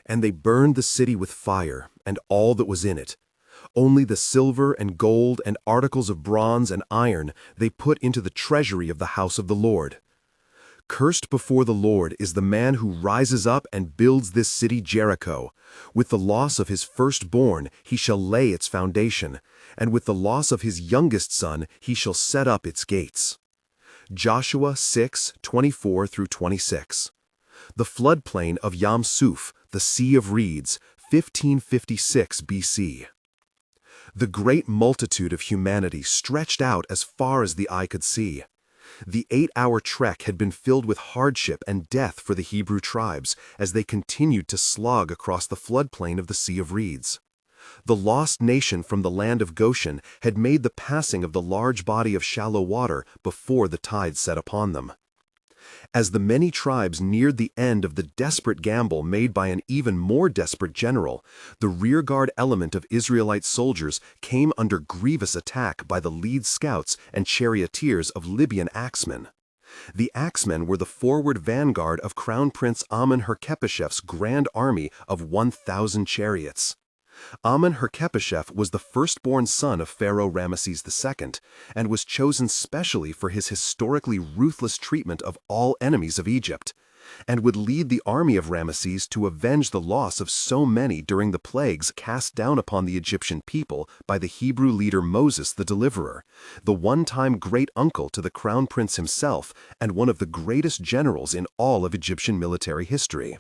And they burned the city with fire, and all that was in it. Only the silver and gold and articles of bronze and iron they put into the treasury of the house of the Lord. Cursed before the Lord is the man who rises up and builds this city Jericho. With the loss of his firstborn he shall lay its foundation, and with the loss of his youngest son he shall set up its gates. Joshua 6:24-26. The floodplain of Yam Suf, the Sea of Reeds, 1556 BC. The great multitude of humanity stretched out as far as the eye could see. The 8-hour trek had been filled with hardship and death for the Hebrew tribes as they continued to slog across the floodplain of the Sea of Reeds. The lost nation from the land of Goshen had made the passing of the large body of shallow water before the tide set upon them. As the many tribes neared the end of the desperate gamble made by an even more desperate general, the rearguard element of Israelite soldiers came under grievous attack by the lead scouts and charioteers of Libyan axemen. The axemen were the forward vanguard of Crown Prince Amen-Herkhepeshef's grand army of 1,000 chariots. Amen-Herkhepeshef was the firstborn son of Pharaoh Ramesses II, and was chosen specially for his historically ruthless treatment of all enemies of Egypt, and would lead the army of Ramesses to avenge the loss of so many during the plagues cast down upon the Egyptian people by the Hebrew leader Moses the Deliverer, the one-time great-uncle to the crown prince himself and one of the greatest generals in all of Egyptian military history.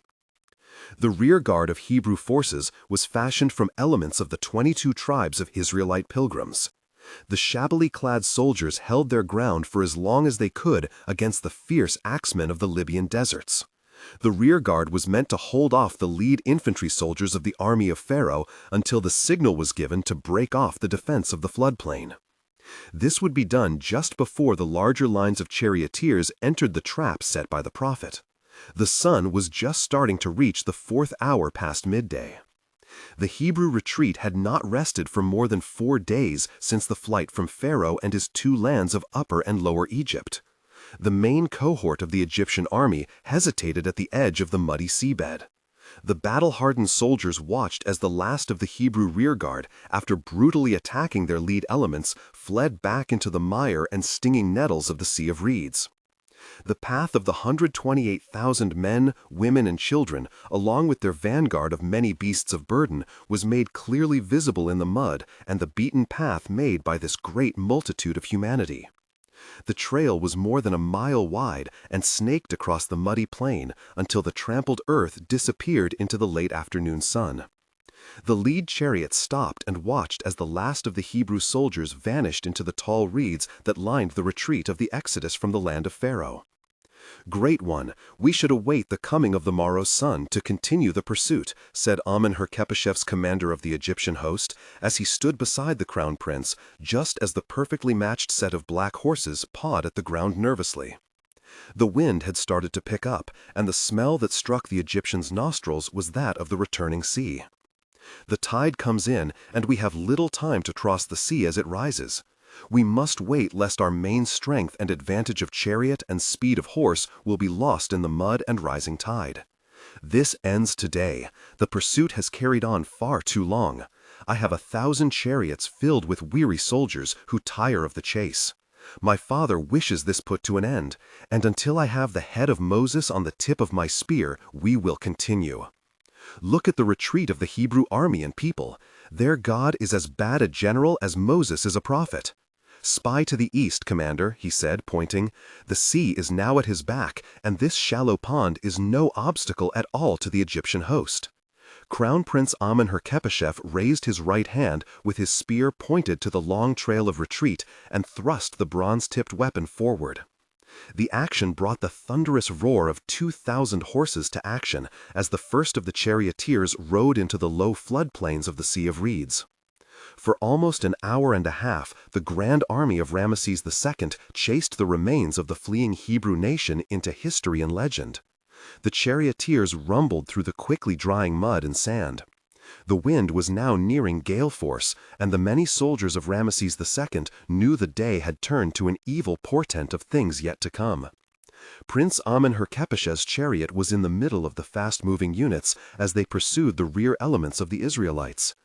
The rearguard of Hebrew forces was fashioned from elements of the 22 tribes of Israelite pilgrims. The shabbily clad soldiers held their ground for as long as they could against the fierce axemen of the Libyan deserts. The rearguard was meant to hold off the lead infantry soldiers of the army of Pharaoh until the signal was given to break off the defense of the floodplain. This would be done just before the larger lines of charioteers entered the trap set by the prophet. The sun was just starting to reach the 4th hour past midday. The Hebrew retreat had not rested for more than 4 days since the flight from Pharaoh and his 2 lands of Upper and Lower Egypt. The main cohort of the Egyptian army hesitated at the edge of the muddy seabed. The battle-hardened soldiers watched as the last of the Hebrew rearguard, after brutally attacking their lead elements, fled back into the mire and stinging nettles of the Sea of Reeds. The path of the 128,000 men, women, and children, along with their vanguard of many beasts of burden, was made clearly visible in the mud and the beaten path made by this great multitude of humanity. The trail was more than a mile wide and snaked across the muddy plain until the trampled earth disappeared into the late afternoon sun. The lead chariot stopped and watched as the last of the Hebrew soldiers vanished into the tall reeds that lined the retreat of the exodus from the land of Pharaoh. "Great One, we should await the coming of the morrow's sun to continue the pursuit," said Amen-Herkhepeshef's commander of the Egyptian host, as he stood beside the crown prince, just as the perfectly matched set of black horses pawed at the ground nervously. The wind had started to pick up, and the smell that struck the Egyptians' nostrils was that of the returning sea. "The tide comes in, and we have little time to cross the sea as it rises. We must wait lest our main strength and advantage of chariot and speed of horse will be lost in the mud and rising tide. This ends today. The pursuit has carried on far too long. I have 1,000 chariots filled with weary soldiers who tire of the chase. My father wishes this put to an end, and until I have the head of Moses on the tip of my spear, we will continue. Look at the retreat of the Hebrew army and people. Their God is as bad a general as Moses is a prophet. Spy to the east, commander," he said, pointing. "The sea is now at his back, and this shallow pond is no obstacle at all to the Egyptian host." Crown Prince Amen-Herkhepeshef raised his right hand with his spear pointed to the long trail of retreat and thrust the bronze-tipped weapon forward. The action brought the thunderous roar of 2,000 horses to action as the first of the charioteers rode into the low floodplains of the Sea of Reeds. For almost an hour and a half, the grand army of Ramesses II chased the remains of the fleeing Hebrew nation into history and legend. The charioteers rumbled through the quickly drying mud and sand. The wind was now nearing gale force, and the many soldiers of Ramesses II knew the day had turned to an evil portent of things yet to come. Prince Amenhotep's chariot was in the middle of the fast-moving units as they pursued the rear elements of the Israelites.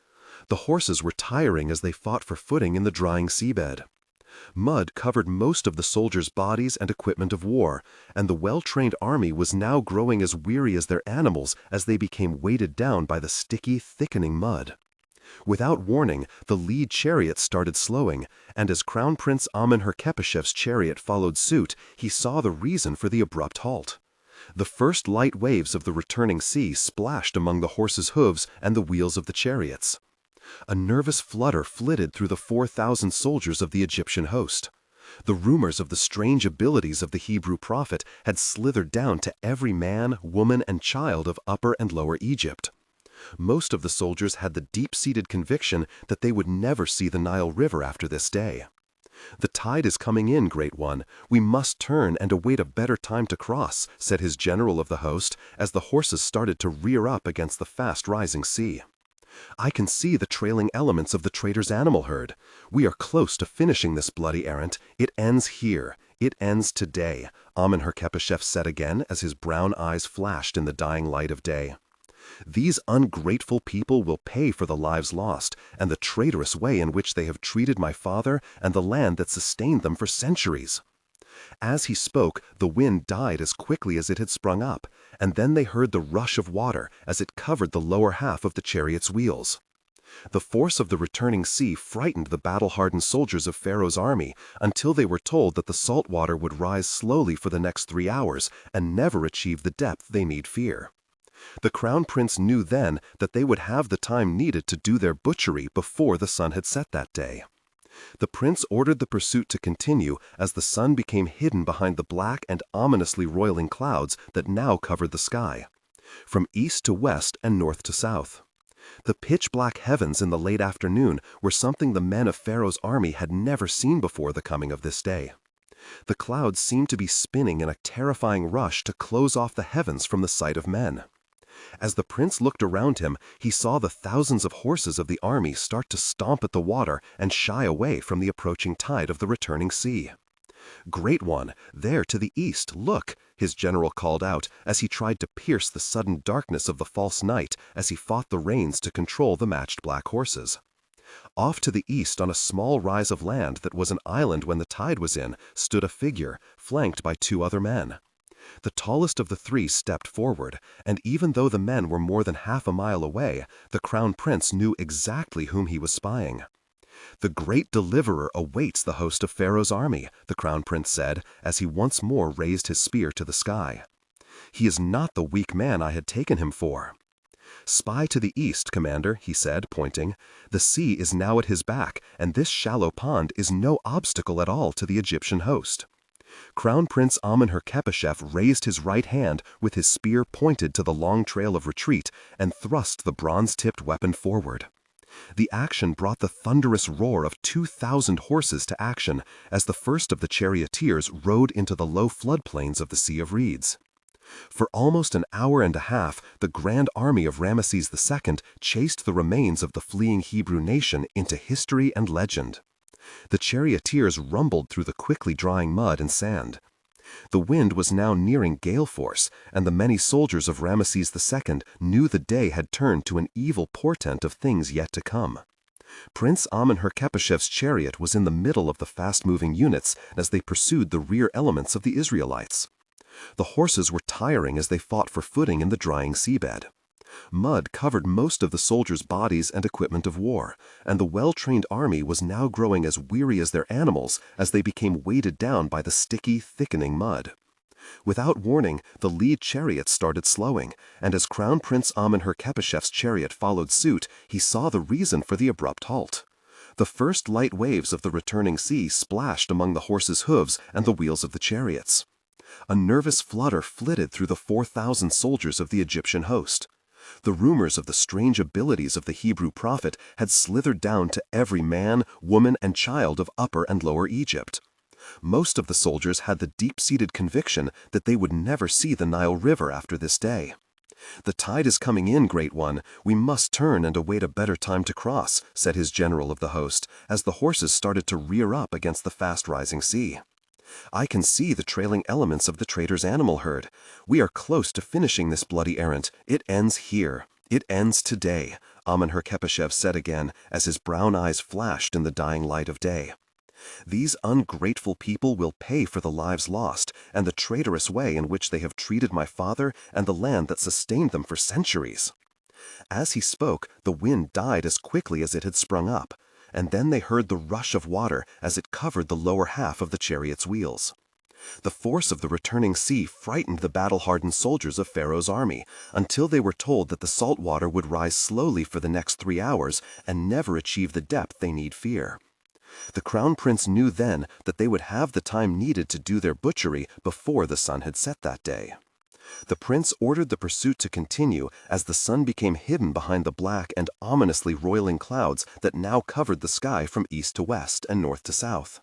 The horses were tiring as they fought for footing in the drying seabed. Mud covered most of the soldiers' bodies and equipment of war, and the well-trained army was now growing as weary as their animals as they became weighted down by the sticky, thickening mud. Without warning, the lead chariot started slowing, and as Crown Prince Amenhotep's chariot followed suit, he saw the reason for the abrupt halt. The first light waves of the returning sea splashed among the horses' hooves and the wheels of the chariots. A nervous flutter flitted through the 4,000 soldiers of the Egyptian host. The rumors of the strange abilities of the Hebrew prophet had slithered down to every man, woman, and child of Upper and Lower Egypt. Most of the soldiers had the deep-seated conviction that they would never see the Nile River after this day. "The tide is coming in, Great One. We must turn and await a better time to cross," said his general of the host, as the horses started to rear up against the fast-rising sea. "I can see the trailing elements of the traitor's animal herd. We are close to finishing this bloody errand. It ends here. It ends today," Amenhotep said again as his brown eyes flashed in the dying light of day. "These ungrateful people will pay for the lives lost and the traitorous way in which they have treated my father and the land that sustained them for centuries." As he spoke, the wind died as quickly as it had sprung up, and then they heard the rush of water as it covered the lower half of the chariot's wheels. The force of the returning sea frightened the battle-hardened soldiers of Pharaoh's army until they were told that the salt water would rise slowly for the next 3 hours and never achieve the depth they need fear. The Crown Prince knew then that they would have the time needed to do their butchery before the sun had set that day. The prince ordered the pursuit to continue as the sun became hidden behind the black and ominously roiling clouds that now covered the sky, from east to west and north to south. The pitch-black heavens in the late afternoon were something the men of Pharaoh's army had never seen before the coming of this day. The clouds seemed to be spinning in a terrifying rush to close off the heavens from the sight of men. As the prince looked around him, he saw the thousands of horses of the army start to stomp at the water and shy away from the approaching tide of the returning sea. "Great One, there to the east, look," his general called out as he tried to pierce the sudden darkness of the false night as he fought the reins to control the matched black horses. Off to the east on a small rise of land that was an island when the tide was in, stood a figure, flanked by 2 other men. The tallest of the 3 stepped forward, and even though the men were more than half a mile away, the Crown Prince knew exactly whom he was spying. "The great deliverer awaits the host of Pharaoh's army," the Crown Prince said, as he once more raised his spear to the sky. "He is not the weak man I had taken him for." "Spy to the east, Commander," he said, pointing. "The sea is now at his back, and this shallow pond is no obstacle at all to the Egyptian host." Crown Prince Amenhotep raised his right hand with his spear pointed to the long trail of retreat and thrust the bronze-tipped weapon forward. The action brought the thunderous roar of 2,000 horses to action as the first of the charioteers rode into the low floodplains of the Sea of Reeds. For almost an hour and a half, the grand army of Ramesses II chased the remains of the fleeing Hebrew nation into history and legend. The charioteers rumbled through the quickly drying mud and sand. The wind was now nearing gale force, and the many soldiers of Ramesses II knew the day had turned to an evil portent of things yet to come. Prince Amenhotep's chariot was in the middle of the fast-moving units as they pursued the rear elements of the Israelites. The horses were tiring as they fought for footing in the drying seabed. Mud covered most of the soldiers' bodies and equipment of war, and the well-trained army was now growing as weary as their animals as they became weighted down by the sticky, thickening mud. Without warning, the lead chariot started slowing, and as Crown Prince Amenhotep's chariot followed suit, he saw the reason for the abrupt halt. The first light waves of the returning sea splashed among the horses' hooves and the wheels of the chariots. A nervous flutter flitted through the 4,000 soldiers of the Egyptian host. The rumors of the strange abilities of the Hebrew prophet had slithered down to every man, woman, and child of Upper and Lower Egypt. Most of the soldiers had the deep-seated conviction that they would never see the Nile River after this day. "The tide is coming in, Great One. We must turn and await a better time to cross," said his general of the host, as the horses started to rear up against the fast-rising sea. I can see the trailing elements of the traitor's animal herd. We are close to finishing this bloody errand. It ends here. It ends today, Amen-Herkhepeshef said again as his brown eyes flashed in the dying light of day. These ungrateful people will pay for the lives lost and the traitorous way in which they have treated my father and the land that sustained them for centuries. As he spoke, the wind died as quickly as it had sprung up, and then they heard the rush of water as it covered the lower half of the chariot's wheels. The force of the returning sea frightened the battle-hardened soldiers of Pharaoh's army until they were told that the salt water would rise slowly for the next 3 hours and never achieve the depth they need fear. The crown prince knew then that they would have the time needed to do their butchery before the sun had set that day. The prince ordered the pursuit to continue as the sun became hidden behind the black and ominously roiling clouds that now covered the sky from east to west and north to south.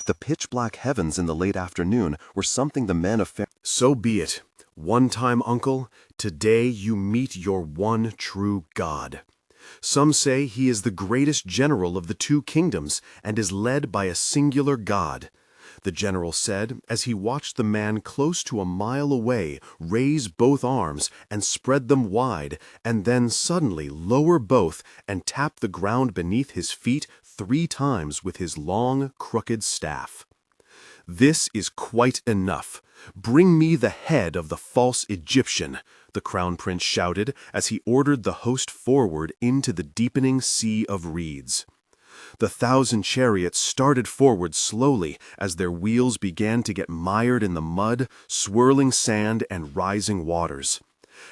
The pitch-black heavens in the late afternoon were something the men of Pharaoh— So be it. One time, uncle, today you meet your one true God. Some say he is the greatest general of the 2 kingdoms and is led by a singular God. The general said as he watched the man close to a mile away raise both arms and spread them wide, and then suddenly lower both and tap the ground beneath his feet 3 times with his long, crooked staff. "This is quite enough. Bring me the head of the false Egyptian," the crown prince shouted as he ordered the host forward into the deepening sea of reeds. The 1,000 chariots started forward slowly as their wheels began to get mired in the mud, swirling sand, and rising waters.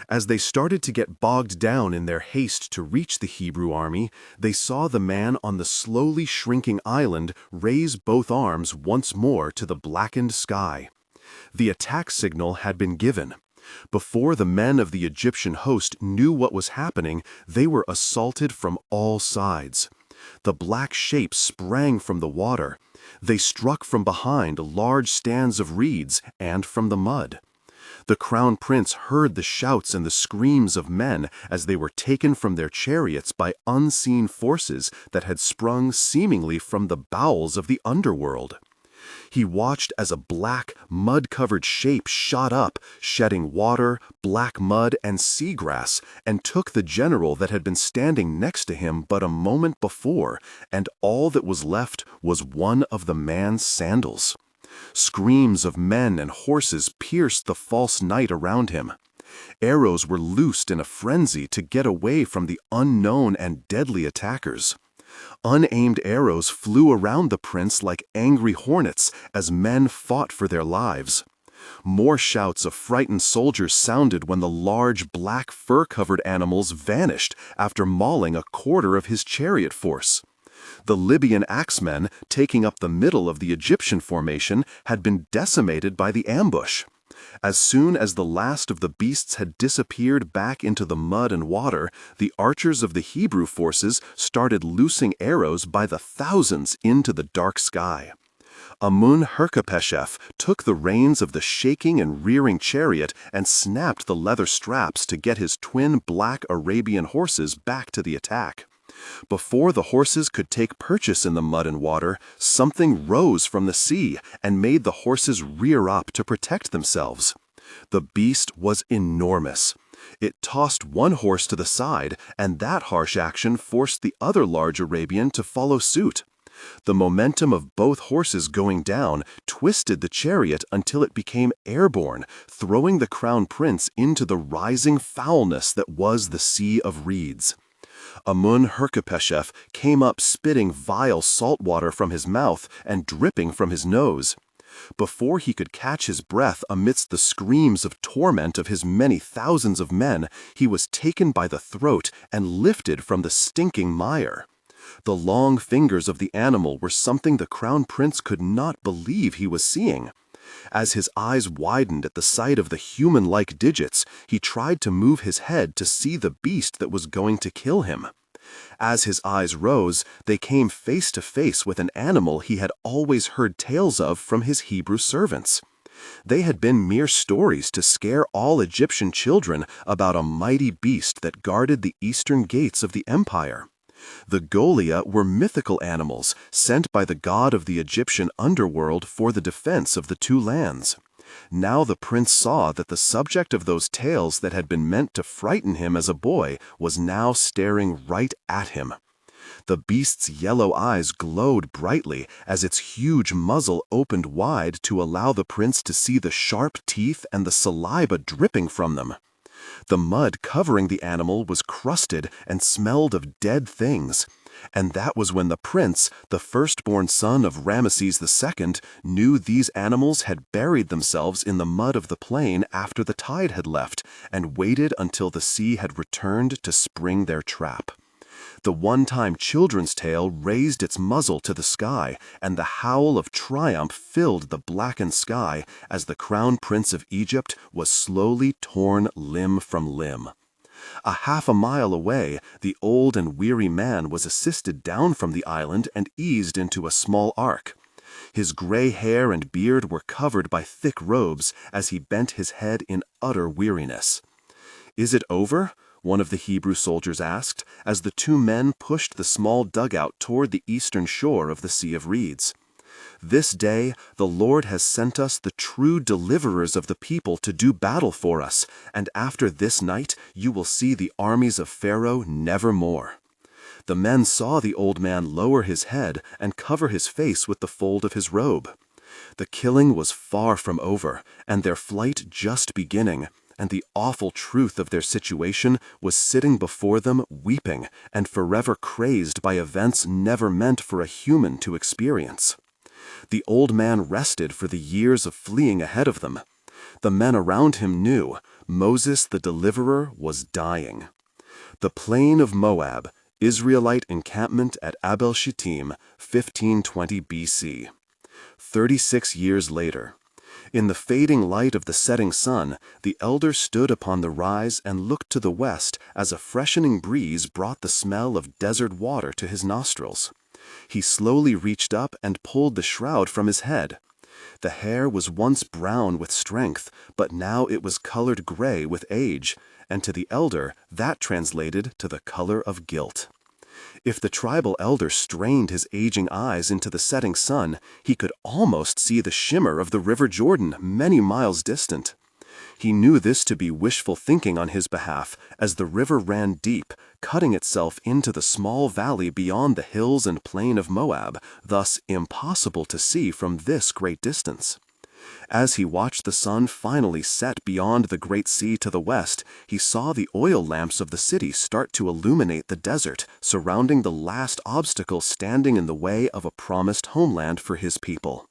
As they started to get bogged down in their haste to reach the Hebrew army, they saw the man on the slowly shrinking island raise both arms once more to the blackened sky. The attack signal had been given. Before the men of the Egyptian host knew what was happening, they were assaulted from all sides. The black shapes sprang from the water. They struck from behind large stands of reeds and from the mud. The crown prince heard the shouts and the screams of men as they were taken from their chariots by unseen forces that had sprung seemingly from the bowels of the underworld. He watched as a black, mud-covered shape shot up, shedding water, black mud, and seagrass, and took the general that had been standing next to him but a moment before, and all that was left was one of the man's sandals. Screams of men and horses pierced the false night around him. Arrows were loosed in a frenzy to get away from the unknown and deadly attackers. Unaimed arrows flew around the prince like angry hornets as men fought for their lives. More shouts of frightened soldiers sounded when the large black fur-covered animals vanished after mauling a quarter of his chariot force. The Libyan axemen, taking up the middle of the Egyptian formation, had been decimated by the ambush. As soon as the last of the beasts had disappeared back into the mud and water, the archers of the Hebrew forces started loosing arrows by the thousands into the dark sky. Amen-Herkhepeshef took the reins of the shaking and rearing chariot and snapped the leather straps to get his twin black Arabian horses back to the attack. Before the horses could take purchase in the mud and water, something rose from the sea and made the horses rear up to protect themselves. The beast was enormous. It tossed one horse to the side, and that harsh action forced the other large Arabian to follow suit. The momentum of both horses going down twisted the chariot until it became airborne, throwing the crown prince into the rising foulness that was the sea of reeds. Amen-Herkhepeshef came up spitting vile salt water from his mouth and dripping from his nose. Before he could catch his breath amidst the screams of torment of his many thousands of men, he was taken by the throat and lifted from the stinking mire. The long fingers of the animal were something the crown prince could not believe he was seeing. As his eyes widened at the sight of the human-like digits, he tried to move his head to see the beast that was going to kill him. As his eyes rose, they came face to face with an animal he had always heard tales of from his Hebrew servants. They had been mere stories to scare all Egyptian children about a mighty beast that guarded the eastern gates of the empire. The Golia were mythical animals sent by the god of the Egyptian underworld for the defense of the two lands. Now the prince saw that the subject of those tales that had been meant to frighten him as a boy was now staring right at him. The beast's yellow eyes glowed brightly as its huge muzzle opened wide to allow the prince to see the sharp teeth and the saliva dripping from them. The mud covering the animal was crusted and smelled of dead things, and that was when the prince, the firstborn son of Ramesses II, knew these animals had buried themselves in the mud of the plain after the tide had left, and waited until the sea had returned to spring their trap. The one-time children's tale raised its muzzle to the sky, and the howl of triumph filled the blackened sky as the crown prince of Egypt was slowly torn limb from limb. A half a mile away, the old and weary man was assisted down from the island and eased into a small ark. His gray hair and beard were covered by thick robes as he bent his head in utter weariness. "Is it over?" one of the Hebrew soldiers asked, as the two men pushed the small dugout toward the eastern shore of the Sea of Reeds. "This day the Lord has sent us the true deliverers of the people to do battle for us, and after this night you will see the armies of Pharaoh never more." The men saw the old man lower his head and cover his face with the fold of his robe. The killing was far from over, and their flight just beginning, and the awful truth of their situation was sitting before them weeping and forever crazed by events never meant for a human to experience. The old man rested for the years of fleeing ahead of them. The men around him knew Moses the deliverer was dying. The plain of Moab, Israelite encampment at Abel Shittim, 1520 BC. 36 years later. In the fading light of the setting sun, the elder stood upon the rise and looked to the west as a freshening breeze brought the smell of desert water to his nostrils. He slowly reached up and pulled the shroud from his head. The hair was once brown with strength, but now it was colored gray with age, and to the elder that translated to the color of guilt. If the tribal elder strained his aging eyes into the setting sun, he could almost see the shimmer of the River Jordan many miles distant. He knew this to be wishful thinking on his behalf, as the river ran deep, cutting itself into the small valley beyond the hills and plain of Moab, thus impossible to see from this great distance. As he watched the sun finally set beyond the great sea to the west, he saw the oil lamps of the city start to illuminate the desert, surrounding the last obstacle standing in the way of a promised homeland for his people.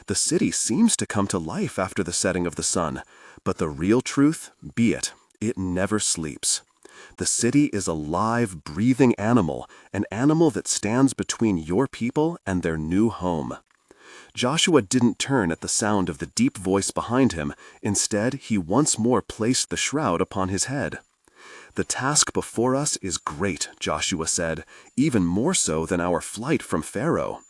The city seems to come to life after the setting of the sun, but the real truth, be it never sleeps. The city is a live, breathing animal, an animal that stands between your people and their new home. Joshua didn't turn at the sound of the deep voice behind him. Instead, he once more placed the shroud upon his head. "The task before us is great," Joshua said, "even more so than our flight from Pharaoh.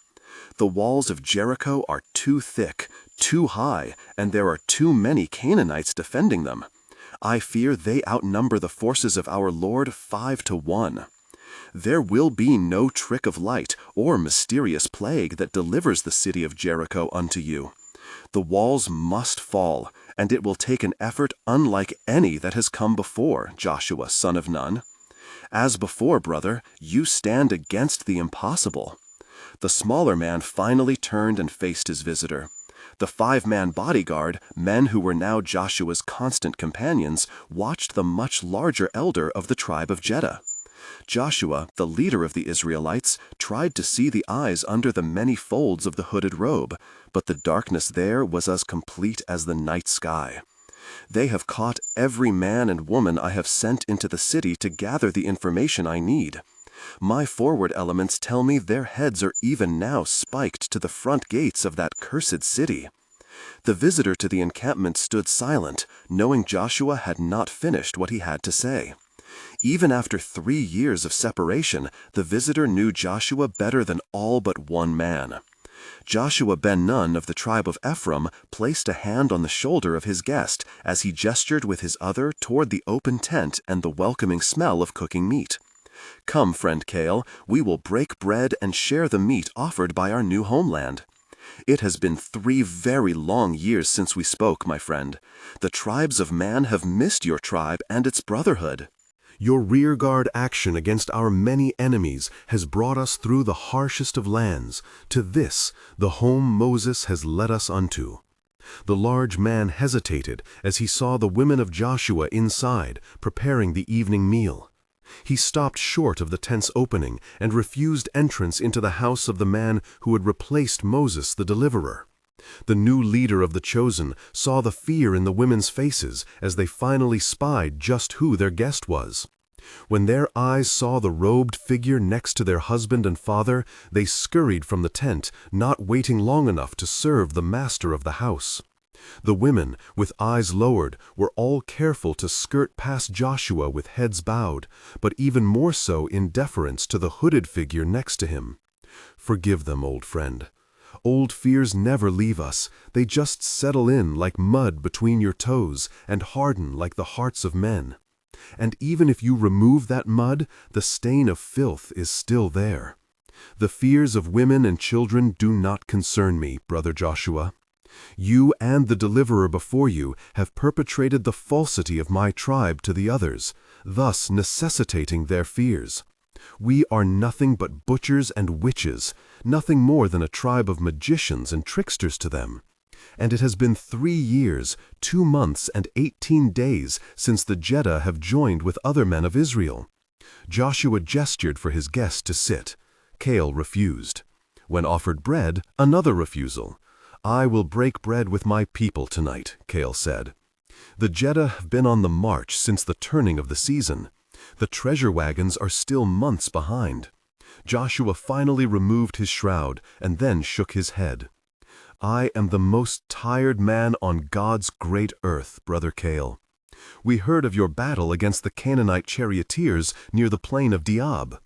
The walls of Jericho are too thick, too high, and there are too many Canaanites defending them. I fear they outnumber the forces of our Lord 5-1. There will be no trick of light or mysterious plague that delivers the city of Jericho unto you. The walls must fall, and it will take an effort unlike any that has come before, Joshua, son of Nun. As before, brother, you stand against the impossible." The smaller man finally turned and faced his visitor. The 5-man bodyguard, men who were now Joshua's constant companions, watched the much larger elder of the tribe of Judah. Joshua, the leader of the Israelites, tried to see the eyes under the many folds of the hooded robe, but the darkness there was as complete as the night sky. "They have caught every man and woman I have sent into the city to gather the information I need. My forward elements tell me their heads are even now spiked to the front gates of that cursed city." The visitor to the encampment stood silent, knowing Joshua had not finished what he had to say. Even after 3 years of separation, the visitor knew Joshua better than all but one man. Joshua ben Nun of the tribe of Ephraim placed a hand on the shoulder of his guest as he gestured with his other toward the open tent and the welcoming smell of cooking meat. Come, friend Cale, we will break bread and share the meat offered by our new homeland. It has been 3 very long years since we spoke, my friend. The tribes of man have missed your tribe and its brotherhood. Your rearguard action against our many enemies has brought us through the harshest of lands, to this, the home Moses has led us unto. The large man hesitated as he saw the women of Joshua inside, preparing the evening meal. He stopped short of the tent's opening and refused entrance into the house of the man who had replaced Moses the deliverer. The new leader of the chosen saw the fear in the women's faces as they finally spied just who their guest was. When their eyes saw the robed figure next to their husband and father, they scurried from the tent, not waiting long enough to serve the master of the house. The women, with eyes lowered, were all careful to skirt past Joshua with heads bowed, but even more so in deference to the hooded figure next to him. Forgive them, old friend. Old fears never leave us. They just settle in like mud between your toes and harden like the hearts of men. And even if you remove that mud, the stain of filth is still there. The fears of women and children do not concern me, brother Joshua. You and the deliverer before you have perpetrated the falsity of my tribe to the others, thus necessitating their fears. We are nothing but butchers and witches, nothing more than a tribe of magicians and tricksters to them. And it has been 3 years, 2 months, and 18 days since the Jeddah have joined with other men of Israel. Joshua gestured for his guest to sit. Cale refused. When offered bread, another refusal. I will break bread with my people tonight, Cale said. The Jeddah have been on the march since the turning of the season. The treasure wagons are still months behind. Joshua finally removed his shroud and then shook his head. I am the most tired man on God's great earth, brother Cale. We heard of your battle against the Canaanite charioteers near the plain of Diab.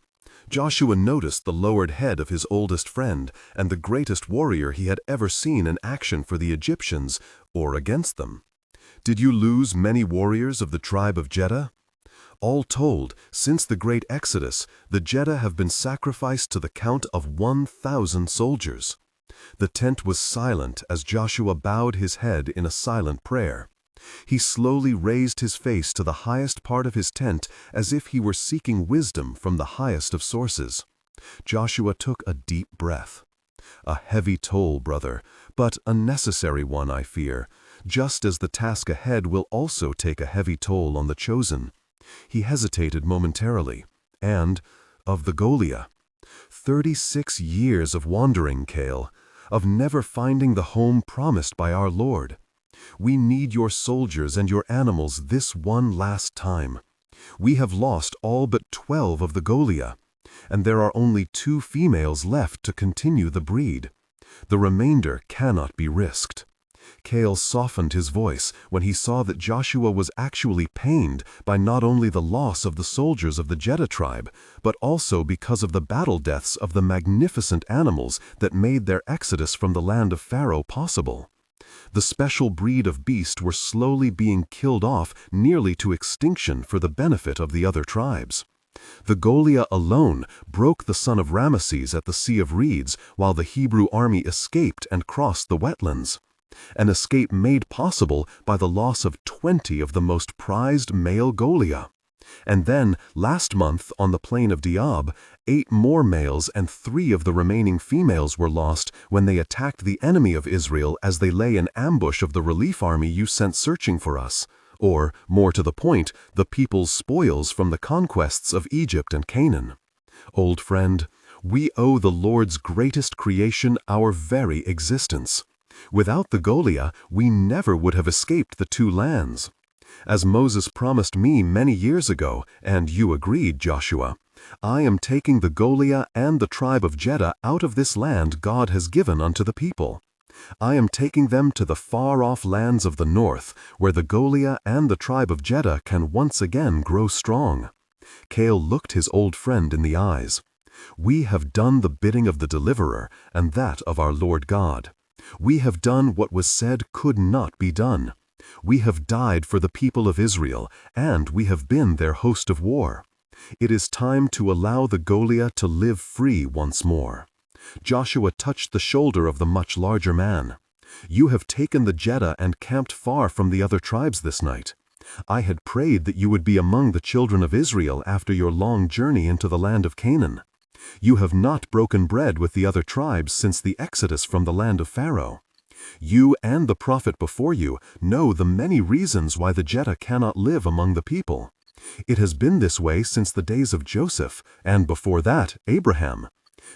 Joshua noticed the lowered head of his oldest friend and the greatest warrior he had ever seen in action for the Egyptians or against them. Did you lose many warriors of the tribe of Jeddah? All told, since the great Exodus, the Jeddah have been sacrificed to the count of 1,000 soldiers. The tent was silent as Joshua bowed his head in a silent prayer. He slowly raised his face to the highest part of his tent as if he were seeking wisdom from the highest of sources. Joshua took a deep breath. A heavy toll, brother, but a necessary one, I fear, just as the task ahead will also take a heavy toll on the chosen. He hesitated momentarily. And of the Golia. 36 years of wandering, Cale, of never finding the home promised by our Lord. We need your soldiers and your animals this one last time. We have lost all but 12 of the Golia, and there are only 2 females left to continue the breed. The remainder cannot be risked. Cale softened his voice when he saw that Joshua was actually pained by not only the loss of the soldiers of the Jeddah tribe, but also because of the battle deaths of the magnificent animals that made their exodus from the land of Pharaoh possible. The special breed of beast were slowly being killed off nearly to extinction for the benefit of the other tribes. The Golia alone broke the son of Ramesses at the Sea of Reeds while the Hebrew army escaped and crossed the wetlands. An escape made possible by the loss of 20 of the most prized male Golia. And then, last month, on the plain of Diab, 8 more males and 3 of the remaining females were lost when they attacked the enemy of Israel as they lay in ambush of the relief army you sent searching for us, or, more to the point, the people's spoils from the conquests of Egypt and Canaan. Old friend, we owe the Lord's greatest creation our very existence. Without the Golia, we never would have escaped the 2 lands. As Moses promised me many years ago, and you agreed, Joshua, I am taking the Golia and the tribe of Jeddah out of this land God has given unto the people. I am taking them to the far-off lands of the north, where the Golia and the tribe of Jeddah can once again grow strong. Cale looked his old friend in the eyes. We have done the bidding of the deliverer, and that of our Lord God. We have done what was said could not be done. We have died for the people of Israel, and we have been their host of war. It is time to allow the Goliath to live free once more. Joshua touched the shoulder of the much larger man. You have taken the Jeddah and camped far from the other tribes this night. I had prayed that you would be among the children of Israel after your long journey into the land of Canaan. You have not broken bread with the other tribes since the exodus from the land of Pharaoh. You and the prophet before you know the many reasons why the Jeddah cannot live among the people. It has been this way since the days of Joseph, and before that, Abraham.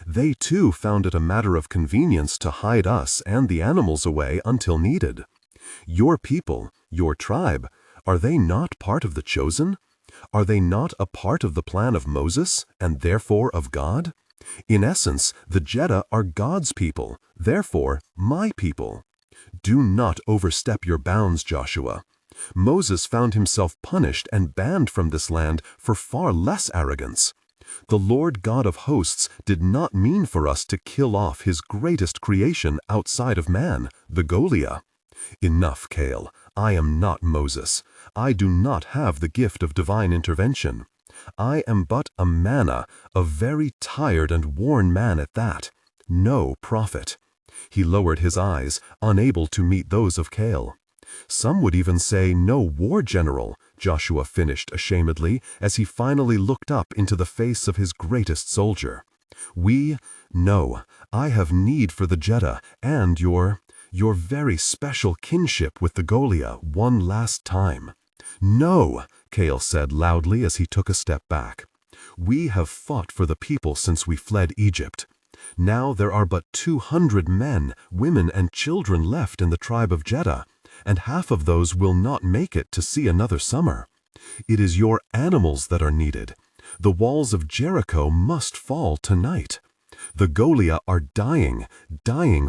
They too found it a matter of convenience to hide us and the animals away until needed. Your people, your tribe, are they not part of the chosen? Are they not a part of the plan of Moses, and therefore of God? In essence, the Jeddah are God's people, therefore my people. Do not overstep your bounds, Joshua. Moses found himself punished and banned from this land for far less arrogance. The Lord God of hosts did not mean for us to kill off his greatest creation outside of man, the Goliath. Enough, Cale. I am not Moses. I do not have the gift of divine intervention. I am but a manna, a very tired and worn man at that. No prophet. He lowered his eyes, unable to meet those of Cale. Some would even say no war general, Joshua finished ashamedly as he finally looked up into the face of his greatest soldier. No, I have need for the Jeddah and your very special kinship with the Goliath one last time. No, Cale said loudly as he took a step back. We have fought for the people since we fled Egypt. Now there are but 200 men, women, and children left in the tribe of Jeddah, and half of those will not make it to see another summer. It is your animals that are needed. The walls of Jericho must fall tonight. The Goliath are dying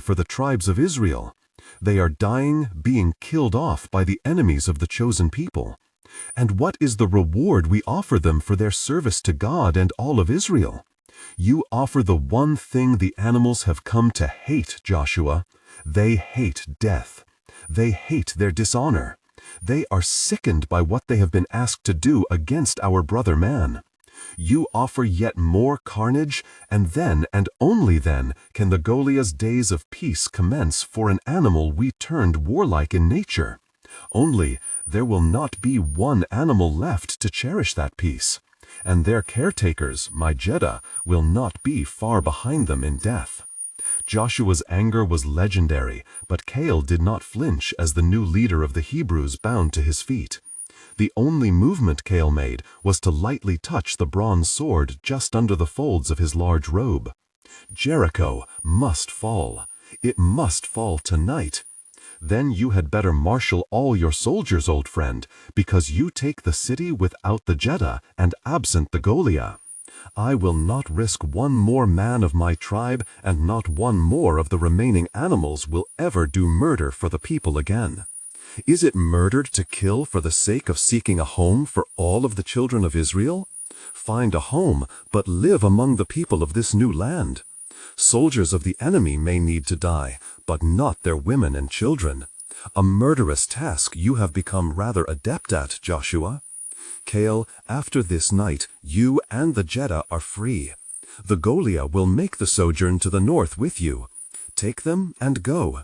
for the tribes of Israel. They are dying, being killed off by the enemies of the chosen people. And what is the reward we offer them for their service to God and all of Israel? You offer the one thing the animals have come to hate, Joshua. They hate death. They hate their dishonor. They are sickened by what they have been asked to do against our brother man. You offer yet more carnage, and then, and only then, can the Goliath's days of peace commence for an animal we turned warlike in nature. Only, there will not be one animal left to cherish that peace, and their caretakers, my Jeddah, will not be far behind them in death. Joshua's anger was legendary, but Cale did not flinch as the new leader of the Hebrews bound to his feet. The only movement Cale made was to lightly touch the bronze sword just under the folds of his large robe. Jericho must fall. It must fall tonight. Then you had better marshal all your soldiers, old friend, because you take the city without the Jeddah and absent the Goliath. I will not risk one more man of my tribe, and not one more of the remaining animals will ever do murder for the people again. Is it murder to kill for the sake of seeking a home for all of the children of Israel? Find a home, but live among the people of this new land. Soldiers of the enemy may need to die, but not their women and children. A murderous task you have become rather adept at, Joshua. Cale, after this night, you and the Jeddah are free. The Goliath will make the sojourn to the north with you. Take them and go.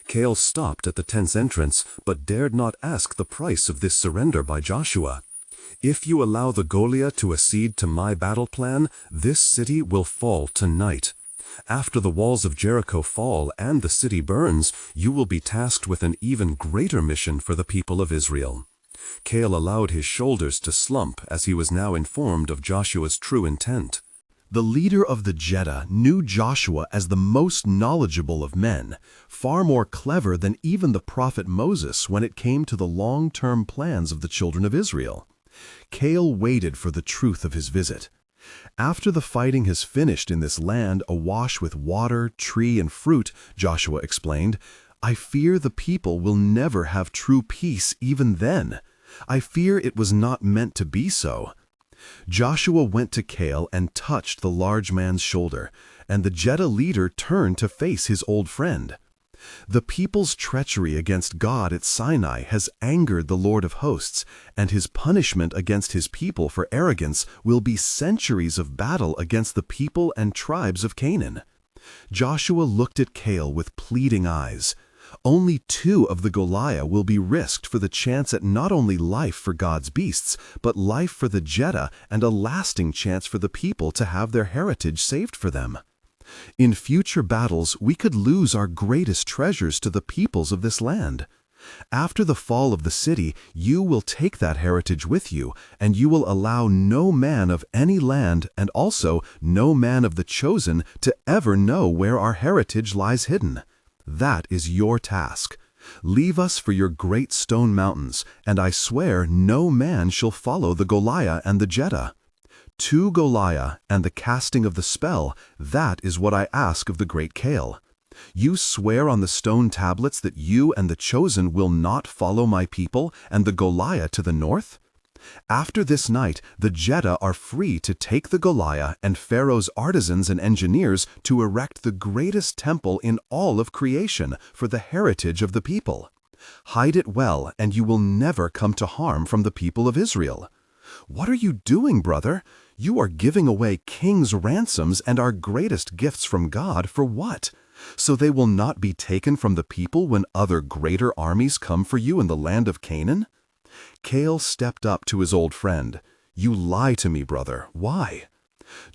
Cale stopped at the tent's entrance, but dared not ask the price of this surrender by Joshua. If you allow the Goliath to accede to my battle plan, this city will fall tonight. After the walls of Jericho fall and the city burns, you will be tasked with an even greater mission for the people of Israel. Cale allowed his shoulders to slump as he was now informed of Joshua's true intent. The leader of the Jeddah knew Joshua as the most knowledgeable of men, far more clever than even the prophet Moses when it came to the long-term plans of the children of Israel. Cale waited for the truth of his visit. After the fighting has finished in this land awash with water, tree, and fruit, Joshua explained, I fear the people will never have true peace even then. I fear it was not meant to be so. Joshua went to Cale and touched the large man's shoulder, and the Jeddah leader turned to face his old friend. The people's treachery against God at Sinai has angered the Lord of hosts, and his punishment against his people for arrogance will be centuries of battle against the people and tribes of Canaan. Joshua looked at Caleb with pleading eyes. Only 2 of the Goliath will be risked for the chance at not only life for God's beasts, but life for the Jeddah and a lasting chance for the people to have their heritage saved for them. In future battles, we could lose our greatest treasures to the peoples of this land. After the fall of the city, you will take that heritage with you, and you will allow no man of any land and also no man of the chosen to ever know where our heritage lies hidden. That is your task. Leave us for your great stone mountains, and I swear no man shall follow the Goliath and the Jeddah. 2 Goliath and the casting of the spell, that is what I ask of the great Caleb. You swear on the stone tablets that you and the chosen will not follow my people and the Goliath to the north? After this night, the Jeddah are free to take the Goliath and Pharaoh's artisans and engineers to erect the greatest temple in all of creation for the heritage of the people. Hide it well, and you will never come to harm from the people of Israel. What are you doing, brother? You are giving away kings' ransoms and our greatest gifts from God for what? So they will not be taken from the people when other greater armies come for you in the land of Canaan? Caleb stepped up to his old friend. You lie to me, brother. Why?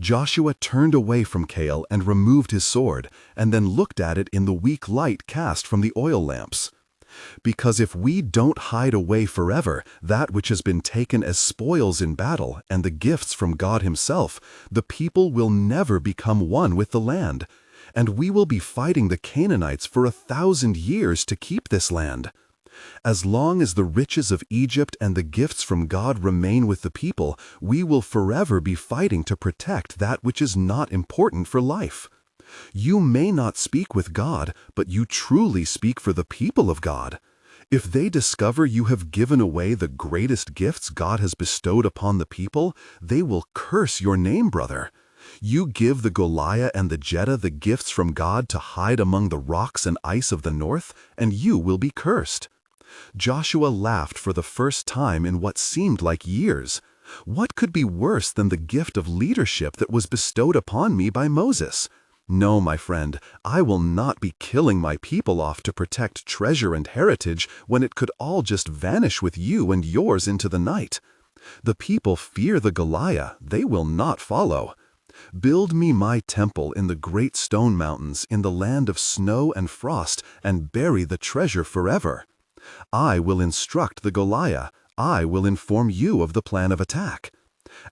Joshua turned away from Caleb and removed his sword, and then looked at it in the weak light cast from the oil lamps. Because if we don't hide away forever that which has been taken as spoils in battle and the gifts from God himself, the people will never become one with the land, and we will be fighting the Canaanites for 1,000 years to keep this land. As long as the riches of Egypt and the gifts from God remain with the people, we will forever be fighting to protect that which is not important for life. You may not speak with God, but you truly speak for the people of God. If they discover you have given away the greatest gifts God has bestowed upon the people, they will curse your name, brother. You give the Goliath and the Jeddah the gifts from God to hide among the rocks and ice of the north, and you will be cursed. Joshua laughed for the first time in what seemed like years. What could be worse than the gift of leadership that was bestowed upon me by Moses? No, my friend, I will not be killing my people off to protect treasure and heritage when it could all just vanish with you and yours into the night. The people fear the Goliath, they will not follow. Build me my temple in the great stone mountains in the land of snow and frost and bury the treasure forever. I will instruct the Goliath, I will inform you of the plan of attack.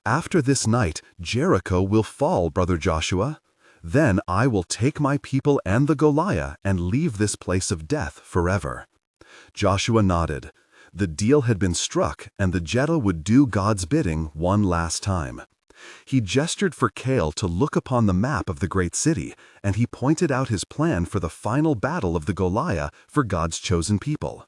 After this night, Jericho will fall, brother Joshua. Then I will take my people and the Goliath and leave this place of death forever. Joshua nodded. The deal had been struck, and the Jeddah would do God's bidding one last time. He gestured for Caleb to look upon the map of the great city, and he pointed out his plan for the final battle of the Goliath for God's chosen people.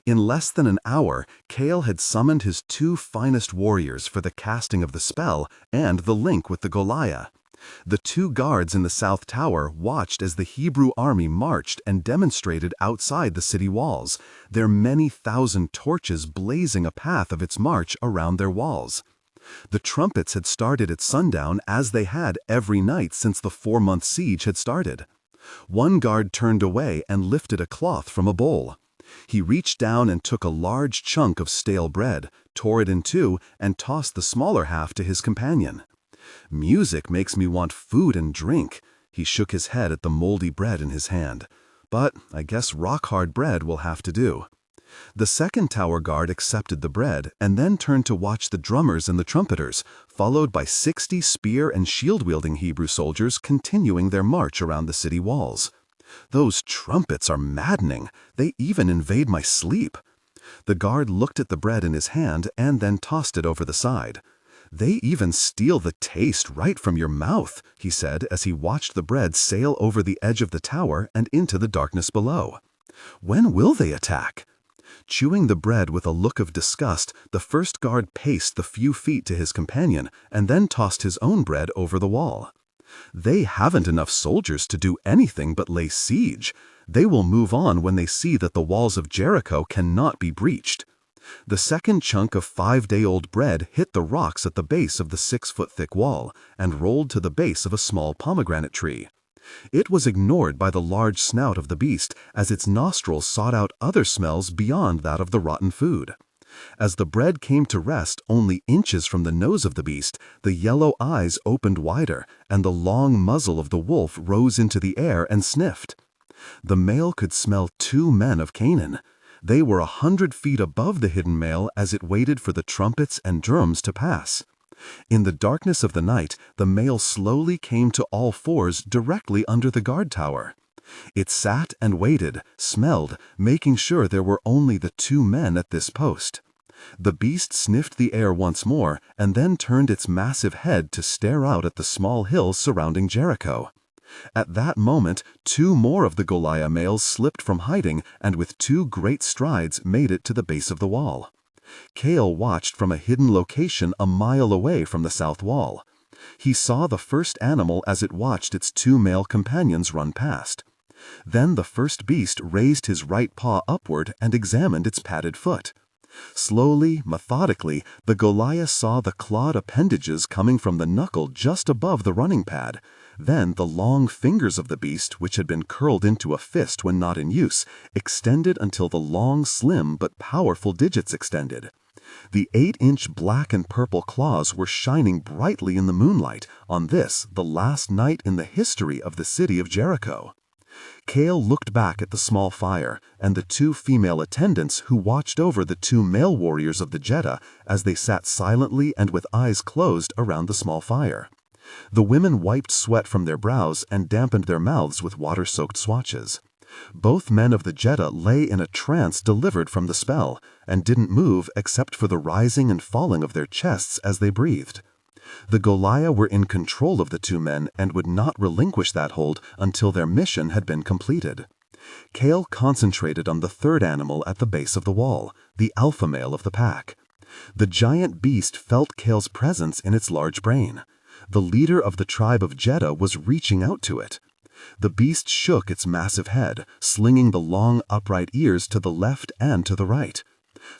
In less than an hour, Caleb had summoned his 2 finest warriors for the casting of the spell and the link with the Goliath. The 2 guards in the south tower watched as the Hebrew army marched and demonstrated outside the city walls, their many thousand torches blazing a path of its march around their walls. The trumpets had started at sundown as they had every night since the 4-month siege had started. One guard turned away and lifted a cloth from a bowl. He reached down and took a large chunk of stale bread, tore it in 2, and tossed the smaller half to his companion. Music makes me want food and drink. He shook his head at the moldy bread in his hand. But I guess rock-hard bread will have to do. The second tower guard accepted the bread and then turned to watch the drummers and the trumpeters, followed by 60 spear and shield-wielding Hebrew soldiers continuing their march around the city walls. Those trumpets are maddening. They even invade my sleep. The guard looked at the bread in his hand and then tossed it over the side. They even steal the taste right from your mouth, he said as he watched the bread sail over the edge of the tower and into the darkness below. When will they attack? Chewing the bread with a look of disgust, the first guard paced the few feet to his companion and then tossed his own bread over the wall. They haven't enough soldiers to do anything but lay siege. They will move on when they see that the walls of Jericho cannot be breached. The second chunk of 5-day-old bread hit the rocks at the base of the 6-foot-thick wall and rolled to the base of a small pomegranate tree. It was ignored by the large snout of the beast as its nostrils sought out other smells beyond that of the rotten food. As the bread came to rest only inches from the nose of the beast, the yellow eyes opened wider, and the long muzzle of the wolf rose into the air and sniffed. The male could smell 2 men of Canaan. They were 100 feet above the hidden male as it waited for the trumpets and drums to pass. In the darkness of the night, the male slowly came to all fours directly under the guard tower. It sat and waited, smelled, making sure there were only the 2 men at this post. The beast sniffed the air once more and then turned its massive head to stare out at the small hills surrounding Jericho. At that moment, 2 more of the Goliath males slipped from hiding and with 2 great strides made it to the base of the wall. Cale watched from a hidden location a mile away from the south wall. He saw the first animal as it watched its 2 male companions run past. Then the first beast raised his right paw upward and examined its padded foot. Slowly, methodically, the Goliath saw the clawed appendages coming from the knuckle just above the running pad. Then the long fingers of the beast, which had been curled into a fist when not in use, extended until the long, slim but powerful digits extended. The 8-inch black and purple claws were shining brightly in the moonlight on this, the last night in the history of the city of Jericho. Cale looked back at the small fire and the 2 female attendants who watched over the 2 male warriors of the Jeddah as they sat silently and with eyes closed around the small fire. The women wiped sweat from their brows and dampened their mouths with water-soaked swatches. Both men of the Jeddah lay in a trance delivered from the spell and didn't move except for the rising and falling of their chests as they breathed. The Goliath were in control of the 2 men and would not relinquish that hold until their mission had been completed. Cale concentrated on the 3rd animal at the base of the wall, the alpha male of the pack. The giant beast felt Cale's presence in its large brain. The leader of the tribe of Jeddah was reaching out to it. The beast shook its massive head, slinging the long upright ears to the left and to the right.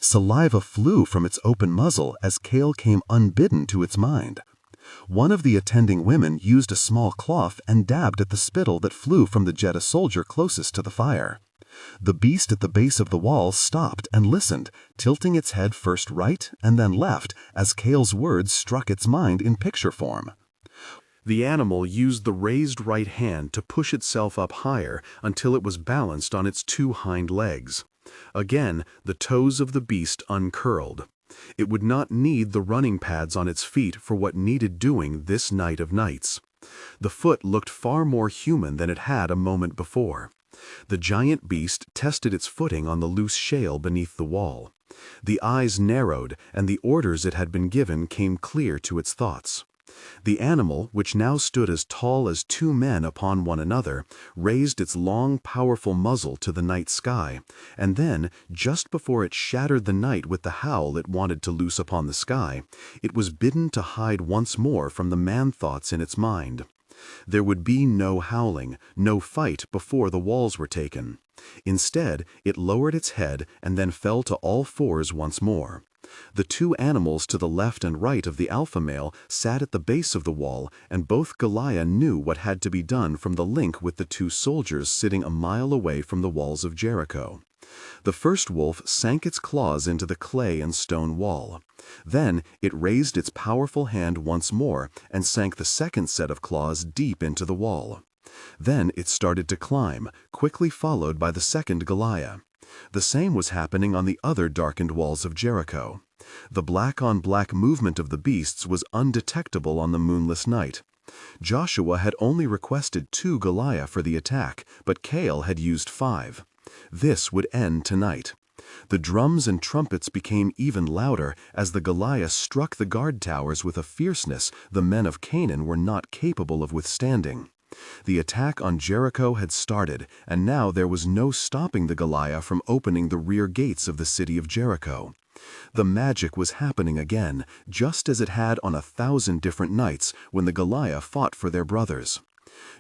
Saliva flew from its open muzzle as Cale came unbidden to its mind. One of the attending women used a small cloth and dabbed at the spittle that flew from the Jeddah soldier closest to the fire. The beast at the base of the wall stopped and listened, tilting its head first right and then left as Cale's words struck its mind in picture form. The animal used the raised right hand to push itself up higher until it was balanced on its 2 hind legs. Again, the toes of the beast uncurled. It would not need the running pads on its feet for what needed doing this night of nights. The foot looked far more human than it had a moment before. The giant beast tested its footing on the loose shale beneath the wall. The eyes narrowed, and the orders it had been given came clear to its thoughts. The animal, which now stood as tall as 2 men upon one another, raised its long, powerful muzzle to the night sky, and then, just before it shattered the night with the howl it wanted to loose upon the sky, it was bidden to hide once more from the man-thoughts in its mind. There would be no howling, no fight before the walls were taken. Instead, it lowered its head and then fell to all fours once more. The 2 animals to the left and right of the alpha male sat at the base of the wall, and both Goliath knew what had to be done from the link with the 2 soldiers sitting a mile away from the walls of Jericho. The first wolf sank its claws into the clay and stone wall. Then it raised its powerful hand once more and sank the second set of claws deep into the wall. Then it started to climb, quickly followed by the second Goliath. The same was happening on the other darkened walls of Jericho. The black-on-black movement of the beasts was undetectable on the moonless night. Joshua had only requested 2 Goliath for the attack, but Cale had used 5. This would end tonight. The drums and trumpets became even louder as the Goliath struck the guard towers with a fierceness the men of Canaan were not capable of withstanding. The attack on Jericho had started, and now there was no stopping the Goliath from opening the rear gates of the city of Jericho. The magic was happening again, just as it had on 1,000 different nights when the Goliath fought for their brothers.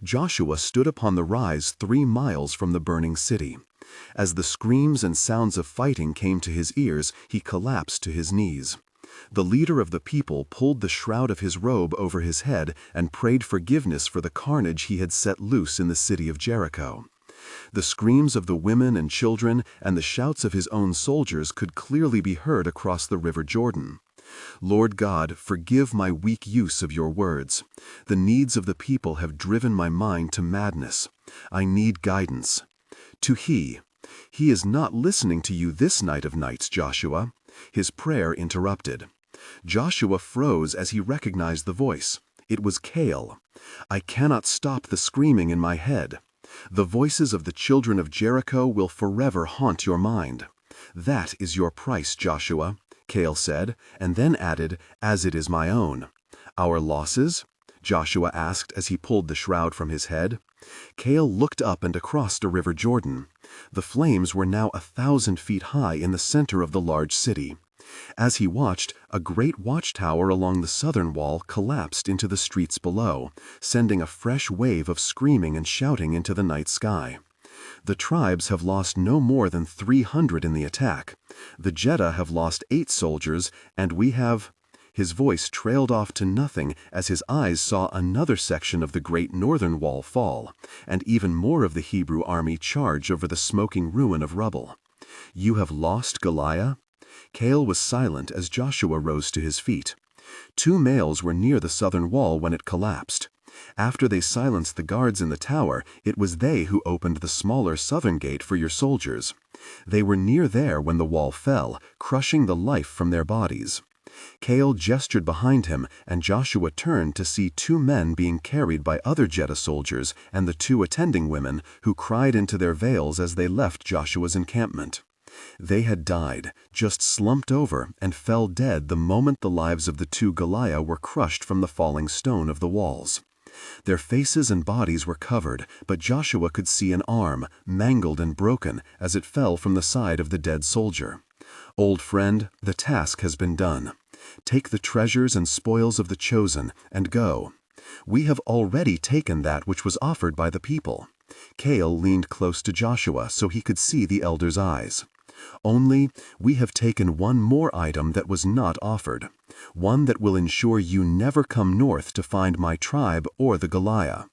Joshua stood upon the rise 3 miles from the burning city. As the screams and sounds of fighting came to his ears, he collapsed to his knees. The leader of the people pulled the shroud of his robe over his head and prayed forgiveness for the carnage he had set loose in the city of Jericho. The screams of the women and children and the shouts of his own soldiers could clearly be heard across the river Jordan. Lord God, forgive my weak use of your words. The needs of the people have driven my mind to madness. I need guidance. He is not listening to you this night of nights, Joshua. His prayer interrupted. Joshua froze as he recognized the voice. It was Cale. I cannot stop the screaming in my head. The voices of the children of Jericho will forever haunt your mind. That is your price, Joshua, Cale said, and then added, as it is my own. Our losses? Joshua asked as he pulled the shroud from his head. Cale looked up and across the river Jordan. The flames were now 1,000 feet high in the center of the large city. As he watched, a great watchtower along the southern wall collapsed into the streets below, sending a fresh wave of screaming and shouting into the night sky. The tribes have lost no more than 300 in the attack. The Jeddah have lost 8 soldiers, and we have... His voice trailed off to nothing as his eyes saw another section of the great northern wall fall, and even more of the Hebrew army charge over the smoking ruin of rubble. You have lost Goliath? Cale was silent as Joshua rose to his feet. 2 males were near the southern wall when it collapsed. After they silenced the guards in the tower, it was they who opened the smaller southern gate for your soldiers. They were near there when the wall fell, crushing the life from their bodies. Cale gestured behind him, and Joshua turned to see 2 men being carried by other Jeddah soldiers and the 2 attending women, who cried into their veils as they left Joshua's encampment. They had died, just slumped over, and fell dead the moment the lives of the 2 Goliath were crushed from the falling stone of the walls. Their faces and bodies were covered, but Joshua could see an arm, mangled and broken, as it fell from the side of the dead soldier. Old friend, the task has been done. Take the treasures and spoils of the chosen, and go. We have already taken that which was offered by the people. Cale leaned close to Joshua so he could see the elder's eyes. Only, we have taken one more item that was not offered, one that will ensure you never come north to find my tribe or the Goliath.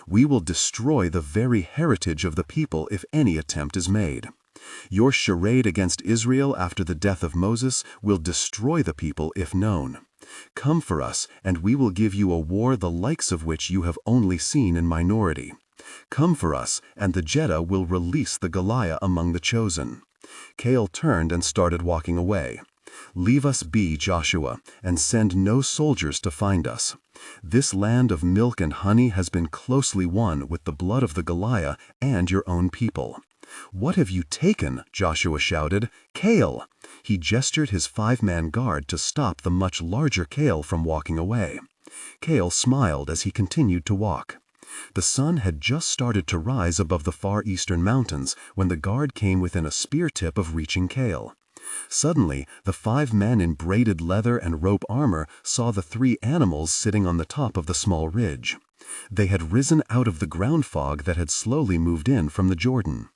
We will destroy the very heritage of the people if any attempt is made. Your charade against Israel after the death of Moses will destroy the people if known. Come for us, and we will give you a war the likes of which you have only seen in minority. Come for us, and the Jeddah will release the Goliath among the chosen. Cale turned and started walking away. Leave us be, Joshua, and send no soldiers to find us. This land of milk and honey has been closely won with the blood of the Goliath and your own people. What have you taken? Joshua shouted. Cale! He gestured his 5-man guard to stop the much larger Cale from walking away. Cale smiled as he continued to walk. The sun had just started to rise above the far eastern mountains when the guard came within a spear tip of reaching Cale. Suddenly, the 5 men in braided leather and rope armor saw the 3 animals sitting on the top of the small ridge. They had risen out of the ground fog that had slowly moved in from the Jordan.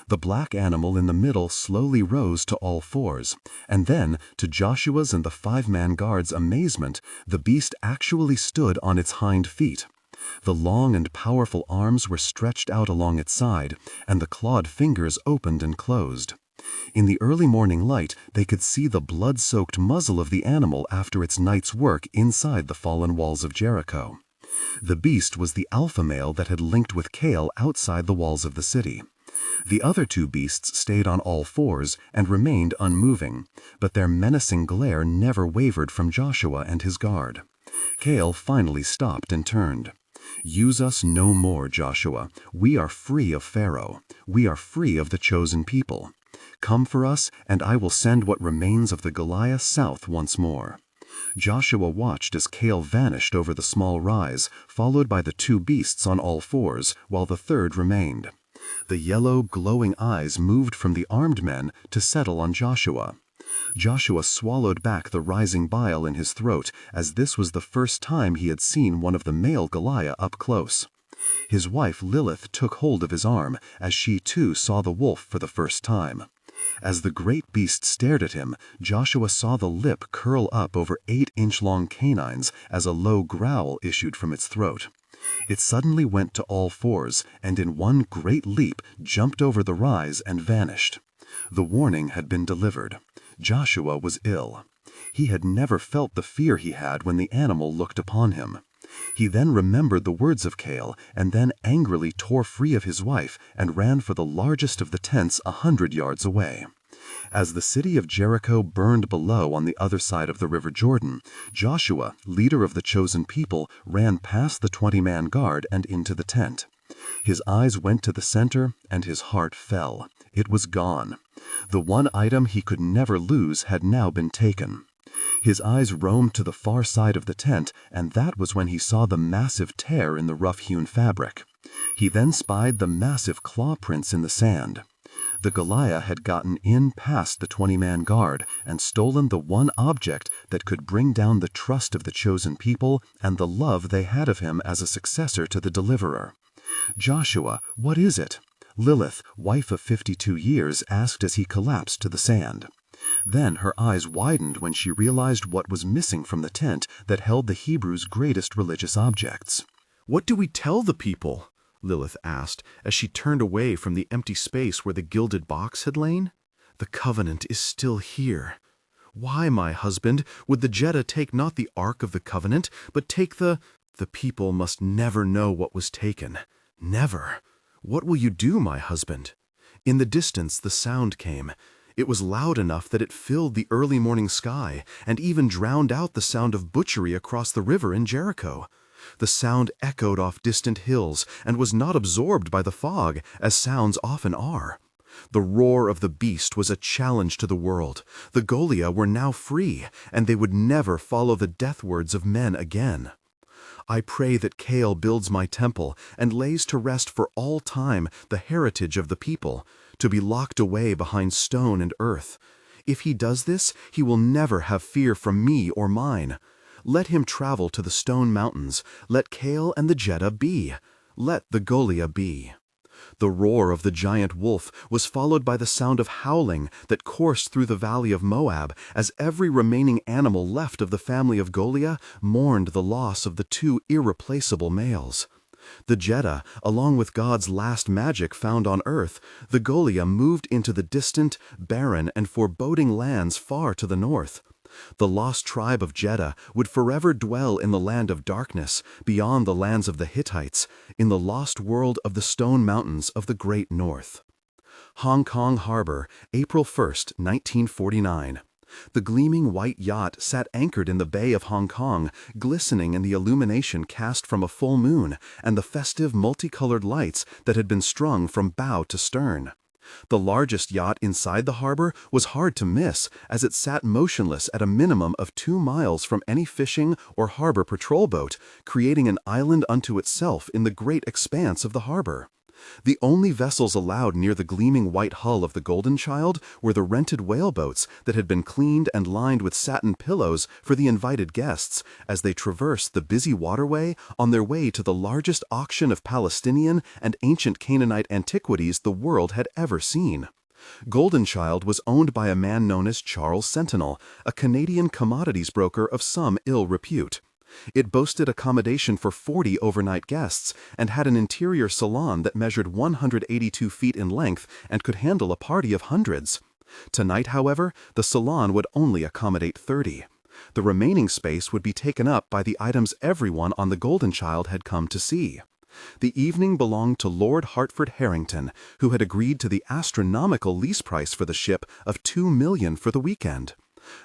The black animal in the middle slowly rose to all 4s, and then, to Joshua's and the 5-man guard's amazement, the beast actually stood on its hind feet. The long and powerful arms were stretched out along its side, and the clawed fingers opened and closed. In the early morning light, they could see the blood-soaked muzzle of the animal after its night's work inside the fallen walls of Jericho. The beast was the alpha male that had linked with Cale outside the walls of the city. The other 2 beasts stayed on all 4s and remained unmoving, but their menacing glare never wavered from Joshua and his guard. Cale finally stopped and turned. Use us no more, Joshua. We are free of Pharaoh. We are free of the chosen people. Come for us, and I will send what remains of the Goliath south once more. Joshua watched as Cale vanished over the small rise, followed by the 2 beasts on all 4s, while the 3rd remained. The yellow, glowing eyes moved from the armed men to settle on Joshua. Joshua swallowed back the rising bile in his throat, as this was the first time he had seen one of the male Goliath up close. His wife Lilith took hold of his arm, as she too saw the wolf for the first time. As the great beast stared at him, Joshua saw the lip curl up over 8-inch-long canines as a low growl issued from its throat. It suddenly went to all fours, and in one great leap jumped over the rise and vanished. The warning had been delivered. Joshua was ill. He had never felt the fear he had when the animal looked upon him. He then remembered the words of Cale, and then angrily tore free of his wife and ran for the largest of the tents 100 yards away. As the city of Jericho burned below on the other side of the river Jordan, Joshua, leader of the chosen people, ran past the 20-man guard and into the tent. His eyes went to the center, and his heart fell. It was gone. The one item he could never lose had now been taken. His eyes roamed to the far side of the tent, and that was when he saw the massive tear in the rough-hewn fabric. He then spied the massive claw prints in the sand. The Goliath had gotten in past the 20-man guard and stolen the one object that could bring down the trust of the chosen people and the love they had of him as a successor to the deliverer. "Joshua, what is it?" Lilith, wife of 52 years, asked as he collapsed to the sand. Then her eyes widened when she realized what was missing from the tent that held the Hebrews' greatest religious objects. "What do we tell the people?" Lilith asked as she turned away from the empty space where the gilded box had lain. "The covenant is still here. Why, my husband, would the Jeddah take not the Ark of the Covenant, but take the people must never know what was taken. Never. What will you do, my husband?" In the distance the sound came. It was loud enough that it filled the early morning sky and even drowned out the sound of butchery across the river in Jericho. The sound echoed off distant hills and was not absorbed by the fog, as sounds often are. The roar of the beast was a challenge to the world. The Goliath were now free, and they would never follow the death words of men again. "I pray that Cale builds my temple and lays to rest for all time the heritage of the people, to be locked away behind stone and earth. If he does this, he will never have fear from me or mine. Let him travel to the stone mountains. Let Cale and the Jeddah be. Let the Goliath be." The roar of the giant wolf was followed by the sound of howling that coursed through the valley of Moab as every remaining animal left of the family of Goliath mourned the loss of the two irreplaceable males. The Jeddah, along with God's last magic found on earth, the Goliath moved into the distant, barren, and foreboding lands far to the north. The lost tribe of Jeddah would forever dwell in the land of darkness, beyond the lands of the Hittites, in the lost world of the stone mountains of the great north. Hong Kong Harbor, April 1, 1949. The gleaming white yacht sat anchored in the Bay of Hong Kong, glistening in the illumination cast from a full moon and the festive multicolored lights that had been strung from bow to stern. The largest yacht inside the harbor was hard to miss, as it sat motionless at a minimum of 2 miles from any fishing or harbor patrol boat, creating an island unto itself in the great expanse of the harbor. The only vessels allowed near the gleaming white hull of the Golden Child were the rented whaleboats that had been cleaned and lined with satin pillows for the invited guests as they traversed the busy waterway on their way to the largest auction of Palestinian and ancient Canaanite antiquities the world had ever seen. Golden Child was owned by a man known as Charles Sentinel, a Canadian commodities broker of some ill repute. It boasted accommodation for 40 overnight guests and had an interior salon that measured 182 feet in length and could handle a party of hundreds. Tonight, however, the salon would only accommodate 30. The remaining space would be taken up by the items everyone on the Golden Child had come to see. The evening belonged to Lord Hertford Harrington, who had agreed to the astronomical lease price for the ship of $2 million for the weekend.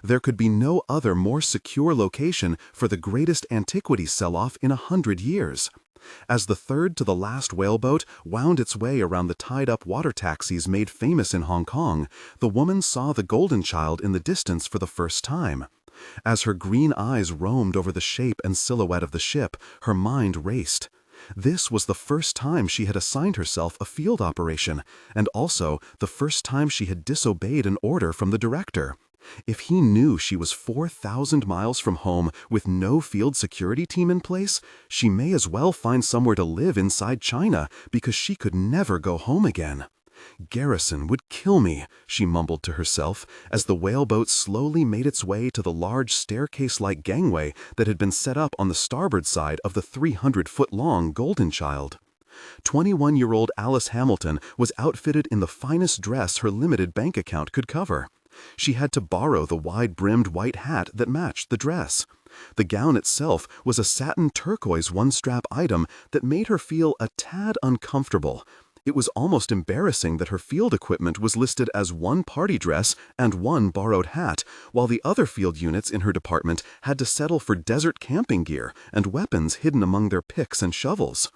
There could be no other more secure location for the greatest antiquities sell-off in 100 years. As the third to the last whaleboat wound its way around the tied-up water taxis made famous in Hong Kong, the woman saw the Golden Child in the distance for the first time. As her green eyes roamed over the shape and silhouette of the ship, her mind raced. This was the first time she had assigned herself a field operation, and also the first time she had disobeyed an order from the director. If he knew she was 4,000 miles from home with no field security team in place, she may as well find somewhere to live inside China because she could never go home again. Garrison would kill me, she mumbled to herself as the whaleboat slowly made its way to the large staircase-like gangway that had been set up on the starboard side of the 300-foot-long Golden Child. 21-year-old Alice Hamilton was outfitted in the finest dress her limited bank account could cover. She had to borrow the wide-brimmed white hat that matched the dress. The gown itself was a satin turquoise one-strap item that made her feel a tad uncomfortable. It was almost embarrassing that her field equipment was listed as one party dress and one borrowed hat, while the other field units in her department had to settle for desert camping gear and weapons hidden among their picks and shovels.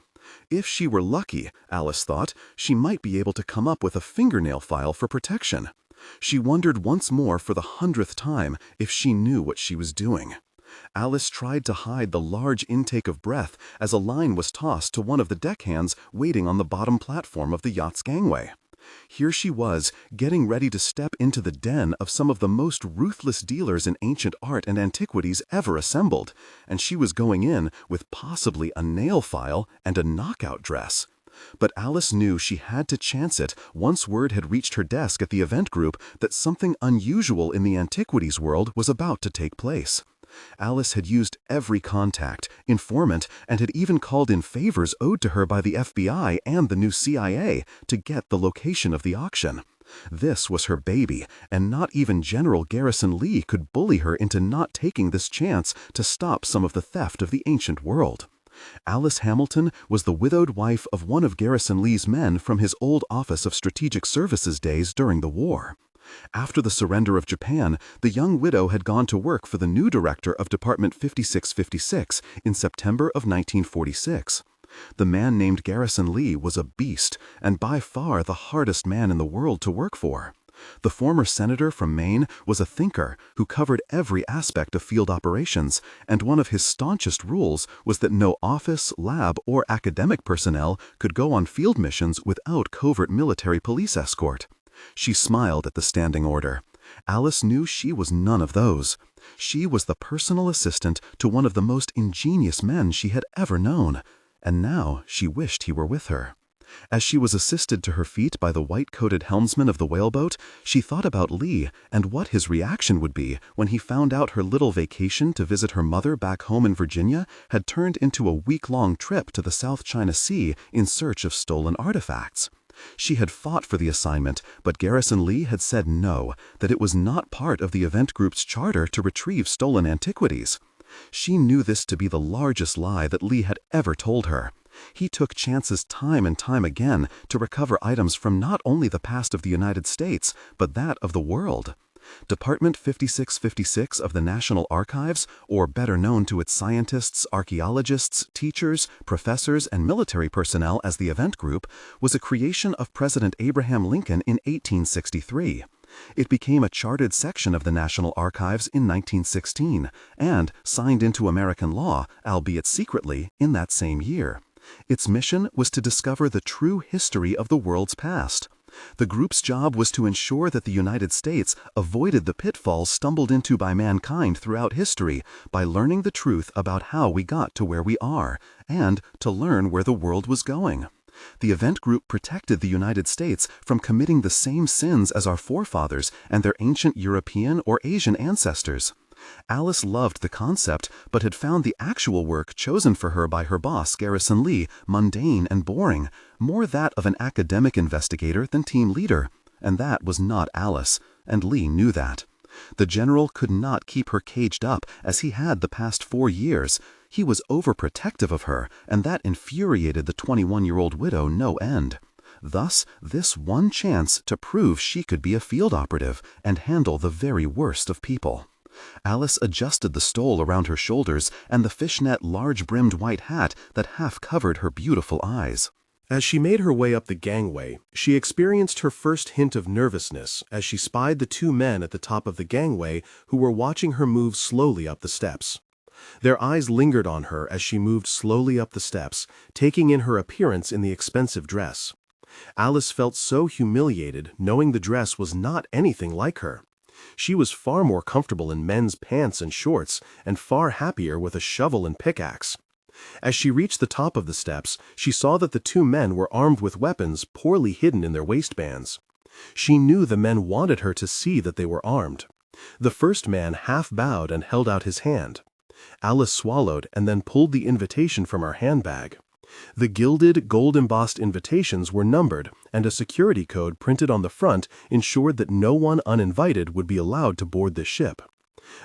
If she were lucky, Alice thought, she might be able to come up with a fingernail file for protection. She wondered once more for the 100th time if she knew what she was doing. Alice tried to hide the large intake of breath as a line was tossed to one of the deckhands waiting on the bottom platform of the yacht's gangway. Here she was, getting ready to step into the den of some of the most ruthless dealers in ancient art and antiquities ever assembled, and she was going in with possibly a nail file and a knockout dress. But Alice knew she had to chance it once word had reached her desk at the event group that something unusual in the antiquities world was about to take place. Alice had used every contact, informant, and had even called in favors owed to her by the FBI and the new CIA to get the location of the auction. This was her baby, and not even General Garrison Lee could bully her into not taking this chance to stop some of the theft of the ancient world. Alice Hamilton was the widowed wife of one of Garrison Lee's men from his old Office of Strategic Services days during the war. After the surrender of Japan, the young widow had gone to work for the new director of Department 5656 in September of 1946. The man named Garrison Lee was a beast, and by far the hardest man in the world to work for. The former senator from Maine was a thinker who covered every aspect of field operations, and one of his staunchest rules was that no office, lab, or academic personnel could go on field missions without covert military police escort. She smiled at the standing order. Alice knew she was none of those. She was the personal assistant to one of the most ingenious men she had ever known, and now she wished he were with her. As she was assisted to her feet by the white-coated helmsman of the whaleboat, she thought about Lee and what his reaction would be when he found out her little vacation to visit her mother back home in Virginia had turned into a week-long trip to the South China Sea in search of stolen artifacts. She had fought for the assignment, but Garrison Lee had said no, that it was not part of the event group's charter to retrieve stolen antiquities. She knew this to be the largest lie that Lee had ever told her. He took chances time and time again to recover items from not only the past of the United States, but that of the world. Department 5656 of the National Archives, or better known to its scientists, archaeologists, teachers, professors, and military personnel as the Event Group, was a creation of President Abraham Lincoln in 1863. It became a chartered section of the National Archives in 1916, and signed into American law, albeit secretly, in that same year. Its mission was to discover the true history of the world's past. The group's job was to ensure that the United States avoided the pitfalls stumbled into by mankind throughout history by learning the truth about how we got to where we are, and to learn where the world was going. The event group protected the United States from committing the same sins as our forefathers and their ancient European or Asian ancestors. Alice loved the concept, but had found the actual work chosen for her by her boss, Garrison Lee, mundane and boring, more that of an academic investigator than team leader. And that was not Alice, and Lee knew that. The general could not keep her caged up as he had the past 4 years. He was overprotective of her, and that infuriated the 21-year-old widow no end. Thus, this one chance to prove she could be a field operative and handle the very worst of people. Alice adjusted the stole around her shoulders and the fishnet large-brimmed white hat that half covered her beautiful eyes. As she made her way up the gangway, she experienced her first hint of nervousness as she spied the 2 men at the top of the gangway who were watching her move slowly up the steps. Their eyes lingered on her as she moved slowly up the steps, taking in her appearance in the expensive dress. Alice felt so humiliated knowing the dress was not anything like her. She was far more comfortable in men's pants and shorts, and far happier with a shovel and pickaxe. As she reached the top of the steps, she saw that the two men were armed with weapons poorly hidden in their waistbands. She knew the men wanted her to see that they were armed. The first man half bowed and held out his hand. Alice swallowed and then pulled the invitation from her handbag. The gilded, gold-embossed invitations were numbered, and a security code printed on the front ensured that no one uninvited would be allowed to board the ship.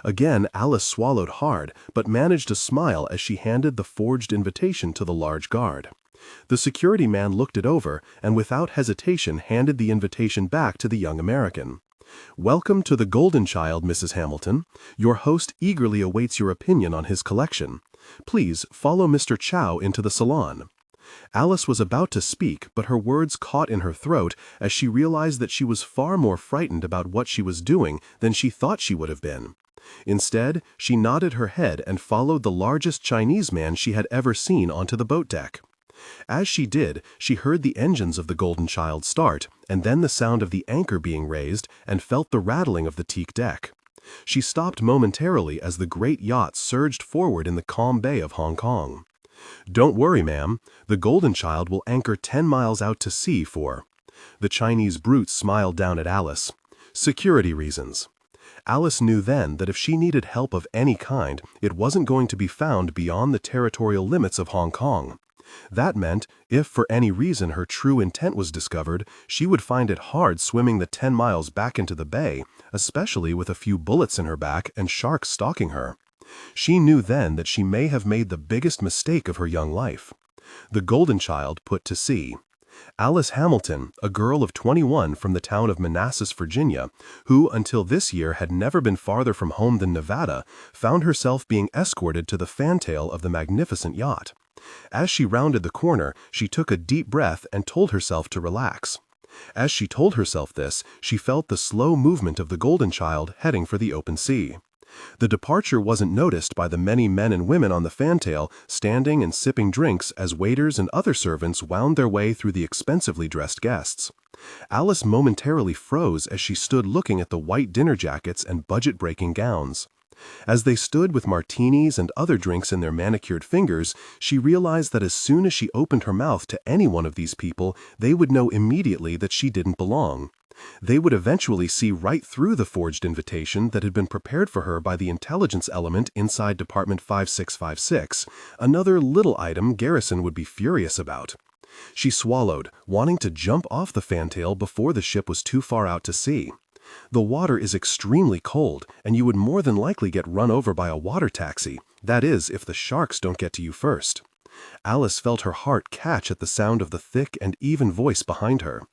Again, Alice swallowed hard, but managed to smile as she handed the forged invitation to the large guard. The security man looked it over and without hesitation handed the invitation back to the young American. "Welcome to the Golden Child, Mrs. Hamilton. Your host eagerly awaits your opinion on his collection. Please follow Mr. Chow into the salon." Alice was about to speak, but her words caught in her throat as she realized that she was far more frightened about what she was doing than she thought she would have been. Instead, she nodded her head and followed the largest Chinese man she had ever seen onto the boat deck. As she did, she heard the engines of the Golden Child start, and then the sound of the anchor being raised, and felt the rattling of the teak deck. She stopped momentarily as the great yacht surged forward in the calm bay of Hong Kong. "Don't worry, ma'am. The Golden Child will anchor 10 miles out to sea for—" The Chinese brute smiled down at Alice. "Security reasons." Alice knew then that if she needed help of any kind, it wasn't going to be found beyond the territorial limits of Hong Kong. That meant, if for any reason her true intent was discovered, she would find it hard swimming the 10 miles back into the bay, especially with a few bullets in her back and sharks stalking her. She knew then that she may have made the biggest mistake of her young life. The Golden Child put to sea. Alice Hamilton, a girl of 21 from the town of Manassas, Virginia, who until this year had never been farther from home than Nevada, found herself being escorted to the fantail of the magnificent yacht. As she rounded the corner, she took a deep breath and told herself to relax. As she told herself this, she felt the slow movement of the Golden Child heading for the open sea. The departure wasn't noticed by the many men and women on the fantail standing and sipping drinks as waiters and other servants wound their way through the expensively dressed guests. Alice momentarily froze as she stood looking at the white dinner jackets and budget-breaking gowns. As they stood with martinis and other drinks in their manicured fingers, she realized that as soon as she opened her mouth to any one of these people, they would know immediately that she didn't belong. They would eventually see right through the forged invitation that had been prepared for her by the intelligence element inside Department 5656, another little item Garrison would be furious about. She swallowed, wanting to jump off the fantail before the ship was too far out to sea. The water is extremely cold, and you would more than likely get run over by a water taxi, that is, if the sharks don't get to you first. Alice felt her heart catch at the sound of the thick and even voice behind her.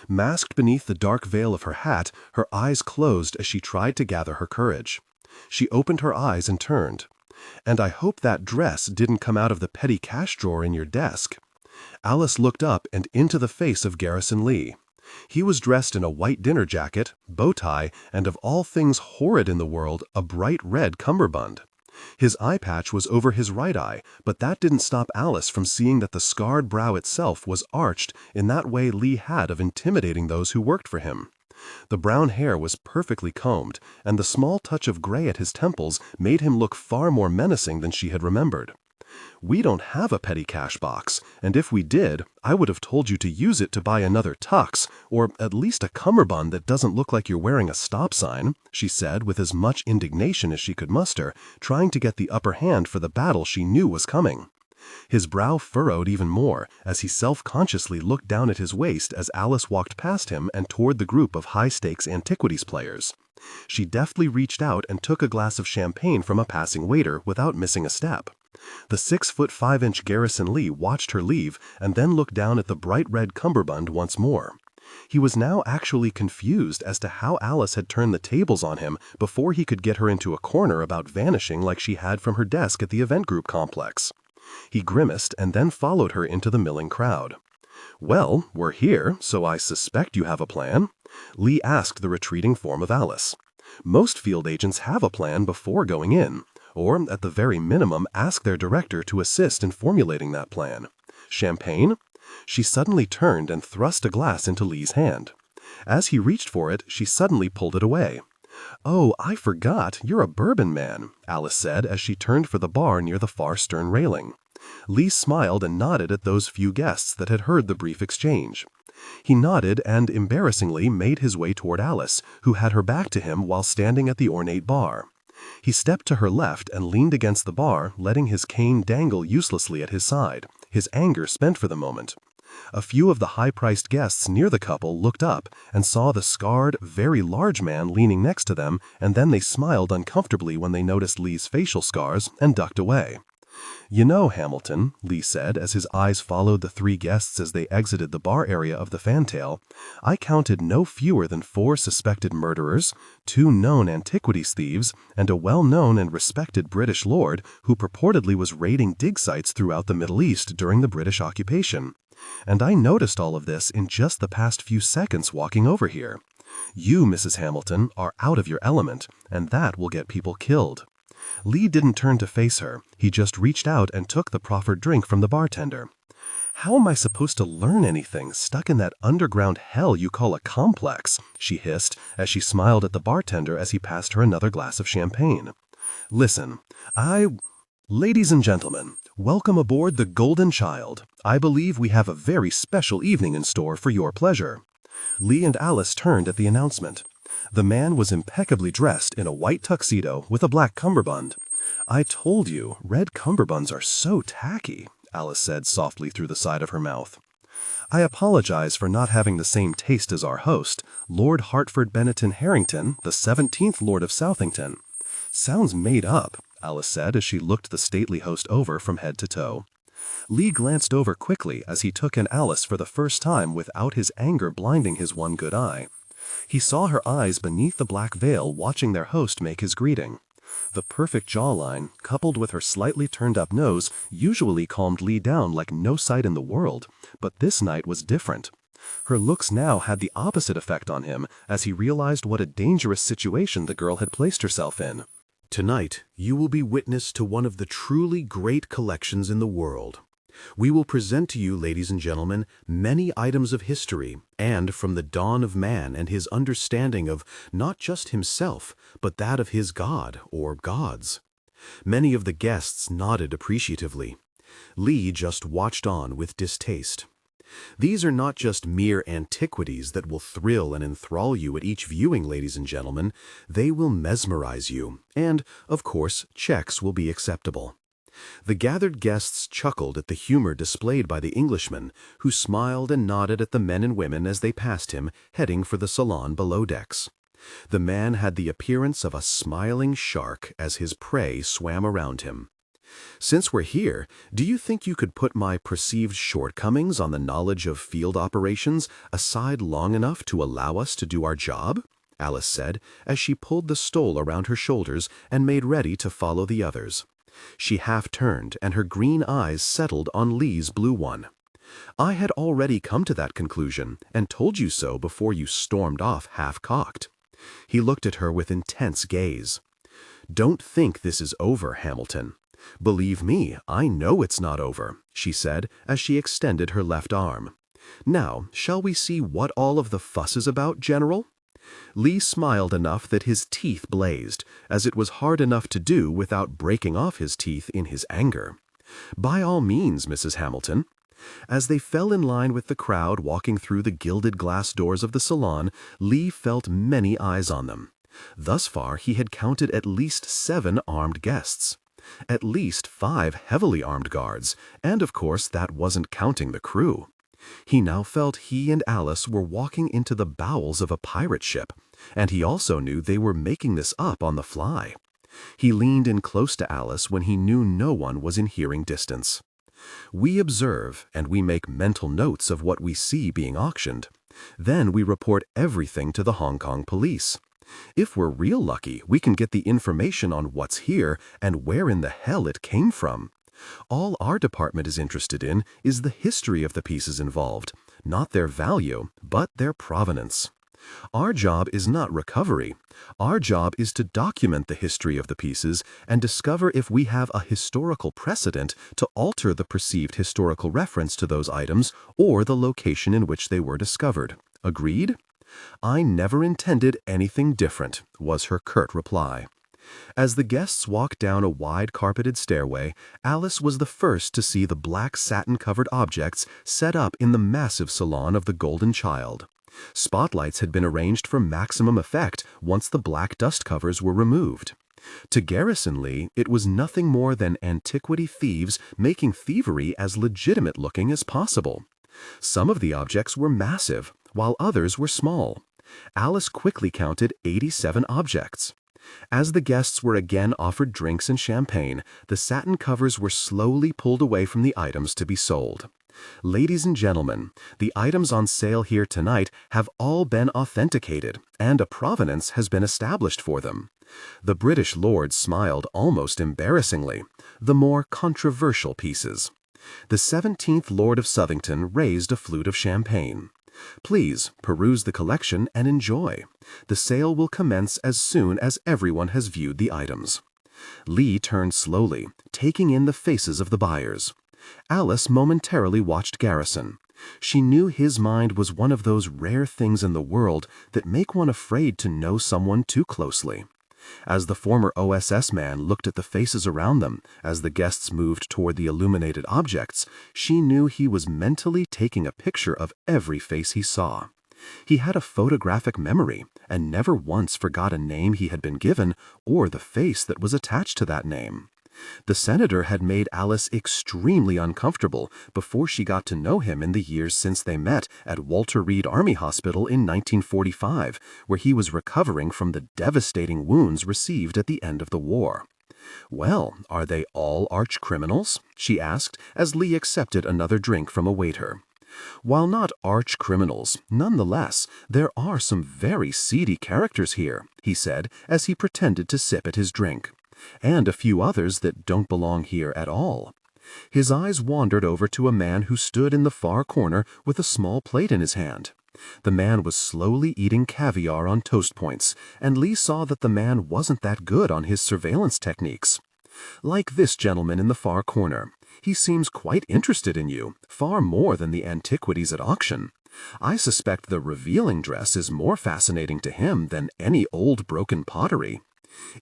Masked beneath the dark veil of her hat, her eyes closed as she tried to gather her courage. She opened her eyes and turned. "And I hope that dress didn't come out of the petty cash drawer in your desk." Alice looked up and into the face of Garrison Lee. He was dressed in a white dinner jacket, bow tie, and of all things horrid in the world, a bright red cummerbund. His eye patch was over his right eye, but that didn't stop Alice from seeing that the scarred brow itself was arched in that way Lee had of intimidating those who worked for him. The brown hair was perfectly combed, and the small touch of gray at his temples made him look far more menacing than she had remembered. "We don't have a petty cash box, and if we did, I would have told you to use it to buy another tux, or at least a cummerbund that doesn't look like you're wearing a stop sign," she said with as much indignation as she could muster, trying to get the upper hand for the battle she knew was coming. His brow furrowed even more as he self-consciously looked down at his waist as Alice walked past him and toward the group of high-stakes antiquities players. She deftly reached out and took a glass of champagne from a passing waiter without missing a step. The 6'5" Garrison Lee watched her leave and then looked down at the bright red cummerbund once more. He was now actually confused as to how Alice had turned the tables on him before he could get her into a corner about vanishing like she had from her desk at the event group complex. He grimaced and then followed her into the milling crowd. "Well, we're here, so I suspect you have a plan?" Lee asked the retreating form of Alice. "Most field agents have a plan before going in, or at the very minimum ask their director to assist in formulating that plan. Champagne?" She suddenly turned and thrust a glass into Lee's hand. As he reached for it, she suddenly pulled it away. "Oh, I forgot, you're a bourbon man," Alice said as she turned for the bar near the far stern railing. Lee smiled and nodded at those few guests that had heard the brief exchange. He nodded and, embarrassingly, made his way toward Alice, who had her back to him while standing at the ornate bar. He stepped to her left and leaned against the bar, letting his cane dangle uselessly at his side, his anger spent for the moment. A few of the high-priced guests near the couple looked up and saw the scarred, very large man leaning next to them, and then they smiled uncomfortably when they noticed Lee's facial scars and ducked away. "You know, Hamilton," Lee said as his eyes followed the three guests as they exited the bar area of the fantail, "I counted no fewer than 4 suspected murderers, 2 known antiquities thieves, and a well-known and respected British lord who purportedly was raiding dig sites throughout the Middle East during the British occupation. And I noticed all of this in just the past few seconds walking over here. You, Mrs. Hamilton, are out of your element, and that will get people killed." Lee didn't turn to face her. He just reached out and took the proffered drink from the bartender. "How am I supposed to learn anything stuck in that underground hell you call a complex?" she hissed as she smiled at the bartender as he passed her another glass of champagne. "Listen, Ladies and gentlemen, welcome aboard the Golden Child. I believe we have a very special evening in store for your pleasure." Lee and Alice turned at the announcement. The man was impeccably dressed in a white tuxedo with a black cummerbund. "I told you, red cummerbunds are so tacky," Alice said softly through the side of her mouth. "I apologize for not having the same taste as our host, Lord Hertford Benetton Harrington, the 17th Lord of Southington." "Sounds made up," Alice said as she looked the stately host over from head to toe. Lee glanced over quickly as he took in Alice for the first time without his anger blinding his one good eye. He saw her eyes beneath the black veil watching their host make his greeting. The perfect jawline, coupled with her slightly turned-up nose, usually calmed Lee down like no sight in the world, but this night was different. Her looks now had the opposite effect on him as he realized what a dangerous situation the girl had placed herself in. Tonight, you will be witness to one of the truly great collections in the world. We will present to you, ladies and gentlemen, many items of history, and from the dawn of man and his understanding of not just himself, but that of his god or gods. Many of the guests nodded appreciatively. Lee just watched on with distaste. These are not just mere antiquities that will thrill and enthrall you at each viewing, ladies and gentlemen. They will mesmerize you, and, of course, checks will be acceptable. The gathered guests chuckled at the humor displayed by the Englishman, who smiled and nodded at the men and women as they passed him, heading for the salon below decks. The man had the appearance of a smiling shark as his prey swam around him. "Since we're here, do you think you could put my perceived shortcomings on the knowledge of field operations aside long enough to allow us to do our job?" Alice said, as she pulled the stole around her shoulders and made ready to follow the others. She half-turned, and her green eyes settled on Lee's blue one. "I had already come to that conclusion, and told you so before you stormed off half-cocked." He looked at her with intense gaze. "Don't think this is over, Hamilton. Believe me, I know it's not over," she said as she extended her left arm. "Now, shall we see what all of the fuss is about, General?" Lee smiled enough that his teeth blazed, as it was hard enough to do without breaking off his teeth in his anger. "By all means, Mrs. Hamilton." As they fell in line with the crowd walking through the gilded glass doors of the salon, Lee felt many eyes on them. Thus far he had counted at least 7 armed guests. At least 5 heavily armed guards, and of course that wasn't counting the crew. He now felt he and Alice were walking into the bowels of a pirate ship, and he also knew they were making this up on the fly. He leaned in close to Alice when he knew no one was in hearing distance. "We observe, and we make mental notes of what we see being auctioned. Then we report everything to the Hong Kong police. If we're real lucky, we can get the information on what's here and where in the hell it came from. All our department is interested in is the history of the pieces involved, not their value, but their provenance. Our job is not recovery. Our job is to document the history of the pieces and discover if we have a historical precedent to alter the perceived historical reference to those items or the location in which they were discovered. Agreed? "I never intended anything different," was her curt reply. As the guests walked down a wide carpeted stairway, Alice was the first to see the black satin-covered objects set up in the massive salon of the Golden Child. Spotlights had been arranged for maximum effect once the black dust covers were removed. To Garrison Lee, it was nothing more than antiquity thieves making thievery as legitimate-looking as possible. Some of the objects were massive, while others were small. Alice quickly counted 87 objects. As the guests were again offered drinks and champagne, the satin covers were slowly pulled away from the items to be sold. "Ladies and gentlemen, the items on sale here tonight have all been authenticated, and a provenance has been established for them." The British lord smiled almost embarrassingly. "The more controversial pieces." The 17th Lord of Southington raised a flute of champagne. "Please peruse the collection and enjoy. The sale will commence as soon as everyone has viewed the items." Lee turned slowly, taking in the faces of the buyers. Alice momentarily watched Garrison. She knew his mind was one of those rare things in the world that make one afraid to know someone too closely. As the former OSS man looked at the faces around them as the guests moved toward the illuminated objects, she knew he was mentally taking a picture of every face he saw. He had a photographic memory and never once forgot a name he had been given or the face that was attached to that name. The senator had made Alice extremely uncomfortable before she got to know him in the years since they met at Walter Reed Army Hospital in 1945, where he was recovering from the devastating wounds received at the end of the war. "Well, are they all arch-criminals?" she asked as Lee accepted another drink from a waiter. "While not arch-criminals, nonetheless, there are some very seedy characters here," he said as he pretended to sip at his drink. "And a few others that don't belong here at all." His eyes wandered over to a man who stood in the far corner with a small plate in his hand. The man was slowly eating caviar on toast points, and Lee saw that the man wasn't that good on his surveillance techniques. "Like this gentleman in the far corner. He seems quite interested in you, far more than the antiquities at auction. I suspect the revealing dress is more fascinating to him than any old broken pottery.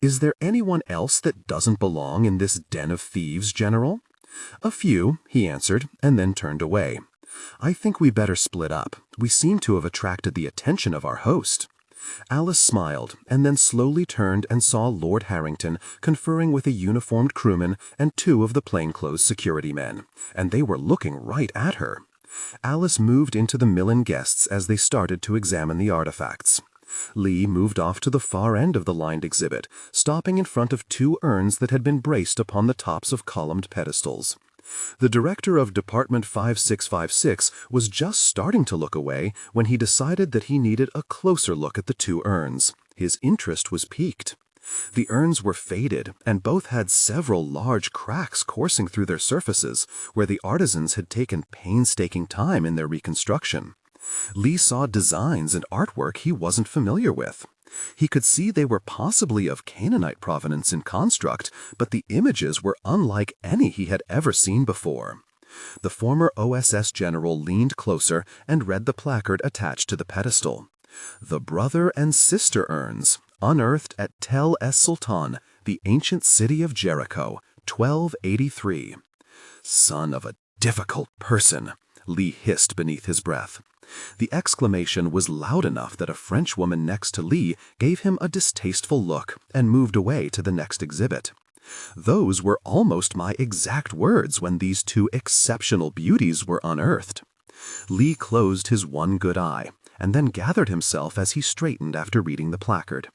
Is there anyone else that doesn't belong in this den of thieves, General?" "A few," he answered, and then turned away. "I think we better split up. We seem to have attracted the attention of our host." Alice smiled, and then slowly turned and saw Lord Harrington conferring with a uniformed crewman and two of the plainclothes security men, and they were looking right at her. Alice moved into the Millen guests as they started to examine the artifacts. Lee moved off to the far end of the lined exhibit, stopping in front of two urns that had been braced upon the tops of columned pedestals. The director of Department 5656 was just starting to look away when he decided that he needed a closer look at the two urns. His interest was piqued. The urns were faded, and both had several large cracks coursing through their surfaces, where the artisans had taken painstaking time in their reconstruction. Lee saw designs and artwork he wasn't familiar with. He could see they were possibly of Canaanite provenance in construct, but the images were unlike any he had ever seen before. The former OSS general leaned closer and read the placard attached to the pedestal. "The brother and sister urns, unearthed at Tel es Sultan, the ancient city of Jericho, 1283. "Son of a difficult person," Lee hissed beneath his breath. The exclamation was loud enough that a Frenchwoman next to Lee gave him a distasteful look and moved away to the next exhibit. "Those were almost my exact words when these two exceptional beauties were unearthed." Lee closed his one good eye, and then gathered himself as he straightened after reading the placard.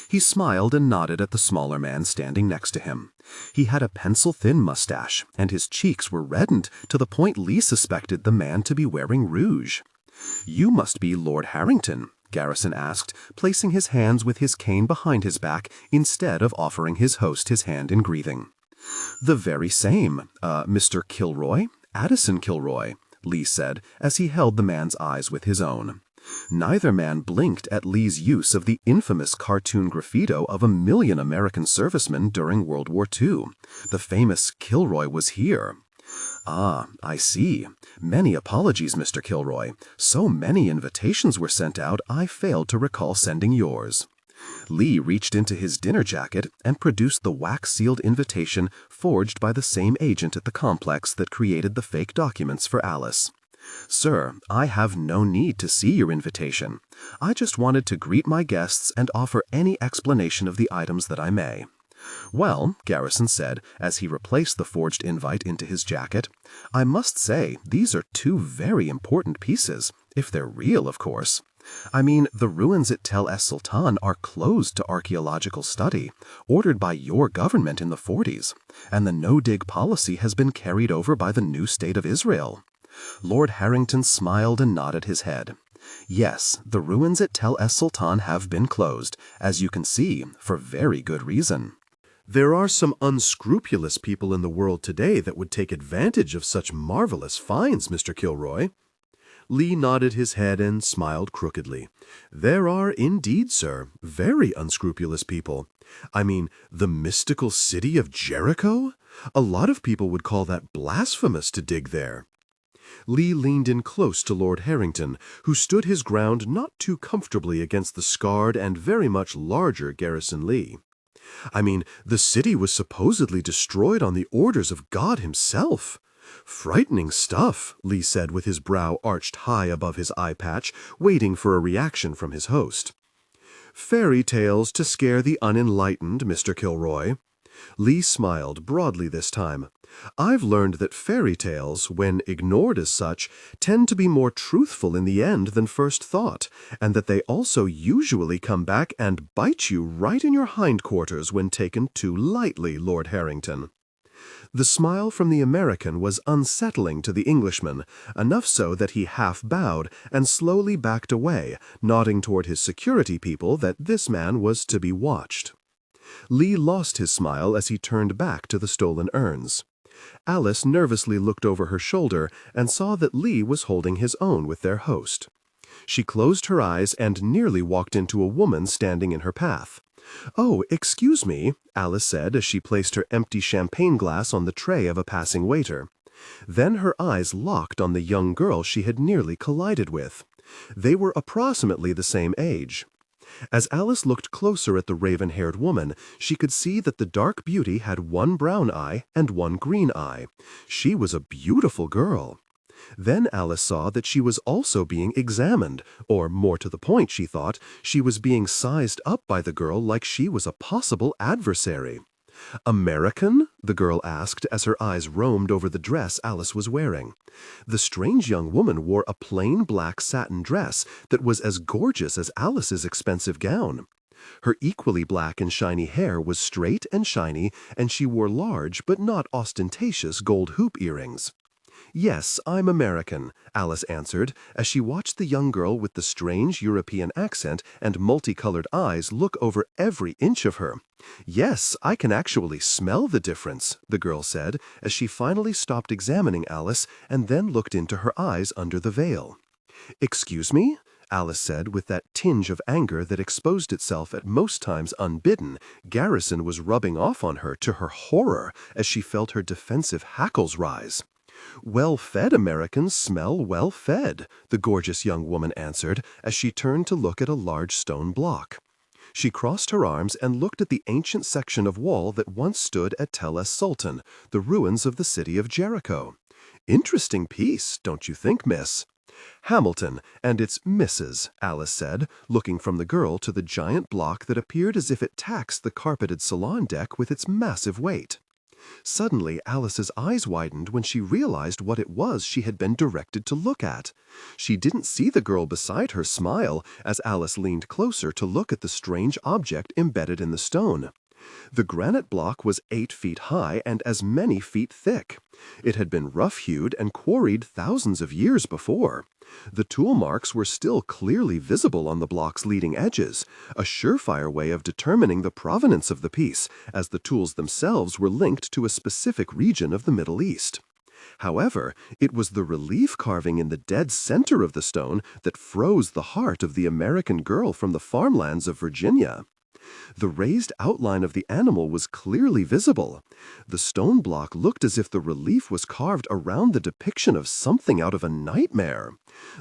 He smiled and nodded at the smaller man standing next to him. He had a pencil-thin mustache, and his cheeks were reddened to the point Lee suspected the man to be wearing rouge. "You must be Lord Harrington," Garrison asked, placing his hands with his cane behind his back instead of offering his host his hand in greeting. "The very same, Mr. Kilroy, Addison Kilroy," Lee said as he held the man's eyes with his own. Neither man blinked at Lee's use of the infamous cartoon graffito of 1,000,000 American servicemen during World War II. The famous Kilroy was here. Ah, I see. Many apologies, Mr. Kilroy. So many invitations were sent out, I failed to recall sending yours. Lee reached into his dinner jacket and produced the wax-sealed invitation forged by the same agent at the complex that created the fake documents for Alice. Sir, I have no need to see your invitation. I just wanted to greet my guests and offer any explanation of the items that I may. Well, Garrison said, as he replaced the forged invite into his jacket, I must say these are two very important pieces, if they're real, of course. I mean, the ruins at Tel es Sultan are closed to archaeological study, ordered by your government in the 40s, and the no-dig policy has been carried over by the new state of Israel. Lord Harrington smiled and nodded his head. Yes, the ruins at Tel es Sultan have been closed, as you can see, for very good reason. There are some unscrupulous people in the world today that would take advantage of such marvelous finds, Mr. Kilroy. Lee nodded his head and smiled crookedly. There are indeed, sir, very unscrupulous people. I mean, the mystical city of Jericho? A lot of people would call that blasphemous to dig there. Lee leaned in close to Lord Harrington, who stood his ground not too comfortably against the scarred and very much larger Garrison Lee. I mean, the city was supposedly destroyed on the orders of God himself. Frightening stuff, Lee said with his brow arched high above his eye patch, waiting for a reaction from his host. Fairy tales to scare the unenlightened, Mr. Kilroy. Lee smiled broadly this time. I've learned that fairy tales, when ignored as such, tend to be more truthful in the end than first thought, and that they also usually come back and bite you right in your hindquarters when taken too lightly, Lord Harrington. The smile from the American was unsettling to the Englishman, enough so that he half bowed and slowly backed away, nodding toward his security people that this man was to be watched. Lee lost his smile as he turned back to the stolen urns. Alice nervously looked over her shoulder and saw that Lee was holding his own with their host. She closed her eyes and nearly walked into a woman standing in her path. "Oh, excuse me," Alice said as she placed her empty champagne glass on the tray of a passing waiter. Then her eyes locked on the young girl she had nearly collided with. They were approximately the same age. As Alice looked closer at the raven-haired woman, she could see that the dark beauty had one brown eye and one green eye. She was a beautiful girl. Then Alice saw that she was also being examined, or more to the point, she thought, she was being sized up by the girl like she was a possible adversary. "American?" the girl asked as her eyes roamed over the dress Alice was wearing. The strange young woman wore a plain black satin dress that was as gorgeous as Alice's expensive gown. Her equally black and shiny hair was straight and shiny, and she wore large but not ostentatious gold hoop earrings. "Yes, I'm American," Alice answered, as she watched the young girl with the strange European accent and multicolored eyes look over every inch of her. "Yes, I can actually smell the difference," the girl said, as she finally stopped examining Alice and then looked into her eyes under the veil. "Excuse me?" Alice said with that tinge of anger that exposed itself at most times unbidden. Garrison was rubbing off on her to her horror as she felt her defensive hackles rise. "Well-fed Americans smell well-fed," the gorgeous young woman answered as she turned to look at a large stone block. She crossed her arms and looked at the ancient section of wall that once stood at Tel es Sultan, the ruins of the city of Jericho. "Interesting piece, don't you think, miss?" "Hamilton, and it's Mrs.," Alice said, looking from the girl to the giant block that appeared as if it taxed the carpeted salon deck with its massive weight. Suddenly, Alice's eyes widened when she realized what it was she had been directed to look at. She didn't see the girl beside her smile as Alice leaned closer to look at the strange object embedded in the stone. The granite block was 8 feet high and as many feet thick. It had been rough-hewed and quarried thousands of years before. The tool marks were still clearly visible on the block's leading edges, a surefire way of determining the provenance of the piece, as the tools themselves were linked to a specific region of the Middle East. However, it was the relief carving in the dead center of the stone that froze the heart of the American girl from the farmlands of Virginia. The raised outline of the animal was clearly visible. The stone block looked as if the relief was carved around the depiction of something out of a nightmare.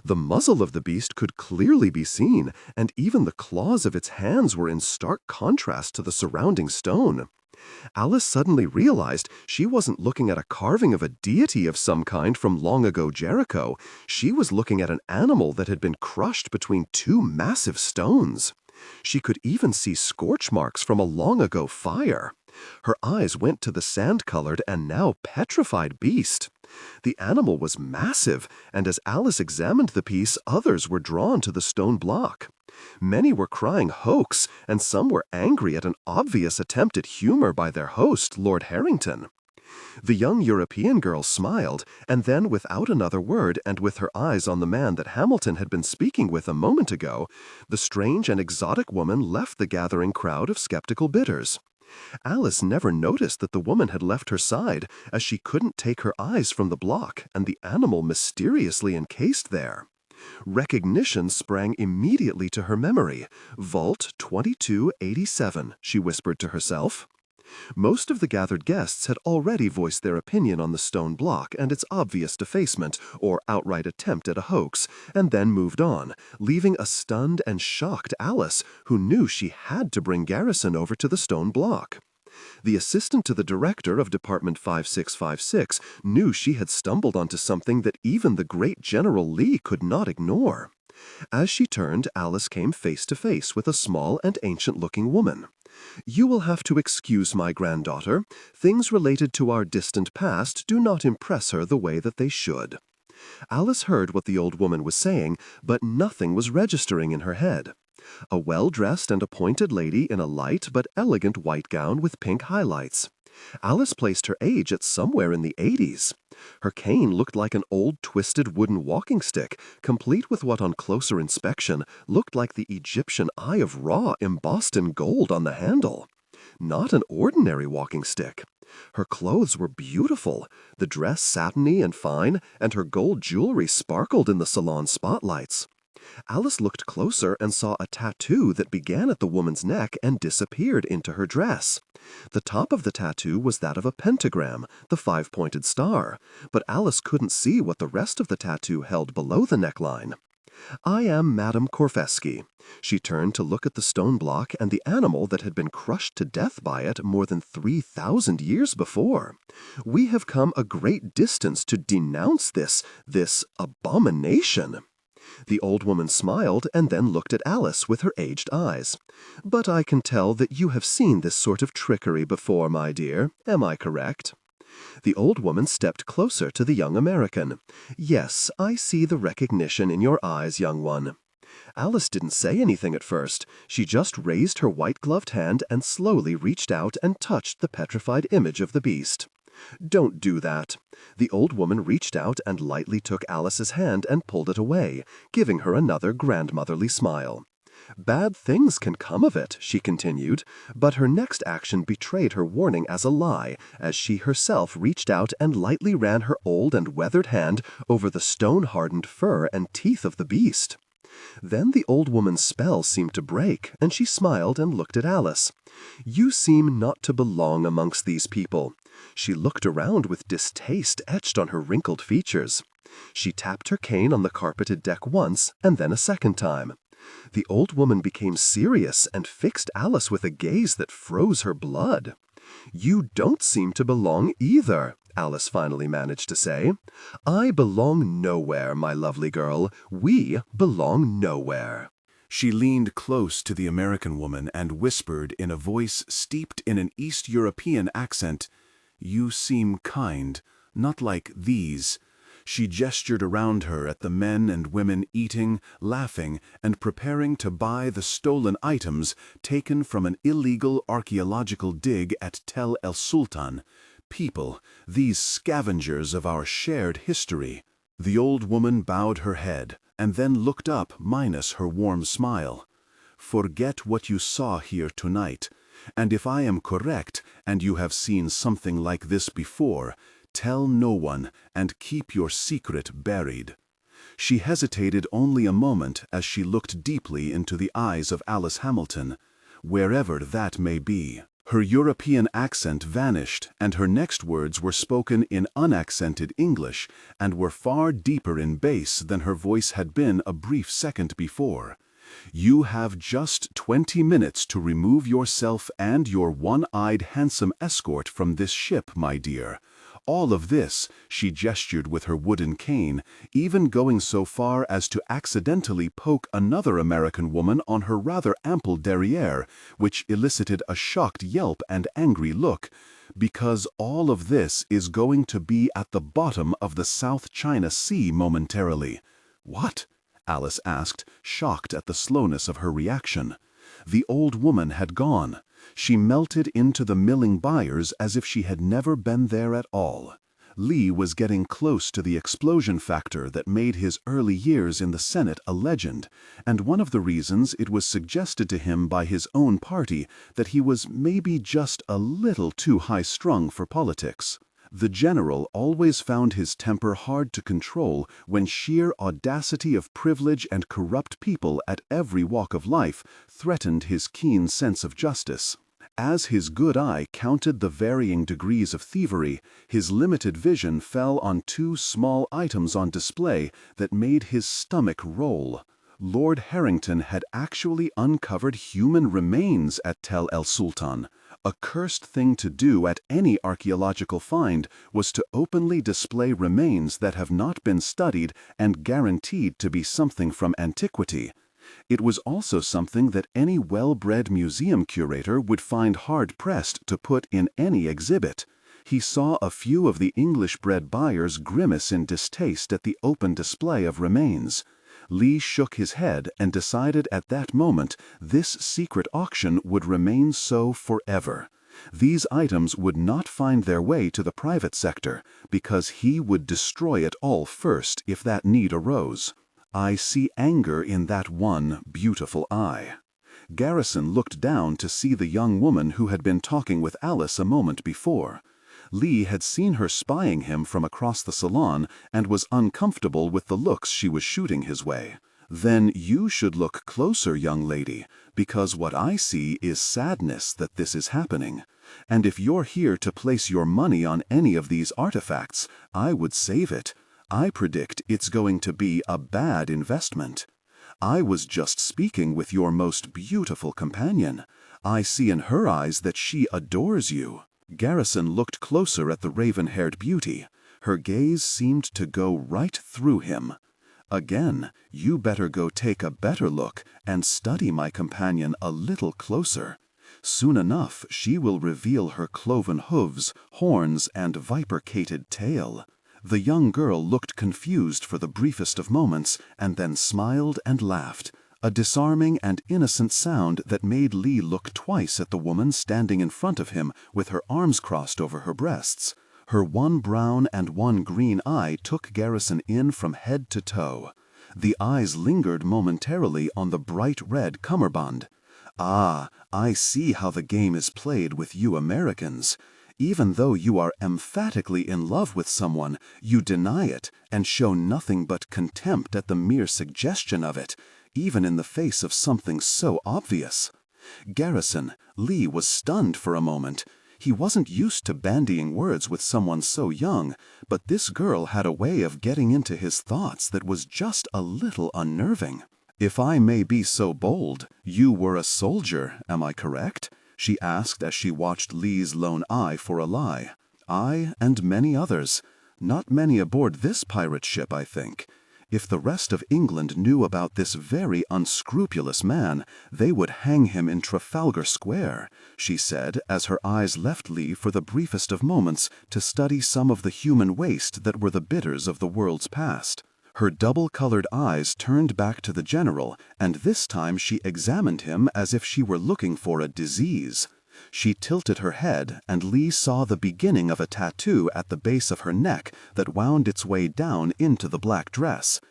The muzzle of the beast could clearly be seen, and even the claws of its hands were in stark contrast to the surrounding stone. Alice suddenly realized she wasn't looking at a carving of a deity of some kind from long ago Jericho. She was looking at an animal that had been crushed between two massive stones. She could even see scorch marks from a long ago fire. Her eyes went to the sand-colored and now petrified beast. The animal was massive, and as Alice examined the piece, others were drawn to the stone block. Many were crying hoax, and some were angry at an obvious attempt at humor by their host, Lord Harrington. The young European girl smiled, and then without another word and with her eyes on the man that Hamilton had been speaking with a moment ago, the strange and exotic woman left the gathering crowd of skeptical bidders. Alice never noticed that the woman had left her side, as she couldn't take her eyes from the block and the animal mysteriously encased there. Recognition sprang immediately to her memory. Vault 2287, she whispered to herself. Most of the gathered guests had already voiced their opinion on the stone block and its obvious defacement, or outright attempt at a hoax, and then moved on, leaving a stunned and shocked Alice, who knew she had to bring Garrison over to the stone block. The assistant to the director of Department 5656 knew she had stumbled onto something that even the great General Lee could not ignore. As she turned, Alice came face to face with a small and ancient-looking woman. "You will have to excuse my granddaughter. Things related to our distant past do not impress her the way that they should." Alice heard what the old woman was saying, but nothing was registering in her head. A well-dressed and appointed lady in a light but elegant white gown with pink highlights. Alice placed her age at somewhere in the 80s. Her cane looked like an old twisted wooden walking stick, complete with what on closer inspection looked like the Egyptian Eye of Ra embossed in gold on the handle. Not an ordinary walking stick. Her clothes were beautiful, the dress satiny and fine, and her gold jewelry sparkled in the salon spotlights. Alice looked closer and saw a tattoo that began at the woman's neck and disappeared into her dress. The top of the tattoo was that of a pentagram, the five-pointed star, but Alice couldn't see what the rest of the tattoo held below the neckline. "I am Madame Korfeski." She turned to look at the stone block and the animal that had been crushed to death by it more than 3,000 years before. "We have come a great distance to denounce this abomination." The old woman smiled and then looked at Alice with her aged eyes. "But I can tell that you have seen this sort of trickery before, my dear. Am I correct?" The old woman stepped closer to the young American. "Yes, I see the recognition in your eyes, young one." Alice didn't say anything at first. She just raised her white-gloved hand and slowly reached out and touched the petrified image of the beast. "Don't do that." The old woman reached out and lightly took Alice's hand and pulled it away, giving her another grandmotherly smile. "Bad things can come of it," she continued, but her next action betrayed her warning as a lie, as she herself reached out and lightly ran her old and weathered hand over the stone-hardened fur and teeth of the beast. Then the old woman's spell seemed to break, and she smiled and looked at Alice. "You seem not to belong amongst these people." She looked around with distaste etched on her wrinkled features. She tapped her cane on the carpeted deck once, and then a second time. The old woman became serious and fixed Alice with a gaze that froze her blood. "You don't seem to belong either," Alice finally managed to say. "I belong nowhere, my lovely girl. We belong nowhere." She leaned close to the American woman and whispered in a voice steeped in an East European accent, "You seem kind, not like these." She gestured around her at the men and women eating, laughing, and preparing to buy the stolen items taken from an illegal archaeological dig at Tel El Sultan. People, these scavengers of our shared history. The old woman bowed her head, and then looked up minus her warm smile. "Forget what you saw here tonight, and if I am correct and you have seen something like this before, tell no one and keep your secret buried." She hesitated only a moment as she looked deeply into the eyes of Alice Hamilton, wherever that may be. Her European accent vanished, and her next words were spoken in unaccented English and were far deeper in bass than her voice had been a brief second before. You have just 20 minutes to remove yourself and your one-eyed handsome escort from this ship, my dear. All of this, she gestured with her wooden cane, even going so far as to accidentally poke another American woman on her rather ample derriere, which elicited a shocked yelp and angry look, because all of this is going to be at the bottom of the South China Sea momentarily. What? Alice asked, shocked at the slowness of her reaction. The old woman had gone. She melted into the milling buyers as if she had never been there at all. Lee was getting close to the explosion factor that made his early years in the Senate a legend, and one of the reasons it was suggested to him by his own party that he was maybe just a little too high-strung for politics. The general always found his temper hard to control when sheer audacity of privilege and corrupt people at every walk of life threatened his keen sense of justice. As his good eye counted the varying degrees of thievery, his limited vision fell on two small items on display that made his stomach roll. Lord Harrington had actually uncovered human remains at Tel el Sultan. A cursed thing to do at any archaeological find was to openly display remains that have not been studied and guaranteed to be something from antiquity. It was also something that any well-bred museum curator would find hard-pressed to put in any exhibit. He saw a few of the English-bred buyers grimace in distaste at the open display of remains. Lee shook his head and decided at that moment this secret auction would remain so forever. These items would not find their way to the private sector, because he would destroy it all first if that need arose. I see anger in that one beautiful eye. Garrison looked down to see the young woman who had been talking with Alice a moment before. Lee had seen her spying him from across the salon and was uncomfortable with the looks she was shooting his way. Then you should look closer, young lady, because what I see is sadness that this is happening. And if you're here to place your money on any of these artifacts, I would save it. I predict it's going to be a bad investment. I was just speaking with your most beautiful companion. I see in her eyes that she adores you. Garrison looked closer at the raven-haired beauty. Her gaze seemed to go right through him. Again, you better go take a better look and study my companion a little closer. Soon enough she will reveal her cloven hooves, horns, and viper-cated tail. The young girl looked confused for the briefest of moments and then smiled and laughed. A disarming and innocent sound that made Lee look twice at the woman standing in front of him with her arms crossed over her breasts. Her one brown and one green eye took Garrison in from head to toe. The eyes lingered momentarily on the bright red cummerbund. Ah, I see how the game is played with you Americans. Even though you are emphatically in love with someone, you deny it and show nothing but contempt at the mere suggestion of it, even in the face of something so obvious. Garrison, Lee was stunned for a moment. He wasn't used to bandying words with someone so young, but this girl had a way of getting into his thoughts that was just a little unnerving. If I may be so bold, you were a soldier, am I correct? She asked as she watched Lee's lone eye for a lie. I and many others. Not many aboard this pirate ship, I think. If the rest of England knew about this very unscrupulous man, they would hang him in Trafalgar Square, she said as her eyes left Lee for the briefest of moments to study some of the human waste that were the bitters of the world's past. Her double-colored eyes turned back to the general, and this time she examined him as if she were looking for a disease. She tilted her head, and Lee saw the beginning of a tattoo at the base of her neck that wound its way down into the black dress.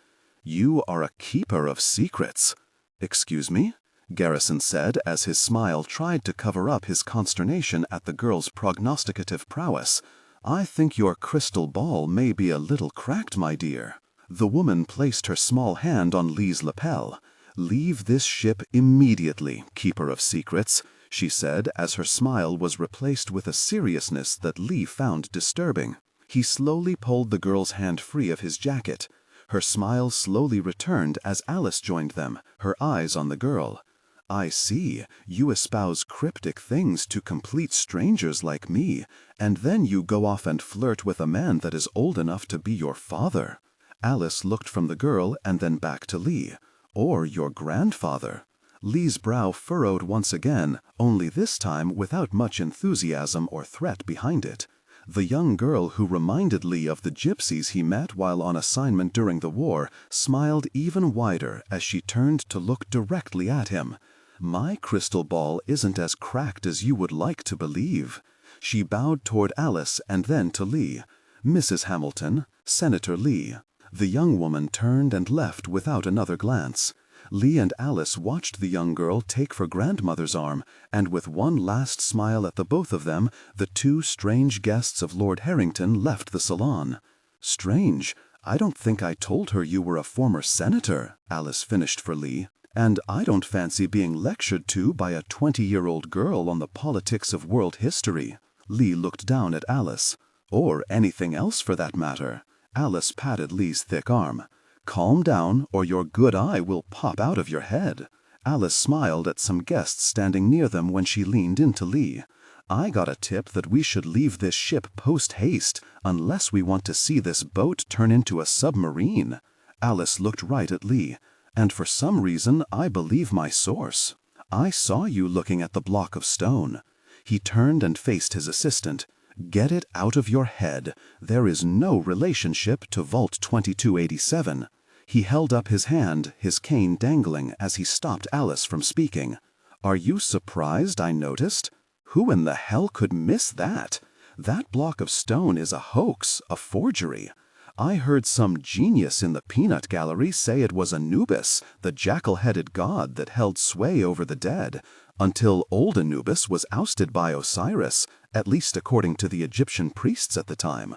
You are a keeper of secrets. Excuse me? Garrison said as his smile tried to cover up his consternation at the girl's prognosticative prowess. I think your crystal ball may be a little cracked, my dear. The woman placed her small hand on Lee's lapel. "Leave this ship immediately, Keeper of Secrets," she said, as her smile was replaced with a seriousness that Lee found disturbing. He slowly pulled the girl's hand free of his jacket. Her smile slowly returned as Alice joined them, her eyes on the girl. "I see, you espouse cryptic things to complete strangers like me, and then you go off and flirt with a man that is old enough to be your father." Alice looked from the girl and then back to Lee. "Or your grandfather." Lee's brow furrowed once again, only this time without much enthusiasm or threat behind it. The young girl who reminded Lee of the gypsies he met while on assignment during the war smiled even wider as she turned to look directly at him. "My crystal ball isn't as cracked as you would like to believe." She bowed toward Alice and then to Lee. "Mrs. Hamilton, Senator Lee." The young woman turned and left without another glance. Lee and Alice watched the young girl take her grandmother's arm, and with one last smile at the both of them, the two strange guests of Lord Harrington left the salon. "Strange. I don't think I told her you were a former senator," Alice finished for Lee. "And I don't fancy being lectured to by a 20-year-old girl on the politics of world history." Lee looked down at Alice. "Or anything else for that matter." Alice patted Lee's thick arm. "Calm down, or your good eye will pop out of your head." Alice smiled at some guests standing near them when she leaned into Lee. "I got a tip that we should leave this ship post-haste, unless we want to see this boat turn into a submarine." Alice looked right at Lee. "And for some reason, I believe my source. I saw you looking at the block of stone." He turned and faced his assistant. "Get it out of your head. There is no relationship to Vault 2287. He held up his hand, his cane dangling, as he stopped Alice from speaking. "Are you surprised I noticed? Who in the hell could miss that? That block of stone is a hoax, a forgery. I heard some genius in the peanut gallery say it was Anubis, the jackal-headed god that held sway over the dead, until old Anubis was ousted by Osiris, at least according to the Egyptian priests at the time.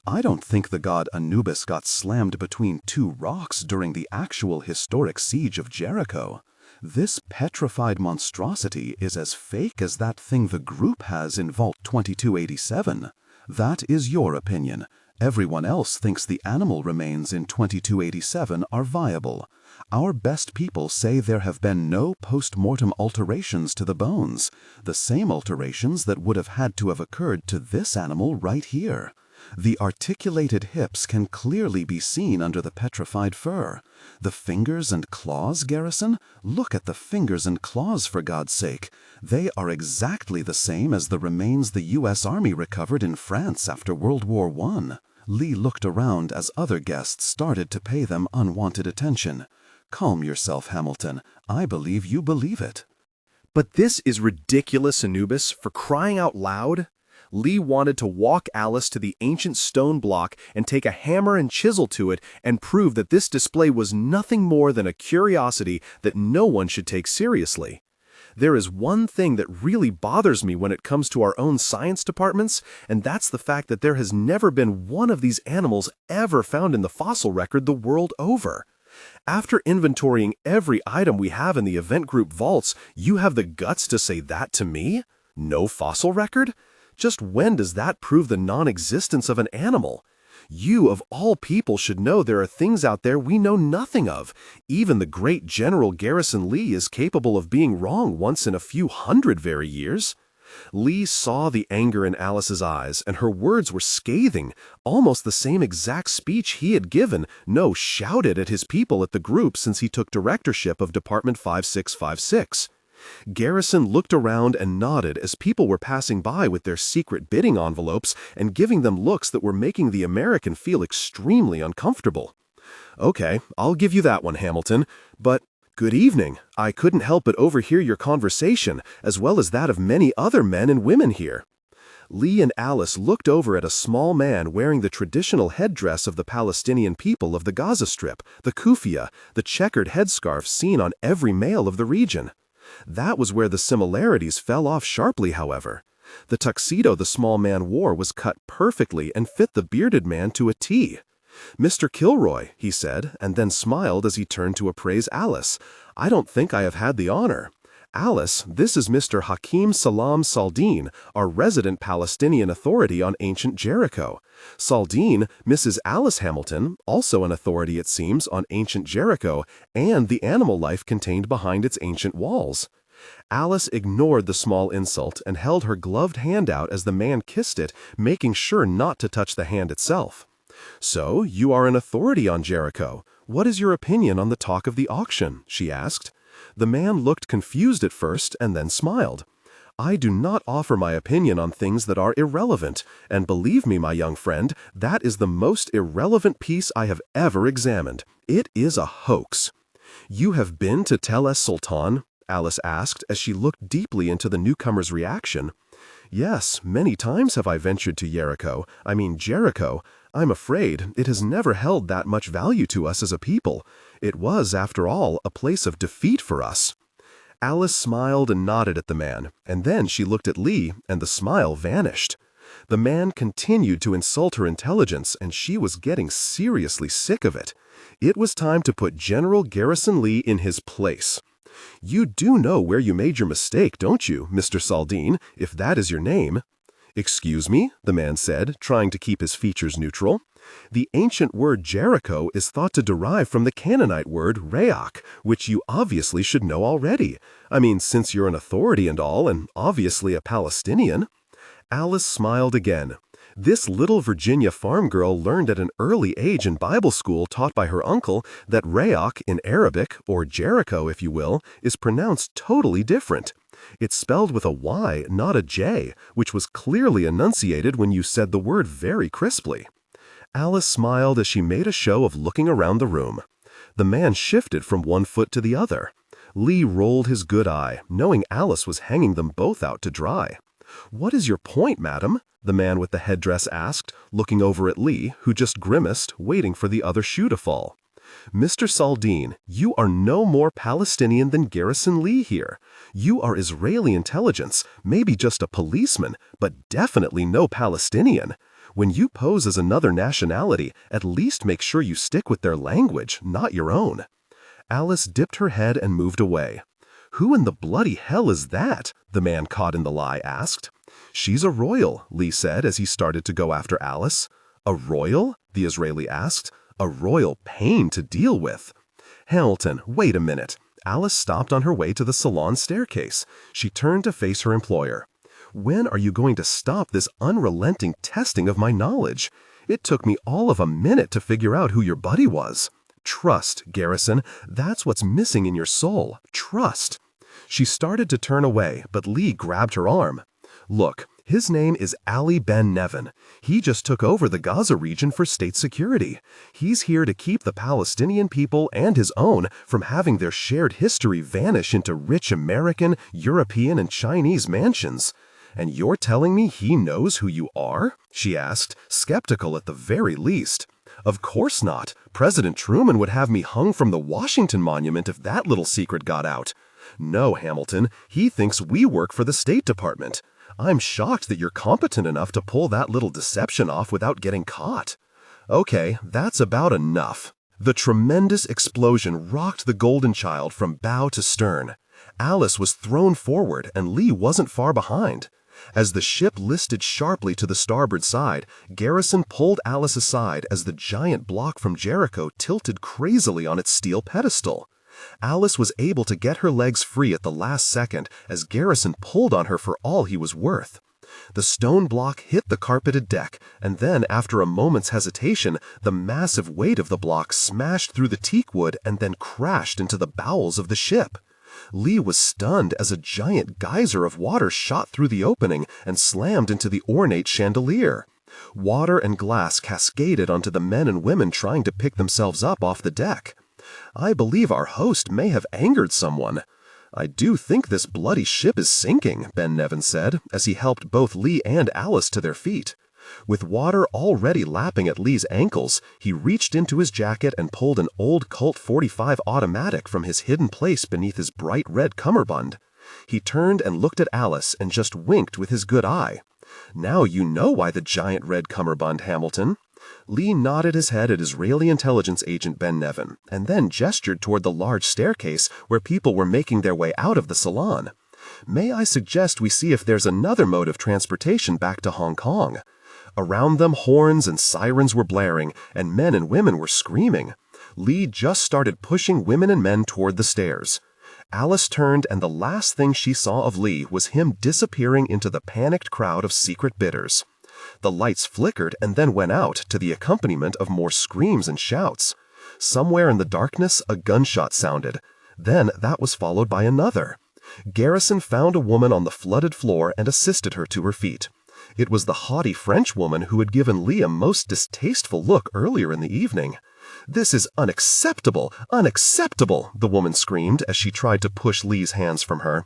I don't think the god Anubis got slammed between two rocks during the actual historic siege of Jericho. This petrified monstrosity is as fake as that thing the group has in Vault 2287. That is your opinion. Everyone else thinks the animal remains in 2287 are viable. Our best people say there have been no post-mortem alterations to the bones, the same alterations that would have had to have occurred to this animal right here. The articulated hips can clearly be seen under the petrified fur. The fingers and claws, Garrison? Look at the fingers and claws, for God's sake. They are exactly the same as the remains the U.S. Army recovered in France after World War I. Lee looked around as other guests started to pay them unwanted attention. "Calm yourself, Hamilton. I believe you believe it." But this is ridiculous, Anubis, for crying out loud. Lee wanted to walk Alice to the ancient stone block and take a hammer and chisel to it and prove that this display was nothing more than a curiosity that no one should take seriously. There is one thing that really bothers me when it comes to our own science departments, and that's the fact that there has never been one of these animals ever found in the fossil record the world over. After inventorying every item we have in the event group vaults, you have the guts to say that to me? No fossil record? Just when does that prove the non-existence of an animal? You, of all people, should know there are things out there we know nothing of. Even the great General Garrison Lee is capable of being wrong once in a few hundred very years. Lee saw the anger in Alice's eyes, and her words were scathing, almost the same exact speech he had given, no, shouted at his people at the group since he took directorship of Department 5656. Garrison looked around and nodded as people were passing by with their secret bidding envelopes and giving them looks that were making the American feel extremely uncomfortable. "Okay, I'll give you that one, Hamilton, but good evening. I couldn't help but overhear your conversation, as well as that of many other men and women here." Lee and Alice looked over at a small man wearing the traditional headdress of the Palestinian people of the Gaza Strip, the kufiya, the checkered headscarf seen on every male of the region. That was where the similarities fell off sharply, however. The tuxedo the small man wore was cut perfectly and fit the bearded man to a T. "Mr. Kilroy," he said, and then smiled as he turned to appraise Alice. "I don't think I have had the honor. Alice, this is Mr. Hakim Salam Saldin, our resident Palestinian authority on ancient Jericho. Saldin, Mrs. Alice Hamilton, also an authority, it seems, on ancient Jericho and the animal life contained behind its ancient walls." Alice ignored the small insult and held her gloved hand out as the man kissed it, making sure not to touch the hand itself. "So, you are an authority on Jericho. What is your opinion on the talk of the auction?" she asked. The man looked confused at first and then smiled. "I do not offer my opinion on things that are irrelevant, and believe me, my young friend, that is the most irrelevant piece I have ever examined. It is a hoax." "You have been to Tel es Sultan?" Alice asked as she looked deeply into the newcomer's reaction. "Yes, many times have I ventured to Jericho. I'm afraid it has never held that much value to us as a people. It was, after all, a place of defeat for us." Alice smiled and nodded at the man, and then she looked at Lee, and the smile vanished. The man continued to insult her intelligence, and she was getting seriously sick of it. It was time to put General Garrison Lee in his place. "You do know where you made your mistake, don't you, Mr. Saldin, if that is your name?" "Excuse me," the man said, trying to keep his features neutral. "The ancient word Jericho is thought to derive from the Canaanite word Reach, which you obviously should know already. I mean, since you're an authority and all, and obviously a Palestinian." Alice smiled again. This little Virginia farm girl learned at an early age in Bible school taught by her uncle that Reach in Arabic, or Jericho if you will, is pronounced totally different. It's spelled with a Y, not a J, which was clearly enunciated when you said the word very crisply. Alice smiled as she made a show of looking around the room. The man shifted from one foot to the other. Lee rolled his good eye, knowing Alice was hanging them both out to dry. "What is your point, madam?" the man with the headdress asked, looking over at Lee, who just grimaced, waiting for the other shoe to fall. "Mr. Saldin, you are no more Palestinian than Garrison Lee here. You are Israeli intelligence, maybe just a policeman, but definitely no Palestinian. When you pose as another nationality, at least make sure you stick with their language, not your own." Alice dipped her head and moved away. "Who in the bloody hell is that?" the man caught in the lie asked. "She's a royal," Lee said as he started to go after Alice. "A royal?" the Israeli asked. "A royal pain to deal with." "Hamilton, wait a minute." Alice stopped on her way to the salon staircase. She turned to face her employer. "When are you going to stop this unrelenting testing of my knowledge? It took me all of a minute to figure out who your buddy was. Trust, Garrison, that's what's missing in your soul. Trust." She started to turn away, but Lee grabbed her arm. "Look, his name is Ali Ben Nevin. He just took over the Gaza region for state security. He's here to keep the Palestinian people and his own from having their shared history vanish into rich American, European, and Chinese mansions. And you're telling me he knows who you are?" she asked, skeptical at the very least. "Of course not. President Truman would have me hung from the Washington Monument if that little secret got out. No, Hamilton, he thinks we work for the State Department. I'm shocked that you're competent enough to pull that little deception off without getting caught." "Okay, that's about enough." The tremendous explosion rocked the Golden Child from bow to stern. Alice was thrown forward, and Lee wasn't far behind. As the ship listed sharply to the starboard side, Garrison pulled Alice aside as the giant block from Jericho tilted crazily on its steel pedestal. Alice was able to get her legs free at the last second as Garrison pulled on her for all he was worth. The stone block hit the carpeted deck, and then, after a moment's hesitation, the massive weight of the block smashed through the teak wood and then crashed into the bowels of the ship. Lee was stunned as a giant geyser of water shot through the opening and slammed into the ornate chandelier. Water and glass cascaded onto the men and women trying to pick themselves up off the deck. "I believe our host may have angered someone." "I do think this bloody ship is sinking," Ben Nevin said, as he helped both Lee and Alice to their feet. With water already lapping at Lee's ankles, he reached into his jacket and pulled an old Colt .45 automatic from his hidden place beneath his bright red cummerbund. He turned and looked at Alice and just winked with his good eye. "Now you know why the giant red cummerbund, Hamilton." Lee nodded his head at Israeli intelligence agent Ben Nevin, and then gestured toward the large staircase where people were making their way out of the salon. "May I suggest we see if there's another mode of transportation back to Hong Kong?" Around them, horns and sirens were blaring, and men and women were screaming. Lee just started pushing women and men toward the stairs. Alice turned, and the last thing she saw of Lee was him disappearing into the panicked crowd of secret bidders. The lights flickered and then went out to the accompaniment of more screams and shouts. Somewhere in the darkness, a gunshot sounded. Then that was followed by another. Garrison found a woman on the flooded floor and assisted her to her feet. It was the haughty French woman who had given Lee a most distasteful look earlier in the evening. "This is unacceptable, unacceptable," the woman screamed as she tried to push Lee's hands from her.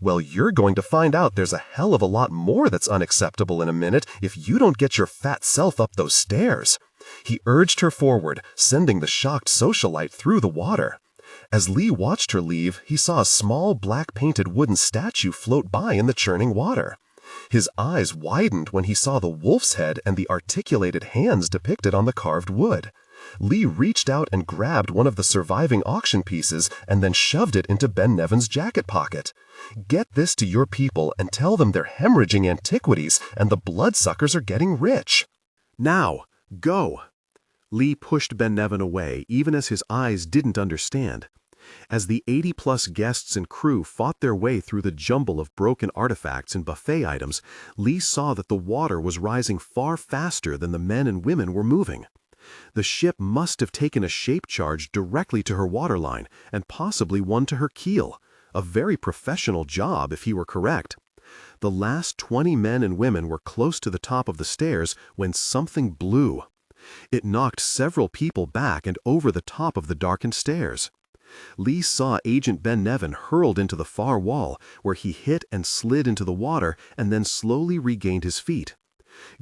"Well, you're going to find out there's a hell of a lot more that's unacceptable in a minute if you don't get your fat self up those stairs." He urged her forward, sending the shocked socialite through the water. As Lee watched her leave, he saw a small black-painted wooden statue float by in the churning water. His eyes widened when he saw the wolf's head and the articulated hands depicted on the carved wood. Lee reached out and grabbed one of the surviving auction pieces and then shoved it into Ben Nevin's jacket pocket. "Get this to your people and tell them they're hemorrhaging antiquities and the bloodsuckers are getting rich." "Now, go!" Lee pushed Ben Nevin away, even as his eyes didn't understand. As the 80-plus guests and crew fought their way through the jumble of broken artifacts and buffet items, Lee saw that the water was rising far faster than the men and women were moving. The ship must have taken a shape charge directly to her waterline, and possibly one to her keel. A very professional job, if he were correct. The last 20 men and women were close to the top of the stairs when something blew. It knocked several people back and over the top of the darkened stairs. Lee saw Agent Ben Nevin hurled into the far wall, where he hit and slid into the water and then slowly regained his feet.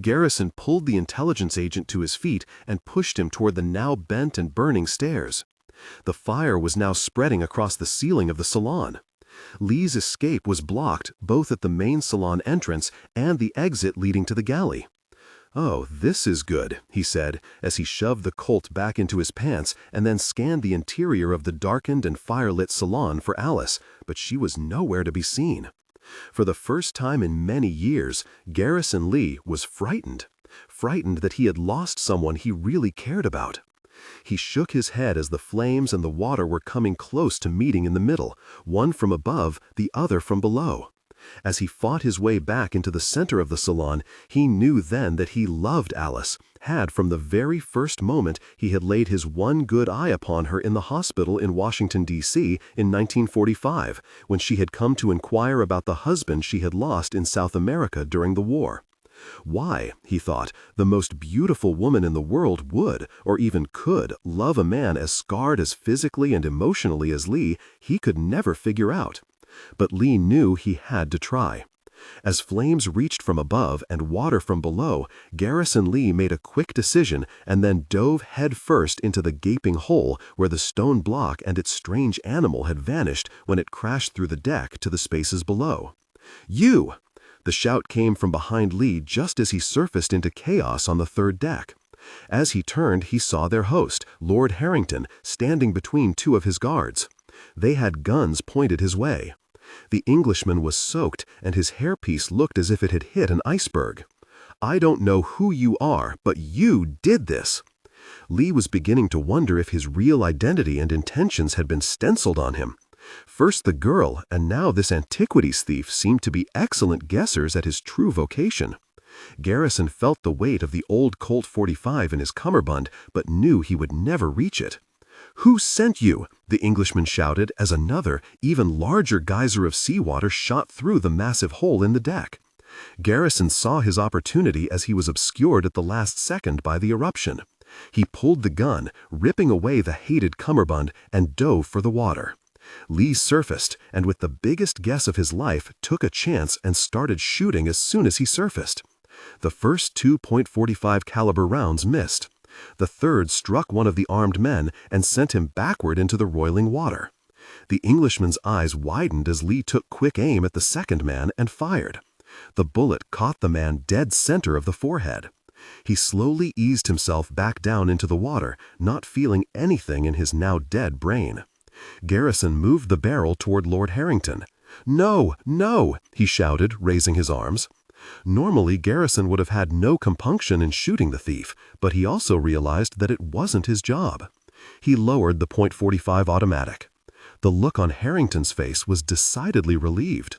Garrison pulled the intelligence agent to his feet and pushed him toward the now bent and burning stairs. The fire was now spreading across the ceiling of the salon. Lee's escape was blocked both at the main salon entrance and the exit leading to the galley. "Oh, this is good," he said, as he shoved the Colt back into his pants and then scanned the interior of the darkened and firelit salon for Alice, but she was nowhere to be seen. For the first time in many years, Garrison Lee was frightened. Frightened that he had lost someone he really cared about. He shook his head as the flames and the water were coming close to meeting in the middle, one from above, the other from below. As he fought his way back into the center of the salon, he knew then that he loved Alice, had from the very first moment he had laid his one good eye upon her in the hospital in Washington, D.C. in 1945, when she had come to inquire about the husband she had lost in South America during the war. Why, he thought, the most beautiful woman in the world would, or even could, love a man as scarred as physically and emotionally as Lee, he could never figure out. But Lee knew he had to try. As flames reached from above and water from below, Garrison Lee made a quick decision and then dove headfirst into the gaping hole where the stone block and its strange animal had vanished when it crashed through the deck to the spaces below. "You!" The shout came from behind Lee just as he surfaced into chaos on the third deck. As he turned, he saw their host, Lord Harrington, standing between two of his guards. They had guns pointed his way. The Englishman was soaked, and his hairpiece looked as if it had hit an iceberg. "I don't know who you are, but you did this." Lee was beginning to wonder if his real identity and intentions had been stenciled on him. First the girl, and now this antiquities thief seemed to be excellent guessers at his true vocation. Garrison felt the weight of the old Colt 45 in his cummerbund, but knew he would never reach it. "Who sent you?" the Englishman shouted as another, even larger geyser of seawater shot through the massive hole in the deck. Garrison saw his opportunity as he was obscured at the last second by the eruption. He pulled the gun, ripping away the hated cummerbund, and dove for the water. Lee surfaced, and with the biggest guess of his life, took a chance and started shooting as soon as he surfaced. The first 2.45 caliber rounds missed. The third struck one of the armed men and sent him backward into the roiling water. The Englishman's eyes widened as Lee took quick aim at the second man and fired. The bullet caught the man dead center of the forehead. He slowly eased himself back down into the water, not feeling anything in his now dead brain. Garrison moved the barrel toward Lord Harrington. "No, no!" he shouted, raising his arms. Normally, Garrison would have had no compunction in shooting the thief, but he also realized that it wasn't his job. He lowered the .45 automatic. The look on Harrington's face was decidedly relieved.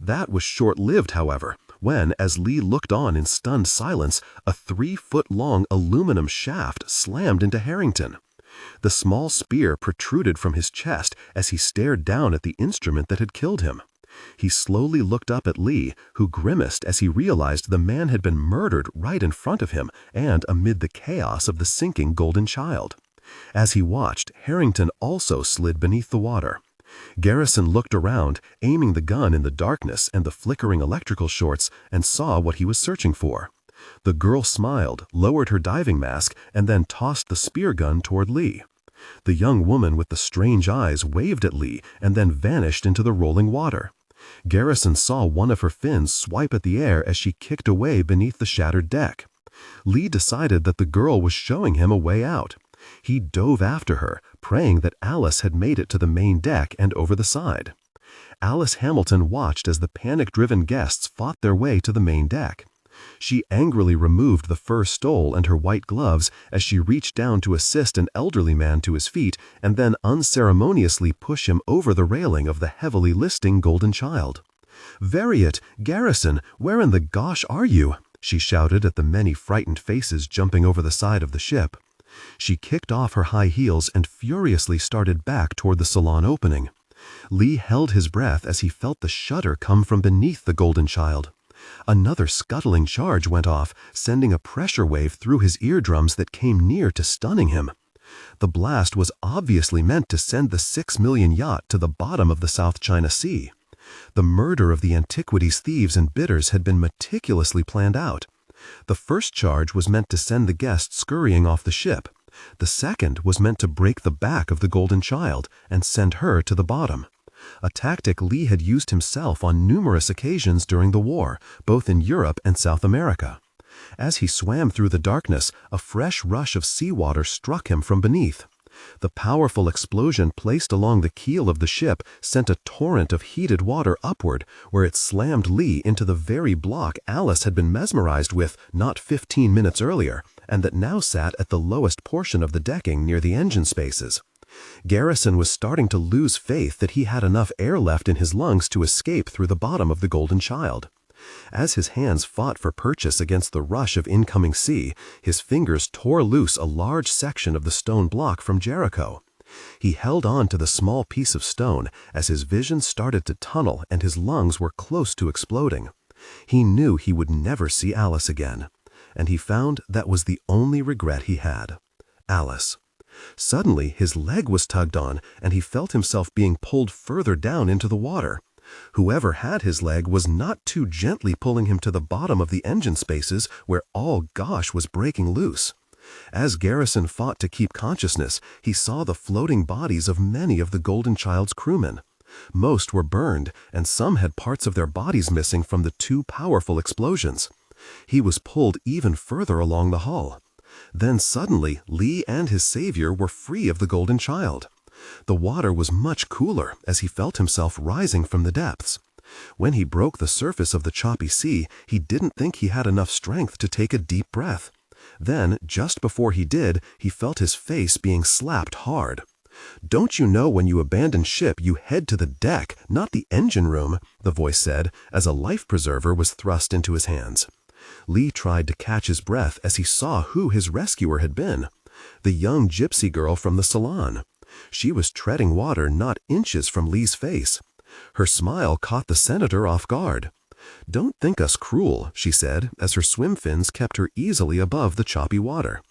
That was short-lived, however, when, as Lee looked on in stunned silence, a 3-foot-long aluminum shaft slammed into Harrington. The small spear protruded from his chest as he stared down at the instrument that had killed him. He slowly looked up at Lee, who grimaced as he realized the man had been murdered right in front of him and amid the chaos of the sinking Golden Child. As he watched, Harrington also slid beneath the water. Garrison looked around, aiming the gun in the darkness and the flickering electrical shorts, and saw what he was searching for. The girl smiled, lowered her diving mask, and then tossed the spear gun toward Lee. The young woman with the strange eyes waved at Lee and then vanished into the rolling water. Garrison saw one of her fins swipe at the air as she kicked away beneath the shattered deck. Lee decided that the girl was showing him a way out. He dove after her, praying that Alice had made it to the main deck and over the side. Alice Hamilton watched as the panic-driven guests fought their way to the main deck. She angrily removed the fur stole and her white gloves as she reached down to assist an elderly man to his feet and then unceremoniously push him over the railing of the heavily listing Golden Child. "Variet, Garrison, where in the gosh are you?" she shouted at the many frightened faces jumping over the side of the ship. She kicked off her high heels and furiously started back toward the salon opening. Lee held his breath as he felt the shudder come from beneath the Golden Child. Another scuttling charge went off, sending a pressure wave through his eardrums that came near to stunning him. The blast was obviously meant to send the 6 million yacht to the bottom of the South China Sea. The murder of the antiquities thieves and bidders had been meticulously planned out. The first charge was meant to send the guest scurrying off the ship. The second was meant to break the back of the Golden Child and send her to the bottom. A tactic Lee had used himself on numerous occasions during the war, both in Europe and South America. As he swam through the darkness, a fresh rush of seawater struck him from beneath. The powerful explosion placed along the keel of the ship sent a torrent of heated water upward, where it slammed Lee into the very block Alice had been mesmerized with not 15 minutes earlier, and that now sat at the lowest portion of the decking near the engine spaces. Garrison was starting to lose faith that he had enough air left in his lungs to escape through the bottom of the Golden Child. As his hands fought for purchase against the rush of incoming sea, his fingers tore loose a large section of the stone block from Jericho. He held on to the small piece of stone as his vision started to tunnel and his lungs were close to exploding. He knew he would never see Alice again, and he found that was the only regret he had. Alice. Suddenly, his leg was tugged on, and he felt himself being pulled further down into the water. Whoever had his leg was not too gently pulling him to the bottom of the engine spaces where all gosh was breaking loose. As Garrison fought to keep consciousness, he saw the floating bodies of many of the Golden Child's crewmen. Most were burned, and some had parts of their bodies missing from the two powerful explosions. He was pulled even further along the hull. Then suddenly, Lee and his savior were free of the Golden Child. The water was much cooler as he felt himself rising from the depths. When he broke the surface of the choppy sea, he didn't think he had enough strength to take a deep breath. Then, just before he did, he felt his face being slapped hard. "Don't you know when you abandon ship you head to the deck, not the engine room?" the voice said, as a life preserver was thrust into his hands. Lee tried to catch his breath as he saw who his rescuer had been. The young gypsy girl from the salon. She was treading water not inches from Lee's face. Her smile caught the senator off guard. "Don't think us cruel," she said, as her swim fins kept her easily above the choppy water.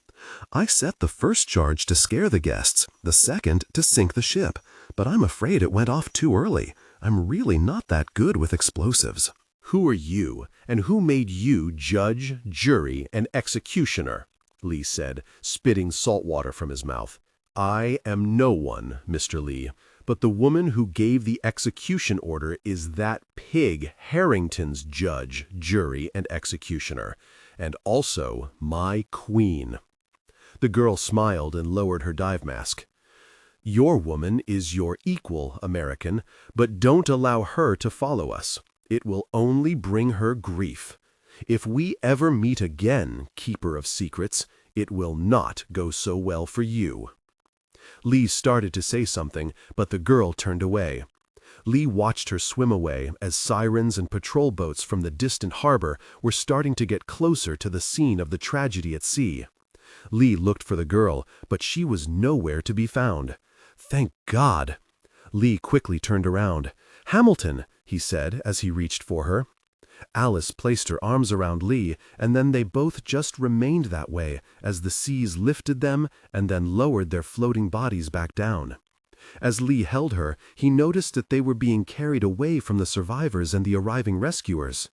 "I set the first charge to scare the guests, the second to sink the ship, but I'm afraid it went off too early. I'm really not that good with explosives." "Who are you, and who made you judge, jury, and executioner?" Lee said, spitting salt water from his mouth. "I am no one, Mr. Lee, but the woman who gave the execution order is that pig Harrington's judge, jury, and executioner, and also my queen." The girl smiled and lowered her dive mask. "Your woman is your equal, American, but don't allow her to follow us. It will only bring her grief. If we ever meet again, keeper of secrets, it will not go so well for you." Lee started to say something, but the girl turned away. Lee watched her swim away as sirens and patrol boats from the distant harbor were starting to get closer to the scene of the tragedy at sea. Lee looked for the girl, but she was nowhere to be found. Thank God! Lee quickly turned around. "Hamilton," he said as he reached for her. Alice placed her arms around Lee, and then they both just remained that way as the seas lifted them and then lowered their floating bodies back down. As Lee held her, he noticed that they were being carried away from the survivors and the arriving rescuers.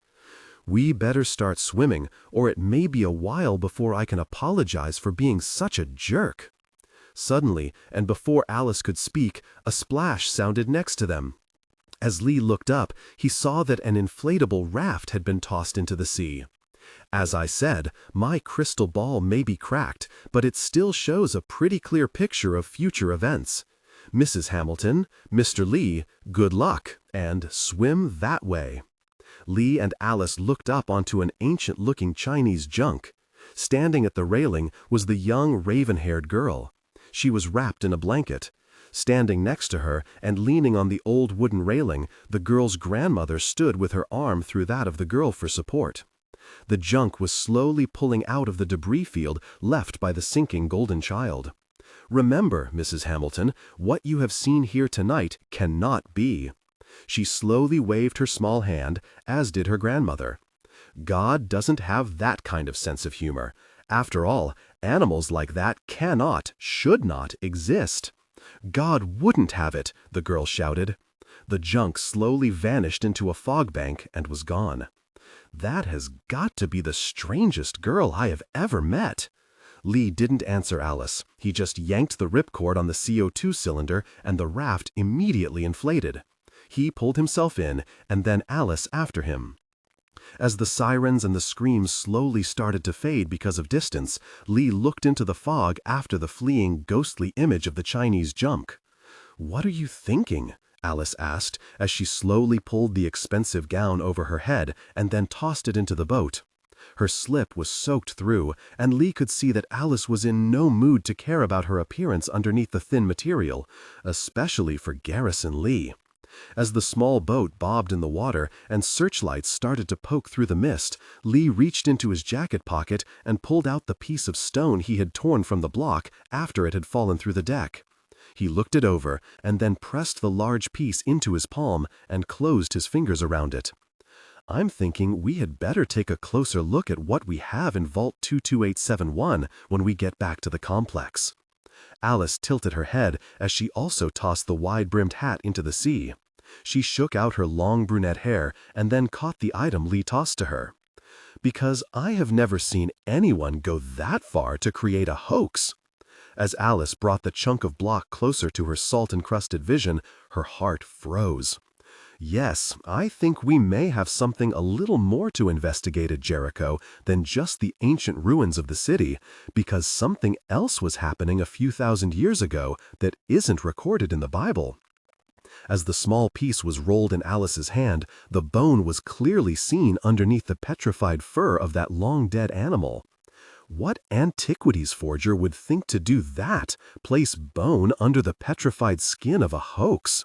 "We better start swimming, or it may be a while before I can apologize for being such a jerk." Suddenly, and before Alice could speak, a splash sounded next to them. As Lee looked up, he saw that an inflatable raft had been tossed into the sea. "As I said, my crystal ball may be cracked, but it still shows a pretty clear picture of future events. Mrs. Hamilton, Mr. Lee, good luck, and swim that way." Lee and Alice looked up onto an ancient-looking Chinese junk. Standing at the railing was the young raven-haired girl. She was wrapped in a blanket. Standing next to her and leaning on the old wooden railing, the girl's grandmother stood with her arm through that of the girl for support. The junk was slowly pulling out of the debris field left by the sinking golden child. "Remember, Mrs. Hamilton, what you have seen here tonight cannot be." She slowly waved her small hand, as did her grandmother. "God doesn't have that kind of sense of humor. After all, animals like that cannot, should not exist." "God wouldn't have it," the girl shouted. The junk slowly vanished into a fog bank and was gone. "That has got to be the strangest girl I have ever met." Lee didn't answer Alice. He just yanked the ripcord on the CO2 cylinder and the raft immediately inflated. He pulled himself in, and then Alice after him. As the sirens and the screams slowly started to fade because of distance, Lee looked into the fog after the fleeing, ghostly image of the Chinese junk. "What are you thinking?" Alice asked as she slowly pulled the expensive gown over her head and then tossed it into the boat. Her slip was soaked through, and Lee could see that Alice was in no mood to care about her appearance underneath the thin material, especially for Garrison Lee. As the small boat bobbed in the water and searchlights started to poke through the mist, Lee reached into his jacket pocket and pulled out the piece of stone he had torn from the block after it had fallen through the deck. He looked it over and then pressed the large piece into his palm and closed his fingers around it. "I'm thinking we had better take a closer look at what we have in Vault 22871 when we get back to the complex." Alice tilted her head as she also tossed the wide-brimmed hat into the sea. She shook out her long brunette hair and then caught the item Lee tossed to her. "Because I have never seen anyone go that far to create a hoax." As Alice brought the chunk of block closer to her salt-encrusted vision, her heart froze. "Yes, I think we may have something a little more to investigate at Jericho than just the ancient ruins of the city, because something else was happening a few thousand years ago that isn't recorded in the Bible." As the small piece was rolled in Alice's hand, the bone was clearly seen underneath the petrified fur of that long-dead animal. What antiquities forger would think to do that, place bone under the petrified skin of a hoax?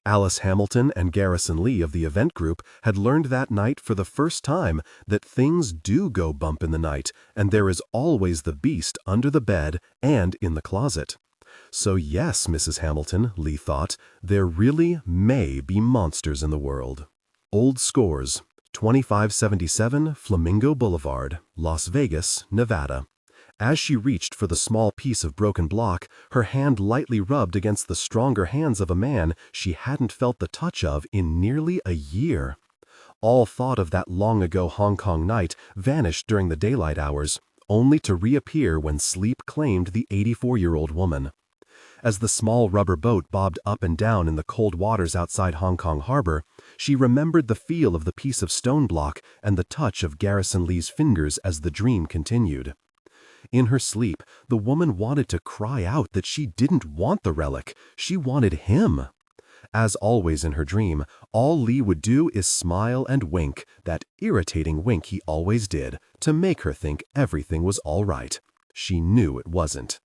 Alice Hamilton and Garrison Lee of the event group had learned that night for the first time that things do go bump in the night, and there is always the beast under the bed and in the closet. So yes, Mrs. Hamilton, Lee thought, there really may be monsters in the world. Old Scores, 2577 Flamingo Boulevard, Las Vegas, Nevada. As she reached for the small piece of broken block, her hand lightly rubbed against the stronger hands of a man she hadn't felt the touch of in nearly a year. All thought of that long-ago Hong Kong night vanished during the daylight hours, only to reappear when sleep claimed the 84-year-old woman. As the small rubber boat bobbed up and down in the cold waters outside Hong Kong harbor, she remembered the feel of the piece of stone block and the touch of Garrison Lee's fingers as the dream continued. In her sleep, the woman wanted to cry out that she didn't want the relic, she wanted him. As always in her dream, all Lee would do is smile and wink, that irritating wink he always did, to make her think everything was all right. She knew it wasn't.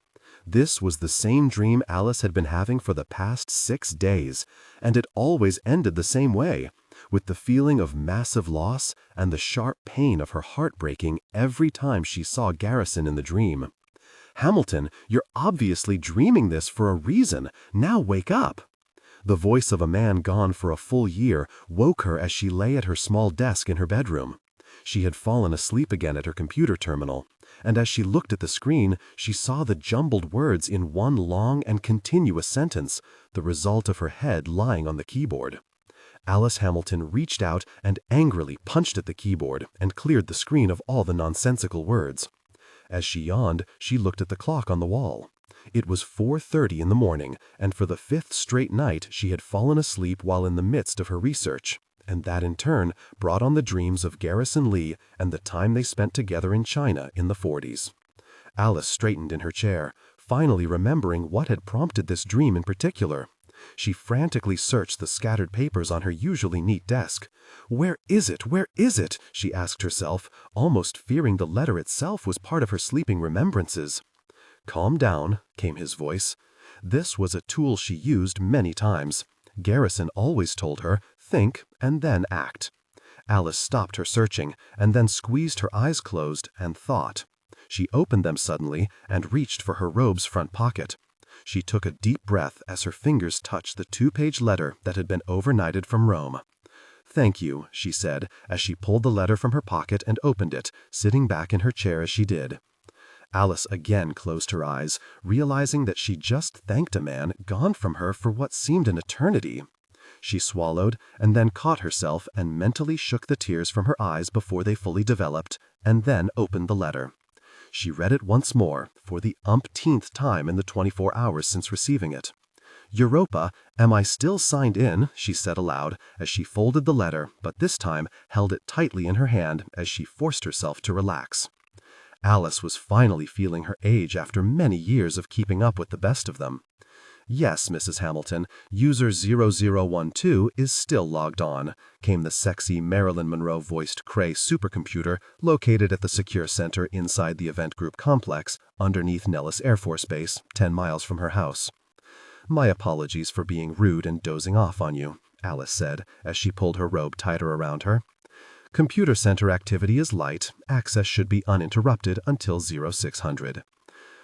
This was the same dream Alice had been having for the past 6 days, and it always ended the same way, with the feeling of massive loss and the sharp pain of her heart breaking every time she saw Garrison in the dream. "Hamilton, you're obviously dreaming this for a reason. Now wake up." The voice of a man gone for a full year woke her as she lay at her small desk in her bedroom. She had fallen asleep again at her computer terminal, and as she looked at the screen, she saw the jumbled words in one long and continuous sentence, the result of her head lying on the keyboard. Alice Hamilton reached out and angrily punched at the keyboard and cleared the screen of all the nonsensical words. As she yawned, she looked at the clock on the wall. It was 4:30 in the morning, and for the 5th straight night she had fallen asleep while in the midst of her research, and that in turn brought on the dreams of Garrison Lee and the time they spent together in China in the 40s. Alice straightened in her chair, finally remembering what had prompted this dream in particular. She frantically searched the scattered papers on her usually neat desk. "Where is it? Where is it?" she asked herself, almost fearing the letter itself was part of her sleeping remembrances. "Calm down," came his voice. This was a tool she used many times. Garrison always told her, think and then act. Alice stopped her searching and then squeezed her eyes closed and thought. She opened them suddenly and reached for her robe's front pocket. She took a deep breath as her fingers touched the 2-page letter that had been overnighted from Rome. "Thank you," she said as she pulled the letter from her pocket and opened it, sitting back in her chair as she did. Alice again closed her eyes, realizing that she just thanked a man gone from her for what seemed an eternity. She swallowed and then caught herself and mentally shook the tears from her eyes before they fully developed, and then opened the letter. She read it once more, for the umpteenth time in the 24 hours since receiving it. "Europa, am I still signed in?" she said aloud as she folded the letter, but this time held it tightly in her hand as she forced herself to relax. Alice was finally feeling her age after many years of keeping up with the best of them. "Yes, Mrs. Hamilton, user 0012 is still logged on," came the sexy Marilyn Monroe-voiced Cray supercomputer located at the Secure Center inside the Event Group complex underneath Nellis Air Force Base, 10 miles from her house. "My apologies for being rude and dozing off on you," Alice said as she pulled her robe tighter around her. "Computer center activity is light. Access should be uninterrupted until 0600.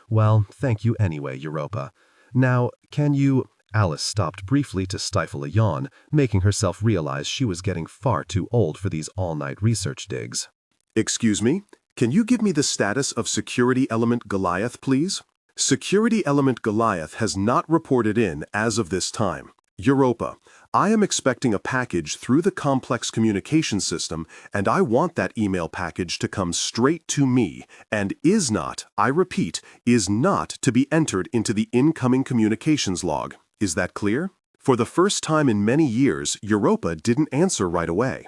"Well, thank you anyway, Europa. Now, can you—" Alice stopped briefly to stifle a yawn, making herself realize she was getting far too old for these all-night research digs. Excuse me? Can you give me the status of Security Element Goliath, please? Security Element Goliath has not reported in as of this time. Europa, I am expecting a package through the complex communication system, and I want that email package to come straight to me, and is not, I repeat, is not to be entered into the incoming communications log. Is that clear? For the first time in many years, Europa didn't answer right away.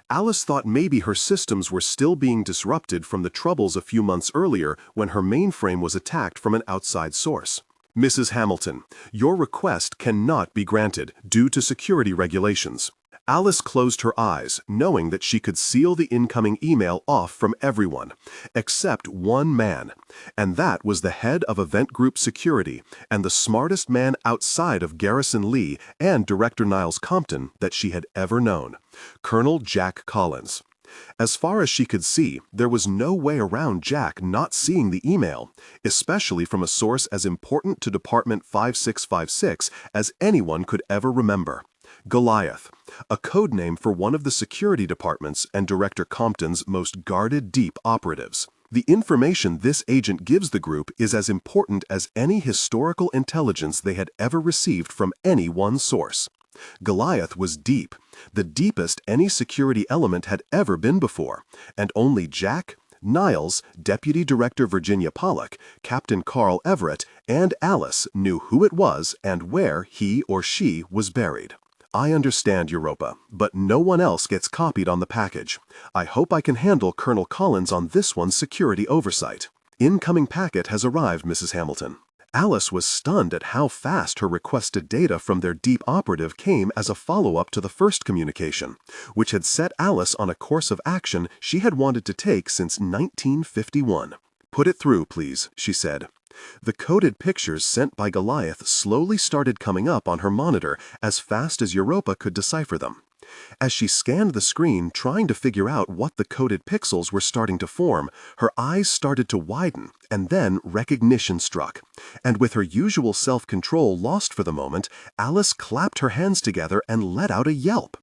Alice thought maybe her systems were still being disrupted from the troubles a few months earlier when her mainframe was attacked from an outside source. Mrs. Hamilton, your request cannot be granted due to security regulations. Alice closed her eyes, knowing that she could seal the incoming email off from everyone, except one man, and that was the head of Event Group Security and the smartest man outside of Garrison Lee and Director Niles Compton that she had ever known, Colonel Jack Collins. As far as she could see, there was no way around Jack not seeing the email, especially from a source as important to Department 5656 as anyone could ever remember. Goliath, a code name for one of the security departments and Director Compton's most guarded deep operatives. The information this agent gives the group is as important as any historical intelligence they had ever received from any one source. Goliath was deep, the deepest any security element had ever been before, and only Jack, Niles, Deputy Director Virginia Pollock, Captain Carl Everett, and Alice knew who it was and where he or she was buried. I understand, Europa, but no one else gets copied on the package. I hope I can handle Colonel Collins on this one's security oversight. Incoming packet has arrived, Mrs. Hamilton. Alice was stunned at how fast her requested data from their deep operative came as a follow-up to the first communication, which had set Alice on a course of action she had wanted to take since 1951. "Put it through, please," she said. The coded pictures sent by Goliath slowly started coming up on her monitor as fast as Europa could decipher them. As she scanned the screen trying to figure out what the coded pixels were starting to form, her eyes started to widen, and then recognition struck. And with her usual self-control lost for the moment, Alice clapped her hands together and let out a yelp.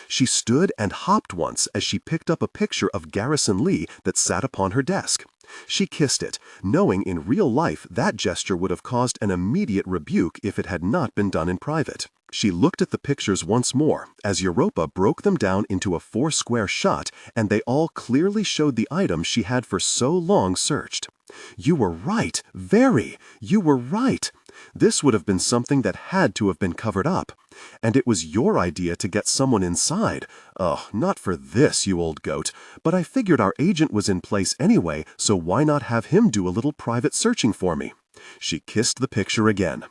She stood and hopped once as she picked up a picture of Garrison Lee that sat upon her desk. She kissed it, knowing in real life that gesture would have caused an immediate rebuke if it had not been done in private. She looked at the pictures once more as Europa broke them down into a 4-square shot, and they all clearly showed the items she had for so long searched. "You were right, very. You were right. This would have been something that had to have been covered up. And it was your idea to get someone inside. Oh, not for this, you old goat. But I figured our agent was in place anyway, so why not have him do a little private searching for me?" She kissed the picture again.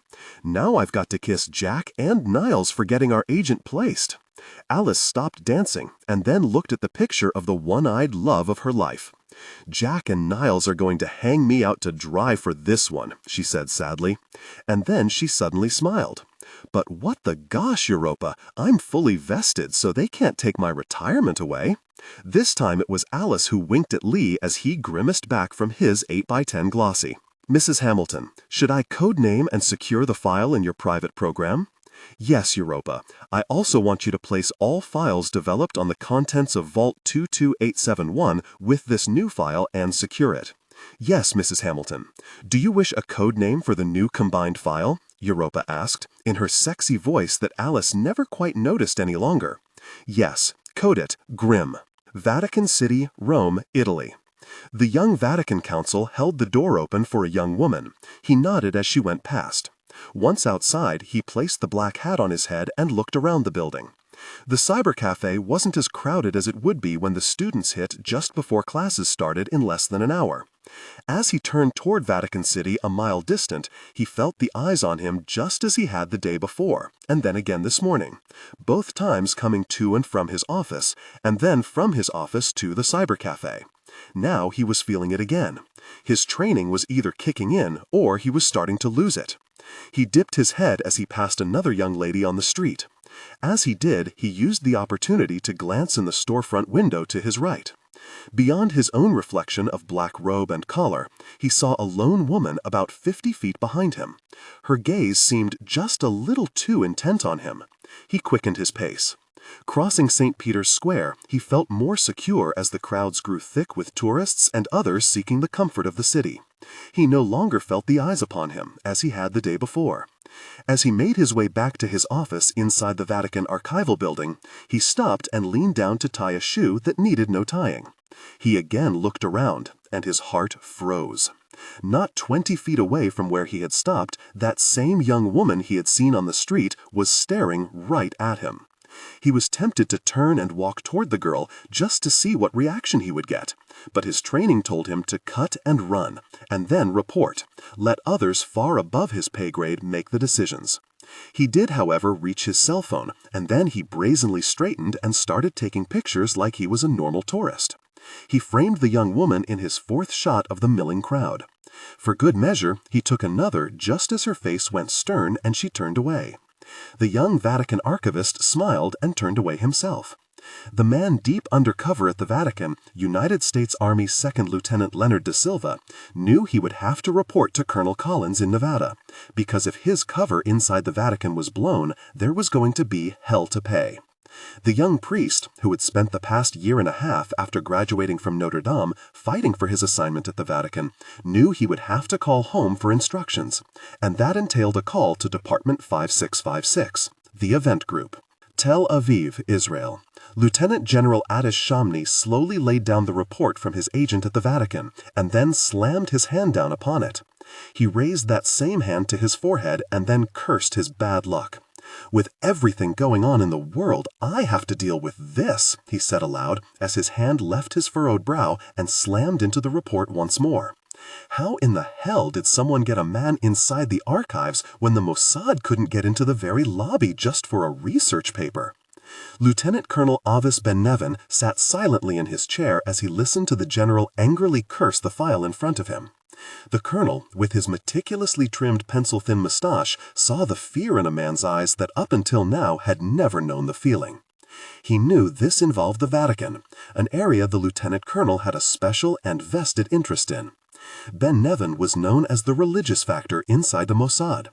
"Now I've got to kiss Jack and Niles for getting our agent placed." Alice stopped dancing and then looked at the picture of the one-eyed love of her life. "Jack and Niles are going to hang me out to dry for this one," she said sadly. And then she suddenly smiled. "But what the gosh, Europa, I'm fully vested, so they can't take my retirement away." This time it was Alice who winked at Lee as he grimaced back from his 8x10 glossy. "Mrs. Hamilton, should I codename and secure the file in your private program?" "Yes, Europa. I also want you to place all files developed on the contents of Vault 22871 with this new file and secure it." "Yes, Mrs. Hamilton. Do you wish a code name for the new combined file?" Europa asked, in her sexy voice that Alice never quite noticed any longer. "Yes, code it Grim. Vatican City, Rome, Italy." The young Vatican counsel held the door open for a young woman. He nodded as she went past. Once outside, he placed the black hat on his head and looked around the building. The cyber cafe wasn't as crowded as it would be when the students hit just before classes started in less than an hour. As he turned toward Vatican City a mile distant, he felt the eyes on him just as he had the day before, and then again this morning, both times coming to and from his office, and then from his office to the cyber cafe. Now he was feeling it again. His training was either kicking in or he was starting to lose it. He dipped his head as he passed another young lady on the street. As he did, he used the opportunity to glance in the storefront window to his right. Beyond his own reflection of black robe and collar, he saw a lone woman about 50 feet behind him. Her gaze seemed just a little too intent on him. He quickened his pace. Crossing St. Peter's Square, he felt more secure as the crowds grew thick with tourists and others seeking the comfort of the city. He no longer felt the eyes upon him, as he had the day before. As he made his way back to his office inside the Vatican Archival building, he stopped and leaned down to tie a shoe that needed no tying. He again looked around, and his heart froze. Not 20 feet away from where he had stopped, that same young woman he had seen on the street was staring right at him. He was tempted to turn and walk toward the girl just to see what reaction he would get, but his training told him to cut and run, and then report. Let others far above his pay grade make the decisions. He did, however, reach his cell phone, and then he brazenly straightened and started taking pictures like he was a normal tourist. He framed the young woman in his fourth shot of the milling crowd. For good measure, he took another just as her face went stern and she turned away. The young Vatican archivist smiled and turned away himself. The man deep under cover at the Vatican, United States Army 2nd Lieutenant Leonard da Silva, knew he would have to report to Colonel Collins in Nevada, because if his cover inside the Vatican was blown, there was going to be hell to pay. The young priest, who had spent the past year and a half after graduating from Notre Dame fighting for his assignment at the Vatican, knew he would have to call home for instructions, and that entailed a call to Department 5656, the event group. Tel Aviv, Israel. Lieutenant General Adish Shamni slowly laid down the report from his agent at the Vatican and then slammed his hand down upon it. He raised that same hand to his forehead and then cursed his bad luck. "With everything going on in the world, I have to deal with this," he said aloud as his hand left his furrowed brow and slammed into the report once more. How in the hell did someone get a man inside the archives when the Mossad couldn't get into the very lobby just for a research paper? Lieutenant Colonel Avis Ben Nevin sat silently in his chair as he listened to the general angrily curse the file in front of him. The colonel, with his meticulously trimmed pencil-thin mustache, saw the fear in a man's eyes that up until now had never known the feeling. He knew this involved the Vatican, an area the lieutenant colonel had a special and vested interest in. Ben Nevin was known as the religious factor inside the Mossad.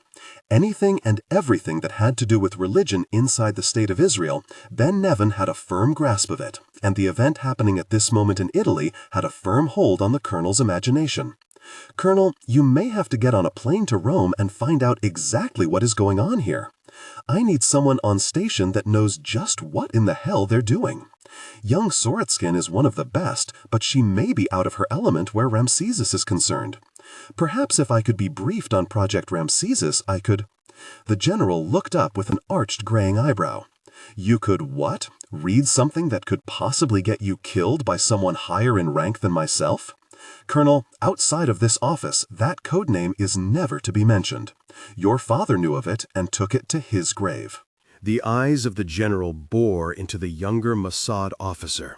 Anything and everything that had to do with religion inside the State of Israel, Ben Nevin had a firm grasp of it, and the event happening at this moment in Italy had a firm hold on the colonel's imagination. "Colonel, you may have to get on a plane to Rome and find out exactly what is going on here. I need someone on station that knows just what in the hell they're doing. Young Soretskin is one of the best, but she may be out of her element where Ramesses is concerned. Perhaps if I could be briefed on Project Ramesses, I could—" The general looked up with an arched graying eyebrow. "You could what? Read something that could possibly get you killed by someone higher in rank than myself? Colonel, outside of this office, that code name is never to be mentioned. Your father knew of it and took it to his grave." The eyes of the general bore into the younger Mossad officer.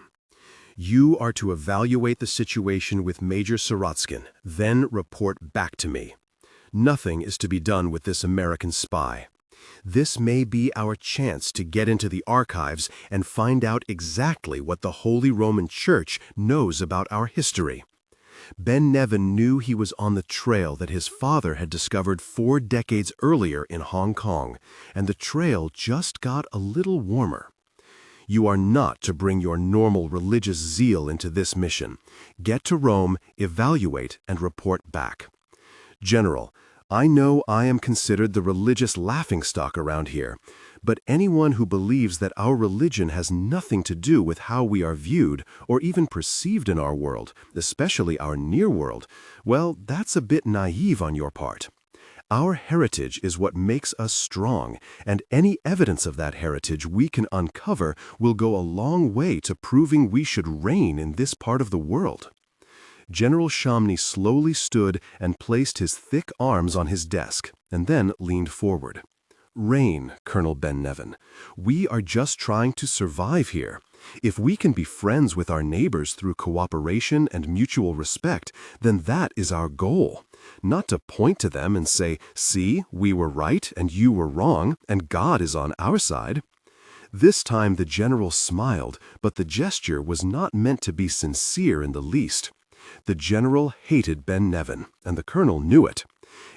"You are to evaluate the situation with Major Sorotskin, then report back to me. Nothing is to be done with this American spy. This may be our chance to get into the archives and find out exactly what the Holy Roman Church knows about our history." Ben Nevin knew he was on the trail that his father had discovered 4 decades earlier in Hong Kong, and the trail just got a little warmer. "You are not to bring your normal religious zeal into this mission. Get to Rome, evaluate, and report back. General, I know I am considered the religious laughingstock around here, but anyone who believes that our religion has nothing to do with how we are viewed or even perceived in our world, especially our near world, well, that's a bit naive on your part. Our heritage is what makes us strong, and any evidence of that heritage we can uncover will go a long way to proving we should reign in this part of the world." General Shamni slowly stood and placed his thick arms on his desk, and then leaned forward. "Reign, Colonel Ben Nevin. We are just trying to survive here. If we can be friends with our neighbors through cooperation and mutual respect, then that is our goal. Not to point to them and say, 'See, we were right and you were wrong, and God is on our side.'" This time the general smiled, but the gesture was not meant to be sincere in the least. The general hated Ben Nevin, and the colonel knew it.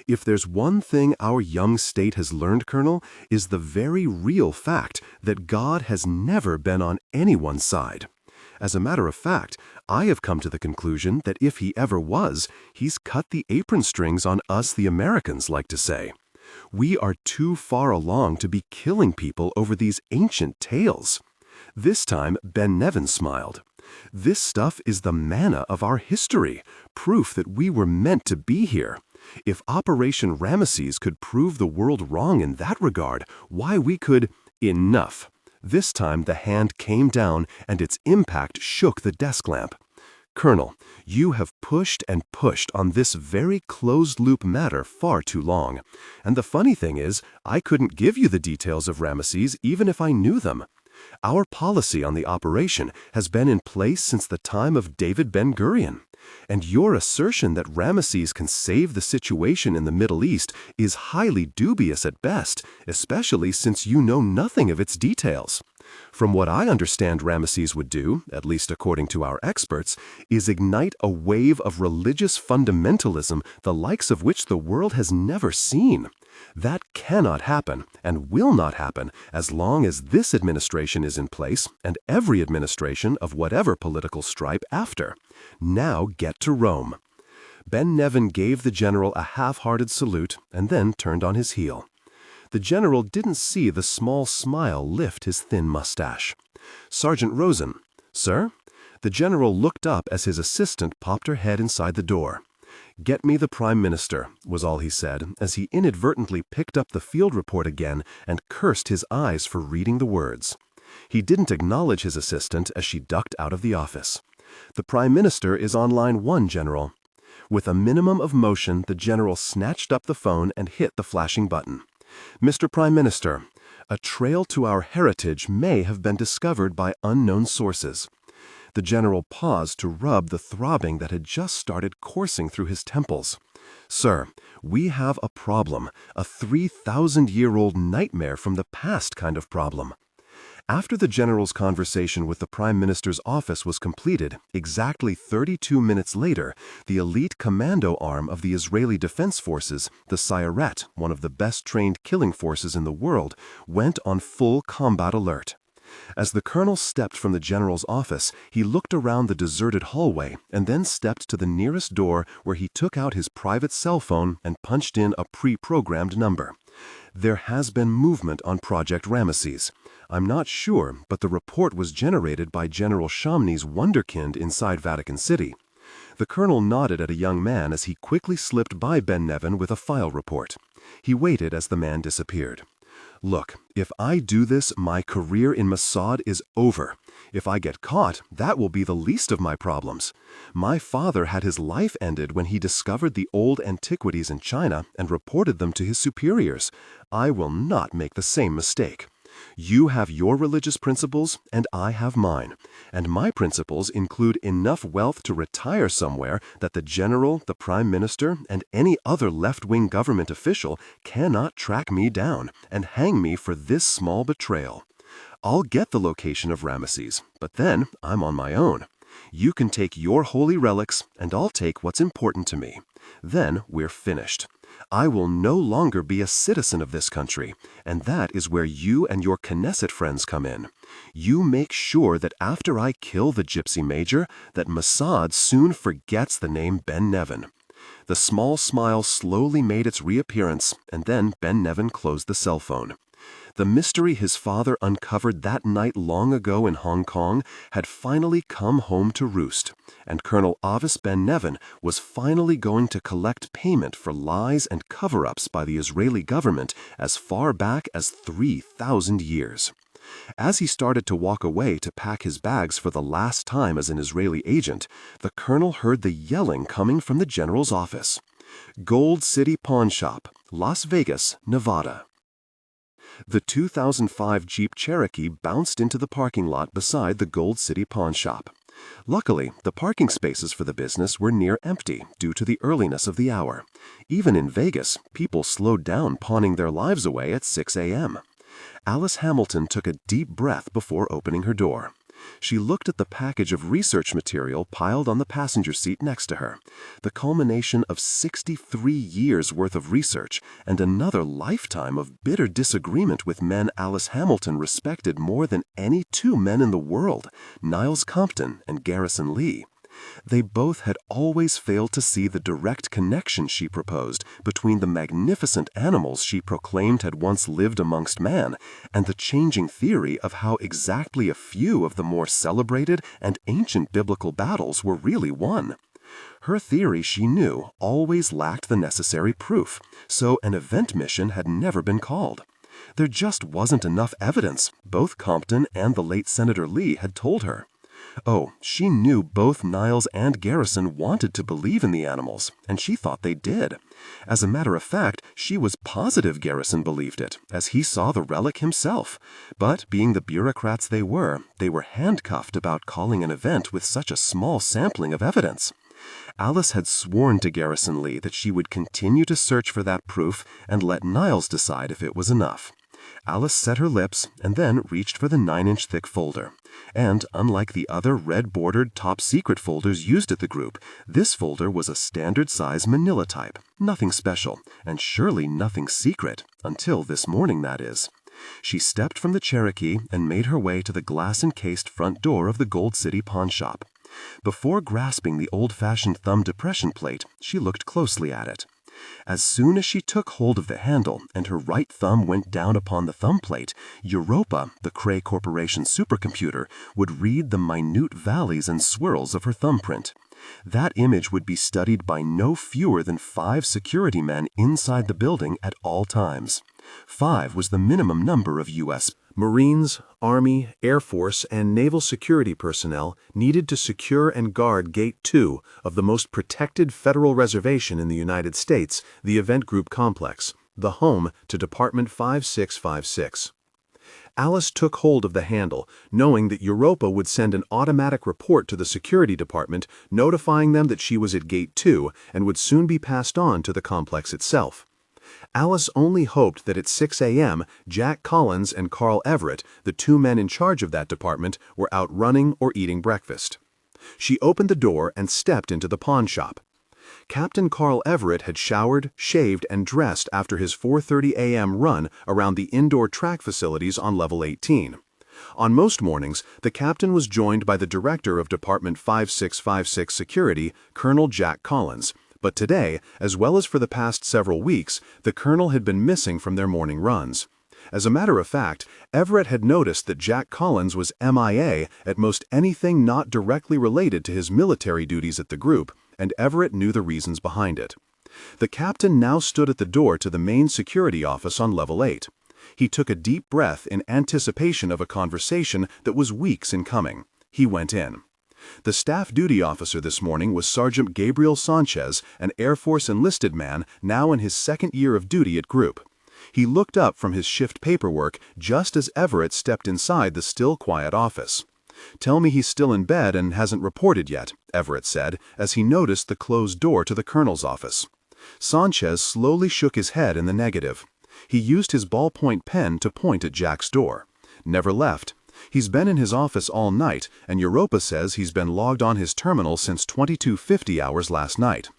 If there's one thing our young state has learned, Colonel, is the very real fact that God has never been on anyone's side. As a matter of fact, I have come to the conclusion that if he ever was, he's cut the apron strings on us the Americans like to say. We are too far along to be killing people over these ancient tales. This time, Ben Nevin smiled. "This stuff is the manna of our history, proof that we were meant to be here. If Operation Ramesses could prove the world wrong in that regard, why we could—" Enough. This time the hand came down and its impact shook the desk lamp. "Colonel, you have pushed and pushed on this very closed-loop matter far too long. And the funny thing is, I couldn't give you the details of Ramesses even if I knew them. Our policy on the operation has been in place since the time of David Ben-Gurion. And your assertion that Ramesses can save the situation in the Middle East is highly dubious at best, especially since you know nothing of its details. From what I understand Ramesses would do, at least according to our experts, is ignite a wave of religious fundamentalism the likes of which the world has never seen. That cannot happen and will not happen as long as this administration is in place and every administration of whatever political stripe after. Now get to Rome." Ben Nevin gave the general a half-hearted salute and then turned on his heel. The general didn't see the small smile lift his thin mustache. "Sergeant Rosen." "Sir?" The general looked up as his assistant popped her head inside the door. "Get me the Prime Minister," was all he said, as he inadvertently picked up the field report again and cursed his eyes for reading the words. He didn't acknowledge his assistant as she ducked out of the office. "The Prime Minister is on line 1, General." With a minimum of motion, the general snatched up the phone and hit the flashing button. "Mr. Prime Minister, a trail to our heritage may have been discovered by unknown sources." The general paused to rub the throbbing that had just started coursing through his temples. "Sir, we have a problem, a 3,000-year-old nightmare from the past kind of problem." After the general's conversation with the Prime Minister's office was completed, exactly 32 minutes later, the elite commando arm of the Israeli Defense Forces, the Sayeret, one of the best-trained killing forces in the world, went on full combat alert. As the colonel stepped from the general's office, he looked around the deserted hallway and then stepped to the nearest door where he took out his private cell phone and punched in a pre-programmed number. "There has been movement on Project Ramesses. I'm not sure, but the report was generated by General Shamni's wunderkind inside Vatican City." The colonel nodded at a young man as he quickly slipped by Ben Nevin with a file report. He waited as the man disappeared. "Look, if I do this, my career in Mossad is over. If I get caught, that will be the least of my problems. My father had his life ended when he discovered the old antiquities in China and reported them to his superiors. I will not make the same mistake. You have your religious principles, and I have mine. And my principles include enough wealth to retire somewhere that the general, the prime minister, and any other left-wing government official cannot track me down and hang me for this small betrayal. I'll get the location of Ramesses, but then I'm on my own. You can take your holy relics, and I'll take what's important to me. Then we're finished. I will no longer be a citizen of this country, and that is where you and your Knesset friends come in. You make sure that after I kill the Gypsy Major, that Mossad soon forgets the name Ben Nevin." The small smile slowly made its reappearance, and then Ben Nevin closed the cell phone. The mystery his father uncovered that night long ago in Hong Kong had finally come home to roost, and Colonel Avis Ben Nevin was finally going to collect payment for lies and cover-ups by the Israeli government as far back as 3,000 years. As he started to walk away to pack his bags for the last time as an Israeli agent, the colonel heard the yelling coming from the general's office. "Gold City Pawn Shop, Las Vegas, Nevada." The 2005 Jeep Cherokee bounced into the parking lot beside the Gold City Pawn Shop. Luckily, the parking spaces for the business were near empty due to the earliness of the hour. Even in Vegas, people slowed down pawning their lives away at 6 a.m. Alice Hamilton took a deep breath before opening her door. She looked at the package of research material piled on the passenger seat next to her, the culmination of 63 years' worth of research and another lifetime of bitter disagreement with men Alice Hamilton respected more than any two men in the world, Niles Compton and Garrison Lee. They both had always failed to see the direct connection she proposed between the magnificent animals she proclaimed had once lived amongst man and the changing theory of how exactly a few of the more celebrated and ancient biblical battles were really won. Her theory, she knew, always lacked the necessary proof, so an event mission had never been called. There just wasn't enough evidence, both Compton and the late Senator Lee had told her. Oh, she knew both Niles and Garrison wanted to believe in the animals, and she thought they did. As a matter of fact, she was positive Garrison believed it, as he saw the relic himself. But being the bureaucrats they were handcuffed about calling an event with such a small sampling of evidence. Alice had sworn to Garrison Lee that she would continue to search for that proof and let Niles decide if it was enough. Alice set her lips and then reached for the 9-inch thick folder. And unlike the other red-bordered top-secret folders used at the group, this folder was a standard-size manila type, nothing special, and surely nothing secret, until this morning, that is. She stepped from the Cherokee and made her way to the glass-encased front door of the Gold City Pawn Shop. Before grasping the old-fashioned thumb depression plate, she looked closely at it. As soon as she took hold of the handle and her right thumb went down upon the thumbplate, Europa, the Cray Corporation supercomputer, would read the minute valleys and swirls of her thumbprint. That image would be studied by no fewer than 5 security men inside the building at all times. 5 was the minimum number of U.S. Marines, Army, Air Force, and Naval security personnel needed to secure and guard Gate 2 of the most protected federal reservation in the United States, the Event Group Complex, the home to Department 5656. Alice took hold of the handle, knowing that Europa would send an automatic report to the security department notifying them that she was at Gate 2 and would soon be passed on to the complex itself. Alice only hoped that at 6 a.m., Jack Collins and Carl Everett, the 2 men in charge of that department, were out running or eating breakfast. She opened the door and stepped into the pawn shop. Captain Carl Everett had showered, shaved, and dressed after his 4:30 a.m. run around the indoor track facilities on Level 18. On most mornings, the captain was joined by the director of Department 5656 Security, Colonel Jack Collins, but today, as well as for the past several weeks, the colonel had been missing from their morning runs. As a matter of fact, Everett had noticed that Jack Collins was MIA at most anything not directly related to his military duties at the group, and Everett knew the reasons behind it. The captain now stood at the door to the main security office on Level 8. He took a deep breath in anticipation of a conversation that was weeks in coming. He went in. The staff duty officer this morning was Sergeant Gabriel Sanchez, an Air Force enlisted man now in his 2nd year of duty at Group. He looked up from his shift paperwork just as Everett stepped inside the still quiet office. "Tell me he's still in bed and hasn't reported yet," Everett said, as he noticed the closed door to the colonel's office. Sanchez slowly shook his head in the negative. He used his ballpoint pen to point at Jack's door. "Never left. He's been in his office all night, and Europa says he's been logged on his terminal since 2250 hours last night."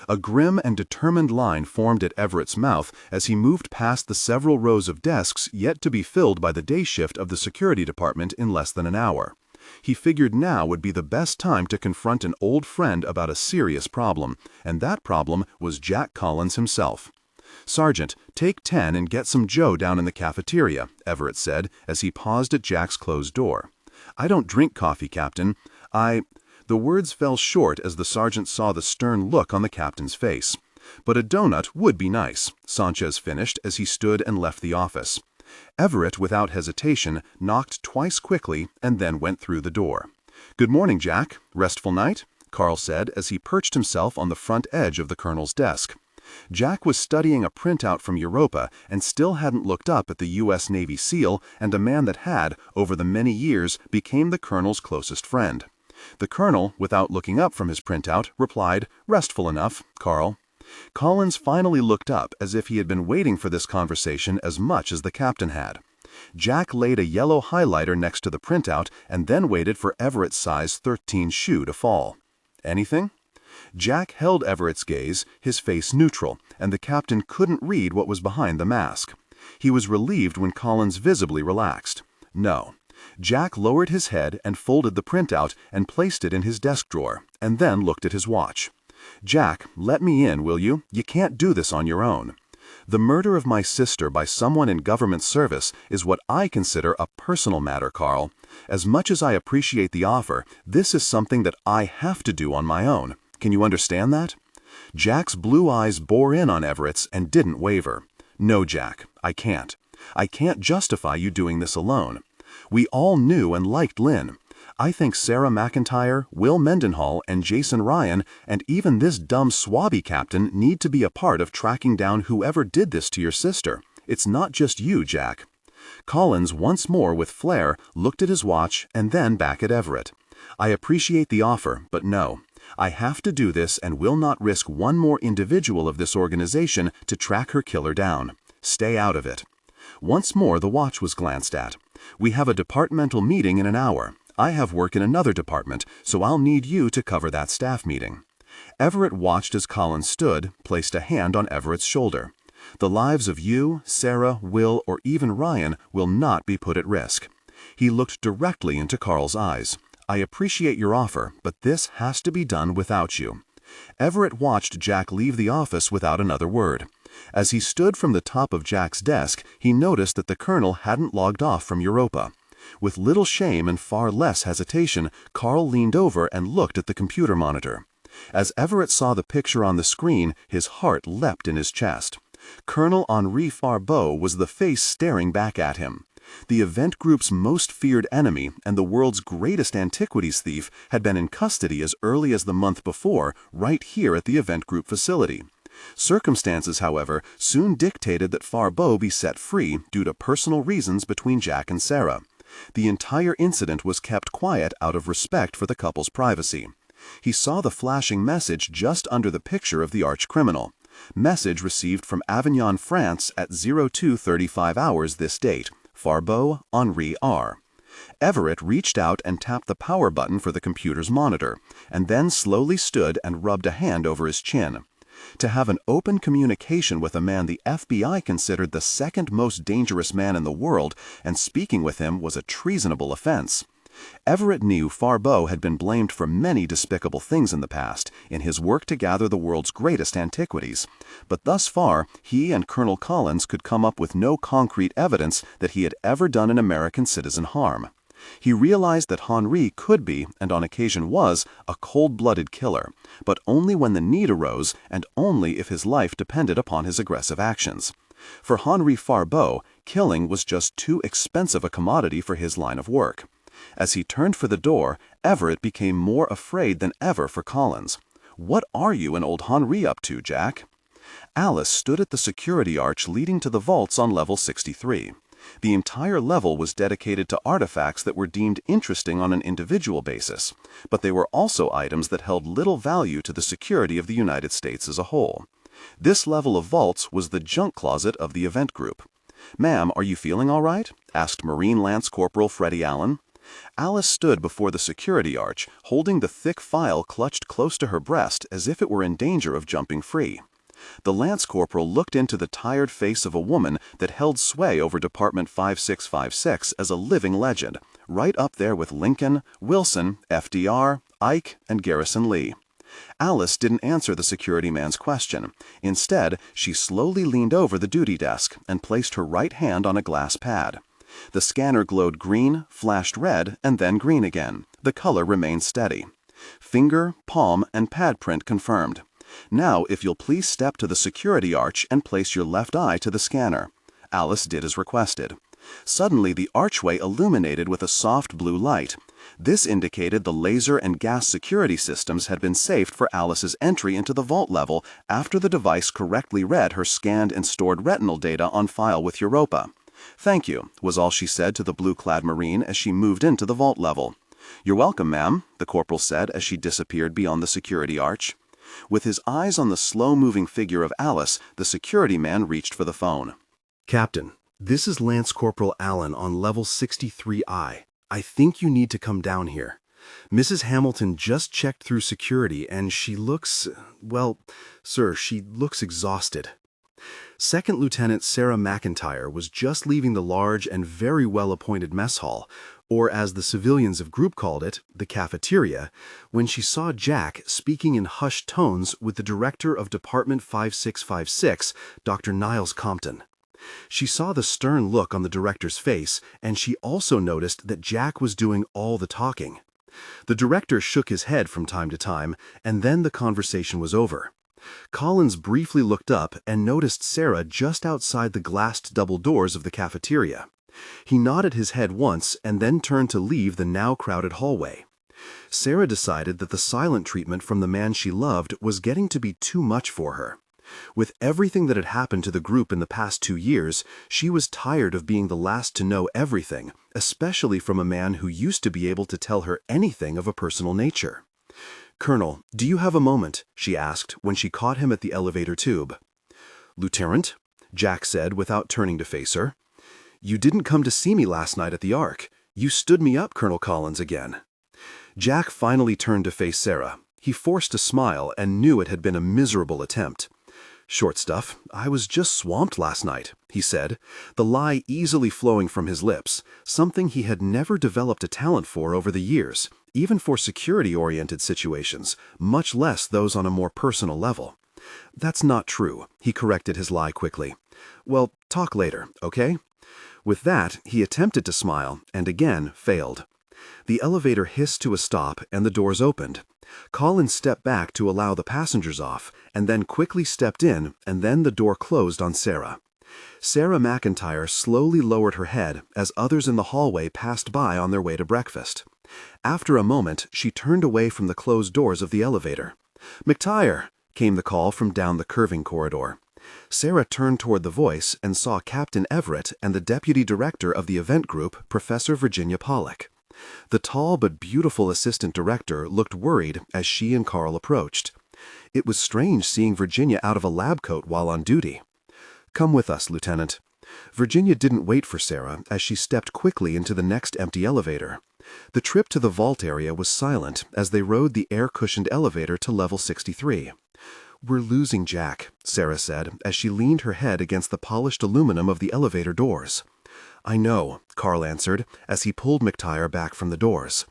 A grim and determined line formed at Everett's mouth as he moved past the several rows of desks yet to be filled by the day shift of the security department in less than an hour. He figured now would be the best time to confront an old friend about a serious problem, and that problem was Jack Collins himself. "Sergeant, take 10 and get some Joe down in the cafeteria," Everett said as he paused at Jack's closed door. "I don't drink coffee, Captain. The words fell short as the sergeant saw the stern look on the captain's face. "But a donut would be nice," Sanchez finished as he stood and left the office. Everett, without hesitation, knocked twice quickly and then went through the door. "Good morning, Jack. Restful night?" Carl said as he perched himself on the front edge of the colonel's desk. Jack was studying a printout from Europa and still hadn't looked up at the U.S. Navy SEAL and a man that had, over the many years, became the colonel's closest friend. The colonel, without looking up from his printout, replied, "Restful enough, Carl." Collins finally looked up as if he had been waiting for this conversation as much as the captain had. Jack laid a yellow highlighter next to the printout and then waited for Everett's size 13 shoe to fall. "Anything?" Jack held Everett's gaze, his face neutral, and the captain couldn't read what was behind the mask. He was relieved when Collins visibly relaxed. "No." Jack lowered his head and folded the printout and placed it in his desk drawer, and then looked at his watch. "Jack, let me in, will you? You can't do this on your own. The murder of my sister by someone in government service is what I consider a personal matter, Carl. As much as I appreciate the offer, this is something that I have to do on my own. Can you understand that?" Jack's blue eyes bore in on Everett's and didn't waver. "No, Jack, I can't. I can't justify you doing this alone. We all knew and liked Lynn. I think Sarah McIntyre, Will Mendenhall, and Jason Ryan, and even this dumb swabby captain need to be a part of tracking down whoever did this to your sister. It's not just you, Jack." Collins, once more with flair, looked at his watch and then back at Everett. "I appreciate the offer, but no. I have to do this and will not risk one more individual of this organization to track her killer down. Stay out of it." Once more the watch was glanced at. "We have a departmental meeting in an hour. I have work in another department, so I'll need you to cover that staff meeting." Everett watched as Collins stood, placed a hand on Everett's shoulder. "The lives of you, Sarah, Will, or even Ryan will not be put at risk." He looked directly into Carl's eyes. "I appreciate your offer, but this has to be done without you." Everett watched Jack leave the office without another word. As he stood from the top of Jack's desk, he noticed that the colonel hadn't logged off from Europa. With little shame and far less hesitation, Carl leaned over and looked at the computer monitor. As Everett saw the picture on the screen, his heart leapt in his chest. Colonel Henri Farbeau was the face staring back at him. The event group's most feared enemy and the world's greatest antiquities thief had been in custody as early as the month before, right here at the event group facility. Circumstances, however, soon dictated that Farbeau be set free due to personal reasons between Jack and Sarah. The entire incident was kept quiet out of respect for the couple's privacy. He saw the flashing message just under the picture of the arch-criminal. Message received from Avignon, France at 02:35 hours this date. Farbeau, Henri R. Everett reached out and tapped the power button for the computer's monitor, and then slowly stood and rubbed a hand over his chin. To have an open communication with a man the FBI considered the second most dangerous man in the world, and speaking with him was a treasonable offense. Everett knew Farbeau had been blamed for many despicable things in the past, in his work to gather the world's greatest antiquities. But thus far, he and Colonel Collins could come up with no concrete evidence that he had ever done an American citizen harm. He realized that Henri could be, and on occasion was, a cold-blooded killer, but only when the need arose and only if his life depended upon his aggressive actions. For Henri Farbeau, killing was just too expensive a commodity for his line of work. As he turned for the door, Everett became more afraid than ever for Collins. "What are you and old Henri up to, Jack?" Alice stood at the security arch leading to the vaults on level 63. The entire level was dedicated to artifacts that were deemed interesting on an individual basis, but they were also items that held little value to the security of the United States as a whole. This level of vaults was the junk closet of the event group. "Ma'am, are you feeling all right?" asked Marine Lance Corporal Freddie Allen. Alice stood before the security arch, holding the thick file clutched close to her breast as if it were in danger of jumping free. The Lance Corporal looked into the tired face of a woman that held sway over Department 5656 as a living legend, right up there with Lincoln, Wilson, FDR, Ike, and Garrison Lee. Alice didn't answer the security man's question. Instead, she slowly leaned over the duty desk and placed her right hand on a glass pad. The scanner glowed green, flashed red, and then green again. The color remained steady. Finger, palm, and pad print confirmed. "Now, if you'll please step to the security arch and place your left eye to the scanner." Alice did as requested. Suddenly, the archway illuminated with a soft blue light. This indicated the laser and gas security systems had been safed for Alice's entry into the vault level after the device correctly read her scanned and stored retinal data on file with Europa. "Thank you," was all she said to the blue-clad Marine as she moved into the vault level. "You're welcome, ma'am," the corporal said as she disappeared beyond the security arch. With his eyes on the slow-moving figure of Alice, the security man reached for the phone. "Captain, this is Lance Corporal Allen on level 63I. I think you need to come down here. Mrs. Hamilton just checked through security and she looks, well, sir, she looks exhausted." Second Lieutenant Sarah McIntyre was just leaving the large and very well-appointed mess hall, or as the civilians of group called it, the cafeteria, when she saw Jack speaking in hushed tones with the director of Department 5656, Dr. Niles Compton. She saw the stern look on the director's face, and she also noticed that Jack was doing all the talking. The director shook his head from time to time, and then the conversation was over. Collins briefly looked up and noticed Sarah just outside the glassed double doors of the cafeteria. He nodded his head once and then turned to leave the now crowded hallway. Sarah decided that the silent treatment from the man she loved was getting to be too much for her. With everything that had happened to the group in the past 2 years, she was tired of being the last to know everything, especially from a man who used to be able to tell her anything of a personal nature. "Colonel, do you have a moment?" she asked when she caught him at the elevator tube. "Lieutenant," Jack said without turning to face her. "You didn't come to see me last night at the Ark. You stood me up, Colonel Collins, again." Jack finally turned to face Sarah. He forced a smile and knew it had been a miserable attempt. "Short stuff. I was just swamped last night," he said, the lie easily flowing from his lips, something he had never developed a talent for over the years, even for security-oriented situations, much less those on a more personal level. That's not true, he corrected his lie quickly. Well, talk later, okay? With that, he attempted to smile, and again failed. The elevator hissed to a stop, and the doors opened. Collins stepped back to allow the passengers off, and then quickly stepped in, and then the door closed on Sarah. Sarah McIntyre slowly lowered her head as others in the hallway passed by on their way to breakfast. After a moment, she turned away from the closed doors of the elevator. "McTire!" came the call from down the curving corridor. Sarah turned toward the voice and saw Captain Everett and the deputy director of the event group, Professor Virginia Pollock. The tall but beautiful assistant director looked worried as she and Carl approached. It was strange seeing Virginia out of a lab coat while on duty. "Come with us, Lieutenant." Virginia didn't wait for Sarah as she stepped quickly into the next empty elevator. The trip to the vault area was silent as they rode the air-cushioned elevator to level 63. "We're losing Jack," Sarah said as she leaned her head against the polished aluminum of the elevator doors. "I know," Carl answered as he pulled McTire back from the doors.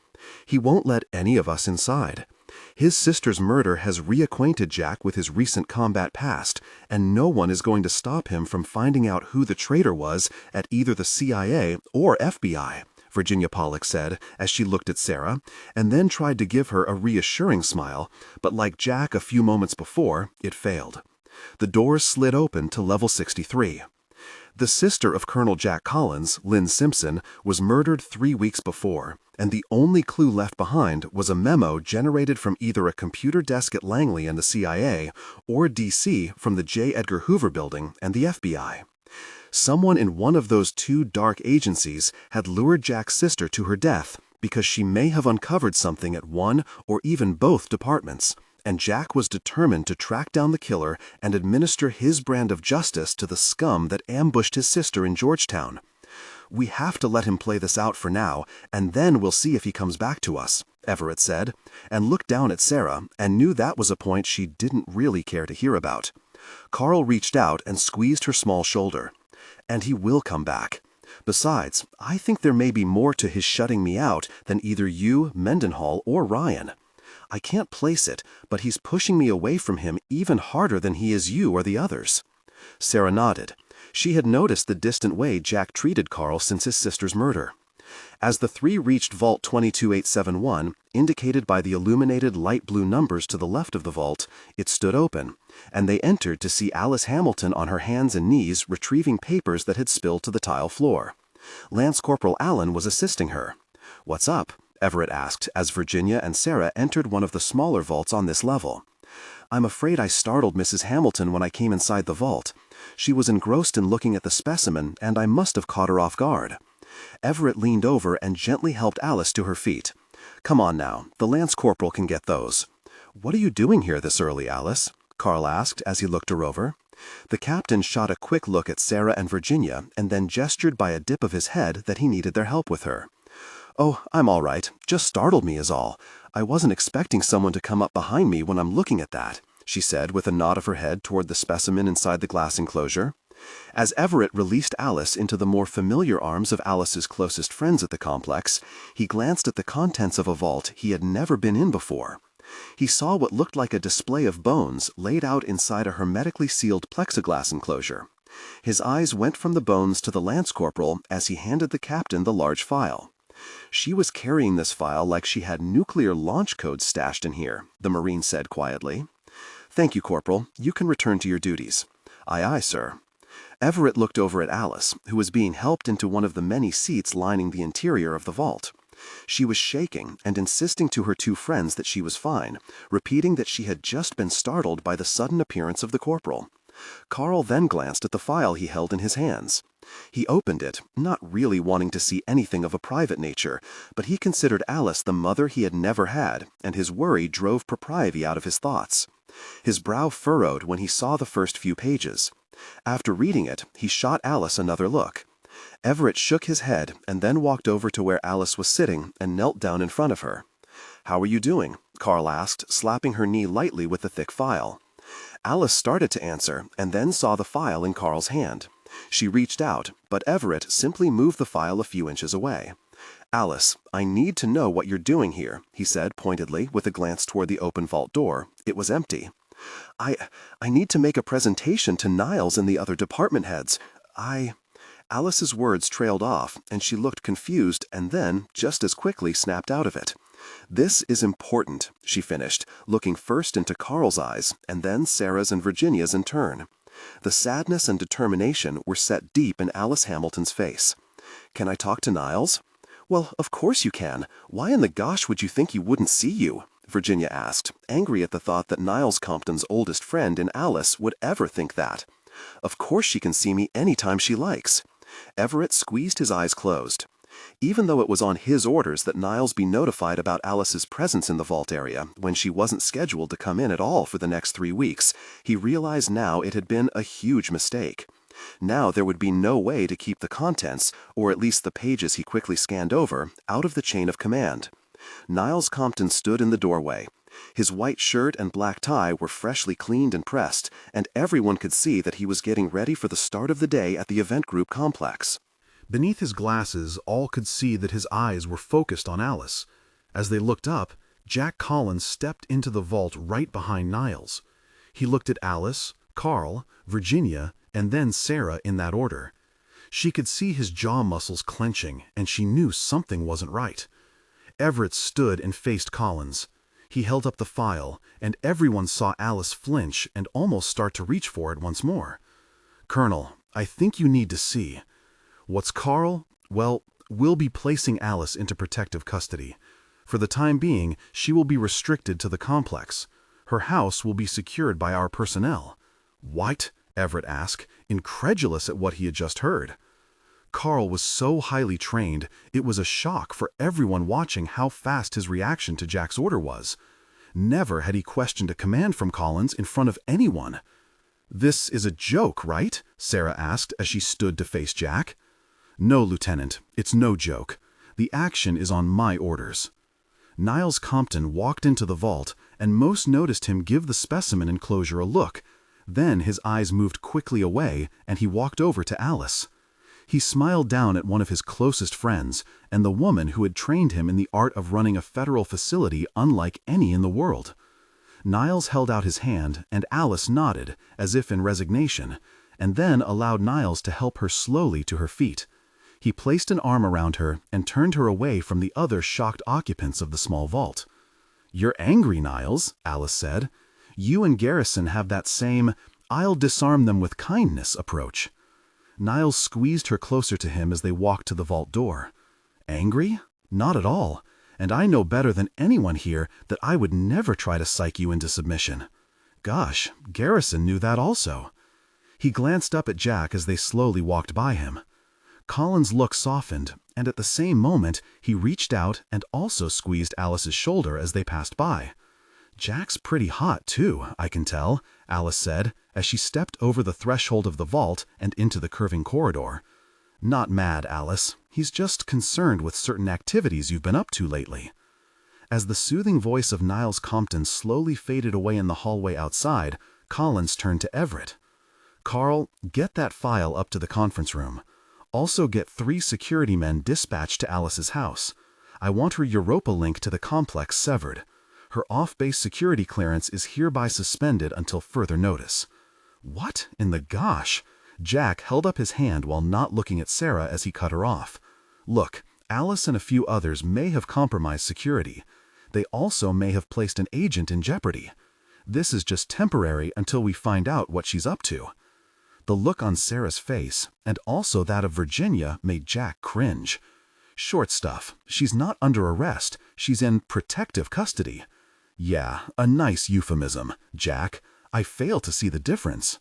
"He won't let any of us inside. His sister's murder has reacquainted Jack with his recent combat past, and no one is going to stop him from finding out who the traitor was at either the CIA or FBI," Virginia Pollock said as she looked at Sarah, and then tried to give her a reassuring smile, but like Jack a few moments before, it failed. The doors slid open to level 63. The sister of Colonel Jack Collins, Lynn Simpson, was murdered 3 weeks before, and the only clue left behind was a memo generated from either a computer desk at Langley and the CIA or DC from the J. Edgar Hoover Building and the FBI. Someone in one of those two dark agencies had lured Jack's sister to her death because she may have uncovered something at one or even both departments, and Jack was determined to track down the killer and administer his brand of justice to the scum that ambushed his sister in Georgetown. "We have to let him play this out for now, and then we'll see if he comes back to us," Everett said, and looked down at Sarah and knew that was a point she didn't really care to hear about. Carl reached out and squeezed her small shoulder. "And he will come back. Besides, I think there may be more to his shutting me out than either you, Mendenhall, or Ryan. I can't place it, but he's pushing me away from him even harder than he is you or the others." Sarah nodded. She had noticed the distant way Jack treated Carl since his sister's murder. As the three reached Vault 22871, indicated by the illuminated light blue numbers to the left of the vault, it stood open, and they entered to see Alice Hamilton on her hands and knees retrieving papers that had spilled to the tile floor. Lance Corporal Allen was assisting her. "What's up?" Everett asked as Virginia and Sarah entered one of the smaller vaults on this level. "I'm afraid I startled Mrs. Hamilton when I came inside the vault. She was engrossed in looking at the specimen, and I must have caught her off guard." Everett leaned over and gently helped Alice to her feet. "Come on now, the Lance Corporal can get those." "What are you doing here this early, Alice?" Carl asked as he looked her over. The captain shot a quick look at Sarah and Virginia and then gestured by a dip of his head that he needed their help with her. "Oh, I'm all right. Just startled me is all. I wasn't expecting someone to come up behind me when I'm looking at that," she said with a nod of her head toward the specimen inside the glass enclosure. As Everett released Alice into the more familiar arms of Alice's closest friends at the complex, he glanced at the contents of a vault he had never been in before. He saw what looked like a display of bones laid out inside a hermetically sealed plexiglass enclosure. His eyes went from the bones to the Lance Corporal as he handed the captain the large file. "She was carrying this file like she had nuclear launch codes stashed in here," the Marine said quietly. "Thank you, Corporal. You can return to your duties." "Aye, aye, sir." Everett looked over at Alice, who was being helped into one of the many seats lining the interior of the vault. She was shaking and insisting to her two friends that she was fine, repeating that she had just been startled by the sudden appearance of the corporal. Carl then glanced at the file he held in his hands. He opened it, not really wanting to see anything of a private nature, but he considered Alice the mother he had never had, and his worry drove propriety out of his thoughts. His brow furrowed when he saw the first few pages. After reading it, he shot Alice another look. Everett shook his head and then walked over to where Alice was sitting and knelt down in front of her. "How are you doing?" Carl asked, slapping her knee lightly with the thick file. Alice started to answer and then saw the file in Carl's hand. She reached out, but Everett simply moved the file a few inches away. "Alice, I need to know what you're doing here," he said pointedly, with a glance toward the open vault door. It was empty. I need to make a presentation to Niles and the other department heads. Alice's words trailed off, and she looked confused and then, just as quickly, snapped out of it. "This is important," she finished, looking first into Carl's eyes and then Sarah's and Virginia's in turn. The sadness and determination were set deep in Alice Hamilton's face. "Can I talk to Niles?" "Well, of course you can. Why in the gosh would you think he wouldn't see you?" Virginia asked, angry at the thought that Niles Compton's oldest friend in Alice would ever think that. "Of course she can see me any time she likes." Everett squeezed his eyes closed. Even though it was on his orders that Niles be notified about Alice's presence in the vault area when she wasn't scheduled to come in at all for the next 3 weeks, he realized now it had been a huge mistake. Now there would be no way to keep the contents, or at least the pages he quickly scanned over, out of the chain of command. Niles Compton stood in the doorway. His white shirt and black tie were freshly cleaned and pressed, and everyone could see that he was getting ready for the start of the day at the event group complex. Beneath his glasses, all could see that his eyes were focused on Alice. As they looked up, Jack Collins stepped into the vault right behind Niles. He looked at Alice, Carl, Virginia, and then Sarah in that order. She could see his jaw muscles clenching, and she knew something wasn't right. Everett stood and faced Collins. He held up the file, and everyone saw Alice flinch and almost start to reach for it once more. "Colonel, I think you need to see. What's Carl? Well, we'll be placing Alice into protective custody. For the time being, she will be restricted to the complex. Her house will be secured by our personnel." "What?" Everett asked, incredulous at what he had just heard. Carl was so highly trained, it was a shock for everyone watching how fast his reaction to Jack's order was. Never had he questioned a command from Collins in front of anyone. "This is a joke, right?" Sarah asked as she stood to face Jack. "No, Lieutenant, it's no joke. The action is on my orders." Niles Compton walked into the vault, and most noticed him give the specimen enclosure a look. Then his eyes moved quickly away, and he walked over to Alice. He smiled down at one of his closest friends, and the woman who had trained him in the art of running a federal facility unlike any in the world. Niles held out his hand, and Alice nodded, as if in resignation, and then allowed Niles to help her slowly to her feet. He placed an arm around her and turned her away from the other shocked occupants of the small vault. "You're angry, Niles," Alice said. "You and Garrison have that same, 'I'll disarm them with kindness' approach." Niles squeezed her closer to him as they walked to the vault door. "Angry? Not at all. And I know better than anyone here that I would never try to psych you into submission. Gosh, Garrison knew that also." He glanced up at Jack as they slowly walked by him. Collins' look softened, and at the same moment he reached out and also squeezed Alice's shoulder as they passed by. "Jack's pretty hot, too, I can tell," Alice said, as she stepped over the threshold of the vault and into the curving corridor. "Not mad, Alice. He's just concerned with certain activities you've been up to lately." As the soothing voice of Niles Compton slowly faded away in the hallway outside, Collins turned to Everett. "Carl, get that file up to the conference room. Also get 3 security men dispatched to Alice's house. I want her Europa link to the complex severed. Her off-base security clearance is hereby suspended until further notice." "What in the gosh?" Jack held up his hand while not looking at Sarah as he cut her off. "Look, Alice and a few others may have compromised security. They also may have placed an agent in jeopardy. This is just temporary until we find out what she's up to." The look on Sarah's face, and also that of Virginia, made Jack cringe. "Short stuff. She's not under arrest. She's in protective custody." "Yeah, a nice euphemism, Jack. I fail to see the difference."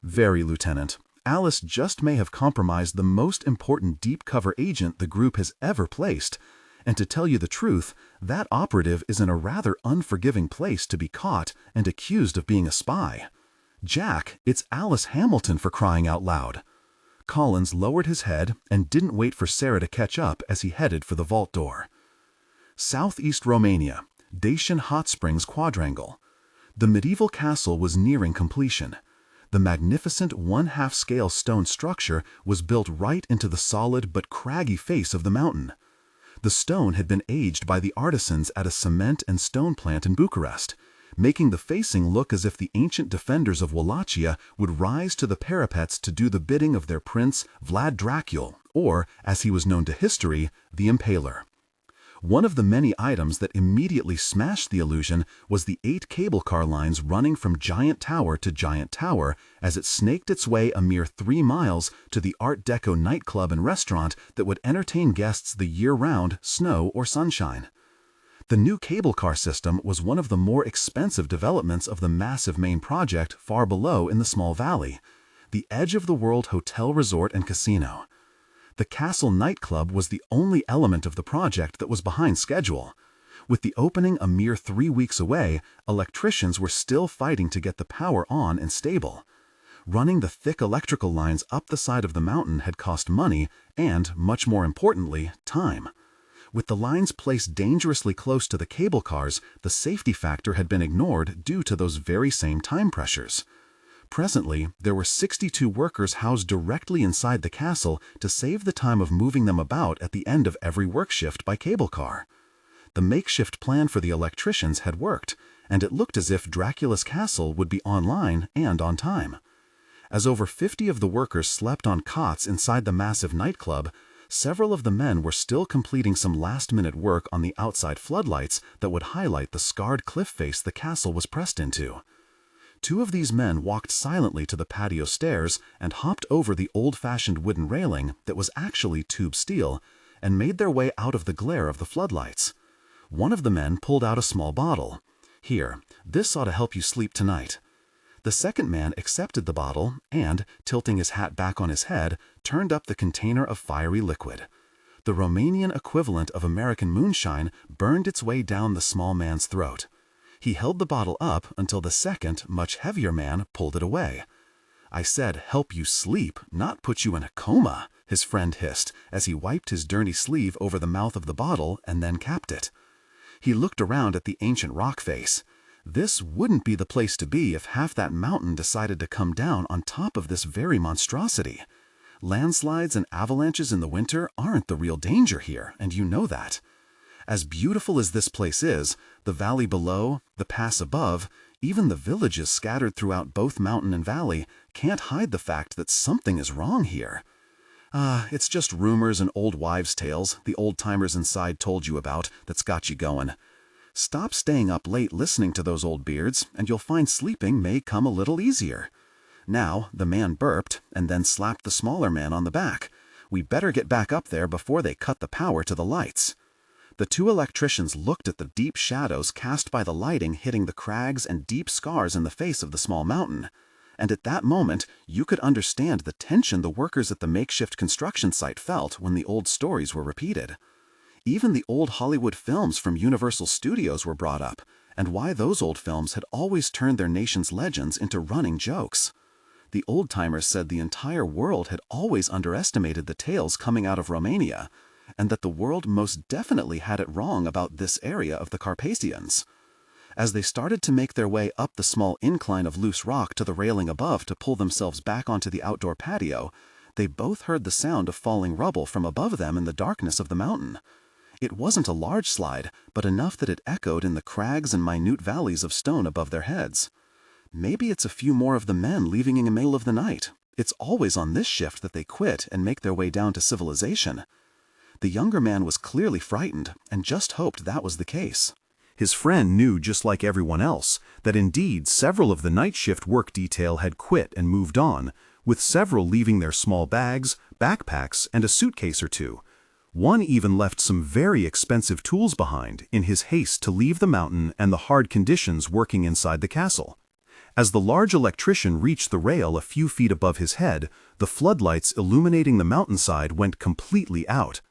"Very, Lieutenant. Alice just may have compromised the most important deep cover agent the group has ever placed. And to tell you the truth, that operative is in a rather unforgiving place to be caught and accused of being a spy. Jack, it's Alice Hamilton, for crying out loud." Collins lowered his head and didn't wait for Sarah to catch up as he headed for the vault door. Southeast Romania, Dacian Hot Springs Quadrangle. The medieval castle was nearing completion. The magnificent 1/2 scale stone structure was built right into the solid but craggy face of the mountain. The stone had been aged by the artisans at a cement and stone plant in Bucharest, making the facing look as if the ancient defenders of Wallachia would rise to the parapets to do the bidding of their prince Vlad Dracul, or, as he was known to history, the Impaler. One of the many items that immediately smashed the illusion was the 8 cable car lines running from giant tower to giant tower as it snaked its way a mere 3 miles to the Art Deco nightclub and restaurant that would entertain guests the year-round, snow or sunshine. The new cable car system was one of the more expensive developments of the massive main project far below in the small valley, the edge-of-the-world hotel resort and casino. The Castle nightclub was the only element of the project that was behind schedule. With the opening a mere 3 weeks away, electricians were still fighting to get the power on and stable. Running the thick electrical lines up the side of the mountain had cost money and, much more importantly, time. With the lines placed dangerously close to the cable cars, the safety factor had been ignored due to those very same time pressures. Presently, there were 62 workers housed directly inside the castle to save the time of moving them about at the end of every work shift by cable car. The makeshift plan for the electricians had worked, and it looked as if Dracula's castle would be online and on time. As over 50 of the workers slept on cots inside the massive nightclub, several of the men were still completing some last-minute work on the outside floodlights that would highlight the scarred cliff face the castle was pressed into. 2 of these men walked silently to the patio stairs and hopped over the old-fashioned wooden railing that was actually tube steel and made their way out of the glare of the floodlights. One of the men pulled out a small bottle. "Here, this ought to help you sleep tonight." The second man accepted the bottle and, tilting his hat back on his head, turned up the container of fiery liquid. The Romanian equivalent of American moonshine burned its way down the small man's throat. He held the bottle up until the second, much heavier man pulled it away. "I said help you sleep, not put you in a coma," his friend hissed as he wiped his dirty sleeve over the mouth of the bottle and then capped it. He looked around at the ancient rock face. This wouldn't be the place to be if half that mountain decided to come down on top of this very monstrosity. Landslides and avalanches in the winter aren't the real danger here, and you know that. As beautiful as this place is, the valley below, the pass above, even the villages scattered throughout both mountain and valley can't hide the fact that something is wrong here. It's just rumors and old wives' tales the old-timers inside told you about that's got you going. Stop staying up late listening to those old beards, and you'll find sleeping may come a little easier. Now, the man burped and then slapped the smaller man on the back. We better get back up there before they cut the power to the lights. The 2 electricians looked at the deep shadows cast by the lighting hitting the crags and deep scars in the face of the small mountain. And at that moment, you could understand the tension the workers at the makeshift construction site felt when the old stories were repeated. Even the old Hollywood films from Universal Studios were brought up, and why those old films had always turned their nation's legends into running jokes. The old-timers said the entire world had always underestimated the tales coming out of Romania, and that the world most definitely had it wrong about this area of the Carpathians. As they started to make their way up the small incline of loose rock to the railing above to pull themselves back onto the outdoor patio, they both heard the sound of falling rubble from above them in the darkness of the mountain. It wasn't a large slide, but enough that it echoed in the crags and minute valleys of stone above their heads. Maybe it's a few more of the men leaving in the middle of the night. It's always on this shift that they quit and make their way down to civilization. The younger man was clearly frightened and just hoped that was the case. His friend knew, just like everyone else, that indeed several of the night shift work detail had quit and moved on, with several leaving their small bags, backpacks, and a suitcase or 2. One even left some very expensive tools behind in his haste to leave the mountain and the hard conditions working inside the castle. As the large electrician reached the rail a few feet above his head, the floodlights illuminating the mountainside went completely out.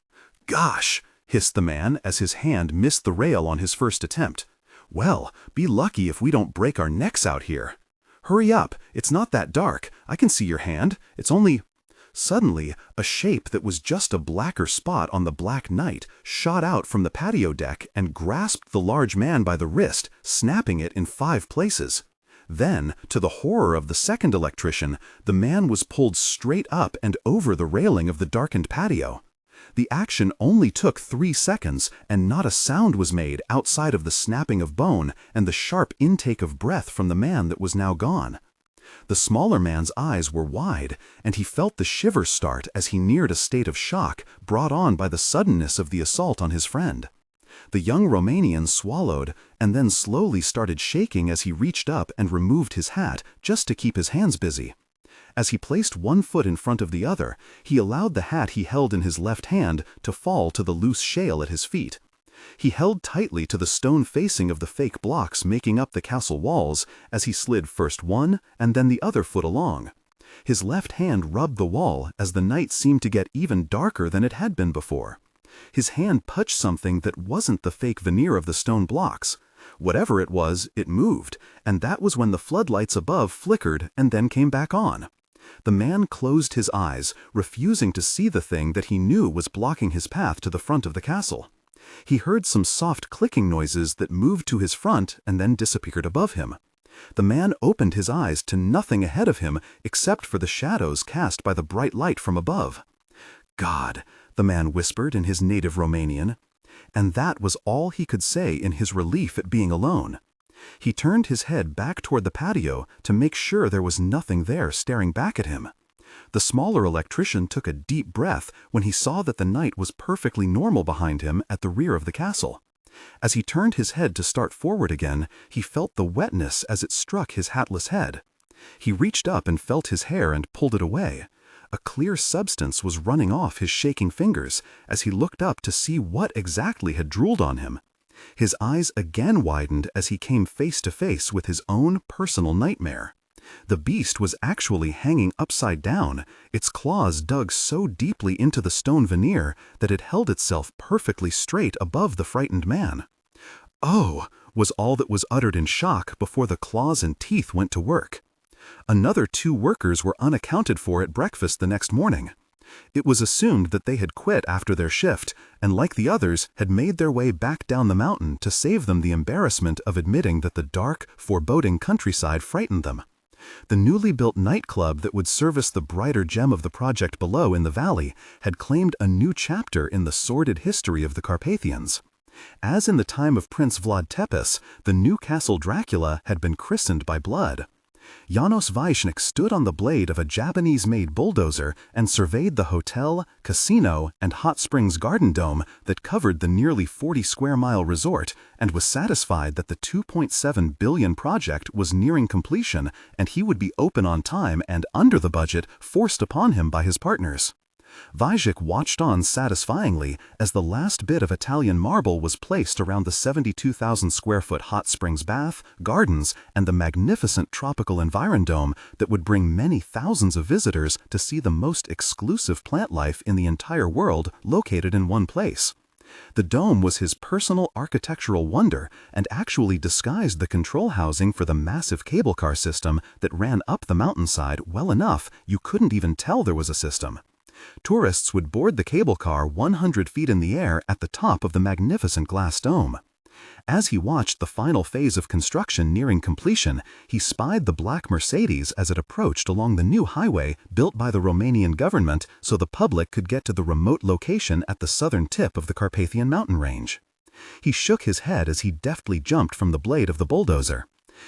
"Gosh!" hissed the man as his hand missed the rail on his first attempt. "Well, be lucky if we don't break our necks out here. Hurry up, it's not that dark. I can see your hand. It's only—" Suddenly, a shape that was just a blacker spot on the black night shot out from the patio deck and grasped the large man by the wrist, snapping it in 5 places. Then, to the horror of the second electrician, the man was pulled straight up and over the railing of the darkened patio. The action only took 3 seconds, and not a sound was made outside of the snapping of bone and the sharp intake of breath from the man that was now gone. The smaller man's eyes were wide, and he felt the shivers start as he neared a state of shock brought on by the suddenness of the assault on his friend. The young Romanian swallowed and then slowly started shaking as he reached up and removed his hat just to keep his hands busy. As he placed one foot in front of the other, he allowed the hat he held in his left hand to fall to the loose shale at his feet. He held tightly to the stone facing of the fake blocks making up the castle walls as he slid first one and then the other foot along. His left hand rubbed the wall as the night seemed to get even darker than it had been before. His hand touched something that wasn't the fake veneer of the stone blocks. Whatever it was, it moved, and that was when the floodlights above flickered and then came back on. The man closed his eyes, refusing to see the thing that he knew was blocking his path to the front of the castle. He heard some soft clicking noises that moved to his front and then disappeared above him. The man opened his eyes to nothing ahead of him except for the shadows cast by the bright light from above. "God," the man whispered in his native Romanian. And that was all he could say in his relief at being alone. He turned his head back toward the patio to make sure there was nothing there staring back at him. The smaller electrician took a deep breath when he saw that the night was perfectly normal behind him at the rear of the castle. As he turned his head to start forward again, he felt the wetness as it struck his hatless head. He reached up and felt his hair and pulled it away. A clear substance was running off his shaking fingers as he looked up to see what exactly had drooled on him. His eyes again widened as he came face to face with his own personal nightmare. The beast was actually hanging upside down, its claws dug so deeply into the stone veneer that it held itself perfectly straight above the frightened man. "Oh," was all that was uttered in shock before the claws and teeth went to work. Another 2 workers were unaccounted for at breakfast the next morning. It was assumed that they had quit after their shift and, like the others, had made their way back down the mountain to save them the embarrassment of admitting that the dark, foreboding countryside frightened them. The newly built nightclub that would service the brighter gem of the project below in the valley had claimed a new chapter in the sordid history of the Carpathians. As in the time of Prince Vlad Tepes, the new castle Dracula had been christened by blood. Janos Vaishnik stood on the blade of a Japanese-made bulldozer and surveyed the hotel, casino, and hot springs garden dome that covered the nearly 40-square-mile resort and was satisfied that the $2.7 billion project was nearing completion and he would be open on time and under the budget forced upon him by his partners. Vaishnik watched on satisfyingly as the last bit of Italian marble was placed around the 72,000-square-foot hot springs bath, gardens, and the magnificent tropical environdome that would bring many thousands of visitors to see the most exclusive plant life in the entire world located in one place. The dome was his personal architectural wonder and actually disguised the control housing for the massive cable car system that ran up the mountainside well enough you couldn't even tell there was a system. Tourists would board the cable car 100 feet in the air at the top of the magnificent glass dome. As he watched the final phase of construction nearing completion, he spied the black Mercedes as it approached along the new highway built by the Romanian government so the public could get to the remote location at the southern tip of the Carpathian mountain range. He shook his head as he deftly jumped from the blade of the bulldozer.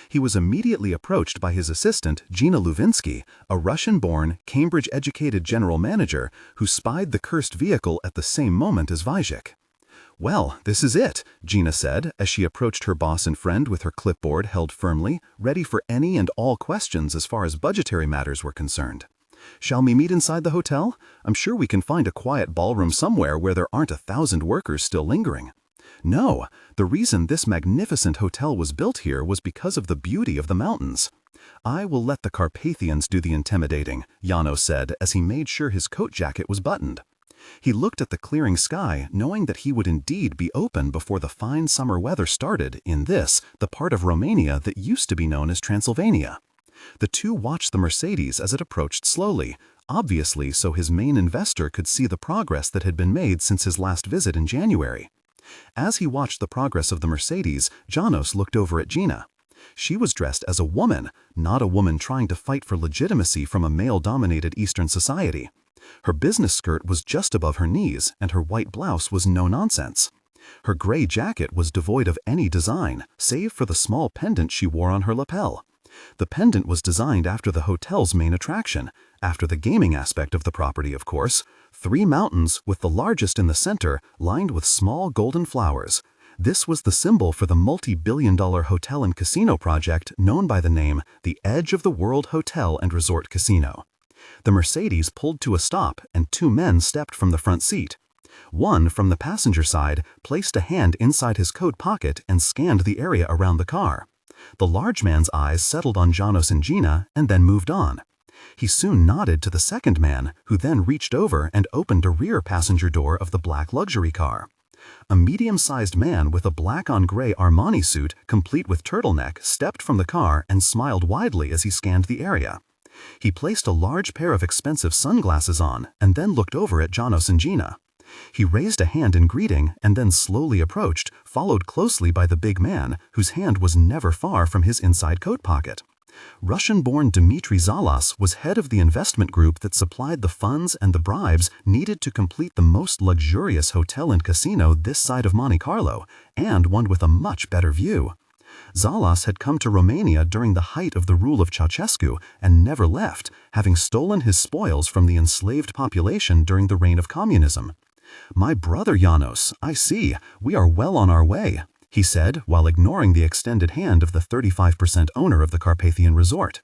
He was immediately approached by his assistant, Gina Luvinsky, a Russian-born, Cambridge-educated general manager who spied the cursed vehicle at the same moment as Vaishnik. "Well, this is it," Gina said as she approached her boss and friend with her clipboard held firmly, ready for any and all questions as far as budgetary matters were concerned. "Shall we meet inside the hotel? I'm sure we can find a quiet ballroom somewhere where there aren't 1,000 workers still lingering." "No, the reason this magnificent hotel was built here was because of the beauty of the mountains." "I will let the Carpathians do the intimidating," Janos said as he made sure his coat jacket was buttoned. He looked at the clearing sky, knowing that he would indeed be open before the fine summer weather started in this, the part of Romania that used to be known as Transylvania. The two watched the Mercedes as it approached slowly, obviously so his main investor could see the progress that had been made since his last visit in January. As he watched the progress of the Mercedes, Janos looked over at Gina. She was dressed as a woman, not a woman trying to fight for legitimacy from a male-dominated Eastern society. Her business skirt was just above her knees, and her white blouse was no nonsense. Her gray jacket was devoid of any design, save for the small pendant she wore on her lapel. The pendant was designed after the hotel's main attraction, after the gaming aspect of the property, of course, 3 mountains with the largest in the center lined with small golden flowers. This was the symbol for the multi-billion-dollar hotel and casino project known by the name the Edge of the World Hotel and Resort Casino. The Mercedes pulled to a stop and 2 men stepped from the front seat. One, from the passenger side, placed a hand inside his coat pocket and scanned the area around the car. The large man's eyes settled on Janos and Gina and then moved on. He soon nodded to the second man, who then reached over and opened a rear passenger door of the black luxury car. A medium-sized man with a black-on-gray Armani suit, complete with turtleneck, stepped from the car and smiled widely as he scanned the area. He placed a large pair of expensive sunglasses on and then looked over at Janos and Gina. He raised a hand in greeting and then slowly approached, followed closely by the big man, whose hand was never far from his inside coat pocket. Russian-born Dmitry Zalas was head of the investment group that supplied the funds and the bribes needed to complete the most luxurious hotel and casino this side of Monte Carlo, and one with a much better view. Zalas had come to Romania during the height of the rule of Ceausescu and never left, having stolen his spoils from the enslaved population during the reign of communism. "My brother Janos, I see, we are well on our way," he said while ignoring the extended hand of the 35% owner of the Carpathian resort.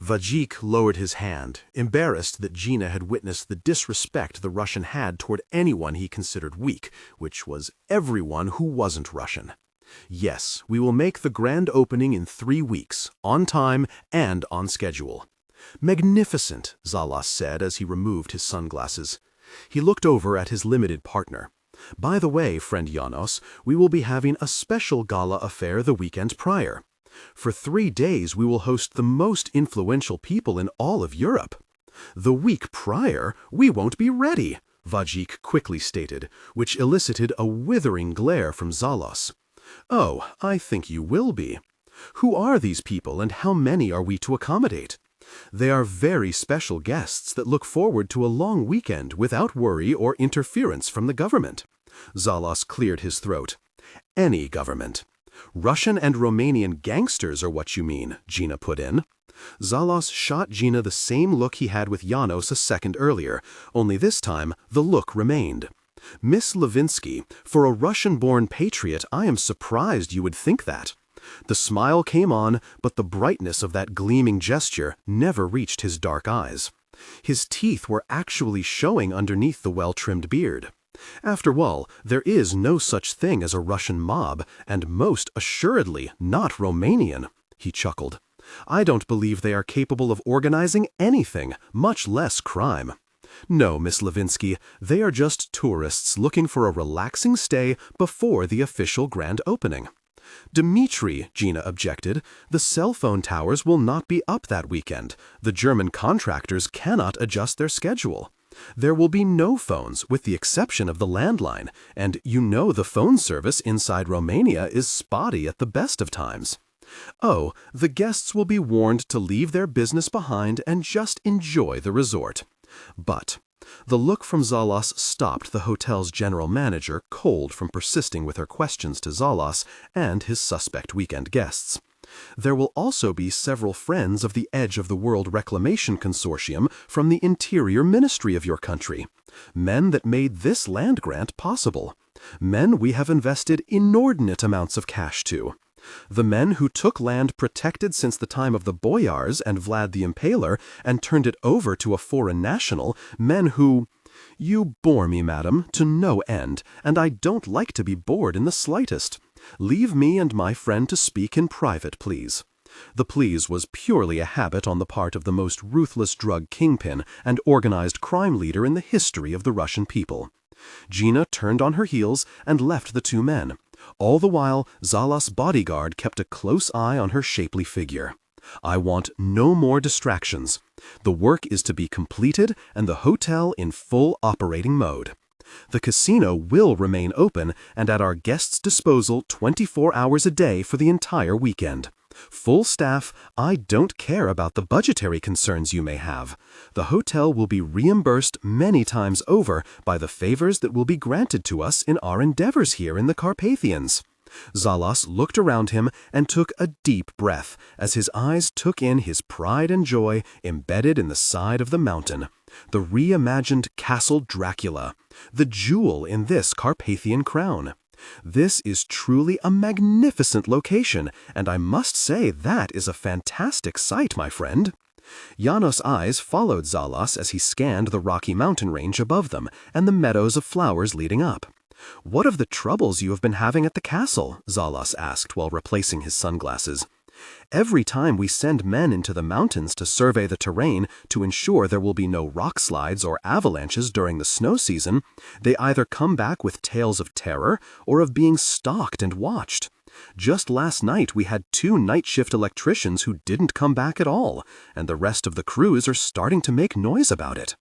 Vajik lowered his hand, embarrassed that Gina had witnessed the disrespect the Russian had toward anyone he considered weak, which was everyone who wasn't Russian. "Yes, we will make the grand opening in 3 weeks, on time and on schedule." "Magnificent," Zalas said as he removed his sunglasses. He looked over at his limited partner. "By the way, friend Janos, we will be having a special gala affair the weekend prior. For 3 days we will host the most influential people in all of Europe." "The week prior, we won't be ready," Vajik quickly stated, which elicited a withering glare from Zalos. "Oh, I think you will be. Who are these people and how many are we to accommodate?" "They are very special guests that look forward to a long weekend without worry or interference from the government." Zalos cleared his throat. "Any government." "Russian and Romanian gangsters are what you mean," Gina put in. Zalos shot Gina the same look he had with Janos a second earlier, only this time the look remained. "Miss Levinsky, for a Russian-born patriot, I am surprised you would think that." The smile came on, but the brightness of that gleaming gesture never reached his dark eyes. His teeth were actually showing underneath the well-trimmed beard. "After all, there is no such thing as a Russian mob, and most assuredly not Romanian," he chuckled. "I don't believe they are capable of organizing anything, much less crime. No, Miss Levinsky, they are just tourists looking for a relaxing stay before the official grand opening." "Dmitry," Gina objected, "the cell phone towers will not be up that weekend. The German contractors cannot adjust their schedule. There will be no phones, with the exception of the landline, and you know the phone service inside Romania is spotty at the best of times." "Oh, the guests will be warned to leave their business behind and just enjoy the resort." But the look from Zalas stopped the hotel's general manager cold from persisting with her questions to Zalas and his suspect weekend guests. "There will also be several friends of the Edge of the World Reclamation Consortium from the Interior Ministry of your country. Men that made this land grant possible. Men we have invested inordinate amounts of cash to. The men who took land protected since the time of the Boyars and Vlad the Impaler and turned it over to a foreign national, men who— You bore me, madam, to no end, and I don't like to be bored in the slightest. Leave me and my friend to speak in private, please." The please was purely a habit on the part of the most ruthless drug kingpin and organized crime leader in the history of the Russian people. Gina turned on her heels and left the 2 men. All the while, Zalas' bodyguard kept a close eye on her shapely figure. "I want no more distractions. The work is to be completed and the hotel in full operating mode. The casino will remain open and at our guests' disposal 24 hours a day for the entire weekend. Full staff, I don't care about the budgetary concerns you may have. The hotel will be reimbursed many times over by the favors that will be granted to us in our endeavors here in the Carpathians. Zalos looked around him and took a deep breath as his eyes took in his pride and joy embedded in the side of the mountain. The reimagined Castle Dracula, the jewel in this Carpathian crown. This is truly a magnificent location, and I must say that is a fantastic sight, my friend. Janos' eyes followed Zalos as he scanned the rocky mountain range above them and the meadows of flowers leading up. "What of the troubles you have been having at the castle?" Zalos asked while replacing his sunglasses. "Every time we send men into the mountains to survey the terrain to ensure there will be no rock slides or avalanches during the snow season, they either come back with tales of terror or of being stalked and watched. Just last night we had 2 night shift electricians who didn't come back at all, and the rest of the crews are starting to make noise about it.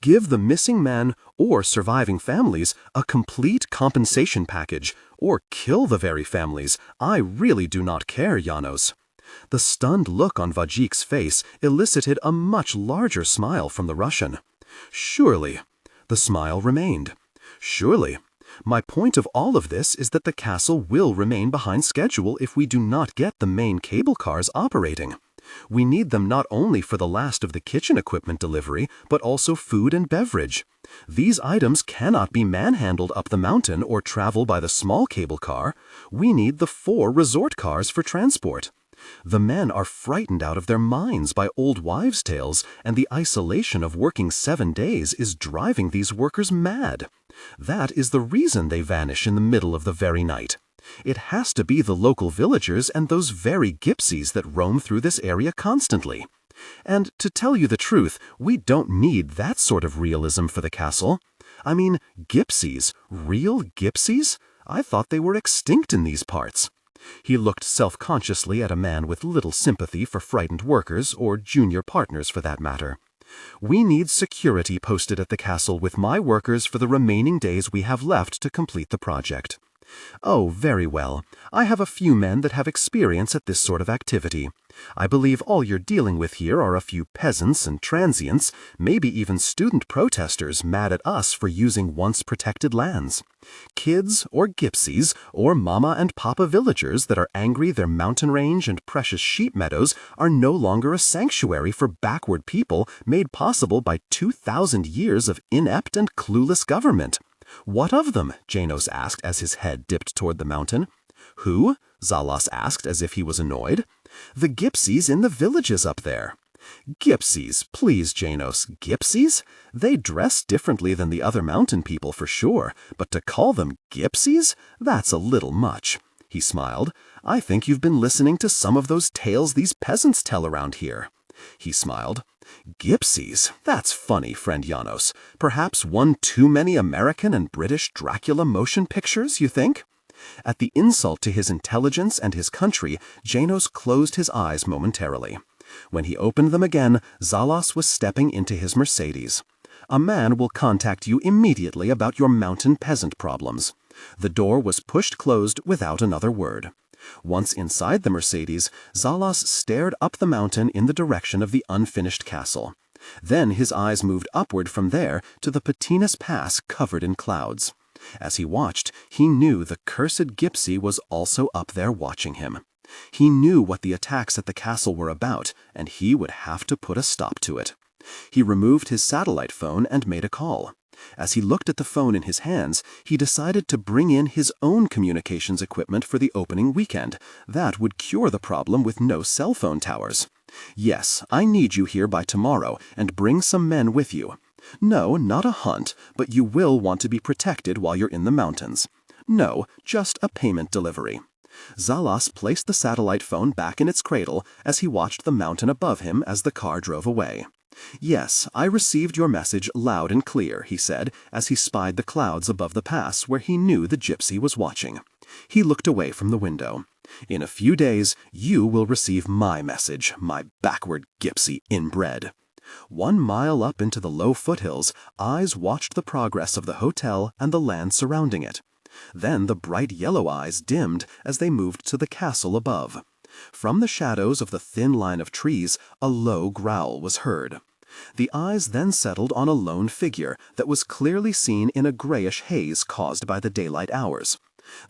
Give the missing men or surviving families a complete compensation package, or kill the very families. I really do not care, Janos." The stunned look on Vajik's face elicited a much larger smile from the Russian. "Surely." The smile remained. "Surely. My point of all of this is that the castle will remain behind schedule if we do not get the main cable cars operating. We need them not only for the last of the kitchen equipment delivery, but also food and beverage. These items cannot be manhandled up the mountain or travel by the small cable car. We need the 4 resort cars for transport. The men are frightened out of their minds by old wives' tales, and the isolation of working 7 days is driving these workers mad. That is the reason they vanish in the middle of the very night. It has to be the local villagers and those very gypsies that roam through this area constantly. And to tell you the truth, we don't need that sort of realism for the castle. I mean, gypsies, real gypsies? I thought they were extinct in these parts." He looked self-consciously at a man with little sympathy for frightened workers, or junior partners for that matter. "We need security posted at the castle with my workers for the remaining days we have left to complete the project." "Oh, very well. I have a few men that have experience at this sort of activity. I believe all you're dealing with here are a few peasants and transients, maybe even student protesters mad at us for using once protected lands. Kids or gypsies or mama and papa villagers that are angry their mountain range and precious sheep meadows are no longer a sanctuary for backward people made possible by 2,000 years of inept and clueless government. What of them?" Janos asked as his head dipped toward the mountain. "Who?" Zalos asked as if he was annoyed. "The gypsies in the villages up there." "Gypsies, please, Janos, gypsies? They dress differently than the other mountain people for sure, but to call them gypsies? That's a little much." He smiled. "I think you've been listening to some of those tales these peasants tell around here." He smiled. "Gypsies? That's funny, friend Janos. Perhaps one too many American and British Dracula motion pictures, you think?" At the insult to his intelligence and his country, Janos closed his eyes momentarily. When he opened them again, Zalos was stepping into his Mercedes. "A man will contact you immediately about your mountain peasant problems." The door was pushed closed without another word. Once inside the Mercedes, Zalos stared up the mountain in the direction of the unfinished castle. Then his eyes moved upward from there to the Patinas Pass covered in clouds. As he watched, he knew the cursed gypsy was also up there watching him. He knew what the attacks at the castle were about, and he would have to put a stop to it. He removed his satellite phone and made a call. As he looked at the phone in his hands, he decided to bring in his own communications equipment for the opening weekend. That would cure the problem with no cell phone towers. "Yes, I need you here by tomorrow, and bring some men with you. No, not a hunt, but you will want to be protected while you're in the mountains. No, just a payment delivery." Zalos placed the satellite phone back in its cradle as he watched the mountain above him as the car drove away. "Yes, I received your message loud and clear," he said, as he spied the clouds above the pass where he knew the gypsy was watching. He looked away from the window. "In a few days, you will receive my message, my backward gypsy inbred." 1 mile up into the low foothills, eyes watched the progress of the hotel and the land surrounding it. Then the bright yellow eyes dimmed as they moved to the castle above. From the shadows of the thin line of trees, a low growl was heard. The eyes then settled on a lone figure that was clearly seen in a grayish haze caused by the daylight hours.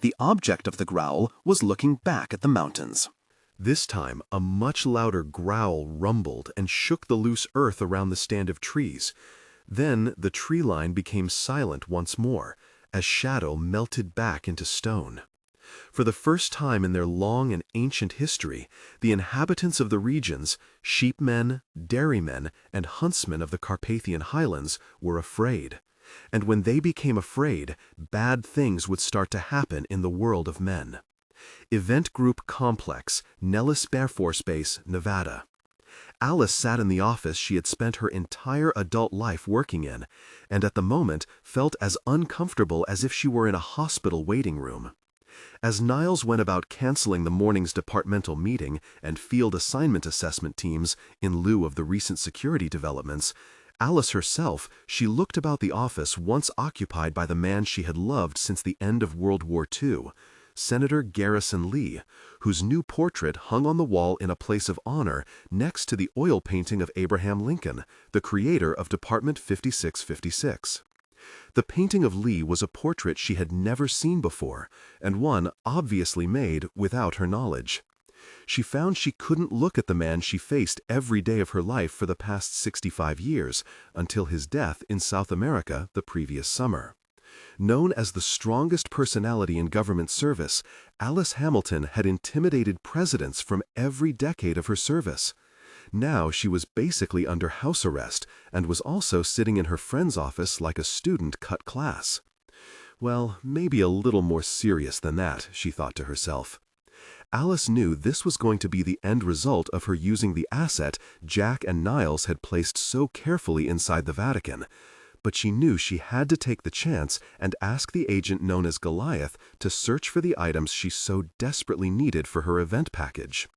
The object of the growl was looking back at the mountains. This time, a much louder growl rumbled and shook the loose earth around the stand of trees. Then the tree line became silent once more, as shadow melted back into stone. For the first time in their long and ancient history, the inhabitants of the regions, sheepmen, dairymen, and huntsmen of the Carpathian highlands, were afraid. And when they became afraid, bad things would start to happen in the world of men. Event Group Complex, Nellis Air Force Base, Nevada. Alice sat in the office she had spent her entire adult life working in, and at the moment felt as uncomfortable as if she were in a hospital waiting room. As Niles went about canceling the morning's departmental meeting and field assignment assessment teams in lieu of the recent security developments, Alice herself, she looked about the office once occupied by the man she had loved since the end of World War II, Senator Garrison Lee, whose new portrait hung on the wall in a place of honor next to the oil painting of Abraham Lincoln, the creator of Department 5656. The painting of Lee was a portrait she had never seen before, and one obviously made without her knowledge. She found she couldn't look at the man she faced every day of her life for the past 65 years, until his death in South America the previous summer. Known as the strongest personality in government service, Alice Hamilton had intimidated presidents from every decade of her service. Now she was basically under house arrest and was also sitting in her friend's office like a student cut class. Well, maybe a little more serious than that, she thought to herself. Alice knew this was going to be the end result of her using the asset Jack and Niles had placed so carefully inside the Vatican, but she knew she had to take the chance and ask the agent known as Goliath to search for the items she so desperately needed for her event package.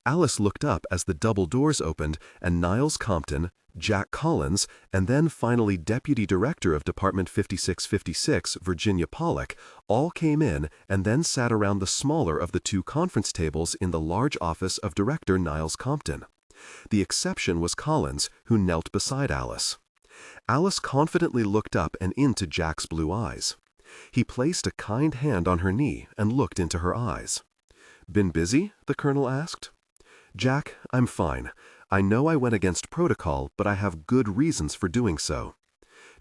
Alice looked up as the double doors opened and Niles Compton, Jack Collins, and then finally Deputy Director of Department 5656, Virginia Pollock, all came in and then sat around the smaller of the two conference tables in the large office of Director Niles Compton. The exception was Collins, who knelt beside Alice. Alice confidently looked up and into Jack's blue eyes. He placed a kind hand on her knee and looked into her eyes. "Been busy?" the colonel asked. "Jack, I'm fine. I know I went against protocol, but I have good reasons for doing so."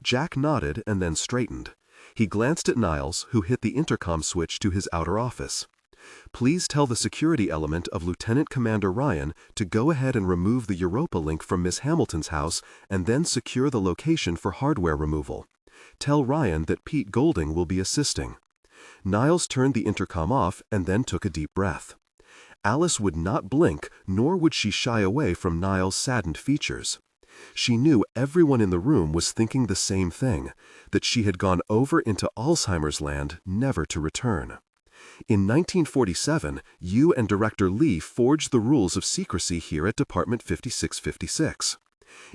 Jack nodded and then straightened. He glanced at Niles, who hit the intercom switch to his outer office. "Please tell the security element of Lieutenant Commander Ryan to go ahead and remove the Europa link from Miss Hamilton's house and then secure the location for hardware removal. Tell Ryan that Pete Golding will be assisting." Niles turned the intercom off and then took a deep breath. Alice would not blink, nor would she shy away from Niles' saddened features. She knew everyone in the room was thinking the same thing, that she had gone over into Alzheimer's land, never to return. In 1947, you and Director Lee forged the rules of secrecy here at Department 5656.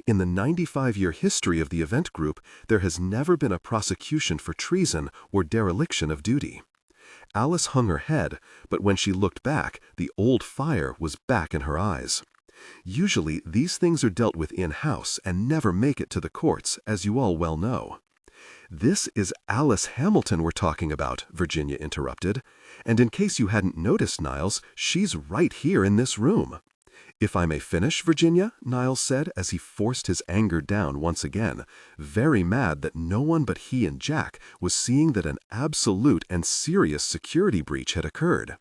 In the 95-year history of the event group, there has never been a prosecution for treason or dereliction of duty. Alice hung her head, but when she looked back, the old fire was back in her eyes. Usually, these things are dealt with in-house and never make it to the courts, as you all well know. "This is Alice Hamilton we're talking about," Virginia interrupted. "And in case you hadn't noticed, Niles, she's right here in this room." "If I may finish, Virginia," Niles said as he forced his anger down once again, very mad that no one but he and Jack was seeing that an absolute and serious security breach had occurred.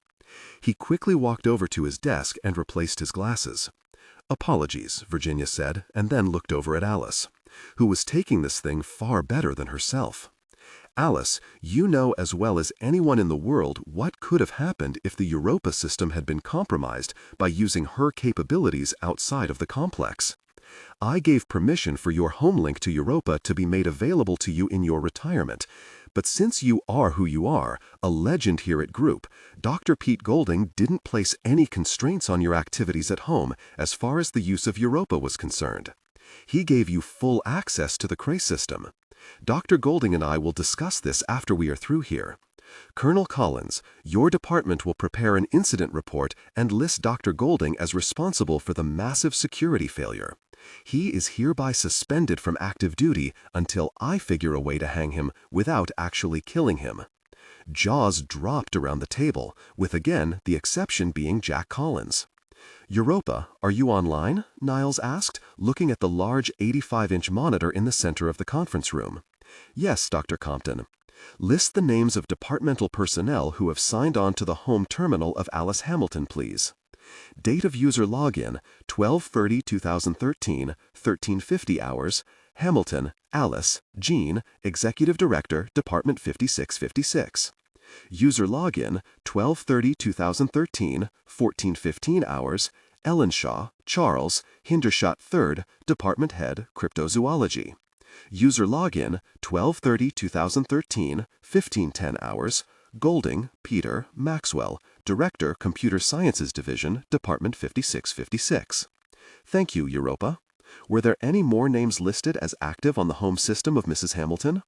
He quickly walked over to his desk and replaced his glasses. "Apologies," Virginia said, and then looked over at Alice, who was taking this thing far better than herself. "Alice, you know as well as anyone in the world what could have happened if the Europa system had been compromised by using her capabilities outside of the complex. I gave permission for your home link to Europa to be made available to you in your retirement, but since you are who you are, a legend here at Group, Dr. Pete Golding didn't place any constraints on your activities at home as far as the use of Europa was concerned. He gave you full access to the Cray system. Dr. Golding and I will discuss this after we are through here. Colonel Collins, your department will prepare an incident report and list Dr. Golding as responsible for the massive security failure. He is hereby suspended from active duty until I figure a way to hang him without actually killing him." Jaws dropped around the table, with again the exception being Jack Collins. "Europa, are you online?" Niles asked, looking at the large 85-inch monitor in the center of the conference room. "Yes, Dr. Compton. List the names of departmental personnel who have signed on to the home terminal of Alice Hamilton, please. Date of user login, 12/30/2013, 1350 hours. Hamilton, Alice, Jean, Executive Director, Department 5656. User login, 12/30/2013, 1415 hours. Ellenshaw, Charles, Hindershot 3rd, Department Head, Cryptozoology. User login, 12/30/2013, 1510 hours. Golding, Peter, Maxwell, Director, Computer Sciences Division, Department 5656. Thank you, Europa. Were there any more names listed as active on the home system of Mrs. Hamilton?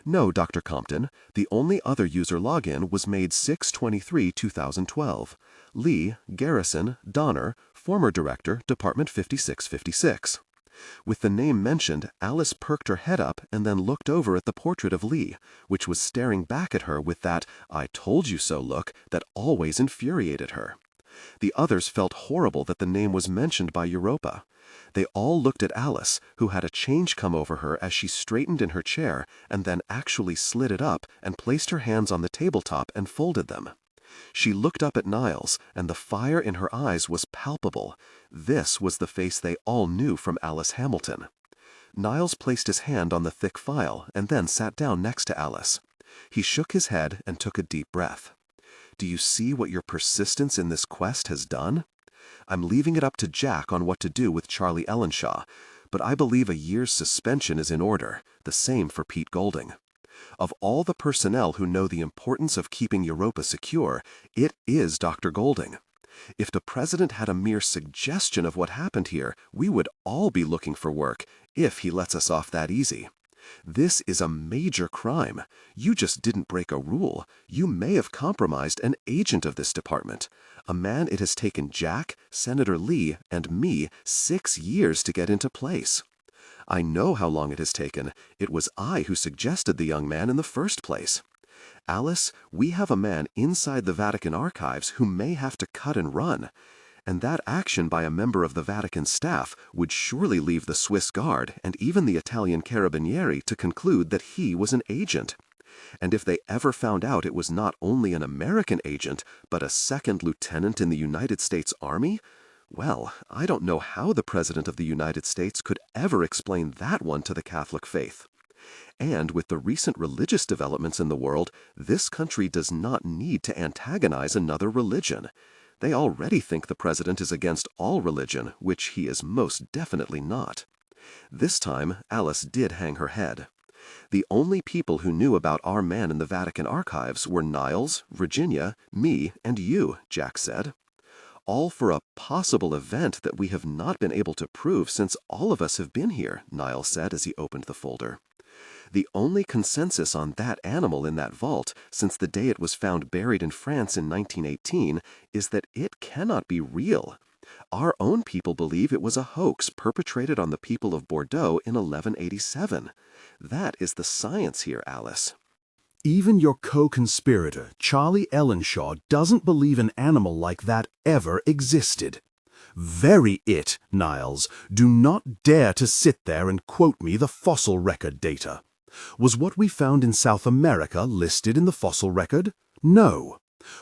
No, Dr. Compton. The only other user login was made 6/23/2012. Lee, Garrison, Donner, former Director, Department 5656. With the name mentioned, Alice perked her head up and then looked over at the portrait of Lee, which was staring back at her with that "I told you so" look that always infuriated her. The others felt horrible that the name was mentioned by Europa. They all looked at Alice, who had a change come over her as she straightened in her chair and then actually slid it up and placed her hands on the tabletop and folded them. She looked up at Niles, and the fire in her eyes was palpable. This was the face they all knew from Alice Hamilton. Niles placed his hand on the thick file and then sat down next to Alice. He shook his head and took a deep breath. "Do you see what your persistence in this quest has done? I'm leaving it up to Jack on what to do with Charlie Ellenshaw, but I believe a year's suspension is in order, the same for Pete Golding. Of all the personnel who know the importance of keeping Europa secure, it is Dr. Golding. If the president had a mere suggestion of what happened here, we would all be looking for work, if he lets us off that easy. This is a major crime. You just didn't break a rule. You may have compromised an agent of this department, a man it has taken Jack, Senator Lee, and me 6 years to get into place. I know how long it has taken. It was I who suggested the young man in the first place. Alice, we have a man inside the Vatican archives who may have to cut and run. And that action by a member of the Vatican staff would surely leave the Swiss Guard and even the Italian Carabinieri to conclude that he was an agent. And if they ever found out it was not only an American agent, but a second lieutenant in the United States Army, well, I don't know how the President of the United States could ever explain that one to the Catholic faith. And with the recent religious developments in the world, this country does not need to antagonize another religion. They already think the president is against all religion, which he is most definitely not. This time, Alice did hang her head. The only people who knew about our man in the Vatican archives were Niles, Virginia, me, and you, Jack said. All for a possible event that we have not been able to prove since all of us have been here, Niles said as he opened the folder. The only consensus on that animal in that vault, since the day it was found buried in France in 1918, is that it cannot be real. Our own people believe it was a hoax perpetrated on the people of Bordeaux in 1187. That is the science here, Alice. Even your co-conspirator, Charlie Ellenshaw, doesn't believe an animal like that ever existed. Very it, Niles. Do not dare to sit there and quote me the fossil record data. Was what we found in South America listed in the fossil record? No.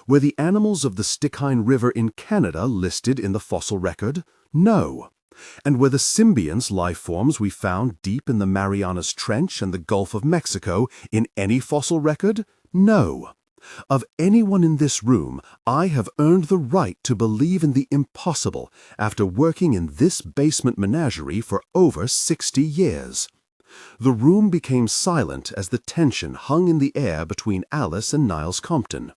Were the animals of the Stikine River in Canada listed in the fossil record? No. And were the symbionts life forms we found deep in the Marianas Trench and the Gulf of Mexico in any fossil record? No. Of anyone in this room, I have earned the right to believe in the impossible after working in this basement menagerie for over 60 years. The room became silent as the tension hung in the air between Alice and Niles Compton.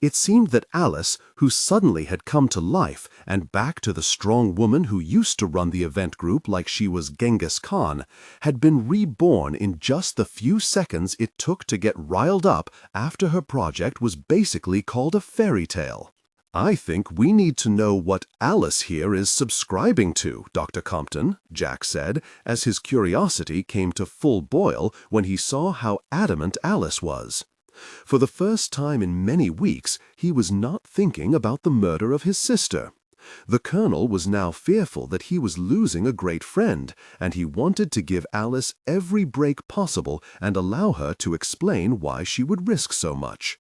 It seemed that Alice, who suddenly had come to life and back to the strong woman who used to run the event group like she was Genghis Khan, had been reborn in just the few seconds it took to get riled up after her project was basically called a fairy tale. "I think we need to know what Alice here is subscribing to, Dr. Compton," Jack said, as his curiosity came to full boil when he saw how adamant Alice was. For the first time in many weeks, he was not thinking about the murder of his sister. The Colonel was now fearful that he was losing a great friend, and he wanted to give Alice every break possible and allow her to explain why she would risk so much.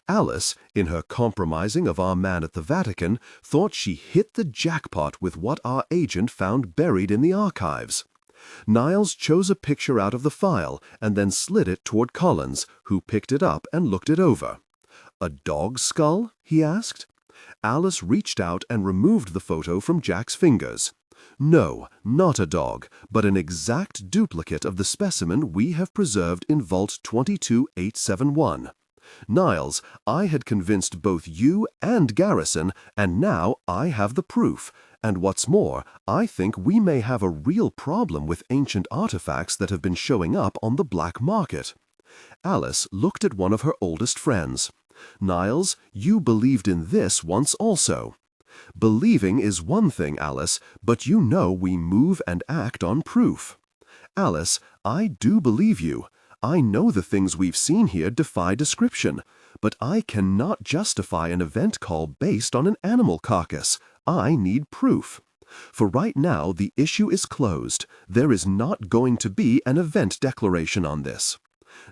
Alice, in her compromising of our man at the Vatican, thought she hit the jackpot with what our agent found buried in the archives. Niles chose a picture out of the file and then slid it toward Collins, who picked it up and looked it over. "A dog's skull?" he asked. Alice reached out and removed the photo from Jack's fingers. "No, not a dog, but an exact duplicate of the specimen we have preserved in Vault 22871. Niles, I had convinced both you and Garrison, and now I have the proof. And what's more, I think we may have a real problem with ancient artifacts that have been showing up on the black market." Alice looked at one of her oldest friends. "Niles, you believed in this once also." "Believing is one thing, Alice, but you know we move and act on proof." "Alice, I do believe you. I know the things we've seen here defy description, but I cannot justify an event call based on an animal carcass. I need proof. For right now, the issue is closed. There is not going to be an event declaration on this."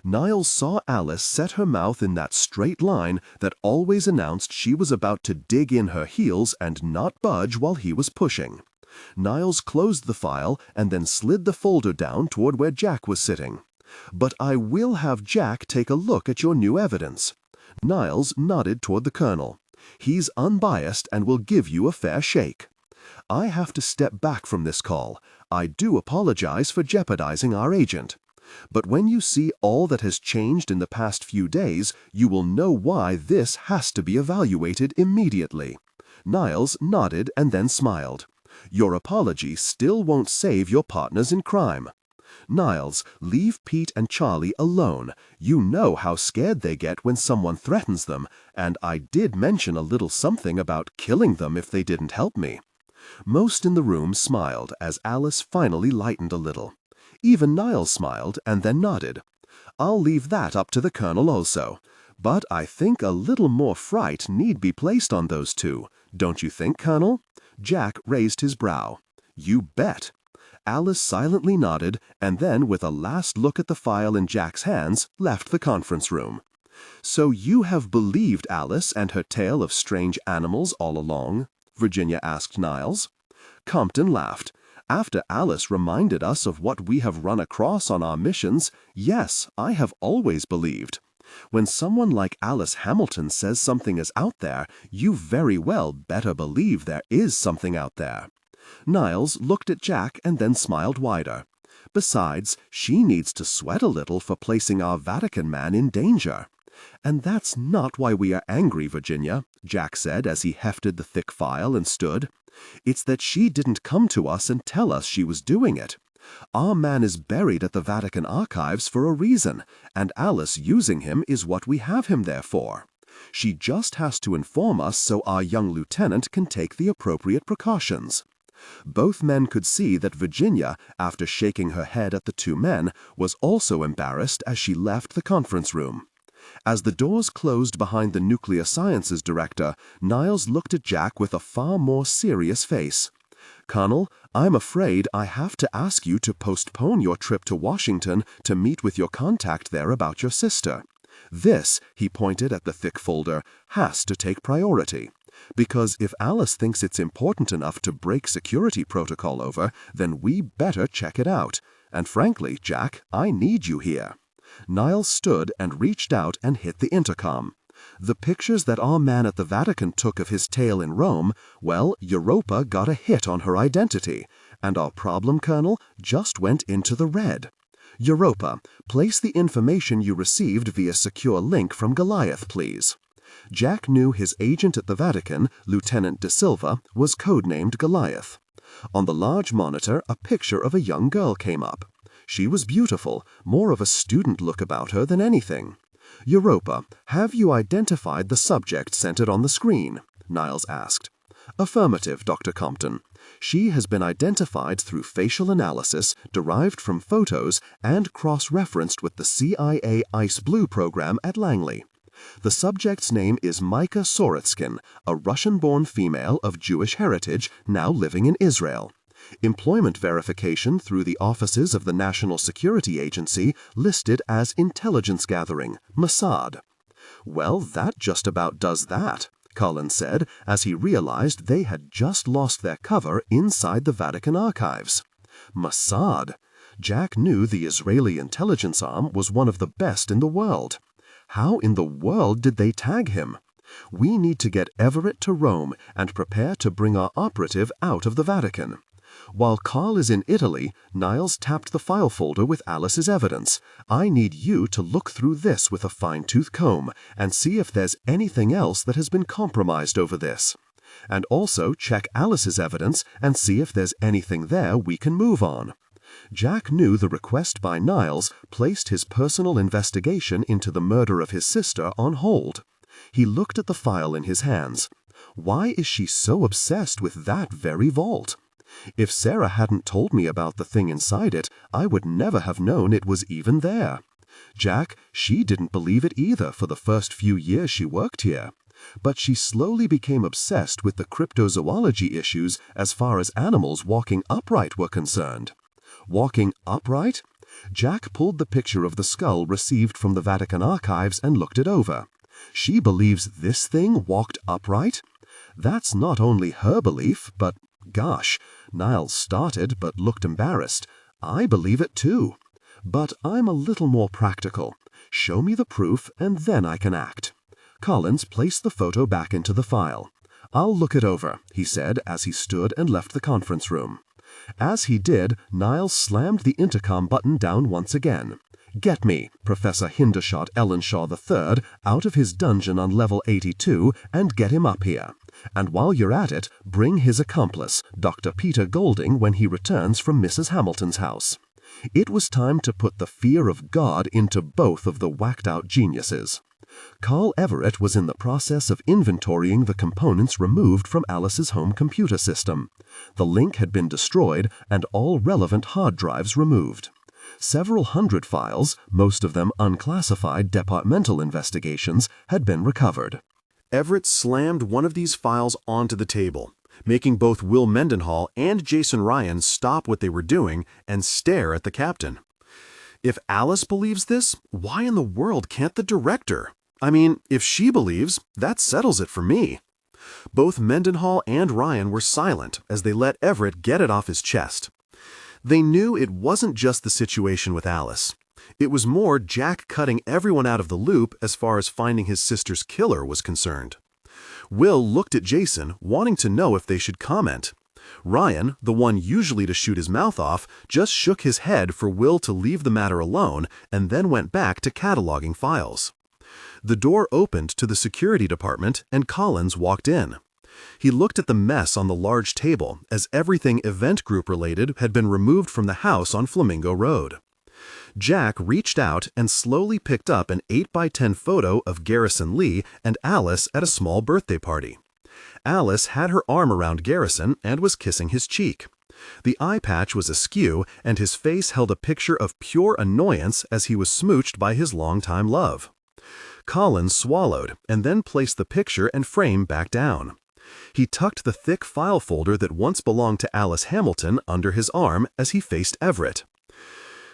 Niles saw Alice set her mouth in that straight line that always announced she was about to dig in her heels and not budge while he was pushing. Niles closed the file and then slid the folder down toward where Jack was sitting. "But I will have Jack take a look at your new evidence." Niles nodded toward the Colonel. "He's unbiased and will give you a fair shake." "I have to step back from this call. I do apologize for jeopardizing our agent. But when you see all that has changed in the past few days, you will know why this has to be evaluated immediately." Niles nodded and then smiled. "Your apology still won't save your partners in crime. Niles, leave Pete and Charlie alone. You know how scared they get when someone threatens them, and I did mention a little something about killing them if they didn't help me." Most in the room smiled as Alice finally lightened a little. Even Niles smiled and then nodded. "I'll leave that up to the Colonel also. But I think a little more fright need be placed on those two. Don't you think, Colonel?" Jack raised his brow. "You bet." Alice silently nodded, and then, with a last look at the file in Jack's hands, left the conference room. "So you have believed Alice and her tale of strange animals all along?" Virginia asked Niles. Compton laughed. "After Alice reminded us of what we have run across on our missions, yes, I have always believed. When someone like Alice Hamilton says something is out there, you very well better believe there is something out there." Niles looked at Jack and then smiled wider. "Besides, she needs to sweat a little for placing our Vatican man in danger." "And that's not why we are angry, Virginia," Jack said as he hefted the thick file and stood. "It's that she didn't come to us and tell us she was doing it. Our man is buried at the Vatican archives for a reason, and Alice using him is what we have him there for. She just has to inform us so our young lieutenant can take the appropriate precautions." Both men could see that Virginia, after shaking her head at the two men, was also embarrassed as she left the conference room. As the doors closed behind the nuclear sciences director, Niles looked at Jack with a far more serious face. "Colonel, I'm afraid I have to ask you to postpone your trip to Washington to meet with your contact there about your sister. This," he pointed at the thick folder, "has to take priority. Because if Alice thinks it's important enough to break security protocol over, then we better check it out. And frankly, Jack, I need you here." Niles stood and reached out and hit the intercom. "The pictures that our man at the Vatican took of his tale in Rome, well, Europa got a hit on her identity, and our problem, Colonel, just went into the red. Europa, place the information you received via secure link from Goliath, please." Jack knew his agent at the Vatican, Lieutenant De Silva, was codenamed Goliath. On the large monitor, a picture of a young girl came up. She was beautiful, more of a student look about her than anything. "Europa, have you identified the subject centered on the screen?" Niles asked. "Affirmative, Dr. Compton. She has been identified through facial analysis derived from photos and cross-referenced with the CIA Ice Blue program at Langley. The subject's name is Micah Soretskin, a Russian-born female of Jewish heritage now living in Israel. Employment verification through the offices of the National Security Agency listed as intelligence gathering, Mossad." "Well, that just about does that," Collins said as he realized they had just lost their cover inside the Vatican archives. Mossad. Jack knew the Israeli intelligence arm was one of the best in the world. How in the world did they tag him? "We need to get Everett to Rome and prepare to bring our operative out of the Vatican." While Carl is in Italy, Niles tapped the file folder with Alice's evidence. "I need you to look through this with a fine-tooth comb and see if there's anything else that has been compromised over this. And also check Alice's evidence and see if there's anything there we can move on." Jack knew the request by Niles placed his personal investigation into the murder of his sister on hold. He looked at the file in his hands. Why is she so obsessed with that very vault? If Sarah hadn't told me about the thing inside it, I would never have known it was even there. Jack, she didn't believe it either for the first few years she worked here. But she slowly became obsessed with the cryptozoology issues as far as animals walking upright were concerned. Walking upright? Jack pulled the picture of the skull received from the Vatican archives and looked it over. She believes this thing walked upright? That's not only her belief, but, gosh, Niles started but looked embarrassed. I believe it too. But I'm a little more practical. Show me the proof and then I can act. Collins placed the photo back into the file. "I'll look it over," he said as he stood and left the conference room. As he did, Niles slammed the intercom button down once again. "Get me Professor Hindershot Ellenshaw III out of his dungeon on level 82 and get him up here. And while you're at it, bring his accomplice, Dr. Peter Golding, when he returns from Mrs. Hamilton's house." It was time to put the fear of God into both of the whacked-out geniuses. Carl Everett was in the process of inventorying the components removed from Alice's home computer system. The link had been destroyed and all relevant hard drives removed. Several hundred files, most of them unclassified departmental investigations, had been recovered. Everett slammed one of these files onto the table, making both Will Mendenhall and Jason Ryan stop what they were doing and stare at the captain. If Alice believes this, why in the world can't the director? I mean, if she believes, that settles it for me. Both Mendenhall and Ryan were silent as they let Everett get it off his chest. They knew it wasn't just the situation with Alice. It was more Jack cutting everyone out of the loop as far as finding his sister's killer was concerned. Will looked at Jason, wanting to know if they should comment. Ryan, the one usually to shoot his mouth off, just shook his head for Will to leave the matter alone and then went back to cataloging files. The door opened to the security department and Collins walked in. He looked at the mess on the large table as everything event group related had been removed from the house on Flamingo Road. Jack reached out and slowly picked up an 8x10 photo of Garrison Lee and Alice at a small birthday party. Alice had her arm around Garrison and was kissing his cheek. The eye patch was askew and his face held a picture of pure annoyance as he was smooched by his longtime love. Collins swallowed and then placed the picture and frame back down. He tucked the thick file folder that once belonged to Alice Hamilton under his arm as he faced Everett.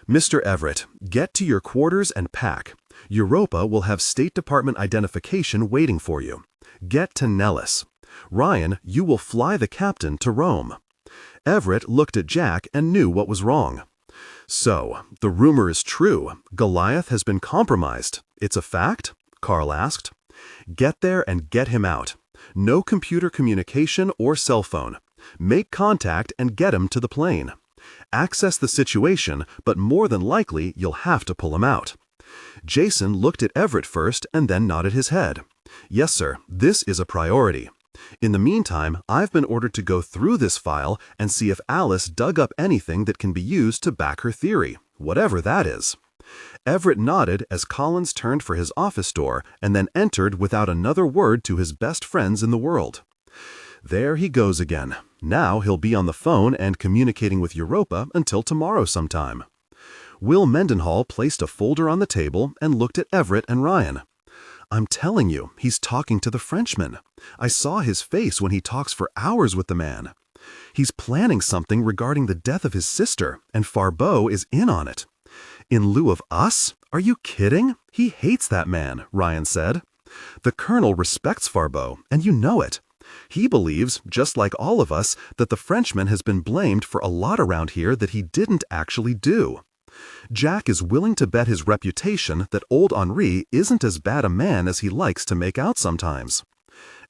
"Mr. Everett, get to your quarters and pack. Europa will have State Department identification waiting for you. Get to Nellis. Ryan, you will fly the captain to Rome." Everett looked at Jack and knew what was wrong. "So, the rumor is true. Goliath has been compromised. It's a fact?" Carl asked. "Get there and get him out. No computer communication or cell phone. Make contact and get him to the plane. Access the situation, but more than likely you'll have to pull him out." Jason looked at Everett first and then nodded his head. Yes, sir, this is a priority. In the meantime, I've been ordered to go through this file and see if Alice dug up anything that can be used to back her theory, whatever that is. Everett nodded as Collins turned for his office door and then entered without another word to his best friends in the world. There he goes again. Now he'll be on the phone and communicating with Europa until tomorrow sometime. Will Mendenhall placed a folder on the table and looked at Everett and Ryan. I'm telling you, he's talking to the Frenchman. I saw his face when he talks for hours with the man. He's planning something regarding the death of his sister, and Pharaoh is in on it. In lieu of us? Are you kidding? He hates that man, Ryan said. The colonel respects Pharaoh, and you know it. He believes, just like all of us, that the Frenchman has been blamed for a lot around here that he didn't actually do. Jack is willing to bet his reputation that old Henri isn't as bad a man as he likes to make out sometimes.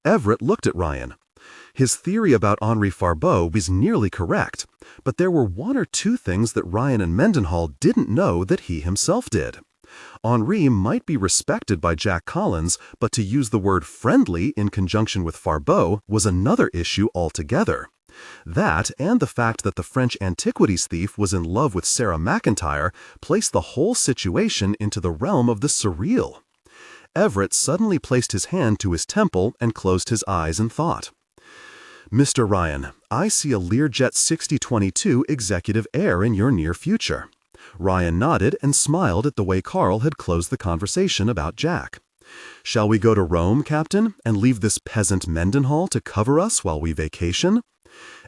Everett looked at Ryan. His theory about Henri Pharaoh was nearly correct, but there were one or two things that Ryan and Mendenhall didn't know that he himself did. Henri might be respected by Jack Collins, but to use the word friendly in conjunction with Pharaoh was another issue altogether. That, and the fact that the French antiquities thief was in love with Sarah McIntyre, placed the whole situation into the realm of the surreal. Everett suddenly placed his hand to his temple and closed his eyes in thought. Mr. Ryan, I see a Learjet 6022 executive heir in your near future. Ryan nodded and smiled at the way Carl had closed the conversation about Jack. Shall we go to Rome, Captain, and leave this peasant Mendenhall to cover us while we vacation?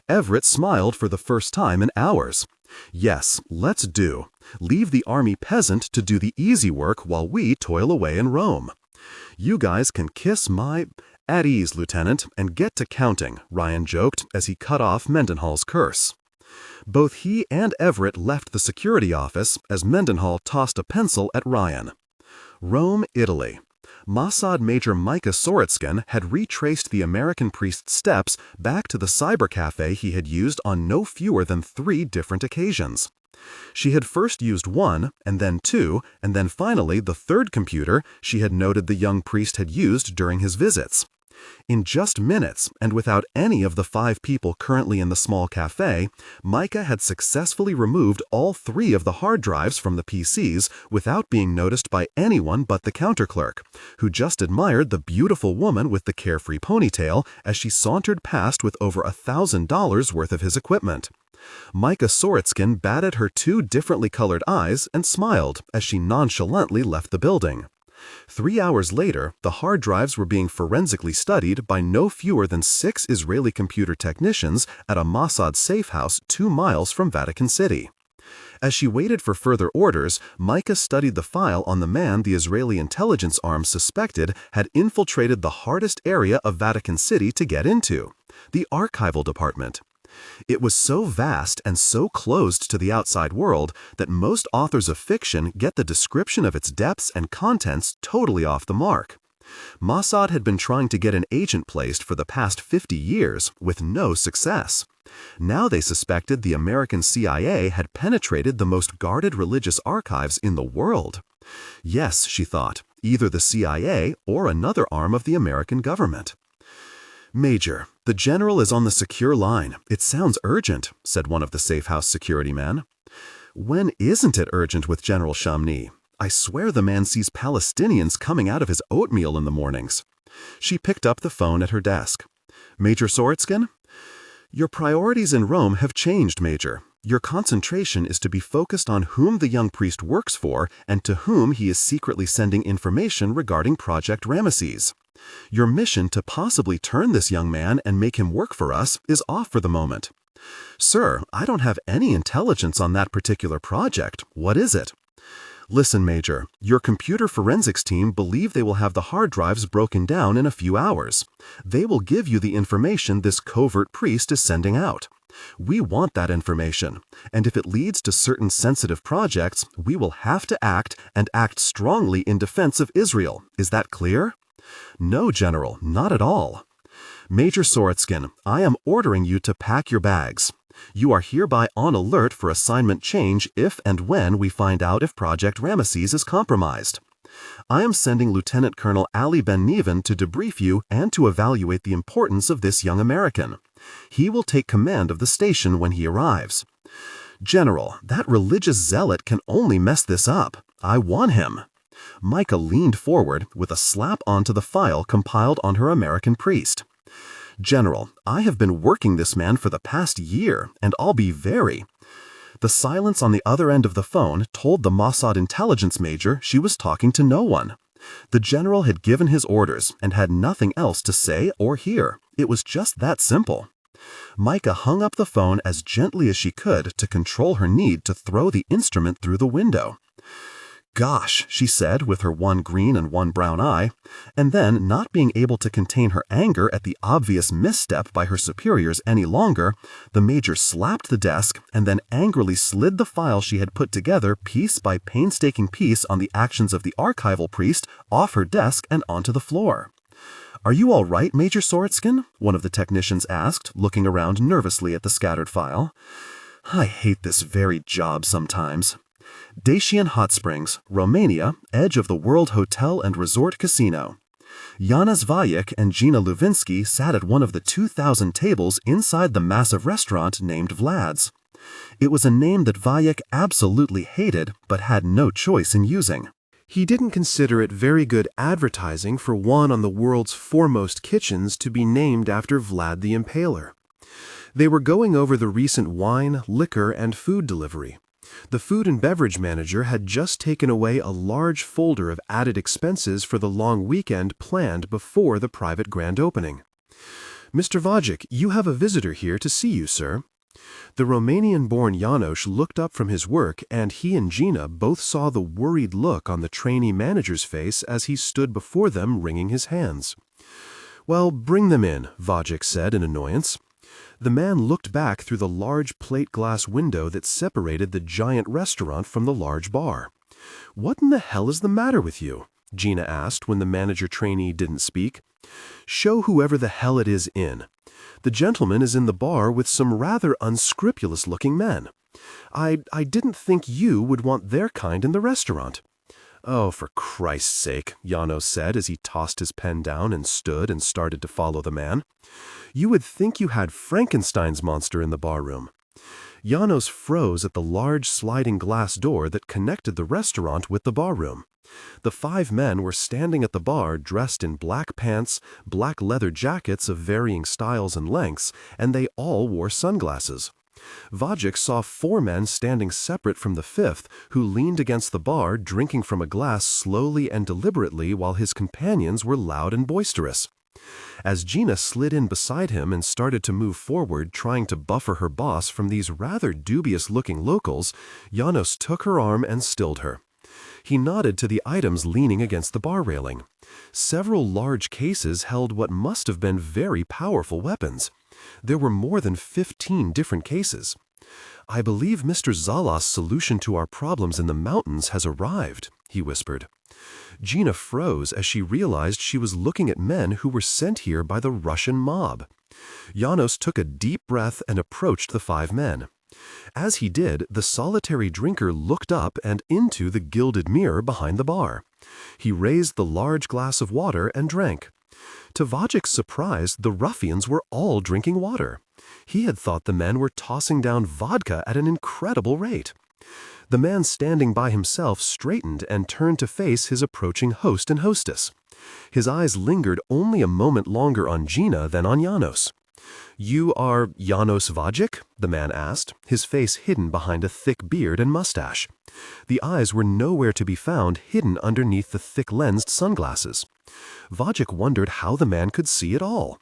Everett smiled for the first time in hours. Yes, let's do. Leave the army peasant to do the easy work while we toil away in Rome. You guys can kiss my... At ease, Lieutenant, and get to counting, Ryan joked as he cut off Mendenhall's curse. Both he and Everett left the security office as Mendenhall tossed a pencil at Ryan. Rome, Italy. Mossad Major Micah Soritskin had retraced the American priest's steps back to the cyber cafe he had used on no fewer than 3 different occasions. She had first used one, and then 2, and then finally the 3rd computer she had noted the young priest had used during his visits. In just minutes, and without any of the 5 people currently in the small cafe, Micah had successfully removed all 3 of the hard drives from the PCs without being noticed by anyone but the counter clerk, who just admired the beautiful woman with the carefree ponytail as she sauntered past with over $1,000 worth of his equipment. Micah Soritskin batted her 2 differently colored eyes and smiled as she nonchalantly left the building. 3 hours later, the hard drives were being forensically studied by no fewer than 6 Israeli computer technicians at a Mossad safe house 2 miles from Vatican City. As she waited for further orders, Micah studied the file on the man the Israeli intelligence arm suspected had infiltrated the hardest area of Vatican City to get into, the archival department. It was so vast and so closed to the outside world that most authors of fiction get the description of its depths and contents totally off the mark. Mossad had been trying to get an agent placed for the past 50 years with no success. Now they suspected the American CIA had penetrated the most guarded religious archives in the world. Yes, she thought, either the CIA or another arm of the American government. Major, the general is on the secure line. It sounds urgent, said one of the safe house security men. When isn't it urgent with General Chamny? I swear the man sees Palestinians coming out of his oatmeal in the mornings. She picked up the phone at her desk. Major Soritskin? Your priorities in Rome have changed, Major. Your concentration is to be focused on whom the young priest works for and to whom he is secretly sending information regarding Project Ramesses. Your mission to possibly turn this young man and make him work for us is off for the moment. Sir, I don't have any intelligence on that particular project. What is it? Listen, Major, your computer forensics team believe they will have the hard drives broken down in a few hours. They will give you the information this covert priest is sending out. We want that information, and if it leads to certain sensitive projects, we will have to act and act strongly in defense of Israel. Is that clear? No, General, not at all. Major Soritskin, I am ordering you to pack your bags. You are hereby on alert for assignment change if and when we find out if Project Ramesses is compromised. I am sending Lieutenant Colonel Ali Ben Neven to debrief you and to evaluate the importance of this young American. He will take command of the station when he arrives. General, that religious zealot can only mess this up. I want him. Micah leaned forward with a slap onto the file compiled on her American priest. General, I have been working this man for the past year, and I'll be very... The silence on the other end of the phone told the Mossad intelligence major she was talking to no one. The general had given his orders and had nothing else to say or hear. It was just that simple. Micah hung up the phone as gently as she could to control her need to throw the instrument through the window. Gosh, she said with her one green and one brown eye, and then, not being able to contain her anger at the obvious misstep by her superiors any longer, the major slapped the desk and then angrily slid the file she had put together piece by painstaking piece on the actions of the archival priest off her desk and onto the floor. "Are you all right, Major Soretskin?" one of the technicians asked, looking around nervously at the scattered file. "I hate this very job sometimes." Dacian Hot Springs, Romania, edge of the World Hotel and Resort Casino. Yana Zvayek and Gina Luvinsky sat at one of the 2,000 tables inside the massive restaurant named Vlad's. It was a name that Vayek absolutely hated but had no choice in using. He didn't consider it very good advertising for one on the world's foremost kitchens to be named after Vlad the Impaler. They were going over the recent wine, liquor, and food delivery. The food and beverage manager had just taken away a large folder of added expenses for the long weekend planned before the private grand opening. "Mr. Vajik, you have a visitor here to see you, sir." The Romanian-born János looked up from his work, and he and Gina both saw the worried look on the trainee manager's face as he stood before them wringing his hands. "Well, bring them in," Vajik said in annoyance. The man looked back through the large plate glass window that separated the giant restaurant from the large bar. "What in the hell is the matter with you?" Gina asked when the manager-trainee didn't speak. "Show whoever the hell it is in. The gentleman is in the bar with some rather unscrupulous-looking men. I didn't think you would want their kind in the restaurant." "Oh, for Christ's sake," János said as he tossed his pen down and stood and started to follow the man. "You would think you had Frankenstein's monster in the barroom." János froze at the large sliding glass door that connected the restaurant with the barroom. The 5 men were standing at the bar dressed in black pants, black leather jackets of varying styles and lengths, and they all wore sunglasses. Vajik saw 4 men standing separate from the 5th, who leaned against the bar drinking from a glass slowly and deliberately while his companions were loud and boisterous. As Gina slid in beside him and started to move forward trying to buffer her boss from these rather dubious-looking locals, János took her arm and stilled her. He nodded to the items leaning against the bar railing. Several large cases held what must have been very powerful weapons. There were more than 15 different cases. "I believe Mr. Zalas' solution to our problems in the mountains has arrived," he whispered. Gina froze as she realized she was looking at men who were sent here by the Russian mob. János took a deep breath and approached the 5 men. As he did, the solitary drinker looked up and into the gilded mirror behind the bar. He raised the large glass of water and drank. To Vajik's surprise, the ruffians were all drinking water. He had thought the men were tossing down vodka at an incredible rate. The man standing by himself straightened and turned to face his approaching host and hostess. His eyes lingered only a moment longer on Gina than on János. "You are János Vajik?" the man asked, his face hidden behind a thick beard and mustache. The eyes were nowhere to be found, hidden underneath the thick-lensed sunglasses. Vajik wondered how the man could see it all.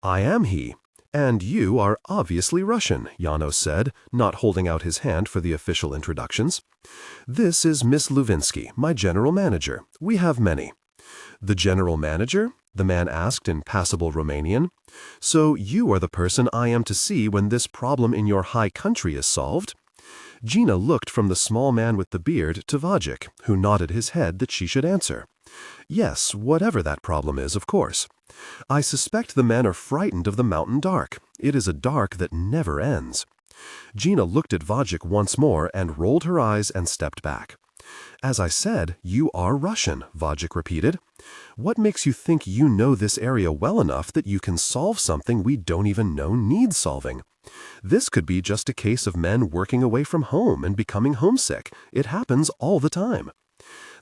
"I am he. And you are obviously Russian," János said, not holding out his hand for the official introductions. "This is Miss Luvinsky, my general manager. We have many." "The general manager?" the man asked in passable Romanian. "So you are the person I am to see when this problem in your high country is solved?" Gina looked from the small man with the beard to Vajik, who nodded his head that she should answer. "Yes, whatever that problem is, of course. I suspect the men are frightened of the mountain dark. It is a dark that never ends." Gina looked at Vajik once more and rolled her eyes and stepped back. As I said, you are Russian, Vodzik repeated. What makes you think you know this area well enough that you can solve something we don't even know needs solving? This could be just a case of men working away from home and becoming homesick. It happens all the time.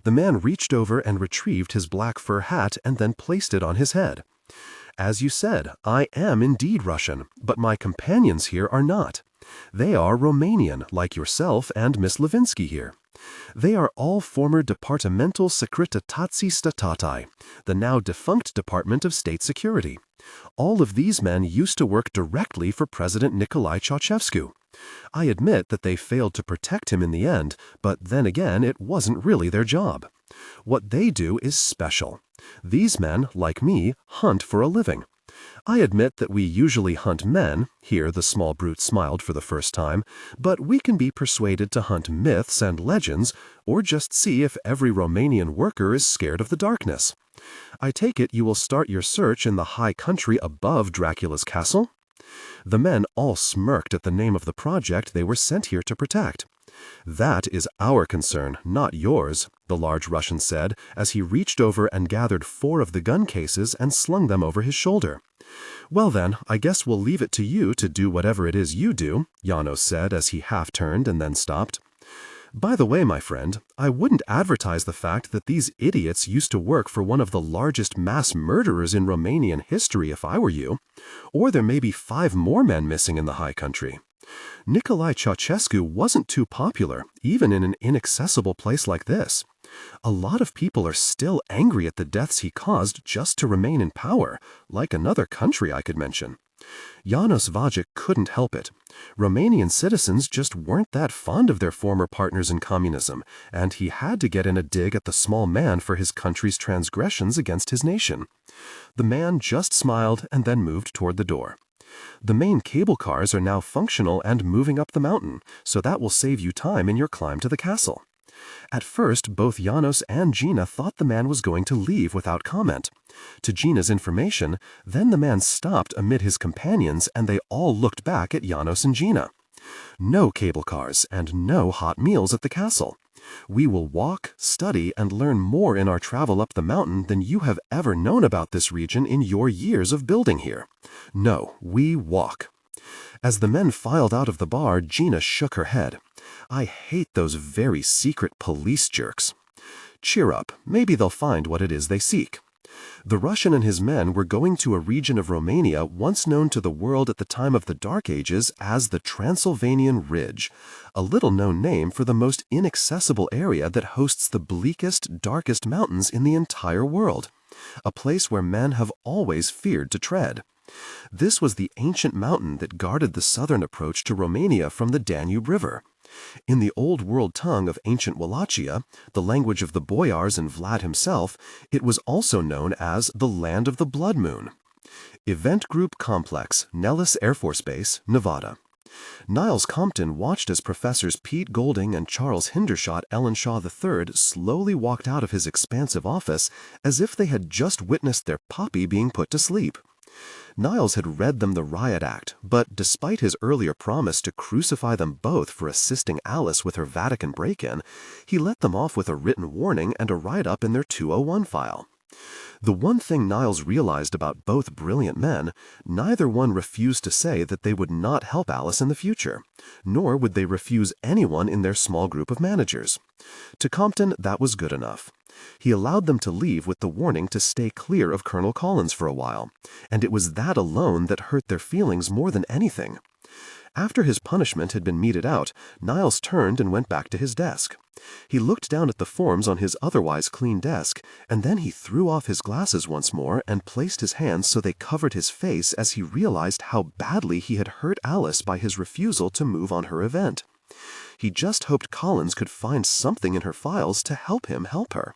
The man reached over and retrieved his black fur hat and then placed it on his head. As you said, I am indeed Russian, but my companions here are not. They are Romanian, like yourself and Miss Levinsky here. They are all former Departamental Secretariatii Statatii, the now defunct Department of State Security. All of these men used to work directly for President Nicolae Ceausescu. I admit that they failed to protect him in the end, but then again, it wasn't really their job. What they do is special. These men, like me, hunt for a living. I admit that we usually hunt men, here the small brute smiled for the first time, but we can be persuaded to hunt myths and legends, or just see if every Romanian worker is scared of the darkness. I take it you will start your search in the high country above Dracula's castle? The men all smirked at the name of the project they were sent here to protect. That is our concern, not yours, the large Russian said, as he reached over and gathered 4 of the gun cases and slung them over his shoulder. Well then, I guess we'll leave it to you to do whatever it is you do, Janos said as he half-turned and then stopped. By the way, my friend, I wouldn't advertise the fact that these idiots used to work for one of the largest mass murderers in Romanian history if I were you. Or there may be 5 more men missing in the high country. Nicolae Ceausescu wasn't too popular, even in an inaccessible place like this. A lot of people are still angry at the deaths he caused just to remain in power, like another country I could mention. Janos Vodzik couldn't help it. Romanian citizens just weren't that fond of their former partners in communism, and he had to get in a dig at the small man for his country's transgressions against his nation. The man just smiled and then moved toward the door. The main cable cars are now functional and moving up the mountain, so that will save you time in your climb to the castle. At first, both Janos and Gina thought the man was going to leave without comment. To Gina's information, then the man stopped amid his companions and they all looked back at Janos and Gina. No cable cars and no hot meals at the castle. We will walk, study, and learn more in our travel up the mountain than you have ever known about this region in your years of building here. No, we walk. As the men filed out of the bar, Gina shook her head. I hate those very secret police jerks. Cheer up, maybe they'll find what it is they seek. The Russian and his men were going to a region of Romania once known to the world at the time of the Dark Ages as the Transylvanian Ridge, a little-known name for the most inaccessible area that hosts the bleakest, darkest mountains in the entire world, a place where men have always feared to tread. This was the ancient mountain that guarded the southern approach to Romania from the Danube River. In the Old World tongue of ancient Wallachia, the language of the boyars and Vlad himself, it was also known as the Land of the Blood Moon. Event Group Complex, Nellis Air Force Base, Nevada. Niles Compton watched as Professors Pete Golding and Charles Hindershot Ellenshaw III slowly walked out of his expansive office as if they had just witnessed their puppy being put to sleep. Niles had read them the Riot Act, but despite his earlier promise to crucify them both for assisting Alice with her Vatican break-in, he let them off with a written warning and a write-up in their 201 file. The one thing Niles realized about both brilliant men, neither one refused to say that they would not help Alice in the future, nor would they refuse anyone in their small group of managers. To Compton, that was good enough. He allowed them to leave with the warning to stay clear of Colonel Collins for a while, and it was that alone that hurt their feelings more than anything. After his punishment had been meted out, Niles turned and went back to his desk. He looked down at the forms on his otherwise clean desk, and then he threw off his glasses once more and placed his hands so they covered his face as he realized how badly he had hurt Alice by his refusal to move on her event. He just hoped Collins could find something in her files to help him help her.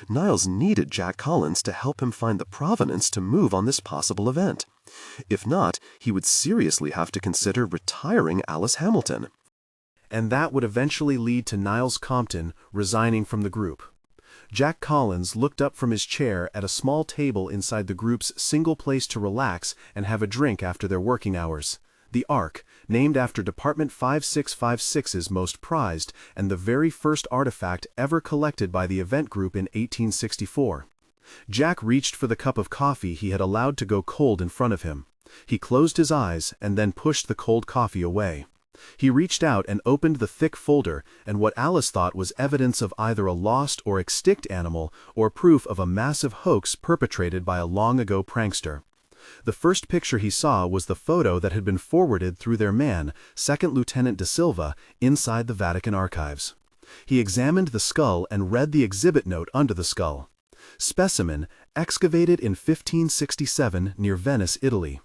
Niles needed Jack Collins to help him find the provenance to move on this possible event. If not, he would seriously have to consider retiring Alice Hamilton. And that would eventually lead to Niles Compton resigning from the group. Jack Collins looked up from his chair at a small table inside the group's single place to relax and have a drink after their working hours. The Ark, named after Department 5656's most prized and the very first artifact ever collected by the event group in 1864. Jack reached for the cup of coffee he had allowed to go cold in front of him. He closed his eyes and then pushed the cold coffee away. He reached out and opened the thick folder, and what Alice thought was evidence of either a lost or extinct animal or proof of a massive hoax perpetrated by a long-ago prankster. The first picture he saw was the photo that had been forwarded through their man, Second Lieutenant da Silva, inside the Vatican archives. He examined the skull and read the exhibit note under the skull. Specimen, excavated in 1567 near Venice, Italy.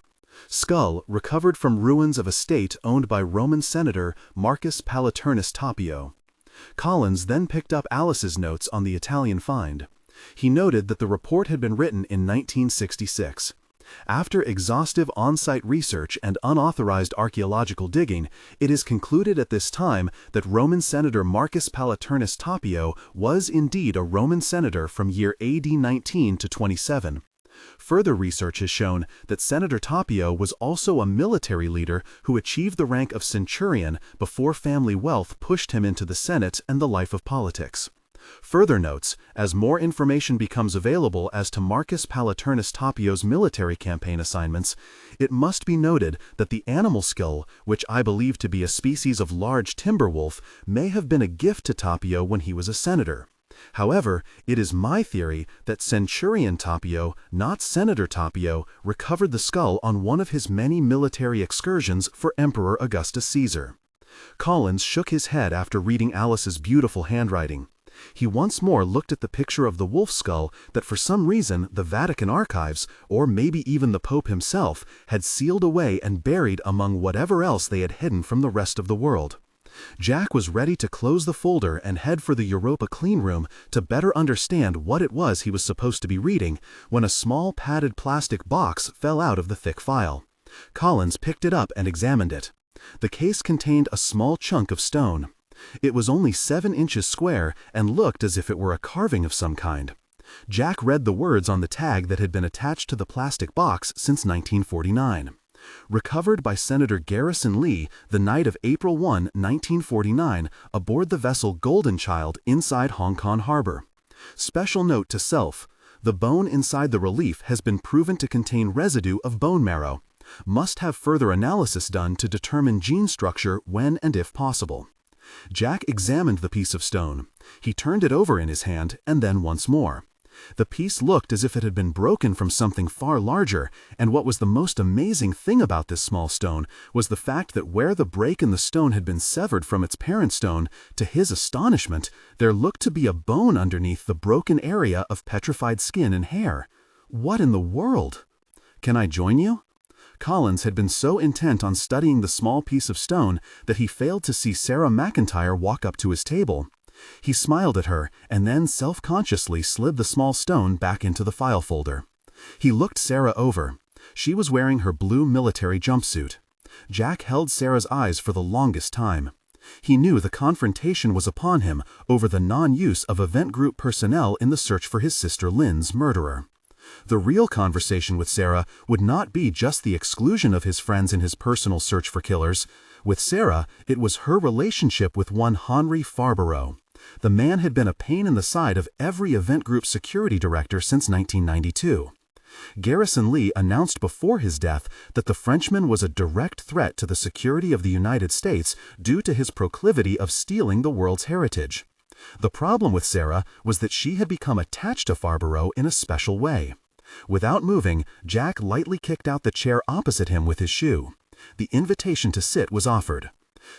Skull recovered from ruins of estate owned by Roman senator Marcus Palaternus Tapio. Collins then picked up Alice's notes on the Italian find. He noted that the report had been written in 1966. After exhaustive on-site research and unauthorized archaeological digging, it is concluded at this time that Roman senator Marcus Palaternus Tapio was indeed a Roman senator from year AD 19 to 27. Further research has shown that Senator Tapio was also a military leader who achieved the rank of centurion before family wealth pushed him into the Senate and the life of politics. Further notes, as more information becomes available as to Marcus Palaternus Tapio's military campaign assignments, it must be noted that the animal skull, which I believe to be a species of large timber wolf, may have been a gift to Tapio when he was a senator. However, it is my theory that Centurion Tapio, not Senator Tapio, recovered the skull on one of his many military excursions for Emperor Augustus Caesar. Collins shook his head after reading Alice's beautiful handwriting. He once more looked at the picture of the wolf skull that for some reason the Vatican archives, or maybe even the Pope himself, had sealed away and buried among whatever else they had hidden from the rest of the world. Jack was ready to close the folder and head for the Europa clean room to better understand what it was he was supposed to be reading, when a small padded plastic box fell out of the thick file. Collins picked it up and examined it. The case contained a small chunk of stone. It was only 7 inches square and looked as if it were a carving of some kind. Jack read the words on the tag that had been attached to the plastic box since 1949. Recovered by Senator Garrison Lee the night of April 1, 1949, aboard the vessel Golden Child inside Hong Kong Harbor. Special note to self: the bone inside the relief has been proven to contain residue of bone marrow. Must have further analysis done to determine gene structure when and if possible. Jack examined the piece of stone. He turned it over in his hand and then once more. The piece looked as if it had been broken from something far larger, and what was the most amazing thing about this small stone was the fact that where the break in the stone had been severed from its parent stone, to his astonishment, there looked to be a bone underneath the broken area of petrified skin and hair. What in the world? "Can I join you?" Collins had been so intent on studying the small piece of stone that he failed to see Sarah McIntyre walk up to his table. He smiled at her and then self-consciously slid the small stone back into the file folder. He looked Sarah over. She was wearing her blue military jumpsuit. Jack held Sarah's eyes for the longest time. He knew the confrontation was upon him over the non-use of event group personnel in the search for his sister Lynn's murderer. The real conversation with Sarah would not be just the exclusion of his friends in his personal search for killers. With Sarah, it was her relationship with one Henri Pharaoh. The man had been a pain in the side of every event group security director since 1992. Garrison Lee announced before his death that the Frenchman was a direct threat to the security of the United States due to his proclivity of stealing the world's heritage. The problem with Sarah was that she had become attached to Pharaoh in a special way. Without moving, Jack lightly kicked out the chair opposite him with his shoe. The invitation to sit was offered.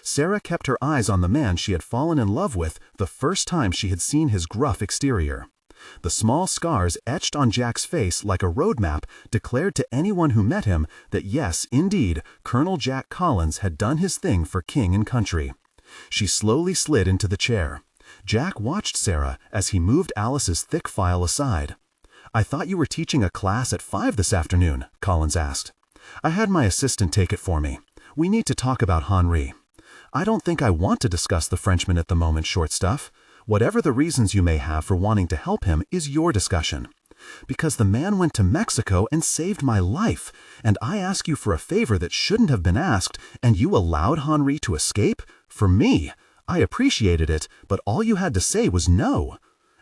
Sarah kept her eyes on the man she had fallen in love with the first time she had seen his gruff exterior. The small scars etched on Jack's face like a road map declared to anyone who met him that yes, indeed, Colonel Jack Collins had done his thing for king and country. She slowly slid into the chair. Jack watched Sarah as he moved Alice's thick file aside. "I thought you were teaching a class at 5 this afternoon," Collins asked. "I had my assistant take it for me. We need to talk about Henri." "I don't think I want to discuss the Frenchman at the moment, short stuff. Whatever the reasons you may have for wanting to help him is your discussion. Because the man went to Mexico and saved my life, and I ask you for a favor that shouldn't have been asked, and you allowed Henri to escape? For me, I appreciated it, but all you had to say was no.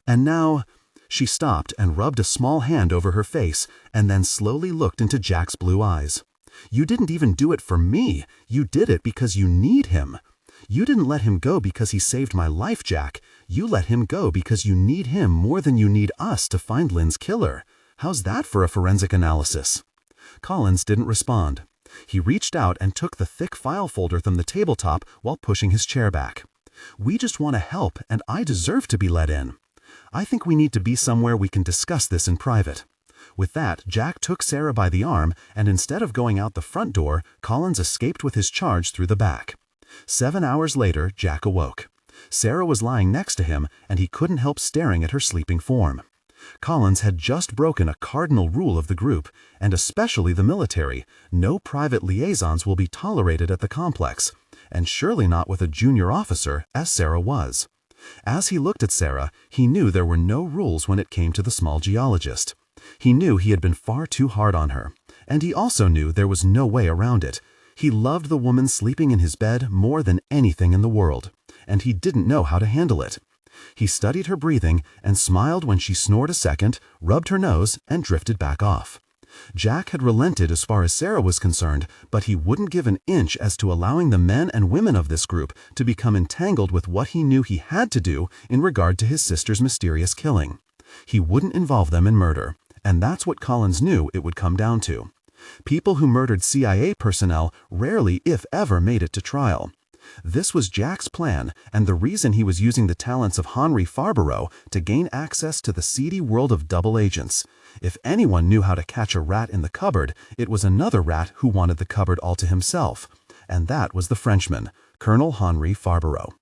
And now—" She stopped and rubbed a small hand over her face, and then slowly looked into Jack's blue eyes. "You didn't even do it for me. You did it because you need him. You didn't let him go because he saved my life, Jack. You let him go because you need him more than you need us to find Lynn's killer. How's that for a forensic analysis?" Collins didn't respond. He reached out and took the thick file folder from the tabletop while pushing his chair back. "We just want to help, and I deserve to be let in. I think we need to be somewhere we can discuss this in private." With that, Jack took Sarah by the arm, and instead of going out the front door, Collins escaped with his charge through the back. 7 hours later, Jack awoke. Sarah was lying next to him, and he couldn't help staring at her sleeping form. Collins had just broken a cardinal rule of the group, and especially the military. No private liaisons will be tolerated at the complex, and surely not with a junior officer, as Sarah was. As he looked at Sarah, he knew there were no rules when it came to the small geologist. He knew he had been far too hard on her, and he also knew there was no way around it. He loved the woman sleeping in his bed more than anything in the world, and he didn't know how to handle it. He studied her breathing and smiled when she snored a second, rubbed her nose, and drifted back off. Jack had relented as far as Sarah was concerned, but he wouldn't give an inch as to allowing the men and women of this group to become entangled with what he knew he had to do in regard to his sister's mysterious killing. He wouldn't involve them in murder, and that's what Collins knew it would come down to. People who murdered CIA personnel rarely, if ever, made it to trial. This was Jack's plan, and the reason he was using the talents of Henri Pharaoh to gain access to the seedy world of double agents. If anyone knew how to catch a rat in the cupboard, it was another rat who wanted the cupboard all to himself, and that was the Frenchman, Colonel Henri Pharaoh.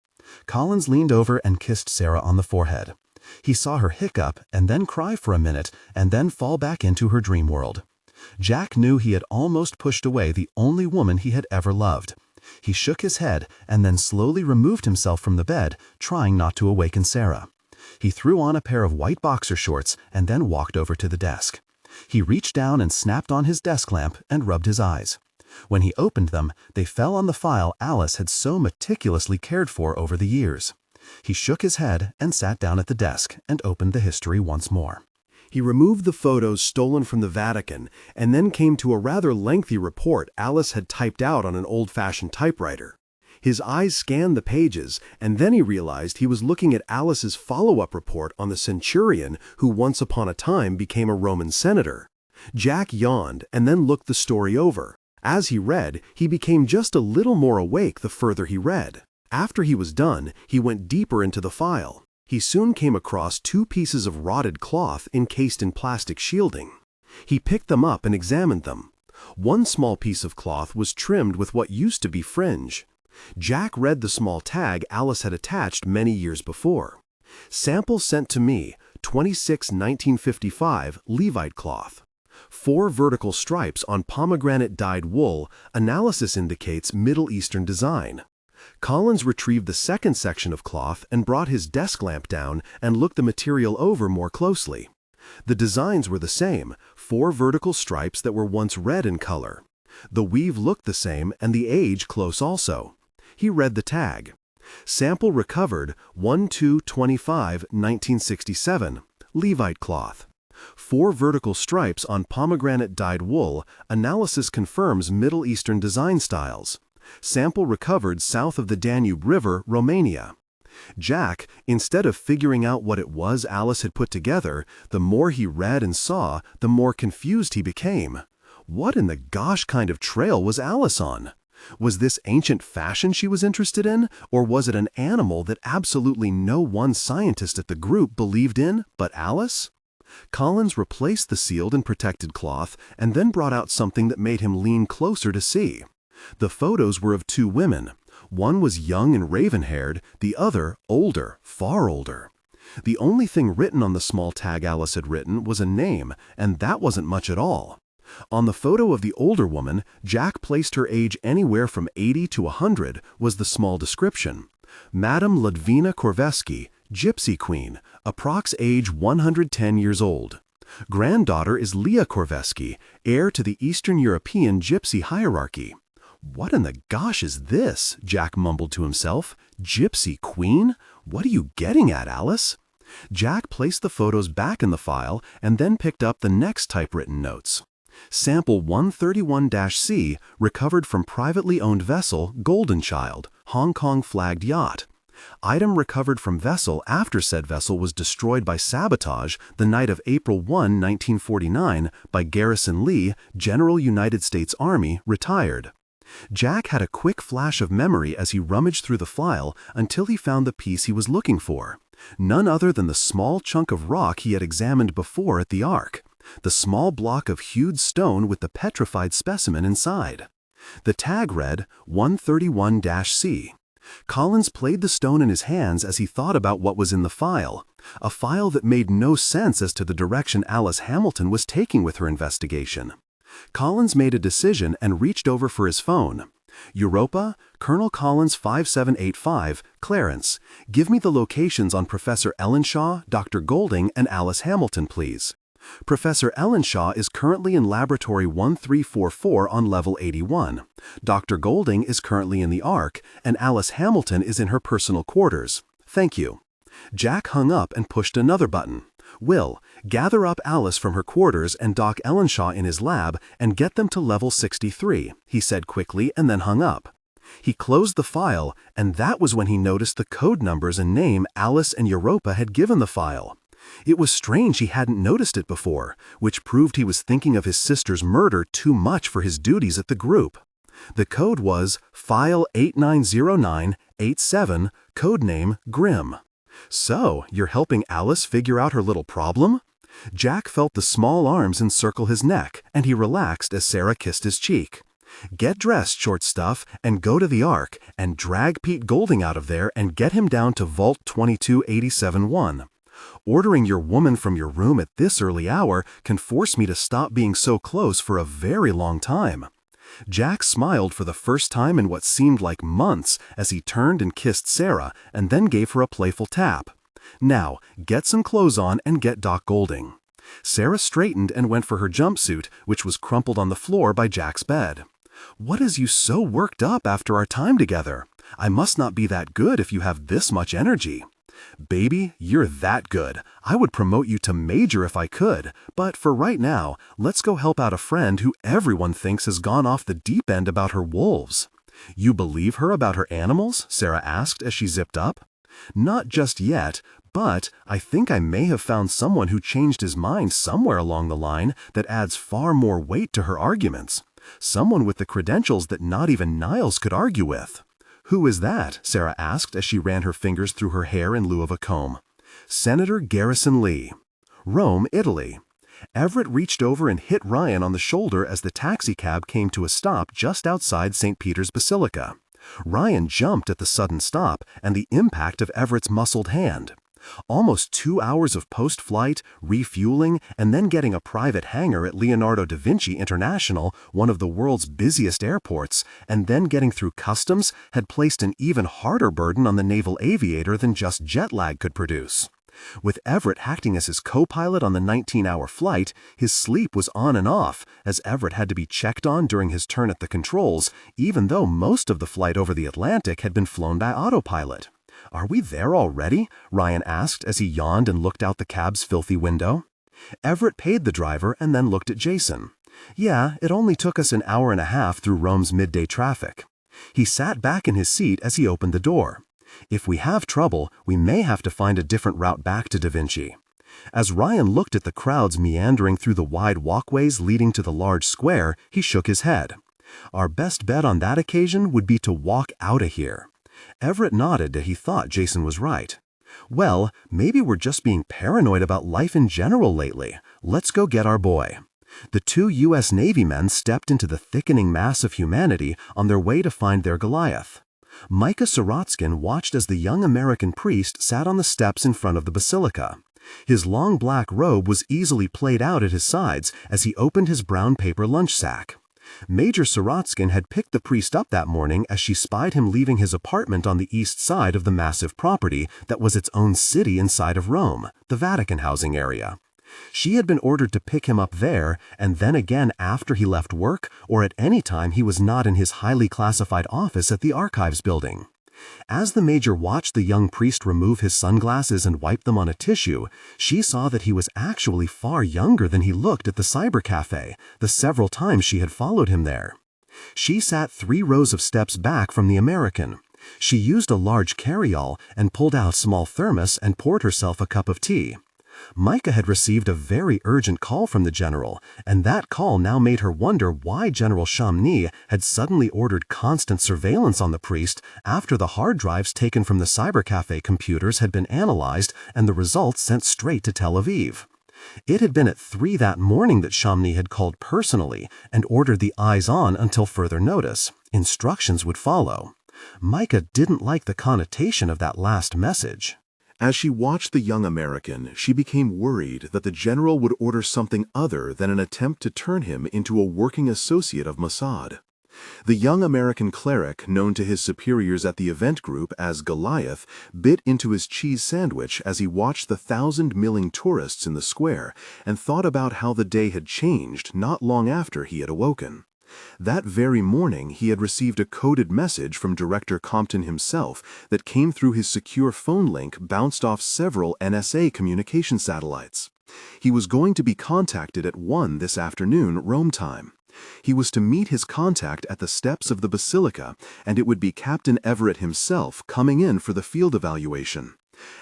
Collins leaned over and kissed Sarah on the forehead. He saw her hiccup and then cry for a minute and then fall back into her dream world. Jack knew he had almost pushed away the only woman he had ever loved. He shook his head and then slowly removed himself from the bed, trying not to awaken Sarah. He threw on a pair of white boxer shorts and then walked over to the desk. He reached down and snapped on his desk lamp and rubbed his eyes. When he opened them, they fell on the file Alice had so meticulously cared for over the years. He shook his head and sat down at the desk and opened the history once more. He removed the photos stolen from the Vatican and then came to a rather lengthy report Alice had typed out on an old-fashioned typewriter. His eyes scanned the pages, and then he realized he was looking at Alice's follow-up report on the centurion who once upon a time became a Roman senator. Jack yawned and then looked the story over. As he read, he became just a little more awake the further he read. After he was done, he went deeper into the file. He soon came across 2 pieces of rotted cloth encased in plastic shielding. He picked them up and examined them. One small piece of cloth was trimmed with what used to be fringe. Jack read the small tag Alice had attached many years before. Sample sent to me, 26/1955, Levite cloth. 4 vertical stripes on pomegranate-dyed wool. Analysis indicates Middle Eastern design. Collins retrieved the second section of cloth and brought his desk lamp down and looked the material over more closely. The designs were the same, 4 vertical stripes that were once red in color. The weave looked the same and the age close also. He read the tag. Sample recovered 1/2/25/1967, Levite cloth. 4 vertical stripes on pomegranate-dyed wool. Analysis confirms Middle Eastern design styles. Sample recovered south of the Danube River, Romania. Jack, instead of figuring out what it was Alice had put together, the more he read and saw, the more confused he became. What in the gosh kind of trail was Alice on? Was this ancient fashion she was interested in, or was it an animal that absolutely no one scientist at the group believed in but Alice? Collins replaced the sealed and protected cloth and then brought out something that made him lean closer to see. The photos were of 2 women. One was young and raven-haired, the other older, far older. The only thing written on the small tag Alice had written was a name, and that wasn't much at all. On the photo of the older woman, Jack placed her age anywhere from 80 to 100 was the small description. Madame Ludvina Korveski, Gypsy Queen, approx age 110 years old. Granddaughter is Leah Korveski, heir to the Eastern European gypsy hierarchy. What in the gosh is this? Jack mumbled to himself. Gypsy queen? What are you getting at, Alice? Jack placed the photos back in the file and then picked up the next typewritten notes. Sample 131-C recovered from privately owned vessel Golden Child, Hong Kong flagged yacht. Item recovered from vessel after said vessel was destroyed by sabotage the night of April 1, 1949 by Garrison Lee, General United States Army, retired. Jack had a quick flash of memory as he rummaged through the file until he found the piece he was looking for. None other than the small chunk of rock he had examined before at the Ark. The small block of hewed stone with the petrified specimen inside. The tag read 131-C. Collins played the stone in his hands as he thought about what was in the file, a file that made no sense as to the direction Alice Hamilton was taking with her investigation. Collins made a decision and reached over for his phone. Europa, Colonel Collins 5785, Clarence. Give me the locations on Professor Ellenshaw, Dr. Golding, and Alice Hamilton, please. Professor Ellenshaw is currently in Laboratory 1344 on Level 81. Dr. Golding is currently in the Ark, and Alice Hamilton is in her personal quarters. Thank you. Jack hung up and pushed another button. Will, gather up Alice from her quarters and Doc Ellenshaw in his lab and get them to Level 63, he said quickly and then hung up. He closed the file, and that was when he noticed the code numbers and name Alice and Europa had given the file. It was strange he hadn't noticed it before, which proved he was thinking of his sister's murder too much for his duties at the group. The code was File 890987, codename Grim. So, you're helping Alice figure out her little problem? Jack felt the small arms encircle his neck, and he relaxed as Sarah kissed his cheek. Get dressed, short stuff, and go to the Ark, and drag Pete Golding out of there and get him down to Vault 22871. Ordering your woman from your room at this early hour can force me to stop being so close for a very long time. Jack smiled for the first time in what seemed like months as he turned and kissed Sarah and then gave her a playful tap. Now, get some clothes on and get Doc Golding. Sarah straightened and went for her jumpsuit, which was crumpled on the floor by Jack's bed. What is you so worked up after our time together? I must not be that good if you have this much energy. Baby, you're that good. I would promote you to major if I could, but for right now, let's go help out a friend who everyone thinks has gone off the deep end about her wolves. You believe her about her animals? Sarah asked as she zipped up. Not just yet, but I think I may have found someone who changed his mind somewhere along the line that adds far more weight to her arguments. Someone with the credentials that not even Niles could argue with. Who is that? Sarah asked as she ran her fingers through her hair in lieu of a comb. Senator Garrison Lee. Rome, Italy. Everett reached over and hit Ryan on the shoulder as the taxicab came to a stop just outside St. Peter's Basilica. Ryan jumped at the sudden stop and the impact of Everett's muscled hand. Almost 2 hours of post-flight, refueling, and then getting a private hangar at Leonardo da Vinci International, one of the world's busiest airports, and then getting through customs had placed an even harder burden on the naval aviator than just jet lag could produce. With Everett acting as his co-pilot on the 19-hour flight, his sleep was on and off, as Everett had to be checked on during his turn at the controls, even though most of the flight over the Atlantic had been flown by autopilot. Are we there already? Ryan asked as he yawned and looked out the cab's filthy window. Everett paid the driver and then looked at Jason. Yeah, it only took us an hour and a half through Rome's midday traffic. He sat back in his seat as he opened the door. If we have trouble, we may have to find a different route back to Da Vinci. As Ryan looked at the crowds meandering through the wide walkways leading to the large square, he shook his head. Our best bet on that occasion would be to walk out of here. Everett nodded that he thought Jason was right. Well, maybe we're just being paranoid about life in general lately. Let's go get our boy. The 2 U.S. Navy men stepped into the thickening mass of humanity on their way to find their Goliath. Micah Sorotskin watched as the young American priest sat on the steps in front of the basilica. His long black robe was easily played out at his sides as he opened his brown paper lunch sack. Major Sorotskin had picked the priest up that morning as she spied him leaving his apartment on the east side of the massive property that was its own city inside of Rome, the Vatican housing area. She had been ordered to pick him up there, and then again after he left work or at any time he was not in his highly classified office at the archives building. As the major watched the young priest remove his sunglasses and wipe them on a tissue, she saw that he was actually far younger than he looked at the cyber cafe, the several times she had followed him there. She sat 3 rows of steps back from the American. She used a large carryall and pulled out a small thermos and poured herself a cup of tea. Micah had received a very urgent call from the general, and that call now made her wonder why General Champney had suddenly ordered constant surveillance on the priest after the hard drives taken from the cybercafe computers had been analyzed and the results sent straight to Tel Aviv. It had been at 3 that morning that Champney had called personally and ordered the eyes on until further notice. Instructions would follow. Micah didn't like the connotation of that last message. As she watched the young American, she became worried that the general would order something other than an attempt to turn him into a working associate of Mossad. The young American cleric, known to his superiors at the event group as Goliath, bit into his cheese sandwich as he watched the 1,000 milling tourists in the square and thought about how the day had changed not long after he had awoken. That very morning, he had received a coded message from Director Compton himself that came through his secure phone link bounced off several NSA communication satellites. He was going to be contacted at 1 this afternoon, Rome time. He was to meet his contact at the steps of the Basilica, and it would be Captain Everett himself coming in for the field evaluation.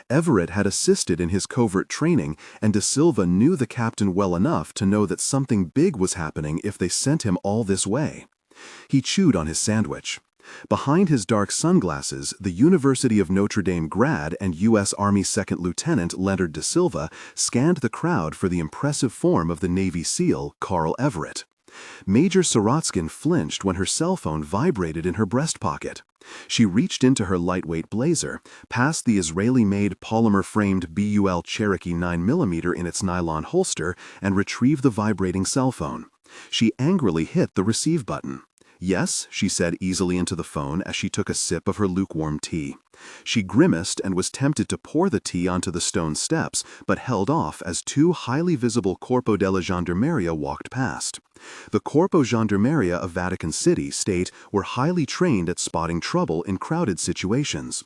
Everett had assisted in his covert training, and De Silva knew the captain well enough to know that something big was happening if they sent him all this way. He chewed on his sandwich. Behind his dark sunglasses, the University of Notre Dame grad and U.S. Army Second Lieutenant Leonard De Silva scanned the crowd for the impressive form of the Navy SEAL, Carl Everett. Major Sorotskin flinched when her cell phone vibrated in her breast pocket. She reached into her lightweight blazer, past the Israeli-made polymer-framed BUL Cherokee 9mm in its nylon holster, and retrieved the vibrating cell phone. She angrily hit the receive button. "Yes," she said easily into the phone as she took a sip of her lukewarm tea. She grimaced and was tempted to pour the tea onto the stone steps, but held off as 2 highly visible Corpo della Gendarmeria walked past. The Corpo Gendarmeria of Vatican City State were highly trained at spotting trouble in crowded situations.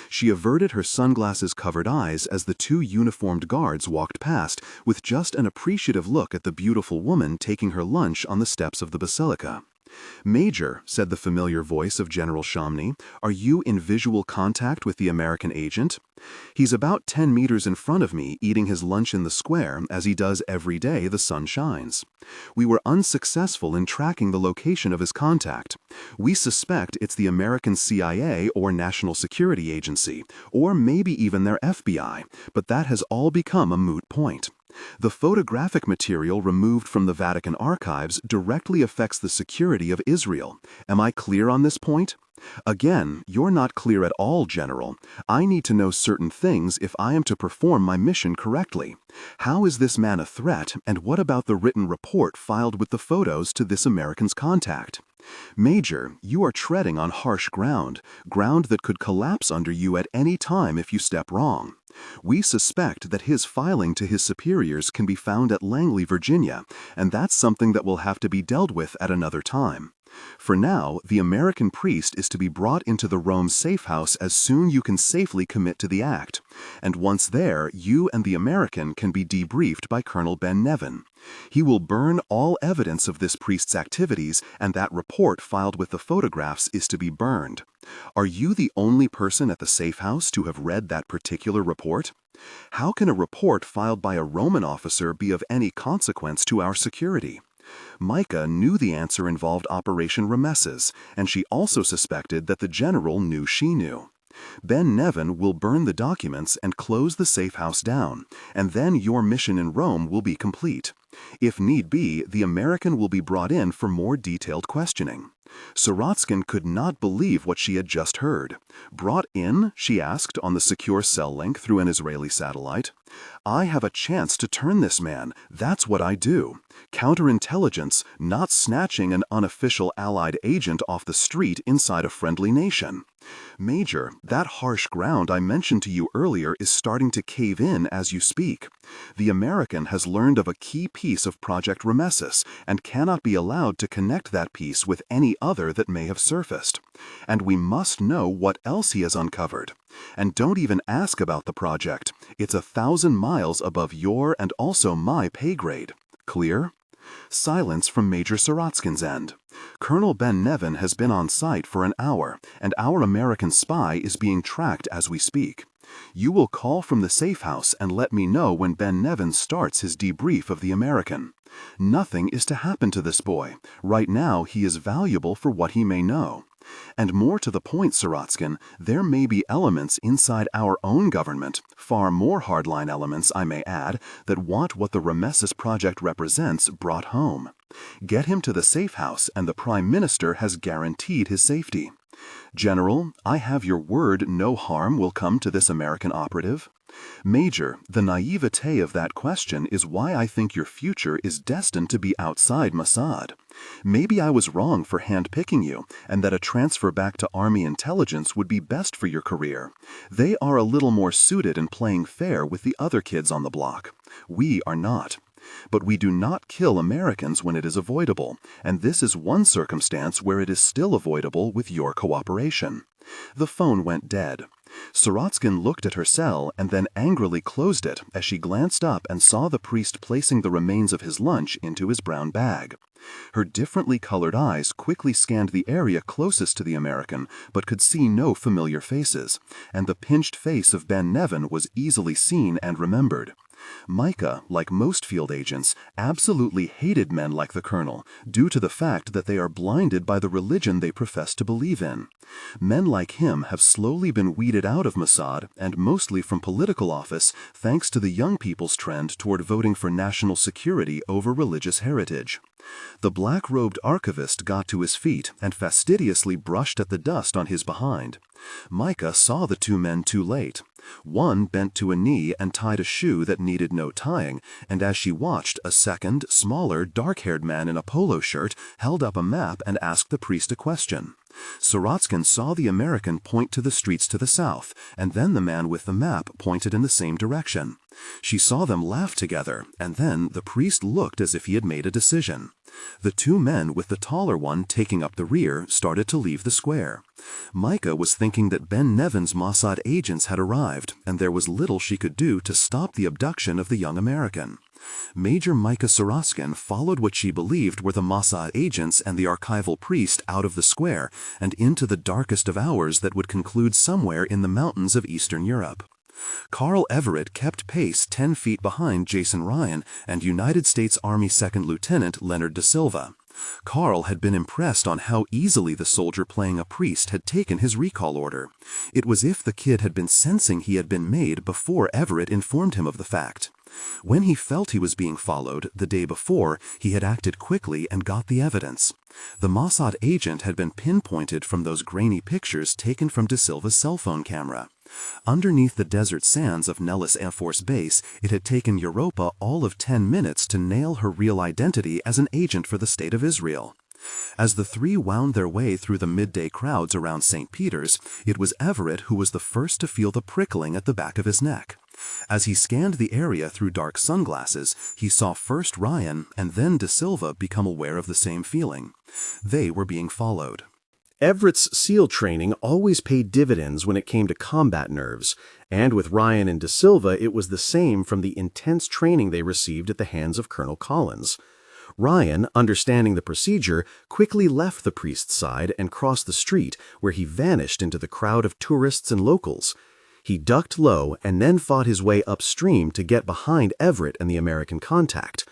She averted her sunglasses-covered eyes as the 2 uniformed guards walked past, with just an appreciative look at the beautiful woman taking her lunch on the steps of the Basilica. "Major," said the familiar voice of General Champney, "are you in visual contact with the American agent? He's about 10 meters in front of me, eating his lunch in the square, as he does every day the sun shines. We were unsuccessful in tracking the location of his contact. We suspect it's the American CIA or National Security Agency, or maybe even their FBI, but that has all become a moot point. The photographic material removed from the Vatican archives directly affects the security of Israel. Am I clear on this point? Again, you're not clear at all, General. I need to know certain things if I am to perform my mission correctly. How is this man a threat, and what about the written report filed with the photos to this American's contact? Major, you are treading on harsh ground that could collapse under you at any time if you step wrong. We suspect that his filing to his superiors can be found at Langley, Virginia, and that's something that will have to be dealt with at another time. For now, the American priest is to be brought into the Rome safe house as soon you can safely commit to the act, and once there, you and the American can be debriefed by Colonel Ben Nevin. He will burn all evidence of this priest's activities, and that report filed with the photographs is to be burned. Are you the only person at the safe house to have read that particular report? How can a report filed by a Roman officer be of any consequence to our security?" Micah knew the answer involved Operation Ramesses, and she also suspected that the general knew she knew. Ben Nevin will burn the documents and close the safe house down, and then your mission in Rome will be complete. If need be, the American will be brought in for more detailed questioning. Sorotskin could not believe what she had just heard. Brought in, she asked on the secure cell link through an Israeli satellite. I have a chance to turn this man. That's what I do. Counterintelligence, not snatching an unofficial Allied agent off the street inside a friendly nation. Major, that harsh ground I mentioned to you earlier is starting to cave in as you speak. The American has learned of a key piece of Project Rameses and cannot be allowed to connect that piece with any other that may have surfaced. And we must know what else he has uncovered. And don't even ask about the project. It's 1,000 miles above your and also my pay grade. Clear? Silence from Major Sorotskin's end. Colonel Ben Nevin has been on site for an hour, and our American spy is being tracked as we speak. You will call from the safe house and let me know when Ben Nevin starts his debrief of the American. Nothing is to happen to this boy. Right now he is valuable for what he may know. And more to the point, Sorotskin, there may be elements inside our own government, far more hardline elements, I may add, that want what the Rameses project represents brought home. Get him to the safe house and the Prime Minister has guaranteed his safety. General, I have your word no harm will come to this American operative. Major, the naivete of that question is why I think your future is destined to be outside Mossad. Maybe I was wrong for handpicking you, and that a transfer back to Army intelligence would be best for your career. They are a little more suited in playing fair with the other kids on the block. We are not. But we do not kill Americans when it is avoidable, and this is one circumstance where it is still avoidable with your cooperation. The phone went dead. Sorotskin looked at her cell and then angrily closed it as she glanced up and saw the priest placing the remains of his lunch into his brown bag. Her differently colored eyes quickly scanned the area closest to the American, but could see no familiar faces, and the pinched face of Ben Nevin was easily seen and remembered. Micah, like most field agents, absolutely hated men like the colonel, due to the fact that they are blinded by the religion they profess to believe in. Men like him have slowly been weeded out of Mossad, and mostly from political office, thanks to the young people's trend toward voting for national security over religious heritage. The black-robed archivist got to his feet and fastidiously brushed at the dust on his behind. Micah saw the two men too late. One bent to a knee and tied a shoe that needed no tying, and as she watched, a second, smaller, dark-haired man in a polo shirt held up a map and asked the priest a question. Sorotskin saw the American point to the streets to the south, and then the man with the map pointed in the same direction. She saw them laugh together, and then the priest looked as if he had made a decision. The two men with the taller one taking up the rear started to leave the square. Micah was thinking that Ben Nevin's Mossad agents had arrived, and there was little she could do to stop the abduction of the young American. Major Micah Sorotskin followed what she believed were the Mossad agents and the archival priest out of the square and into the darkest of hours that would conclude somewhere in the mountains of Eastern Europe. Carl Everett kept pace 10 feet behind Jason Ryan and United States Army Second Lieutenant Leonard Da Silva. Carl had been impressed on how easily the soldier playing a priest had taken his recall order. It was as if the kid had been sensing he had been made before Everett informed him of the fact. When he felt he was being followed, the day before, he had acted quickly and got the evidence. The Mossad agent had been pinpointed from those grainy pictures taken from Da Silva's cell phone camera. Underneath the desert sands of Nellis Air Force Base, it had taken Europa all of 10 minutes to nail her real identity as an agent for the State of Israel. As the three wound their way through the midday crowds around St. Peter's, it was Everett who was the first to feel the prickling at the back of his neck. As he scanned the area through dark sunglasses, he saw first Ryan and then Da Silva become aware of the same feeling. They were being followed. Everett's SEAL training always paid dividends when it came to combat nerves, and with Ryan and Da Silva it was the same from the intense training they received at the hands of Colonel Collins. Ryan, understanding the procedure, quickly left the priest's side and crossed the street, where he vanished into the crowd of tourists and locals. He ducked low and then fought his way upstream to get behind Everett and the American contact.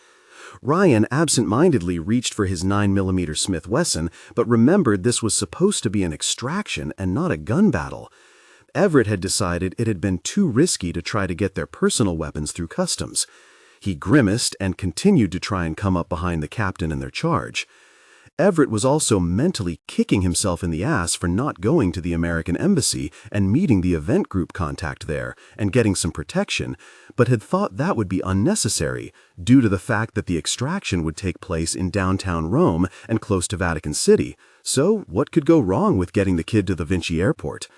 Ryan absent-mindedly reached for his 9mm Smith Wesson, but remembered this was supposed to be an extraction and not a gun battle. Everett had decided it had been too risky to try to get their personal weapons through customs. He grimaced and continued to try and come up behind the captain and their charge. Everett was also mentally kicking himself in the ass for not going to the American embassy and meeting the event group contact there and getting some protection, but had thought that would be unnecessary due to the fact that the extraction would take place in downtown Rome and close to Vatican City. So what could go wrong with getting the kid to the Vinci airport?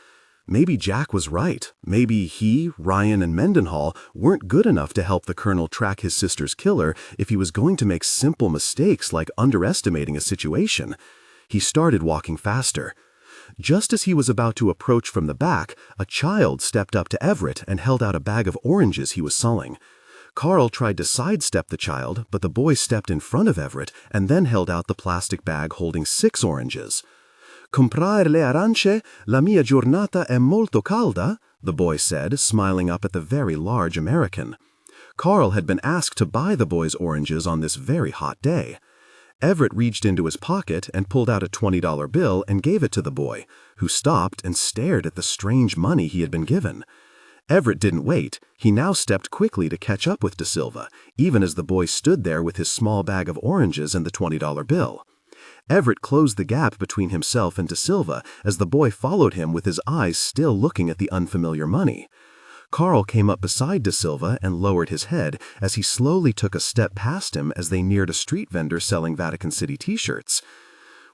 Maybe Jack was right. Maybe he, Ryan, and Mendenhall weren't good enough to help the colonel track his sister's killer if he was going to make simple mistakes like underestimating a situation. He started walking faster. Just as he was about to approach from the back, a child stepped up to Everett and held out a bag of oranges he was sulling. Carl tried to sidestep the child, but the boy stepped in front of Everett and then held out the plastic bag holding 6 oranges. "Comprare le arance, la mia giornata è molto calda," the boy said, smiling up at the very large American. Carl had been asked to buy the boy's oranges on this very hot day. Everett reached into his pocket and pulled out a $20 bill and gave it to the boy, who stopped and stared at the strange money he had been given. Everett didn't wait. He now stepped quickly to catch up with De Silva, even as the boy stood there with his small bag of oranges and the $20 bill. Everett closed the gap between himself and De Silva as the boy followed him with his eyes still looking at the unfamiliar money. Carl came up beside De Silva and lowered his head as he slowly took a step past him as they neared a street vendor selling Vatican City t-shirts.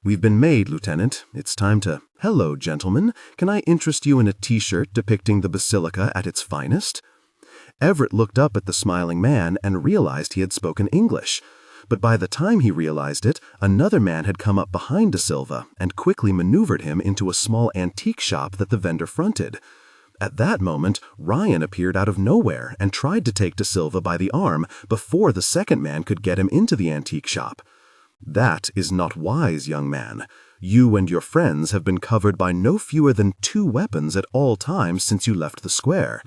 "We've been made, Lieutenant. It's time to—" "Hello, gentlemen. Can I interest you in a t-shirt depicting the Basilica at its finest?" Everett looked up at the smiling man and realized he had spoken English. But by the time he realized it, another man had come up behind De Silva and quickly maneuvered him into a small antique shop that the vendor fronted. At that moment, Ryan appeared out of nowhere and tried to take De Silva by the arm before the second man could get him into the antique shop. "That is not wise, young man. You and your friends have been covered by no fewer than 2 weapons at all times since you left the square.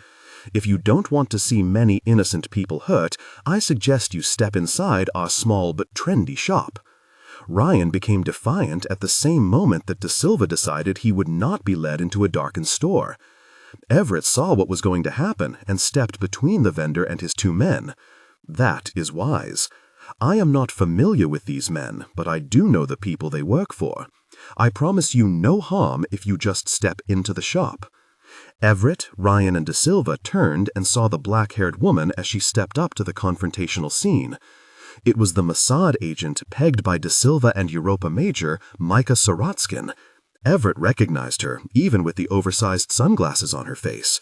If you don't want to see many innocent people hurt, I suggest you step inside our small but trendy shop." Ryan became defiant at the same moment that De Silva decided he would not be led into a darkened store. Everett saw what was going to happen and stepped between the vendor and his 2 men. That is wise. I am not familiar with these men, but I do know the people they work for. I promise you no harm if you just step into the shop. Everett, Ryan, and De Silva turned and saw the black-haired woman as she stepped up to the confrontational scene. It was the Mossad agent pegged by De Silva and Europa Major, Micah Sorotskin. Everett recognized her, even with the oversized sunglasses on her face.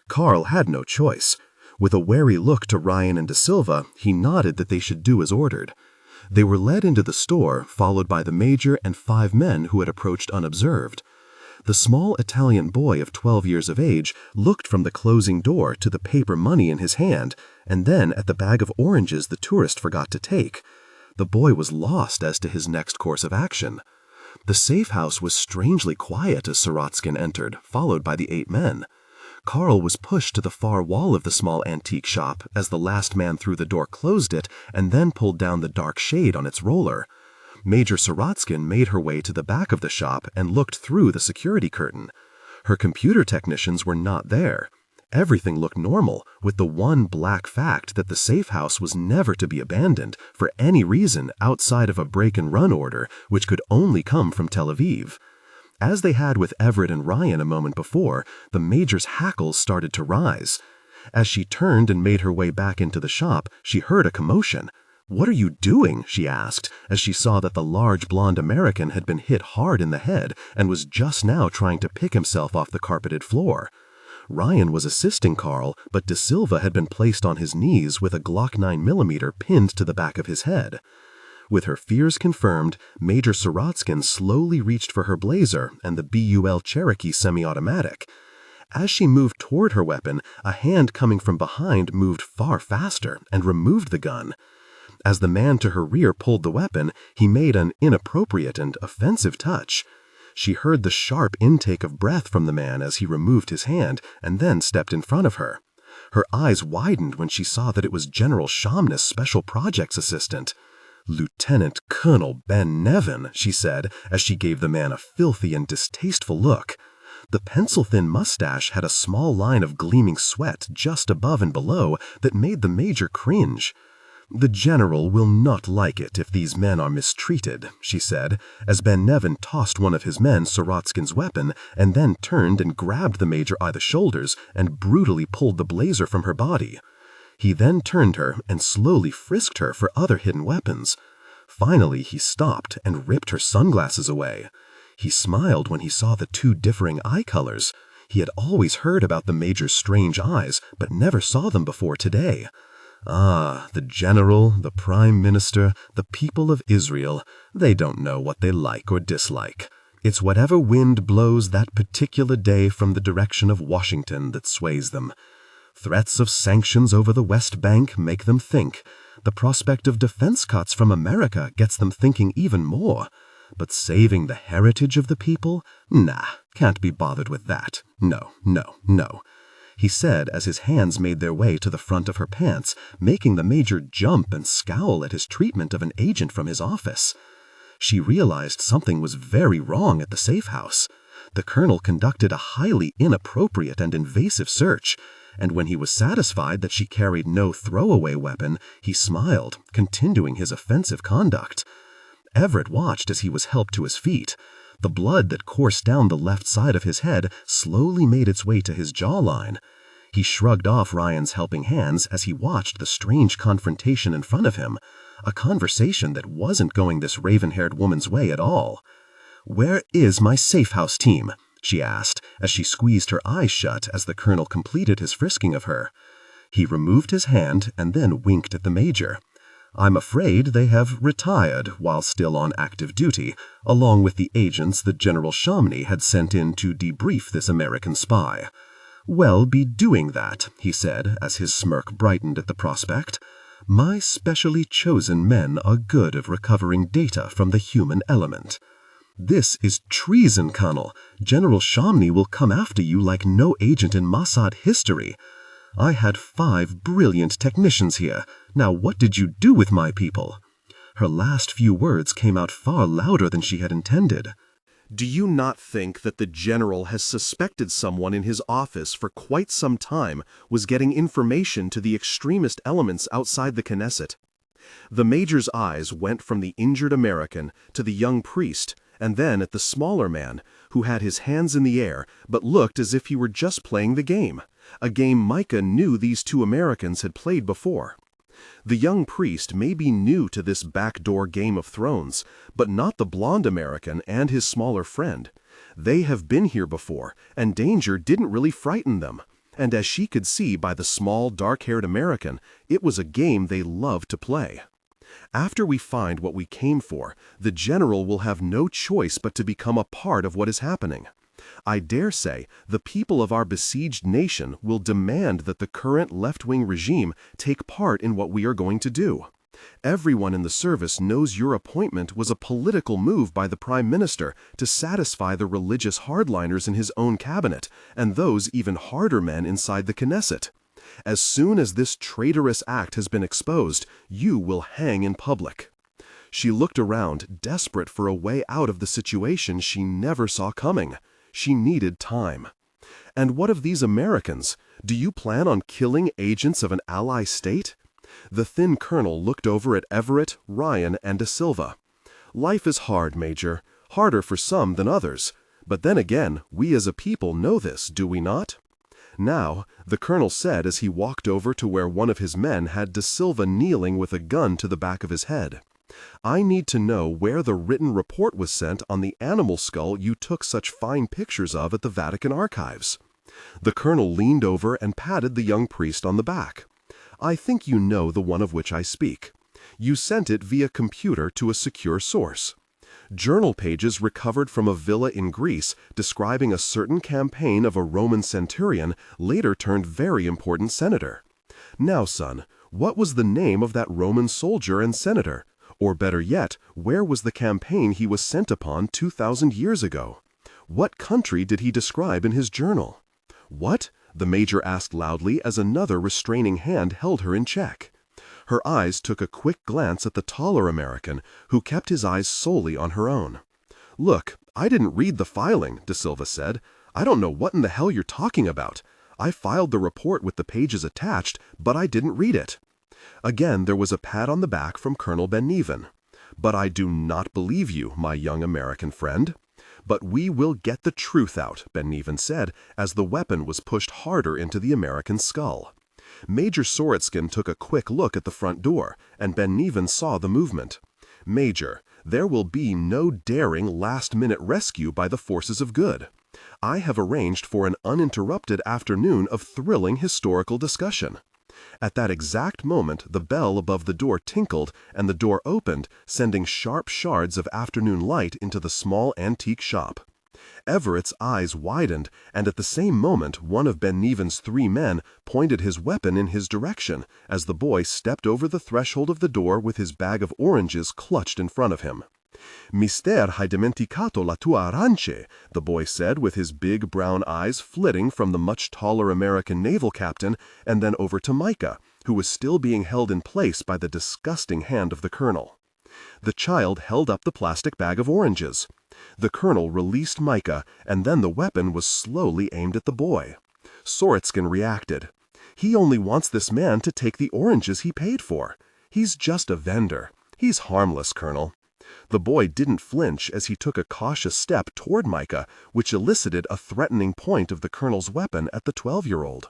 Carl had no choice. With a wary look to Ryan and De Silva, he nodded that they should do as ordered. They were led into the store, followed by the Major and 5 men who had approached unobserved. The small Italian boy of 12 years of age looked from the closing door to the paper money in his hand, and then at the bag of oranges the tourist forgot to take. The boy was lost as to his next course of action. The safe house was strangely quiet as Sorotskin entered, followed by the 8 men. Carl was pushed to the far wall of the small antique shop as the last man through the door closed it and then pulled down the dark shade on its roller. Major Sorotskin made her way to the back of the shop and looked through the security curtain. Her computer technicians were not there. Everything looked normal, with the one black fact that the safe house was never to be abandoned for any reason outside of a break-and-run order, which could only come from Tel Aviv. As they had with Everett and Ryan a moment before, the Major's hackles started to rise. As she turned and made her way back into the shop, she heard a commotion. "What are you doing?" she asked, as she saw that the large blonde American had been hit hard in the head and was just now trying to pick himself off the carpeted floor. Ryan was assisting Carl, but De Silva had been placed on his knees with a Glock 9mm pinned to the back of his head. With her fears confirmed, Major Sorotskin slowly reached for her blazer and the BUL Cherokee semi-automatic. As she moved toward her weapon, a hand coming from behind moved far faster and removed the gun. As the man to her rear pulled the weapon, he made an inappropriate and offensive touch. She heard the sharp intake of breath from the man as he removed his hand and then stepped in front of her. Her eyes widened when she saw that it was General Shamna's Special Projects Assistant. "Lieutenant Colonel Ben Nevin," she said as she gave the man a filthy and distasteful look. The pencil-thin mustache had a small line of gleaming sweat just above and below that made the Major cringe. "The general will not like it if these men are mistreated," she said, as Ben Nevin tossed one of his men Sorotskin's weapon and then turned and grabbed the major by the shoulders and brutally pulled the blazer from her body. He then turned her and slowly frisked her for other hidden weapons. Finally, he stopped and ripped her sunglasses away. He smiled when he saw the two differing eye colors. He had always heard about the major's strange eyes, but never saw them before today. Ah, the general, the prime minister, the people of Israel, they don't know what they like or dislike. It's whatever wind blows that particular day from the direction of Washington that sways them. Threats of sanctions over the West Bank make them think. The prospect of defense cuts from America gets them thinking even more. But saving the heritage of the people? Nah, can't be bothered with that. No, no, no. He said as his hands made their way to the front of her pants, making the major jump and scowl at his treatment of an agent from his office. She realized something was very wrong at the safe house. The colonel conducted a highly inappropriate and invasive search, and when he was satisfied that she carried no throwaway weapon, he smiled, continuing his offensive conduct. Everett watched as he was helped to his feet. The blood that coursed down the left side of his head slowly made its way to his jawline. He shrugged off Ryan's helping hands as he watched the strange confrontation in front of him, a conversation that wasn't going this raven-haired woman's way at all. "Where is my safe house team?" she asked, as she squeezed her eyes shut as the colonel completed his frisking of her. He removed his hand and then winked at the major. "I'm afraid they have retired while still on active duty, along with the agents that General Champney had sent in to debrief this American spy." "Well, be doing that," he said, as his smirk brightened at the prospect. "My specially chosen men are good at recovering data from the human element." "This is treason, Colonel. General Champney will come after you like no agent in Mossad history. I had 5 brilliant technicians here. Now what did you do with my people?" Her last few words came out far louder than she had intended. Do you not think that the general has suspected someone in his office for quite some time was getting information to the extremist elements outside the Knesset? The major's eyes went from the injured American to the young priest, and then at the smaller man, who had his hands in the air but looked as if he were just playing the game, a game Micah knew these two Americans had played before. The young priest may be new to this backdoor Game of Thrones, but not the blonde American and his smaller friend. They have been here before, and danger didn't really frighten them. And as she could see by the small, dark-haired American, it was a game they loved to play. After we find what we came for, the general will have no choice but to become a part of what is happening. I dare say the people of our besieged nation will demand that the current left-wing regime take part in what we are going to do. Everyone in the service knows your appointment was a political move by the Prime Minister to satisfy the religious hardliners in his own cabinet and those even harder men inside the Knesset. As soon as this traitorous act has been exposed, you will hang in public." She looked around, desperate for a way out of the situation she never saw coming. She needed time. "And what of these Americans? Do you plan on killing agents of an ally state?" The thin colonel looked over at Everett, Ryan, and De Silva. "Life is hard, Major. Harder for some than others. But then again, we as a people know this, do we not?" Now, the colonel said as he walked over to where one of his men had De Silva kneeling with a gun to the back of his head. "I need to know where the written report was sent on the animal skull you took such fine pictures of at the Vatican archives." The colonel leaned over and patted the young priest on the back. "I think you know the one of which I speak. You sent it via computer to a secure source. Journal pages recovered from a villa in Greece describing a certain campaign of a Roman centurion later turned very important senator. Now, son, what was the name of that Roman soldier and senator? Or better yet, where was the campaign he was sent upon 2,000 years ago? What country did he describe in his journal?" "What?" the major asked loudly as another restraining hand held her in check. Her eyes took a quick glance at the taller American, who kept his eyes solely on her own. "Look, I didn't read the filing," De Silva said. "I don't know what in the hell you're talking about. I filed the report with the pages attached, but I didn't read it." Again there was a pat on the back from Colonel Ben Niven. "But I do not believe you, my young American friend." "But we will get the truth out," Ben Niven said, as the weapon was pushed harder into the American's skull. Major Soritskin took a quick look at the front door, and Ben Niven saw the movement. "Major, there will be no daring last-minute rescue by the forces of good. I have arranged for an uninterrupted afternoon of thrilling historical discussion." At that exact moment, the bell above the door tinkled, and the door opened, sending sharp shards of afternoon light into the small antique shop. Everett's eyes widened, and at the same moment one of Ben Niven's 3 men pointed his weapon in his direction as the boy stepped over the threshold of the door with his bag of oranges clutched in front of him. "Mister hai dimenticato la tua arance," the boy said with his big brown eyes flitting from the much taller American naval captain and then over to Micah, who was still being held in place by the disgusting hand of the colonel. The child held up the plastic bag of oranges. The colonel released Micah, and then the weapon was slowly aimed at the boy. Soritskin reacted. "He only wants this man to take the oranges he paid for. He's just a vendor. He's harmless, Colonel." The boy didn't flinch as he took a cautious step toward Micah, which elicited a threatening point of the colonel's weapon at the 12-year-old.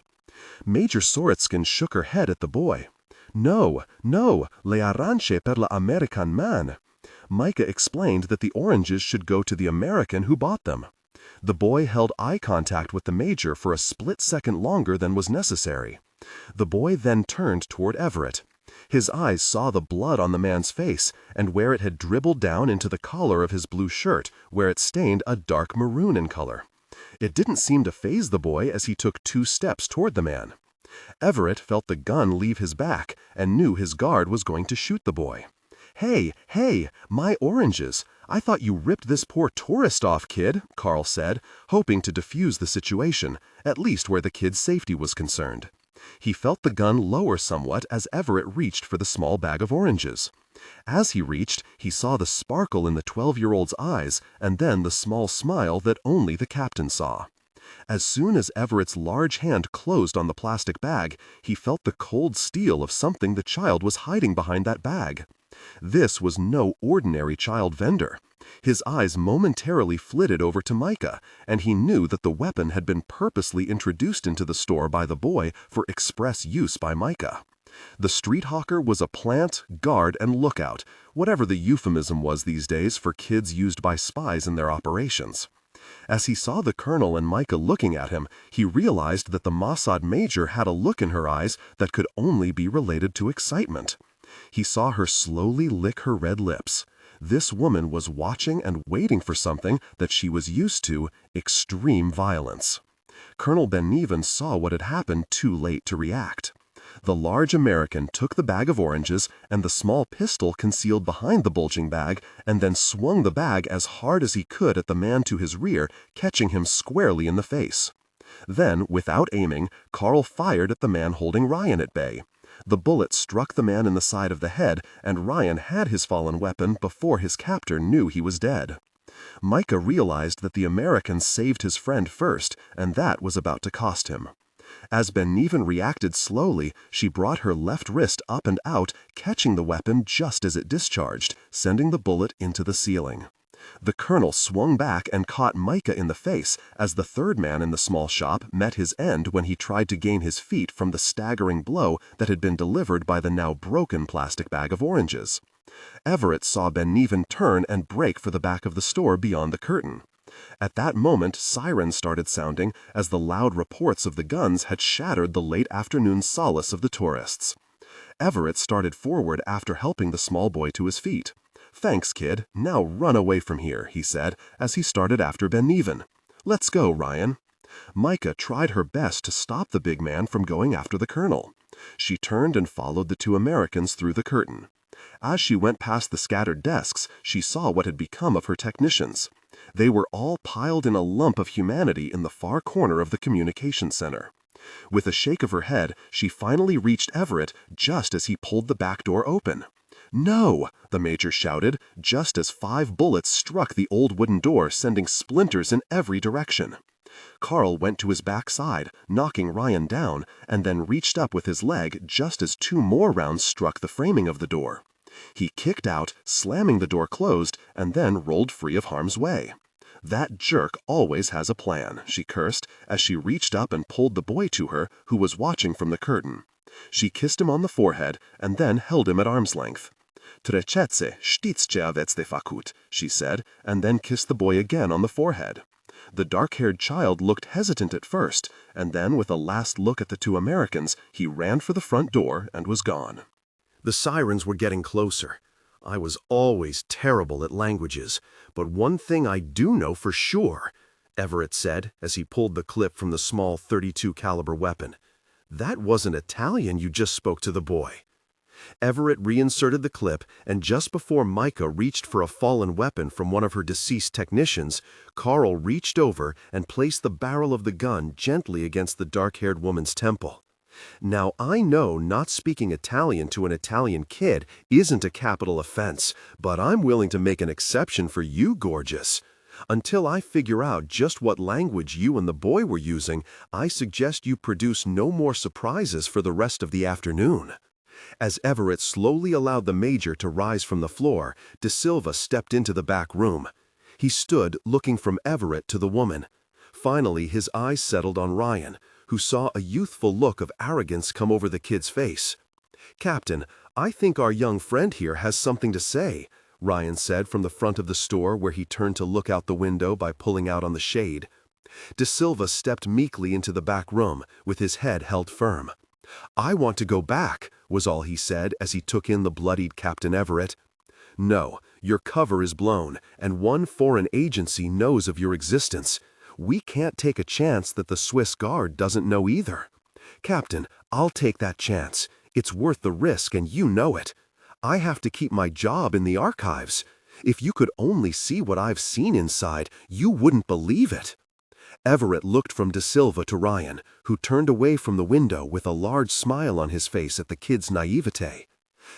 Major Soritskin shook her head at the boy. "No, no, le arance per la American man." Micah explained that the oranges should go to the American who bought them. The boy held eye contact with the major for a split second longer than was necessary. The boy then turned toward Everett. His eyes saw the blood on the man's face, and where it had dribbled down into the collar of his blue shirt, where it stained a dark maroon in color. It didn't seem to faze the boy as he took 2 steps toward the man. Everett felt the gun leave his back and knew his guard was going to shoot the boy. "Hey, hey, my oranges! I thought you ripped this poor tourist off, kid," Carl said, hoping to defuse the situation, at least where the kid's safety was concerned. He felt the gun lower somewhat as Everett reached for the small bag of oranges. As he reached, he saw the sparkle in the 12-year-old's eyes and then the small smile that only the captain saw. As soon as Everett's large hand closed on the plastic bag, he felt the cold steel of something the child was hiding behind that bag. This was no ordinary child vendor. His eyes momentarily flitted over to Micah, and he knew that the weapon had been purposely introduced into the store by the boy for express use by Micah. The street hawker was a plant, guard, and lookout, whatever the euphemism was these days for kids used by spies in their operations. As he saw the colonel and Micah looking at him, he realized that the Mossad major had a look in her eyes that could only be related to excitement. He saw her slowly lick her red lips. This woman was watching and waiting for something that she was used to, extreme violence. Colonel Ben Niven saw what had happened too late to react. The large American took the bag of oranges and the small pistol concealed behind the bulging bag and then swung the bag as hard as he could at the man to his rear, catching him squarely in the face. Then, without aiming, Carl fired at the man holding Ryan at bay. The bullet struck the man in the side of the head, and Ryan had his fallen weapon before his captor knew he was dead. Micah realized that the American saved his friend first, and that was about to cost him. As Ben Niven reacted slowly, she brought her left wrist up and out, catching the weapon just as it discharged, sending the bullet into the ceiling. The colonel swung back and caught Micah in the face as the third man in the small shop met his end when he tried to gain his feet from the staggering blow that had been delivered by the now broken plastic bag of oranges. Everett saw Ben Niven turn and break for the back of the store beyond the curtain. At that moment, sirens started sounding as the loud reports of the guns had shattered the late afternoon solace of the tourists. Everett started forward after helping the small boy to his feet. "Thanks, kid. Now run away from here," he said as he started after Ben Niven. "Let's go, Ryan." Micah tried her best to stop the big man from going after the colonel. She turned and followed the 2 Americans through the curtain. As she went past the scattered desks, she saw what had become of her technicians. They were all piled in a lump of humanity in the far corner of the communications center. With a shake of her head, she finally reached Everett just as he pulled the back door open. "No!" the major shouted, just as 5 bullets struck the old wooden door, sending splinters in every direction. Carl went to his backside, knocking Ryan down, and then reached up with his leg just as 2 more rounds struck the framing of the door. He kicked out, slamming the door closed, and then rolled free of harm's way. "That jerk always has a plan," she cursed, as she reached up and pulled the boy to her, who was watching from the curtain. She kissed him on the forehead, and then held him at arm's length. "Trecece, știți aveți de făcut," she said, and then kissed the boy again on the forehead. The dark-haired child looked hesitant at first, and then with a last look at the 2 Americans, he ran for the front door and was gone. The sirens were getting closer. I was always terrible at languages, but one thing I do know for sure, Everett said as he pulled the clip from the small .32 caliber weapon. That wasn't Italian you just spoke to the boy. Everett reinserted the clip, and just before Micah reached for a fallen weapon from one of her deceased technicians, Carl reached over and placed the barrel of the gun gently against the dark-haired woman's temple. Now, I know not speaking Italian to an Italian kid isn't a capital offense, but I'm willing to make an exception for you, gorgeous. Until I figure out just what language you and the boy were using, I suggest you produce no more surprises for the rest of the afternoon. As Everett slowly allowed the major to rise from the floor, De Silva stepped into the back room. He stood looking from Everett to the woman. Finally, his eyes settled on Ryan, who saw a youthful look of arrogance come over the kid's face. "Captain, I think our young friend here has something to say," Ryan said from the front of the store, where he turned to look out the window by pulling out on the shade. De Silva stepped meekly into the back room, with his head held firm. "I want to go back," was all he said as he took in the bloodied Captain Everett. "No, your cover is blown, and one foreign agency knows of your existence. We can't take a chance that the Swiss Guard doesn't know either. Captain, I'll take that chance. It's worth the risk, and you know it. I have to keep my job in the archives. If you could only see what I've seen inside, you wouldn't believe it." Everett looked from De Silva to Ryan, who turned away from the window with a large smile on his face at the kid's naivete.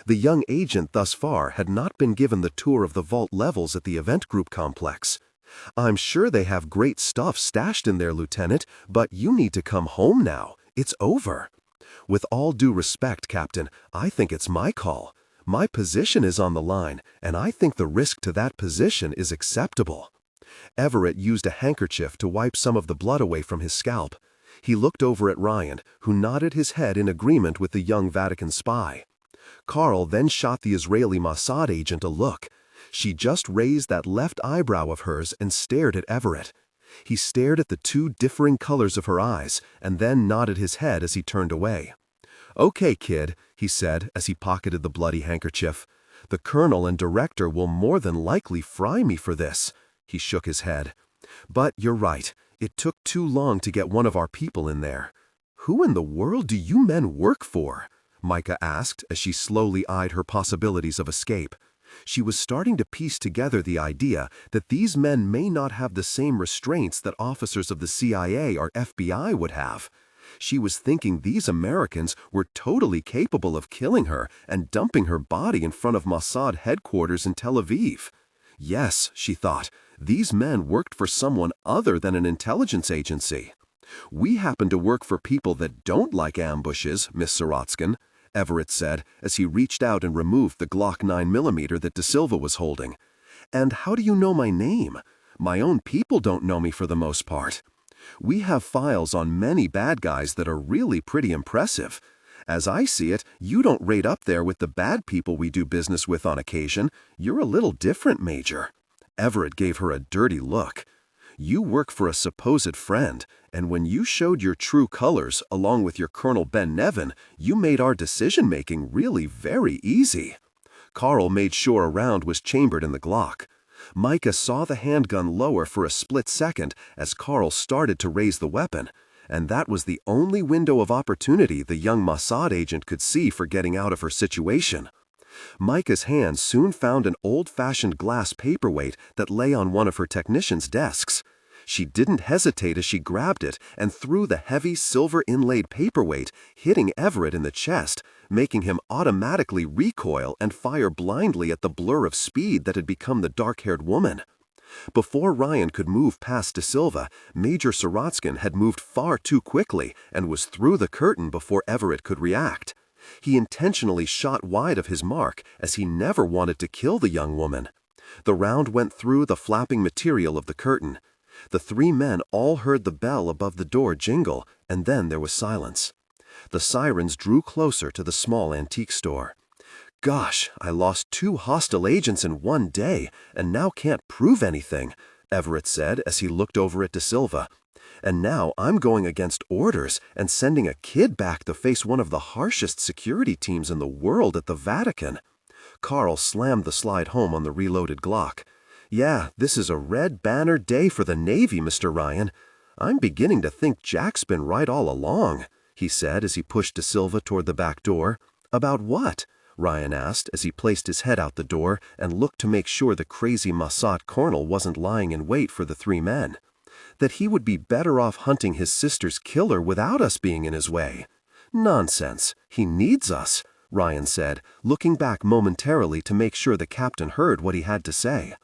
The young agent thus far had not been given the tour of the vault levels at the event group complex. "I'm sure they have great stuff stashed in there, Lieutenant, but you need to come home now. It's over." "With all due respect, Captain, I think it's my call. My position is on the line, and I think the risk to that position is acceptable." Everett used a handkerchief to wipe some of the blood away from his scalp. He looked over at Ryan, who nodded his head in agreement with the young Vatican spy. Carl then shot the Israeli Mossad agent a look. She just raised that left eyebrow of hers and stared at Everett. He stared at the 2 differing colors of her eyes, and then nodded his head as he turned away. "Okay, kid," he said as he pocketed the bloody handkerchief. "The colonel and director will more than likely fry me for this." He shook his head. "But you're right. It took too long to get one of our people in there." "Who in the world do you men work for?" Micah asked as she slowly eyed her possibilities of escape. She was starting to piece together the idea that these men may not have the same restraints that officers of the CIA or FBI would have. She was thinking these Americans were totally capable of killing her and dumping her body in front of Mossad headquarters in Tel Aviv. Yes, she thought, these men worked for someone other than an intelligence agency. "We happen to work for people that don't like ambushes, Miss Sorotskin," Everett said as he reached out and removed the Glock 9mm that De Silva was holding. "And how do you know my name? My own people don't know me for the most part. We have files on many bad guys that are really pretty impressive. As I see it, you don't rate up there with the bad people we do business with on occasion. You're a little different, Major." Everett gave her a dirty look. "You work for a supposed friend, and when you showed your true colors along with your Colonel Ben Nevin, you made our decision-making really very easy." Carl made sure a round was chambered in the Glock. Micah saw the handgun lower for a split second as Carl started to raise the weapon, and that was the only window of opportunity the young Mossad agent could see for getting out of her situation. Micah's hand soon found an old-fashioned glass paperweight that lay on one of her technicians' desks. She didn't hesitate as she grabbed it and threw the heavy silver-inlaid paperweight, hitting Everett in the chest, making him automatically recoil and fire blindly at the blur of speed that had become the dark-haired woman. Before Ryan could move past De Silva, Major Sorotskin had moved far too quickly and was through the curtain before Everett could react. He intentionally shot wide of his mark, as he never wanted to kill the young woman. The round went through the flapping material of the curtain. The three men all heard the bell above the door jingle, and then there was silence. The sirens drew closer to the small antique store. "Gosh, I lost 2 hostile agents in one day, and now can't prove anything," Everett said as he looked over at De Silva. "And now I'm going against orders and sending a kid back to face one of the harshest security teams in the world at the Vatican." Carl slammed the slide home on the reloaded Glock. "Yeah, this is a red banner day for the Navy, Mr. Ryan. I'm beginning to think Jack's been right all along," he said as he pushed De Silva toward the back door. "About what?" Ryan asked as he placed his head out the door and looked to make sure the crazy Mossad colonel wasn't lying in wait for the 3 men. "That he would be better off hunting his sister's killer without us being in his way." "Nonsense. He needs us," Ryan said, looking back momentarily to make sure the captain heard what he had to say.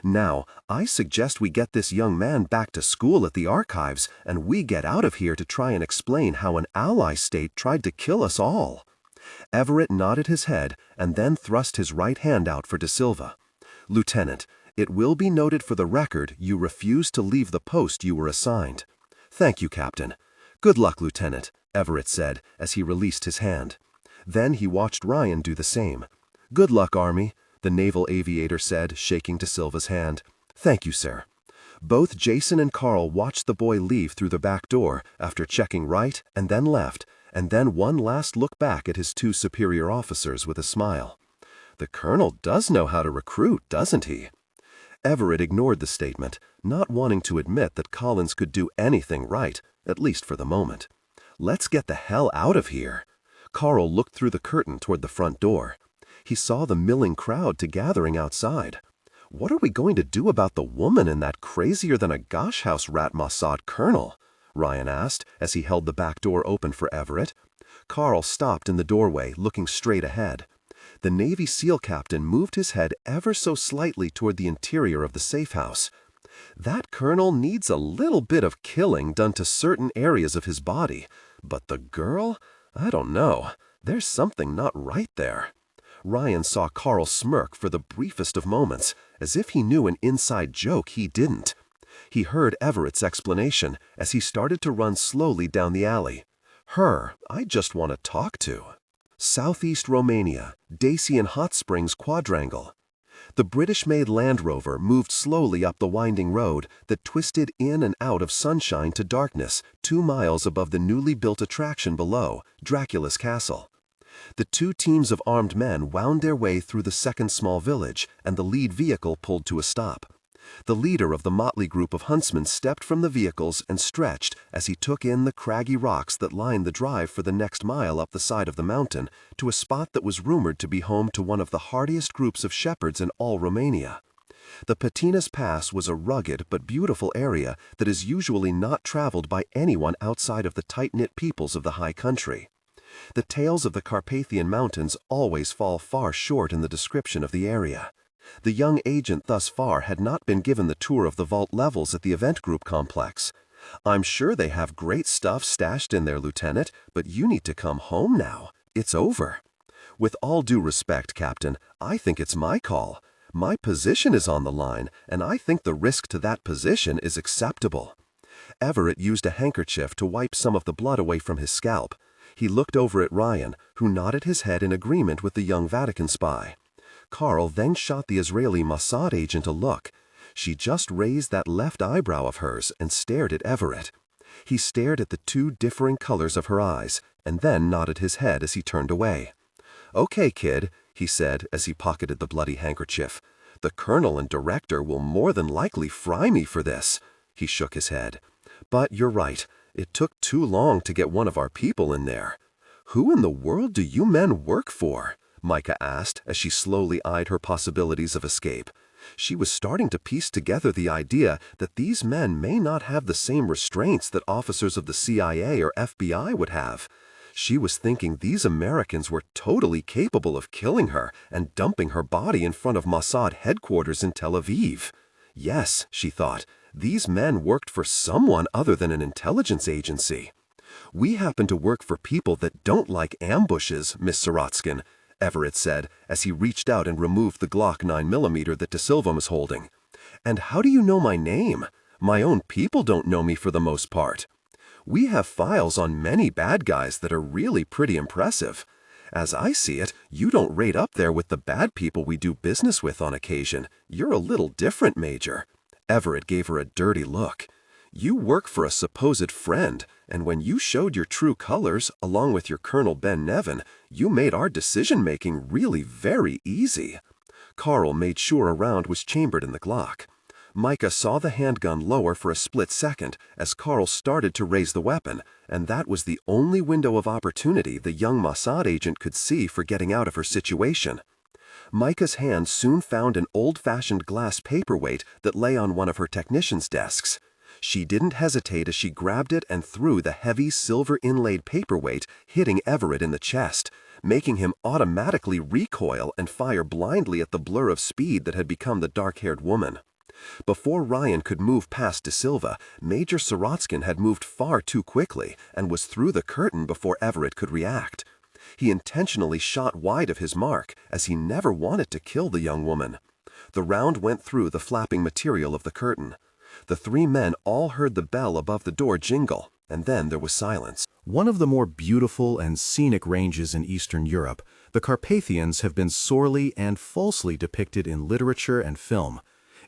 "Now, I suggest we get this young man back to school at the archives, and we get out of here to try and explain how an ally state tried to kill us all." Everett nodded his head and then thrust his right hand out for De Silva. "Lieutenant, it will be noted for the record you refused to leave the post you were assigned." "Thank you, Captain." "Good luck, Lieutenant," Everett said as he released his hand. Then he watched Ryan do the same. "Good luck, Army," the naval aviator said, shaking De Silva's hand. "Thank you, sir." Both Jason and Carl watched the boy leave through the back door after checking right and then left, and then one last look back at his 2 superior officers with a smile. "The colonel does know how to recruit, doesn't he?" Everett ignored the statement, not wanting to admit that Collins could do anything right, at least for the moment. "Let's get the hell out of here." Carl looked through the curtain toward the front door. He saw the milling crowd gathering outside. "What are we going to do about the woman and that crazier-than-a-gosh-house rat Mossad colonel?" Ryan asked as he held the back door open for Everett. Carl stopped in the doorway, looking straight ahead. The Navy SEAL captain moved his head ever so slightly toward the interior of the safe house. "That colonel needs a little bit of killing done to certain areas of his body, but the girl? I don't know. There's something not right there." Ryan saw Carl smirk for the briefest of moments, as if he knew an inside joke he didn't. He heard Everett's explanation as he started to run slowly down the alley. "Her, I just want to talk to." Southeast Romania, Dacian Hot Springs Quadrangle. The British-made Land Rover moved slowly up the winding road that twisted in and out of sunshine to darkness 2 miles above the newly built attraction below, Dracula's Castle. The 2 teams of armed men wound their way through the second small village, and the lead vehicle pulled to a stop. The leader of the motley group of huntsmen stepped from the vehicles and stretched as he took in the craggy rocks that lined the drive for the next mile up the side of the mountain to a spot that was rumored to be home to one of the hardiest groups of shepherds in all Romania. The Patinas Pass was a rugged but beautiful area that is usually not traveled by anyone outside of the tight-knit peoples of the high country. The tales of the Carpathian Mountains always fall far short in the description of the area. The young agent thus far had not been given the tour of the vault levels at the event group complex. "I'm sure they have great stuff stashed in there, Lieutenant, but you need to come home now. It's over." "With all due respect, Captain, I think it's my call. My position is on the line, and I think the risk to that position is acceptable." Everett used a handkerchief to wipe some of the blood away from his scalp. He looked over at Ryan, who nodded his head in agreement with the young Vatican spy. Carl then shot the Israeli Mossad agent a look. She just raised that left eyebrow of hers and stared at Everett. He stared at the 2 differing colors of her eyes, and then nodded his head as he turned away. "Okay, kid," he said as he pocketed the bloody handkerchief. "The colonel and director will more than likely fry me for this." He shook his head. "But you're right. It took too long to get one of our people in there." "Who in the world do you men work for?" Micah asked as she slowly eyed her possibilities of escape. She was starting to piece together the idea that these men may not have the same restraints that officers of the CIA or FBI would have. She was thinking these Americans were totally capable of killing her and dumping her body in front of Mossad headquarters in Tel Aviv. Yes, she thought, these men worked for someone other than an intelligence agency. We happen to work for people that don't like ambushes, Miss Sorotskin, Everett said as he reached out and removed the Glock 9mm that De Silva was holding. And how do you know my name? My own people don't know me for the most part. We have files on many bad guys that are really pretty impressive. As I see it, you don't rate up there with the bad people we do business with on occasion. You're a little different, Major. Everett gave her a dirty look. You work for a supposed friend, and when you showed your true colors, along with your Colonel Ben Nevin, you made our decision-making really very easy. Carl made sure a round was chambered in the Glock. Micah saw the handgun lower for a split second as Carl started to raise the weapon, and that was the only window of opportunity the young Mossad agent could see for getting out of her situation. Micah's hand soon found an old-fashioned glass paperweight that lay on one of her technicians' desks. She didn't hesitate as she grabbed it and threw the heavy silver-inlaid paperweight, hitting Everett in the chest, making him automatically recoil and fire blindly at the blur of speed that had become the dark-haired woman. Before Ryan could move past De Silva, Major Sorotskin had moved far too quickly and was through the curtain before Everett could react. He intentionally shot wide of his mark, as he never wanted to kill the young woman. The round went through the flapping material of the curtain. The three men all heard the bell above the door jingle, and then there was silence. One of the more beautiful and scenic ranges in Eastern Europe, the Carpathians have been sorely and falsely depicted in literature and film.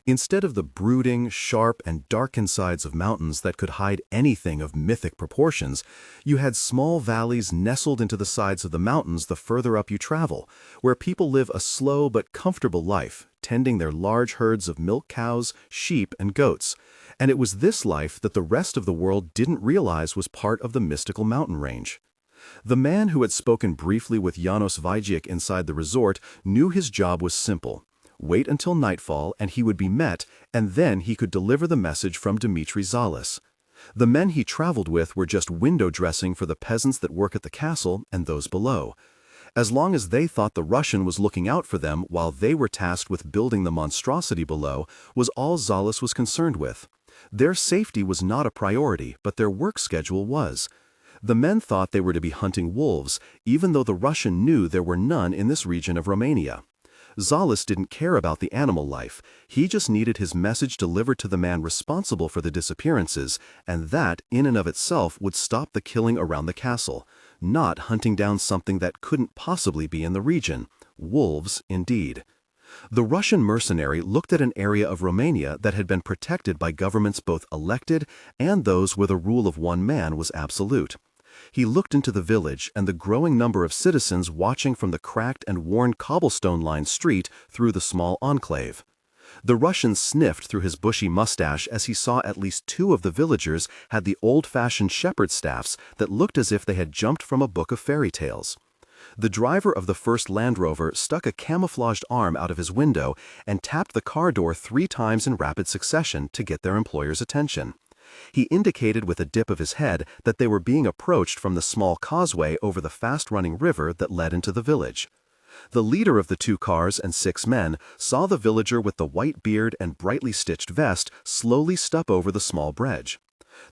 Instead of the brooding, sharp, and darkened sides of mountains that could hide anything of mythic proportions, you had small valleys nestled into the sides of the mountains the further up you travel, where people live a slow but comfortable life, tending their large herds of milk cows, sheep, and goats. And it was this life that the rest of the world didn't realize was part of the mystical mountain range. The man who had spoken briefly with Janos Vajcic inside the resort knew his job was simple. Wait until nightfall and he would be met, and then he could deliver the message from Dmitri Zalis. The men he traveled with were just window dressing for the peasants that work at the castle and those below. As long as they thought the Russian was looking out for them while they were tasked with building the monstrosity below, was all Zalis was concerned with. Their safety was not a priority, but their work schedule was. The men thought they were to be hunting wolves, even though the Russian knew there were none in this region of Romania. Zalis didn't care about the animal life. He just needed his message delivered to the man responsible for the disappearances, and that, in and of itself, would stop the killing around the castle, not hunting down something that couldn't possibly be in the region. Wolves, indeed. The Russian mercenary looked at an area of Romania that had been protected by governments both elected and those where the rule of one man was absolute. He looked into the village and the growing number of citizens watching from the cracked and worn cobblestone-lined street through the small enclave. The Russian sniffed through his bushy mustache as he saw at least two of the villagers had the old-fashioned shepherd staffs that looked as if they had jumped from a book of fairy tales. The driver of the first Land Rover stuck a camouflaged arm out of his window and tapped the car door 3 times in rapid succession to get their employer's attention. He indicated with a dip of his head that they were being approached from the small causeway over the fast-running river that led into the village. The leader of the 2 cars and 6 men saw the villager with the white beard and brightly stitched vest slowly step over the small bridge.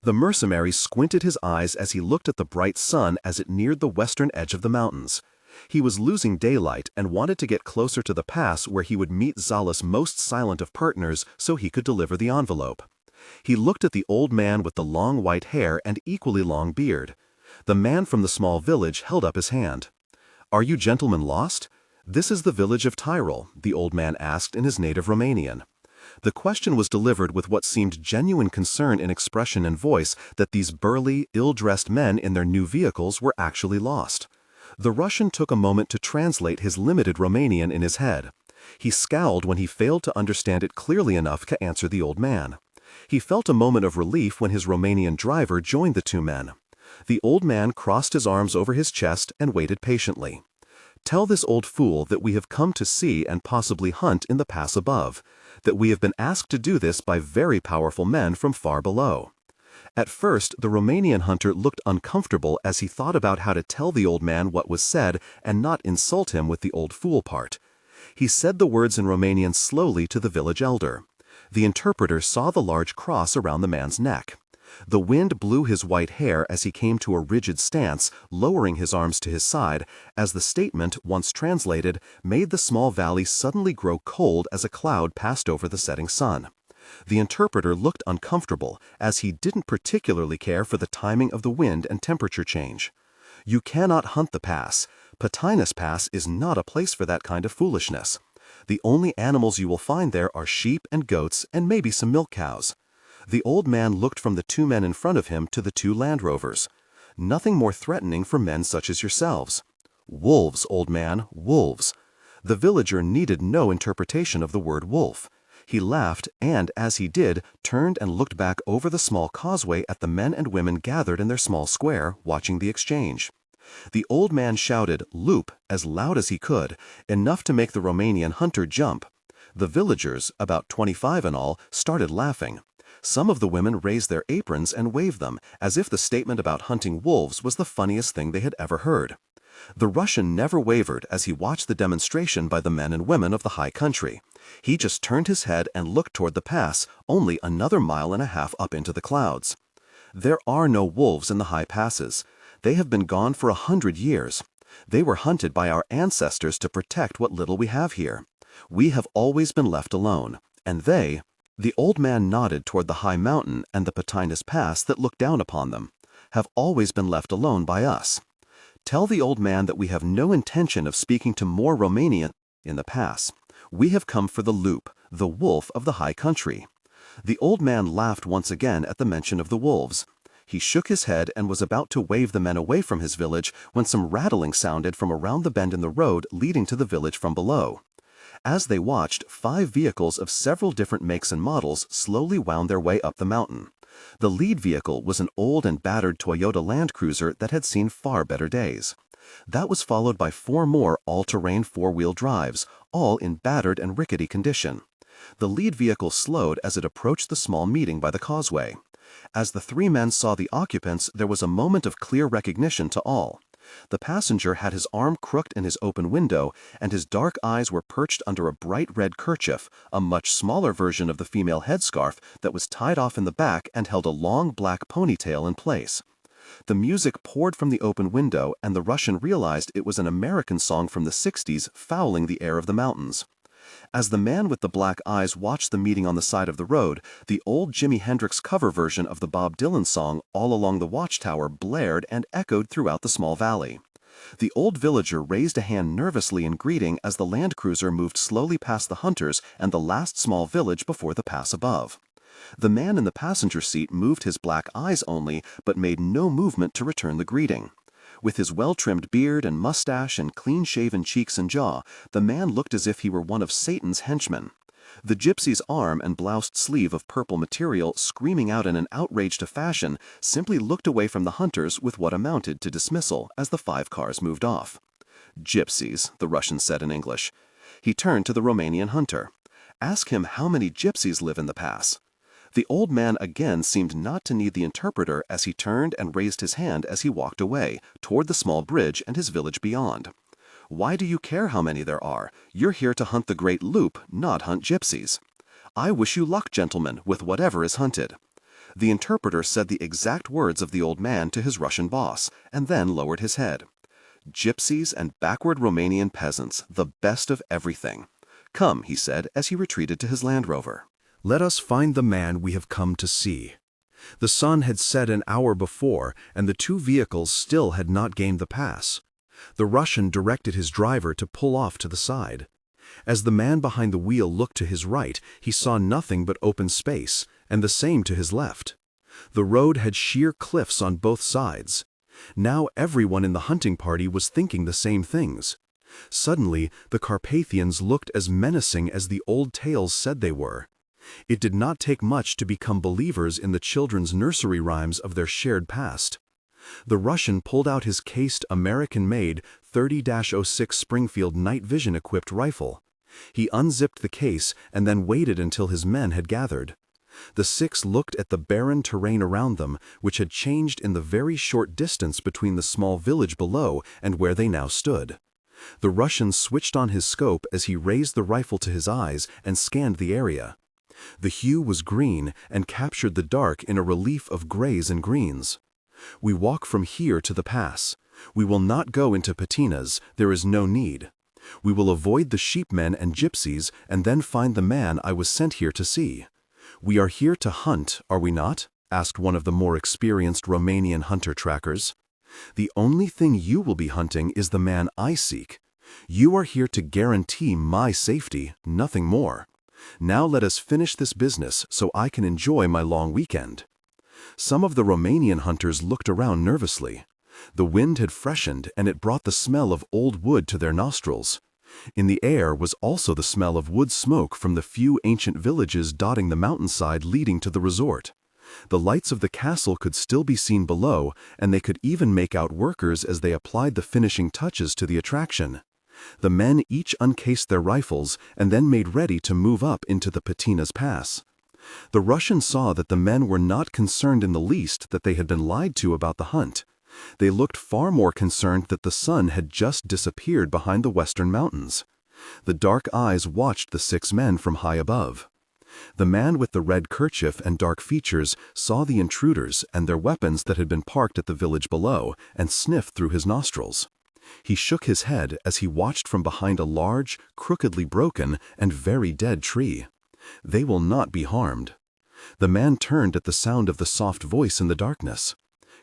The mercenary squinted his eyes as he looked at the bright sun as it neared the western edge of the mountains. He was losing daylight and wanted to get closer to the pass where he would meet Zalis' most silent of partners so he could deliver the envelope. He looked at the old man with the long white hair and equally long beard. The man from the small village held up his hand. "Are you gentlemen lost? This is the village of Tyrol," the old man asked in his native Romanian. The question was delivered with what seemed genuine concern in expression and voice that these burly, ill-dressed men in their new vehicles were actually lost. The Russian took a moment to translate his limited Romanian in his head. He scowled when he failed to understand it clearly enough to answer the old man. He felt a moment of relief when his Romanian driver joined the 2 men. The old man crossed his arms over his chest and waited patiently. "Tell this old fool that we have come to see and possibly hunt in the pass above, that we have been asked to do this by very powerful men from far below." At first, the Romanian hunter looked uncomfortable as he thought about how to tell the old man what was said and not insult him with the old fool part. He said the words in Romanian slowly to the village elder. The interpreter saw the large cross around the man's neck. The wind blew his white hair as he came to a rigid stance, lowering his arms to his side, as the statement, once translated, made the small valley suddenly grow cold as a cloud passed over the setting sun. The interpreter looked uncomfortable, as he didn't particularly care for the timing of the wind and temperature change. You cannot hunt the pass. Patinus Pass is not a place for that kind of foolishness. The only animals you will find there are sheep and goats and maybe some milk cows. The old man looked from the two men in front of him to the two Land Rovers. Nothing more threatening for men such as yourselves. Wolves, old man, wolves. The villager needed no interpretation of the word wolf. He laughed and, as he did, turned and looked back over the small causeway at the men and women gathered in their small square, watching the exchange. The old man shouted, "Loop," as loud as he could, enough to make the Romanian hunter jump. The villagers, about 25 in all, started laughing. Some of the women raised their aprons and waved them, as if the statement about hunting wolves was the funniest thing they had ever heard. The Russian never wavered as he watched the demonstration by the men and women of the high country. He just turned his head and looked toward the pass, only another mile and a half up into the clouds. There are no wolves in the high passes. They have been gone for 100 years. They were hunted by our ancestors to protect what little we have here. We have always been left alone, and they— the old man nodded toward the high mountain and the Patinus Pass that looked down upon them— have always been left alone by us. Tell the old man that we have no intention of speaking to more Romanian in the pass. We have come for the loop, the wolf of the high country. The old man laughed once again at the mention of the wolves. He shook his head and was about to wave the men away from his village when some rattling sounded from around the bend in the road leading to the village from below. As they watched, 5 vehicles of several different makes and models slowly wound their way up the mountain. The lead vehicle was an old and battered Toyota Land Cruiser that had seen far better days. That was followed by 4 more all-terrain 4-wheel drives, all in battered and rickety condition. The lead vehicle slowed as it approached the small meeting by the causeway. As the 3 men saw the occupants, there was a moment of clear recognition to all. The passenger had his arm crooked in his open window, and his dark eyes were perched under a bright red kerchief, a much smaller version of the female headscarf that was tied off in the back and held a long black ponytail in place. The music poured from the open window, and the Russian realized it was an American song from the 60s fouling the air of the mountains. As the man with the black eyes watched the meeting on the side of the road, the old Jimi Hendrix cover version of the Bob Dylan song All Along the Watchtower blared and echoed throughout the small valley. The old villager raised a hand nervously in greeting as the Land Cruiser moved slowly past the hunters and the last small village before the pass above. The man in the passenger seat moved his black eyes only, but made no movement to return the greeting. With his well-trimmed beard and mustache and clean-shaven cheeks and jaw, the man looked as if he were one of Satan's henchmen. The gypsy's arm and bloused sleeve of purple material, screaming out in an outraged fashion, simply looked away from the hunters with what amounted to dismissal as the 5 cars moved off. "Gypsies," the Russian said in English. He turned to the Romanian hunter. "Ask him how many gypsies live in the pass." The old man again seemed not to need the interpreter as he turned and raised his hand as he walked away, toward the small bridge and his village beyond. "Why do you care how many there are? You're here to hunt the Great Loop, not hunt gypsies. I wish you luck, gentlemen, with whatever is hunted." The interpreter said the exact words of the old man to his Russian boss, and then lowered his head. "Gypsies and backward Romanian peasants, the best of everything. Come," he said as he retreated to his Land Rover. Let us find the man we have come to see. The sun had set an hour before, and the 2 vehicles still had not gained the pass. The Russian directed his driver to pull off to the side. As the man behind the wheel looked to his right, he saw nothing but open space, and the same to his left. The road had sheer cliffs on both sides. Now everyone in the hunting party was thinking the same things. Suddenly, the Carpathians looked as menacing as the old tales said they were. It did not take much to become believers in the children's nursery rhymes of their shared past. The Russian pulled out his cased American-made 30-06 Springfield night vision-equipped rifle. He unzipped the case and then waited until his men had gathered. The 6 looked at the barren terrain around them, which had changed in the very short distance between the small village below and where they now stood. The Russian switched on his scope as he raised the rifle to his eyes and scanned the area. The hue was green and captured the dark in a relief of grays and greens. We walk from here to the pass. We will not go into patinas, there is no need. We will avoid the sheepmen and gypsies and then find the man I was sent here to see. We are here to hunt, are we not? Asked one of the more experienced Romanian hunter-trackers. The only thing you will be hunting is the man I seek. You are here to guarantee my safety, nothing more. Now let us finish this business so I can enjoy my long weekend. Some of the Romanian hunters looked around nervously. The wind had freshened and it brought the smell of old wood to their nostrils. In the air was also the smell of wood smoke from the few ancient villages dotting the mountainside leading to the resort. The lights of the castle could still be seen below, and they could even make out workers as they applied the finishing touches to the attraction. The men each uncased their rifles and then made ready to move up into the Patinas Pass. The Russians saw that the men were not concerned in the least that they had been lied to about the hunt. They looked far more concerned that the sun had just disappeared behind the western mountains. The dark eyes watched the 6 men from high above. The man with the red kerchief and dark features saw the intruders and their weapons that had been parked at the village below and sniffed through his nostrils. He shook his head as he watched from behind a large, crookedly broken, and very dead tree. They will not be harmed. The man turned at the sound of the soft voice in the darkness.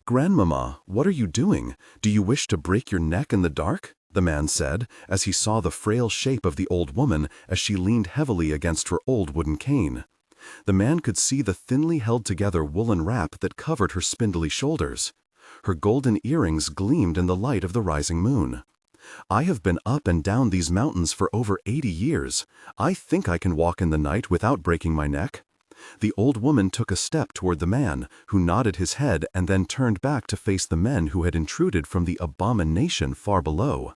"Grandmama, what are you doing? Do you wish to break your neck in the dark?" the man said, as he saw the frail shape of the old woman as she leaned heavily against her old wooden cane. The man could see the thinly held together woolen wrap that covered her spindly shoulders. Her golden earrings gleamed in the light of the rising moon. "I have been up and down these mountains for over 80 years. I think I can walk in the night without breaking my neck." The old woman took a step toward the man, who nodded his head and then turned back to face the men who had intruded from the abomination far below.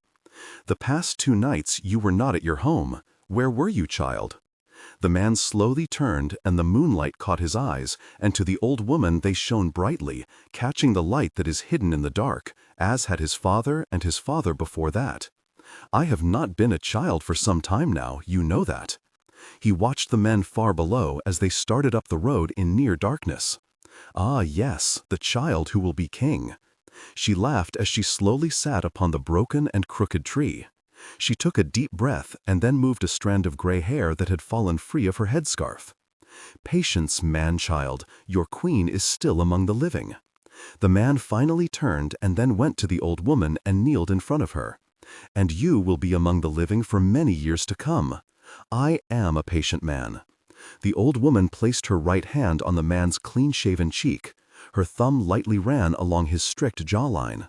"The past 2 nights you were not at your home. Where were you, child?" The man slowly turned, and the moonlight caught his eyes, and to the old woman they shone brightly, catching the light that is hidden in the dark, as had his father and his father before that. "I have not been a child for some time now, you know that." He watched the men far below as they started up the road in near darkness. "Ah, yes, the child who will be king." She laughed as she slowly sat upon the broken and crooked tree. She took a deep breath and then moved a strand of gray hair that had fallen free of her headscarf. "Patience, man-child, your queen is still among the living." The man finally turned and then went to the old woman and kneeled in front of her. "And you will be among the living for many years to come. I am a patient man." The old woman placed her right hand on the man's clean-shaven cheek. Her thumb lightly ran along his strict jawline.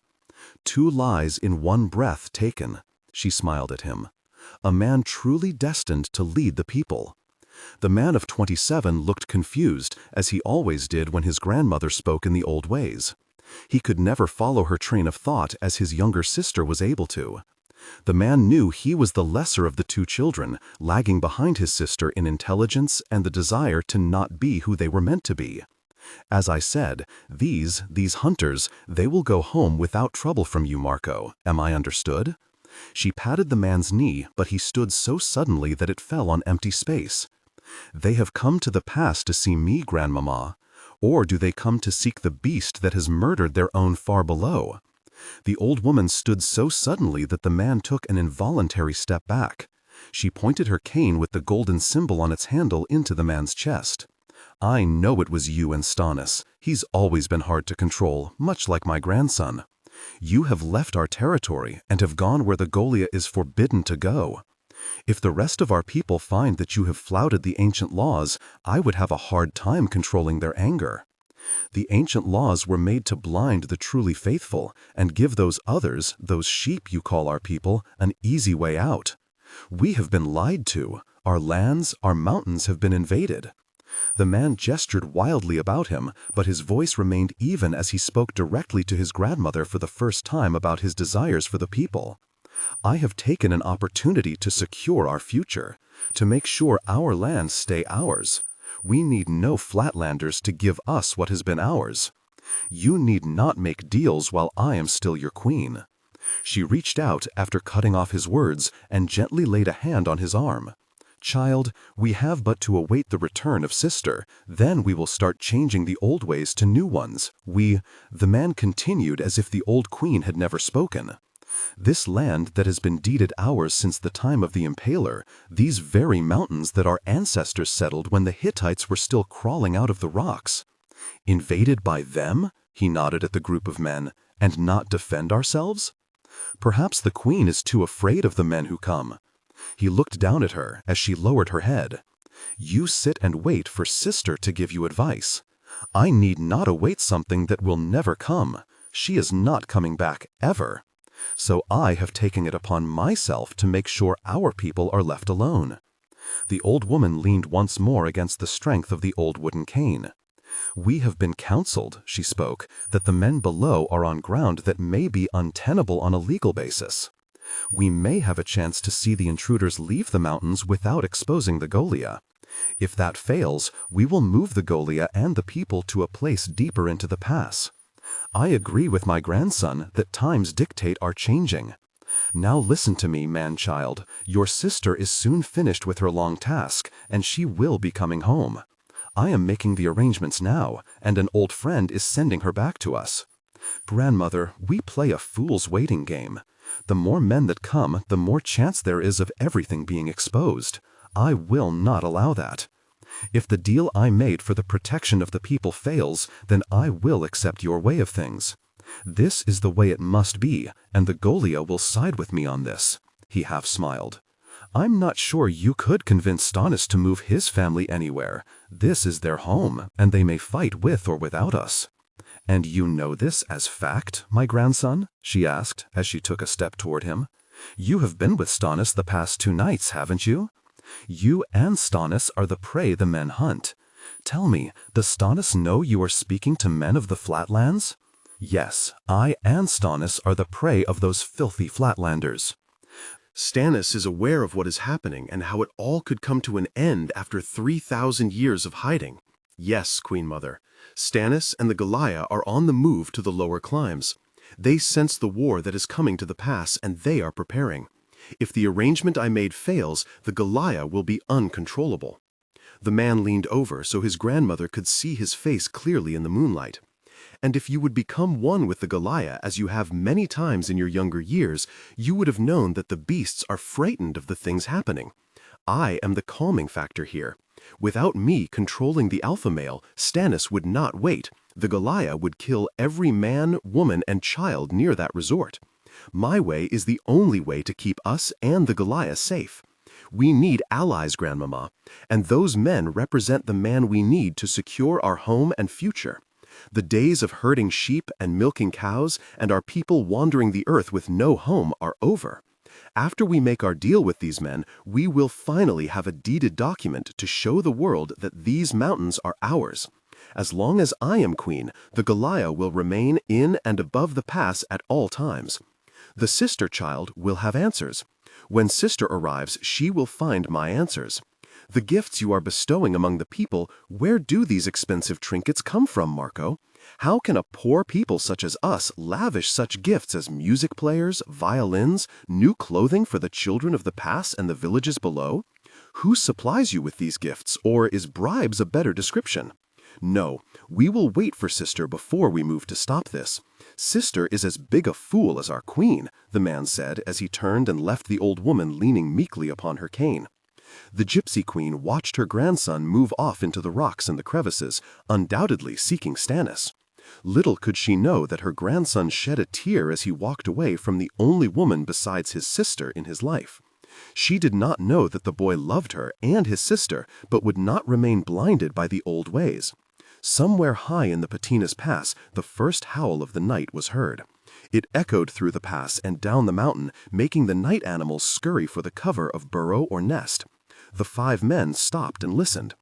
"2 lies in 1 breath taken," she smiled at him. "A man truly destined to lead the people." The man of 27 looked confused, as he always did when his grandmother spoke in the old ways. He could never follow her train of thought as his younger sister was able to. The man knew he was the lesser of the 2 children, lagging behind his sister in intelligence and the desire to not be who they were meant to be. "As I said, these hunters, they will go home without trouble from you, Marco. Am I understood?" She patted the man's knee, but he stood so suddenly that it fell on empty space. "They have come to the pass to see me, Grandmama. Or do they come to seek the beast that has murdered their own far below?" The old woman stood so suddenly that the man took an involuntary step back. She pointed her cane with the golden symbol on its handle into the man's chest. "I know it was you and Stannis. He's always been hard to control, much like my grandson. You have left our territory and have gone where the Golia is forbidden to go. If the rest of our people find that you have flouted the ancient laws, I would have a hard time controlling their anger. The ancient laws were made to blind the truly faithful and give those others, those sheep you call our people, an easy way out. We have been lied to. Our lands, our mountains have been invaded." The man gestured wildly about him, but his voice remained even as he spoke directly to his grandmother for the first time about his desires for the people. "I have taken an opportunity to secure our future, to make sure our lands stay ours. We need no flatlanders to give us what has been ours. You need not make deals while I am still your queen." She reached out after cutting off his words and gently laid a hand on his arm. Child, we have but to await the return of sister. Then we will start changing the old ways to new ones. The man continued as if the old queen had never spoken. This land that has been deeded ours since the time of the Impaler, these very mountains that our ancestors settled when the Hittites were still crawling out of the rocks. Invaded by them? He nodded at the group of men. And not defend ourselves? Perhaps the queen is too afraid of the men who come. He looked down at her as she lowered her head. You sit and wait for sister to give you advice. I need not await something that will never come. She is not coming back ever. So I have taken it upon myself to make sure our people are left alone. The old woman leaned once more against the strength of the old wooden cane. We have been counseled, she spoke, that the men below are on ground that may be untenable on a legal basis. We may have a chance to see the intruders leave the mountains without exposing the Golia. If that fails, we will move the Golia and the people to a place deeper into the pass. I agree with my grandson that times dictate our changing. Now listen to me, man-child. Your sister is soon finished with her long task, and she will be coming home. I am making the arrangements now, and an old friend is sending her back to us. Grandmother, we play a fool's waiting game. The more men that come, the more chance there is of everything being exposed. I will not allow that. If the deal I made for the protection of the people fails, then I will accept your way of things. This is the way it must be, and the Golia will side with me on this. He half smiled. I'm not sure you could convince Stannis to move his family anywhere. This is their home, and they may fight with or without us. And you know this as fact, my grandson? She asked, as she took a step toward him. You have been with Stannis the past 2 nights, haven't you? You and Stannis are the prey the men hunt. Tell me, does Stannis know you are speaking to men of the Flatlands? Yes, I and Stannis are the prey of those filthy Flatlanders. Stannis is aware of what is happening and how it all could come to an end after 3,000 years of hiding. Yes, Queen Mother, Stannis and the Golia are on the move to the lower climes. They sense the war that is coming to the pass, and they are preparing. If the arrangement I made fails, the Golia will be uncontrollable. The man leaned over so his grandmother could see his face clearly in the moonlight. And if you would become one with the Golia, as you have many times in your younger years, you would have known that the beasts are frightened of the things happening. I am the calming factor here. Without me controlling the alpha male, Stannis would not wait. The Golia would kill every man, woman, and child near that resort. My way is the only way to keep us and the Golia safe. We need allies, Grandmama, and those men represent the man we need to secure our home and future. The days of herding sheep and milking cows and our people wandering the earth with no home are over. After we make our deal with these men, we will finally have a deeded document to show the world that these mountains are ours. As long as I am queen, the Golia will remain in and above the pass at all times. The sister child will have answers. When sister arrives, she will find my answers. The gifts you are bestowing among the people, where do these expensive trinkets come from, Marco? How can a poor people such as us lavish such gifts as music players, violins, new clothing for the children of the pass and the villages below? Who supplies you with these gifts, or is bribes a better description? No, we will wait for sister before we move to stop this. Sister is as big a fool as our queen, the man said as he turned and left the old woman leaning meekly upon her cane. The gypsy queen watched her grandson move off into the rocks and the crevices, undoubtedly seeking Stannis. Little could she know that her grandson shed a tear as he walked away from the only woman besides his sister in his life. She did not know that the boy loved her and his sister, but would not remain blinded by the old ways. Somewhere high in the Patina's Pass, the first howl of the night was heard. It echoed through the pass and down the mountain, making the night animals scurry for the cover of burrow or nest. The 5 men stopped and listened.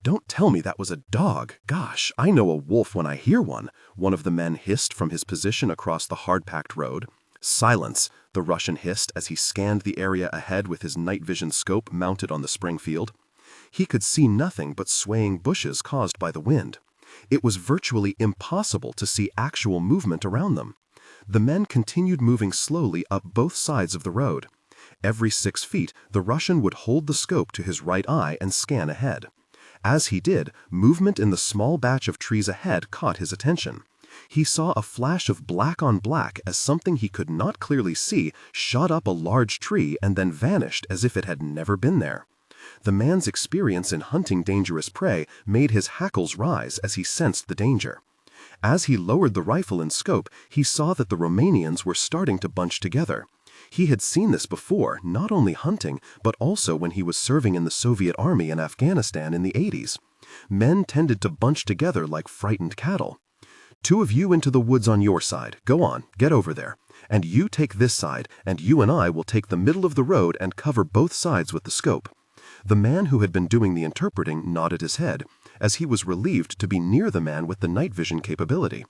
"Don't tell me that was a dog. Gosh, I know a wolf when I hear one," one of the men hissed from his position across the hard-packed road. "Silence," the Russian hissed as he scanned the area ahead with his night vision scope mounted on the Springfield. He could see nothing but swaying bushes caused by the wind. It was virtually impossible to see actual movement around them. The men continued moving slowly up both sides of the road. Every 6 feet, the Russian would hold the scope to his right eye and scan ahead. As he did, movement in the small batch of trees ahead caught his attention. He saw a flash of black on black as something he could not clearly see shot up a large tree and then vanished as if it had never been there. The man's experience in hunting dangerous prey made his hackles rise as he sensed the danger. As he lowered the rifle and scope, he saw that the Romanians were starting to bunch together. He had seen this before, not only hunting, but also when he was serving in the Soviet Army in Afghanistan in the 80s. Men tended to bunch together like frightened cattle. 2 of you into the woods on your side. Go on, get over there. And you take this side, and you and I will take the middle of the road and cover both sides with the scope. The man who had been doing the interpreting nodded his head, as he was relieved to be near the man with the night vision capability.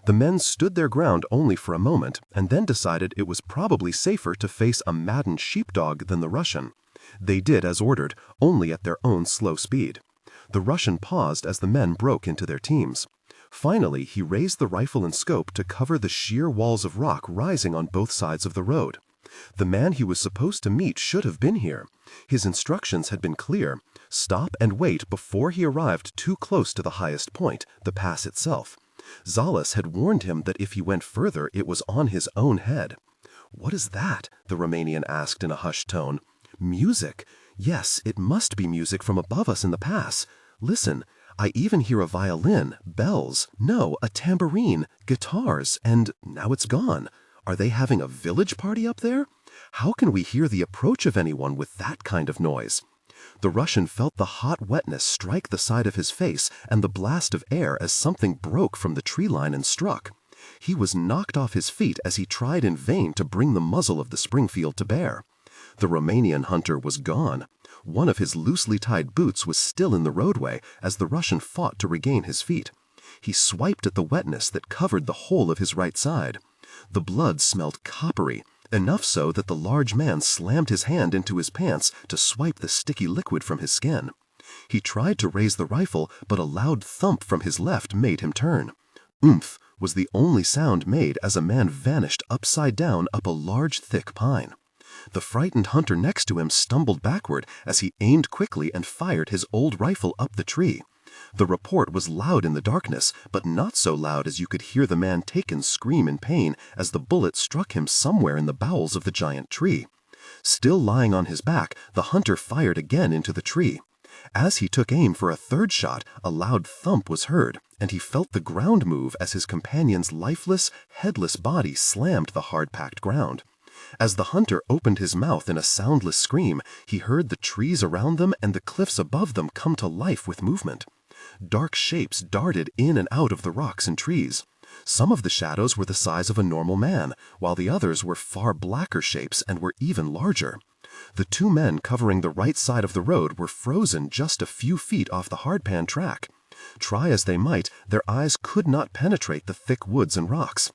The men stood their ground only for a moment, and then decided it was probably safer to face a maddened sheepdog than the Russian. They did as ordered, only at their own slow speed. The Russian paused as the men broke into their teams. Finally, he raised the rifle and scope to cover the sheer walls of rock rising on both sides of the road. The man he was supposed to meet should have been here. His instructions had been clear: stop and wait before he arrived too close to the highest point, the pass itself. Zalis had warned him that if he went further, it was on his own head. "What is that?" the Romanian asked in a hushed tone. "Music. Yes, it must be music from above us in the pass. Listen, I even hear a violin, bells, no, a tambourine, guitars, and now it's gone. Are they having a village party up there? How can we hear the approach of anyone with that kind of noise?" The Russian felt the hot wetness strike the side of his face and the blast of air as something broke from the tree line and struck. He was knocked off his feet as he tried in vain to bring the muzzle of the Springfield to bear. The Romanian hunter was gone. One of his loosely tied boots was still in the roadway as the Russian fought to regain his feet. He swiped at the wetness that covered the whole of his right side. The blood smelled coppery, enough so that the large man slammed his hand into his pants to swipe the sticky liquid from his skin. He tried to raise the rifle, but a loud thump from his left made him turn. Oomph was the only sound made as a man vanished upside down up a large, thick pine. The frightened hunter next to him stumbled backward as he aimed quickly and fired his old rifle up the tree. The report was loud in the darkness, but not so loud as you could hear the man taken scream in pain as the bullet struck him somewhere in the bowels of the giant tree. Still lying on his back, the hunter fired again into the tree. As he took aim for a third shot, a loud thump was heard, and he felt the ground move as his companion's lifeless, headless body slammed the hard-packed ground. As the hunter opened his mouth in a soundless scream, he heard the trees around them and the cliffs above them come to life with movement. Dark shapes darted in and out of the rocks and trees. Some of the shadows were the size of a normal man, while the others were far blacker shapes and were even larger. The 2 men covering the right side of the road were frozen just a few feet off the hardpan track. Try as they might, their eyes could not penetrate the thick woods and rocks.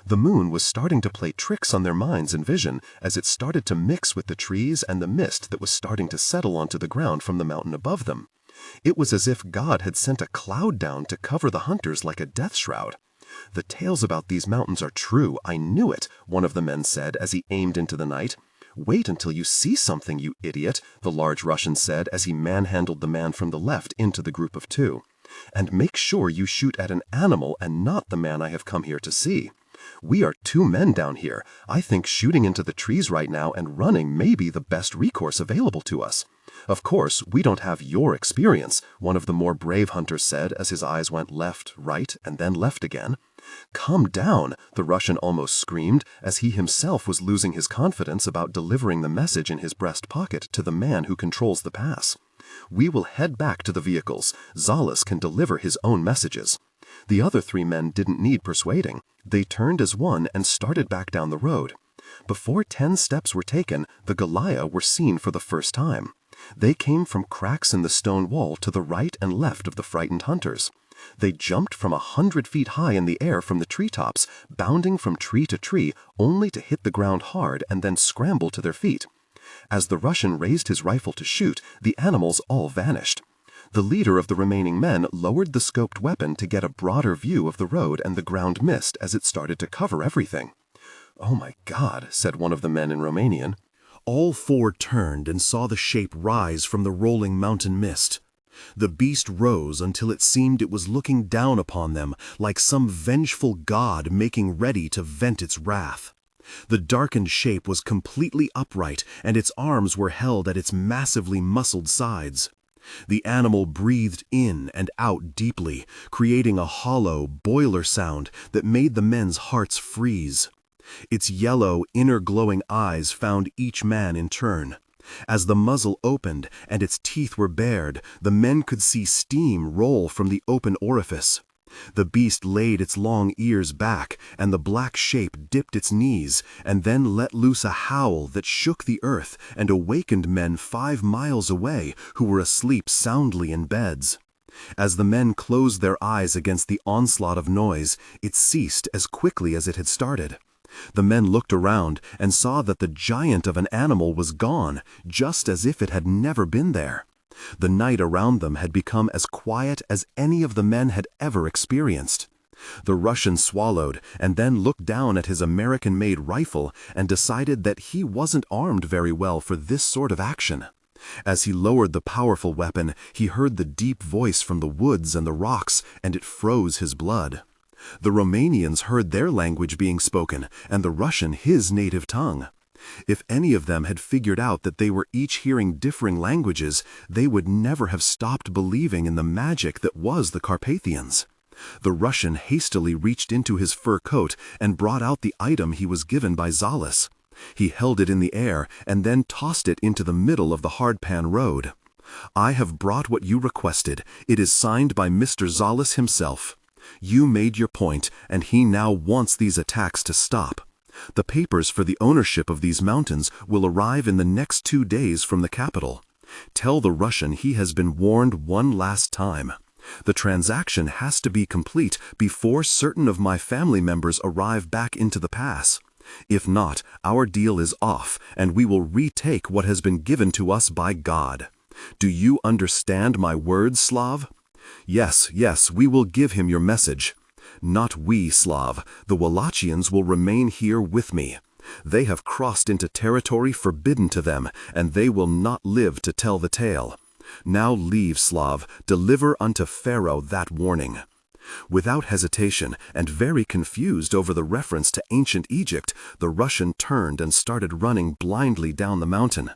The moon was starting to play tricks on their minds and vision as it started to mix with the trees and the mist that was starting to settle onto the ground from the mountain above them. It was as if God had sent a cloud down to cover the hunters like a death shroud. "The tales about these mountains are true, I knew it," one of the men said as he aimed into the night. "Wait until you see something, you idiot," the large Russian said as he manhandled the man from the left into the group of 2. "And make sure you shoot at an animal and not the man I have come here to see. We are 2 men down here. I think shooting into the trees right now and running may be the best recourse available to us. Of course, we don't have your experience," one of the more brave hunters said as his eyes went left, right, and then left again. "Come down," the Russian almost screamed as he himself was losing his confidence about delivering the message in his breast pocket to the man who controls the pass. "We will head back to the vehicles. Zalis can deliver his own messages." The other 3 men didn't need persuading. They turned as one and started back down the road. Before 10 steps were taken, the Goliath were seen for the first time. They came from cracks in the stone wall to the right and left of the frightened hunters. They jumped from 100 feet high in the air from the treetops, bounding from tree to tree, only to hit the ground hard and then scramble to their feet. As the Russian raised his rifle to shoot, the animals all vanished. The leader of the remaining men lowered the scoped weapon to get a broader view of the road and the ground mist as it started to cover everything. "Oh my God," said one of the men in Romanian. All four turned and saw the shape rise from the rolling mountain mist. The beast rose until it seemed it was looking down upon them like some vengeful god making ready to vent its wrath. The darkened shape was completely upright, and its arms were held at its massively muscled sides. The animal breathed in and out deeply, creating a hollow, boiler sound that made the men's hearts freeze. Its yellow, inner-glowing eyes found each man in turn. As the muzzle opened and its teeth were bared, the men could see steam roll from the open orifice. The beast laid its long ears back, and the black shape dipped its knees, and then let loose a howl that shook the earth and awakened men 5 miles away who were asleep soundly in beds. As the men closed their eyes against the onslaught of noise, it ceased as quickly as it had started. The men looked around and saw that the giant of an animal was gone, just as if it had never been there. The night around them had become as quiet as any of the men had ever experienced. The Russian swallowed and then looked down at his American-made rifle and decided that he wasn't armed very well for this sort of action. As he lowered the powerful weapon, he heard the deep voice from the woods and the rocks, and it froze his blood. The Romanians heard their language being spoken, and the Russian his native tongue. If any of them had figured out that they were each hearing differing languages, they would never have stopped believing in the magic that was the Carpathians. The Russian hastily reached into his fur coat and brought out the item he was given by Zalus. He held it in the air and then tossed it into the middle of the hardpan road. "I have brought what you requested. It is signed by Mr. Zalus himself. You made your point, and he now wants these attacks to stop. The papers for the ownership of these mountains will arrive in the next 2 days from the capital. Tell the Russian he has been warned one last time. The transaction has to be complete before certain of my family members arrive back into the pass. If not, our deal is off, and we will retake what has been given to us by God. Do you understand my words, Slav?" "Yes, yes, we will give him your message." "Not we, Slav. The Wallachians will remain here with me. They have crossed into territory forbidden to them, and they will not live to tell the tale. Now leave, Slav. Deliver unto Pharaoh that warning." Without hesitation, and very confused over the reference to ancient Egypt, the Russian turned and started running blindly down the mountain.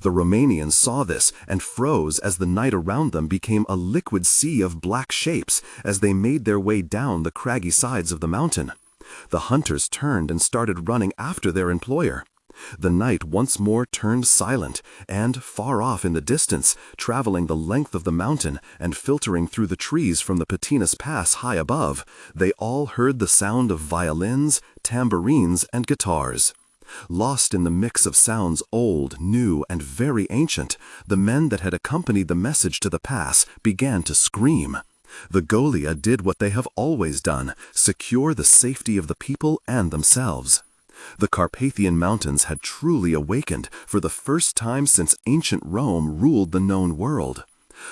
The Romanians saw this and froze as the night around them became a liquid sea of black shapes as they made their way down the craggy sides of the mountain. The hunters turned and started running after their employer. The night once more turned silent, and far off in the distance, traveling the length of the mountain and filtering through the trees from the Patinas Pass high above, they all heard the sound of violins, tambourines, and guitars. Lost in the mix of sounds old, new, and very ancient, the men that had accompanied the message to the pass began to scream. The Golia did what they have always done, secure the safety of the people and themselves. The Carpathian Mountains had truly awakened for the first time since ancient Rome ruled the known world.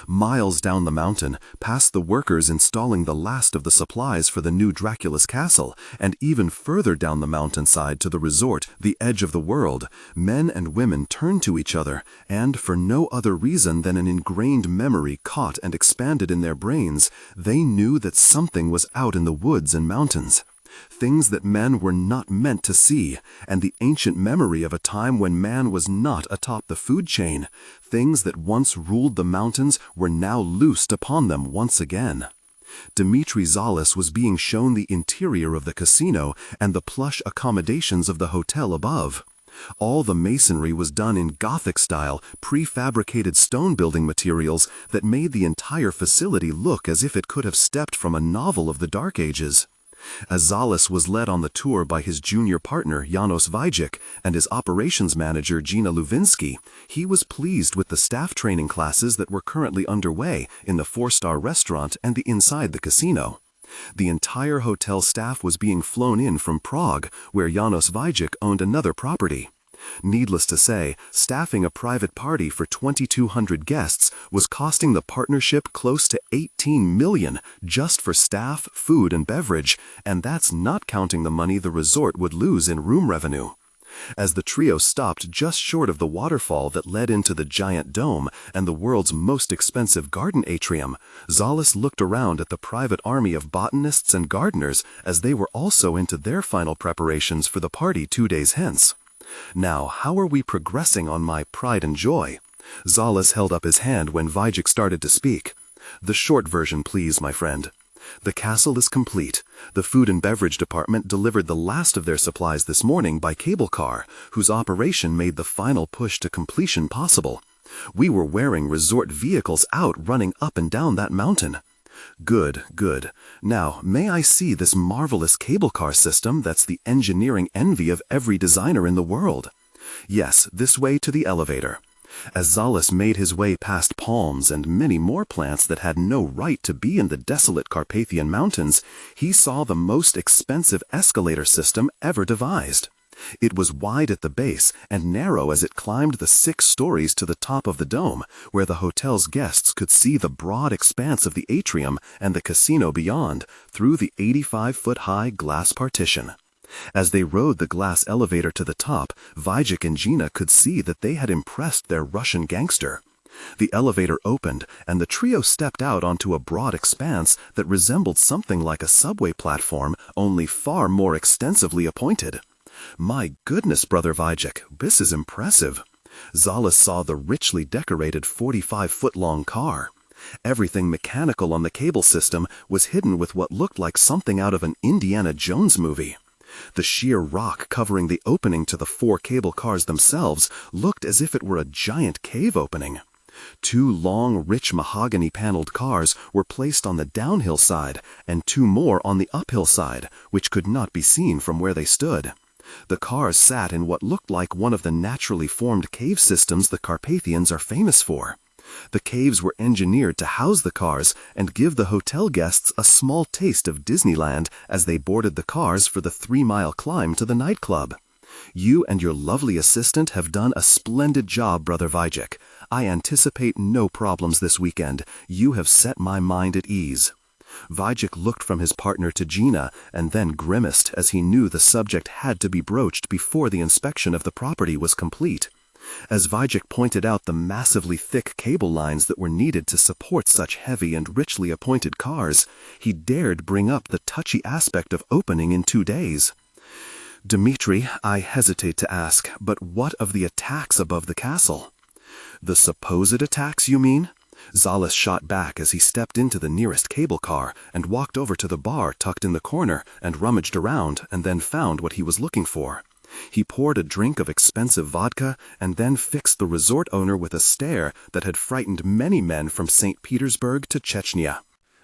Miles down the mountain, past the workers installing the last of the supplies for the new Dracula's castle, and even further down the mountainside to the resort, the edge of the world, men and women turned to each other, and for no other reason than an ingrained memory caught and expanded in their brains, they knew that something was out in the woods and mountains. Things that men were not meant to see, and the ancient memory of a time when man was not atop the food chain. Things that once ruled the mountains were now loosed upon them once again. Dmitri Zalus was being shown the interior of the casino and the plush accommodations of the hotel above. All the masonry was done in Gothic-style, prefabricated stone-building materials that made the entire facility look as if it could have stepped from a novel of the Dark Ages. As Zalus was led on the tour by his junior partner Janos Vajcik and his operations manager Gina Luvinsky, he was pleased with the staff training classes that were currently underway in the 4-star restaurant and inside the casino. The entire hotel staff was being flown in from Prague, where Janos Vajcik owned another property. Needless to say, staffing a private party for 2,200 guests was costing the partnership close to $18 million just for staff, food, and beverage, and that's not counting the money the resort would lose in room revenue. As the trio stopped just short of the waterfall that led into the giant dome and the world's most expensive garden atrium, Zollis looked around at the private army of botanists and gardeners as they were also into their final preparations for the party 2 days hence. Now, how are we progressing on my pride and joy? Zollis held up his hand when Vajik started to speak. The short version, please, my friend. The castle is complete. The food and beverage department delivered the last of their supplies this morning by cable car, whose operation made the final push to completion possible. We were wearing resort vehicles out running up and down that mountain. Good, good. Now, may I see this marvelous cable car system that's the engineering envy of every designer in the world? Yes, this way to the elevator. As Zollis made his way past palms and many more plants that had no right to be in the desolate Carpathian Mountains, he saw the most expensive escalator system ever devised. It was wide at the base and narrow as it climbed the 6 stories to the top of the dome, where the hotel's guests could see the broad expanse of the atrium and the casino beyond through the 85-foot-high glass partition. As they rode the glass elevator to the top, Vajik and Gina could see that they had impressed their Russian gangster. The elevator opened, and the trio stepped out onto a broad expanse that resembled something like a subway platform, only far more extensively appointed. My goodness, Brother Vajik, this is impressive. Zollis saw the richly decorated 45-foot-long car. Everything mechanical on the cable system was hidden with what looked like something out of an Indiana Jones movie. The sheer rock covering the opening to the 4 cable cars themselves looked as if it were a giant cave opening. 2 long, rich mahogany-paneled cars were placed on the downhill side, and 2 more on the uphill side, which could not be seen from where they stood. The cars sat in what looked like one of the naturally formed cave systems the Carpathians are famous for. The caves were engineered to house the cars and give the hotel guests a small taste of Disneyland as they boarded the cars for the 3-mile climb to the nightclub. You and your lovely assistant have done a splendid job, Brother Vajik. I anticipate no problems this weekend. You have set my mind at ease. Vajik looked from his partner to Gina and then grimaced as he knew the subject had to be broached before the inspection of the property was complete. As Vajik pointed out the massively thick cable lines that were needed to support such heavy and richly appointed cars, he dared bring up the touchy aspect of opening in 2 days. Dmitri, I hesitate to ask, but what of the attacks above the castle? The supposed attacks, you mean? Zollis shot back as he stepped into the nearest cable car and walked over to the bar tucked in the corner and rummaged around and then found what he was looking for. He poured a drink of expensive vodka and then fixed the resort owner with a stare that had frightened many men from St. Petersburg to Chechnya.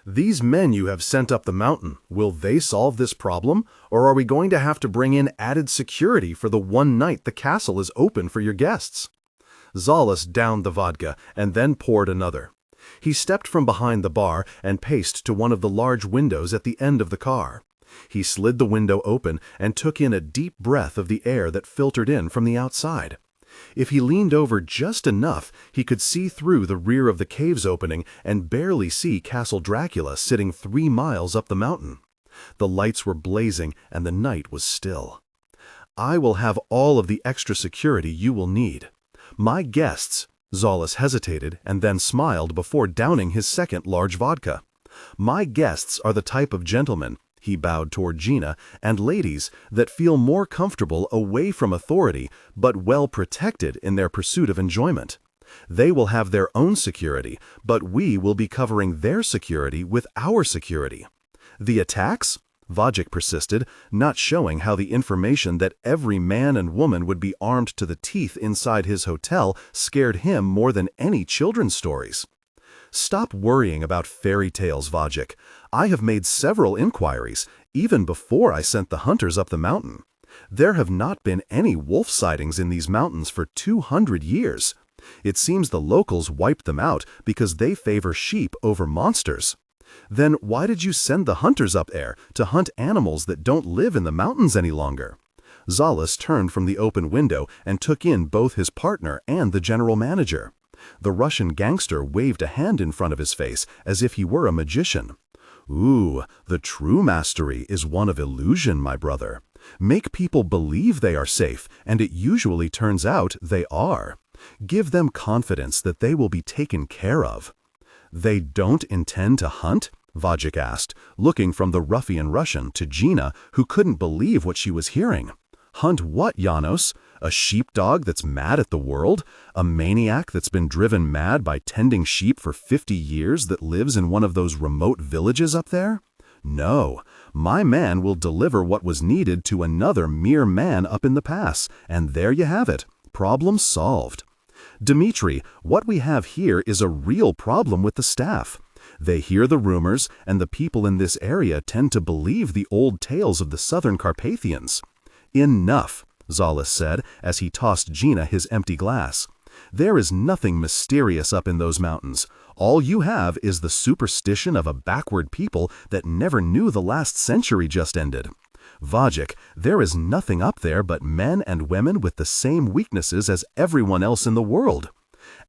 These men you have sent up the mountain, will they solve this problem, or are we going to have to bring in added security for the one night the castle is open for your guests? Zollis downed the vodka and then poured another. He stepped from behind the bar and paced to one of the large windows at the end of the car. He slid the window open and took in a deep breath of the air that filtered in from the outside. If he leaned over just enough, he could see through the rear of the cave's opening and barely see Castle Dracula sitting 3 miles up the mountain. The lights were blazing and the night was still. I will have all of the extra security you will need. My guests, Zollis hesitated and then smiled before downing his second large vodka. My guests are the type of gentlemen, he bowed toward Gina, and ladies that feel more comfortable away from authority but well protected in their pursuit of enjoyment. They will have their own security, but we will be covering their security with our security. The attacks? Vajik persisted, not showing how the information that every man and woman would be armed to the teeth inside his hotel scared him more than any children's stories. Stop worrying about fairy tales, Vajik. I have made several inquiries, even before I sent the hunters up the mountain. There have not been any wolf sightings in these mountains for 200 years. It seems the locals wiped them out because they favor sheep over monsters. Then why did you send the hunters up there to hunt animals that don't live in the mountains any longer? Zollis turned from the open window and took in both his partner and the general manager. The Russian gangster waved a hand in front of his face as if he were a magician. Ooh, the true mastery is one of illusion, my brother. Make people believe they are safe, and it usually turns out they are. Give them confidence that they will be taken care of. They don't intend to hunt? Vajik asked, looking from the ruffian Russian to Gina, who couldn't believe what she was hearing. Hunt what, Janos? A sheepdog that's mad at the world? A maniac that's been driven mad by tending sheep for 50 years that lives in one of those remote villages up there? No, my man will deliver what was needed to another mere man up in the pass, and there you have it. Problem solved. Dmitri, what we have here is a real problem with the staff. They hear the rumors, and the people in this area tend to believe the old tales of the southern Carpathians. Enough, Zalis said as he tossed Gina his empty glass. There is nothing mysterious up in those mountains. All you have is the superstition of a backward people that never knew the last century just ended. Vajik, there is nothing up there but men and women with the same weaknesses as everyone else in the world.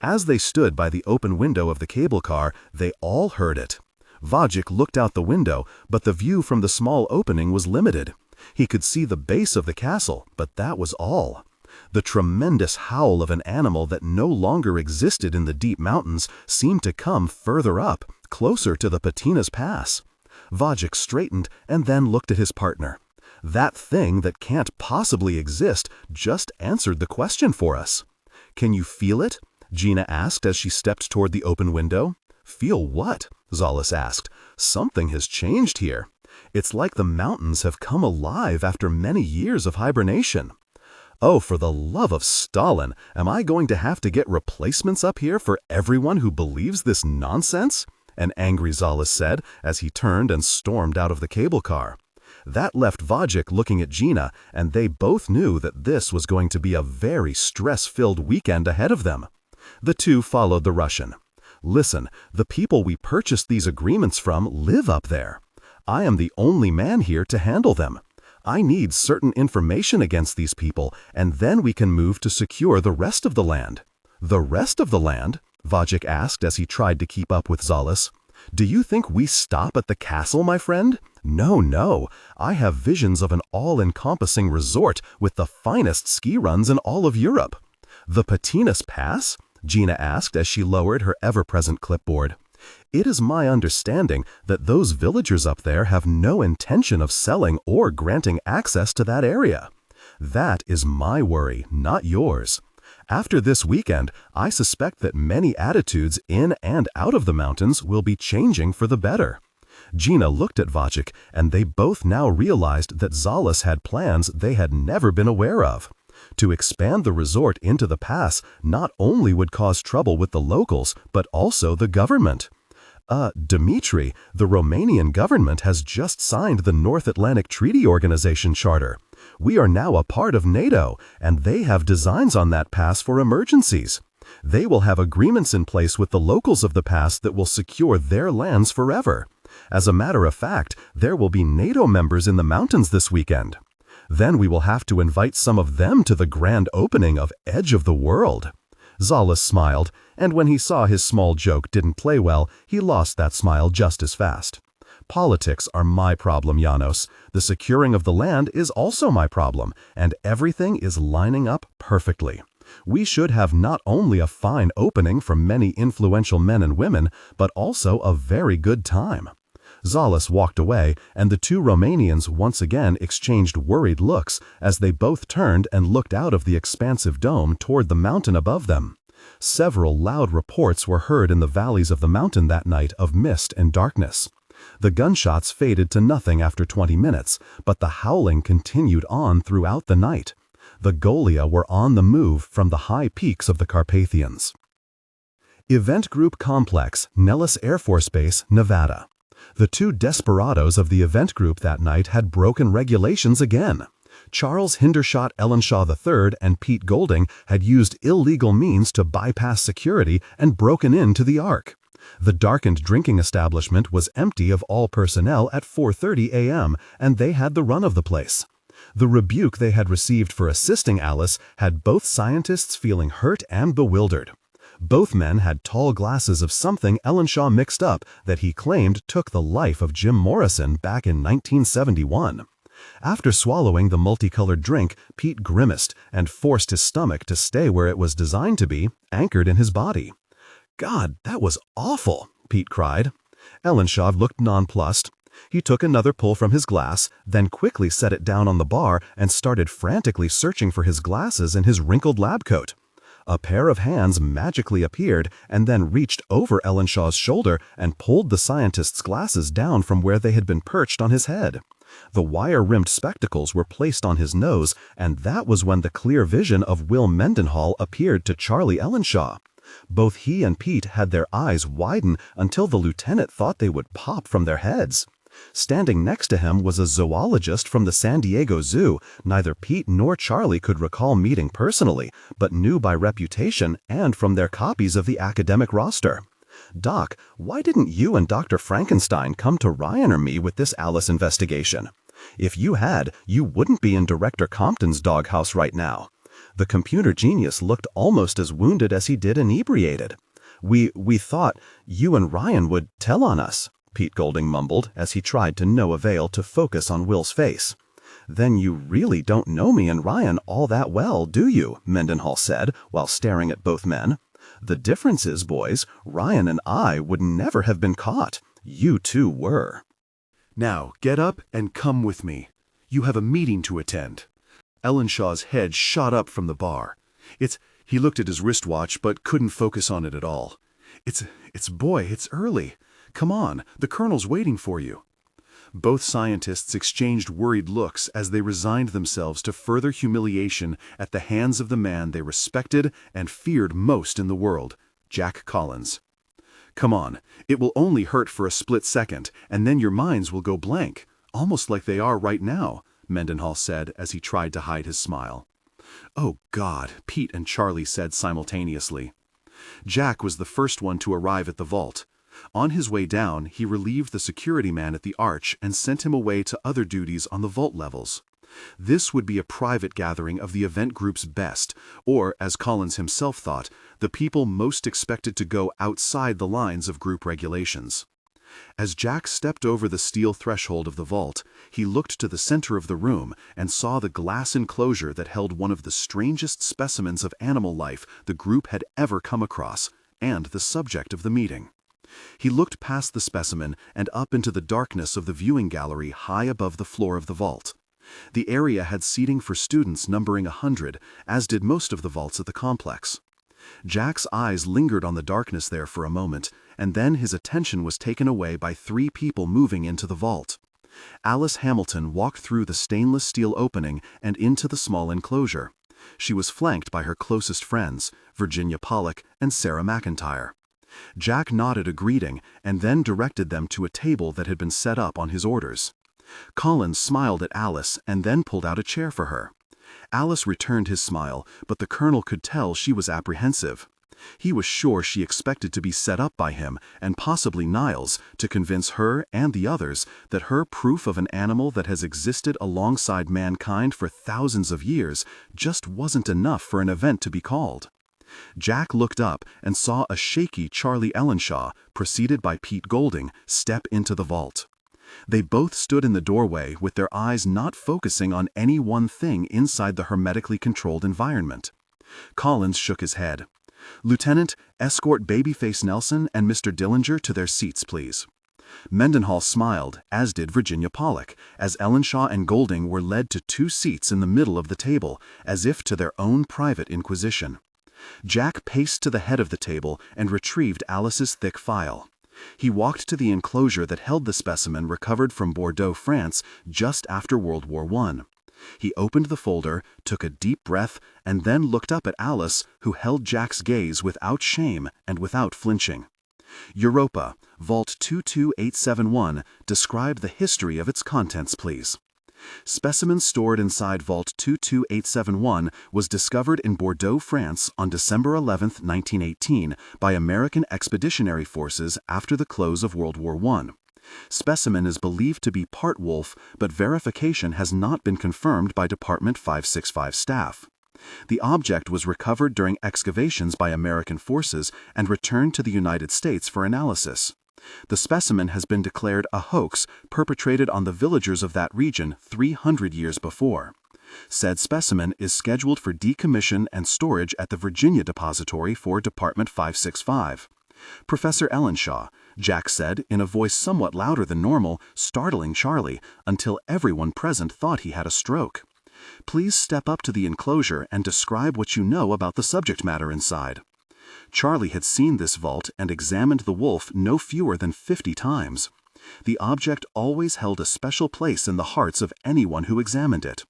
As they stood by the open window of the cable car, they all heard it. Vajik looked out the window, but the view from the small opening was limited. He could see the base of the castle, but that was all. The tremendous howl of an animal that no longer existed in the deep mountains seemed to come further up, closer to the Patina's Pass. Vajik straightened and then looked at his partner. That thing that can't possibly exist just answered the question for us. Can you feel it? Gina asked as she stepped toward the open window. Feel what? Zalis asked. Something has changed here. It's like the mountains have come alive after many years of hibernation. Oh, for the love of Stalin, am I going to have to get replacements up here for everyone who believes this nonsense? An angry Zalis said as he turned and stormed out of the cable car. That left Vajik looking at Gina, and they both knew that this was going to be a very stress-filled weekend ahead of them. The two followed the Russian. Listen, the people we purchased these agreements from live up there. I am the only man here to handle them. I need certain information against these people, and then we can move to secure the rest of the land. The rest of the land? Vajik asked as he tried to keep up with Zalis. Do you think we stop at the castle, my friend? No, no. I have visions of an all-encompassing resort with the finest ski runs in all of Europe. The Patina's Pass? Gina asked as she lowered her ever-present clipboard. It is my understanding that those villagers up there have no intention of selling or granting access to that area. That is my worry, not yours. After this weekend, I suspect that many attitudes in and out of the mountains will be changing for the better. Gina looked at Vajik, and they both now realized that Zalis had plans they had never been aware of. To expand the resort into the pass not only would cause trouble with the locals, but also the government. Dmitri, the Romanian government has just signed the North Atlantic Treaty Organization Charter. We are now a part of NATO, and they have designs on that pass for emergencies. They will have agreements in place with the locals of the pass that will secure their lands forever. As a matter of fact, there will be NATO members in the mountains this weekend. Then we will have to invite some of them to the grand opening of Edge of the World. Zalis smiled, and when he saw his small joke didn't play well, he lost that smile just as fast. Politics are my problem, Janos. The securing of the land is also my problem, and everything is lining up perfectly. We should have not only a fine opening for many influential men and women, but also a very good time. Zalis walked away, and the two Romanians once again exchanged worried looks as they both turned and looked out of the expansive dome toward the mountain above them. Several loud reports were heard in the valleys of the mountain that night of mist and darkness. The gunshots faded to nothing after 20 minutes, but the howling continued on throughout the night. The Golia were on the move from the high peaks of the Carpathians. Event Group Complex, Nellis Air Force Base, Nevada. The two desperados of the event group that night had broken regulations again. Charles Hindershot Ellenshaw III and Pete Golding had used illegal means to bypass security and broken into the Ark. The darkened drinking establishment was empty of all personnel at 4:30 a.m., and they had the run of the place. The rebuke they had received for assisting Alice had both scientists feeling hurt and bewildered. Both men had tall glasses of something Ellenshaw mixed up that he claimed took the life of Jim Morrison back in 1971. After swallowing the multicolored drink, Pete grimaced and forced his stomach to stay where it was designed to be, anchored in his body. "God, that was awful," Pete cried. Ellenshaw looked nonplussed. He took another pull from his glass, then quickly set it down on the bar and started frantically searching for his glasses in his wrinkled lab coat. A pair of hands magically appeared and then reached over Ellenshaw's shoulder and pulled the scientist's glasses down from where they had been perched on his head. The wire-rimmed spectacles were placed on his nose, and that was when the clear vision of Will Mendenhall appeared to Charlie Ellenshaw. Both he and Pete had their eyes widen until the lieutenant thought they would pop from their heads. Standing next to him was a zoologist from the San Diego Zoo neither Pete nor Charlie could recall meeting personally, but knew by reputation and from their copies of the academic roster. "Doc, why didn't you and Dr. Frankenstein come to Ryan or me with this Alice investigation? If you had, you wouldn't be in Director Compton's doghouse right now." The computer genius looked almost as wounded as he did inebriated. We thought you and Ryan would tell on us," Pete Golding mumbled as he tried to no avail to focus on Will's face. "Then you really don't know me and Ryan all that well, do you?" Mendenhall said while staring at both men. "The difference is, boys, Ryan and I would never have been caught. You two were." "Now, get up and come with me. You have a meeting to attend." Ellenshaw's head shot up from the bar. He looked at his wristwatch but couldn't focus on it at all. It's early. Come on, the colonel's waiting for you." Both scientists exchanged worried looks as they resigned themselves to further humiliation at the hands of the man they respected and feared most in the world, Jack Collins. "Come on, it will only hurt for a split second, and then your minds will go blank, almost like they are right now," Mendenhall said as he tried to hide his smile. "Oh God," Pete and Charlie said simultaneously. Jack was the first one to arrive at the vault. On his way down, he relieved the security man at the arch and sent him away to other duties on the vault levels. This would be a private gathering of the event group's best, or, as Collins himself thought, the people most expected to go outside the lines of group regulations. As Jack stepped over the steel threshold of the vault, he looked to the center of the room and saw the glass enclosure that held one of the strangest specimens of animal life the group had ever come across, and the subject of the meeting. He looked past the specimen and up into the darkness of the viewing gallery high above the floor of the vault. The area had seating for students numbering 100, as did most of the vaults at the complex. Jack's eyes lingered on the darkness there for a moment, and then his attention was taken away by 3 people moving into the vault. Alice Hamilton walked through the stainless steel opening and into the small enclosure. She was flanked by her closest friends, Virginia Pollock and Sarah McIntyre. Jack nodded a greeting and then directed them to a table that had been set up on his orders. Collins smiled at Alice and then pulled out a chair for her. Alice returned his smile, but the colonel could tell she was apprehensive. He was sure she expected to be set up by him, and possibly Niles, to convince her and the others that her proof of an animal that has existed alongside mankind for thousands of years just wasn't enough for an event to be called. Jack looked up and saw a shaky Charlie Ellenshaw, preceded by Pete Golding, step into the vault. They both stood in the doorway with their eyes not focusing on any one thing inside the hermetically controlled environment. Collins shook his head. "Lieutenant, escort Babyface Nelson and Mr. Dillinger to their seats, please." Mendenhall smiled, as did Virginia Pollock, as Ellenshaw and Golding were led to 2 seats in the middle of the table, as if to their own private inquisition. Jack paced to the head of the table and retrieved Alice's thick file. He walked to the enclosure that held the specimen recovered from Bordeaux, France, just after World War I. He opened the folder, took a deep breath, and then looked up at Alice, who held Jack's gaze without shame and without flinching. "Europa, Vault 22871, describe the history of its contents, please." Specimen stored inside Vault 22871 was discovered in Bordeaux, France on December 11, 1918 by American Expeditionary Forces after the close of World War I. Specimen is believed to be part wolf, but verification has not been confirmed by Department 565 staff. The object was recovered during excavations by American forces and returned to the United States for analysis. The specimen has been declared a hoax perpetrated on the villagers of that region 300 years before. Said specimen is scheduled for decommission and storage at the Virginia Depository for Department 565. Professor Ellenshaw, Jack said in a voice somewhat louder than normal, startling Charlie until everyone present thought he had a stroke. Please step up to the enclosure and describe what you know about the subject matter inside. Charlie had seen this vault and examined the wolf no fewer than 50 times. The object always held a special place in the hearts of anyone who examined it.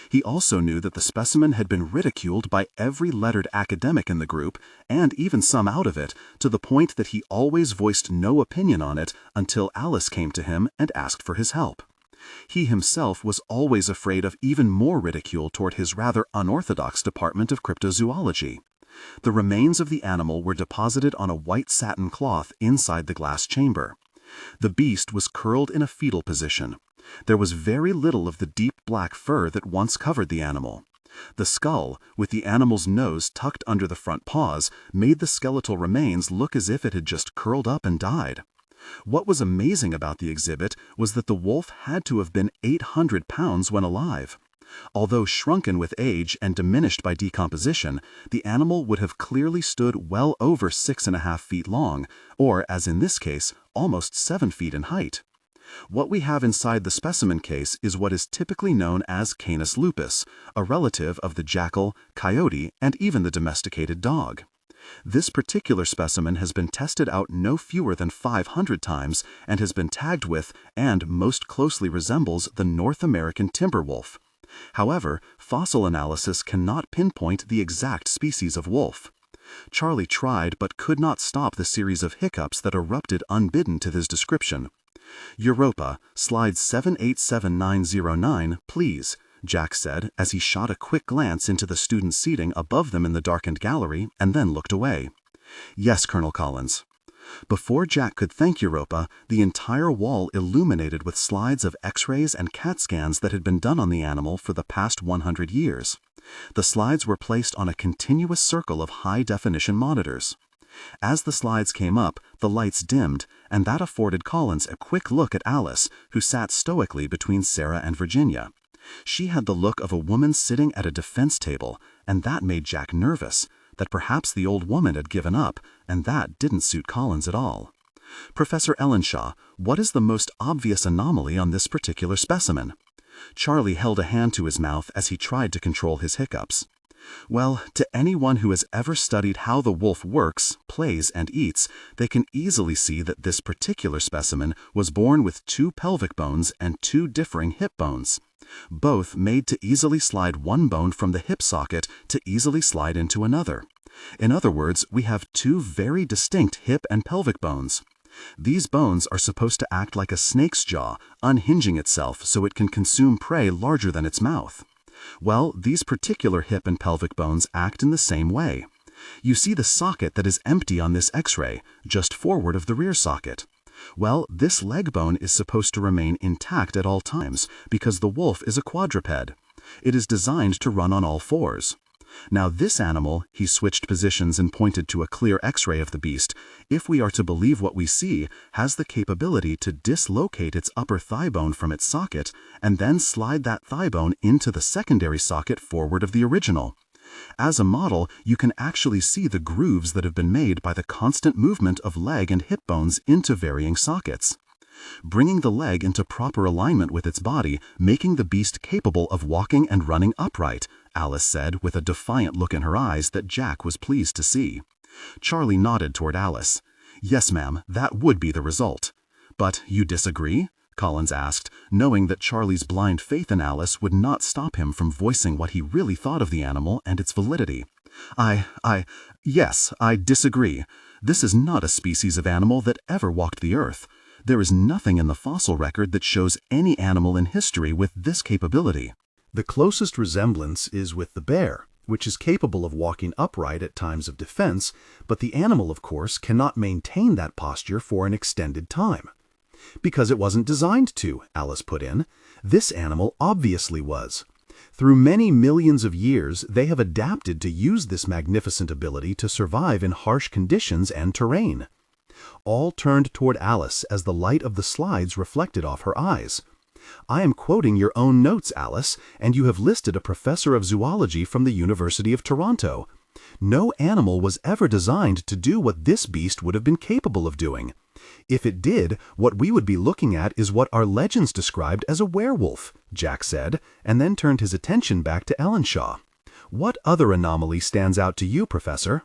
He also knew that the specimen had been ridiculed by every lettered academic in the group, and even some out of it, to the point that he always voiced no opinion on it until Alice came to him and asked for his help. He himself was always afraid of even more ridicule toward his rather unorthodox department of cryptozoology. The remains of the animal were deposited on a white satin cloth inside the glass chamber. The beast was curled in a fetal position. There was very little of the deep black fur that once covered the animal. The skull, with the animal's nose tucked under the front paws, made the skeletal remains look as if it had just curled up and died. What was amazing about the exhibit was that the wolf had to have been 800 pounds when alive. Although shrunken with age and diminished by decomposition, the animal would have clearly stood well over 6.5 feet long, or, as in this case, almost 7 feet in height. What we have inside the specimen case is what is typically known as Canis lupus, a relative of the jackal, coyote, and even the domesticated dog. This particular specimen has been tested out no fewer than 500 times and has been tagged with and most closely resembles the North American timber wolf. However, fossil analysis cannot pinpoint the exact species of wolf. Charlie tried but could not stop the series of hiccups that erupted unbidden to his description. "Europa, slide 787909, please," Jack said as he shot a quick glance into the students' seating above them in the darkened gallery and then looked away. "Yes, Colonel Collins." Before Jack could thank Europa, the entire wall illuminated with slides of X-rays and CAT scans that had been done on the animal for the past 100 years. The slides were placed on a continuous circle of high-definition monitors. As the slides came up, the lights dimmed, and that afforded Collins a quick look at Alice, who sat stoically between Sarah and Virginia. She had the look of a woman sitting at a defense table, and that made Jack nervous, that perhaps the old woman had given up, and that didn't suit Collins at all. "Professor Ellenshaw, what is the most obvious anomaly on this particular specimen?" Charlie held a hand to his mouth as he tried to control his hiccups. "Well, to anyone who has ever studied how the wolf works, plays, and eats, they can easily see that this particular specimen was born with 2 pelvic bones and 2 differing hip bones, both made to easily slide one bone from the hip socket to easily slide into another. In other words, we have 2 very distinct hip and pelvic bones. These bones are supposed to act like a snake's jaw, unhinging itself so it can consume prey larger than its mouth. Well, these particular hip and pelvic bones act in the same way. You see the socket that is empty on this X-ray, just forward of the rear socket. Well, this leg bone is supposed to remain intact at all times because the wolf is a quadruped. It is designed to run on all 4s. Now this animal, he switched positions and pointed to a clear X-ray of the beast, if we are to believe what we see, has the capability to dislocate its upper thigh bone from its socket and then slide that thigh bone into the secondary socket forward of the original. As a model, you can actually see the grooves that have been made by the constant movement of leg and hip bones into varying sockets. Bringing the leg into proper alignment with its body, making the beast capable of walking and running upright, Alice said with a defiant look in her eyes that Jack was pleased to see. Charlie nodded toward Alice. "Yes, ma'am, that would be the result." "But you disagree?" Collins asked, knowing that Charlie's blind faith in Alice would not stop him from voicing what he really thought of the animal and its validity. Yes, I disagree. This is not a species of animal that ever walked the earth. There is nothing in the fossil record that shows any animal in history with this capability. The closest resemblance is with the bear, which is capable of walking upright at times of defense, but the animal, of course, cannot maintain that posture for an extended time. "Because it wasn't designed to," Alice put in. "This animal obviously was. Through many millions of years, they have adapted to use this magnificent ability to survive in harsh conditions and terrain. all turned toward Alice as the light of the slides reflected off her eyes. "I am quoting your own notes, Alice, and you have listed a professor of zoology from the University of Toronto. No animal was ever designed to do what this beast would have been capable of doing. If it did, what we would be looking at is what our legends described as a werewolf," Jack said, and then turned his attention back to Ellenshaw. "What other anomaly stands out to you, Professor?"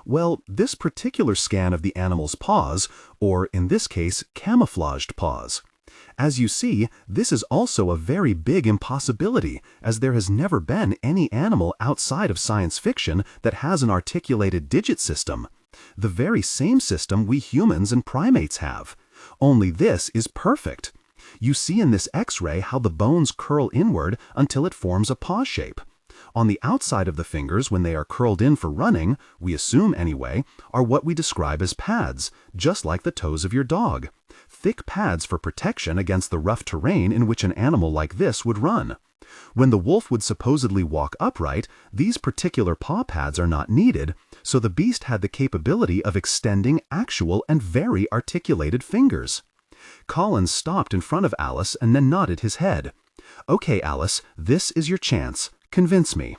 "Well, this particular scan of the animal's paws, or in this case, camouflaged paws. As you see, this is also a very big impossibility, as there has never been any animal outside of science fiction that has an articulated digit system. The very same system we humans and primates have. Only this is perfect. You see in this X-ray how the bones curl inward until it forms a paw shape. On the outside of the fingers, when they are curled in for running, we assume anyway, are what we describe as pads, just like the toes of your dog. Thick pads for protection against the rough terrain in which an animal like this would run. When the wolf would supposedly walk upright, these particular paw pads are not needed, so the beast had the capability of extending actual and very articulated fingers." Collins stopped in front of Alice and then nodded his head. "Okay, Alice, this is your chance. Convince me."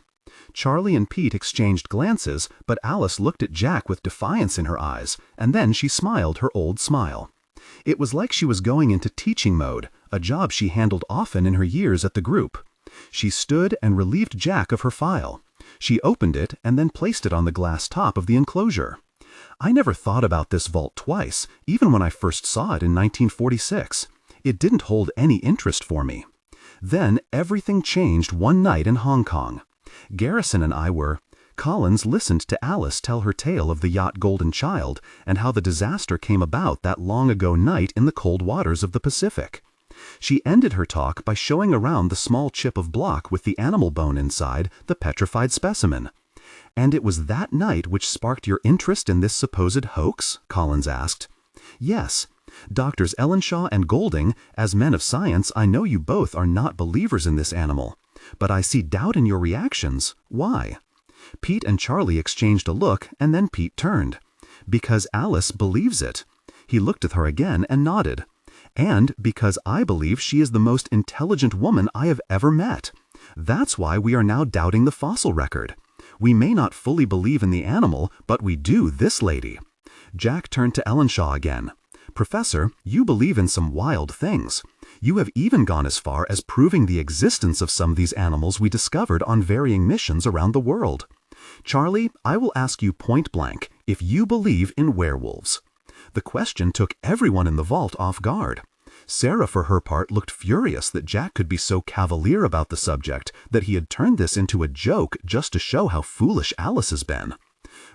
Charlie and Pete exchanged glances, but Alice looked at Jack with defiance in her eyes, and then she smiled her old smile. It was like she was going into teaching mode, a job she handled often in her years at the group. She stood and relieved Jack of her file. She opened it and then placed it on the glass top of the enclosure. "I never thought about this vault twice, even when I first saw it in 1946. It didn't hold any interest for me. Then everything changed one night in Hong Kong. Garrison and I were..." Collins listened to Alice tell her tale of the yacht Golden Child and how the disaster came about that long-ago night in the cold waters of the Pacific. She ended her talk by showing around the small chip of block with the animal bone inside, the petrified specimen. "And it was that night which sparked your interest in this supposed hoax?" Collins asked. "Yes. Doctors Ellenshaw and Golding, as men of science, I know you both are not believers in this animal. But I see doubt in your reactions. Why?" Pete and Charlie exchanged a look, and then Pete turned. "Because Alice believes it." He looked at her again and nodded. "And because I believe she is the most intelligent woman I have ever met. That's why we are now doubting the fossil record. We may not fully believe in the animal, but we do this lady." Jack turned to Ellenshaw again. "Professor, you believe in some wild things. You have even gone as far as proving the existence of some of these animals we discovered on varying missions around the world. Charlie, I will ask you point blank if you believe in werewolves." The question took everyone in the vault off guard. Sarah, for her part, looked furious that Jack could be so cavalier about the subject, that he had turned this into a joke just to show how foolish Alice has been.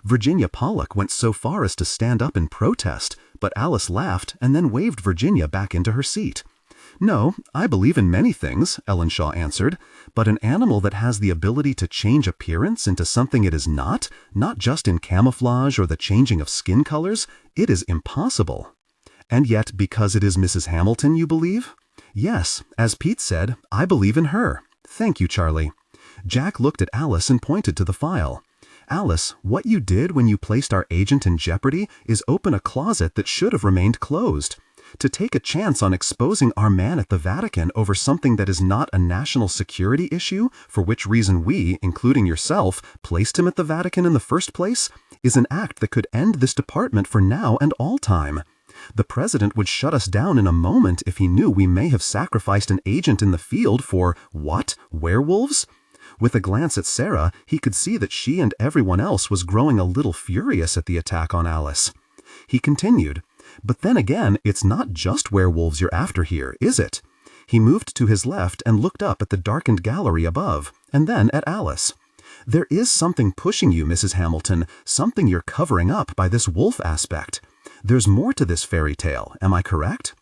Virginia Pollock went so far as to stand up in protest, but Alice laughed and then waved Virginia back into her seat. "No, I believe in many things," Ellenshaw answered, "but an animal that has the ability to change appearance into something it is not just in camouflage or the changing of skin colors, it is impossible." "And yet, because it is Mrs. Hamilton, you believe?" "Yes, as Pete said, I believe in her." "Thank you, Charlie." Jack looked at Alice and pointed to the file. "Alice, what you did when you placed our agent in jeopardy is open a closet that should have remained closed. To take a chance on exposing our man at the Vatican over something that is not a national security issue, for which reason we, including yourself, placed him at the Vatican in the first place, is an act that could end this department for now and all time. The president would shut us down in a moment if he knew we may have sacrificed an agent in the field for, what, werewolves?" With a glance at Sarah, he could see that she and everyone else was growing a little furious at the attack on Alice. He continued, "But then again, it's not just werewolves you're after here, is it?" He moved to his left and looked up at the darkened gallery above, and then at Alice. "There is something pushing you, Mrs. Hamilton, something you're covering up by this wolf aspect. There's more to this fairy tale, am I correct?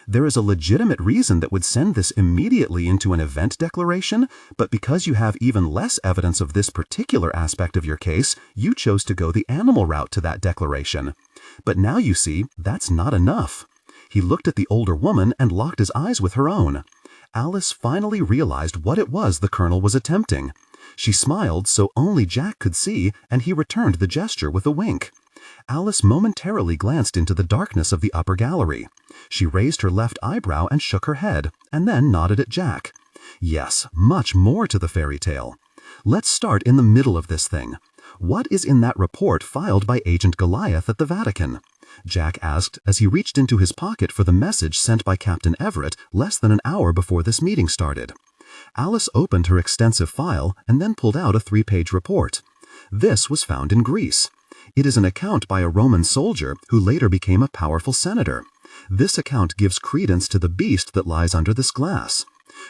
There is a legitimate reason that would send this immediately into an event declaration, but because you have even less evidence of this particular aspect of your case, you chose to go the animal route to that declaration. But now you see, that's not enough." He looked at the older woman and locked his eyes with her own. Alice finally realized what it was the colonel was attempting. She smiled so only Jack could see, and he returned the gesture with a wink. Alice momentarily glanced into the darkness of the upper gallery. She raised her left eyebrow and shook her head, and then nodded at Jack. Yes, much more to the fairy tale. Let's start in the middle of this thing. What is in that report filed by Agent Goliath at the Vatican? Jack asked as he reached into his pocket for the message sent by Captain Everett less than an hour before this meeting started. Alice opened her extensive file and then pulled out a 3-page report. This was found in Greece. It is an account by a Roman soldier who later became a powerful senator. This account gives credence to the beast that lies under this glass.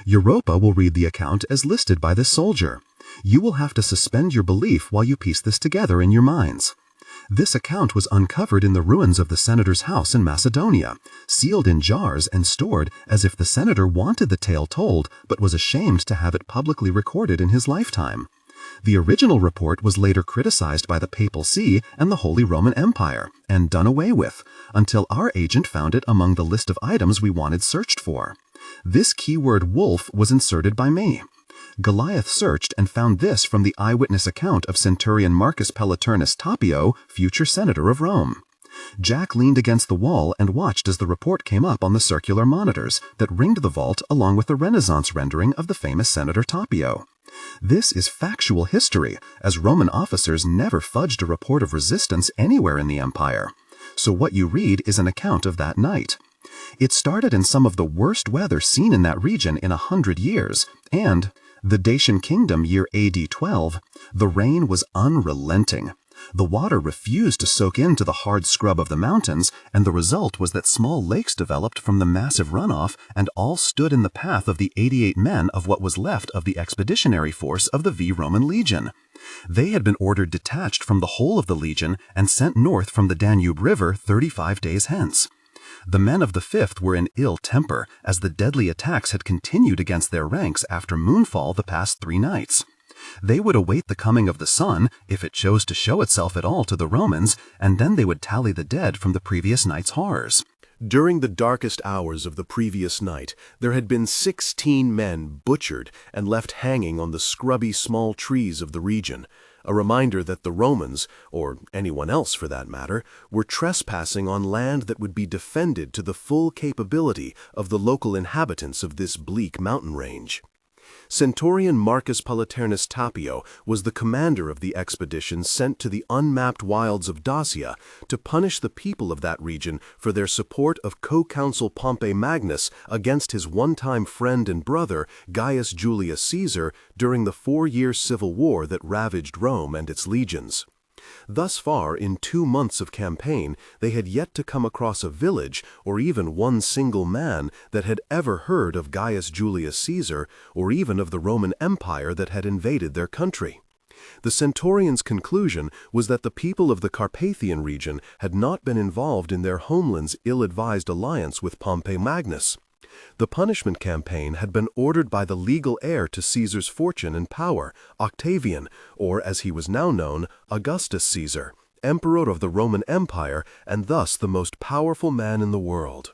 Europa will read the account as listed by this soldier. You will have to suspend your belief while you piece this together in your minds. This account was uncovered in the ruins of the senator's house in Macedonia, sealed in jars and stored as if the senator wanted the tale told but was ashamed to have it publicly recorded in his lifetime. The original report was later criticized by the Papal See and the Holy Roman Empire, and done away with, until our agent found it among the list of items we wanted searched for. This keyword wolf was inserted by me. Goliath searched and found this from the eyewitness account of Centurion Marcus Pelleternus Tapio, future senator of Rome. Jack leaned against the wall and watched as the report came up on the circular monitors that ringed the vault along with the Renaissance rendering of the famous Senator Tapio. This is factual history, as Roman officers never fudged a report of resistance anywhere in the empire. So what you read is an account of that night. It started in some of the worst weather seen in that region in 100 years, and the Dacian Kingdom year AD 12, the rain was unrelenting. The water refused to soak into the hard scrub of the mountains, and the result was that small lakes developed from the massive runoff and all stood in the path of the 88 men of what was left of the expeditionary force of the Roman legion. They had been ordered detached from the whole of the legion and sent north from the Danube River 35 days hence. The men of the 5th were in ill temper, as the deadly attacks had continued against their ranks after moonfall the past 3 nights. They would await the coming of the sun, if it chose to show itself at all to the Romans, and then they would tally the dead from the previous night's horrors. During the darkest hours of the previous night, there had been 16 men butchered and left hanging on the scrubby small trees of the region, a reminder that the Romans, or anyone else for that matter, were trespassing on land that would be defended to the full capability of the local inhabitants of this bleak mountain range. Centurion Marcus Pelleternus Tapio was the commander of the expedition sent to the unmapped wilds of Dacia to punish the people of that region for their support of co-consul Pompey Magnus against his one-time friend and brother Gaius Julius Caesar during the 4-year civil war that ravaged Rome and its legions. Thus far, in 2 months of campaign, they had yet to come across a village or even one single man that had ever heard of Gaius Julius Caesar or even of the Roman Empire that had invaded their country. The centurion's conclusion was that the people of the Carpathian region had not been involved in their homeland's ill-advised alliance with Pompey Magnus. The punishment campaign had been ordered by the legal heir to Caesar's fortune and power, Octavian, or as he was now known, Augustus Caesar, emperor of the Roman Empire and thus the most powerful man in the world.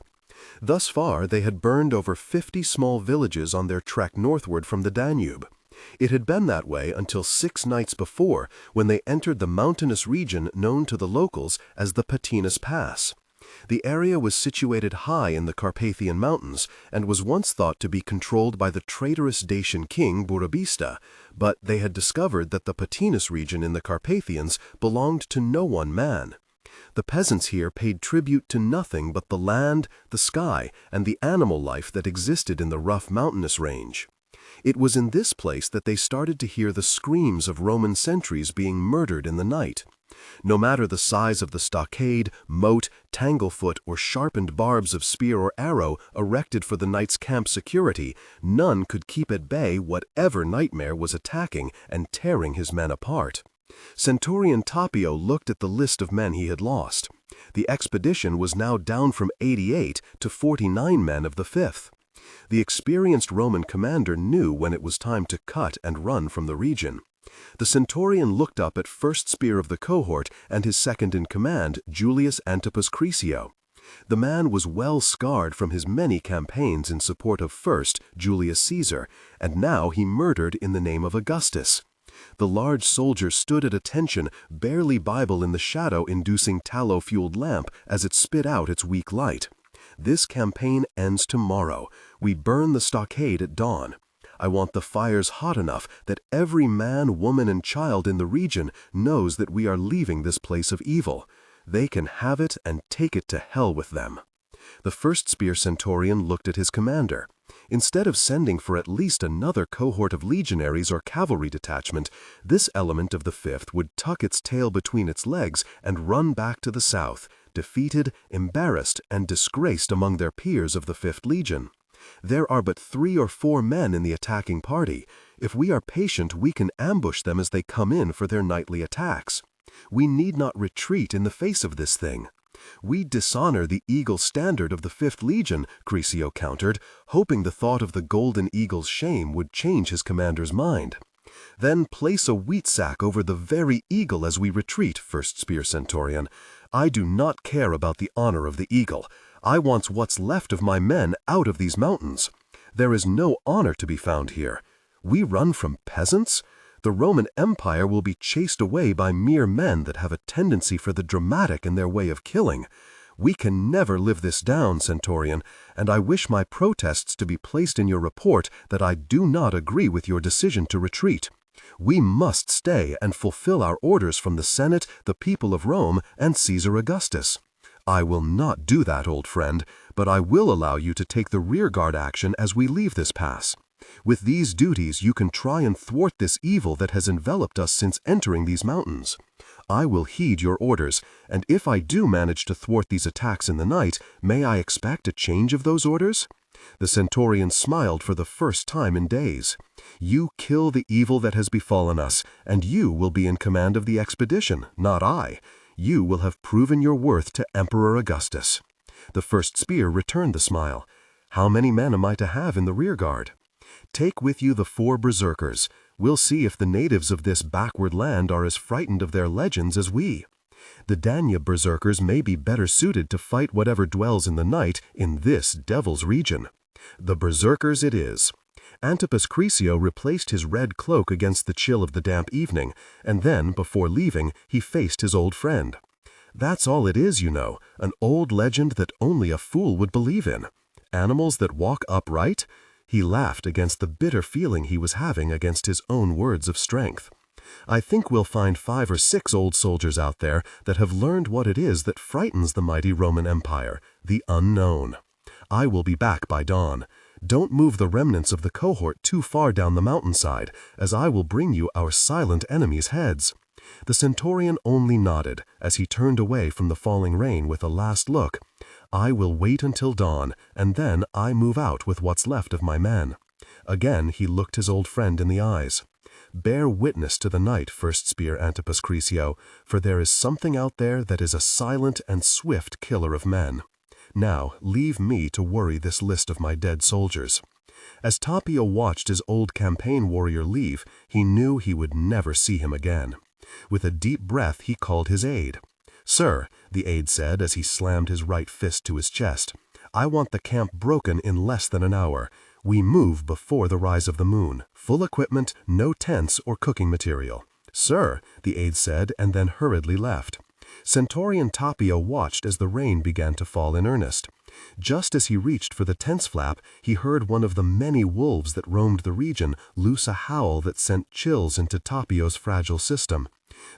Thus far, they had burned over 50 small villages on their trek northward from the Danube. It had been that way until 6 nights before, when they entered the mountainous region known to the locals as the Patinus Pass. The area was situated high in the Carpathian Mountains and was once thought to be controlled by the traitorous Dacian king Burebista, but they had discovered that the Patinus region in the Carpathians belonged to no one man. The peasants here paid tribute to nothing but the land, the sky, and the animal life that existed in the rough mountainous range. It was in this place that they started to hear the screams of Roman sentries being murdered in the night. No matter the size of the stockade, moat, tanglefoot, or sharpened barbs of spear or arrow erected for the night's camp security, none could keep at bay whatever nightmare was attacking and tearing his men apart. Centurion Tapio looked at the list of men he had lost. The expedition was now down from 88 to 49 men of the 5th. The experienced Roman commander knew when it was time to cut and run from the region. The centurion looked up at first spear of the cohort and his second-in-command, Julius Antipus Cresio. The man was well scarred from his many campaigns in support of first Julius Caesar, and now he murdered in the name of Augustus. The large soldier stood at attention, barely Bible in the shadow-inducing tallow-fueled lamp as it spit out its weak light. This campaign ends tomorrow. We burn the stockade at dawn. I want the fires hot enough that every man, woman, and child in the region knows that we are leaving this place of evil. They can have it and take it to hell with them. The first spear centurion looked at his commander. Instead of sending for at least another cohort of legionaries or cavalry detachment, this element of the 5th would tuck its tail between its legs and run back to the south, defeated, embarrassed, and disgraced among their peers of the 5th Legion. There are but 3 or 4 men in the attacking party. If we are patient, we can ambush them as they come in for their nightly attacks. We need not retreat in the face of this thing. We dishonor the eagle standard of the 5th Legion, Crisio countered, hoping the thought of the golden eagle's shame would change his commander's mind. Then place a wheat sack over the very eagle as we retreat, First Spear Centurion. I do not care about the honor of the eagle. I want what's left of my men out of these mountains. There is no honor to be found here. We run from peasants? The Roman Empire will be chased away by mere men that have a tendency for the dramatic in their way of killing. We can never live this down, Centurion, and I wish my protests to be placed in your report that I do not agree with your decision to retreat. We must stay and fulfill our orders from the Senate, the people of Rome, and Caesar Augustus. I will not do that, old friend, but I will allow you to take the rearguard action as we leave this pass. With these duties, you can try and thwart this evil that has enveloped us since entering these mountains. I will heed your orders, and if I do manage to thwart these attacks in the night, may I expect a change of those orders? The centurion smiled for the first time in days. You kill the evil that has befallen us, and you will be in command of the expedition, not I. You will have proven your worth to Emperor Augustus. The first spear returned the smile. How many men am I to have in the rearguard? Take with you the 4 berserkers. We'll see if the natives of this backward land are as frightened of their legends as we. The Danube berserkers may be better suited to fight whatever dwells in the night in this devil's region. The berserkers it is. Antipas Crisio replaced his red cloak against the chill of the damp evening, and then, before leaving, he faced his old friend. That's all it is, you know, an old legend that only a fool would believe in. Animals that walk upright? He laughed against the bitter feeling he was having against his own words of strength. I think we'll find 5 or 6 old soldiers out there that have learned what it is that frightens the mighty Roman Empire, the unknown. I will be back by dawn. Don't move the remnants of the cohort too far down the mountainside, as I will bring you our silent enemies' heads. The centurion only nodded as he turned away from the falling rain with a last look. I will wait until dawn, and then I move out with what's left of my men. Again he looked his old friend in the eyes. Bear witness to the night, First Spear Antipas Crisio, for there is something out there that is a silent and swift killer of men. Now leave me to worry this list of my dead soldiers. As Tapio watched his old campaign warrior leave, he knew he would never see him again. With a deep breath he called his aide. "Sir," the aide said as he slammed his right fist to his chest, "I want the camp broken in less than an hour. We move before the rise of the moon. Full equipment, no tents or cooking material." "Sir," the aide said, and then hurriedly left. Centurion Tapio watched as the rain began to fall in earnest. Just as he reached for the tent's flap, he heard one of the many wolves that roamed the region loose a howl that sent chills into Tapio's fragile system.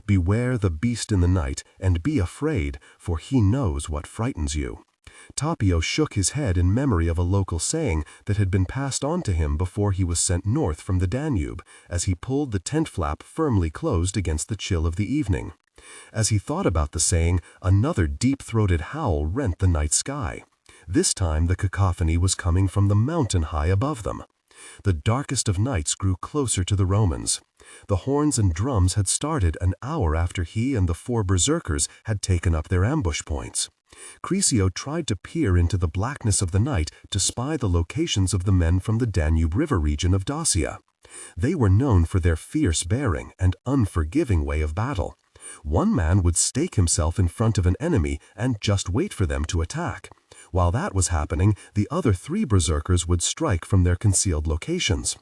Beware the beast in the night, and be afraid, for he knows what frightens you. Tapio shook his head in memory of a local saying that had been passed on to him before he was sent north from the Danube, as he pulled the tent flap firmly closed against the chill of the evening. As he thought about the saying, another deep-throated howl rent the night sky. This time the cacophony was coming from the mountain high above them. The darkest of nights grew closer to the Romans. The horns and drums had started an hour after he and the 4 berserkers had taken up their ambush points. Crisio tried to peer into the blackness of the night to spy the locations of the men from the Danube River region of Dacia. They were known for their fierce bearing and unforgiving way of battle. One man would stake himself in front of an enemy and just wait for them to attack. While that was happening, the other 3 berserkers would strike from their concealed locations.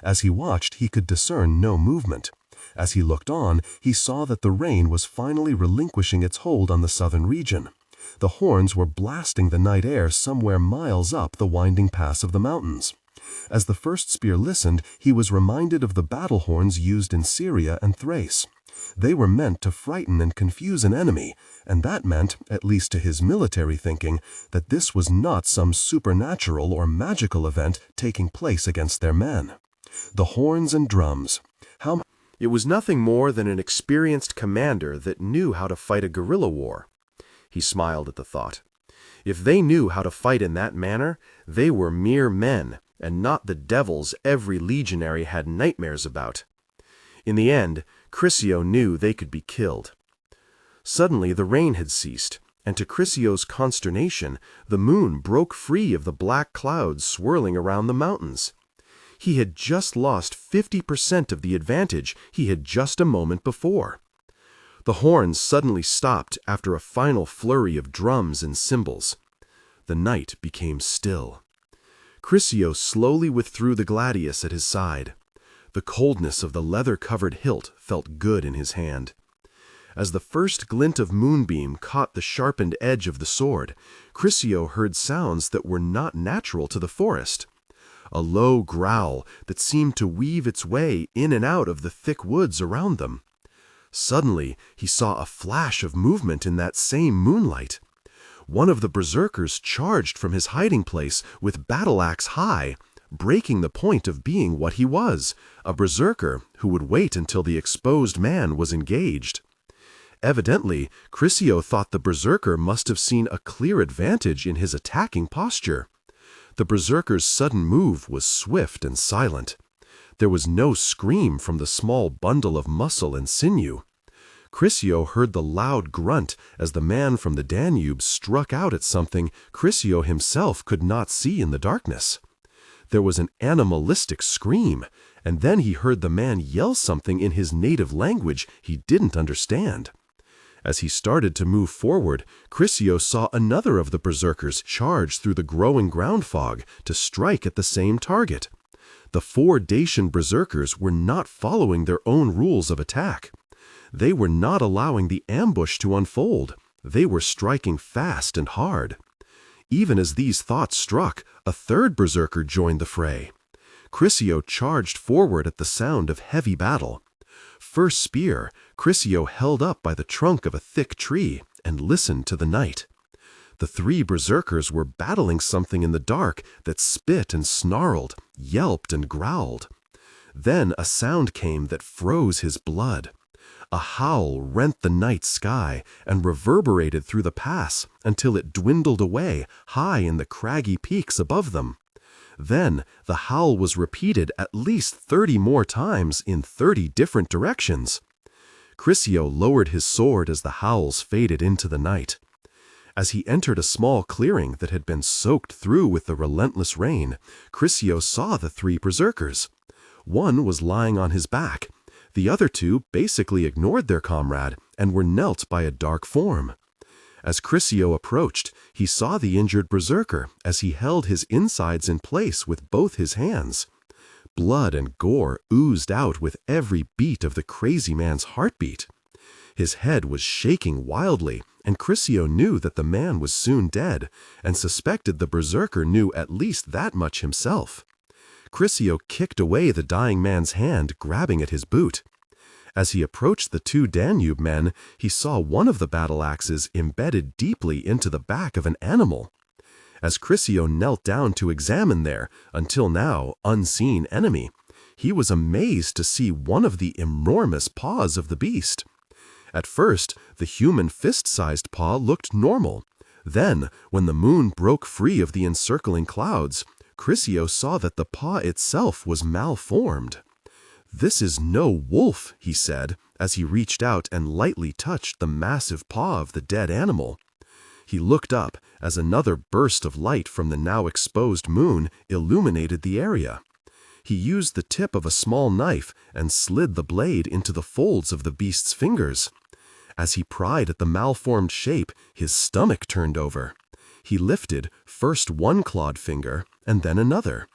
As he watched, he could discern no movement. As he looked on, he saw that the rain was finally relinquishing its hold on the southern region. The horns were blasting the night air somewhere miles up the winding pass of the mountains. As the first spear listened, he was reminded of the battle horns used in Syria and Thrace. They were meant to frighten and confuse an enemy, and that meant, at least to his military thinking, that this was not some supernatural or magical event taking place against their men. The horns and drums. It was nothing more than an experienced commander that knew how to fight a guerrilla war. He smiled at the thought. If they knew how to fight in that manner, they were mere men, and not the devils every legionary had nightmares about. In the end, Chrysio knew they could be killed. Suddenly the rain had ceased, and to Chrysio's consternation, the moon broke free of the black clouds swirling around the mountains. He had just lost 50% of the advantage he had just a moment before. The horns suddenly stopped after a final flurry of drums and cymbals. The night became still. Chrysio slowly withdrew the gladius at his side. The coldness of the leather-covered hilt felt good in his hand. As the first glint of moonbeam caught the sharpened edge of the sword, Chrysio heard sounds that were not natural to the forest. A low growl that seemed to weave its way in and out of the thick woods around them. Suddenly, he saw a flash of movement in that same moonlight. One of the berserkers charged from his hiding place with battle-axe high, breaking the point of being what he was, a berserker who would wait until the exposed man was engaged. Evidently, Chrysio thought the berserker must have seen a clear advantage in his attacking posture. The berserker's sudden move was swift and silent. There was no scream from the small bundle of muscle and sinew. Chrysio heard the loud grunt as the man from the Danube struck out at something Chrysio himself could not see in the darkness. There was an animalistic scream, and then he heard the man yell something in his native language he didn't understand. As he started to move forward, Chrysio saw another of the berserkers charge through the growing ground fog to strike at the same target. The 4 Dacian berserkers were not following their own rules of attack. They were not allowing the ambush to unfold. They were striking fast and hard. Even as these thoughts struck, a 3rd berserker joined the fray. Chrysio charged forward at the sound of heavy battle. First spear, Chrysio held up by the trunk of a thick tree and listened to the night. The 3 berserkers were battling something in the dark that spit and snarled, yelped and growled. Then a sound came that froze his blood. A howl rent the night sky and reverberated through the pass until it dwindled away high in the craggy peaks above them. Then the howl was repeated at least 30 more times in 30 different directions. Chrysio lowered his sword as the howls faded into the night. As he entered a small clearing that had been soaked through with the relentless rain, Chrysio saw the 3 berserkers. One was lying on his back. The other 2 basically ignored their comrade and were knelt by a dark form. As Chrysio approached, he saw the injured berserker as he held his insides in place with both his hands. Blood and gore oozed out with every beat of the crazy man's heartbeat. His head was shaking wildly, and Chrysio knew that the man was soon dead, and suspected the berserker knew at least that much himself. Chrysio kicked away the dying man's hand, grabbing at his boot. As he approached the 2 Danube men, he saw one of the battle axes embedded deeply into the back of an animal. As Chrysio knelt down to examine their, until now, unseen enemy, he was amazed to see one of the enormous paws of the beast. At first, the human fist-sized paw looked normal. Then, when the moon broke free of the encircling clouds, Chrysio saw that the paw itself was malformed. "This is no wolf," he said, as he reached out and lightly touched the massive paw of the dead animal. He looked up as another burst of light from the now exposed moon illuminated the area. He used the tip of a small knife and slid the blade into the folds of the beast's fingers. As he pried at the malformed shape, his stomach turned over. He lifted first one clawed finger and then another.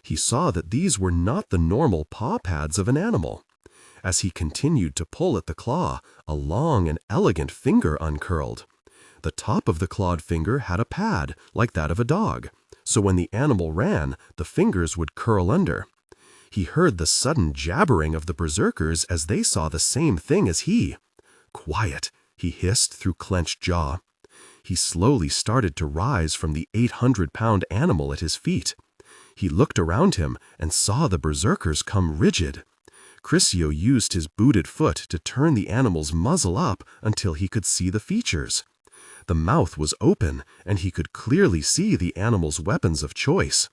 He saw that these were not the normal paw pads of an animal. As he continued to pull at the claw, a long and elegant finger uncurled. The top of the clawed finger had a pad, like that of a dog, so when the animal ran, the fingers would curl under. He heard the sudden jabbering of the berserkers as they saw the same thing as he. "Quiet," he hissed through clenched jaw. He slowly started to rise from the 800-pound animal at his feet. He looked around him and saw the berserkers come rigid. Chrysio used his booted foot to turn the animal's muzzle up until he could see the features. The mouth was open, and he could clearly see the animal's weapons of choice.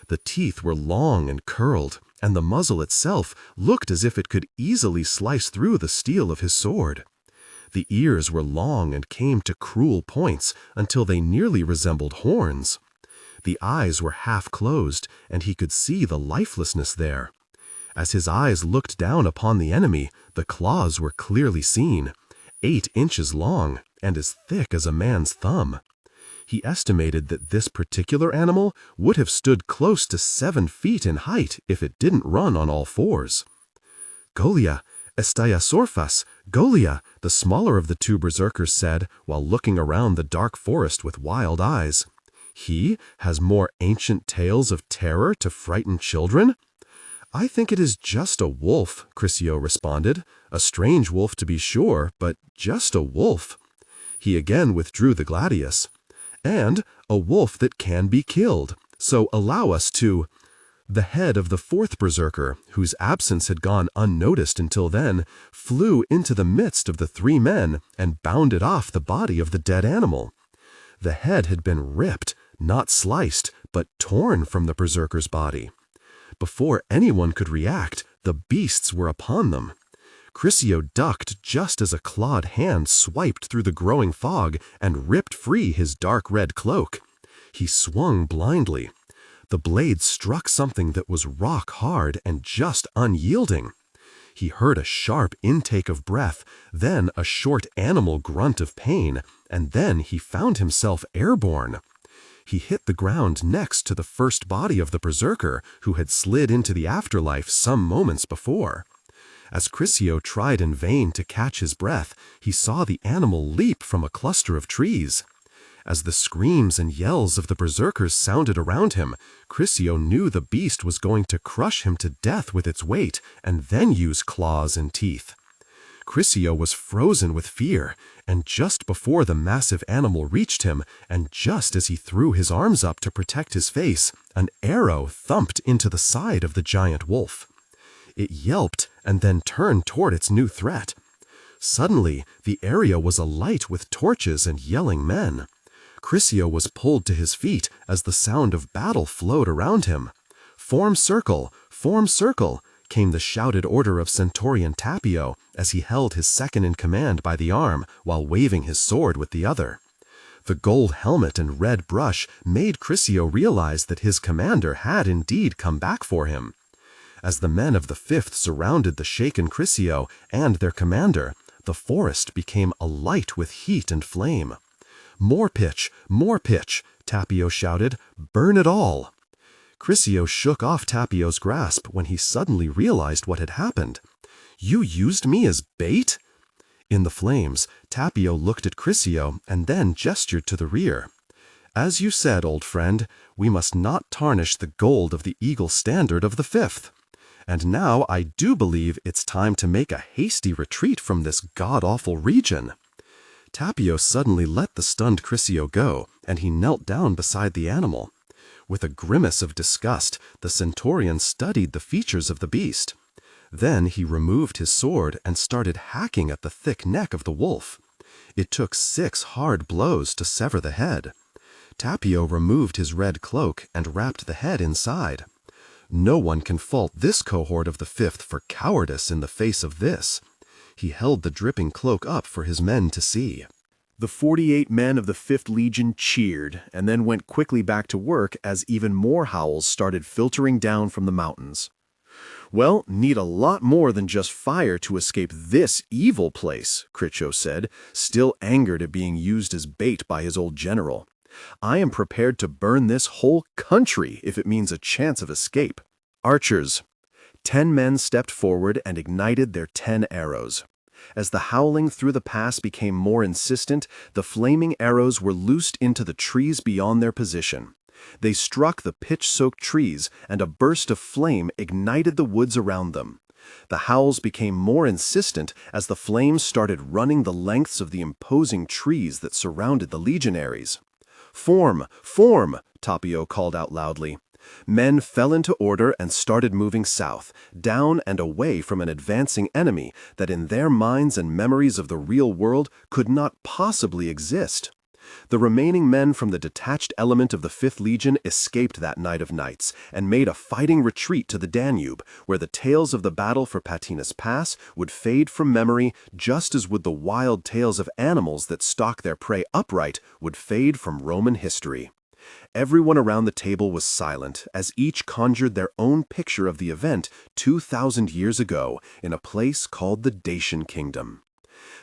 The teeth were long and curled, and the muzzle itself looked as if it could easily slice through the steel of his sword. The ears were long and came to cruel points until they nearly resembled horns. The eyes were half closed, and he could see the lifelessness there. As his eyes looked down upon the enemy, the claws were clearly seen, 8 inches long and as thick as a man's thumb. He estimated that this particular animal would have stood close to 7 feet in height if it didn't run on all fours. "Golia, Estayasorfas, Golia," the smaller of the 2 berserkers said while looking around the dark forest with wild eyes. "He has more ancient tales of terror to frighten children?" "I think it is just a wolf," Chrysio responded. "A strange wolf to be sure, but just a wolf." He again withdrew the gladius. "And a wolf that can be killed, so allow us to—" The head of the 4th berserker, whose absence had gone unnoticed until then, flew into the midst of the 3 men and bounded off the body of the dead animal. The head had been ripped, not sliced, but torn from the berserker's body. Before anyone could react, the beasts were upon them. Chrysio ducked just as a clawed hand swiped through the growing fog and ripped free his dark red cloak. He swung blindly. The blade struck something that was rock hard and just unyielding. He heard a sharp intake of breath, then a short animal grunt of pain, and then he found himself airborne. He hit the ground next to the first body of the berserker who had slid into the afterlife some moments before. As Chrysio tried in vain to catch his breath, he saw the animal leap from a cluster of trees. As the screams and yells of the berserkers sounded around him, Chrysio knew the beast was going to crush him to death with its weight and then use claws and teeth. Chrysio was frozen with fear, and just before the massive animal reached him, and just as he threw his arms up to protect his face, an arrow thumped into the side of the giant wolf. It yelped and then turned toward its new threat. Suddenly, the area was alight with torches and yelling men. Chrysio was pulled to his feet as the sound of battle flowed around him. Form circle, came the shouted order of Centurion Tapio as he held his second-in-command by the arm while waving his sword with the other. The gold helmet and red brush made Chrysio realize that his commander had indeed come back for him. As the men of the 5th surrounded the shaken Chrysio and their commander, the forest became alight with heat and flame. More pitch, Tapio shouted. "Burn it all!" Chrysio shook off Tapio's grasp when he suddenly realized what had happened. "You used me as bait?" In the flames, Tapio looked at Chrysio and then gestured to the rear. "As you said, old friend, we must not tarnish the gold of the eagle standard of the 5th. And now I do believe it's time to make a hasty retreat from this god-awful region." Tapio suddenly let the stunned Chrysio go, and he knelt down beside the animal. With a grimace of disgust, the centurion studied the features of the beast. Then he removed his sword and started hacking at the thick neck of the wolf. It took 6 hard blows to sever the head. Tapio removed his red cloak and wrapped the head inside. No one can fault this cohort of the 5th for cowardice in the face of this. He held the dripping cloak up for his men to see. The 48 men of the 5th Legion cheered and then went quickly back to work as even more howls started filtering down from the mountains. "Well, need a lot more than just fire to escape this evil place," Chrysio said, still angered at being used as bait by his old general. "I am prepared to burn this whole country if it means a chance of escape. Archers, 10 men stepped forward and ignited their 10 arrows. As the howling through the pass became more insistent, the flaming arrows were loosed into the trees beyond their position. They struck the pitch-soaked trees, and a burst of flame ignited the woods around them. The howls became more insistent as the flames started running the lengths of the imposing trees that surrounded the legionaries. "Form! Form!" Tapio called out loudly. Men fell into order and started moving south, down and away from an advancing enemy that in their minds and memories of the real world could not possibly exist. The remaining men from the detached element of the 5th Legion escaped that night of nights and made a fighting retreat to the Danube, where the tales of the battle for Patina's Pass would fade from memory just as would the wild tales of animals that stalk their prey upright would fade from Roman history. Everyone around the table was silent as each conjured their own picture of the event 2,000 years ago in a place called the Dacian Kingdom.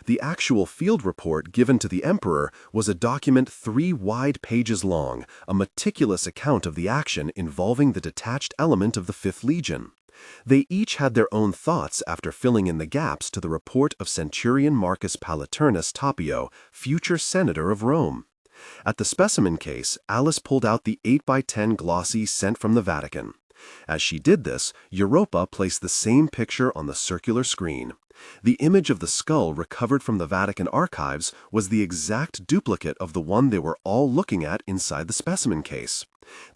The actual field report given to the emperor was a document 3 wide pages long, a meticulous account of the action involving the detached element of the 5th Legion. They each had their own thoughts after filling in the gaps to the report of Centurion Marcus Palaturnus Tapio, future senator of Rome. At the specimen case, Alice pulled out the 8x10 glossy sent from the Vatican. As she did this, Europa placed the same picture on the circular screen. The image of the skull recovered from the Vatican archives was the exact duplicate of the one they were all looking at inside the specimen case.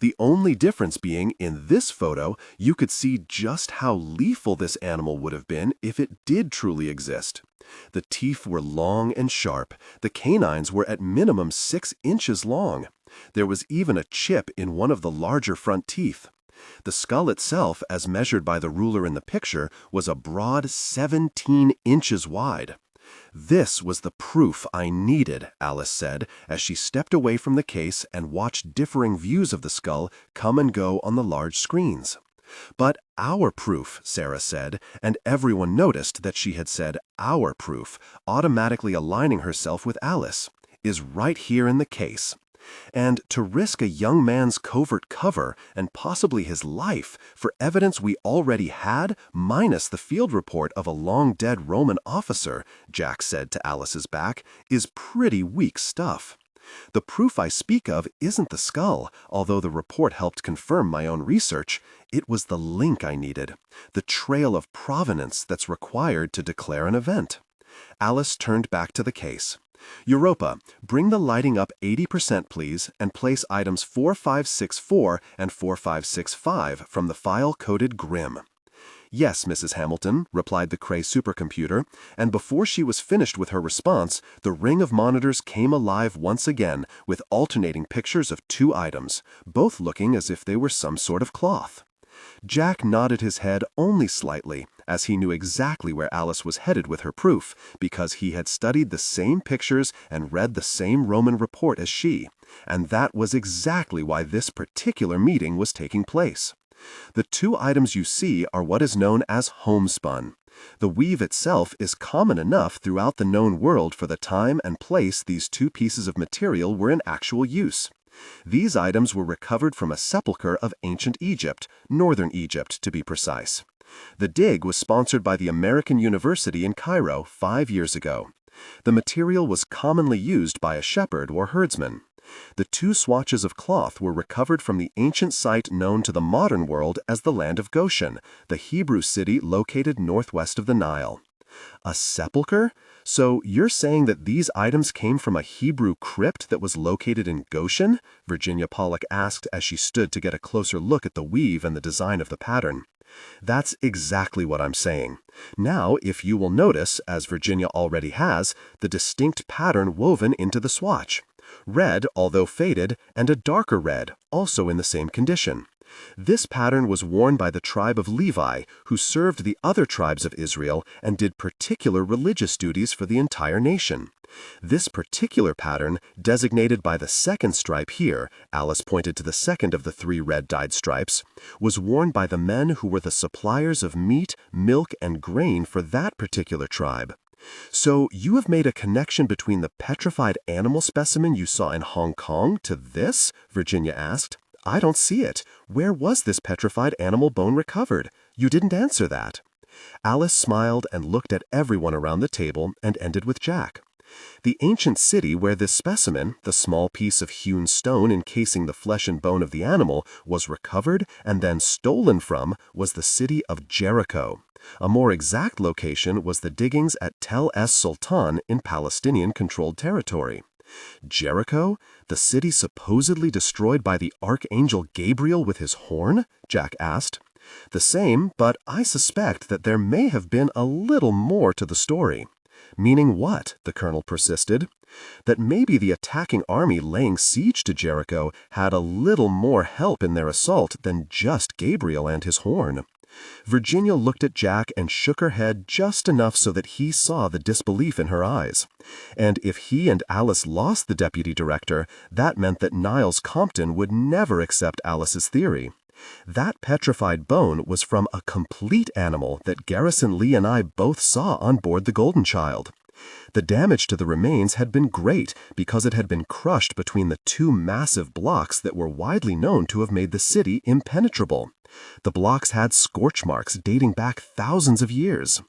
The only difference being, in this photo, you could see just how lethal this animal would have been if it did truly exist. The teeth were long and sharp. The canines were at minimum 6 inches long. There was even a chip in one of the larger front teeth. The skull itself, as measured by the ruler in the picture, was a broad 17 inches wide. "This was the proof I needed," Alice said, as she stepped away from the case and watched differing views of the skull come and go on the large screens. "But our proof," Sarah said, and everyone noticed that she had said "our proof," automatically aligning herself with Alice, "is right here in the case. And to risk a young man's covert cover and possibly his life for evidence we already had, minus the field report of a long-dead Roman officer," Jack said to Alice's back, "is pretty weak stuff. The proof I speak of isn't the skull, although the report helped confirm my own research. It was the link I needed, the trail of provenance that's required to declare an event." Alice turned back to the case. "Europa, bring the lighting up 80%, please, and place items 4564 and 4565 from the file coded Grim." "Yes, Mrs. Hamilton," replied the Cray supercomputer, and before she was finished with her response, the ring of monitors came alive once again with alternating pictures of 2 items, both looking as if they were some sort of cloth. Jack nodded his head only slightly, as he knew exactly where Alice was headed with her proof, because he had studied the same pictures and read the same Roman report as she, and that was exactly why this particular meeting was taking place. The 2 items you see are what is known as homespun. The weave itself is common enough throughout the known world for the time and place these 2 pieces of material were in actual use. These items were recovered from a sepulchre of ancient Egypt, northern Egypt to be precise. The dig was sponsored by the American University in Cairo 5 years ago. The material was commonly used by a shepherd or herdsman. The 2 swatches of cloth were recovered from the ancient site known to the modern world as the land of Goshen, the Hebrew city located northwest of the Nile. A sepulchre? So you're saying that these items came from a Hebrew crypt that was located in Goshen? Virginia Pollock asked as she stood to get a closer look at the weave and the design of the pattern. "That's exactly what I'm saying. Now, if you will notice, as Virginia already has, the distinct pattern woven into the swatch. Red, although faded, and a darker red, also in the same condition. This pattern was worn by the tribe of Levi, who served the other tribes of Israel and did particular religious duties for the entire nation. This particular pattern, designated by the second stripe here, Alice pointed to the second of the 3 red dyed stripes, was worn by the men who were the suppliers of meat, milk, and grain for that particular tribe. So you have made a connection between the petrified animal specimen you saw in Hong Kong to this?" Virginia asked. I don't see it. Where was this petrified animal bone recovered? You didn't answer that." Alice smiled and looked at everyone around the table and ended with Jack. "The ancient city where this specimen, the small piece of hewn stone encasing the flesh and bone of the animal, was recovered and then stolen from, was the city of Jericho. A more exact location was the diggings at Tel es Sultan in Palestinian-controlled territory." "Jericho? The city supposedly destroyed by the Archangel Gabriel with his horn?" Jack asked. "The same, but I suspect that there may have been a little more to the story." "Meaning what?" the colonel persisted. "That maybe the attacking army laying siege to Jericho had a little more help in their assault than just Gabriel and his horn." Virginia looked at Jack and shook her head just enough so that he saw the disbelief in her eyes. And if he and Alice lost the deputy director, that meant that Niles Compton would never accept Alice's theory. That petrified bone was from a complete animal that Garrison Lee and I both saw on board the Golden Child. The damage to the remains had been great because it had been crushed between the two massive blocks that were widely known to have made the city impenetrable. The blocks had scorch marks dating back thousands of years.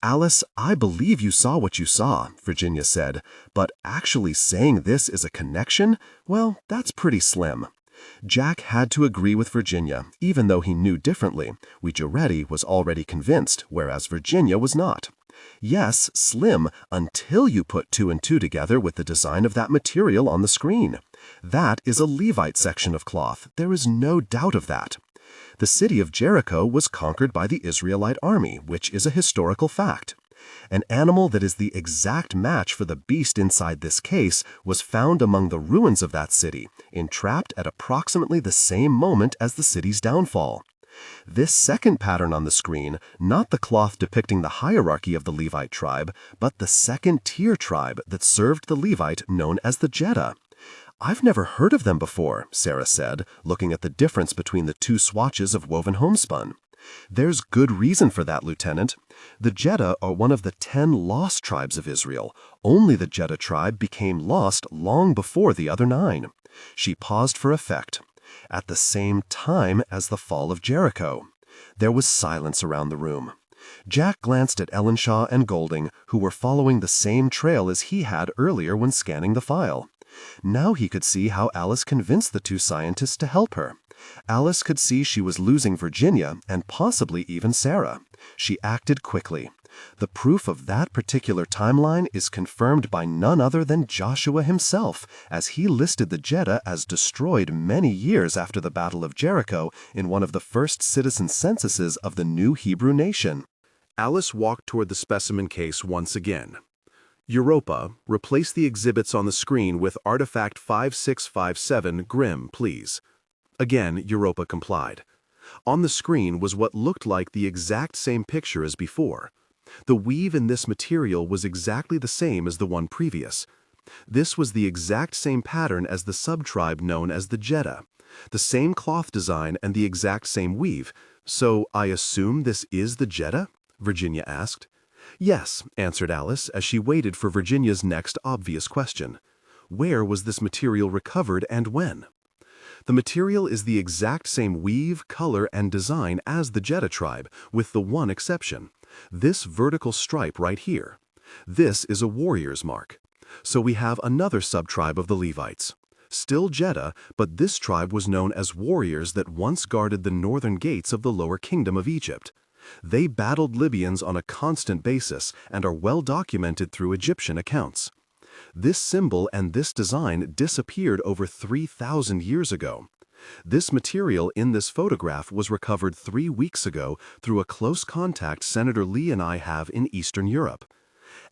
"Alice, I believe you saw what you saw," Virginia said, "but actually saying this is a connection? Well, that's pretty slim." Jack had to agree with Virginia, even though he knew differently. Giorgetti was already convinced, whereas Virginia was not. "Yes, slim, until you put two and two together with the design of that material on the screen. That is a Levite section of cloth. There is no doubt of that. The city of Jericho was conquered by the Israelite army, which is a historical fact. An animal that is the exact match for the beast inside this case was found among the ruins of that city, entrapped at approximately the same moment as the city's downfall. This second pattern on the screen, not the cloth depicting the hierarchy of the Levite tribe, but the second-tier tribe that served the Levite known as the Jeddah. I've never heard of them before, Sarah said, looking at the difference between the two swatches of woven homespun. There's good reason for that, Lieutenant. The Jeddah are one of the 10 lost tribes of Israel. Only the Jeddah tribe became lost long before the other 9. She paused for effect. At the same time as the fall of Jericho. There was silence around the room. Jack glanced at Ellenshaw and Golding, who were following the same trail as he had earlier when scanning the file. Now he could see how Alice convinced the two scientists to help her. Alice could see she was losing Virginia and possibly even Sarah. She acted quickly. The proof of that particular timeline is confirmed by none other than Joshua himself, as he listed the Jeddah as destroyed many years after the Battle of Jericho in one of the first citizen censuses of the new Hebrew nation. Alice walked toward the specimen case once again. Europa, replace the exhibits on the screen with Artifact 5657 Grimm, please. Again, Europa complied. On the screen was what looked like the exact same picture as before. The weave in this material was exactly the same as the one previous. This was the exact same pattern as the subtribe known as the Jeddah. The same cloth design and the exact same weave. So I assume this is the Jeddah? Virginia asked. Yes, answered Alice as she waited for Virginia's next obvious question. Where was this material recovered and when? The material is the exact same weave, color, and design as the Jeddah tribe, with the one exception. This vertical stripe right here. This is a warrior's mark. So we have another subtribe of the Levites. Still Jeddah, but this tribe was known as warriors that once guarded the northern gates of the lower kingdom of Egypt. They battled Libyans on a constant basis and are well documented through Egyptian accounts. This symbol and this design disappeared over 3,000 years ago. This material in this photograph was recovered 3 weeks ago through a close contact Senator Lee and I have in Eastern Europe.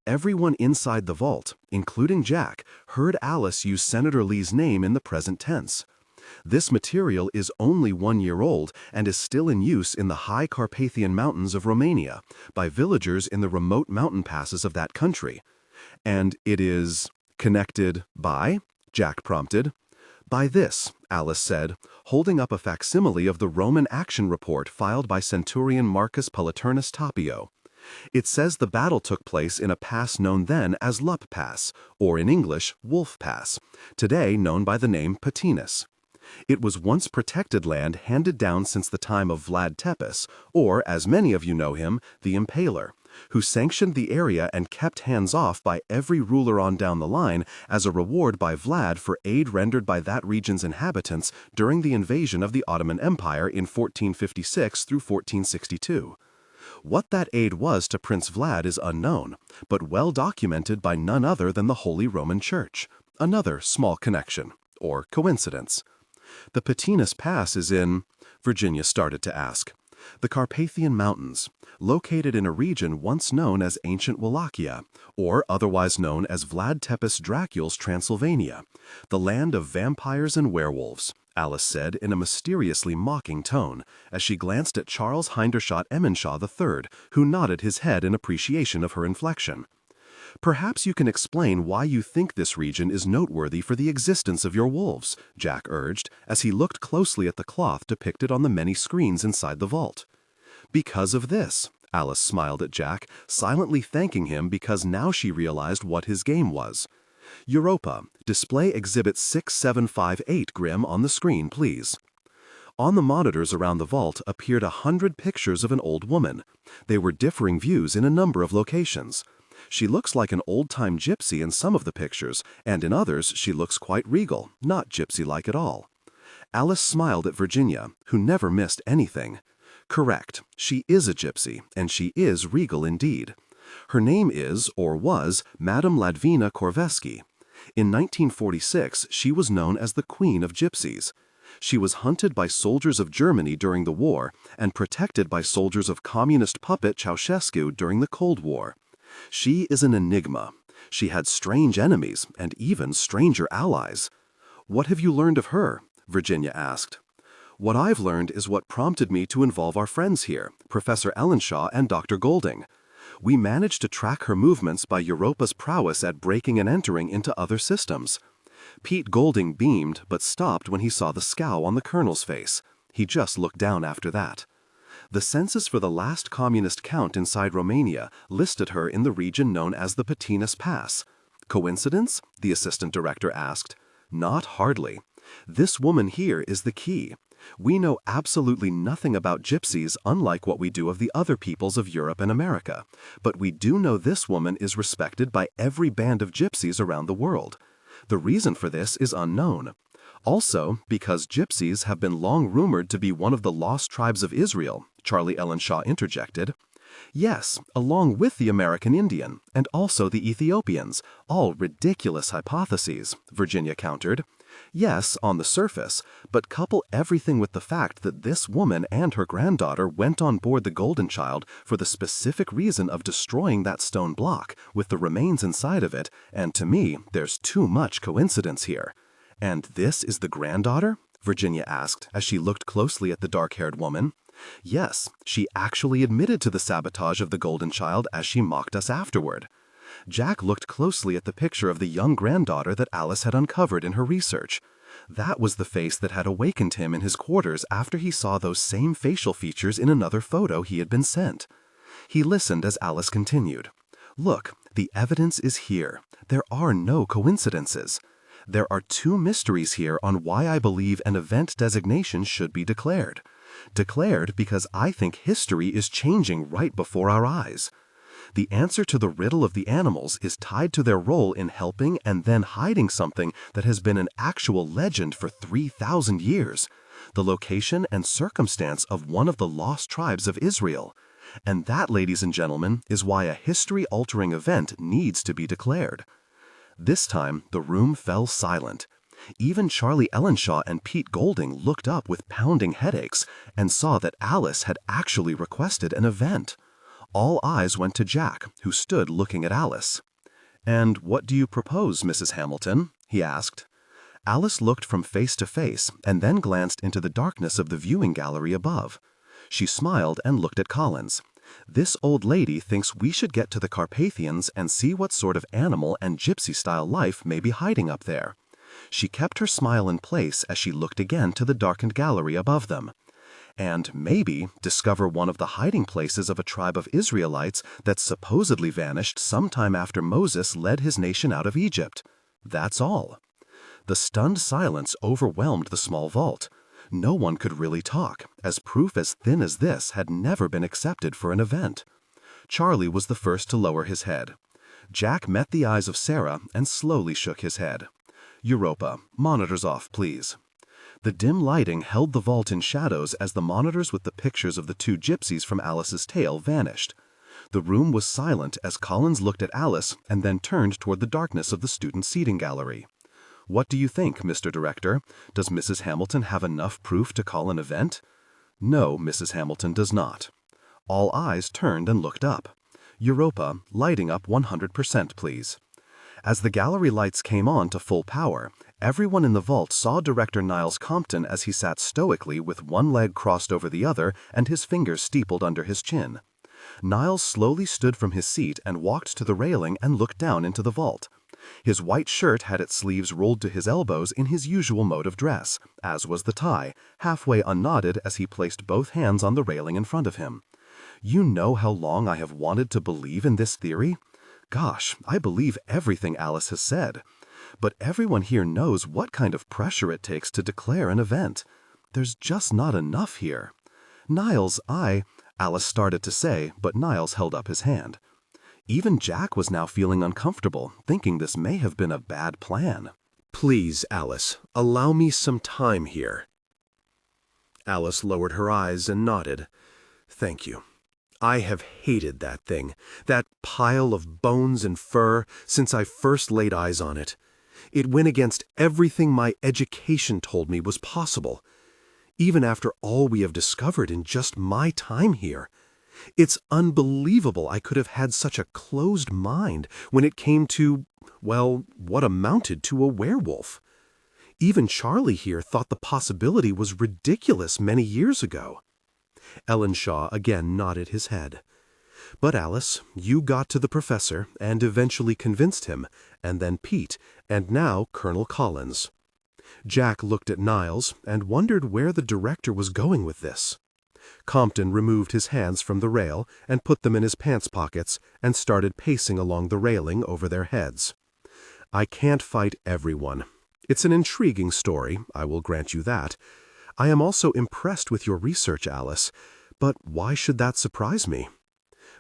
Everyone inside the vault, including Jack, heard Alice use Senator Lee's name in the present tense. This material is only 1 year old and is still in use in the high Carpathian Mountains of Romania by villagers in the remote mountain passes of that country. And it is connected by, Jack prompted. By this, Alice said, holding up a facsimile of the Roman action report filed by Centurion Marcus Politernus Tapio. It says the battle took place in a pass known then as Lup Pass, or in English, Wolf Pass, today known by the name Patinus. It was once protected land handed down since the time of Vlad Tepes, or, as many of you know him, the Impaler, who sanctioned the area and kept hands off by every ruler on down the line as a reward by Vlad for aid rendered by that region's inhabitants during the invasion of the Ottoman Empire in 1456 through 1462. What that aid was to Prince Vlad is unknown, but well documented by none other than the Holy Roman Church. Another small connection, or coincidence. The Patinas Pass is in, Virginia started to ask, the Carpathian Mountains, located in a region once known as ancient Wallachia, or otherwise known as Vlad Tepes Dracula's Transylvania, the land of vampires and werewolves, Alice said in a mysteriously mocking tone, as she glanced at Charles Heindershot Emmenshaw III, who nodded his head in appreciation of her inflection. Perhaps you can explain why you think this region is noteworthy for the existence of your wolves, Jack urged, as he looked closely at the cloth depicted on the many screens inside the vault. Because of this, Alice smiled at Jack, silently thanking him because now she realized what his game was. Europa, display Exhibit 6758, Grim, on the screen, please. On the monitors around the vault appeared 100 pictures of an old woman. They were differing views in a number of locations. She looks like an old-time gypsy in some of the pictures, and in others she looks quite regal, not gypsy-like at all. Alice smiled at Virginia, who never missed anything. Correct, she is a gypsy, and she is regal indeed. Her name is, or was, Madame Ladvina Korveski. In 1946, she was known as the Queen of Gypsies. She was hunted by soldiers of Germany during the war and protected by soldiers of communist puppet Ceausescu during the Cold War. She is an enigma. She had strange enemies and even stranger allies. What have you learned of her? Virginia asked. What I've learned is what prompted me to involve our friends here, Professor Ellenshaw and Dr. Golding. We managed to track her movements by Europa's prowess at breaking and entering into other systems. Pete Golding beamed but stopped when he saw the scowl on the colonel's face. He just looked down after that. The census for the last communist count inside Romania listed her in the region known as the Patinas Pass. Coincidence? The assistant director asked. Not hardly. This woman here is the key. We know absolutely nothing about gypsies, unlike what we do of the other peoples of Europe and America, but we do know this woman is respected by every band of gypsies around the world. The reason for this is unknown. Also, because gypsies have been long rumored to be one of the lost tribes of Israel, Charlie Ellenshaw interjected. Yes, along with the American Indian, and also the Ethiopians, all ridiculous hypotheses, Virginia countered. Yes, on the surface, but couple everything with the fact that this woman and her granddaughter went on board the Golden Child for the specific reason of destroying that stone block with the remains inside of it, and to me, there's too much coincidence here. And this is the granddaughter? Virginia asked as she looked closely at the dark-haired woman. Yes, she actually admitted to the sabotage of the Golden Child as she mocked us afterward. Jack looked closely at the picture of the young granddaughter that Alice had uncovered in her research. That was the face that had awakened him in his quarters after he saw those same facial features in another photo he had been sent. He listened as Alice continued. Look, the evidence is here. There are no coincidences. There are two mysteries here on why I believe an event designation should be declared. Declared because I think history is changing right before our eyes. The answer to the riddle of the animals is tied to their role in helping and then hiding something that has been an actual legend for 3,000 years, the location and circumstance of one of the lost tribes of Israel. And that, ladies and gentlemen, is why a history-altering event needs to be declared. This time, the room fell silent. Even Charlie Ellenshaw and Pete Golding looked up with pounding headaches and saw that Alice had actually requested an event. All eyes went to Jack, who stood looking at Alice. "And what do you propose, Mrs. Hamilton?" he asked. Alice looked from face to face and then glanced into the darkness of the viewing gallery above. She smiled and looked at Collins. "This old lady thinks we should get to the Carpathians and see what sort of animal and gypsy-style life may be hiding up there." She kept her smile in place as she looked again to the darkened gallery above them. "And maybe discover one of the hiding places of a tribe of Israelites that supposedly vanished sometime after Moses led his nation out of Egypt. That's all." The stunned silence overwhelmed the small vault. No one could really talk, as proof as thin as this had never been accepted for an event. Charlie was the first to lower his head. Jack met the eyes of Sarah and slowly shook his head. "Europa, monitors off, please." The dim lighting held the vault in shadows as the monitors with the pictures of the two gypsies from Alice's tale vanished. The room was silent as Collins looked at Alice and then turned toward the darkness of the student seating gallery. "What do you think, Mr. Director? Does Mrs. Hamilton have enough proof to call an event?" "No, Mrs. Hamilton does not." All eyes turned and looked up. "Europa, lighting up 100%, please." As the gallery lights came on to full power, everyone in the vault saw Director Niles Compton as he sat stoically with one leg crossed over the other and his fingers steepled under his chin. Niles slowly stood from his seat and walked to the railing and looked down into the vault. His white shirt had its sleeves rolled to his elbows in his usual mode of dress, as was the tie, halfway unknotted as he placed both hands on the railing in front of him. "You know how long I have wanted to believe in this theory? Gosh, I believe everything Alice has said. But everyone here knows what kind of pressure it takes to declare an event. There's just not enough here. Niles, Alice started to say, but Niles held up his hand. Even Jack was now feeling uncomfortable, thinking this may have been a bad plan. "Please, Alice, allow me some time here." Alice lowered her eyes and nodded. "Thank you. I have hated that thing, that pile of bones and fur, since I first laid eyes on it. It went against everything my education told me was possible, even after all we have discovered in just my time here. It's unbelievable I could have had such a closed mind when it came to, well, what amounted to a werewolf. Even Charlie here thought the possibility was ridiculous many years ago." Ellenshaw again nodded his head. "But Alice, you got to the professor and eventually convinced him, and then Pete, and now Colonel Collins." Jack looked at Niles and wondered where the director was going with this. Compton removed his hands from the rail and put them in his pants pockets and started pacing along the railing over their heads. "I can't fight everyone. It's an intriguing story, I will grant you that. I am also impressed with your research, Alice, but why should that surprise me?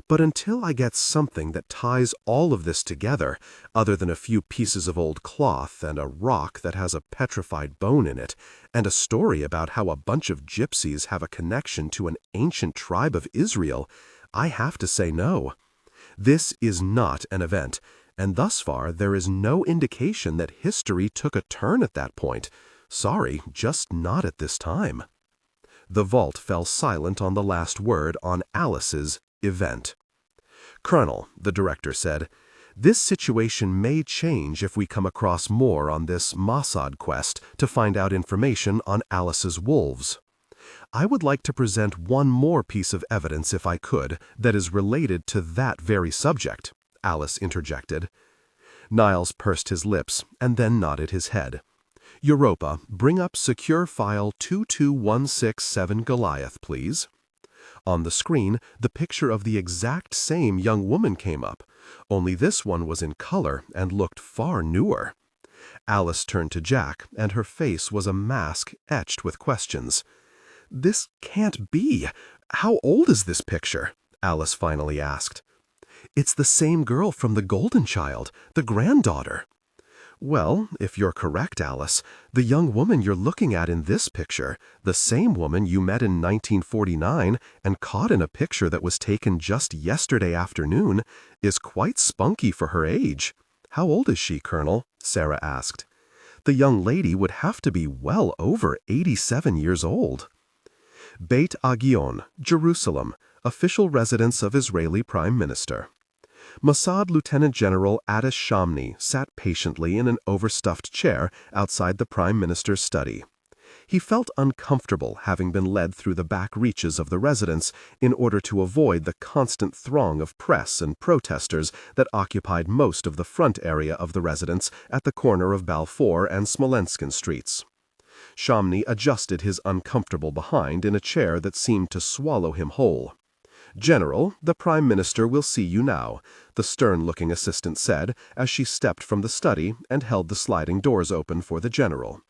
But until I get something that ties all of this together, other than a few pieces of old cloth and a rock that has a petrified bone in it, and a story about how a bunch of gypsies have a connection to an ancient tribe of Israel, I have to say no. This is not an event, and thus far there is no indication that history took a turn at that point. Sorry, just not at this time." The vault fell silent on the last word on Alice's event. "Colonel," the director said, "this situation may change if we come across more on this Mossad quest to find out information on Alice's wolves. I would like to present one more piece of evidence, if I could, that is related to that very subject," Alice interjected. Niles pursed his lips and then nodded his head. "Europa, bring up secure file 22167 Goliath, please." On the screen, the picture of the exact same young woman came up, only this one was in color and looked far newer. Alice turned to Jack, and her face was a mask etched with questions. "This can't be. How old is this picture?" Alice finally asked. "It's the same girl from The Golden Child, the granddaughter." "Well, if you're correct, Alice, the young woman you're looking at in this picture, the same woman you met in 1949 and caught in a picture that was taken just yesterday afternoon, is quite spunky for her age. How old is she, Colonel?" Sarah asked. "The young lady would have to be well over 87 years old." Beit Agion, Jerusalem, official residence of Israeli Prime Minister. Mossad Lieutenant General Adis Shamni sat patiently in an overstuffed chair outside the Prime Minister's study. He felt uncomfortable having been led through the back reaches of the residence in order to avoid the constant throng of press and protesters that occupied most of the front area of the residence at the corner of Balfour and Smolenskin streets. Shamni adjusted his uncomfortable behind in a chair that seemed to swallow him whole. "General, the Prime Minister will see you now," the stern-looking assistant said as she stepped from the study and held the sliding doors open for the general.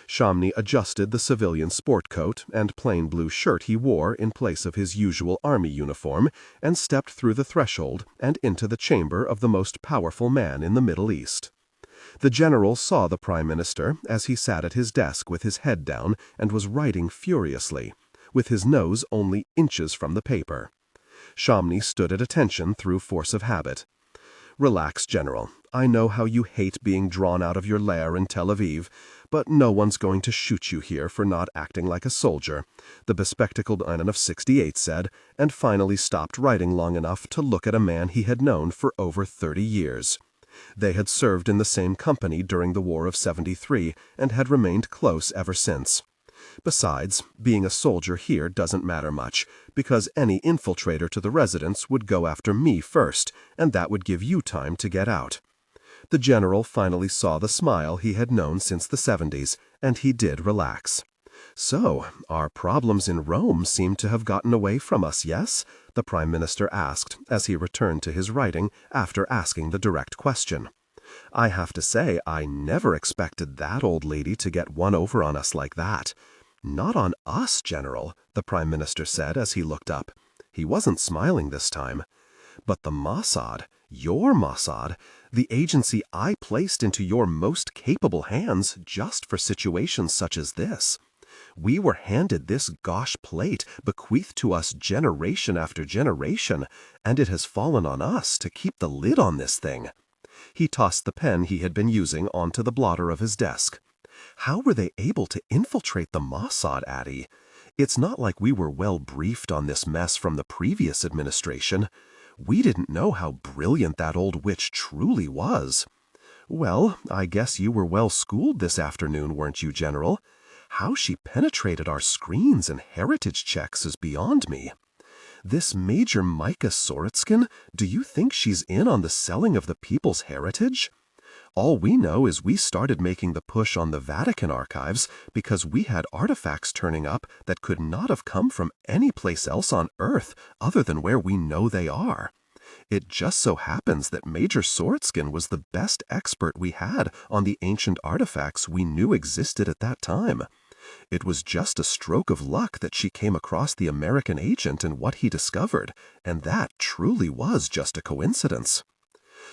Shamni adjusted the civilian sport coat and plain blue shirt he wore in place of his usual army uniform and stepped through the threshold and into the chamber of the most powerful man in the Middle East. The general saw the Prime Minister as he sat at his desk with his head down and was writing furiously, with his nose only inches from the paper. Shamni stood at attention through force of habit. "Relax, General. I know how you hate being drawn out of your lair in Tel Aviv, but no one's going to shoot you here for not acting like a soldier," the bespectacled Einan of 68 said, and finally stopped writing long enough to look at a man he had known for over 30 years. They had served in the same company during the War of 73 and had remained close ever since. Besides, being a soldier here doesn't matter much, because any infiltrator to the residence would go after me first, and that would give you time to get out. The general finally saw the smile he had known since the 70s, and he did relax. "So, our problems in Rome seem to have gotten away from us, yes?" the Prime Minister asked as he returned to his writing after asking the direct question. "I have to say I never expected that old lady to get one over on us like that." "Not on us, General," the Prime Minister said as he looked up. He wasn't smiling this time. "But the Mossad, your Mossad, the agency I placed into your most capable hands just for situations such as this. We were handed this gauche plate bequeathed to us generation after generation, and it has fallen on us to keep the lid on this thing." He tossed the pen he had been using onto the blotter of his desk. "How were they able to infiltrate the Mossad, Addie? It's not like we were well briefed on this mess from the previous administration. We didn't know how brilliant that old witch truly was." "Well, I guess you were well schooled this afternoon, weren't you, General? How she penetrated our screens and heritage checks is beyond me. This Major Micah Soritskin, do you think she's in on the selling of the people's heritage? All we know is we started making the push on the Vatican archives because we had artifacts turning up that could not have come from any place else on Earth other than where we know they are. It just so happens that Major Soritskin was the best expert we had on the ancient artifacts we knew existed at that time. It was just a stroke of luck that she came across the American agent and what he discovered, and that truly was just a coincidence.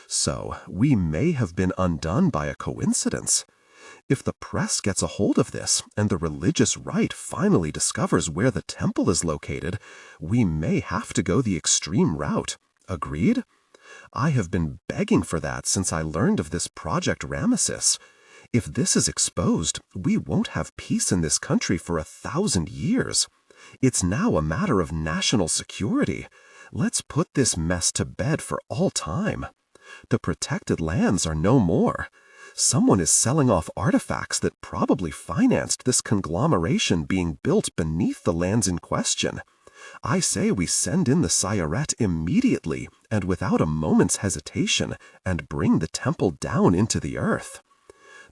So, we may have been undone by a coincidence. If the press gets a hold of this, and the religious right finally discovers where the temple is located, we may have to go the extreme route. Agreed? I have been begging for that since I learned of this Project Ramesses. If this is exposed, we won't have peace in this country for 1,000 years. It's now a matter of national security. Let's put this mess to bed for all time. The protected lands are no more. Someone is selling off artifacts that probably financed this conglomeration being built beneath the lands in question. I say we send in the Sayeret immediately and without a moment's hesitation and bring the temple down into the earth."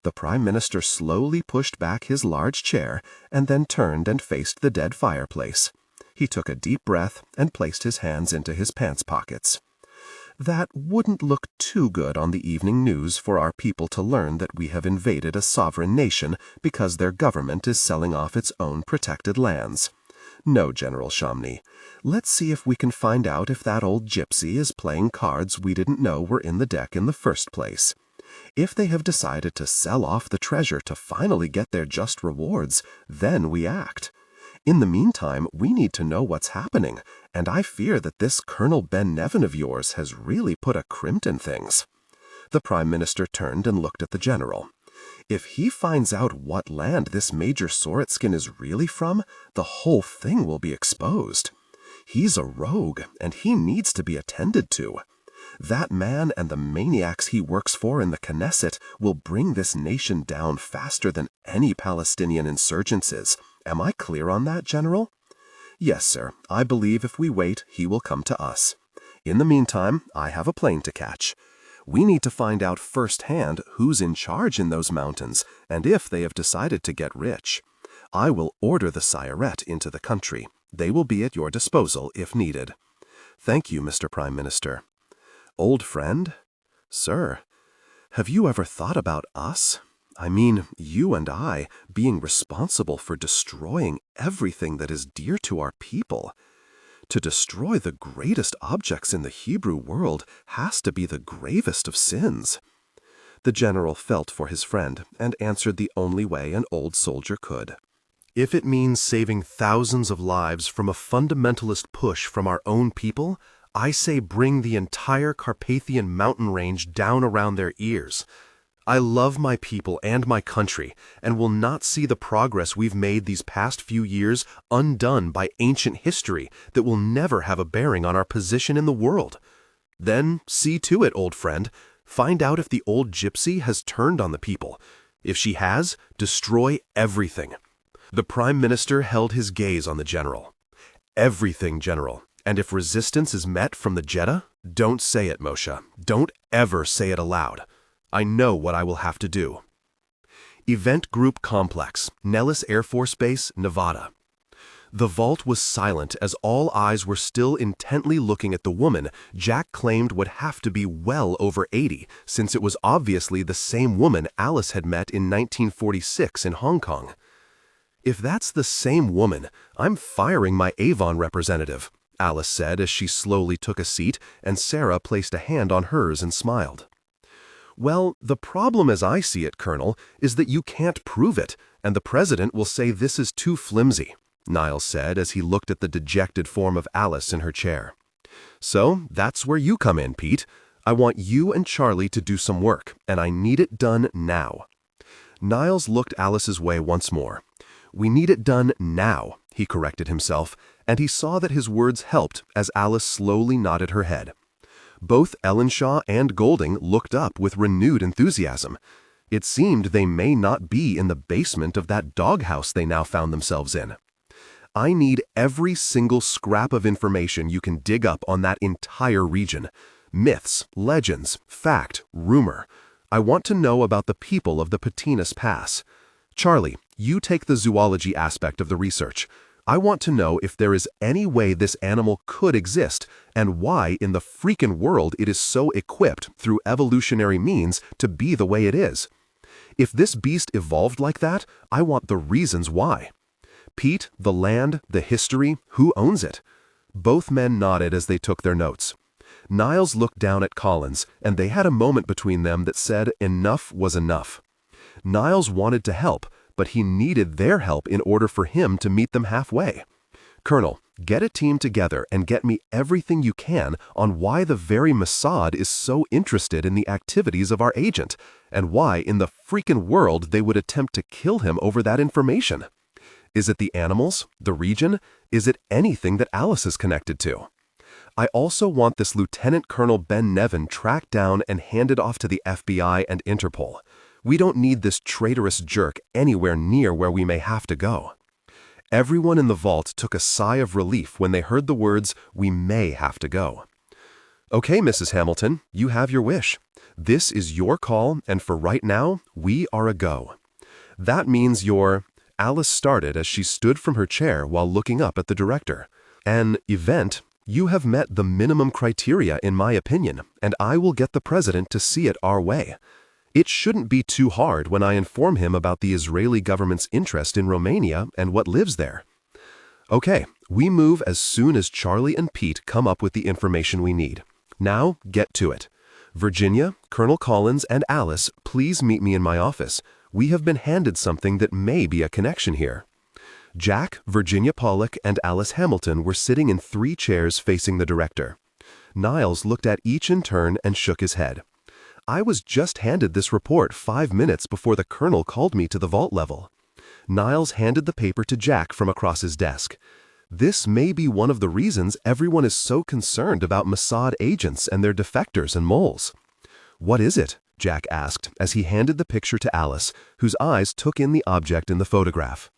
The Prime Minister slowly pushed back his large chair and then turned and faced the dead fireplace. He took a deep breath and placed his hands into his pants pockets. "That wouldn't look too good on the evening news for our people to learn that we have invaded a sovereign nation because their government is selling off its own protected lands. No, General Shamni. Let's see if we can find out if that old gypsy is playing cards we didn't know were in the deck in the first place. If they have decided to sell off the treasure to finally get their just rewards, then we act. In the meantime, we need to know what's happening, and I fear that this Colonel Ben Nevin of yours has really put a crimp in things." The Prime Minister turned and looked at the general. "If he finds out what land this Major Soritskin is really from, the whole thing will be exposed. He's a rogue, and he needs to be attended to. That man and the maniacs he works for in the Knesset will bring this nation down faster than any Palestinian insurgencies. Am I clear on that, General?" "Yes, sir. I believe if we wait, he will come to us. In the meantime, I have a plane to catch. We need to find out firsthand who's in charge in those mountains and if they have decided to get rich. I will order the Sayeret into the country. They will be at your disposal if needed. Thank you, Mr. Prime Minister. Old friend? Sir, have you ever thought about us? I mean, you and I being responsible for destroying everything that is dear to our people. To destroy the greatest objects in the Hebrew world has to be the gravest of sins. The general felt for his friend and answered the only way an old soldier could. If it means saving thousands of lives from a fundamentalist push from our own people, I say bring the entire Carpathian mountain range down around their ears. I love my people and my country, and will not see the progress we've made these past few years undone by ancient history that will never have a bearing on our position in the world. Then see to it, old friend. Find out if the old gypsy has turned on the people. If she has, destroy everything. The Prime Minister held his gaze on the general. Everything, General. And if resistance is met from the Jeddah, don't say it, Moshe. Don't ever say it aloud. I know what I will have to do. Event Group Complex, Nellis Air Force Base, Nevada. The vault was silent as all eyes were still intently looking at the woman Jack claimed would have to be well over 80, since it was obviously the same woman Alice had met in 1946 in Hong Kong. If that's the same woman, I'm firing my Avon representative, Alice said as she slowly took a seat and Sarah placed a hand on hers and smiled. Well, the problem as I see it, Colonel, is that you can't prove it, and the President will say this is too flimsy, Niles said as he looked at the dejected form of Alice in her chair. So that's where you come in, Pete. I want you and Charlie to do some work, and I need it done now. Niles looked Alice's way once more. We need it done now, he corrected himself, and he saw that his words helped as Alice slowly nodded her head. Both Ellenshaw and Golding looked up with renewed enthusiasm. It seemed they may not be in the basement of that doghouse they now found themselves in. I need every single scrap of information you can dig up on that entire region. Myths, legends, fact, rumor. I want to know about the people of the Patinas Pass. Charlie, you take the zoology aspect of the research. I want to know if there is any way this animal could exist and why in the freaking world it is so equipped through evolutionary means to be the way it is. If this beast evolved like that, I want the reasons why. Pete, the land, the history, who owns it? Both men nodded as they took their notes. Niles looked down at Collins, and they had a moment between them that said enough was enough. Niles wanted to help, but he needed their help in order for him to meet them halfway. Colonel, get a team together and get me everything you can on why the very Mossad is so interested in the activities of our agent, and why in the freaking world they would attempt to kill him over that information. Is it the animals, the region? Is it anything that Alice is connected to? I also want this Lieutenant Colonel Ben Nevin tracked down and handed off to the FBI and Interpol. We don't need this traitorous jerk anywhere near where we may have to go. Everyone in the vault took a sigh of relief when they heard the words, "We may have to go." Okay, Mrs. Hamilton, you have your wish. This is your call, and for right now, we are a go. That means you're... Alice started as she stood from her chair while looking up at the director. An event, you have met the minimum criteria in my opinion, and I will get the president to see it our way. It shouldn't be too hard when I inform him about the Israeli government's interest in Romania and what lives there. Okay, we move as soon as Charlie and Pete come up with the information we need. Now, get to it. Virginia, Colonel Collins, and Alice, please meet me in my office. We have been handed something that may be a connection here. Jack, Virginia Pollock, and Alice Hamilton were sitting in 3 chairs facing the director. Niles looked at each in turn and shook his head. I was just handed this report 5 minutes before the colonel called me to the vault level. Niles handed the paper to Jack from across his desk. This may be one of the reasons everyone is so concerned about Mossad agents and their defectors and moles. What is it? Jack asked as he handed the picture to Alice, whose eyes took in the object in the photograph.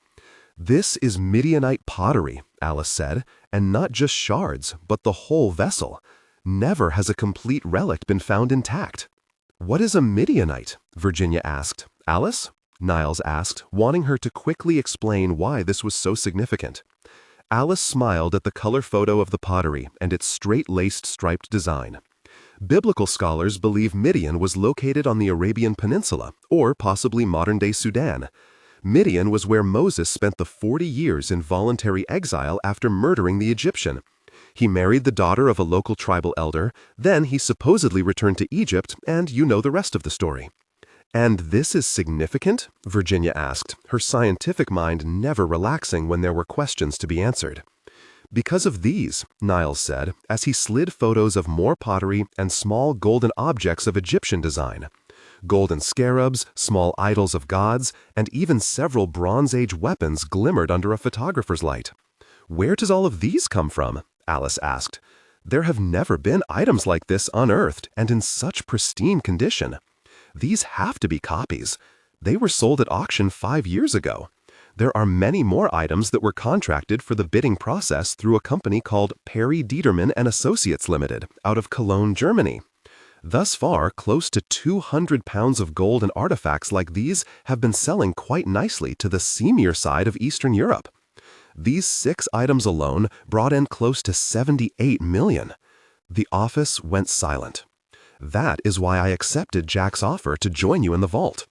This is Midianite pottery, Alice said, and not just shards, but the whole vessel. Never has a complete relic been found intact. What is a Midianite? Virginia asked. Alice? Niles asked, wanting her to quickly explain why this was so significant. Alice smiled at the color photo of the pottery and its straight-laced striped design. Biblical scholars believe Midian was located on the Arabian Peninsula, or possibly modern-day Sudan. Midian was where Moses spent the 40 years in voluntary exile after murdering the Egyptian. He married the daughter of a local tribal elder, then he supposedly returned to Egypt, and you know the rest of the story. "And this is significant?" Virginia asked, her scientific mind never relaxing when there were questions to be answered. "Because of these," Niles said, as he slid photos of more pottery and small golden objects of Egyptian design. Golden scarabs, small idols of gods, and even several Bronze Age weapons glimmered under a photographer's light. "Where does all of these come from?" Alice asked. "There have never been items like this unearthed and in such pristine condition. These have to be copies. They were sold at auction 5 years ago. There are many more items that were contracted for the bidding process through a company called Perry Dieterman and Associates Limited out of Cologne, Germany. Thus far, close to 200 pounds of gold and artifacts like these have been selling quite nicely to the seamier side of Eastern Europe. These 6 items alone brought in close to 78 million. The office went silent. That is why I accepted Jack's offer to join you in the vault.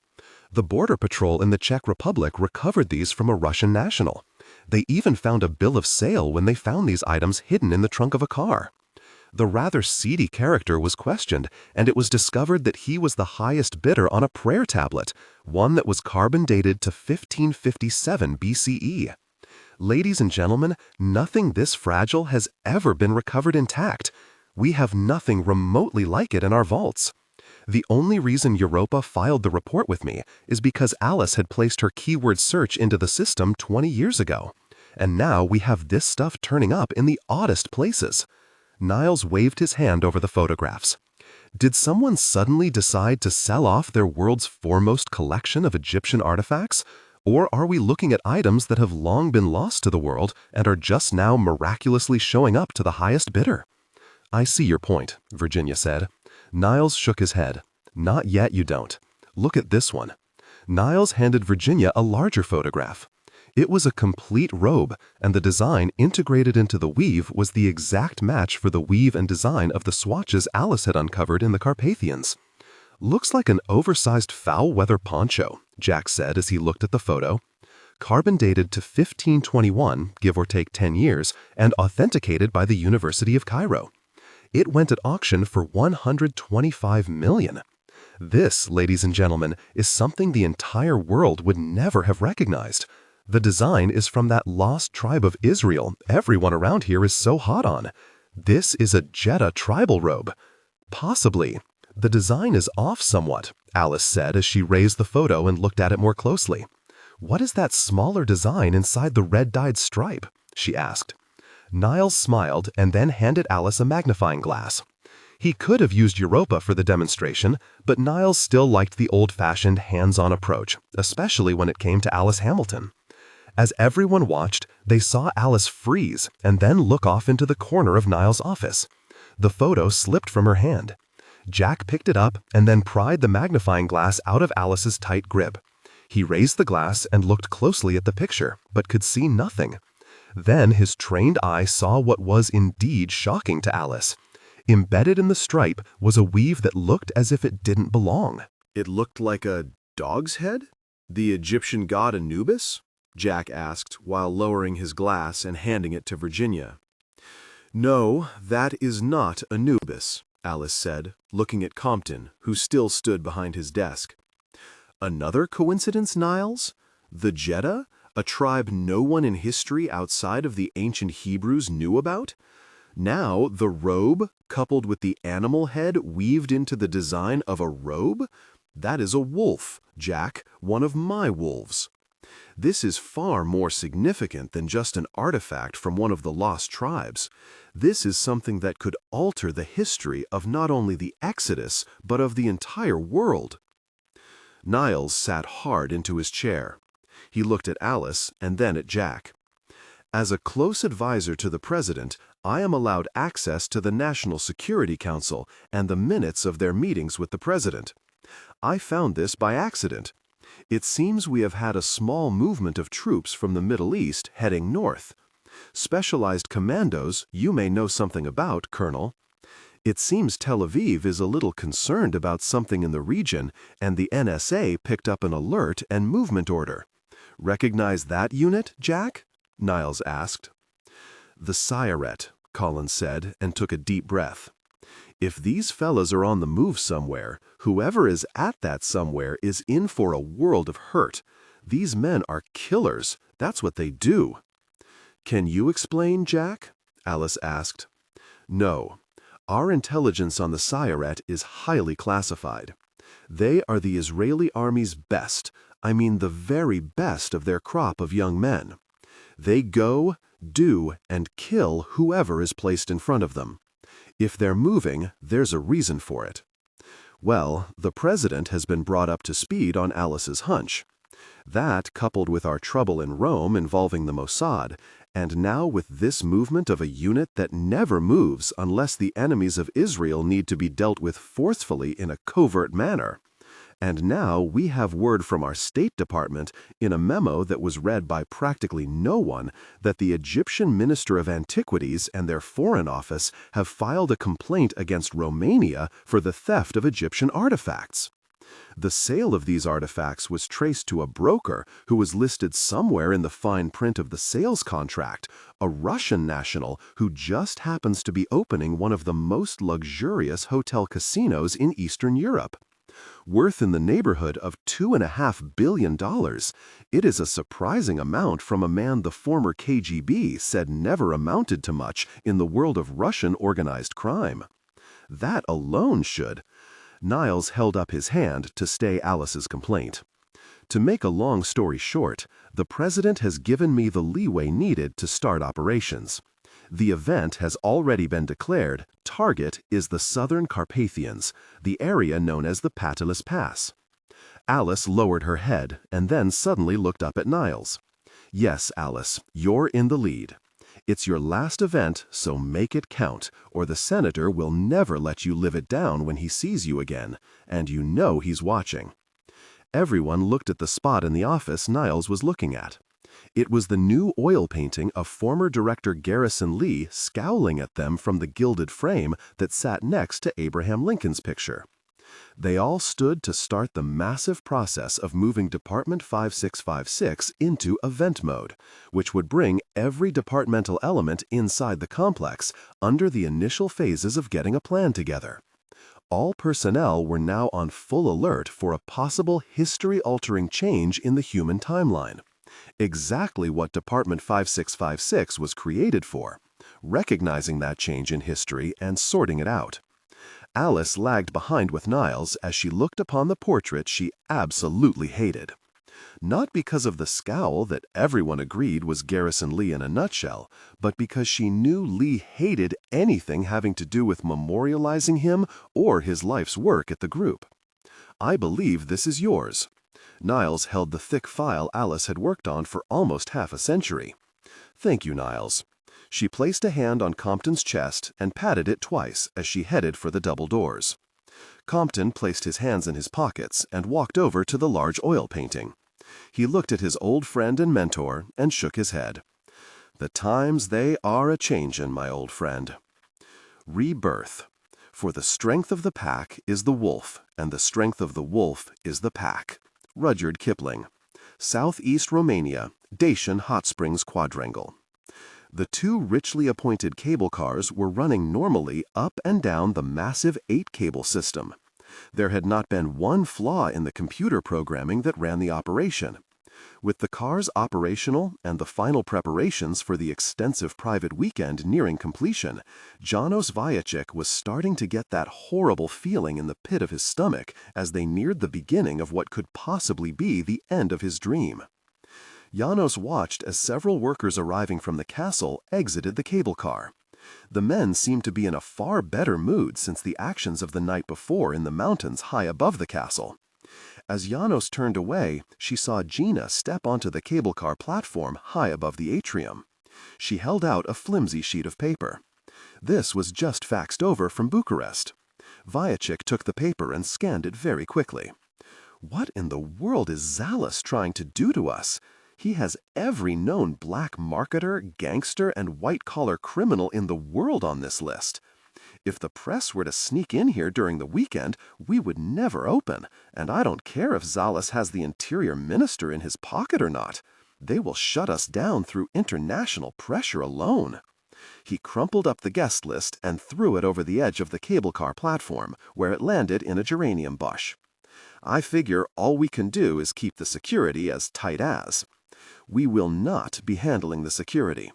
The border patrol in the Czech Republic recovered these from a Russian national. They even found a bill of sale when they found these items hidden in the trunk of a car. The rather seedy character was questioned, and it was discovered that he was the highest bidder on a prayer tablet, one that was carbon dated to 1557 BCE. Ladies and gentlemen, nothing this fragile has ever been recovered intact. We have nothing remotely like it in our vaults. The only reason Europa filed the report with me is because Alice had placed her keyword search into the system 20 years ago. And now we have this stuff turning up in the oddest places." Niles waved his hand over the photographs. "Did someone suddenly decide to sell off their world's foremost collection of Egyptian artifacts? Or are we looking at items that have long been lost to the world and are just now miraculously showing up to the highest bidder?" "I see your point," Virginia said. Niles shook his head. "Not yet, you don't. Look at this one." Niles handed Virginia a larger photograph. It was a complete robe, and the design integrated into the weave was the exact match for the weave and design of the swatches Alice had uncovered in the Carpathians. "Looks like an oversized foul-weather poncho," Jack said as he looked at the photo. "Carbon dated to 1521, give or take 10 years, and authenticated by the University of Cairo. It went at auction for 125 million. This, ladies and gentlemen, is something the entire world would never have recognized. The design is from that lost tribe of Israel everyone around here is so hot on. This is a Jeddah tribal robe. Possibly. The design is off somewhat," Alice said as she raised the photo and looked at it more closely. "What is that smaller design inside the red-dyed stripe?" she asked. Niles smiled and then handed Alice a magnifying glass. He could have used Europa for the demonstration, but Niles still liked the old-fashioned, hands-on approach, especially when it came to Alice Hamilton. As everyone watched, they saw Alice freeze and then look off into the corner of Niles' office. The photo slipped from her hand. Jack picked it up and then pried the magnifying glass out of Alice's tight grip. He raised the glass and looked closely at the picture, but could see nothing. Then his trained eye saw what was indeed shocking to Alice. Embedded in the stripe was a weave that looked as if it didn't belong. "It looked like a dog's head? The Egyptian god Anubis?" Jack asked while lowering his glass and handing it to Virginia. "No, that is not Anubis," Alice said, looking at Compton, who still stood behind his desk. "Another coincidence, Niles? The Jeddah? A tribe no one in history outside of the ancient Hebrews knew about? Now, the robe, coupled with the animal head weaved into the design of a robe? That is a wolf, Jack, one of my wolves. This is far more significant than just an artifact from one of the lost tribes. This is something that could alter the history of not only the Exodus, but of the entire world." Niles sat hard into his chair. He looked at Alice and then at Jack. "As a close advisor to the president, I am allowed access to the National Security Council and the minutes of their meetings with the president. I found this by accident. It seems we have had a small movement of troops from the Middle East heading north. Specialized commandos you may know something about, Colonel. It seems Tel Aviv is a little concerned about something in the region, and the NSA picked up an alert and movement order. Recognize that unit, Jack? Niles asked. The Sayeret, Collins said, and took a deep breath. If these fellas are on the move somewhere, whoever is at that somewhere is in for a world of hurt. These men are killers. That's what they do. Can you explain, Jack? Alice asked. No. Our intelligence on the Sayeret is highly classified. They are the Israeli army's best, I mean the very best of their crop of young men. They go, do, and kill whoever is placed in front of them. If they're moving, there's a reason for it. Well, the president has been brought up to speed on Alice's hunch. That, coupled with our trouble in Rome involving the Mossad, and now with this movement of a unit that never moves unless the enemies of Israel need to be dealt with forcefully in a covert manner. And now we have word from our State Department in a memo that was read by practically no one that the Egyptian Minister of Antiquities and their Foreign Office have filed a complaint against Romania for the theft of Egyptian artifacts. The sale of these artifacts was traced to a broker who was listed somewhere in the fine print of the sales contract, a Russian national who just happens to be opening one of the most luxurious hotel casinos in Eastern Europe. Worth in the neighborhood of $2.5 billion, it is a surprising amount from a man the former KGB said never amounted to much in the world of Russian organized crime. That alone should. Niles held up his hand to stay Alice's complaint. To make a long story short, the president has given me the leeway needed to start operations. The event has already been declared. Target is the southern Carpathians, the area known as the Patalis Pass. Alice lowered her head and then suddenly looked up at Niles. Yes, Alice, you're in the lead. It's your last event, so make it count, or the senator will never let you live it down when he sees you again, and you know he's watching. Everyone looked at the spot in the office Niles was looking at. It was the new oil painting of former director Garrison Lee scowling at them from the gilded frame that sat next to Abraham Lincoln's picture. They all stood to start the massive process of moving Department 5656 into event mode, which would bring every departmental element inside the complex under the initial phases of getting a plan together. All personnel were now on full alert for a possible history-altering change in the human timeline. Exactly what Department 5656 was created for, recognizing that change in history and sorting it out. Alice lagged behind with Niles as she looked upon the portrait she absolutely hated. Not because of the scowl that everyone agreed was Garrison Lee in a nutshell, but because she knew Lee hated anything having to do with memorializing him or his life's work at the group. I believe this is yours. Niles held the thick file Alice had worked on for almost half a century. Thank you, Niles. She placed a hand on Compton's chest and patted it twice as she headed for the double doors. Compton placed his hands in his pockets and walked over to the large oil painting. He looked at his old friend and mentor and shook his head. The times they are a-changin', my old friend. Rebirth. For the strength of the pack is the wolf, and the strength of the wolf is the pack. Rudyard Kipling. Southeast Romania, Dacian Hot Springs Quadrangle. The two richly appointed cable cars were running normally up and down the massive 8-cable system. There had not been one flaw in the computer programming that ran the operation. With the cars operational and the final preparations for the extensive private weekend nearing completion, Janos Vajicic was starting to get that horrible feeling in the pit of his stomach as they neared the beginning of what could possibly be the end of his dream. Janos watched as several workers arriving from the castle exited the cable car. The men seemed to be in a far better mood since the actions of the night before in the mountains high above the castle. As Janos turned away, she saw Gina step onto the cable car platform high above the atrium. She held out a flimsy sheet of paper. This was just faxed over from Bucharest. Vajicic took the paper and scanned it very quickly. What in the world is Zalus trying to do to us? He has every known black marketer, gangster, and white-collar criminal in the world on this list. If the press were to sneak in here during the weekend, we would never open, and I don't care if Zales has the interior minister in his pocket or not. They will shut us down through international pressure alone." He crumpled up the guest list and threw it over the edge of the cable car platform, where it landed in a geranium bush. "I figure all we can do is keep the security as tight as. We will not be handling the security.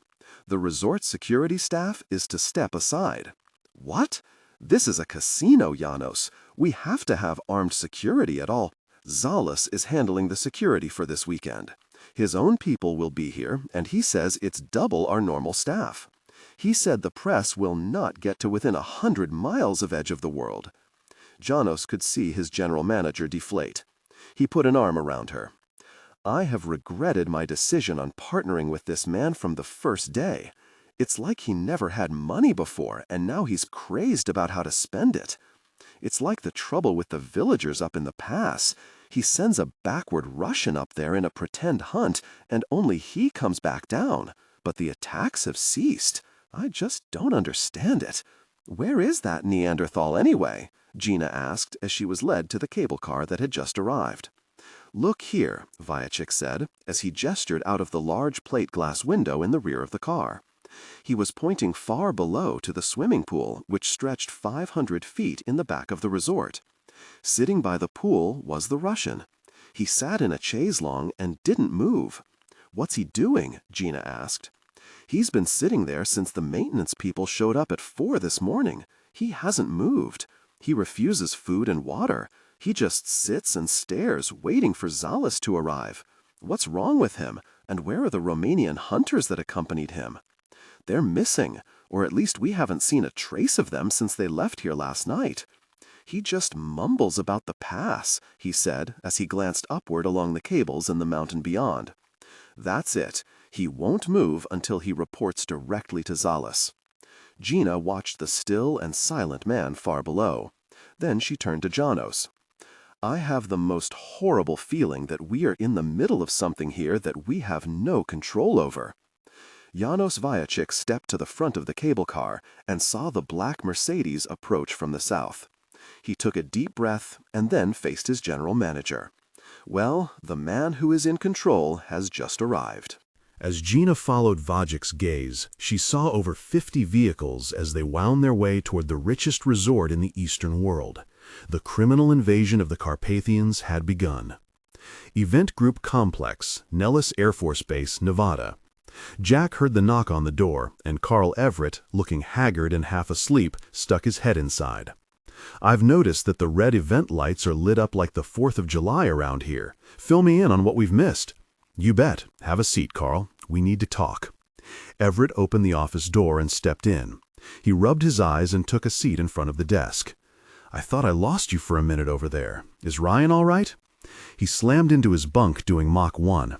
The resort security staff is to step aside." "What? This is a casino, Janos. We have to have armed security at all." "Zales is handling the security for this weekend. His own people will be here, and he says it's double our normal staff. He said the press will not get to within 100 miles of Edge of the World." Janos could see his general manager deflate. He put an arm around her. "I have regretted my decision on partnering with this man from the first day. It's like he never had money before, and now he's crazed about how to spend it. It's like the trouble with the villagers up in the pass. He sends a backward Russian up there in a pretend hunt, and only he comes back down. But the attacks have ceased. I just don't understand it. Where is that Neanderthal anyway?" Gina asked as she was led to the cable car that had just arrived. "Look here," Vyachik said, as he gestured out of the large plate glass window in the rear of the car. He was pointing far below to the swimming pool, which stretched 500 feet in the back of the resort. Sitting by the pool was the Russian. He sat in a chaise longue and didn't move. "What's he doing?" Gina asked. "He's been sitting there since the maintenance people showed up at 4 this morning. He hasn't moved. He refuses food and water. He just sits and stares, waiting for Zales to arrive. What's wrong with him? And where are the Romanian hunters that accompanied him? They're missing, or at least we haven't seen a trace of them since they left here last night. He just mumbles about the pass," he said as he glanced upward along the cables in the mountain beyond. "That's it. He won't move until he reports directly to Zales." Gina watched the still and silent man far below. Then she turned to Janos. "I have the most horrible feeling that we are in the middle of something here that we have no control over." Janos Vyachik stepped to the front of the cable car and saw the black Mercedes approach from the south. He took a deep breath and then faced his general manager. "Well, the man who is in control has just arrived." As Gina followed Vajik's gaze, she saw over 50 vehicles as they wound their way toward the richest resort in the Eastern world. The criminal invasion of the Carpathians had begun. Event Group Complex, Nellis Air Force Base, Nevada. Jack heard the knock on the door, and Carl Everett, looking haggard and half asleep, stuck his head inside. "I've noticed that the red event lights are lit up like the 4th of July around here. Fill me in on what we've missed." "You bet. Have a seat, Carl. We need to talk." Everett opened the office door and stepped in. He rubbed his eyes and took a seat in front of the desk. "I thought I lost you for a minute over there. Is Ryan all right?" He slammed into his bunk doing Mach 1.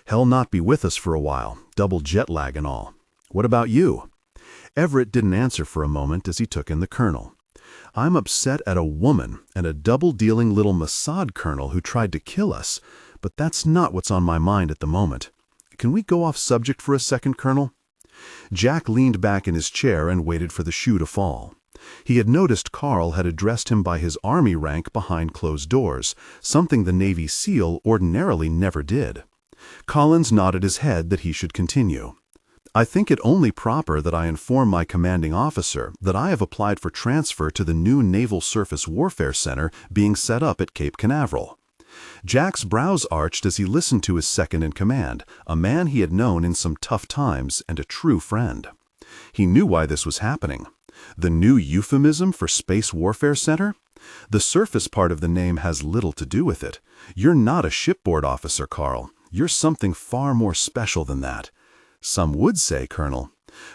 "He'll not be with us for a while, double jet lag and all. What about you?" Everett didn't answer for a moment as he took in the colonel. "I'm upset at a woman and a double-dealing little Mossad colonel who tried to kill us, but that's not what's on my mind at the moment. Can we go off subject for a second, Colonel?" Jack leaned back in his chair and waited for the shoe to fall. He had noticed Carl had addressed him by his Army rank behind closed doors, something the Navy SEAL ordinarily never did. Collins nodded his head that he should continue. "I think it only proper that I inform my commanding officer that I have applied for transfer to the new Naval Surface Warfare Center being set up at Cape Canaveral." Jack's brows arched as he listened to his second-in-command, a man he had known in some tough times and a true friend. He knew why this was happening. The new euphemism for Space Warfare Center? The surface part of the name has little to do with it. You're not a shipboard officer, Carl. You're something far more special than that. Some would say, Colonel.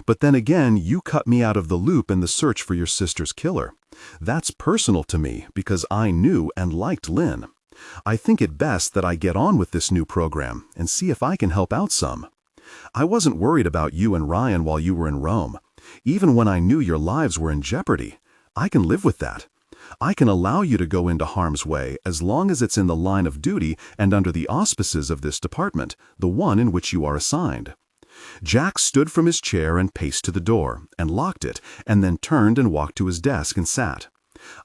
But then again, you cut me out of the loop in the search for your sister's killer. That's personal to me because I knew and liked Lynn. I think it best that I get on with this new program and see if I can help out some. I wasn't worried about you and Ryan while you were in Rome. Even when I knew your lives were in jeopardy, I can live with that. I can allow you to go into harm's way as long as it's in the line of duty and under the auspices of this department, the one in which you are assigned." Jack stood from his chair and paced to the door, and locked it, and then turned and walked to his desk and sat.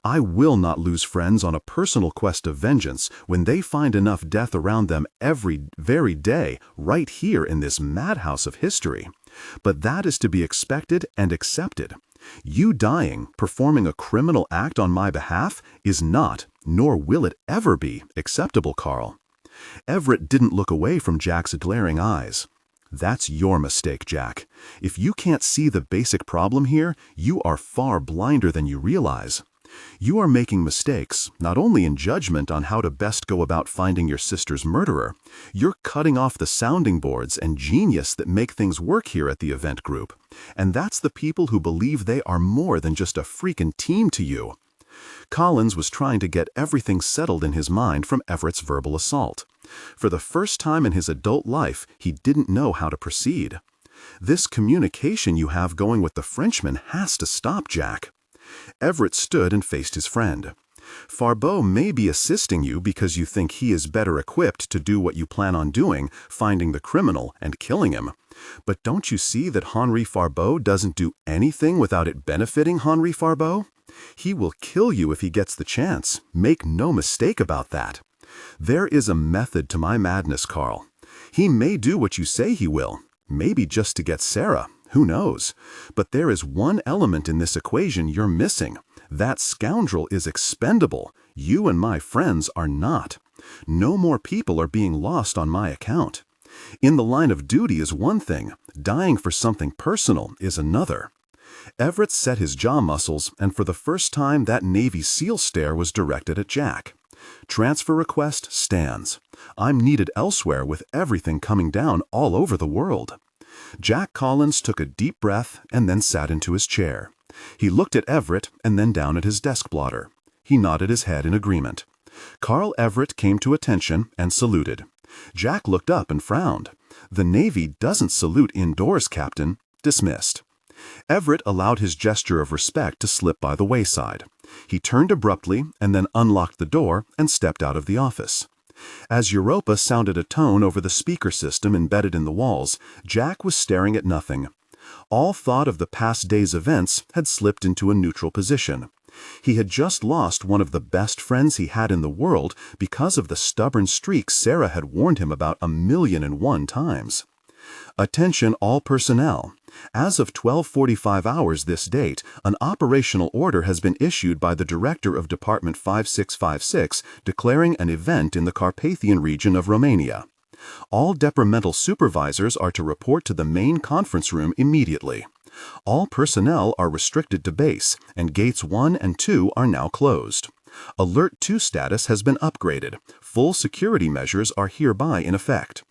"I will not lose friends on a personal quest of vengeance when they find enough death around them every very day, right here in this madhouse of history. But that is to be expected and accepted. You dying, performing a criminal act on my behalf, is not, nor will it ever be, acceptable, Carl." Everett didn't look away from Jack's glaring eyes. "That's your mistake, Jack. If you can't see the basic problem here, you are far blinder than you realize. You are making mistakes, not only in judgment on how to best go about finding your sister's murderer. You're cutting off the sounding boards and genius that make things work here at the event group. And that's the people who believe they are more than just a freaking team to you." Collins was trying to get everything settled in his mind from Everett's verbal assault. For the first time in his adult life, he didn't know how to proceed. "This communication you have going with the Frenchman has to stop, Jack." Everett stood and faced his friend. "Pharaoh may be assisting you because you think he is better equipped to do what you plan on doing, finding the criminal and killing him. But don't you see that Henri Pharaoh doesn't do anything without it benefiting Henri Pharaoh? He will kill you if he gets the chance. Make no mistake about that. There is a method to my madness, Carl. He may do what you say he will, maybe just to get Sarah. Who knows? But there is one element in this equation you're missing. That scoundrel is expendable. You and my friends are not. No more people are being lost on my account. In the line of duty is one thing, dying for something personal is another." Everett set his jaw muscles, and for the first time that Navy SEAL stare was directed at Jack. "Transfer request stands. I'm needed elsewhere with everything coming down all over the world." Jack Collins took a deep breath and then sat into his chair. He looked at Everett and then down at his desk blotter. He nodded his head in agreement. Carl Everett came to attention and saluted. Jack looked up and frowned. "The Navy doesn't salute indoors, Captain." Dismissed. Everett allowed his gesture of respect to slip by the wayside. He turned abruptly and then unlocked the door and stepped out of the office. As Europa sounded a tone over the speaker system embedded in the walls, Jack was staring at nothing. All thought of the past day's events had slipped into a neutral position. He had just lost one of the best friends he had in the world because of the stubborn streak Sarah had warned him about 1,000,001 times. "Attention all personnel. As of 12:45 hours this date, an operational order has been issued by the Director of Department 5656 declaring an event in the Carpathian region of Romania. All departmental supervisors are to report to the main conference room immediately. All personnel are restricted to base, and gates 1 and 2 are now closed. Alert 2 status has been upgraded. Full security measures are hereby in effect."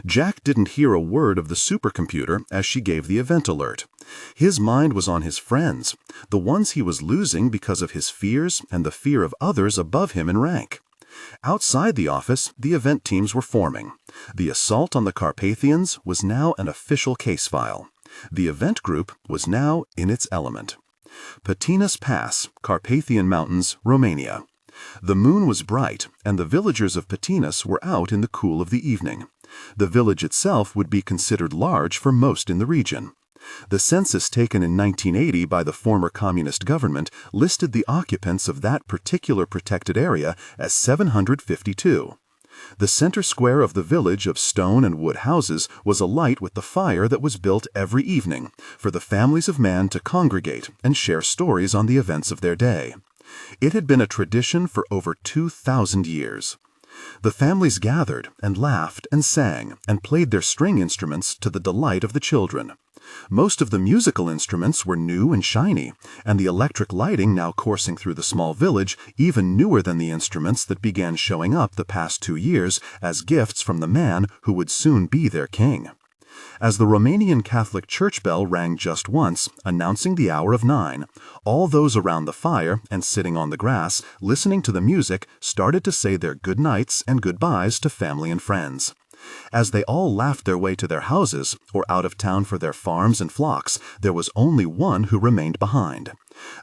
Jack didn't hear a word of the supercomputer as she gave the event alert. His mind was on his friends, the ones he was losing because of his fears and the fear of others above him in rank. Outside the office, the event teams were forming. The assault on the Carpathians was now an official case file. The event group was now in its element. Patinas Pass, Carpathian Mountains, Romania. The moon was bright, and the villagers of Patinas were out in the cool of the evening. The village itself would be considered large for most in the region. The census taken in 1980 by the former communist government listed the occupants of that particular protected area as 752. The center square of the village of stone and wood houses was alight with the fire that was built every evening for the families of man to congregate and share stories on the events of their day. It had been a tradition for over 2,000 years. The families gathered and laughed and sang and played their string instruments to the delight of the children. Most of the musical instruments were new and shiny, and the electric lighting now coursing through the small village even newer than the instruments that began showing up the past 2 years as gifts from the man who would soon be their king. As the Romanian Catholic church bell rang just once, announcing the hour of 9, all those around the fire and sitting on the grass, listening to the music, started to say their good nights and goodbyes to family and friends. As they all laughed their way to their houses, or out of town for their farms and flocks, there was only one who remained behind.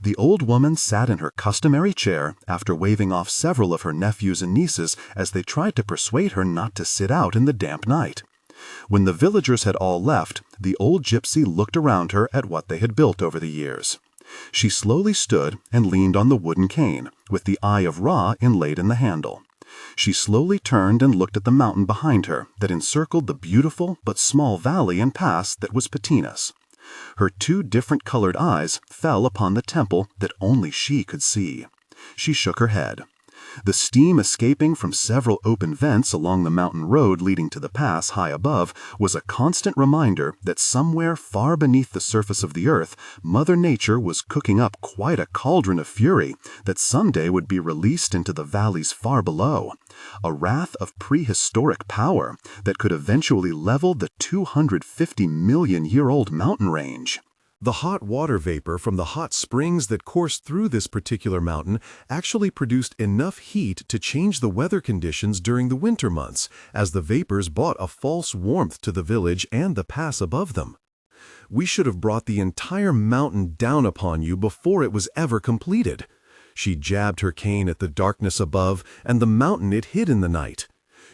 The old woman sat in her customary chair after waving off several of her nephews and nieces as they tried to persuade her not to sit out in the damp night. When the villagers had all left, the old gypsy looked around her at what they had built over the years. She slowly stood and leaned on the wooden cane, with the eye of Ra inlaid in the handle. She slowly turned and looked at the mountain behind her that encircled the beautiful but small valley and pass that was Patinas. Her two different colored eyes fell upon the temple that only she could see. She shook her head. The steam escaping from several open vents along the mountain road leading to the pass high above was a constant reminder that somewhere far beneath the surface of the earth, Mother Nature was cooking up quite a cauldron of fury that someday would be released into the valleys far below, a wrath of prehistoric power that could eventually level the 250-million-year-old mountain range. The hot water vapor from the hot springs that coursed through this particular mountain actually produced enough heat to change the weather conditions during the winter months, as the vapors brought a false warmth to the village and the pass above them. We should have brought the entire mountain down upon you before it was ever completed. She jabbed her cane at the darkness above and the mountain it hid in the night.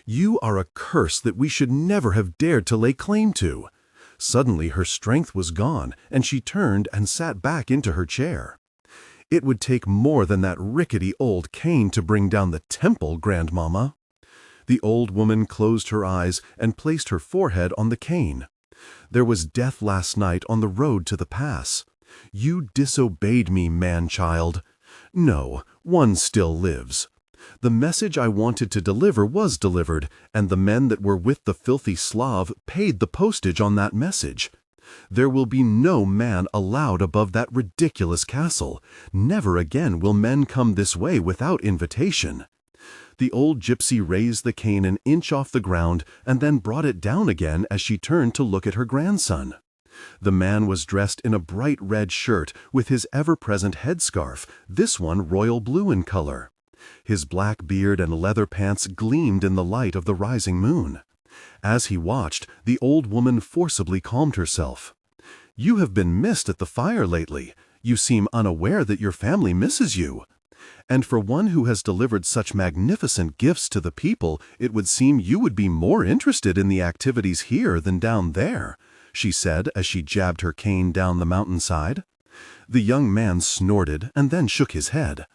You are a curse that we should never have dared to lay claim to. Suddenly her strength was gone, and she turned and sat back into her chair. It would take more than that rickety old cane to bring down the temple, Grandmama. The old woman closed her eyes and placed her forehead on the cane. There was death last night on the road to the pass. You disobeyed me, man-child. No, one still lives. The message I wanted to deliver was delivered, and the men that were with the filthy Slav paid the postage on that message. There will be no man allowed above that ridiculous castle. Never again will men come this way without invitation. The old gypsy raised the cane an inch off the ground and then brought it down again as she turned to look at her grandson. The man was dressed in a bright red shirt with his ever-present headscarf, this one royal blue in color. His black beard and leather pants gleamed in the light of the rising moon. As he watched, the old woman forcibly calmed herself. "You have been missed at the fire lately. You seem unaware that your family misses you. And for one who has delivered such magnificent gifts to the people, it would seem you would be more interested in the activities here than down there," she said as she jabbed her cane down the mountainside. The young man snorted and then shook his head.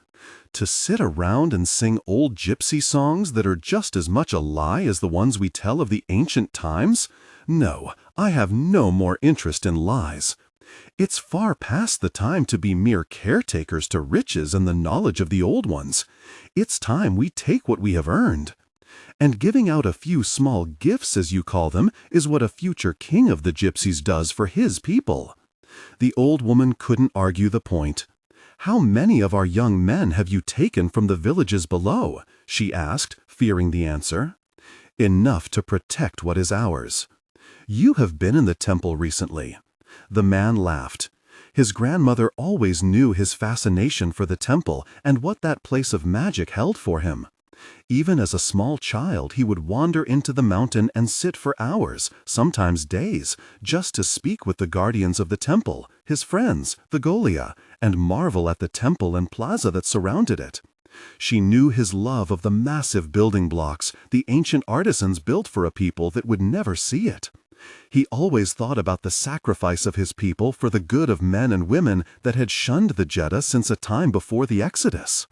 To sit around and sing old gypsy songs that are just as much a lie as the ones we tell of the ancient times? No, I have no more interest in lies. It's far past the time to be mere caretakers to riches and the knowledge of the old ones. It's time we take what we have earned. And giving out a few small gifts, as you call them, is what a future king of the gypsies does for his people. The old woman couldn't argue the point. "How many of our young men have you taken from the villages below?" she asked, fearing the answer. "Enough to protect what is ours." "You have been in the temple recently." The man laughed. His grandmother always knew his fascination for the temple and what that place of magic held for him. Even as a small child, he would wander into the mountain and sit for hours, sometimes days, just to speak with the guardians of the temple, his friends, the Golia, and marvel at the temple and plaza that surrounded it. She knew his love of the massive building blocks the ancient artisans built for a people that would never see it. He always thought about the sacrifice of his people for the good of men and women that had shunned the Jeddah since a time before the Exodus.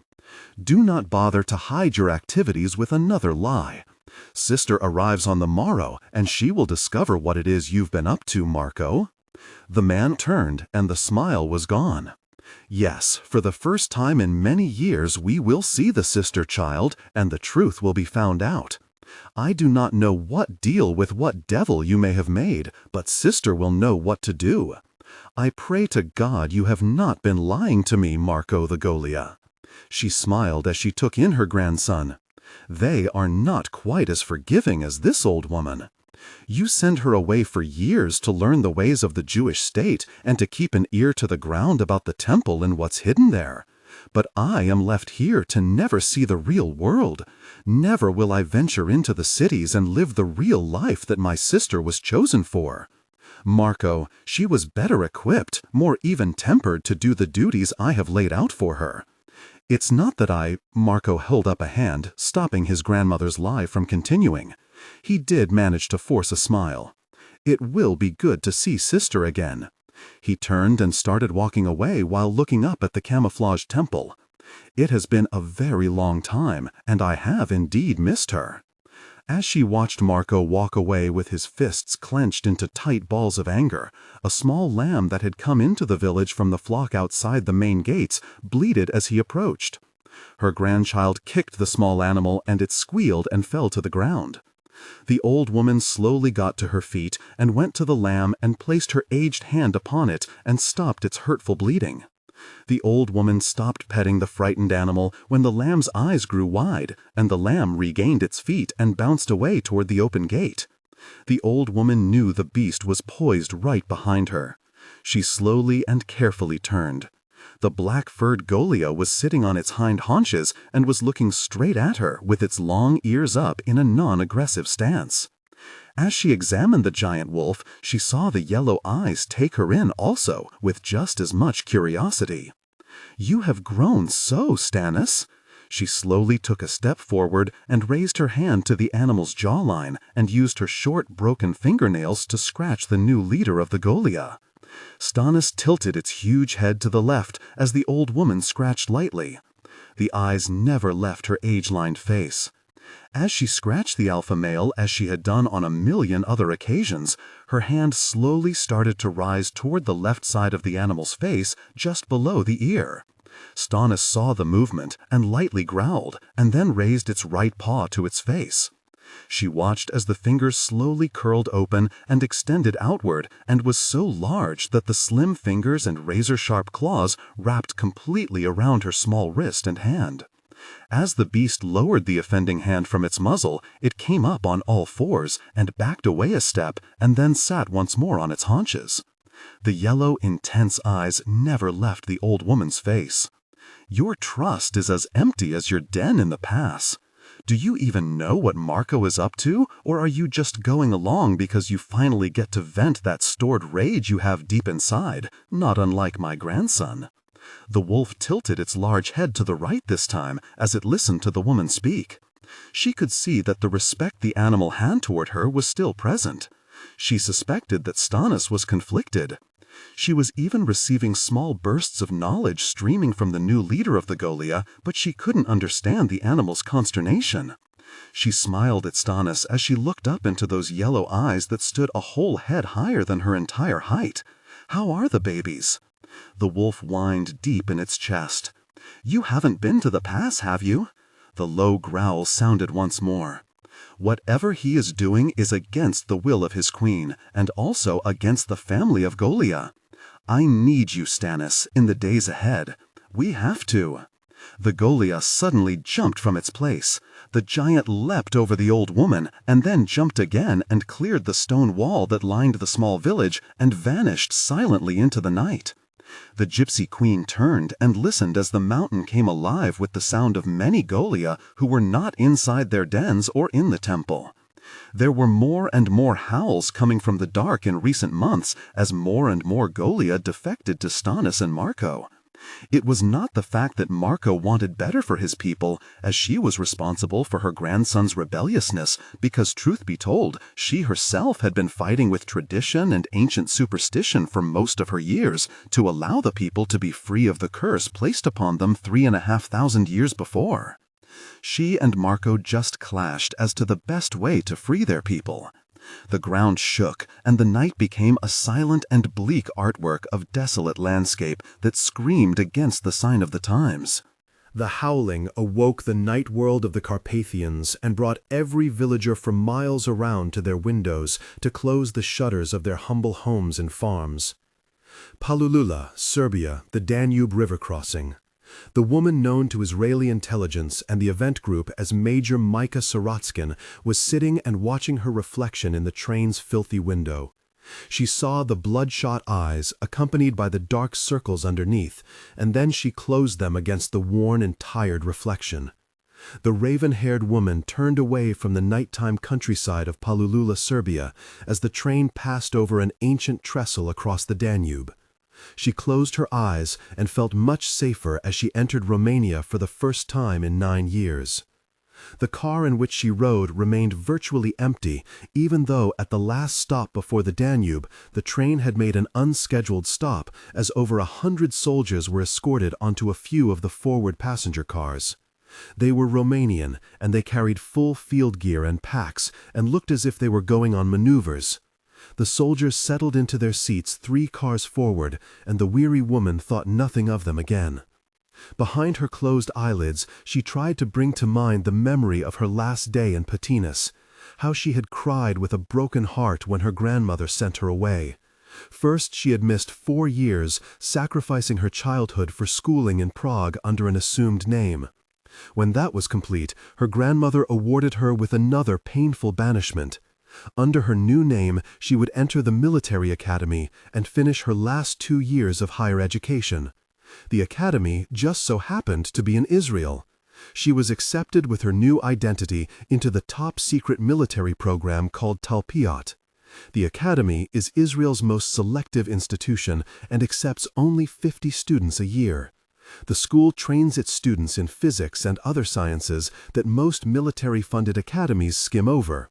Do not bother to hide your activities with another lie. Sister arrives on the morrow, and she will discover what it is you've been up to, Marco. The man turned, and the smile was gone. Yes, for the first time in many years we will see the sister child, and the truth will be found out. I do not know what deal with what devil you may have made, but sister will know what to do. I pray to God you have not been lying to me, Marco the Golia. She smiled as she took in her grandson. They are not quite as forgiving as this old woman. You send her away for years to learn the ways of the Jewish state and to keep an ear to the ground about the temple and what's hidden there. But I am left here to never see the real world. Never will I venture into the cities and live the real life that my sister was chosen for. Marco, she was better equipped, more even-tempered to do the duties I have laid out for her. It's not that Marco held up a hand, stopping his grandmother's lie from continuing. He did manage to force a smile. It will be good to see sister again. He turned and started walking away while looking up at the camouflaged temple. It has been a very long time, and I have indeed missed her. As she watched Marco walk away with his fists clenched into tight balls of anger, a small lamb that had come into the village from the flock outside the main gates bleated as he approached. Her grandchild kicked the small animal and it squealed and fell to the ground. The old woman slowly got to her feet and went to the lamb and placed her aged hand upon it and stopped its hurtful bleeding. The old woman stopped petting the frightened animal when the lamb's eyes grew wide, and the lamb regained its feet and bounced away toward the open gate. The old woman knew the beast was poised right behind her. She slowly and carefully turned. The black-furred Golia was sitting on its hind haunches and was looking straight at her with its long ears up in a non-aggressive stance. As she examined the giant wolf, she saw the yellow eyes take her in also, with just as much curiosity. "You have grown so, Stannis." She slowly took a step forward and raised her hand to the animal's jawline and used her short, broken fingernails to scratch the new leader of the Golia. Stannis tilted its huge head to the left as the old woman scratched lightly. The eyes never left her age-lined face. As she scratched the alpha male as she had done on a million other occasions, her hand slowly started to rise toward the left side of the animal's face, just below the ear. Stannis saw the movement and lightly growled, and then raised its right paw to its face. She watched as the fingers slowly curled open and extended outward, and was so large that the slim fingers and razor-sharp claws wrapped completely around her small wrist and hand. As the beast lowered the offending hand from its muzzle, it came up on all fours and backed away a step and then sat once more on its haunches. The yellow, intense eyes never left the old woman's face. "Your trust is as empty as your den in the pass. Do you even know what Marco is up to, or are you just going along because you finally get to vent that stored rage you have deep inside, not unlike my grandson?" The wolf tilted its large head to the right this time as it listened to the woman speak. She could see that the respect the animal had toward her was still present. She suspected that Stannis was conflicted. She was even receiving small bursts of knowledge streaming from the new leader of the Golia, but she couldn't understand the animal's consternation. She smiled at Stannis as she looked up into those yellow eyes that stood a whole head higher than her entire height. "How are the babies?" The wolf whined deep in its chest. "You haven't been to the pass, have you?" The low growl sounded once more. "Whatever he is doing is against the will of his queen, and also against the family of Golia. I need you, Stannis, in the days ahead. We have to." The Golia suddenly jumped from its place. The giant leapt over the old woman, and then jumped again and cleared the stone wall that lined the small village and vanished silently into the night. The gypsy queen turned and listened as the mountain came alive with the sound of many Golia who were not inside their dens or in the temple. There were more and more howls coming from the dark in recent months as more and more Golia defected to Stannis and Marco. It was not the fact that Marco wanted better for his people, as she was responsible for her grandson's rebelliousness, because truth be told, she herself had been fighting with tradition and ancient superstition for most of her years to allow the people to be free of the curse placed upon them 3,500 years before. She and Marco just clashed as to the best way to free their people. The ground shook, and the night became a silent and bleak artwork of desolate landscape that screamed against the sign of the times. The howling awoke the night world of the Carpathians and brought every villager for miles around to their windows to close the shutters of their humble homes and farms. Palulula, Serbia, the Danube River crossing. The woman known to Israeli intelligence and the event group as Major Micah Sorotskin was sitting and watching her reflection in the train's filthy window. She saw the bloodshot eyes, accompanied by the dark circles underneath, and then she closed them against the worn and tired reflection. The raven-haired woman turned away from the nighttime countryside of Palulula, Serbia, as the train passed over an ancient trestle across the Danube. She closed her eyes and felt much safer as she entered Romania for the first time in 9 years. The car in which she rode remained virtually empty, even though at the last stop before the Danube, the train had made an unscheduled stop as over 100 soldiers were escorted onto a few of the forward passenger cars. They were Romanian, and they carried full field gear and packs, and looked as if they were going on maneuvers. The soldiers settled into their seats 3 cars forward, and the weary woman thought nothing of them again. Behind her closed eyelids, she tried to bring to mind the memory of her last day in Patinas, how she had cried with a broken heart when her grandmother sent her away. First, she had missed 4 years, sacrificing her childhood for schooling in Prague under an assumed name. When that was complete, her grandmother awarded her with another painful banishment. Under her new name, she would enter the military academy and finish her last 2 years of higher education. The academy just so happened to be in Israel. She was accepted with her new identity into the top-secret military program called Talpiot. The academy is Israel's most selective institution and accepts only 50 students a year. The school trains its students in physics and other sciences that most military-funded academies skim over.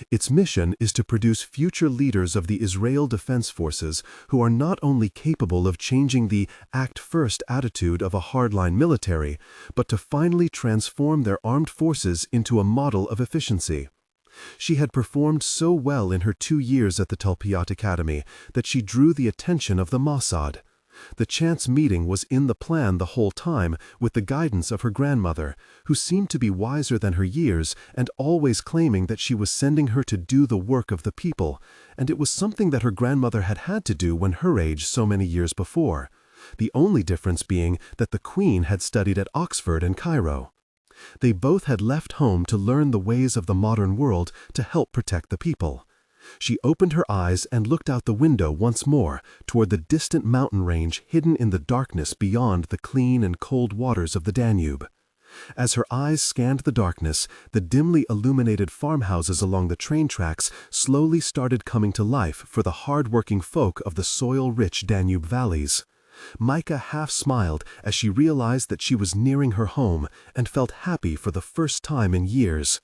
Its mission is to produce future leaders of the Israel Defense Forces who are not only capable of changing the act-first attitude of a hardline military, but to finally transform their armed forces into a model of efficiency. She had performed so well in her 2 years at the Talpiot Academy that she drew the attention of the Mossad. The chance meeting was in the plan the whole time with the guidance of her grandmother, who seemed to be wiser than her years and always claiming that she was sending her to do the work of the people, and it was something that her grandmother had had to do when her age so many years before, the only difference being that the Queen had studied at Oxford and Cairo. They both had left home to learn the ways of the modern world to help protect the people. She opened her eyes and looked out the window once more toward the distant mountain range hidden in the darkness beyond the clean and cold waters of the Danube. As her eyes scanned the darkness, the dimly illuminated farmhouses along the train tracks slowly started coming to life for the hard-working folk of the soil-rich Danube valleys. Micah half smiled as she realized that she was nearing her home and felt happy for the first time in years.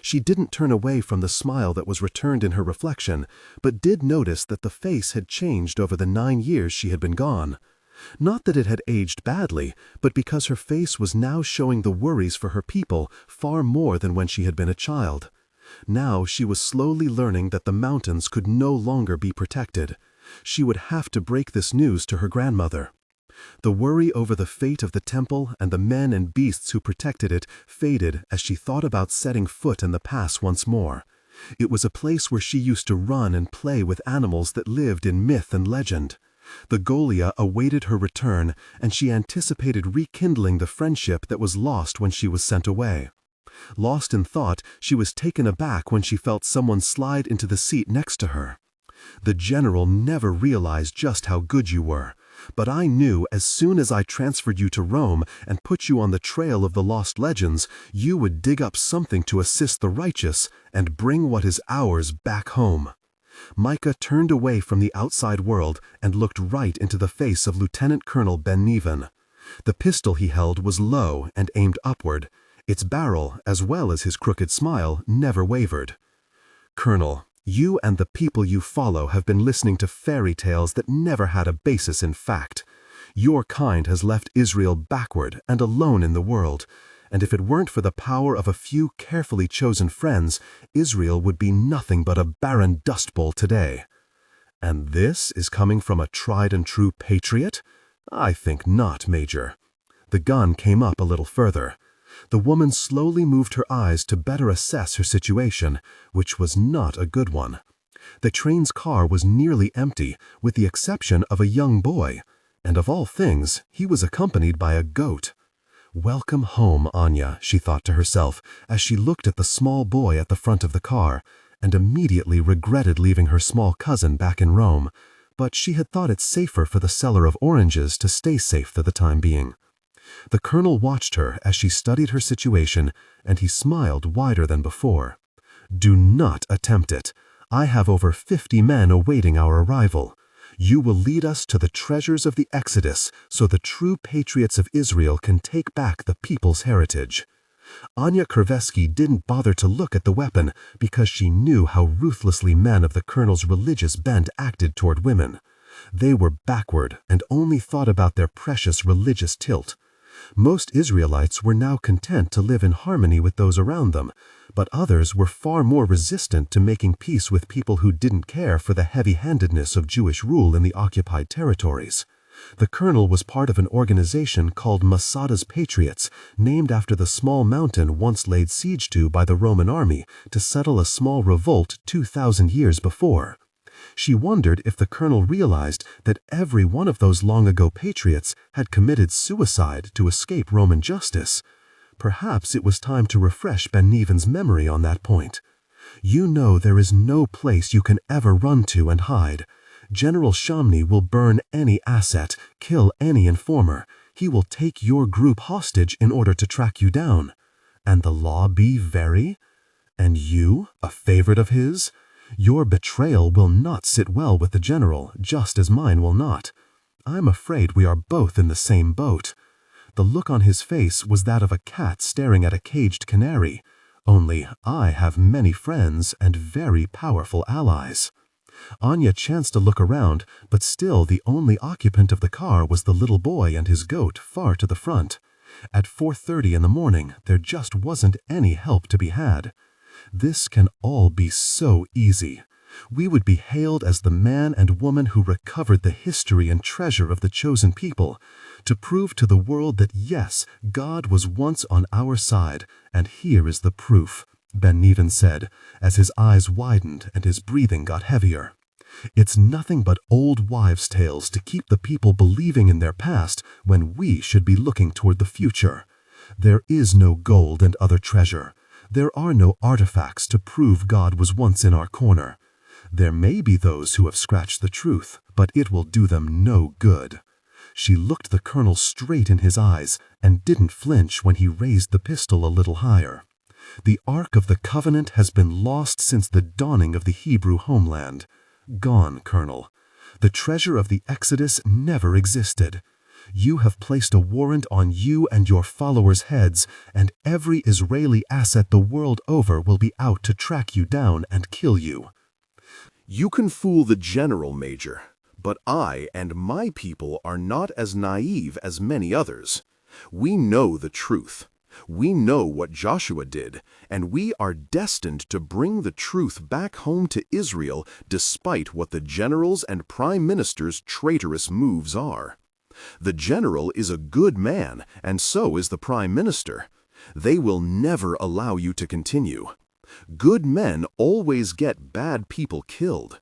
She didn't turn away from the smile that was returned in her reflection, but did notice that the face had changed over the 9 years she had been gone. Not that it had aged badly, but because her face was now showing the worries for her people far more than when she had been a child. Now she was slowly learning that the mountains could no longer be protected. She would have to break this news to her grandmother. The worry over the fate of the temple and the men and beasts who protected it faded as she thought about setting foot in the pass once more. It was a place where she used to run and play with animals that lived in myth and legend. The Golia awaited her return, and she anticipated rekindling the friendship that was lost when she was sent away. Lost in thought, she was taken aback when she felt someone slide into the seat next to her. "The general never realized just how good you were. But I knew as soon as I transferred you to Rome and put you on the trail of the lost legends, you would dig up something to assist the righteous and bring what is ours back home." Micah turned away from the outside world and looked right into the face of Lieutenant Colonel Ben Neven. The pistol he held was low and aimed upward. Its barrel, as well as his crooked smile, never wavered. "Colonel, you and the people you follow have been listening to fairy tales that never had a basis in fact. Your kind has left Israel backward and alone in the world, and if it weren't for the power of a few carefully chosen friends, Israel would be nothing but a barren dust bowl today. And this is coming from a tried-and-true patriot? I think not, Major." The gun came up a little further. The woman slowly moved her eyes to better assess her situation, which was not a good one. The train's car was nearly empty, with the exception of a young boy, and of all things, he was accompanied by a goat. "Welcome home, Anya," she thought to herself, as she looked at the small boy at the front of the car, and immediately regretted leaving her small cousin back in Rome, but she had thought it safer for the seller of oranges to stay safe for the time being. The colonel watched her as she studied her situation, and he smiled wider than before. "Do not attempt it. I have over 50 men awaiting our arrival. You will lead us to the treasures of the Exodus so the true patriots of Israel can take back the people's heritage." Anya Krivesky didn't bother to look at the weapon because she knew how ruthlessly men of the colonel's religious bent acted toward women. They were backward and only thought about their precious religious tilt. Most Israelites were now content to live in harmony with those around them, but others were far more resistant to making peace with people who didn't care for the heavy-handedness of Jewish rule in the occupied territories. The colonel was part of an organization called Masada's Patriots, named after the small mountain once laid siege to by the Roman army to settle a small revolt 2,000 years before. She wondered if the colonel realized that every one of those long-ago patriots had committed suicide to escape Roman justice. Perhaps it was time to refresh Ben Nevin's memory on that point. "You know there is no place you can ever run to and hide. General Shamni will burn any asset, kill any informer. He will take your group hostage in order to track you down. And the law be very? And you, a favorite of his? Your betrayal will not sit well with the general, just as mine will not. I'm afraid we are both in the same boat." The look on his face was that of a cat staring at a caged canary. "Only I have many friends and very powerful allies." Anya chanced to look around, but still the only occupant of the car was the little boy and his goat far to the front. At 4:30 in the morning, there just wasn't any help to be had. This can all be so easy. We would be hailed as the man and woman who recovered the history and treasure of the chosen people, to prove to the world that yes, God was once on our side, and here is the proof, Ben Nevin said, as his eyes widened and his breathing got heavier. "It's nothing but old wives' tales to keep the people believing in their past when we should be looking toward the future. There is no gold and other treasure. There are no artifacts to prove God was once in our corner. There may be those who have scratched the truth, but it will do them no good." She looked the colonel straight in his eyes and didn't flinch when he raised the pistol a little higher. "The Ark of the Covenant has been lost since the dawning of the Hebrew homeland. Gone, Colonel. The treasure of the Exodus never existed. You have placed a warrant on you and your followers' heads, and every Israeli asset the world over will be out to track you down and kill you." "You can fool the general, Major, but I and my people are not as naive as many others. We know the truth. We know what Joshua did, and we are destined to bring the truth back home to Israel despite what the generals and prime ministers' traitorous moves are. The general is a good man, and so is the prime minister. They will never allow you to continue. Good men always get bad people killed.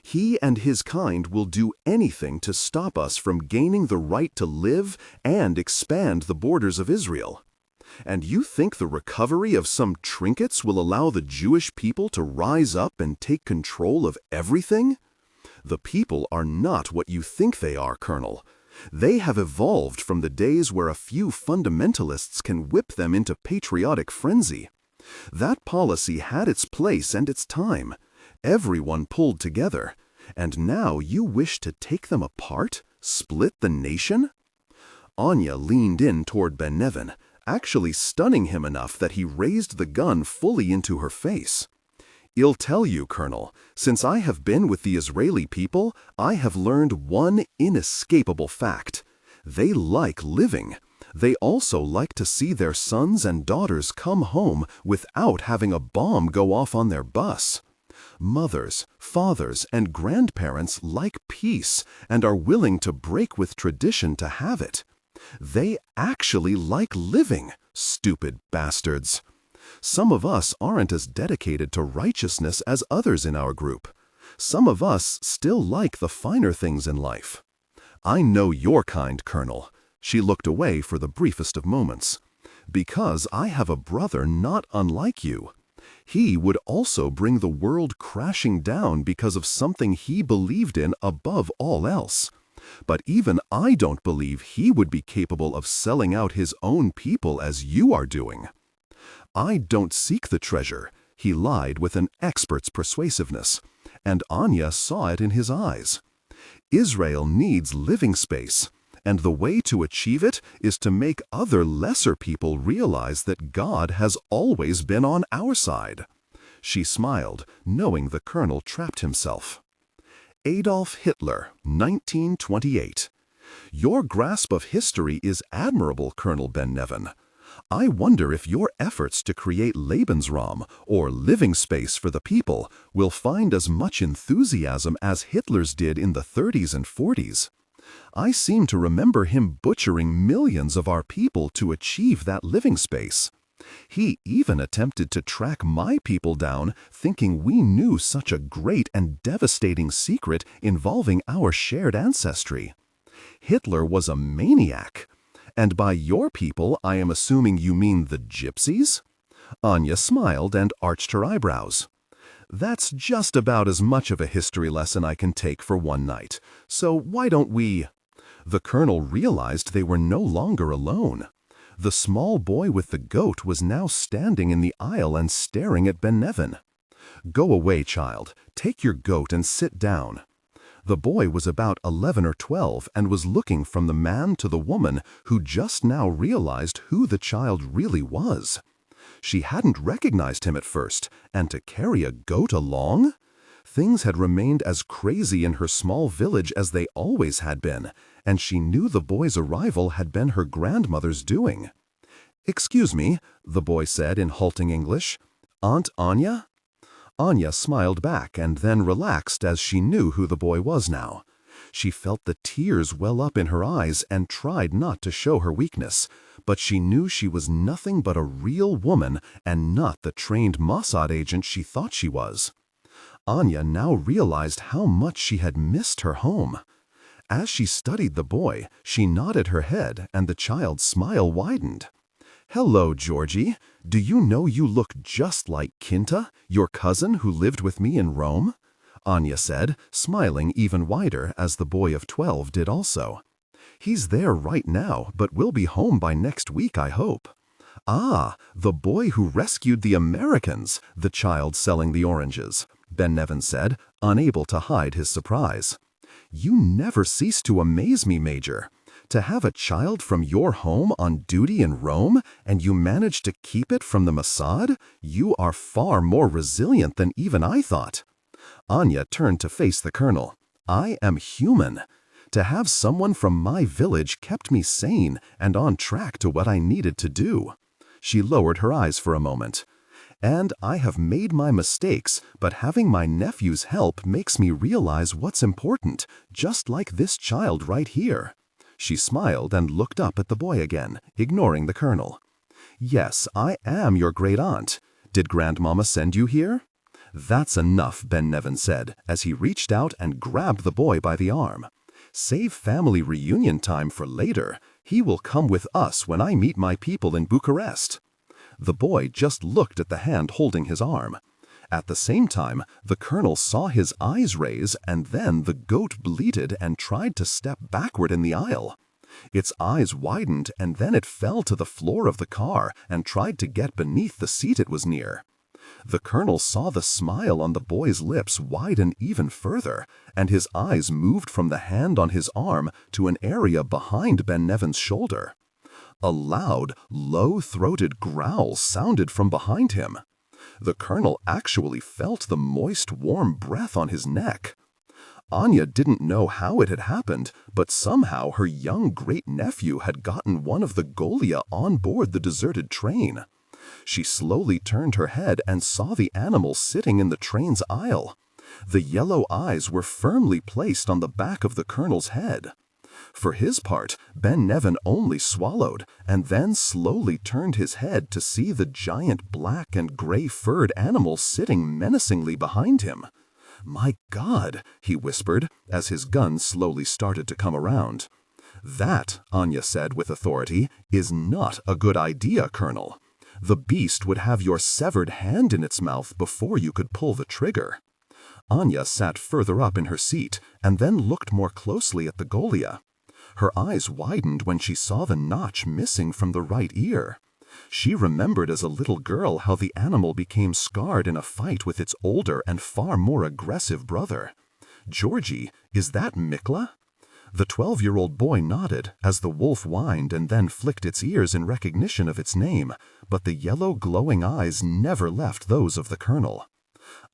He and his kind will do anything to stop us from gaining the right to live and expand the borders of Israel. And you think the recovery of some trinkets will allow the Jewish people to rise up and take control of everything? The people are not what you think they are, Colonel. They have evolved from the days where a few fundamentalists can whip them into patriotic frenzy. That policy had its place and its time. Everyone pulled together. And now you wish to take them apart? Split the nation? Anya leaned in toward Ben Nevin, actually stunning him enough that he raised the gun fully into her face. "I'll tell you, Colonel, since I have been with the Israeli people, I have learned one inescapable fact. They like living. They also like to see their sons and daughters come home without having a bomb go off on their bus. Mothers, fathers, and grandparents like peace and are willing to break with tradition to have it. They actually like living, stupid bastards. Some of us aren't as dedicated to righteousness as others in our group. Some of us still like the finer things in life. I know your kind, Colonel." She looked away for the briefest of moments. "Because I have a brother not unlike you. He would also bring the world crashing down because of something he believed in above all else. But even I don't believe he would be capable of selling out his own people as you are doing. I don't seek the treasure, he lied with an expert's persuasiveness, and Anya saw it in his eyes. Israel needs living space, and the way to achieve it is to make other lesser people realize that God has always been on our side. She smiled, knowing the colonel trapped himself. Adolf Hitler, 1928. Your grasp of history is admirable, Colonel Ben Nevin. I wonder if your efforts to create Lebensraum, or living space for the people, will find as much enthusiasm as Hitler's did in the 30s and 40s. I seem to remember him butchering millions of our people to achieve that living space. He even attempted to track my people down, thinking we knew such a great and devastating secret involving our shared ancestry. Hitler was a maniac. And by your people, I am assuming you mean the gypsies? Anya smiled and arched her eyebrows. That's just about as much of a history lesson I can take for one night. So why don't we... The colonel realized they were no longer alone. The small boy with the goat was now standing in the aisle and staring at Ben Nevin. Go away, child. Take your goat and sit down. The boy was about 11 or 12 and was looking from the man to the woman who just now realized who the child really was. She hadn't recognized him at first, and to carry a goat along? Things had remained as crazy in her small village as they always had been, and she knew the boy's arrival had been her grandmother's doing. "Excuse me," the boy said in halting English. "Aunt Anya?" Anya smiled back and then relaxed as she knew who the boy was now. She felt the tears well up in her eyes and tried not to show her weakness, but she knew she was nothing but a real woman and not the trained Mossad agent she thought she was. Anya now realized how much she had missed her home. As she studied the boy, she nodded her head and the child's smile widened. "Hello, Georgie. Do you know you look just like Kinta, your cousin who lived with me in Rome?" Anya said, smiling even wider as the boy of 12 did also. "He's there right now, but will be home by next week, I hope." "Ah, the boy who rescued the Americans," the child selling the oranges, Ben Nevin said, unable to hide his surprise. "You never cease to amaze me, Major. To have a child from your home on duty in Rome, and you manage to keep it from the Mossad? You are far more resilient than even I thought." Anya turned to face the colonel. "I am human. To have someone from my village kept me sane and on track to what I needed to do." She lowered her eyes for a moment. "And I have made my mistakes, but having my nephew's help makes me realize what's important, just like this child right here." She smiled and looked up at the boy again, ignoring the colonel. "Yes, I am your great-aunt. Did Grandmama send you here?" "That's enough," Ben Nevin said, as he reached out and grabbed the boy by the arm. "Save family reunion time for later. He will come with us when I meet my people in Bucharest." The boy just looked at the hand holding his arm. At the same time, the colonel saw his eyes raise, and then the goat bleated and tried to step backward in the aisle. Its eyes widened, and then it fell to the floor of the car and tried to get beneath the seat it was near. The colonel saw the smile on the boy's lips widen even further, and his eyes moved from the hand on his arm to an area behind Ben Nevin's shoulder. A loud, low-throated growl sounded from behind him. The colonel actually felt the moist, warm breath on his neck. Anya didn't know how it had happened, but somehow her young great-nephew had gotten one of the Golia on board the deserted train. She slowly turned her head and saw the animal sitting in the train's aisle. The yellow eyes were firmly placed on the back of the colonel's head. For his part, Ben Nevin only swallowed, and then slowly turned his head to see the giant black and gray-furred animal sitting menacingly behind him. "My God," he whispered, as his gun slowly started to come around. "That," Anya said with authority, "is not a good idea, Colonel. The beast would have your severed hand in its mouth before you could pull the trigger. Anya sat further up in her seat and then looked more closely at the Golia. Her eyes widened when she saw the notch missing from the right ear. She remembered as a little girl how the animal became scarred in a fight with its older and far more aggressive brother. Georgie, is that Mikla? The 12-year-old boy nodded as the wolf whined and then flicked its ears in recognition of its name, but the yellow glowing eyes never left those of the colonel.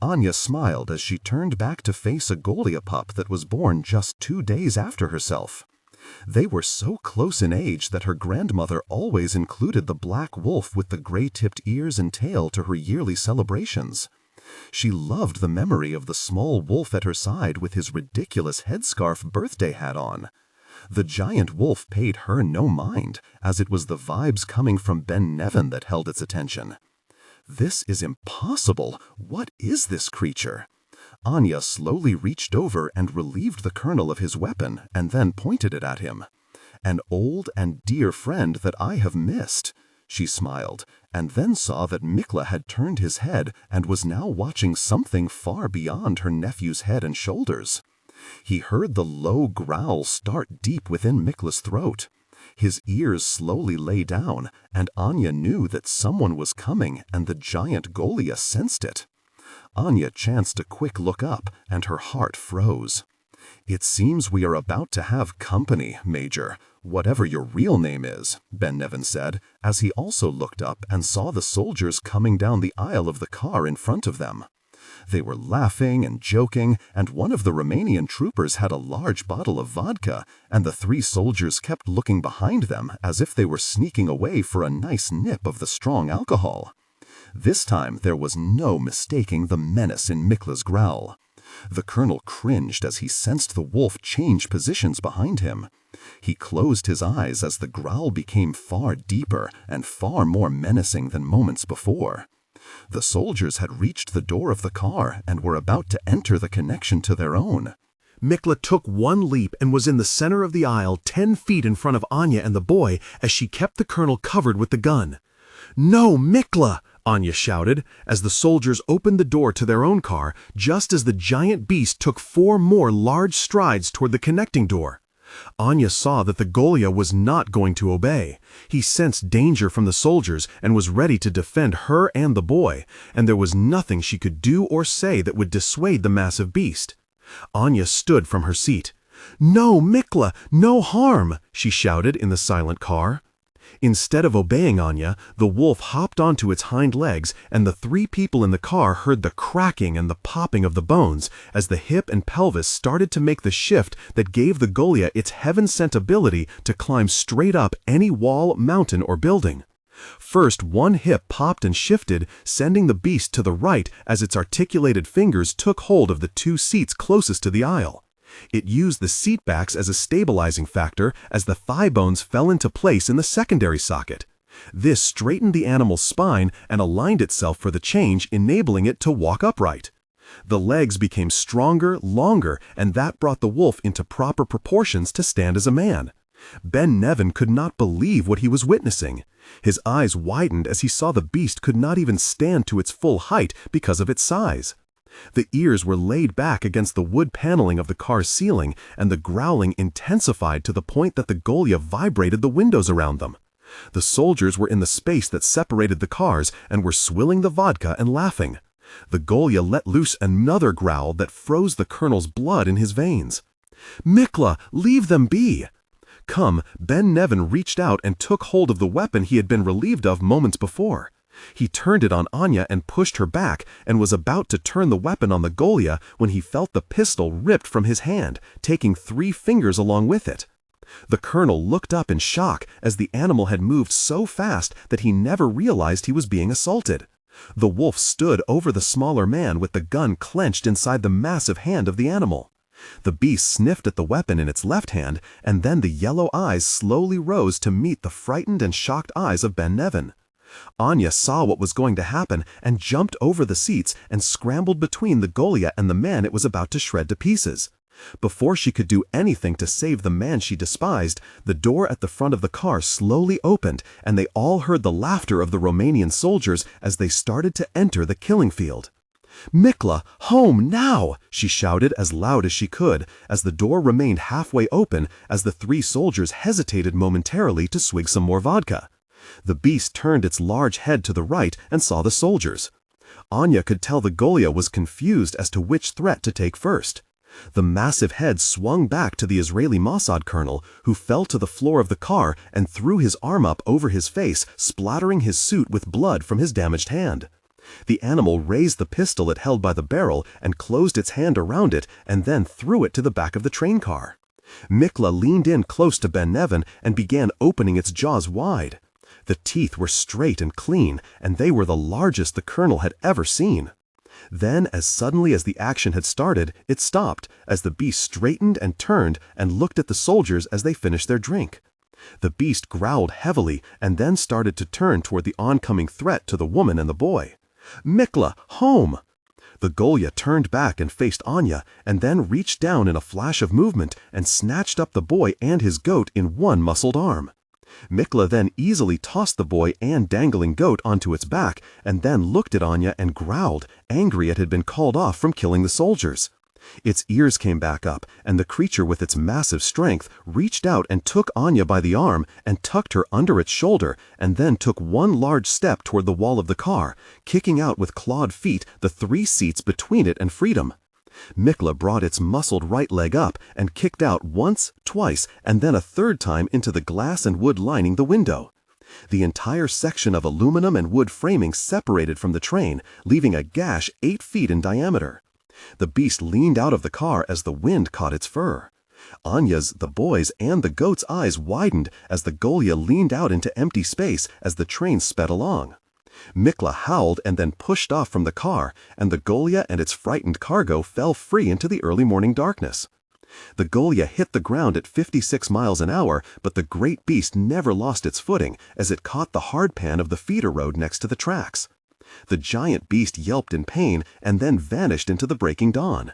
Anya smiled as she turned back to face a Golia pup that was born just 2 days after herself. They were so close in age that her grandmother always included the black wolf with the gray-tipped ears and tail to her yearly celebrations. She loved the memory of the small wolf at her side with his ridiculous headscarf birthday hat on. The giant wolf paid her no mind, as it was the vibes coming from Ben Nevin that held its attention. This is impossible. What is this creature? Anya slowly reached over and relieved the colonel of his weapon and then pointed it at him. An old and dear friend that I have missed. She smiled, and then saw that Mikla had turned his head and was now watching something far beyond her nephew's head and shoulders. He heard the low growl start deep within Mikla's throat. His ears slowly lay down, and Anya knew that someone was coming, and the giant Golia sensed it. Anya chanced a quick look up, and her heart froze. "It seems we are about to have company, Major, whatever your real name is," Ben Nevin said, as he also looked up and saw the soldiers coming down the aisle of the car in front of them. They were laughing and joking, and one of the Romanian troopers had a large bottle of vodka, and the 3 soldiers kept looking behind them as if they were sneaking away for a nice nip of the strong alcohol. This time there was no mistaking the menace in Mikla's growl. The colonel cringed as he sensed the wolf change positions behind him. He closed his eyes as the growl became far deeper and far more menacing than moments before. The soldiers had reached the door of the car and were about to enter the connection to their own. Mikla took one leap and was in the center of the aisle 10 feet in front of Anya and the boy as she kept the colonel covered with the gun. "No, Mikla!" Anya shouted as the soldiers opened the door to their own car just as the giant beast took 4 more large strides toward the connecting door. Anya saw that the Golia was not going to obey. He sensed danger from the soldiers and was ready to defend her and the boy, and there was nothing she could do or say that would dissuade the massive beast. Anya stood from her seat. "No, Mikla, no harm!" she shouted in the silent car. Instead of obeying Anya, the wolf hopped onto its hind legs, and the 3 people in the car heard the cracking and the popping of the bones as the hip and pelvis started to make the shift that gave the Golia its heaven-sent ability to climb straight up any wall, mountain, or building. First, one hip popped and shifted, sending the beast to the right as its articulated fingers took hold of the 2 seats closest to the aisle. It used the seat backs as a stabilizing factor as the thigh bones fell into place in the secondary socket. This straightened the animal's spine and aligned itself for the change, enabling it to walk upright. The legs became stronger, longer, and that brought the wolf into proper proportions to stand as a man. Ben Nevin could not believe what he was witnessing. His eyes widened as he saw the beast could not even stand to its full height because of its size. The ears were laid back against the wood paneling of the car's ceiling, and the growling intensified to the point that the Golia vibrated the windows around them. The soldiers were in the space that separated the cars and were swilling the vodka and laughing. The Golia let loose another growl that froze the colonel's blood in his veins. "Mikla, leave them be!" Come, Ben Nevin reached out and took hold of the weapon he had been relieved of moments before. He turned it on Anya and pushed her back and was about to turn the weapon on the Golia when he felt the pistol ripped from his hand, taking 3 fingers along with it. The colonel looked up in shock as the animal had moved so fast that he never realized he was being assaulted. The wolf stood over the smaller man with the gun clenched inside the massive hand of the animal. The beast sniffed at the weapon in its left hand, and then the yellow eyes slowly rose to meet the frightened and shocked eyes of Ben Nevin. Anya saw what was going to happen and jumped over the seats and scrambled between the Golia and the man it was about to shred to pieces. Before she could do anything to save the man she despised, the door at the front of the car slowly opened, and they all heard the laughter of the Romanian soldiers as they started to enter the killing field. "Mikla, home now!" she shouted as loud as she could, as the door remained halfway open as the 3 soldiers hesitated momentarily to swig some more vodka. The beast turned its large head to the right and saw the soldiers. Anya could tell the Golia was confused as to which threat to take first. The massive head swung back to the Israeli Mossad colonel, who fell to the floor of the car and threw his arm up over his face, splattering his suit with blood from his damaged hand. The animal raised the pistol it held by the barrel and closed its hand around it and then threw it to the back of the train car. Mikla leaned in close to Ben Nevin and began opening its jaws wide. The teeth were straight and clean, and they were the largest the colonel had ever seen. Then, as suddenly as the action had started, it stopped, as the beast straightened and turned and looked at the soldiers as they finished their drink. The beast growled heavily and then started to turn toward the oncoming threat to the woman and the boy. "Mikla, home!" The Golia turned back and faced Anya, and then reached down in a flash of movement and snatched up the boy and his goat in one muscled arm. Mikla then easily tossed the boy and dangling goat onto its back, and then looked at Anya and growled, angry it had been called off from killing the soldiers. Its ears came back up, and the creature with its massive strength reached out and took Anya by the arm and tucked her under its shoulder, and then took one large step toward the wall of the car, kicking out with clawed feet the 3 seats between it and freedom. Mikla brought its muscled right leg up and kicked out once, twice, and then a 3rd time into the glass and wood lining the window. The entire section of aluminum and wood framing separated from the train, leaving a gash 8 feet in diameter. The beast leaned out of the car as the wind caught its fur. Anya's, the boy's, and the goat's eyes widened as the Golia leaned out into empty space as the train sped along. Mikla howled and then pushed off from the car, and the Golia and its frightened cargo fell free into the early morning darkness. The Golia hit the ground at 56 miles an hour, but the great beast never lost its footing as it caught the hardpan of the feeder road next to the tracks. The giant beast yelped in pain and then vanished into the breaking dawn.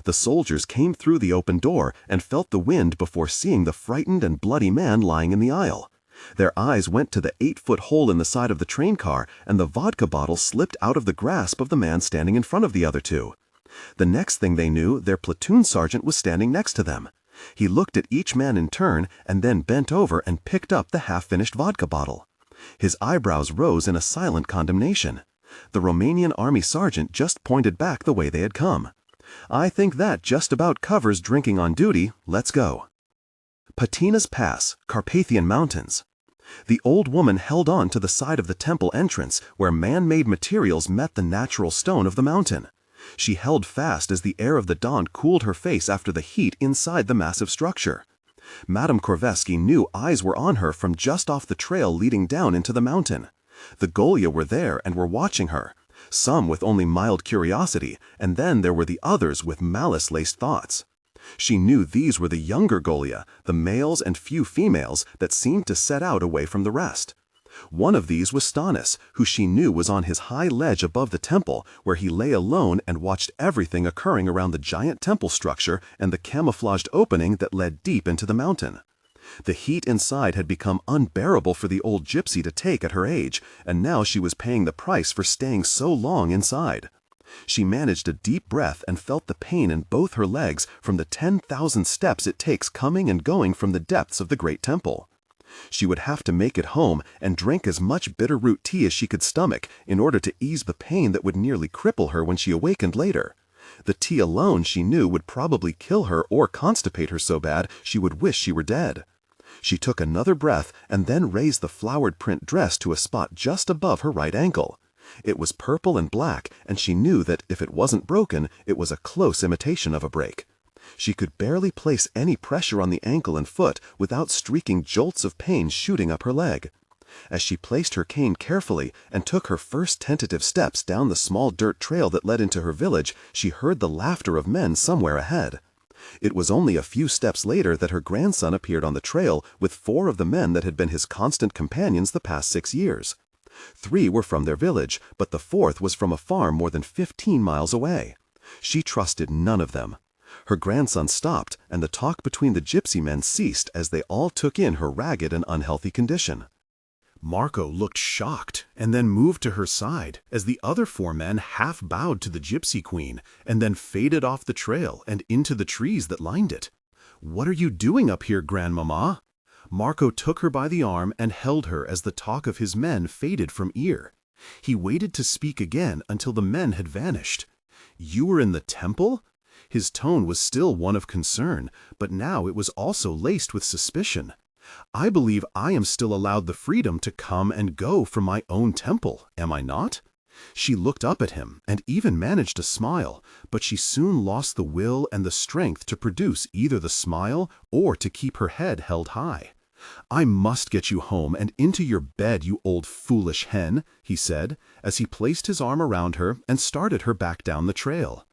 The soldiers came through the open door and felt the wind before seeing the frightened and bloody man lying in the aisle. Their eyes went to the 8-foot hole in the side of the train car, and the vodka bottle slipped out of the grasp of the man standing in front of the other 2. The next thing they knew, their platoon sergeant was standing next to them. He looked at each man in turn and then bent over and picked up the half-finished vodka bottle. His eyebrows rose in a silent condemnation. The Romanian army sergeant just pointed back the way they had come. "I think that just about covers drinking on duty. Let's go." Patina's Pass, Carpathian Mountains. The old woman held on to the side of the temple entrance where man-made materials met the natural stone of the mountain. She held fast as the air of the dawn cooled her face after the heat inside the massive structure. Madame Korveski knew eyes were on her from just off the trail leading down into the mountain. The Golia were there and were watching her, some with only mild curiosity, and then there were the others with malice-laced thoughts. She knew these were the younger Golia, the males and few females that seemed to set out away from the rest. One of these was Stannis, who she knew was on his high ledge above the temple, where he lay alone and watched everything occurring around the giant temple structure and the camouflaged opening that led deep into the mountain. The heat inside had become unbearable for the old gypsy to take at her age, and now she was paying the price for staying so long inside. She managed a deep breath and felt the pain in both her legs from the 10,000 steps it takes coming and going from the depths of the great temple. She would have to make it home and drink as much bitter root tea as she could stomach in order to ease the pain that would nearly cripple her when she awakened later. The tea alone, she knew, would probably kill her or constipate her so bad she would wish she were dead. She took another breath and then raised the flowered print dress to a spot just above her right ankle. It was purple and black, and she knew that if it wasn't broken, it was a close imitation of a break. She could barely place any pressure on the ankle and foot without streaking jolts of pain shooting up her leg. As she placed her cane carefully and took her first tentative steps down the small dirt trail that led into her village, she heard the laughter of men somewhere ahead. It was only a few steps later that her grandson appeared on the trail with 4 of the men that had been his constant companions the past 6 years. 3 were from their village, but the 4th was from a farm more than 15 miles away. She trusted none of them. Her grandson stopped, and the talk between the gypsy men ceased as they all took in her ragged and unhealthy condition. Marco looked shocked and then moved to her side as the other four men half bowed to the gypsy queen and then faded off the trail and into the trees that lined it. "What are you doing up here, Grandmama?" Marco took her by the arm and held her as the talk of his men faded from ear. He waited to speak again until the men had vanished. "You were in the temple?" His tone was still one of concern, but now it was also laced with suspicion. "I believe I am still allowed the freedom to come and go from my own temple, am I not?" She looked up at him and even managed a smile, but she soon lost the will and the strength to produce either the smile or to keep her head held high. "I must get you home and into your bed, you old foolish hen," he said, as he placed his arm around her and started her back down the trail.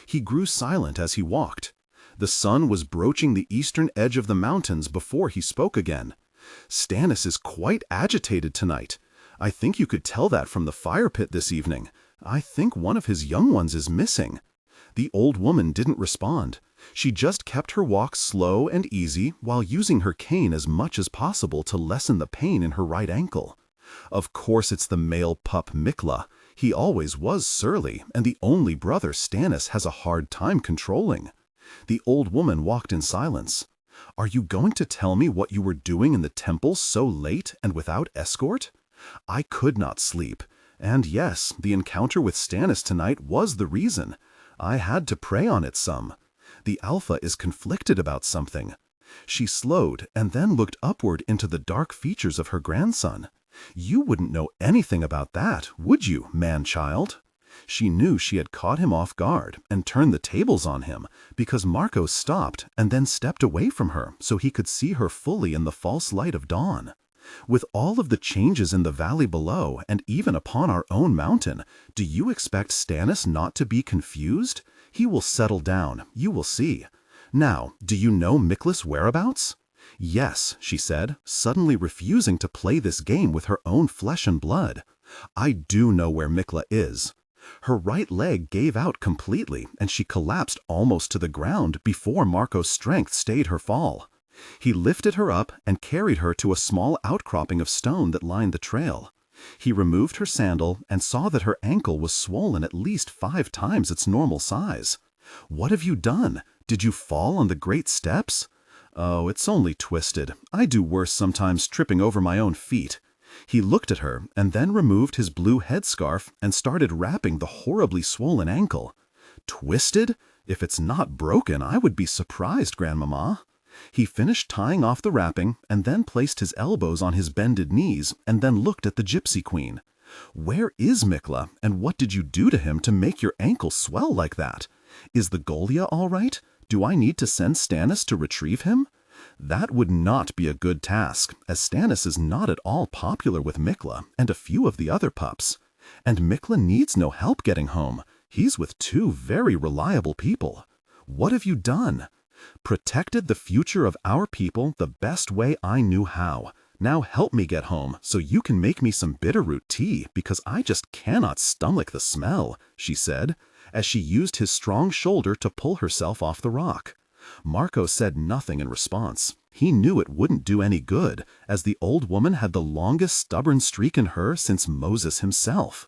He grew silent as he walked. The sun was broaching the eastern edge of the mountains before he spoke again. "Stannis is quite agitated tonight. I think you could tell that from the fire pit this evening. I think one of his young ones is missing." The old woman didn't respond. She just kept her walk slow and easy while using her cane as much as possible to lessen the pain in her right ankle. "Of course it's the male pup Mikla. He always was surly, and the only brother Stannis has a hard time controlling." The old woman walked in silence. "Are you going to tell me what you were doing in the temple so late and without escort?" "I could not sleep. And yes, the encounter with Stannis tonight was the reason. I had to pray on it some. The Alpha is conflicted about something." She slowed and then looked upward into the dark features of her grandson. "You wouldn't know anything about that, would you, man-child?" She knew she had caught him off guard and turned the tables on him because Marco stopped and then stepped away from her so he could see her fully in the false light of dawn. "With all of the changes in the valley below and even upon our own mountain, do you expect Stannis not to be confused? He will settle down, you will see. Now, do you know Mikla's whereabouts?" "Yes," she said, suddenly refusing to play this game with her own flesh and blood. "I do know where Mikla is." Her right leg gave out completely, and she collapsed almost to the ground before Marco's strength stayed her fall. He lifted her up and carried her to a small outcropping of stone that lined the trail. He removed her sandal and saw that her ankle was swollen at least 5 times its normal size. "What have you done? Did you fall on the great steps?" "Oh, it's only twisted. I do worse sometimes tripping over my own feet." He looked at her and then removed his blue headscarf and started wrapping the horribly swollen ankle. "Twisted? If it's not broken, I would be surprised, Grandmama." He finished tying off the wrapping and then placed his elbows on his bended knees and then looked at the gypsy queen. "Where is Mikla, and what did you do to him to make your ankle swell like that? Is the Golia all right? Do I need to send Stannis to retrieve him?" That would not be a good task, as Stannis is not at all popular with Mikla and a few of the other pups. And Mikla needs no help getting home. He's with 2 very reliable people. "What have you done?" "Protected the future of our people the best way I knew how. Now help me get home so you can make me some bitterroot tea because I just cannot stomach the smell," she said, as she used his strong shoulder to pull herself off the rock. Marco said nothing in response. He knew it wouldn't do any good, as the old woman had the longest stubborn streak in her since Moses himself.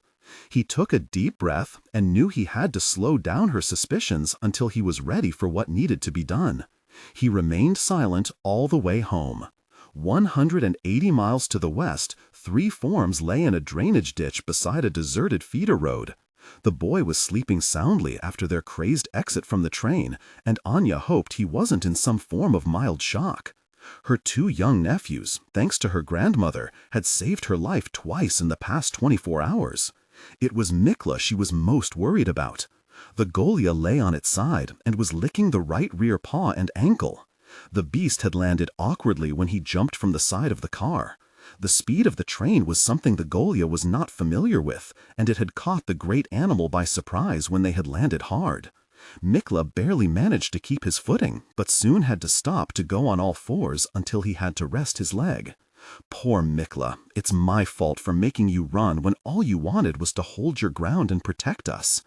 He took a deep breath and knew he had to slow down her suspicions until he was ready for what needed to be done. He remained silent all the way home. 180 miles to the west, 3 forms lay in a drainage ditch beside a deserted feeder road. The boy was sleeping soundly after their crazed exit from the train, and Anya hoped he wasn't in some form of mild shock. Her 2 young nephews, thanks to her grandmother, had saved her life twice in the past 24 hours. It was Mikla she was most worried about. The Golia lay on its side and was licking the right rear paw and ankle. The beast had landed awkwardly when he jumped from the side of the car. The speed of the train was something the Golia was not familiar with, and it had caught the great animal by surprise when they had landed hard. Mikla barely managed to keep his footing, but soon had to stop to go on all 4s until he had to rest his leg. "Poor Mikla, it's my fault for making you run when all you wanted was to hold your ground and protect us."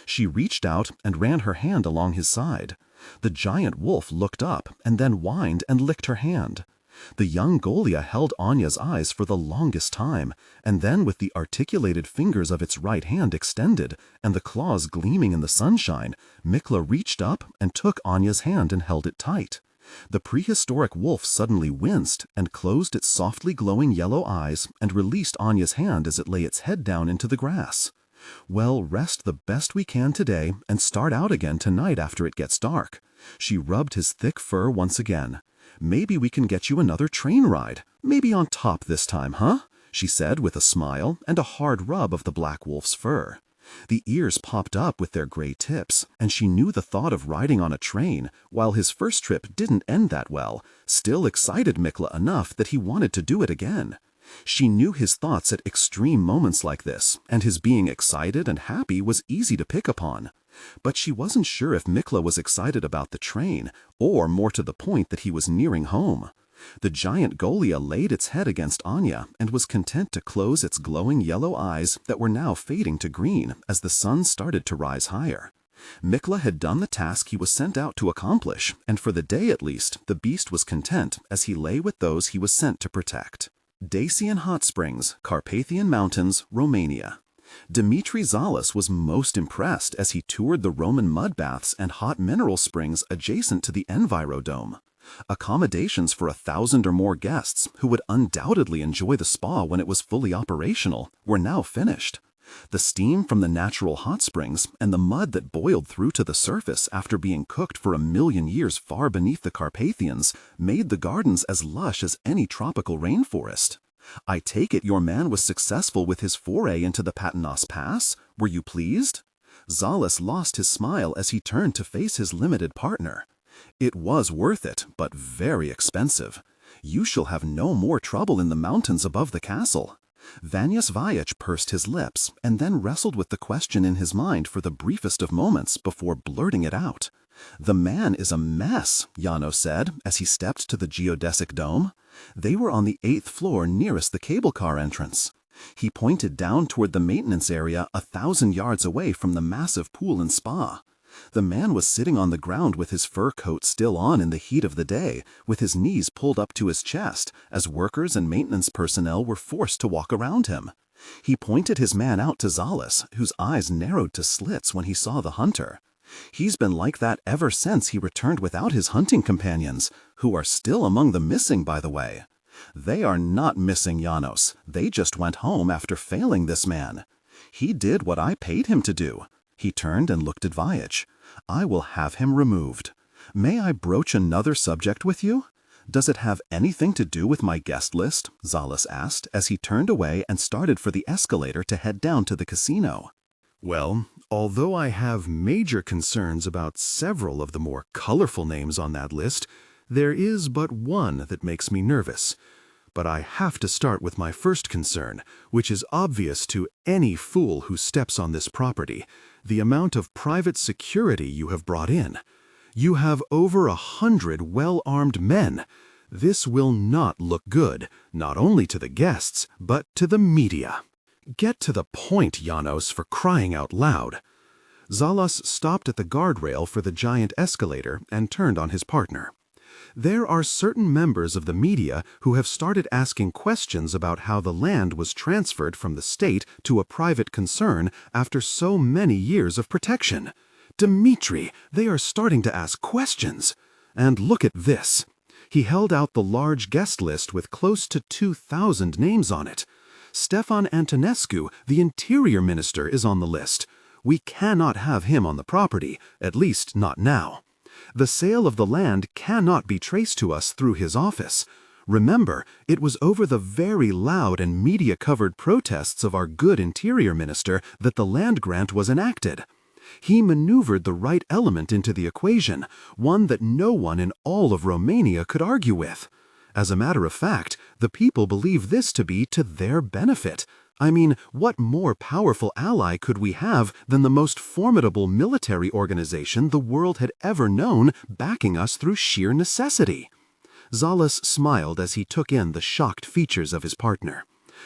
She reached out and ran her hand along his side. The giant wolf looked up and then whined and licked her hand. The young Golia held Anya's eyes for the longest time, and then with the articulated fingers of its right hand extended and the claws gleaming in the sunshine, Mikla reached up and took Anya's hand and held it tight. The prehistoric wolf suddenly winced and closed its softly glowing yellow eyes and released Anya's hand as it lay its head down into the grass. "Well, rest the best we can today and start out again tonight after it gets dark." She rubbed his thick fur once again. "Maybe we can get you another train ride. Maybe on top this time, huh?" she said with a smile and a hard rub of the black wolf's fur. The ears popped up with their gray tips, and she knew the thought of riding on a train, while his first trip didn't end that well, still excited Mikla enough that he wanted to do it again. She knew his thoughts at extreme moments like this, and his being excited and happy was easy to pick upon. But she wasn't sure if Mikla was excited about the train, or more to the point that he was nearing home. The giant Golia laid its head against Anya and was content to close its glowing yellow eyes that were now fading to green as the sun started to rise higher. Mikla had done the task he was sent out to accomplish, and for the day at least, the beast was content as he lay with those he was sent to protect. Dacian Hot Springs, Carpathian Mountains, Romania. Dmitri Zalis was most impressed as he toured the Roman mud baths and hot mineral springs adjacent to the Envirodome. Accommodations for 1,000 or more guests, who would undoubtedly enjoy the spa when it was fully operational, were now finished. The steam from the natural hot springs and the mud that boiled through to the surface after being cooked for 1,000,000 years far beneath the Carpathians made the gardens as lush as any tropical rainforest. "I take it your man was successful with his foray into the Patanos Pass? Were you pleased?" Zalis lost his smile as he turned to face his limited partner. "It was worth it, but very expensive. You shall have no more trouble in the mountains above the castle." Vanyas Vayach pursed his lips and then wrestled with the question in his mind for the briefest of moments before blurting it out. "The man is a mess," Jano said as he stepped to the geodesic dome. They were on the 8th floor nearest the cable car entrance. He pointed down toward the maintenance area 1,000 yards away from the massive pool and spa. The man was sitting on the ground with his fur coat still on in the heat of the day, with his knees pulled up to his chest, as workers and maintenance personnel were forced to walk around him. He pointed his man out to Zalis, whose eyes narrowed to slits when he saw the hunter. "He's been like that ever since he returned without his hunting companions, who are still among the missing, by the way." "They are not missing, Janos. They just went home after failing this man. He did what I paid him to do." He turned and looked at Vayach. "I will have him removed. May I broach another subject with you?" "Does it have anything to do with my guest list?" Zalis asked as he turned away and started for the escalator to head down to the casino. "Well, although I have major concerns about several of the more colorful names on that list, there is but one that makes me nervous. But I have to start with my first concern, which is obvious to any fool who steps on this property: the amount of private security you have brought in. You have over 100 well-armed men. This will not look good, not only to the guests, but to the media." "Get to the point, Janos, for crying out loud." Zalas stopped at the guardrail for the giant escalator and turned on his partner. "There are certain members of the media who have started asking questions about how the land was transferred from the state to a private concern after so many years of protection. Dmitri, they are starting to ask questions. And look at this." He held out the large guest list with close to 2,000 names on it. "Stefan Antonescu, the interior minister, is on the list. We cannot have him on the property, at least not now. The sale of the land cannot be traced to us through his office. Remember, it was over the very loud and media-covered protests of our good interior minister that the land grant was enacted. He maneuvered the right element into the equation, one that no one in all of Romania could argue with. As a matter of fact, the people believe this to be to their benefit. I mean, what more powerful ally could we have than the most formidable military organization the world had ever known backing us through sheer necessity?" Zalis smiled as he took in the shocked features of his partner.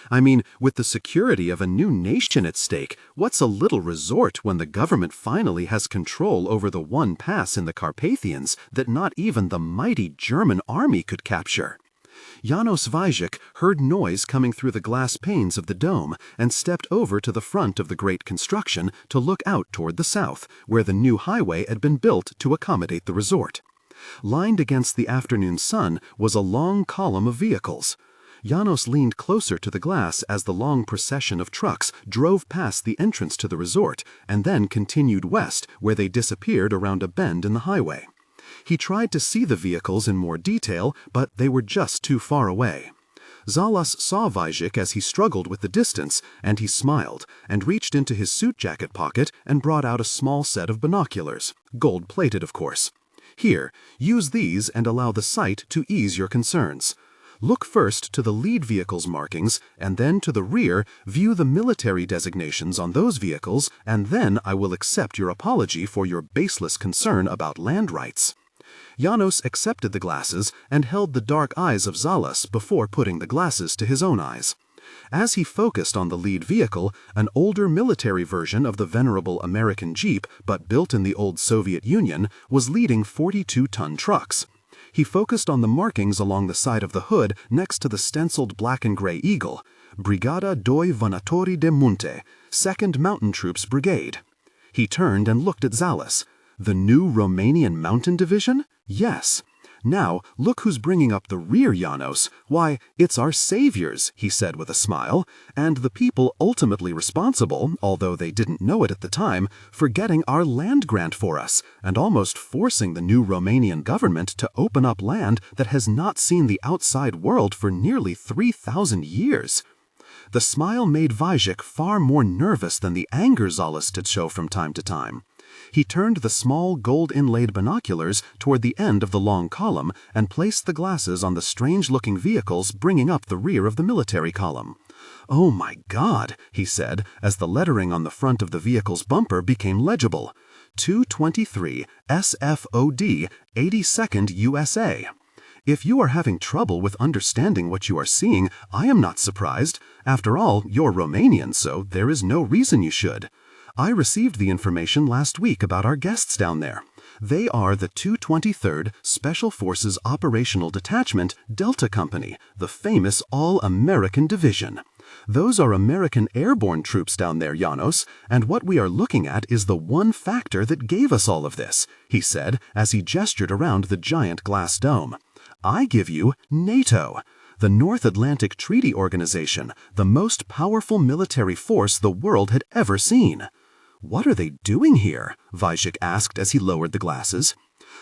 I mean, with the security of a new nation at stake, what's a little resort when the government finally has control over the one pass in the Carpathians that not even the mighty German army could capture? Janos Vajek heard noise coming through the glass panes of the dome and stepped over to the front of the great construction to look out toward the south, where the new highway had been built to accommodate the resort. Lined against the afternoon sun was a long column of vehicles. Janos leaned closer to the glass as the long procession of trucks drove past the entrance to the resort and then continued west, where they disappeared around a bend in the highway. He tried to see the vehicles in more detail, but they were just too far away. Zalas saw Vajek as he struggled with the distance, and he smiled and reached into his suit jacket pocket and brought out a small set of binoculars, gold-plated of course. Here, use these and allow the sight to ease your concerns. Look first to the lead vehicle's markings, and then to the rear, view the military designations on those vehicles, and then I will accept your apology for your baseless concern about land rights. Janos accepted the glasses and held the dark eyes of Zalas before putting the glasses to his own eyes. As he focused on the lead vehicle, an older military version of the venerable American Jeep, but built in the old Soviet Union, was leading 42-ton trucks. He focused on the markings along the side of the hood next to the stenciled black and gray eagle, Brigada doi Vanatori de Munte, 2nd Mountain Troops Brigade. He turned and looked at Zalas. The new Romanian Mountain Division? Yes. Now, look who's bringing up the rear, Janos. Why, it's our saviors, he said with a smile, and the people ultimately responsible, although they didn't know it at the time, for getting our land grant for us, and almost forcing the new Romanian government to open up land that has not seen the outside world for nearly 3,000 years. The smile made Vajek far more nervous than the anger Zalas did show from time to time. He turned the small gold-inlaid binoculars toward the end of the long column and placed the glasses on the strange-looking vehicles bringing up the rear of the military column. "Oh my God," he said, as the lettering on the front of the vehicle's bumper became legible. 223 SFOD 82nd USA. If you are having trouble with understanding what you are seeing, I am not surprised. After all, you're Romanian, so there is no reason you should. I received the information last week about our guests down there. They are the 223rd Special Forces Operational Detachment Delta Company, the famous All-American Division. Those are American airborne troops down there, Janos, and what we are looking at is the one factor that gave us all of this, he said as he gestured around the giant glass dome. I give you NATO, the North Atlantic Treaty Organization, the most powerful military force the world had ever seen. What are they doing here? Vajek asked as he lowered the glasses.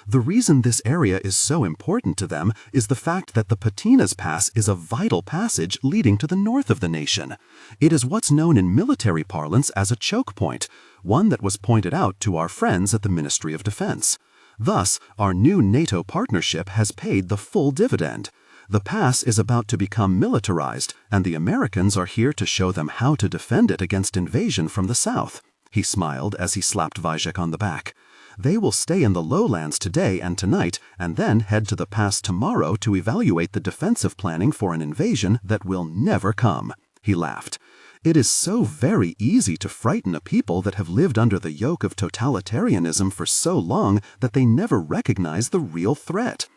The reason this area is so important to them is the fact that the Patinas Pass is a vital passage leading to the north of the nation. It is what's known in military parlance as a choke point, one that was pointed out to our friends at the Ministry of Defense. Thus, our new NATO partnership has paid the full dividend. The pass is about to become militarized, and the Americans are here to show them how to defend it against invasion from the south. He smiled as he slapped Vajek on the back. They will stay in the lowlands today and tonight, and then head to the pass tomorrow to evaluate the defensive planning for an invasion that will never come. He laughed. It is so very easy to frighten a people that have lived under the yoke of totalitarianism for so long that they never recognize the real threat.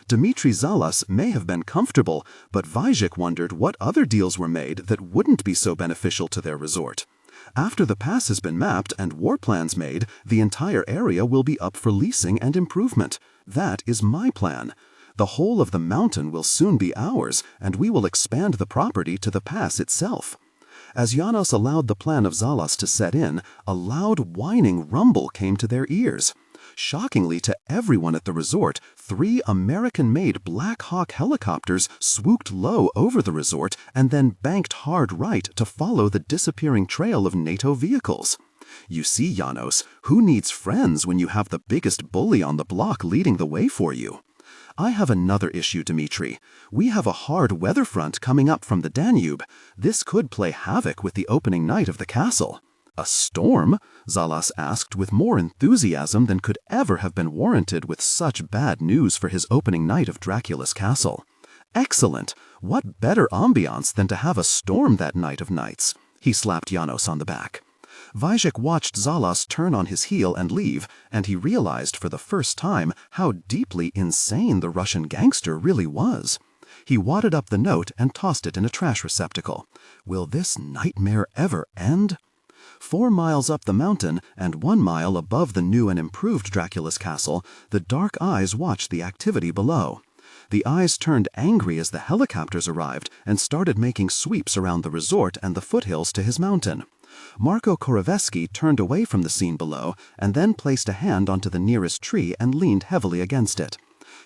Dmitry Zalas may have been comfortable, but Vajek wondered what other deals were made that wouldn't be so beneficial to their resort. After the pass has been mapped and war plans made, the entire area will be up for leasing and improvement. That is my plan. The whole of the mountain will soon be ours, and we will expand the property to the pass itself. As Janos allowed the plan of Zalas to set in, a loud whining rumble came to their ears. Shockingly to everyone at the resort, 3 American-made Black Hawk helicopters swooped low over the resort and then banked hard right to follow the disappearing trail of NATO vehicles. You see, Janos, who needs friends when you have the biggest bully on the block leading the way for you? I have another issue, Dmitry. We have a hard weather front coming up from the Danube. This could play havoc with the opening night of the castle. A storm? Zalas asked with more enthusiasm than could ever have been warranted with such bad news for his opening night of Dracula's castle. Excellent! What better ambiance than to have a storm that night of nights? He slapped Janos on the back. Vyjek watched Zalas turn on his heel and leave, and he realized for the first time how deeply insane the Russian gangster really was. He wadded up the note and tossed it in a trash receptacle. Will this nightmare ever end? 4 miles up the mountain, and 1 mile above the new and improved Dracula's castle, the dark eyes watched the activity below. The eyes turned angry as the helicopters arrived and started making sweeps around the resort and the foothills to his mountain. Marko Korovetsky turned away from the scene below and then placed a hand onto the nearest tree and leaned heavily against it.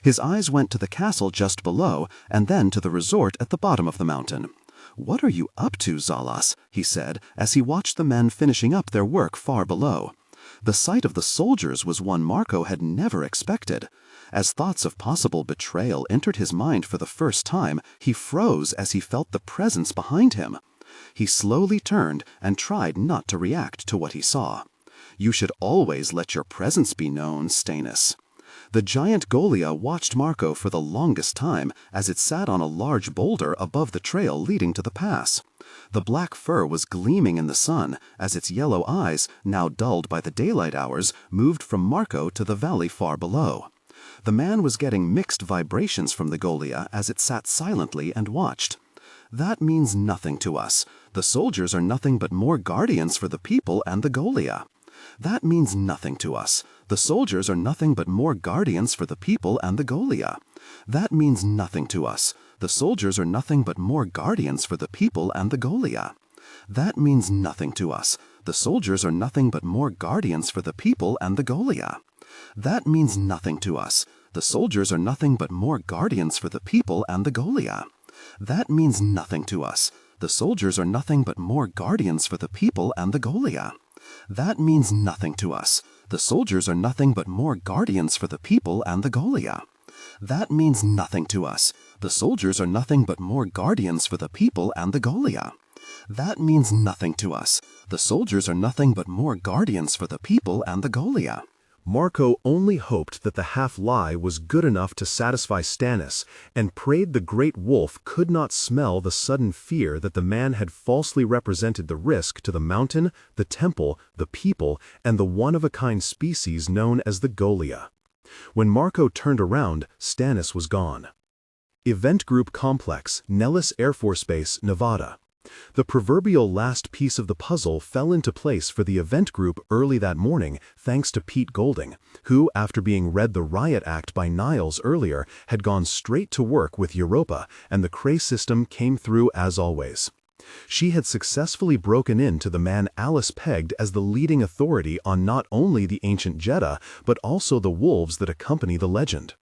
His eyes went to the castle just below and then to the resort at the bottom of the mountain. "What are you up to, Zalas?" he said as he watched the men finishing up their work far below. The sight of the soldiers was one Marko had never expected. As thoughts of possible betrayal entered his mind for the first time, he froze as he felt the presence behind him. He slowly turned and tried not to react to what he saw. "You should always let your presence be known, Stannis." The giant Golia watched Marko for the longest time as it sat on a large boulder above the trail leading to the pass. The black fur was gleaming in the sun as its yellow eyes, now dulled by the daylight hours, moved from Marko to the valley far below. The man was getting mixed vibrations from the Golia as it sat silently and watched. "That means nothing to us. The soldiers are nothing but more guardians for the people and the Golia. That means nothing to us. The soldiers are nothing but more guardians for the people and the Golia. That means nothing to us. The soldiers are nothing but more guardians for the people and the Golia. That means nothing to us. The soldiers are nothing but more guardians for the people and the Golia. That means nothing to us. The soldiers are nothing but more guardians for the people and the Golia. That means nothing to us. The soldiers are nothing but more guardians for the people and the Golia. That means nothing to us. The soldiers are nothing but more guardians for the people and the Golia. That means nothing to us. The soldiers are nothing but more guardians for the people and the Golia. That means nothing to us. The soldiers are nothing but more guardians for the people and the Golia." Marko only hoped that the half-lie was good enough to satisfy Stannis, and prayed the great wolf could not smell the sudden fear that the man had falsely represented the risk to the mountain, the temple, the people, and the one-of-a-kind species known as the Golia. When Marko turned around, Stannis was gone. Event Group Complex, Nellis Air Force Base, Nevada. The proverbial last piece of the puzzle fell into place for the event group early that morning thanks to Pete Golding, who, after being read the riot act by Niles earlier, had gone straight to work with Europa, and the Cray system came through as always. She had successfully broken into the man Alice pegged as the leading authority on not only the ancient Jeddah, but also the wolves that accompany the legend.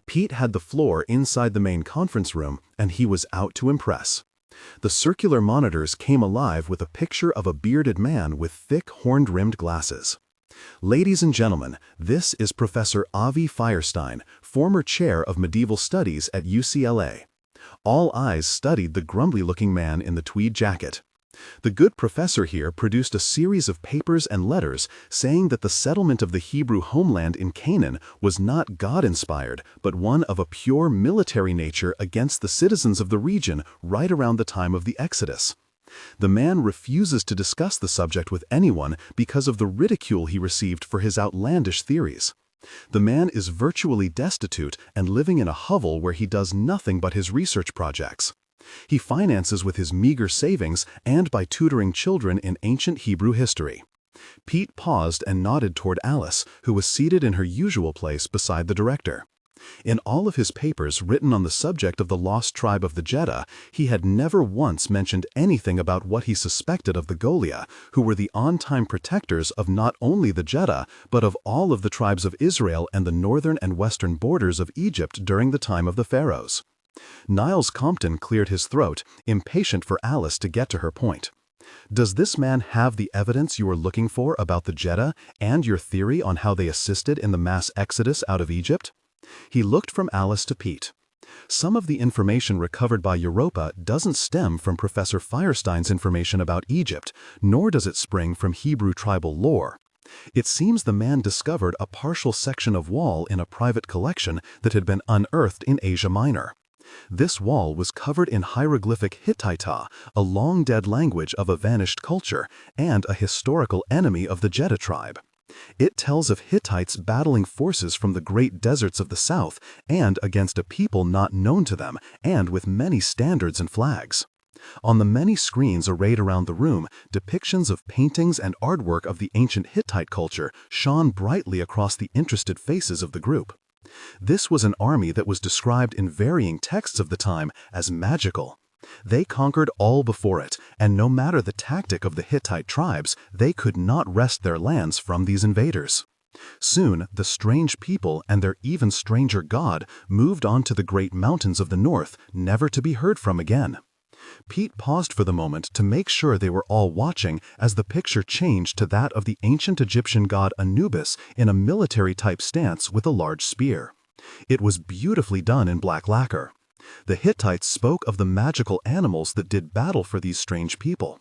Pete had the floor inside the main conference room, and he was out to impress. The circular monitors came alive with a picture of a bearded man with thick horn-rimmed glasses. "Ladies and gentlemen, this is Professor Avi Firestein, former chair of medieval studies at UCLA." All eyes studied the grumbly-looking man in the tweed jacket. The good professor here produced a series of papers and letters saying that the settlement of the Hebrew homeland in Canaan was not God-inspired, but one of a pure military nature against the citizens of the region right around the time of the Exodus. The man refuses to discuss the subject with anyone because of the ridicule he received for his outlandish theories. The man is virtually destitute and living in a hovel where he does nothing but his research projects. He finances with his meager savings and by tutoring children in ancient Hebrew history. Pete paused and nodded toward Alice, who was seated in her usual place beside the director. In all of his papers written on the subject of the lost tribe of the Jeddah, he had never once mentioned anything about what he suspected of the Golia, who were the on-time protectors of not only the Jeddah, but of all of the tribes of Israel and the northern and western borders of Egypt during the time of the pharaohs. Niles Compton cleared his throat, impatient for Alice to get to her point. "Does this man have the evidence you are looking for about the Jeddah and your theory on how they assisted in the mass exodus out of Egypt?" He looked from Alice to Pete. "Some of the information recovered by Europa doesn't stem from Professor Firestein's information about Egypt, nor does it spring from Hebrew tribal lore. It seems the man discovered a partial section of wall in a private collection that had been unearthed in Asia Minor. This wall was covered in hieroglyphic Hittite, a long-dead language of a vanished culture and a historical enemy of the Jeddah tribe. It tells of Hittites battling forces from the great deserts of the south and against a people not known to them and with many standards and flags. On the many screens arrayed around the room, depictions of paintings and artwork of the ancient Hittite culture shone brightly across the interested faces of the group. This was an army that was described in varying texts of the time as magical. They conquered all before it, and no matter the tactic of the Hittite tribes, they could not wrest their lands from these invaders. Soon, the strange people and their even stranger god moved on to the great mountains of the north, never to be heard from again. Pete paused for the moment to make sure they were all watching as the picture changed to that of the ancient Egyptian god Anubis in a military-type stance with a large spear. It was beautifully done in black lacquer. The Hittites spoke of the magical animals that did battle for these strange people.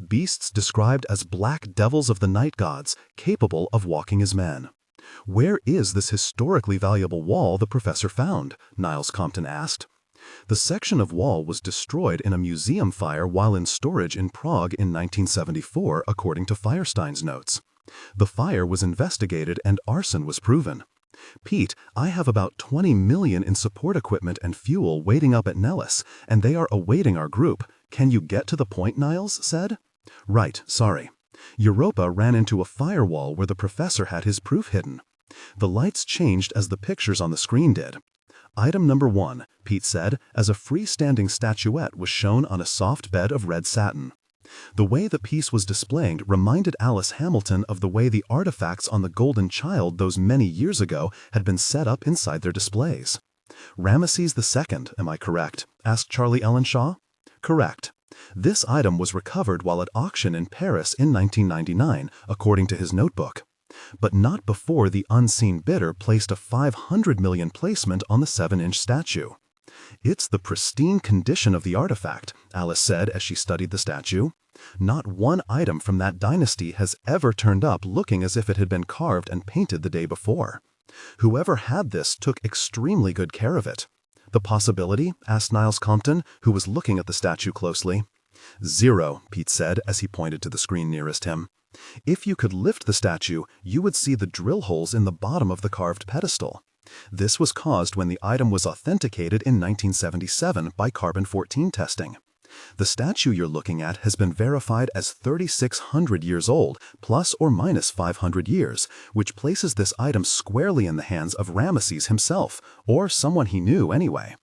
Beasts described as black devils of the night gods, capable of walking as men. "Where is this historically valuable wall the professor found?" Niles Compton asked. The section of wall was destroyed in a museum fire while in storage in Prague in 1974, according to Firestein's notes. The fire was investigated and arson was proven. "Pete, I have about 20 million in support equipment and fuel waiting up at Nellis, and they are awaiting our group. Can you get to the point?" Niles said. "Right, sorry. Europa ran into a firewall where the professor had his proof hidden. The lights changed as the pictures on the screen did. Item number 1, Pete said, as a freestanding statuette was shown on a soft bed of red satin. The way the piece was displayed reminded Alice Hamilton of the way the artifacts on the Golden Child those many years ago had been set up inside their displays. "Ramesses II, am I correct?" asked Charlie Ellenshaw. "Correct. This item was recovered while at auction in Paris in 1999, according to his notebook. But not before the unseen bidder placed a 500 million placement on the 7-inch statue. It's the pristine condition of the artifact," Alice said as she studied the statue. "Not one item from that dynasty has ever turned up looking as if it had been carved and painted the day before. Whoever had this took extremely good care of it." "The possibility?" asked Niles Compton, who was looking at the statue closely. "Zero," Pete said as he pointed to the screen nearest him. "If you could lift the statue, you would see the drill holes in the bottom of the carved pedestal. This was caused when the item was authenticated in 1977 by carbon-14 testing. The statue you're looking at has been verified as 3,600 years old, plus or minus 500 years, which places this item squarely in the hands of Ramesses himself, or someone he knew anyway."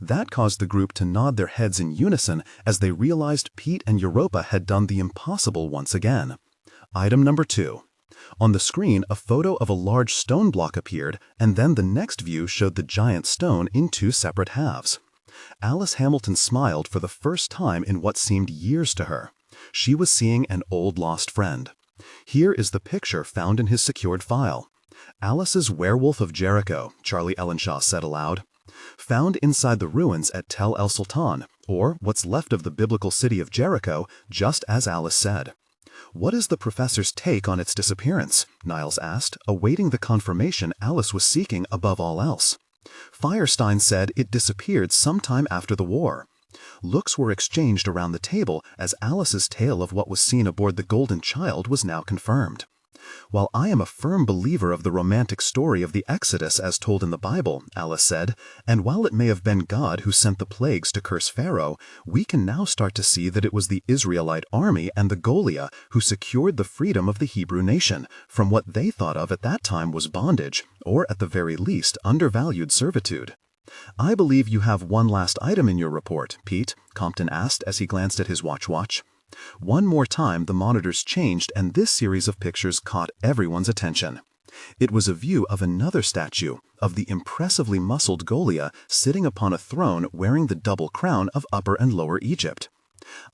That caused the group to nod their heads in unison as they realized Pete and Europa had done the impossible once again. Item number 2. On the screen, a photo of a large stone block appeared, and then the next view showed the giant stone in 2 separate halves. Alice Hamilton smiled for the first time in what seemed years to her. She was seeing an old lost friend. Here is the picture found in his secured file. "Alice's Werewolf of Jericho," Charlie Ellenshaw said aloud. "Found inside the ruins at Tel El Sultan, or what's left of the biblical city of Jericho, just as Alice said." "What is the professor's take on its disappearance?" Niles asked, awaiting the confirmation Alice was seeking above all else. "Firestein said it disappeared sometime after the war." Looks were exchanged around the table as Alice's tale of what was seen aboard the Golden Child was now confirmed. "While I am a firm believer of the romantic story of the Exodus as told in the Bible," Alice said, "and while it may have been God who sent the plagues to curse Pharaoh, we can now start to see that it was the Israelite army and the Golia who secured the freedom of the Hebrew nation from what they thought of at that time was bondage, or at the very least undervalued servitude." "I believe you have one last item in your report, Pete," Compton asked as he glanced at his watch. One more time the monitors changed and this series of pictures caught everyone's attention. It was a view of another statue, of the impressively muscled Golia sitting upon a throne wearing the double crown of Upper and Lower Egypt.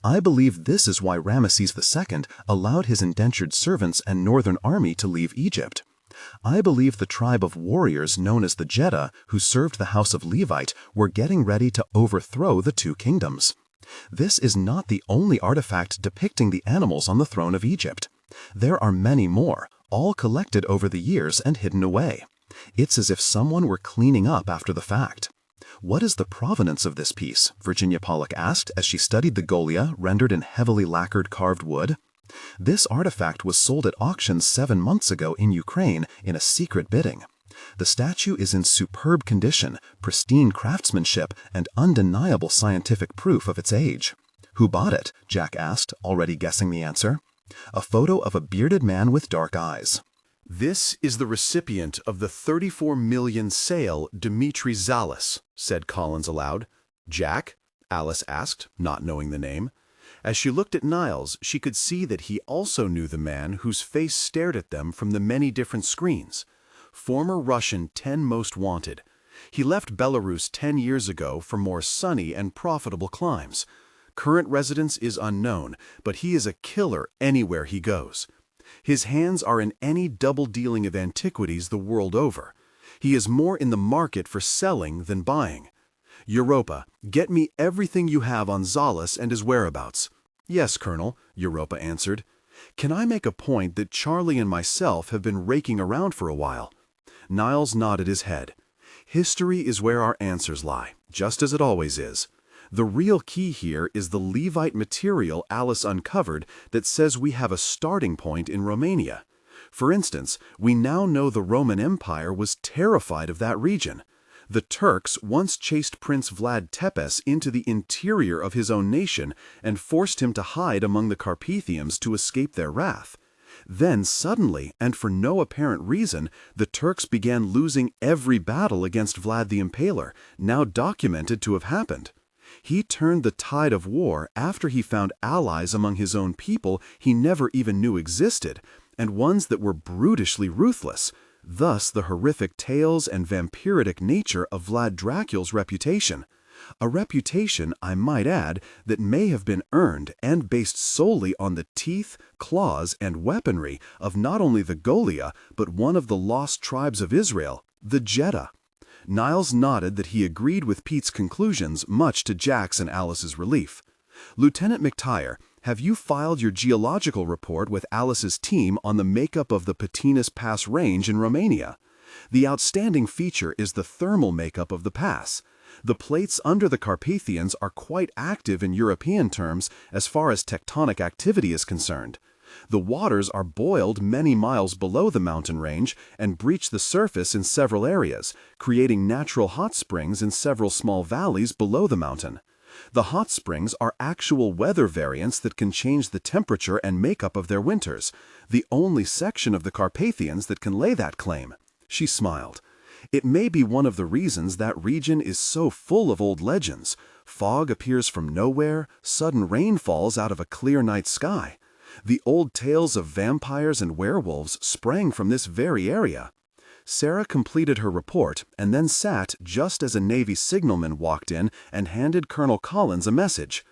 "I believe this is why Ramesses II allowed his indentured servants and northern army to leave Egypt. I believe the tribe of warriors known as the Jeddah, who served the house of Levite, were getting ready to overthrow the 2 kingdoms. This is not the only artifact depicting the animals on the throne of Egypt. There are many more, all collected over the years and hidden away. It's as if someone were cleaning up after the fact. "What is the provenance of this piece?" Virginia Pollock asked as she studied the Golia rendered in heavily lacquered carved wood. "This artifact was sold at auction 7 months ago in Ukraine in a secret bidding. The statue is in superb condition, pristine craftsmanship, and undeniable scientific proof of its age." "Who bought it?" Jack asked, already guessing the answer. "A photo of a bearded man with dark eyes." "This is the recipient of the 34 million sale, Dmitri Zalis," said Collins aloud. "Jack?" Alice asked, not knowing the name. As she looked at Niles, she could see that he also knew the man whose face stared at them from the many different screens. Former Russian 10 Most Wanted. He left Belarus 10 years ago for more sunny and profitable climes. Current residence is unknown, but he is a killer anywhere he goes. His hands are in any double dealing of antiquities the world over. He is more in the market for selling than buying. "Europa, get me everything you have on Zalis and his whereabouts." "Yes, Colonel," Europa answered. "Can I make a point that Charlie and myself have been raking around for a while?" Niles nodded his head. "History is where our answers lie, just as it always is. The real key here is the Levite material Alice uncovered that says we have a starting point in Romania. For instance, we now know the Roman Empire was terrified of that region. The Turks once chased Prince Vlad Tepes into the interior of his own nation and forced him to hide among the Carpathians to escape their wrath. Then suddenly, and for no apparent reason, the Turks began losing every battle against Vlad the Impaler, now documented to have happened. He turned the tide of war after he found allies among his own people he never even knew existed, and ones that were brutishly ruthless. Thus the horrific tales and vampiric nature of Vlad Dracula's reputation. A reputation, I might add, that may have been earned and based solely on the teeth, claws, and weaponry of not only the Golia, but one of the lost tribes of Israel, the Jeddah. Niles nodded that he agreed with Pete's conclusions, much to Jack's and Alice's relief. "Lieutenant McTire, have you filed your geological report with Alice's team on the makeup of the Patinas Pass Range in Romania? The outstanding feature is the thermal makeup of the pass. The plates under the Carpathians are quite active in European terms as far as tectonic activity is concerned. The waters are boiled many miles below the mountain range and breach the surface in several areas, creating natural hot springs in several small valleys below the mountain. The hot springs are actual weather variants that can change the temperature and makeup of their winters, the only section of the Carpathians that can lay that claim." She smiled. "It may be one of the reasons that region is so full of old legends. Fog appears from nowhere, sudden rain falls out of a clear night sky. The old tales of vampires and werewolves sprang from this very area." Sarah completed her report and then sat just as a Navy signalman walked in and handed Colonel Collins a message.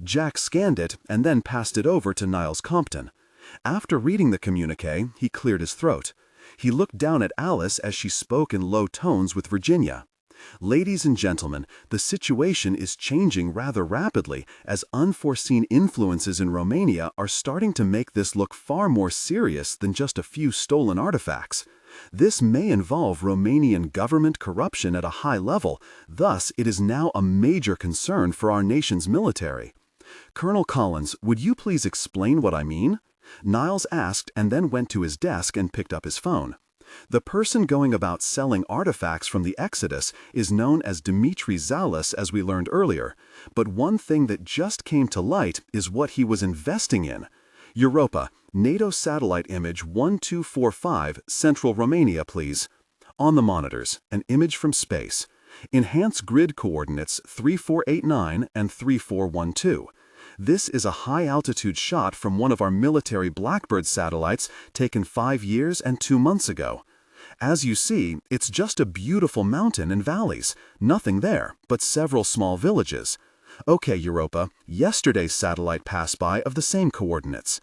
Jack scanned it and then passed it over to Niles Compton. After reading the communiqué, he cleared his throat. He looked down at Alice as she spoke in low tones with Virginia. "Ladies and gentlemen, the situation is changing rather rapidly as unforeseen influences in Romania are starting to make this look far more serious than just a few stolen artifacts. This may involve Romanian government corruption at a high level, thus it is now a major concern for our nation's military. Colonel Collins, would you please explain what I mean?" Niles asked and then went to his desk and picked up his phone. The person going about selling artifacts from the Exodus is known as Dmitri Zalis, as we learned earlier, but one thing that just came to light is what he was investing in. "Europa, NATO satellite image 1245, Central Romania, please." On the monitors, an image from space. Enhance grid coordinates 3489 and 3412. This is a high-altitude shot from one of our military Blackbird satellites taken 5 years and 2 months ago. As you see, it's just a beautiful mountain and valleys. Nothing there, but several small villages. Okay, Europa, yesterday's satellite passed by of the same coordinates.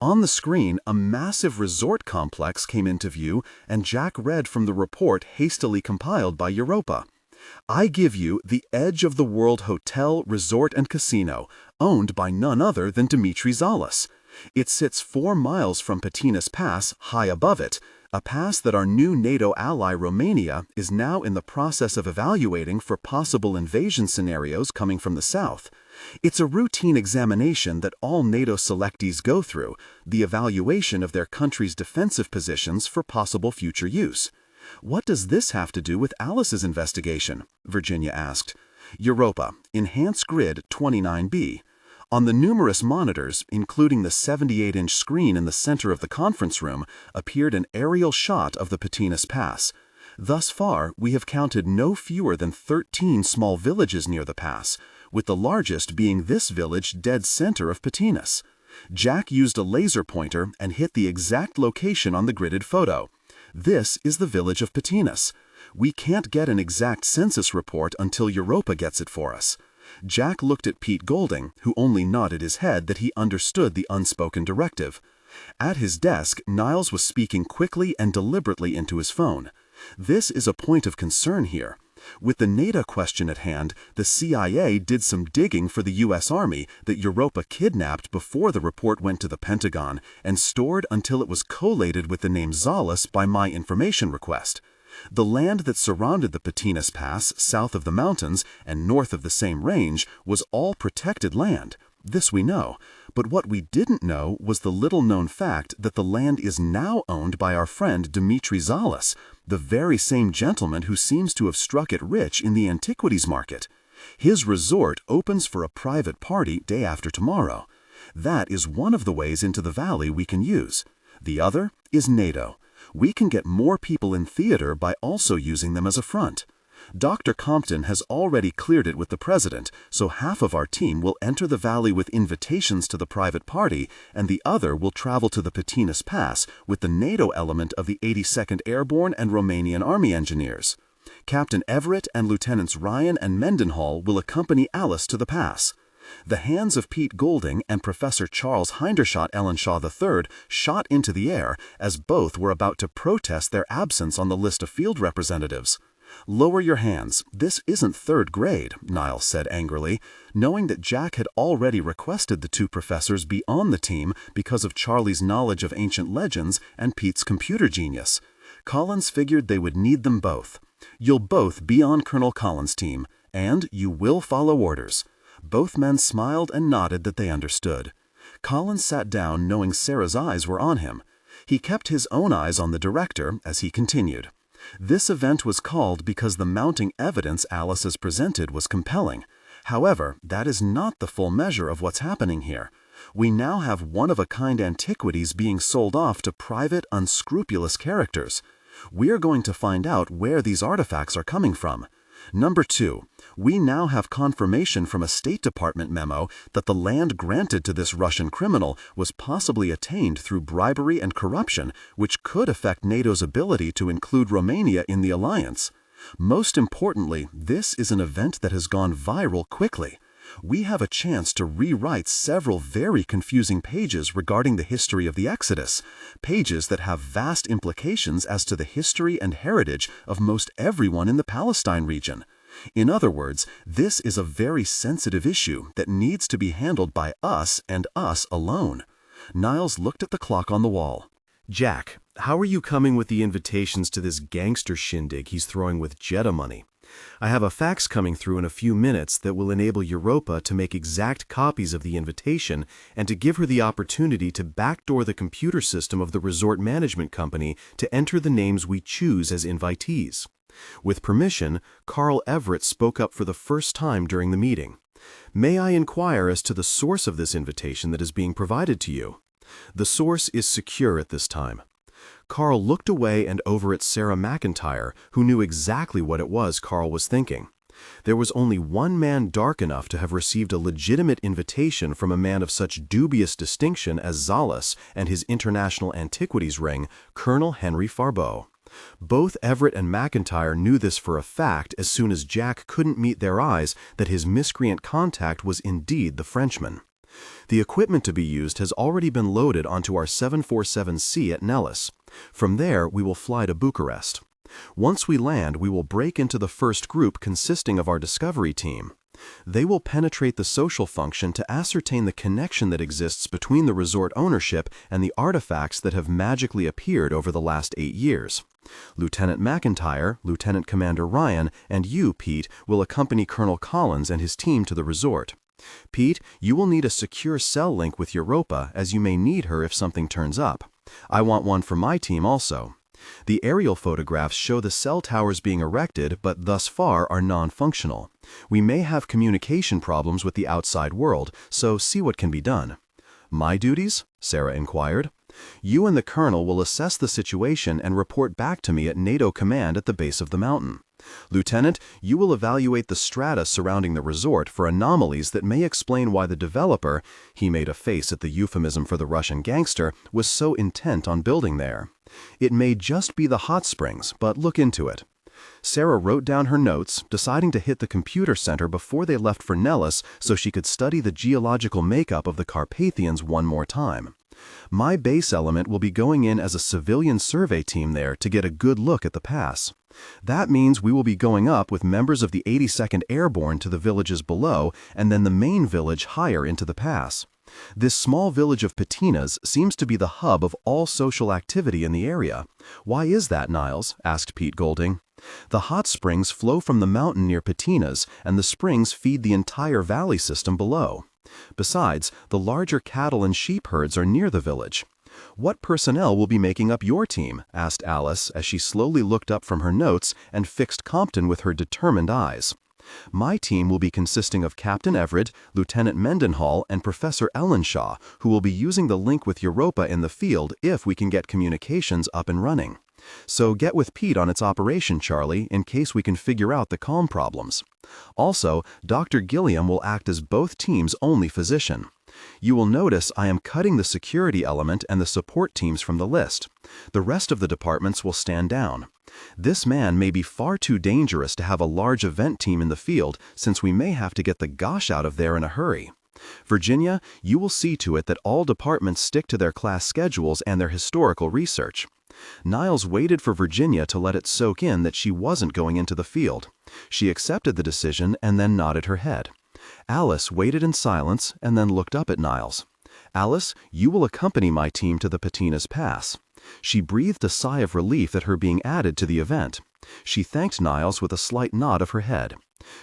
On the screen, a massive resort complex came into view, and Jack read from the report hastily compiled by Europa. "I give you the Edge of the World Hotel, Resort, and Casino, owned by none other than Dmitri Zalis. It sits 4 miles from Patinas Pass, high above it, a pass that our new NATO ally Romania is now in the process of evaluating for possible invasion scenarios coming from the south. It's a routine examination that all NATO selectees go through, the evaluation of their country's defensive positions for possible future use. "What does this have to do with Alice's investigation?" Virginia asked. "Europa, Enhance Grid 29B. On the numerous monitors, including the 78-inch screen in the center of the conference room, appeared an aerial shot of the Patinas Pass. Thus far, we have counted no fewer than 13 small villages near the pass, with the largest being this village dead center of Patinas. Jack used a laser pointer and hit the exact location on the gridded photo. This is the village of Patinas. We can't get an exact census report until Europa gets it for us." Jack looked at Pete Golding, who only nodded his head that he understood the unspoken directive. At his desk, Niles was speaking quickly and deliberately into his phone. "This is a point of concern here. With the NATO question at hand, the CIA did some digging for the U.S. Army that Europa kidnapped before the report went to the Pentagon and stored until it was collated with the name Zalis by my information request. The land that surrounded the Patinas Pass, south of the mountains and north of the same range, was all protected land. This we know. But what we didn't know was the little-known fact that the land is now owned by our friend Dmitry Zalis, the very same gentleman who seems to have struck it rich in the antiquities market. His resort opens for a private party day after tomorrow. That is one of the ways into the valley we can use. The other is NATO. We can get more people in theater by also using them as a front. Dr. Compton has already cleared it with the president, so half of our team will enter the valley with invitations to the private party, and the other will travel to the Patinas Pass with the NATO element of the 82nd Airborne and Romanian Army Engineers. Captain Everett and Lieutenants Ryan and Mendenhall will accompany Alice to the pass. The hands of Pete Golding and Professor Charles Hindershot Ellenshaw III shot into the air as both were about to protest their absence on the list of field representatives. "Lower your hands. This isn't third grade," Niles said angrily, knowing that Jack had already requested the two professors be on the team because of Charlie's knowledge of ancient legends and Pete's computer genius. Collins figured they would need them both. "You'll both be on Colonel Collins' team, and you will follow orders." Both men smiled and nodded that they understood. Collins sat down knowing Sarah's eyes were on him. He kept his own eyes on the director as he continued. "This event was called because the mounting evidence Alice has presented was compelling. However, that is not the full measure of what's happening here. We now have one-of-a-kind antiquities being sold off to private, unscrupulous characters. We're going to find out where these artifacts are coming from. Number 2, we now have confirmation from a State Department memo that the land granted to this Russian criminal was possibly attained through bribery and corruption, which could affect NATO's ability to include Romania in the alliance. Most importantly, this is an event that has gone viral quickly. We have a chance to rewrite several very confusing pages regarding the history of the Exodus, pages that have vast implications as to the history and heritage of most everyone in the Palestine region. In other words, this is a very sensitive issue that needs to be handled by us and us alone." Niles looked at the clock on the wall. "Jack, how are you coming with the invitations to this gangster shindig he's throwing with Jeddah money? I have a fax coming through in a few minutes that will enable Europa to make exact copies of the invitation and to give her the opportunity to backdoor the computer system of the resort management company to enter the names we choose as invitees." With permission, Carl Everett spoke up for the first time during the meeting. "May I inquire as to the source of this invitation that is being provided to you?" "The source is secure at this time." Carl looked away and over at Sarah McIntyre, who knew exactly what it was Carl was thinking. There was only one man dark enough to have received a legitimate invitation from a man of such dubious distinction as Zalis and his international antiquities ring, Colonel Henry Farbeau. Both Everett and McIntyre knew this for a fact as soon as Jack couldn't meet their eyes that his miscreant contact was indeed the Frenchman. The equipment to be used has already been loaded onto our 747C at Nellis. From there, we will fly to Bucharest. Once we land, we will break into the first group consisting of our discovery team. They will penetrate the social function to ascertain the connection that exists between the resort ownership and the artifacts that have magically appeared over the last 8 years. Lieutenant McIntyre, Lieutenant Commander Ryan, and you, Pete, will accompany Colonel Collins and his team to the resort. Pete, you will need a secure cell link with Europa, as you may need her if something turns up. I want one for my team also. The aerial photographs show the cell towers being erected, but thus far are non-functional. We may have communication problems with the outside world, so see what can be done. My duties? Sarah inquired. You and the Colonel will assess the situation and report back to me at NATO command at the base of the mountain. Lieutenant, you will evaluate the strata surrounding the resort for anomalies that may explain why the developer, he made a face at the euphemism for the Russian gangster, was so intent on building there. It may just be the hot springs, but look into it. Sarah wrote down her notes, deciding to hit the computer center before they left for Nellis so she could study the geological makeup of the Carpathians one more time. My base element will be going in as a civilian survey team there to get a good look at the pass. That means we will be going up with members of the 82nd Airborne to the villages below and then the main village higher into the pass. This small village of Patinas seems to be the hub of all social activity in the area. Why is that, Niles? Asked Pete Golding. The hot springs flow from the mountain near Patinas, and the springs feed the entire valley system below. Besides, the larger cattle and sheep herds are near the village. What personnel will be making up your team? Asked Alice as she slowly looked up from her notes and fixed Compton with her determined eyes. My team will be consisting of Captain Everett, Lieutenant Mendenhall, and Professor Ellenshaw, who will be using the link with Europa in the field if we can get communications up and running. So get with Pete on its operation, Charlie, in case we can figure out the comm problems. Also, Dr. Gilliam will act as both teams' only physician. You will notice I am cutting the security element and the support teams from the list. The rest of the departments will stand down. This man may be far too dangerous to have a large event team in the field, since we may have to get the gosh out of there in a hurry. Virginia, you will see to it that all departments stick to their class schedules and their historical research. Niles waited for Virginia to let it soak in that she wasn't going into the field. She accepted the decision and then nodded her head. Alice waited in silence and then looked up at Niles. Alice, you will accompany my team to the Patinas Pass. She breathed a sigh of relief at her being added to the event. She thanked Niles with a slight nod of her head.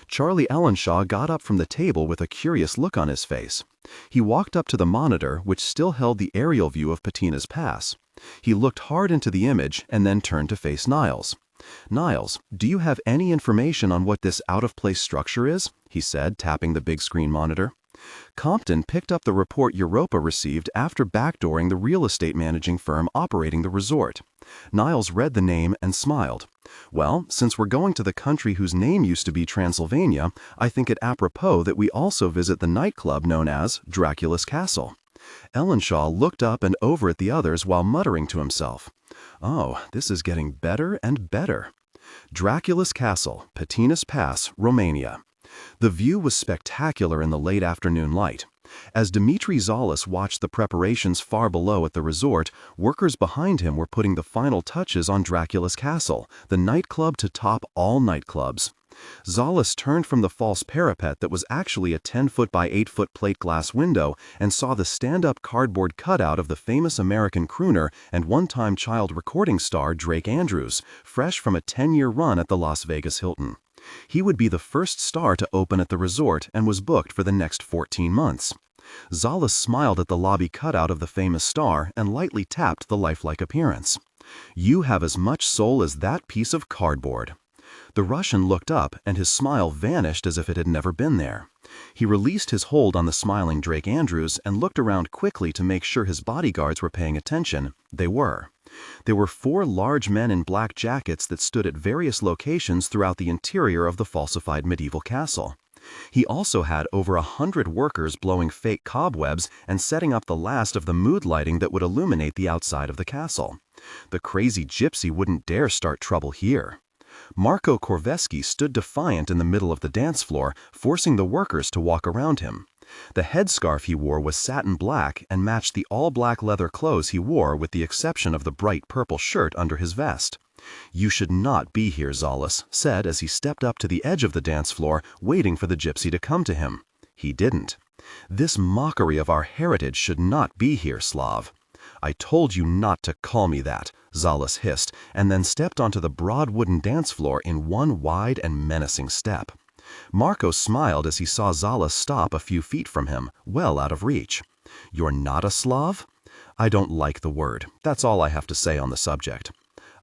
Charlie Ellenshaw got up from the table with a curious look on his face. He walked up to the monitor, which still held the aerial view of Patinas Pass. He looked hard into the image and then turned to face Niles. Niles, do you have any information on what this out-of-place structure is? He said, tapping the big screen monitor. Compton picked up the report Europa received after backdooring the real estate managing firm operating the resort. Niles read the name and smiled. Well, since we're going to the country whose name used to be Transylvania, I think it apropos that we also visit the nightclub known as Dracula's Castle. Ellenshaw looked up and over at the others while muttering to himself. Oh, this is getting better and better. Dracula's Castle, Patinas Pass, Romania. The view was spectacular in the late afternoon light. As Dmitri Zalis watched the preparations far below at the resort, workers behind him were putting the final touches on Dracula's Castle, the nightclub to top all nightclubs. Zalis turned from the false parapet that was actually a 10-foot by 8-foot plate glass window and saw the stand-up cardboard cutout of the famous American crooner and one-time child recording star Drake Andrews, fresh from a 10-year run at the Las Vegas Hilton. He would be the first star to open at the resort and was booked for the next 14 months. Zalis smiled at the lobby cutout of the famous star and lightly tapped the lifelike appearance. You have as much soul as that piece of cardboard. The Russian looked up and his smile vanished as if it had never been there. He released his hold on the smiling Drake Andrews and looked around quickly to make sure his bodyguards were paying attention. They were. There were 4 large men in black jackets that stood at various locations throughout the interior of the falsified medieval castle. He also had over 100 workers blowing fake cobwebs and setting up the last of the mood lighting that would illuminate the outside of the castle. The crazy gypsy wouldn't dare start trouble here. Marco Korveski stood defiant in the middle of the dance floor, forcing the workers to walk around him. The headscarf he wore was satin black and matched the all-black leather clothes he wore with the exception of the bright purple shirt under his vest. "You should not be here," Zalis said as he stepped up to the edge of the dance floor, waiting for the gypsy to come to him. He didn't. "This mockery of our heritage should not be here, Slav." "I told you not to call me that," Zalis hissed, and then stepped onto the broad wooden dance floor in one wide and menacing step. Marco smiled as he saw Zalis stop a few feet from him, well out of reach. "You're not a Slav?" "I don't like the word. That's all I have to say on the subject."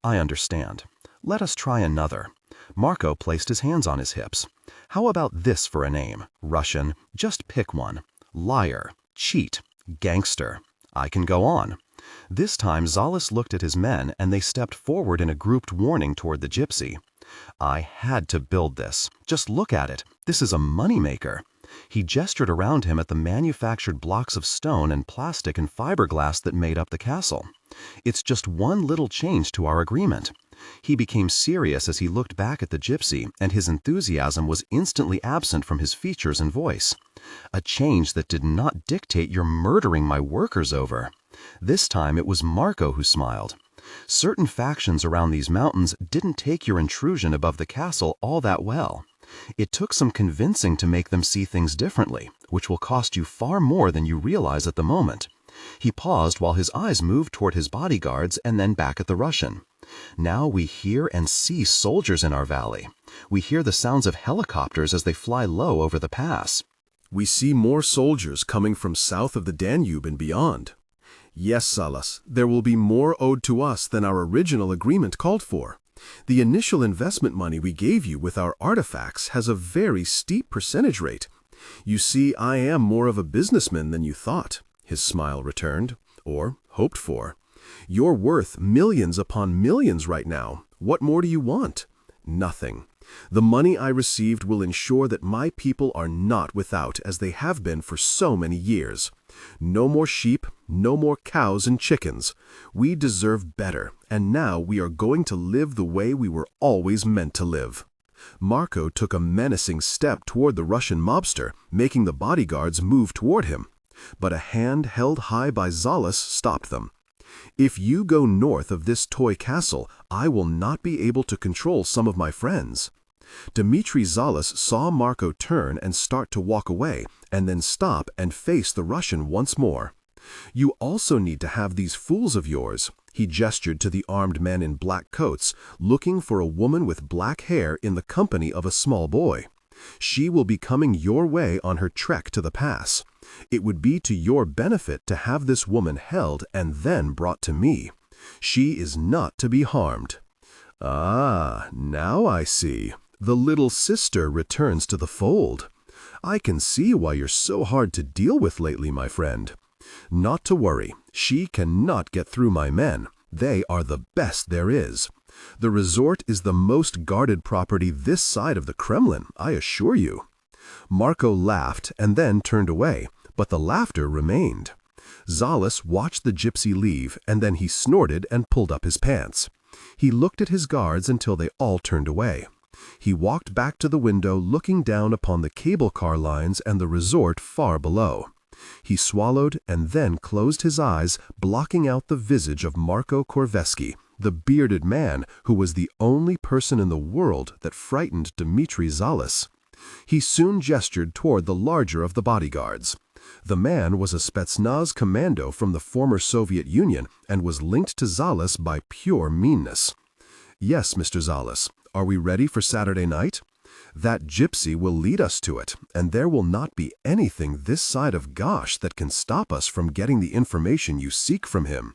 "I understand. Let us try another." Marco placed his hands on his hips. "How about this for a name? Russian, just pick one. Liar, cheat, gangster. I can go on." This time Zalis looked at his men and they stepped forward in a grouped warning toward the gypsy. "I had to build this. Just look at it. This is a moneymaker." He gestured around him at the manufactured blocks of stone and plastic and fiberglass that made up the castle. "It's just one little change to our agreement." He became serious as he looked back at the gypsy, and his enthusiasm was instantly absent from his features and voice. "A change that did not dictate your murdering my workers over." This time it was Marco who smiled. "Certain factions around these mountains didn't take your intrusion above the castle all that well. It took some convincing to make them see things differently, which will cost you far more than you realize at the moment." He paused while his eyes moved toward his bodyguards and then back at the Russian. "Now we hear and see soldiers in our valley. We hear the sounds of helicopters as they fly low over the pass. We see more soldiers coming from south of the Danube and beyond. Yes, Salas, there will be more owed to us than our original agreement called for. The initial investment money we gave you with our artifacts has a very steep percentage rate. You see, I am more of a businessman than you thought," his smile returned, "or hoped for. You're worth millions upon millions right now. What more do you want? Nothing. The money I received will ensure that my people are not without as they have been for so many years. No more sheep, no more cows and chickens. We deserve better, and now we are going to live the way we were always meant to live." Marco took a menacing step toward the Russian mobster, making the bodyguards move toward him. But a hand held high by Zalis stopped them. "If you go north of this toy castle, I will not be able to control some of my friends." Dmitri Zalis saw Marco turn and start to walk away, and then stop and face the Russian once more. "You also need to have these fools of yours," he gestured to the armed men in black coats, looking for a woman with black hair in the company of a small boy. "She will be coming your way on her trek to the pass. It would be to your benefit to have this woman held and then brought to me. She is not to be harmed." "Ah, now I see. The little sister returns to the fold. I can see why you're so hard to deal with lately, my friend. Not to worry, she cannot get through my men. They are the best there is. The resort is the most guarded property this side of the Kremlin, I assure you." Marco laughed and then turned away, but the laughter remained. Zalis watched the gypsy leave, and then he snorted and pulled up his pants. He looked at his guards until they all turned away. He walked back to the window, looking down upon the cable car lines and the resort far below. He swallowed and then closed his eyes, blocking out the visage of Marco Korveski, the bearded man who was the only person in the world that frightened Dmitri Zalis. He soon gestured toward the larger of the bodyguards. The man was a Spetsnaz commando from the former Soviet Union and was linked to Zalis by pure meanness. "Yes, Mr. Zalis. Are we ready for Saturday night? That gypsy will lead us to it, and there will not be anything this side of Gosh that can stop us from getting the information you seek from him."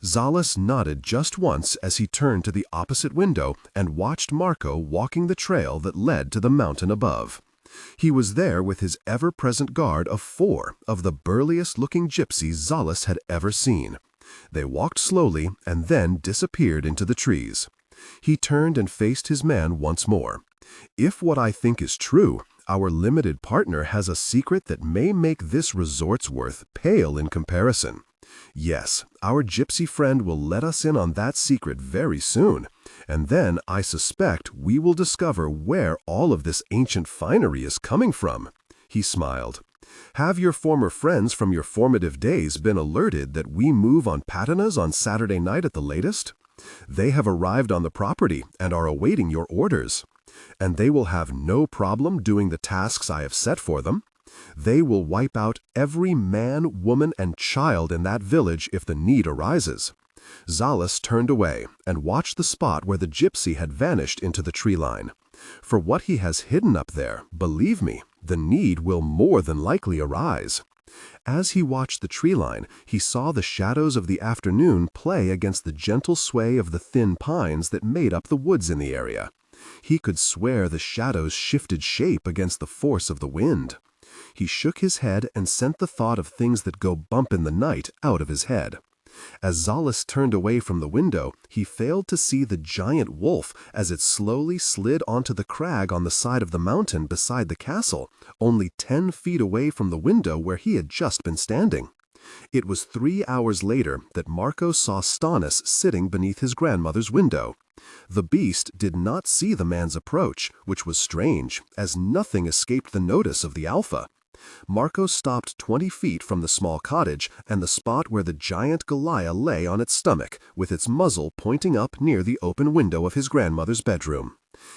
Zalis nodded just once as he turned to the opposite window and watched Marco walking the trail that led to the mountain above. He was there with his ever-present guard of 4 of the burliest-looking gypsies Zalis had ever seen. They walked slowly and then disappeared into the trees. He turned and faced his man once more. "If what I think is true, our limited partner has a secret that may make this resort's worth pale in comparison. Yes, our gypsy friend will let us in on that secret very soon, and then I suspect we will discover where all of this ancient finery is coming from." He smiled. "Have your former friends from your formative days been alerted that we move on patinas on Saturday night at the latest?" They have arrived on the property and are awaiting your orders. And they will have no problem doing the tasks I have set for them. They will wipe out every man, woman, and child in that village if the need arises." Zalus turned away and watched the spot where the gypsy had vanished into the tree line. For what he has hidden up there, believe me, the need will more than likely arise. As he watched the tree line, he saw the shadows of the afternoon play against the gentle sway of the thin pines that made up the woods in the area. He could swear the shadows shifted shape against the force of the wind. He shook his head and sent the thought of things that go bump in the night out of his head. As Zalus turned away from the window, he failed to see the giant wolf as it slowly slid onto the crag on the side of the mountain beside the castle, only 10 feet away from the window where he had just been standing. It was 3 hours later that Marco saw Stannis sitting beneath his grandmother's window. The beast did not see the man's approach, which was strange, as nothing escaped the notice of the Alpha. Marco stopped 20 feet from the small cottage and the spot where the giant Goliath lay on its stomach, with its muzzle pointing up near the open window of his grandmother's bedroom.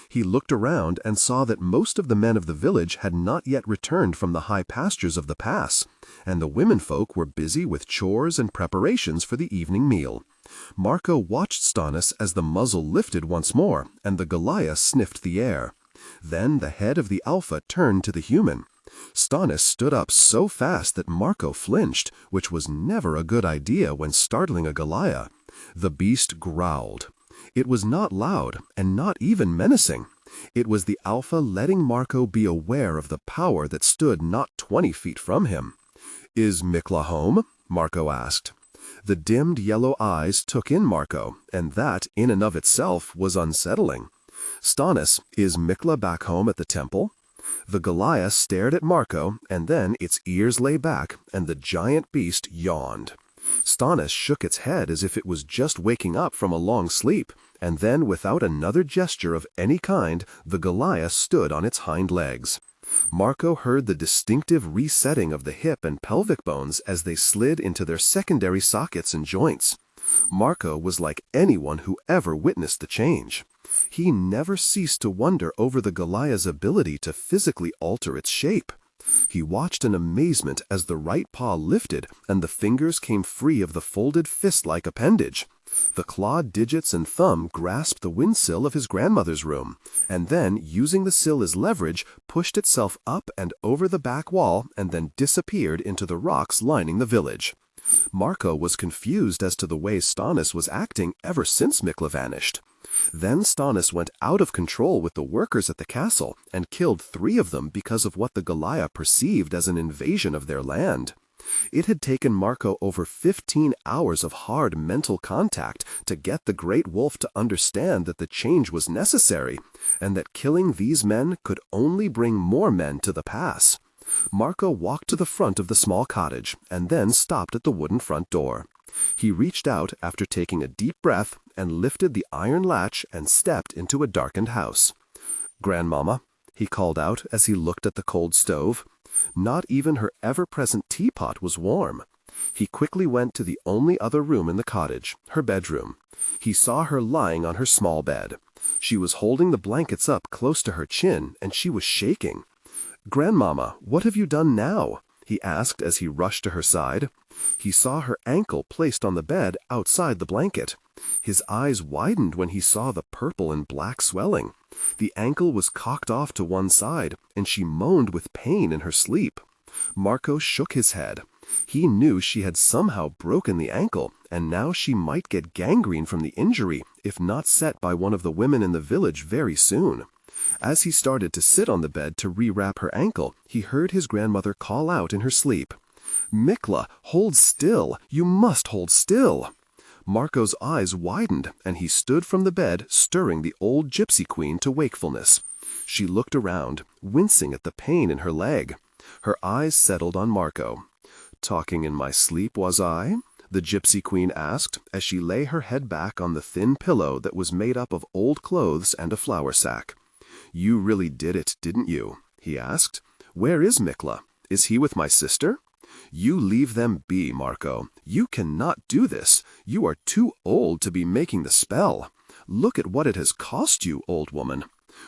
He looked around and saw that most of the men of the village had not yet returned from the high pastures of the pass, and the womenfolk were busy with chores and preparations for the evening meal. Marco watched Stannis as the muzzle lifted once more, and the Goliath sniffed the air. Then the head of the Alpha turned to the human. Stannis stood up so fast that Marco flinched, which was never a good idea when startling a Goliath. The beast growled. It was not loud and not even menacing. It was the Alpha letting Marco be aware of the power that stood not 20 feet from him. "Is Mikla home?" Marco asked. The dimmed yellow eyes took in Marco, and that, in and of itself, was unsettling. "Stannis, is Mikla back home at the temple?" The Goliath stared at Marco, and then its ears lay back, and the giant beast yawned. Stannis shook its head as if it was just waking up from a long sleep, and then without another gesture of any kind, the Goliath stood on its hind legs. Marco heard the distinctive resetting of the hip and pelvic bones as they slid into their secondary sockets and joints. Marco was like anyone who ever witnessed the change. He never ceased to wonder over the Goliath's ability to physically alter its shape. He watched in amazement as the right paw lifted and the fingers came free of the folded fist-like appendage. The clawed digits and thumb grasped the windsill of his grandmother's room, and then, using the sill as leverage, pushed itself up and over the back wall and then disappeared into the rocks lining the village. Marco was confused as to the way Stannis was acting ever since Mikla vanished. Then Stannis went out of control with the workers at the castle and killed 3 of them because of what the Goliath perceived as an invasion of their land. It had taken Marco over 15 hours of hard mental contact to get the great wolf to understand that the change was necessary, and that killing these men could only bring more men to the pass. Marco walked to the front of the small cottage and then stopped at the wooden front door. He reached out after taking a deep breath and lifted the iron latch and stepped into a darkened house. "Grandmama," he called out as he looked at the cold stove. Not even her ever-present teapot was warm. He quickly went to the only other room in the cottage, her bedroom. He saw her lying on her small bed. She was holding the blankets up close to her chin, and she was shaking. "Grandmama, what have you done now?" he asked as he rushed to her side. He saw her ankle placed on the bed outside the blanket. His eyes widened when he saw the purple and black swelling. The ankle was cocked off to one side, and she moaned with pain in her sleep. Marco shook his head. He knew she had somehow broken the ankle, and now she might get gangrene from the injury, if not set by one of the women in the village very soon. As he started to sit on the bed to rewrap her ankle, he heard his grandmother call out in her sleep, "Mikla, hold still! You must hold still!" Marco's eyes widened, and he stood from the bed, stirring the old gypsy queen to wakefulness. She looked around, wincing at the pain in her leg. Her eyes settled on Marco. "Talking in my sleep, was I?" the gypsy queen asked, as she lay her head back on the thin pillow that was made up of old clothes and a flour sack. "You really did it, didn't you?" he asked. "Where is Mikla? Is he with my sister?" You leave them be, Marco. You cannot do this. You are too old to be making the spell. Look at what it has cost you, old woman.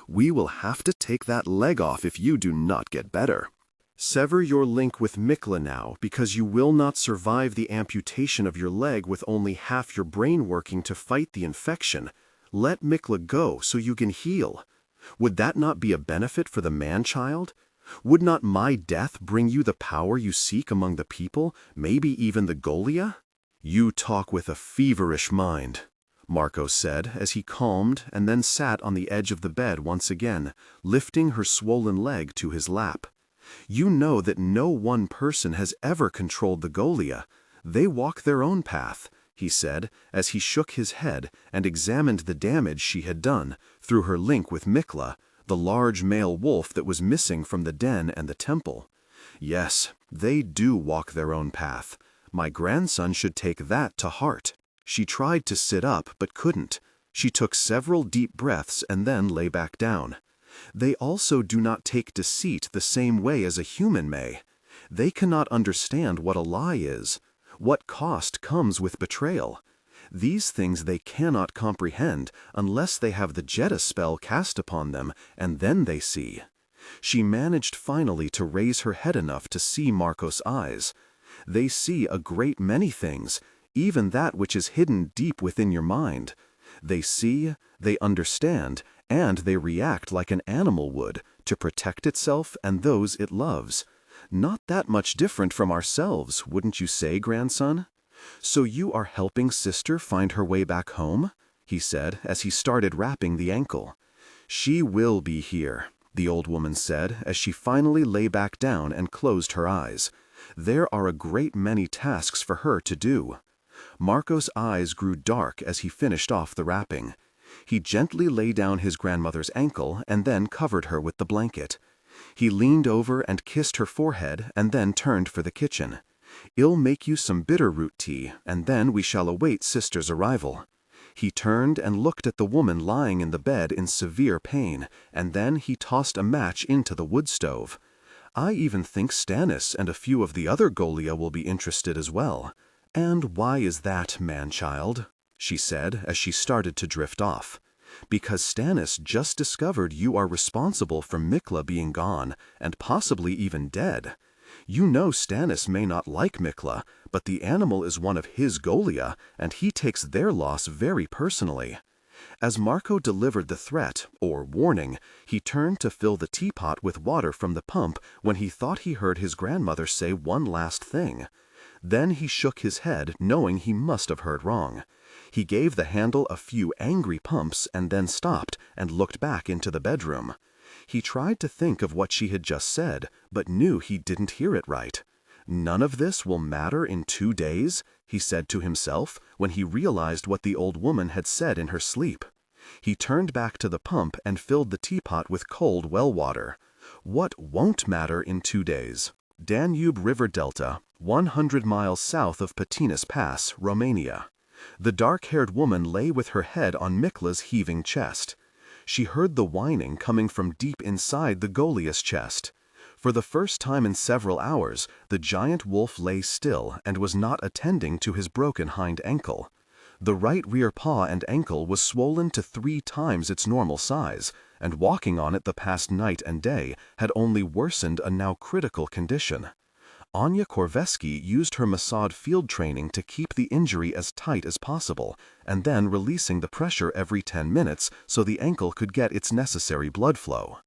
We will have to take that leg off if you do not get better. Sever your link with Mikla now, because you will not survive the amputation of your leg with only half your brain working to fight the infection. Let Mikla go so you can heal. Would that not be a benefit for the man-child? Would not my death bring you the power you seek among the people, maybe even the Golia? You talk with a feverish mind, Marco said as he calmed and then sat on the edge of the bed once again, lifting her swollen leg to his lap. You know that no one person has ever controlled the Golia. They walk their own path, he said as he shook his head and examined the damage she had done through her link with Mikla, the large male wolf that was missing from the den and the temple. Yes, they do walk their own path. My grandson should take that to heart. She tried to sit up but couldn't. She took several deep breaths and then lay back down. They also do not take deceit the same way as a human may. They cannot understand what a lie is. What cost comes with betrayal? These things they cannot comprehend unless they have the Jetta spell cast upon them, and then they see. She managed finally to raise her head enough to see Marco's eyes. They see a great many things, even that which is hidden deep within your mind. They see, they understand, and they react like an animal would, to protect itself and those it loves. Not that much different from ourselves, wouldn't you say, grandson? So you are helping sister find her way back home? He said as he started wrapping the ankle. She will be here, the old woman said as she finally lay back down and closed her eyes. There are a great many tasks for her to do. Marco's eyes grew dark as he finished off the wrapping. He gently lay down his grandmother's ankle and then covered her with the blanket. He leaned over and kissed her forehead and then turned for the kitchen. I'll make you some bitter root tea, and then we shall await sister's arrival. He turned and looked at the woman lying in the bed in severe pain, and then he tossed a match into the wood stove. I even think Stannis and a few of the other Golia will be interested as well. And why is that, man-child? She said as she started to drift off. Because Stannis just discovered you are responsible for Mikla being gone, and possibly even dead. You know Stannis may not like Mikla, but the animal is one of his Golia, and he takes their loss very personally. As Marco delivered the threat, or warning, he turned to fill the teapot with water from the pump when he thought he heard his grandmother say one last thing. Then he shook his head, knowing he must have heard wrong. He gave the handle a few angry pumps and then stopped and looked back into the bedroom. He tried to think of what she had just said, but knew he didn't hear it right. None of this will matter in 2 days, he said to himself when he realized what the old woman had said in her sleep. He turned back to the pump and filled the teapot with cold well water. What won't matter in 2 days? Danube River Delta, 100 miles south of Patinas Pass, Romania. The dark-haired woman lay with her head on Mikla's heaving chest. She heard the whining coming from deep inside the Goliath's chest. For the first time in several hours, the giant wolf lay still and was not attending to his broken hind ankle. The right rear paw and ankle was swollen to 3 times its normal size, and walking on it the past night and day had only worsened a now critical condition. Anya Korveski used her Mossad field training to keep the injury as tight as possible, and then releasing the pressure every 10 minutes so the ankle could get its necessary blood flow.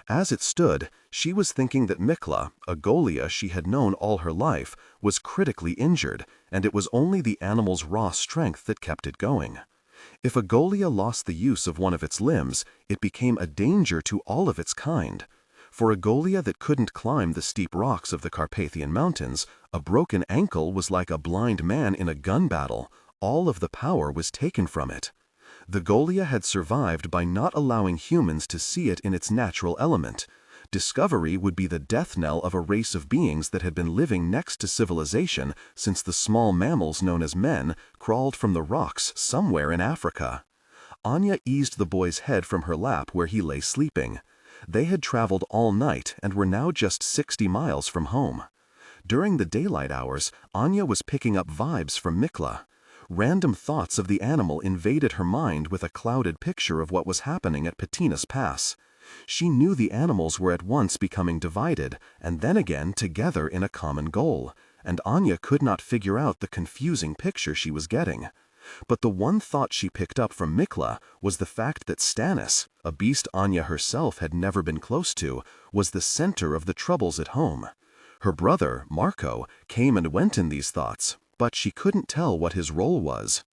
As it stood, she was thinking that Mikla, a Golia she had known all her life, was critically injured, and it was only the animal's raw strength that kept it going. If a Golia lost the use of one of its limbs, it became a danger to all of its kind. For a Golia that couldn't climb the steep rocks of the Carpathian Mountains, a broken ankle was like a blind man in a gun battle. All of the power was taken from it. The Golia had survived by not allowing humans to see it in its natural element. Discovery would be the death knell of a race of beings that had been living next to civilization since the small mammals known as men crawled from the rocks somewhere in Africa. Anya eased the boy's head from her lap where he lay sleeping. They had traveled all night and were now just 60 miles from home. During the daylight hours, Anya was picking up vibes from Mikla. Random thoughts of the animal invaded her mind with a clouded picture of what was happening at Patina's Pass. She knew the animals were at once becoming divided, and then again together in a common goal, and Anya could not figure out the confusing picture she was getting. But the one thought she picked up from Mikla was the fact that Stannis, a beast Anya herself had never been close to, was the center of the troubles at home. Her brother, Marco, came and went in these thoughts, but she couldn't tell what his role was.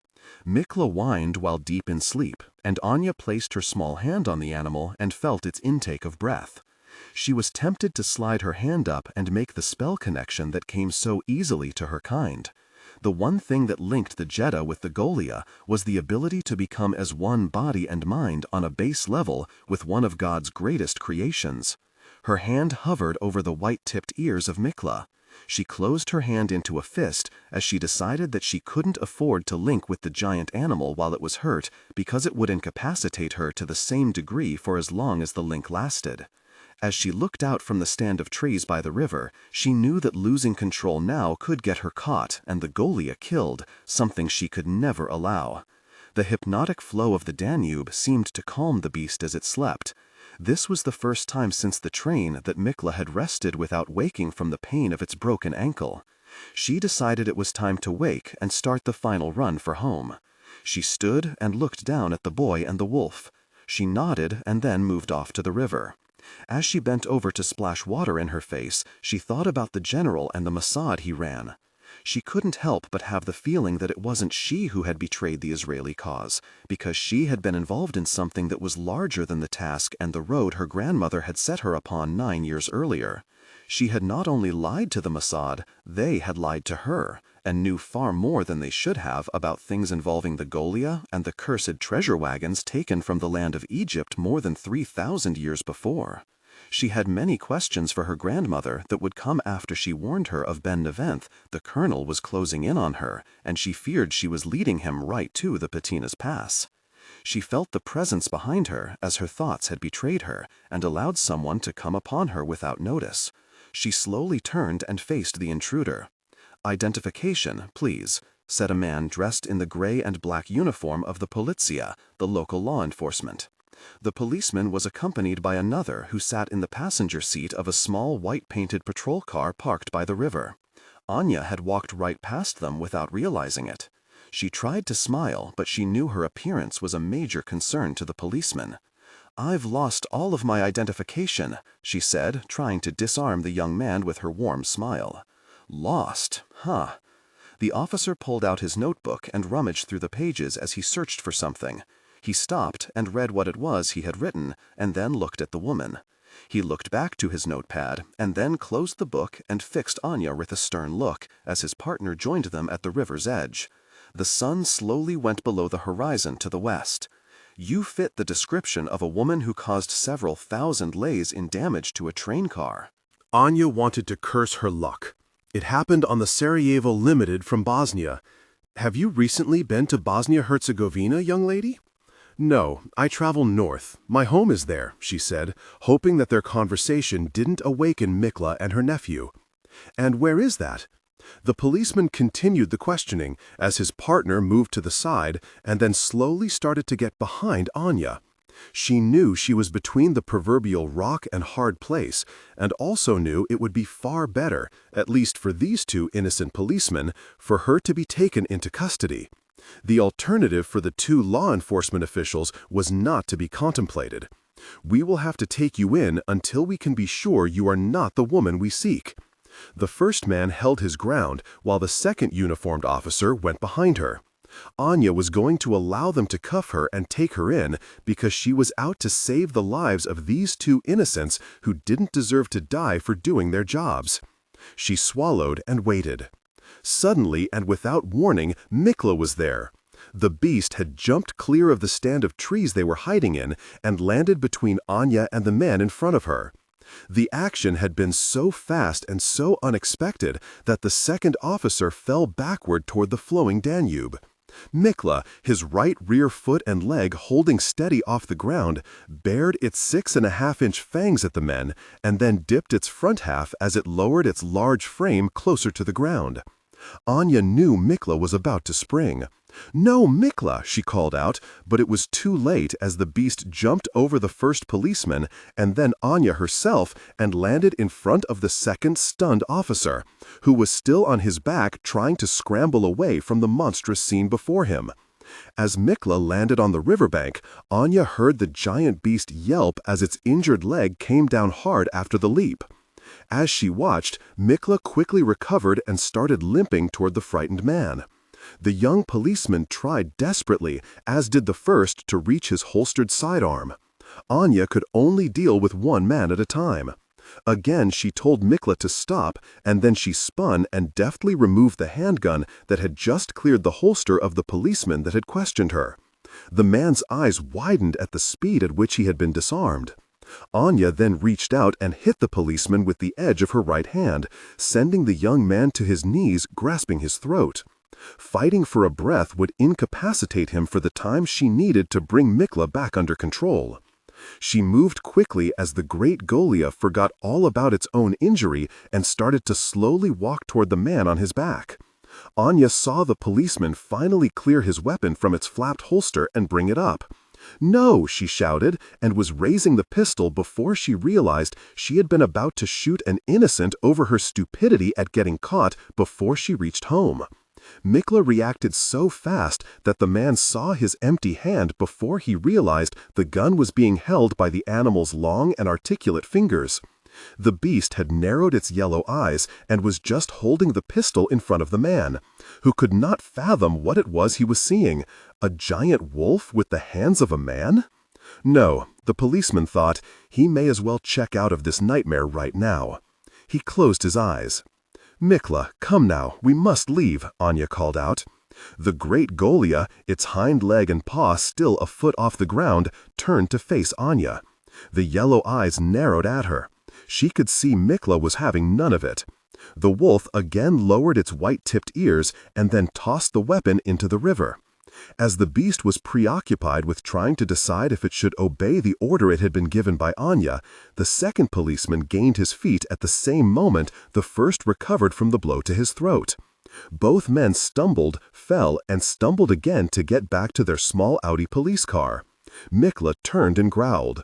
Mikla whined while deep in sleep, and Anya placed her small hand on the animal and felt its intake of breath. She was tempted to slide her hand up and make the spell connection that came so easily to her kind. The one thing that linked the Jeddah with the Golia was the ability to become as one body and mind on a base level with one of God's greatest creations. Her hand hovered over the white-tipped ears of Mikla. She closed her hand into a fist as she decided that she couldn't afford to link with the giant animal while it was hurt because it would incapacitate her to the same degree for as long as the link lasted. As she looked out from the stand of trees by the river, she knew that losing control now could get her caught and the Golia killed, something she could never allow. The hypnotic flow of the Danube seemed to calm the beast as it slept. This was the first time since the train that Mikla had rested without waking from the pain of its broken ankle. She decided it was time to wake and start the final run for home. She stood and looked down at the boy and the wolf. She nodded and then moved off to the river. As she bent over to splash water in her face, she thought about the general and the Mossad he ran. She couldn't help but have the feeling that it wasn't she who had betrayed the Israeli cause, because she had been involved in something that was larger than the task and the road her grandmother had set her upon 9 years earlier. She had not only lied to the Mossad, they had lied to her, and knew far more than they should have about things involving the Golia and the cursed treasure wagons taken from the land of Egypt more than 3,000 years before. She had many questions for her grandmother that would come after she warned her of Ben Neventh. The colonel was closing in on her, and she feared she was leading him right to the Patina's Pass. She felt the presence behind her as her thoughts had betrayed her and allowed someone to come upon her without notice. She slowly turned and faced the intruder. "Identification, please," said a man dressed in the gray and black uniform of the Polizia, the local law enforcement. The policeman was accompanied by another who sat in the passenger seat of a small white-painted patrol car parked by the river. Anya had walked right past them without realizing it. She tried to smile, but she knew her appearance was a major concern to the policeman. "I've lost all of my identification," she said, trying to disarm the young man with her warm smile. "Lost, huh?" The officer pulled out his notebook and rummaged through the pages as he searched for something. He stopped and read what it was he had written, and then looked at the woman. He looked back to his notepad, and then closed the book and fixed Anya with a stern look as his partner joined them at the river's edge. The sun slowly went below the horizon to the west. "You fit the description of a woman who caused several thousand lays in damage to a train car." Anya wanted to curse her luck. It happened on the Sarajevo Limited from Bosnia. "Have you recently been to Bosnia-Herzegovina, young lady?" "No, I travel north. My home is there," she said, hoping that their conversation didn't awaken Mikla and her nephew. "And where is that?" The policeman continued the questioning as his partner moved to the side and then slowly started to get behind Anya. She knew she was between the proverbial rock and hard place, and also knew it would be far better, at least for these two innocent policemen, for her to be taken into custody. The alternative for the two law enforcement officials was not to be contemplated. "We will have to take you in until we can be sure you are not the woman we seek." The first man held his ground while the second uniformed officer went behind her. Anya was going to allow them to cuff her and take her in because she was out to save the lives of these two innocents who didn't deserve to die for doing their jobs. She swallowed and waited. Suddenly and without warning, Mikla was there. The beast had jumped clear of the stand of trees they were hiding in and landed between Anya and the man in front of her. The action had been so fast and so unexpected that the second officer fell backward toward the flowing Danube. Mikla, his right rear foot and leg holding steady off the ground, bared its 6.5-inch fangs at the men and then dipped its front half as it lowered its large frame closer to the ground. Anya knew Mikla was about to spring. "No, Mikla!" she called out, but it was too late as the beast jumped over the first policeman and then Anya herself and landed in front of the second stunned officer, who was still on his back trying to scramble away from the monstrous scene before him. As Mikla landed on the riverbank, Anya heard the giant beast yelp as its injured leg came down hard after the leap. As she watched, Mikla quickly recovered and started limping toward the frightened man. The young policeman tried desperately, as did the first, to reach his holstered sidearm. Anya could only deal with one man at a time. Again she told Mikla to stop, and then she spun and deftly removed the handgun that had just cleared the holster of the policeman that had questioned her. The man's eyes widened at the speed at which he had been disarmed. Anya then reached out and hit the policeman with the edge of her right hand, sending the young man to his knees, grasping his throat. Fighting for a breath would incapacitate him for the time she needed to bring Mikla back under control. She moved quickly as the great Golia forgot all about its own injury and started to slowly walk toward the man on his back. Anya saw the policeman finally clear his weapon from its flapped holster and bring it up. "No!" she shouted, and was raising the pistol before she realized she had been about to shoot an innocent over her stupidity at getting caught before she reached home. Mikla reacted so fast that the man saw his empty hand before he realized the gun was being held by the animal's long and articulate fingers. The beast had narrowed its yellow eyes and was just holding the pistol in front of the man, who could not fathom what it was he was seeing. A giant wolf with the hands of a man? No, the policeman thought, he may as well check out of this nightmare right now. He closed his eyes. "Mikla, come now, we must leave," Anya called out. The great Golia, its hind leg and paw still a foot off the ground, turned to face Anya. The yellow eyes narrowed at her. She could see Mikla was having none of it. The wolf again lowered its white-tipped ears and then tossed the weapon into the river. As the beast was preoccupied with trying to decide if it should obey the order it had been given by Anya, the second policeman gained his feet at the same moment the first recovered from the blow to his throat. Both men stumbled, fell, and stumbled again to get back to their small Audi police car. Mikla turned and growled.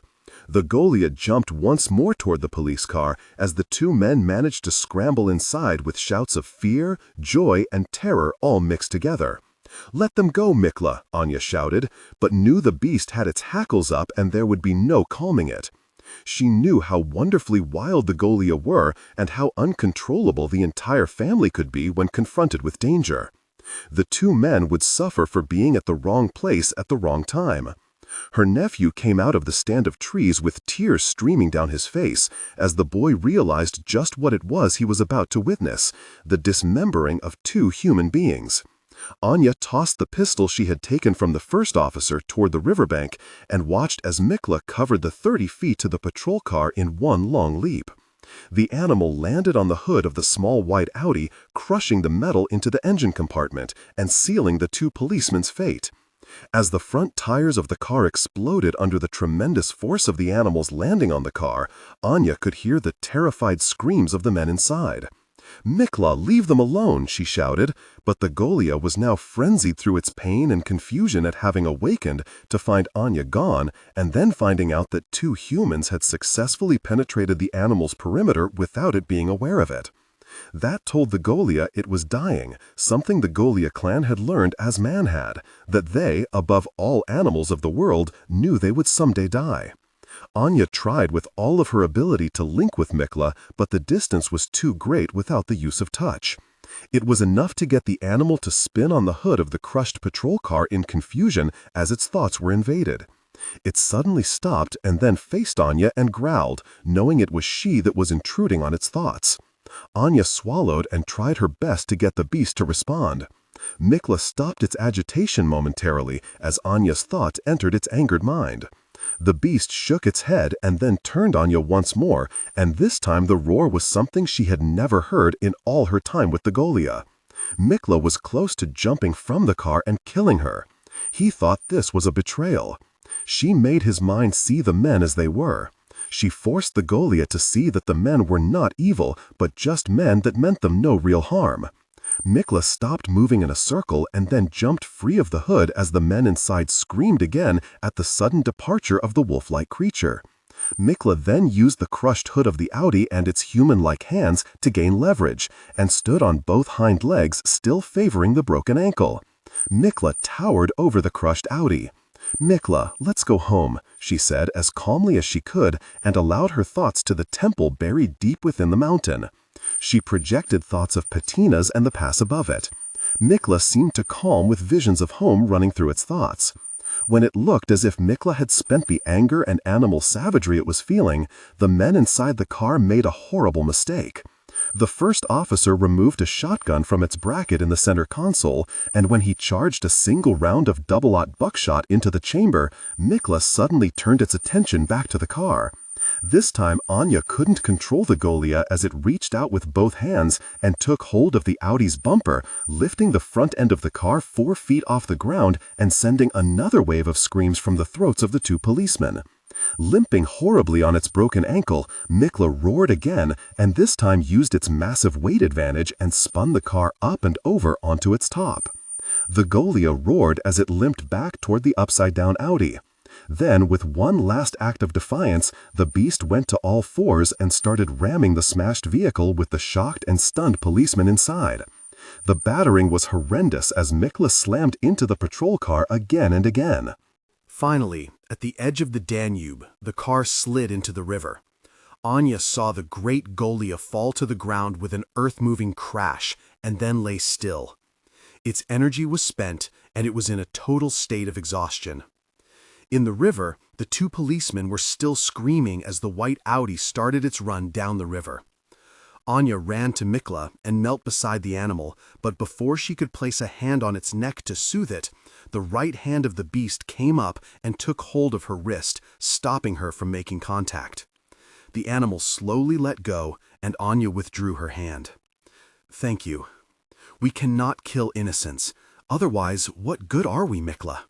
The Golia jumped once more toward the police car as the two men managed to scramble inside with shouts of fear, joy, and terror all mixed together. "Let them go, Mikla," Anya shouted, but knew the beast had its hackles up and there would be no calming it. She knew how wonderfully wild the Golia were and how uncontrollable the entire family could be when confronted with danger. The two men would suffer for being at the wrong place at the wrong time. Her nephew came out of the stand of trees with tears streaming down his face as the boy realized just what it was he was about to witness, the dismembering of two human beings. Anya tossed the pistol she had taken from the first officer toward the riverbank and watched as Mikla covered the 30 feet to the patrol car in one long leap. The animal landed on the hood of the small white Audi, crushing the metal into the engine compartment and sealing the two policemen's fate. As the front tires of the car exploded under the tremendous force of the animal's landing on the car, Anya could hear the terrified screams of the men inside. "Mikla, leave them alone," she shouted, but the Golia was now frenzied through its pain and confusion at having awakened to find Anya gone and then finding out that two humans had successfully penetrated the animal's perimeter without it being aware of it. That told the Golia it was dying, something the Golia clan had learned as man had, that they, above all animals of the world, knew they would someday die. Anya tried with all of her ability to link with Mikla, but the distance was too great without the use of touch. It was enough to get the animal to spin on the hood of the crushed patrol car in confusion as its thoughts were invaded. It suddenly stopped and then faced Anya and growled, knowing it was she that was intruding on its thoughts. Anya swallowed and tried her best to get the beast to respond. Mikla stopped its agitation momentarily as Anya's thought entered its angered mind. The beast shook its head and then turned Anya once more, and this time the roar was something she had never heard in all her time with the Golia. Mikla was close to jumping from the car and killing her. He thought this was a betrayal. She made his mind see the men as they were. She forced the Goliath to see that the men were not evil, but just men that meant them no real harm. Mikla stopped moving in a circle and then jumped free of the hood as the men inside screamed again at the sudden departure of the wolf-like creature. Mikla then used the crushed hood of the Audi and its human-like hands to gain leverage, and stood on both hind legs, still favoring the broken ankle. Mikla towered over the crushed Audi. "Mikla, let's go home," she said as calmly as she could, and allowed her thoughts to the temple buried deep within the mountain. She projected thoughts of patinas and the pass above it. Mikla seemed to calm with visions of home running through its thoughts. When it looked as if Mikla had spent the anger and animal savagery it was feeling, the men inside the car made a horrible mistake. The first officer removed a shotgun from its bracket in the center console, and when he charged a single round of double-aught buckshot into the chamber, Mikla suddenly turned its attention back to the car. This time Anya couldn't control the Goliath as it reached out with both hands and took hold of the Audi's bumper, lifting the front end of the car 4 feet off the ground and sending another wave of screams from the throats of the 2 policemen. Limping horribly on its broken ankle, Mikla roared again, and this time used its massive weight advantage and spun the car up and over onto its top. The Goliath roared as it limped back toward the upside-down Audi. Then, with one last act of defiance, the beast went to all fours and started ramming the smashed vehicle with the shocked and stunned policemen inside. The battering was horrendous as Mikla slammed into the patrol car again and again. Finally, at the edge of the Danube, the car slid into the river. Anya saw the great Goliath fall to the ground with an earth-moving crash and then lay still. Its energy was spent, and it was in a total state of exhaustion. In the river, the 2 policemen were still screaming as the white Audi started its run down the river. Anya ran to Mikla and knelt beside the animal, but before she could place a hand on its neck to soothe it, the right hand of the beast came up and took hold of her wrist, stopping her from making contact. The animal slowly let go, and Anya withdrew her hand. "Thank you. We cannot kill innocents. Otherwise, what good are we, Mikla?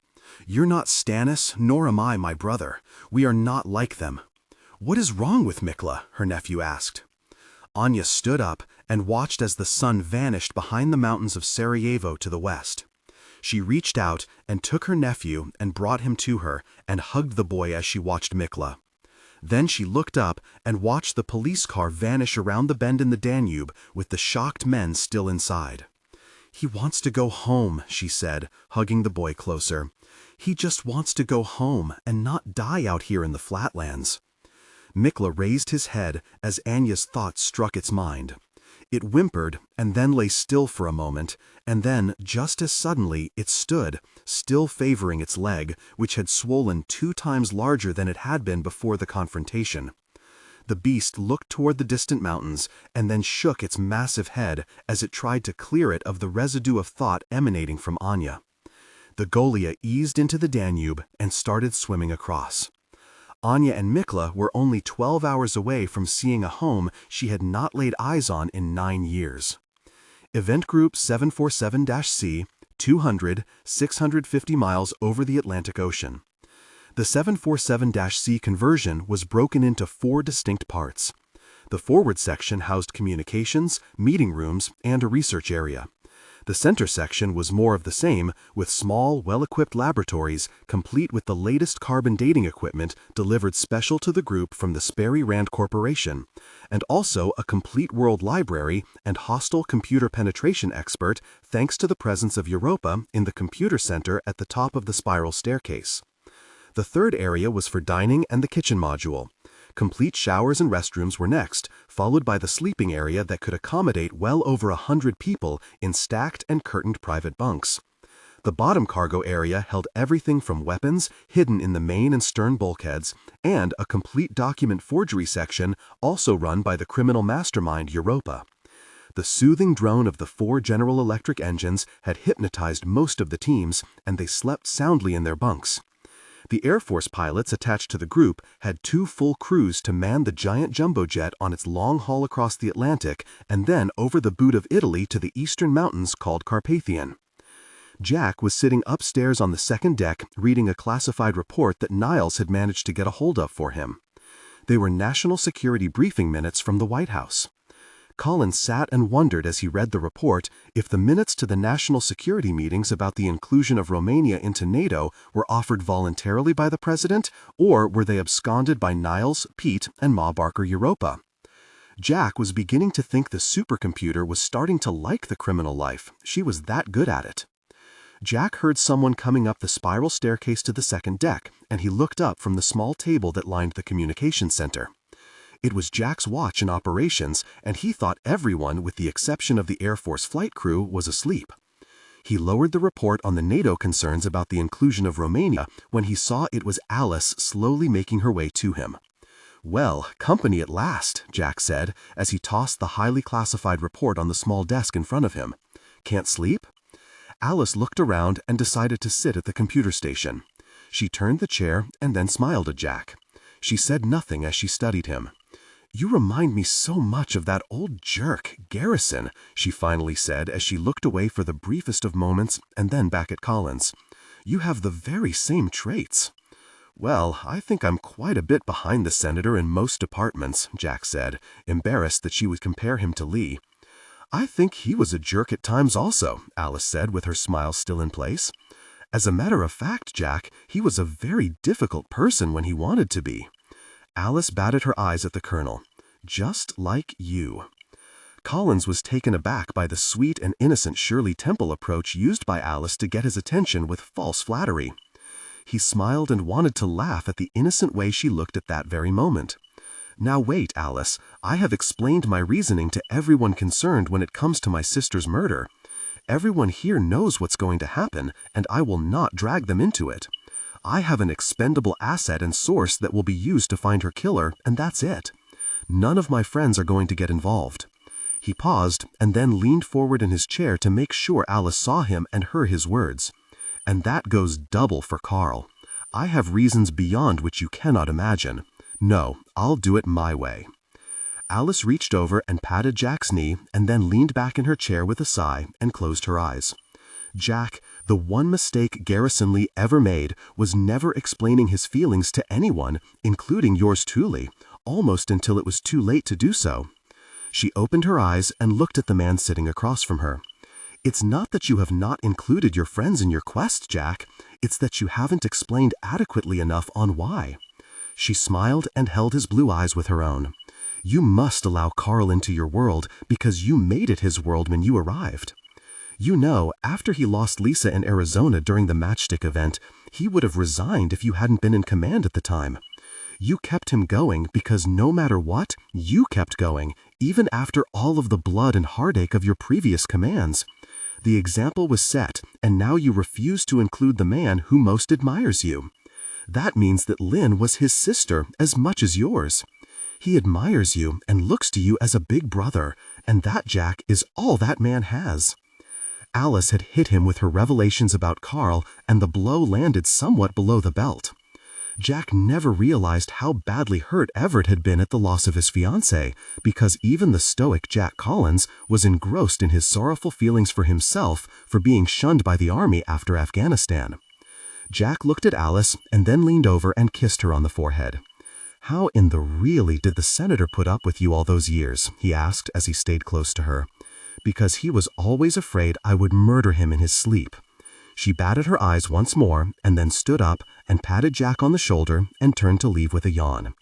You're not Stannis, nor am I my brother. We are not like them." "What is wrong with Mikla?" her nephew asked. Anya stood up and watched as the sun vanished behind the mountains of Sarajevo to the west. She reached out and took her nephew and brought him to her and hugged the boy as she watched Mikla. Then she looked up and watched the police car vanish around the bend in the Danube with the shocked men still inside. "He wants to go home," she said, hugging the boy closer. "He just wants to go home and not die out here in the flatlands." Mikla raised his head as Anya's thoughts struck its mind. It whimpered and then lay still for a moment, and then, just as suddenly, it stood, still favoring its leg, which had swollen 2 times larger than it had been before the confrontation. The beast looked toward the distant mountains and then shook its massive head as it tried to clear it of the residue of thought emanating from Anya. The Goliath eased into the Danube and started swimming across. Anya and Mikla were only 12 hours away from seeing a home she had not laid eyes on in 9 years. Event Group 747-C, 200, 650 miles over the Atlantic Ocean. The 747-C conversion was broken into 4 distinct parts. The forward section housed communications, meeting rooms, and a research area. The center section was more of the same, with small, well-equipped laboratories, complete with the latest carbon dating equipment delivered special to the group from the Sperry Rand Corporation, and also a complete world library and hostile computer penetration expert thanks to the presence of Europa in the computer center at the top of the spiral staircase. The third area was for dining and the kitchen module. Complete showers and restrooms were next, followed by the sleeping area that could accommodate well over 100 people in stacked and curtained private bunks. The bottom cargo area held everything from weapons hidden in the main and stern bulkheads, and a complete document forgery section also run by the criminal mastermind Europa. The soothing drone of the 4 General Electric engines had hypnotized most of the teams, and they slept soundly in their bunks. The Air Force pilots attached to the group had 2 full crews to man the giant jumbo jet on its long haul across the Atlantic and then over the boot of Italy to the eastern mountains called Carpathian. Jack was sitting upstairs on the second deck reading a classified report that Niles had managed to get a hold of for him. They were national security briefing minutes from the White House. Collins sat and wondered as he read the report if the minutes to the national security meetings about the inclusion of Romania into NATO were offered voluntarily by the president, or were they absconded by Niles, Pete, and Ma Barker Europa. Jack was beginning to think the supercomputer was starting to like the criminal life. She was that good at it. Jack heard someone coming up the spiral staircase to the second deck, and he looked up from the small table that lined the communications center. It was Jack's watch in operations, and he thought everyone, with the exception of the Air Force flight crew, was asleep. He lowered the report on the NATO concerns about the inclusion of Romania when he saw it was Alice slowly making her way to him. "Well, company at last," Jack said, as he tossed the highly classified report on the small desk in front of him. "Can't sleep?" Alice looked around and decided to sit at the computer station. She turned the chair and then smiled at Jack. She said nothing as she studied him. "You remind me so much of that old jerk, Garrison," she finally said as she looked away for the briefest of moments and then back at Collins. "You have the very same traits." "Well, I think I'm quite a bit behind the senator in most departments," Jack said, embarrassed that she would compare him to Lee. "I think he was a jerk at times also," Alice said with her smile still in place. "As a matter of fact, Jack, he was a very difficult person when he wanted to be." Alice batted her eyes at the colonel. "Just like you." Collins was taken aback by the sweet and innocent Shirley Temple approach used by Alice to get his attention with false flattery. He smiled and wanted to laugh at the innocent way she looked at that very moment. "Now wait, Alice, I have explained my reasoning to everyone concerned when it comes to my sister's murder. Everyone here knows what's going to happen, and I will not drag them into it. I have an expendable asset and source that will be used to find her killer, and that's it. None of my friends are going to get involved." He paused and then leaned forward in his chair to make sure Alice saw him and heard his words. "And that goes double for Carl. I have reasons beyond which you cannot imagine. No, I'll do it my way." Alice reached over and patted Jack's knee and then leaned back in her chair with a sigh and closed her eyes. "Jack, the one mistake Garrison Lee ever made was never explaining his feelings to anyone, including yours truly, almost until it was too late to do so." She opened her eyes and looked at the man sitting across from her. "It's not that you have not included your friends in your quest, Jack. It's that you haven't explained adequately enough on why." She smiled and held his blue eyes with her own. "You must allow Carl into your world because you made it his world when you arrived. You know, after he lost Lisa in Arizona during the matchstick event, he would have resigned if you hadn't been in command at the time. You kept him going because no matter what, you kept going, even after all of the blood and heartache of your previous commands. The example was set, and now you refuse to include the man who most admires you. That means that Lynn was his sister as much as yours. He admires you and looks to you as a big brother, and that, Jack, is all that man has." Alice had hit him with her revelations about Carl, and the blow landed somewhat below the belt. Jack never realized how badly hurt Everett had been at the loss of his fiancée, because even the stoic Jack Collins was engrossed in his sorrowful feelings for himself for being shunned by the army after Afghanistan. Jack looked at Alice and then leaned over and kissed her on the forehead. "How in the really did the senator put up with you all those years?" he asked as he stayed close to her. "Because he was always afraid I would murder him in his sleep." She batted her eyes once more and then stood up and patted Jack on the shoulder and turned to leave with a yawn.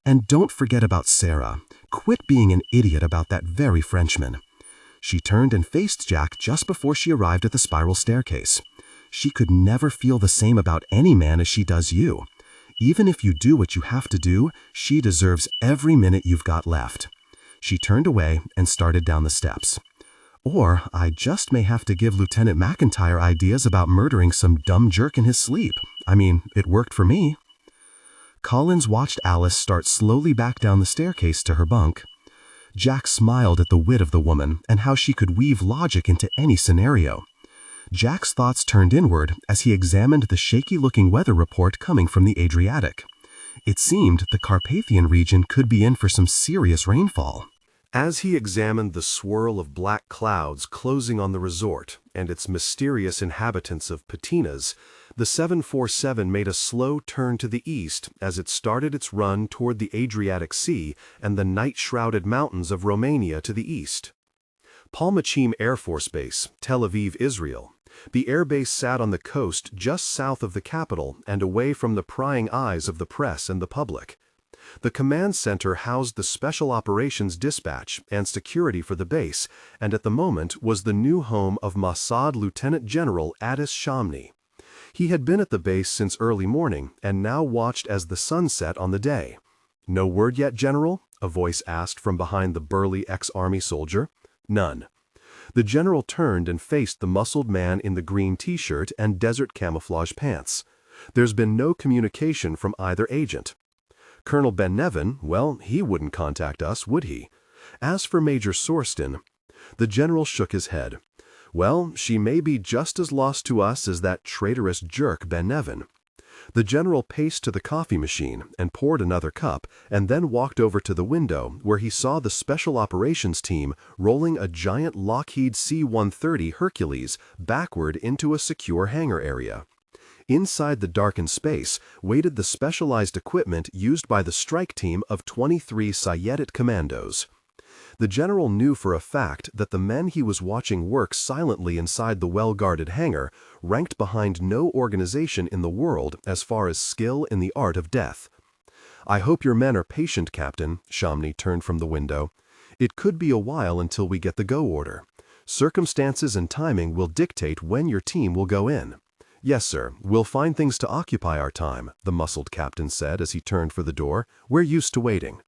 "And don't forget about Sarah. Quit being an idiot about that very Frenchman." She turned and faced Jack just before she arrived at the spiral staircase. "She could never feel the same about any man as she does you. Even if you do what you have to do, she deserves every minute you've got left." She turned away and started down the steps. "Or I just may have to give Lieutenant McIntyre ideas about murdering some dumb jerk in his sleep. I mean, it worked for me." Collins watched Alice start slowly back down the staircase to her bunk. Jack smiled at the wit of the woman and how she could weave logic into any scenario. Jack's thoughts turned inward as he examined the shaky-looking weather report coming from the Adriatic. It seemed the Carpathian region could be in for some serious rainfall. As he examined the swirl of black clouds closing on the resort and its mysterious inhabitants of patinas, the 747 made a slow turn to the east as it started its run toward the Adriatic Sea and the night-shrouded mountains of Romania to the east. Palmachim Air Force Base, Tel Aviv, Israel. The airbase sat on the coast just south of the capital and away from the prying eyes of the press and the public. The command center housed the Special Operations Dispatch and security for the base, and at the moment was the new home of Mossad Lieutenant General Adis Shamni. He had been at the base since early morning and now watched as the sun set on the day. "No word yet, General?" a voice asked from behind the burly ex-army soldier. "None." The general turned and faced the muscled man in the green t-shirt and desert camouflage pants. "There's been no communication from either agent." Colonel Ben Nevin, well, he wouldn't contact us, would he? As for Major Sorston, the general shook his head. "Well, she may be just as lost to us as that traitorous jerk Ben Nevin." The general paced to the coffee machine and poured another cup, and then walked over to the window where he saw the Special Operations team rolling a giant Lockheed C-130 Hercules backward into a secure hangar area. Inside the darkened space waited the specialized equipment used by the strike team of 23 Sayeret commandos. The general knew for a fact that the men he was watching work silently inside the well-guarded hangar ranked behind no organization in the world as far as skill in the art of death. "I hope your men are patient, Captain," Shamni turned from the window. "It could be a while until we get the go order. Circumstances and timing will dictate when your team will go in." "Yes, sir, we'll find things to occupy our time," the muscled captain said as he turned for the door. "We're used to waiting."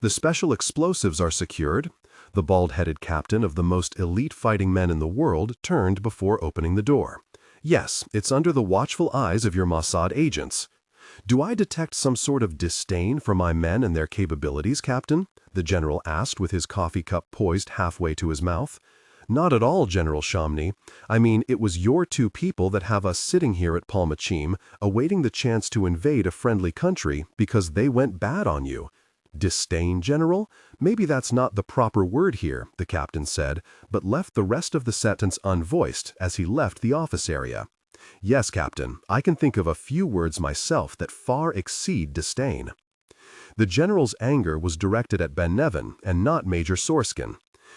"The special explosives are secured." The bald-headed captain of the most elite fighting men in the world turned before opening the door. "Yes, it's under the watchful eyes of your Mossad agents." "Do I detect some sort of disdain for my men and their capabilities, Captain?" the general asked with his coffee cup poised halfway to his mouth. "Not at all, General Shamni. I mean, it was your two people that have us sitting here at Palmachim, awaiting the chance to invade a friendly country because they went bad on you." "Disdain, General? Maybe that's not the proper word here," the captain said, but left the rest of the sentence unvoiced as he left the office area. "Yes, Captain, I can think of a few words myself that far exceed disdain." The general's anger was directed at Ben Nevin and not Major Sorskin.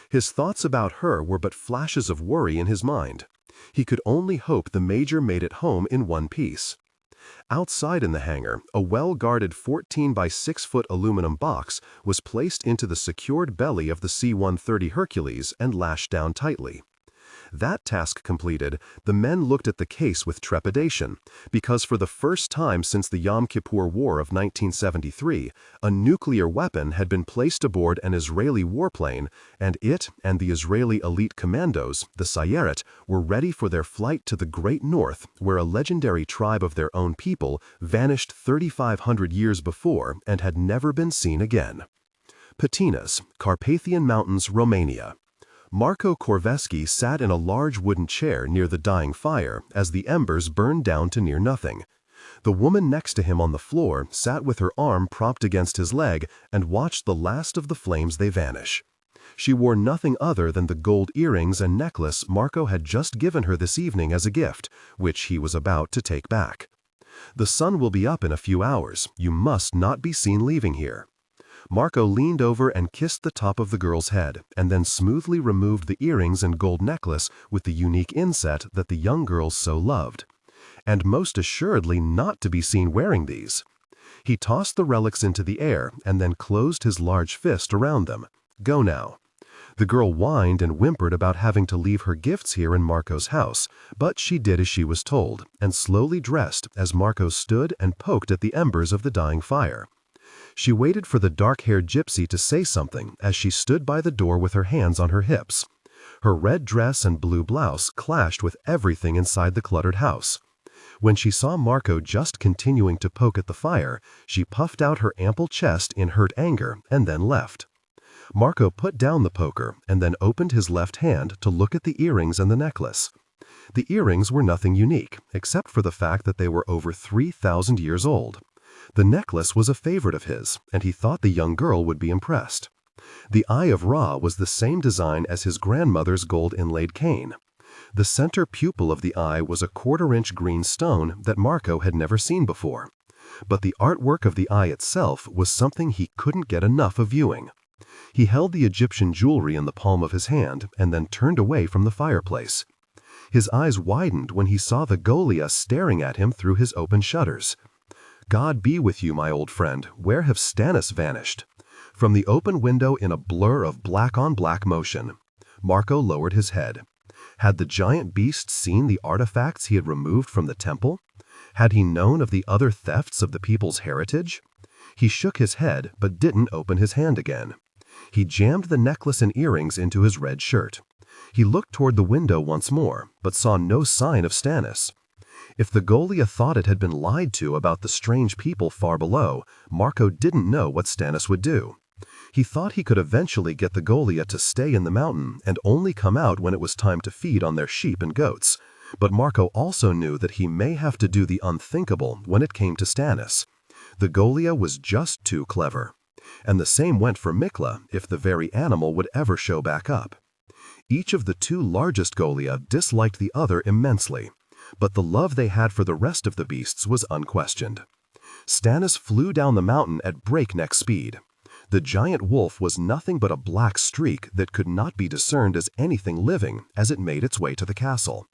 His thoughts about her were but flashes of worry in his mind. He could only hope the major made it home in one piece. Outside in the hangar, a well-guarded 14 by 6 foot aluminum box was placed into the secured belly of the C-130 Hercules and lashed down tightly. That task completed, the men looked at the case with trepidation, because for the first time since the Yom Kippur War of 1973, a nuclear weapon had been placed aboard an Israeli warplane, and it and the Israeli elite commandos, the Sayeret, were ready for their flight to the Great North, where a legendary tribe of their own people vanished 3,500 years before and had never been seen again. Patinas, Carpathian Mountains, Romania. Marco Korveski sat in a large wooden chair near the dying fire as the embers burned down to near nothing. The woman next to him on the floor sat with her arm propped against his leg and watched the last of the flames they vanish. She wore nothing other than the gold earrings and necklace Marco had just given her this evening as a gift, which he was about to take back. "The sun will be up in a few hours. You must not be seen leaving here." Marco leaned over and kissed the top of the girl's head, and then smoothly removed the earrings and gold necklace with the unique inset that the young girls so loved. And most assuredly not to be seen wearing these. He tossed the relics into the air and then closed his large fist around them. "Go now." The girl whined and whimpered about having to leave her gifts here in Marco's house, but she did as she was told, and slowly dressed as Marco stood and poked at the embers of the dying fire. She waited for the dark-haired gypsy to say something as she stood by the door with her hands on her hips. Her red dress and blue blouse clashed with everything inside the cluttered house. When she saw Marco just continuing to poke at the fire, she puffed out her ample chest in hurt anger and then left. Marco put down the poker and then opened his left hand to look at the earrings and the necklace. The earrings were nothing unique, except for the fact that they were over 3,000 years old. The necklace was a favorite of his, and he thought the young girl would be impressed. The Eye of Ra was the same design as his grandmother's gold-inlaid cane. The center pupil of the eye was a quarter-inch green stone that Marco had never seen before. But the artwork of the eye itself was something he couldn't get enough of viewing. He held the Egyptian jewelry in the palm of his hand and then turned away from the fireplace. His eyes widened when he saw the Golia staring at him through his open shutters. "God be with you, my old friend. Where have Stannis vanished?" From the open window in a blur of black-on-black motion. Marco lowered his head. Had the giant beast seen the artifacts he had removed from the temple? Had he known of the other thefts of the people's heritage? He shook his head, but didn't open his hand again. He jammed the necklace and earrings into his red shirt. He looked toward the window once more, but saw no sign of Stannis. If the Golia thought it had been lied to about the strange people far below, Marco didn't know what Stannis would do. He thought he could eventually get the Golia to stay in the mountain and only come out when it was time to feed on their sheep and goats. But Marco also knew that he may have to do the unthinkable when it came to Stannis. The Golia was just too clever. And the same went for Mikla if the very animal would ever show back up. Each of the two largest Golia disliked the other immensely, but the love they had for the rest of the beasts was unquestioned. Stannis flew down the mountain at breakneck speed. The giant wolf was nothing but a black streak that could not be discerned as anything living as it made its way to the castle.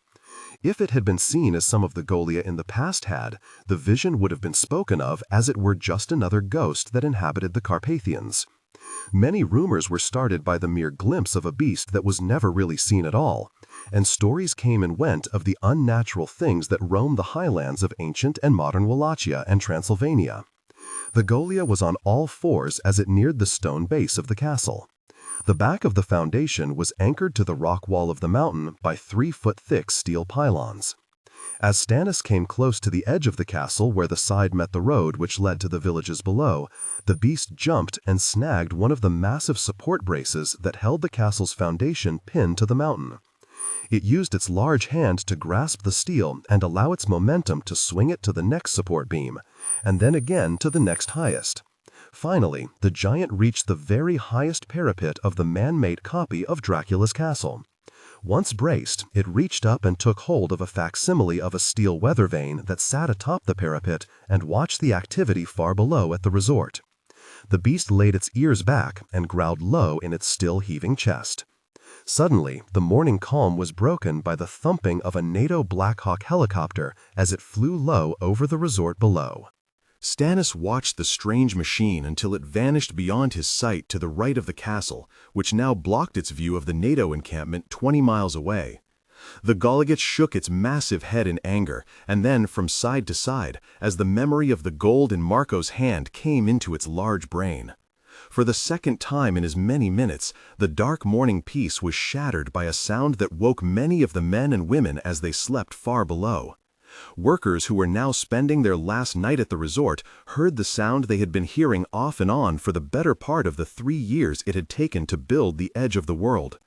If it had been seen as some of the Golia in the past had, the vision would have been spoken of as it were just another ghost that inhabited the Carpathians. Many rumors were started by the mere glimpse of a beast that was never really seen at all, and stories came and went of the unnatural things that roamed the highlands of ancient and modern Wallachia and Transylvania. The Golia was on all fours as it neared the stone base of the castle. The back of the foundation was anchored to the rock wall of the mountain by 3-foot-thick steel pylons. As Stannis came close to the edge of the castle where the side met the road which led to the villages below, the beast jumped and snagged one of the massive support braces that held the castle's foundation pinned to the mountain. It used its large hand to grasp the steel and allow its momentum to swing it to the next support beam, and then again to the next highest. Finally, the giant reached the very highest parapet of the man-made copy of Dracula's castle. Once braced, it reached up and took hold of a facsimile of a steel weather vane that sat atop the parapet and watched the activity far below at the resort. The beast laid its ears back and growled low in its still heaving chest. Suddenly, the morning calm was broken by the thumping of a NATO Black Hawk helicopter as it flew low over the resort below. Stannis watched the strange machine until it vanished beyond his sight to the right of the castle, which now blocked its view of the NATO encampment 20 miles away. The Goliath shook its massive head in anger, and then from side to side, as the memory of the gold in Marco's hand came into its large brain. For the second time in as many minutes, the dark morning peace was shattered by a sound that woke many of the men and women as they slept far below. Workers who were now spending their last night at the resort heard the sound they had been hearing off and on for the better part of the 3 years it had taken to build the edge of the world.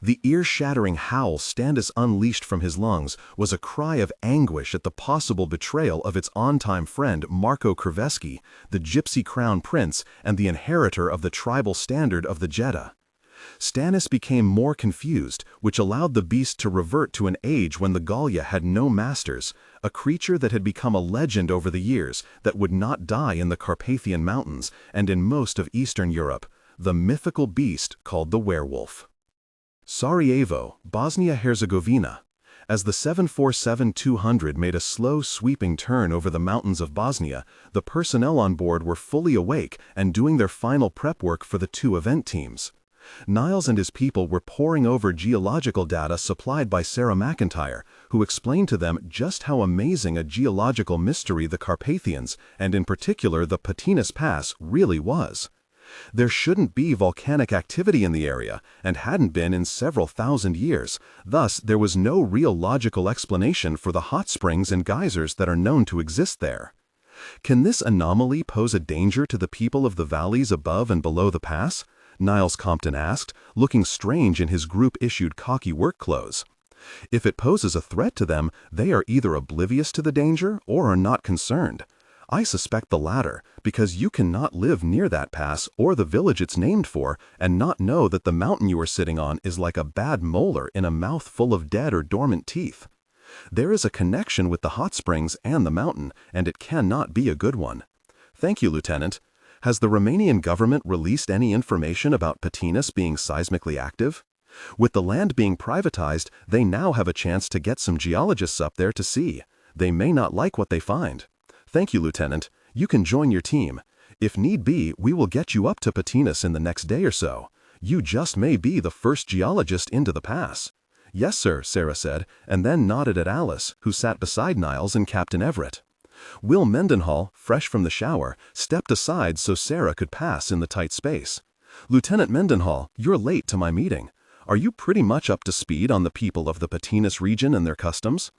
The ear-shattering howl Stannis unleashed from his lungs was a cry of anguish at the possible betrayal of its on-time friend Marco Krivesky, the Gypsy Crown Prince and the inheritor of the tribal standard of the Jeddah. Stannis became more confused, which allowed the beast to revert to an age when the Gallia had no masters, a creature that had become a legend over the years that would not die in the Carpathian Mountains and in most of Eastern Europe, the mythical beast called the werewolf. Sarajevo, Bosnia-Herzegovina. As the 747-200 made a slow, sweeping turn over the mountains of Bosnia, the personnel on board were fully awake and doing their final prep work for the 2 event teams. Niles and his people were poring over geological data supplied by Sarah McIntyre, who explained to them just how amazing a geological mystery the Carpathians, and in particular the Patinas Pass, really was. There shouldn't be volcanic activity in the area, and hadn't been in several thousand years, thus there was no real logical explanation for the hot springs and geysers that are known to exist there. Can this anomaly pose a danger to the people of the valleys above and below the pass? Niles Compton asked, looking strange in his group-issued khaki work clothes. If it poses a threat to them, they are either oblivious to the danger or are not concerned. I suspect the latter, because you cannot live near that pass or the village it's named for and not know that the mountain you are sitting on is like a bad molar in a mouth full of dead or dormant teeth. There is a connection with the hot springs and the mountain, and it cannot be a good one. Thank you, Lieutenant. Has the Romanian government released any information about Patinas being seismically active? With the land being privatized, they now have a chance to get some geologists up there to see. They may not like what they find. Thank you, Lieutenant. You can join your team. If need be, we will get you up to Patinas in the next day or so. You just may be the first geologist into the pass. Yes, sir, Sarah said, and then nodded at Alice, who sat beside Niles and Captain Everett. Will Mendenhall, fresh from the shower, stepped aside so Sarah could pass in the tight space. Lieutenant Mendenhall, you're late to my meeting. Are you pretty much up to speed on the people of the Patinas region and their customs?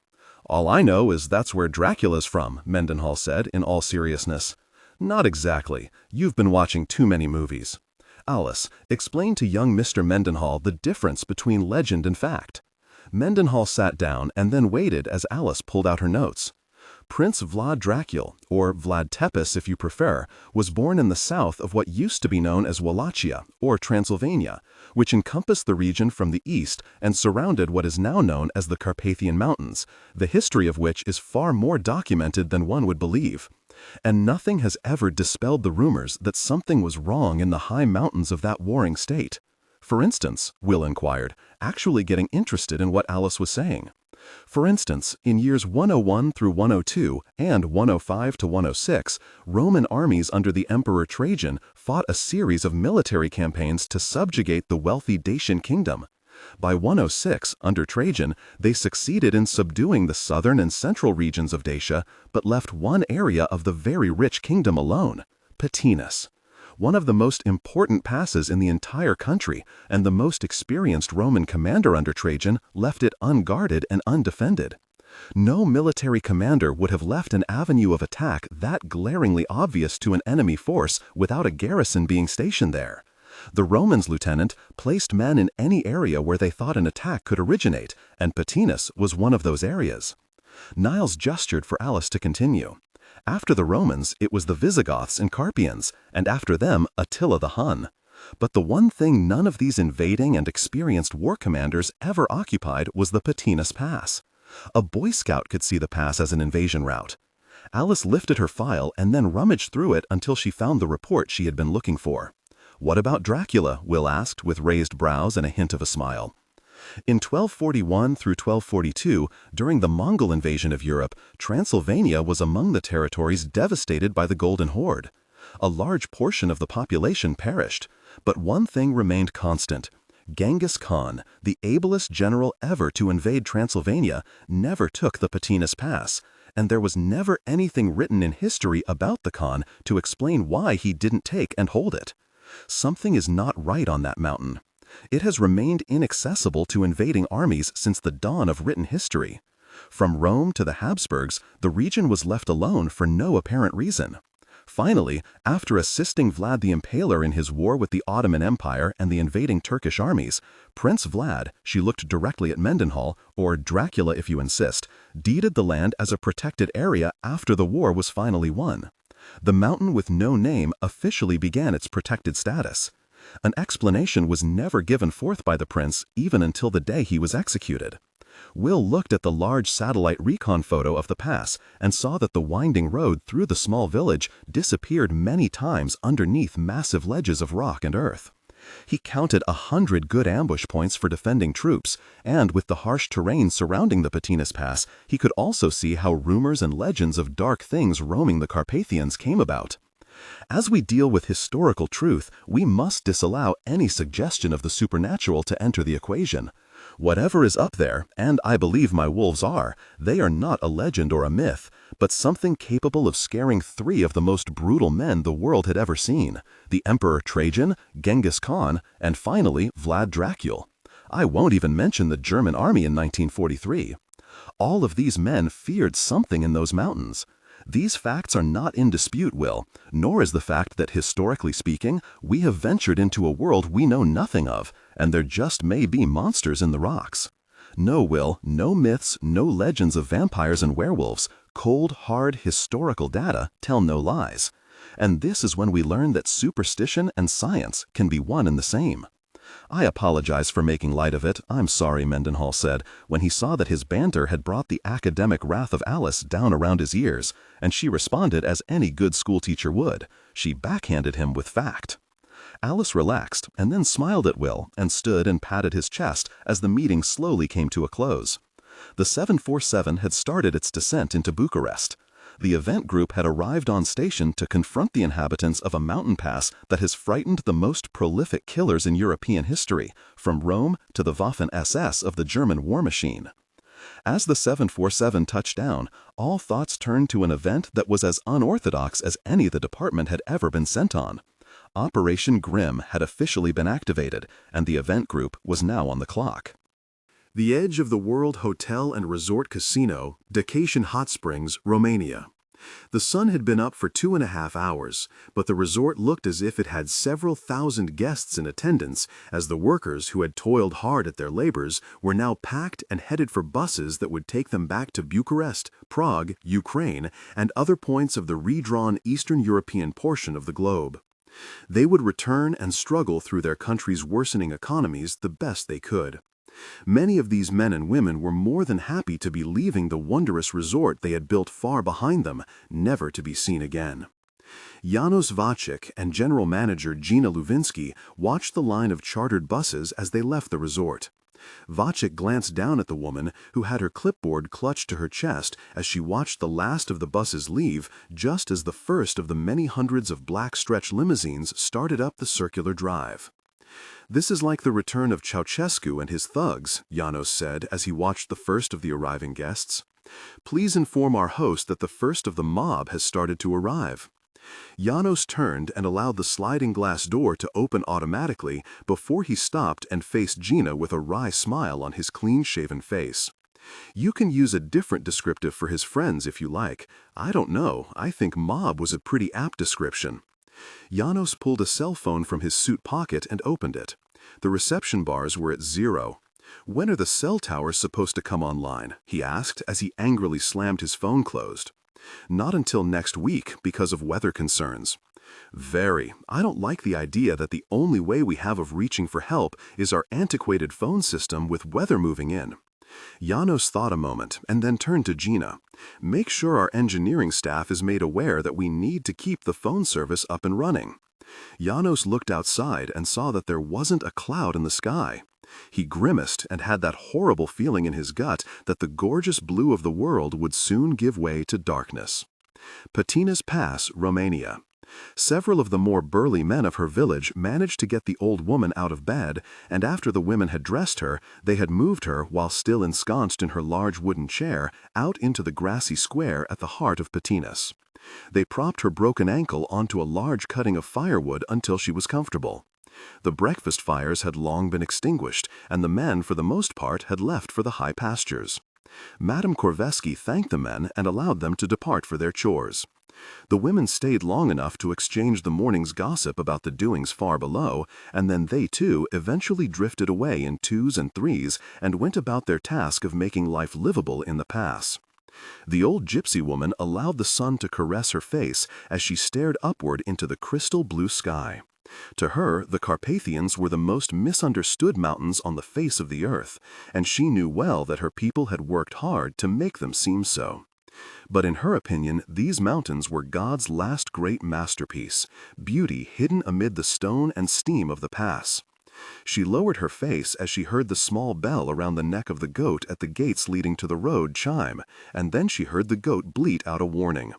All I know is that's where Dracula's from, Mendenhall said in all seriousness. Not exactly. You've been watching too many movies. Alice, explain to young Mr. Mendenhall the difference between legend and fact. Mendenhall sat down and then waited as Alice pulled out her notes. Prince Vlad Dracul, or Vlad Tepes if you prefer, was born in the south of what used to be known as Wallachia, or Transylvania, which encompassed the region from the east and surrounded what is now known as the Carpathian Mountains, the history of which is far more documented than one would believe. And nothing has ever dispelled the rumors that something was wrong in the high mountains of that warring state. For instance, Will inquired, actually getting interested in what Alice was saying. For instance, in years 101 through 102 and 105 to 106, Roman armies under the Emperor Trajan fought a series of military campaigns to subjugate the wealthy Dacian kingdom. By 106, under Trajan, they succeeded in subduing the southern and central regions of Dacia, but left one area of the very rich kingdom alone, Patinas. One of the most important passes in the entire country, and the most experienced Roman commander under Trajan left it unguarded and undefended. No military commander would have left an avenue of attack that glaringly obvious to an enemy force without a garrison being stationed there. The Romans, Lieutenant, placed men in any area where they thought an attack could originate, and Patinas was one of those areas. Niles gestured for Alice to continue. After the Romans, it was the Visigoths and Carpians, and after them, Attila the Hun. But the one thing none of these invading and experienced war commanders ever occupied was the Patinas Pass. A Boy Scout could see the pass as an invasion route. Alice lifted her file and then rummaged through it until she found the report she had been looking for. "What about Dracula?" Will asked, with raised brows and a hint of a smile. In 1241 through 1242, during the Mongol invasion of Europe, Transylvania was among the territories devastated by the Golden Horde. A large portion of the population perished, but one thing remained constant. Genghis Khan, the ablest general ever to invade Transylvania, never took the Patinas Pass, and there was never anything written in history about the Khan to explain why he didn't take and hold it. Something is not right on that mountain. It has remained inaccessible to invading armies since the dawn of written history. From Rome to the Habsburgs, the region was left alone for no apparent reason. Finally, after assisting Vlad the Impaler in his war with the Ottoman Empire and the invading Turkish armies, Prince Vlad, she looked directly at Mendenhall, or Dracula if you insist, deeded the land as a protected area after the war was finally won. The mountain with no name officially began its protected status. An explanation was never given forth by the prince even until the day he was executed. Will looked at the large satellite recon photo of the pass and saw that the winding road through the small village disappeared many times underneath massive ledges of rock and earth. He counted 100 good ambush points for defending troops, and with the harsh terrain surrounding the Patinas Pass, he could also see how rumors and legends of dark things roaming the Carpathians came about. As we deal with historical truth, we must disallow any suggestion of the supernatural to enter the equation. Whatever is up there, and I believe my wolves are, they are not a legend or a myth, but something capable of scaring 3 of the most brutal men the world had ever seen: the Emperor Trajan, Genghis Khan, and finally Vlad Dracul. I won't even mention the German army in 1943. All of these men feared something in those mountains. These facts are not in dispute, Will, nor is the fact that, historically speaking, we have ventured into a world we know nothing of, and there just may be monsters in the rocks. No, Will, no myths, no legends of vampires and werewolves. Cold, hard, historical data tell no lies. And this is when we learn that superstition and science can be one and the same. I apologize for making light of it, I'm sorry, Mendenhall said, when he saw that his banter had brought the academic wrath of Alice down around his ears, and she responded as any good schoolteacher would. She backhanded him with fact. Alice relaxed and then smiled at Will and stood and patted his chest as the meeting slowly came to a close. The 747 had started its descent into Bucharest. The event group had arrived on station to confront the inhabitants of a mountain pass that has frightened the most prolific killers in European history, from Rome to the Waffen-SS of the German war machine. As the 747 touched down, all thoughts turned to an event that was as unorthodox as any the department had ever been sent on. Operation Grim had officially been activated, and the event group was now on the clock. The edge of the World Hotel and Resort Casino, Dacian Hot Springs, Romania. The sun had been up for 2.5 hours, but the resort looked as if it had several thousand guests in attendance, as the workers who had toiled hard at their labors were now packed and headed for buses that would take them back to Bucharest, Prague, Ukraine, and other points of the redrawn Eastern European portion of the globe. They would return and struggle through their country's worsening economies the best they could. Many of these men and women were more than happy to be leaving the wondrous resort they had built far behind them, never to be seen again. Janos Vacek and General Manager Gina Luvinsky watched the line of chartered buses as they left the resort. Vacek glanced down at the woman who had her clipboard clutched to her chest as she watched the last of the buses leave just as the first of the many hundreds of black stretch limousines started up the circular drive. "This is like the return of Ceausescu and his thugs," Janos said as he watched the first of the arriving guests. "Please inform our host that the first of the mob has started to arrive." Janos turned and allowed the sliding glass door to open automatically before he stopped and faced Gina with a wry smile on his clean-shaven face. "You can use a different descriptive for his friends if you like. I don't know, I think mob was a pretty apt description." Janos pulled a cell phone from his suit pocket and opened it. The reception bars were at 0. "When are the cell towers supposed to come online?" he asked as he angrily slammed his phone closed. "Not until next week because of weather concerns." "Very. I don't like the idea that the only way we have of reaching for help is our antiquated phone system with weather moving in." Janos thought a moment and then turned to Gina. "Make sure our engineering staff is made aware that we need to keep the phone service up and running." Janos looked outside and saw that there wasn't a cloud in the sky. He grimaced and had that horrible feeling in his gut that the gorgeous blue of the world would soon give way to darkness. Patina's Pass, Romania. Several of the more burly men of her village managed to get the old woman out of bed, and after the women had dressed her, they had moved her, while still ensconced in her large wooden chair, out into the grassy square at the heart of Patinas. They propped her broken ankle onto a large cutting of firewood until she was comfortable. The breakfast fires had long been extinguished, and the men, for the most part, had left for the high pastures. Madame Korveski thanked the men and allowed them to depart for their chores. The women stayed long enough to exchange the morning's gossip about the doings far below, and then they too eventually drifted away in 2s and 3s and went about their task of making life livable in the pass. The old gypsy woman allowed the sun to caress her face as she stared upward into the crystal blue sky. To her, the Carpathians were the most misunderstood mountains on the face of the earth, and she knew well that her people had worked hard to make them seem so. But in her opinion, these mountains were God's last great masterpiece, beauty hidden amid the stone and steam of the pass. She lowered her face as she heard the small bell around the neck of the goat at the gates leading to the road chime, and then she heard the goat bleat out a warning.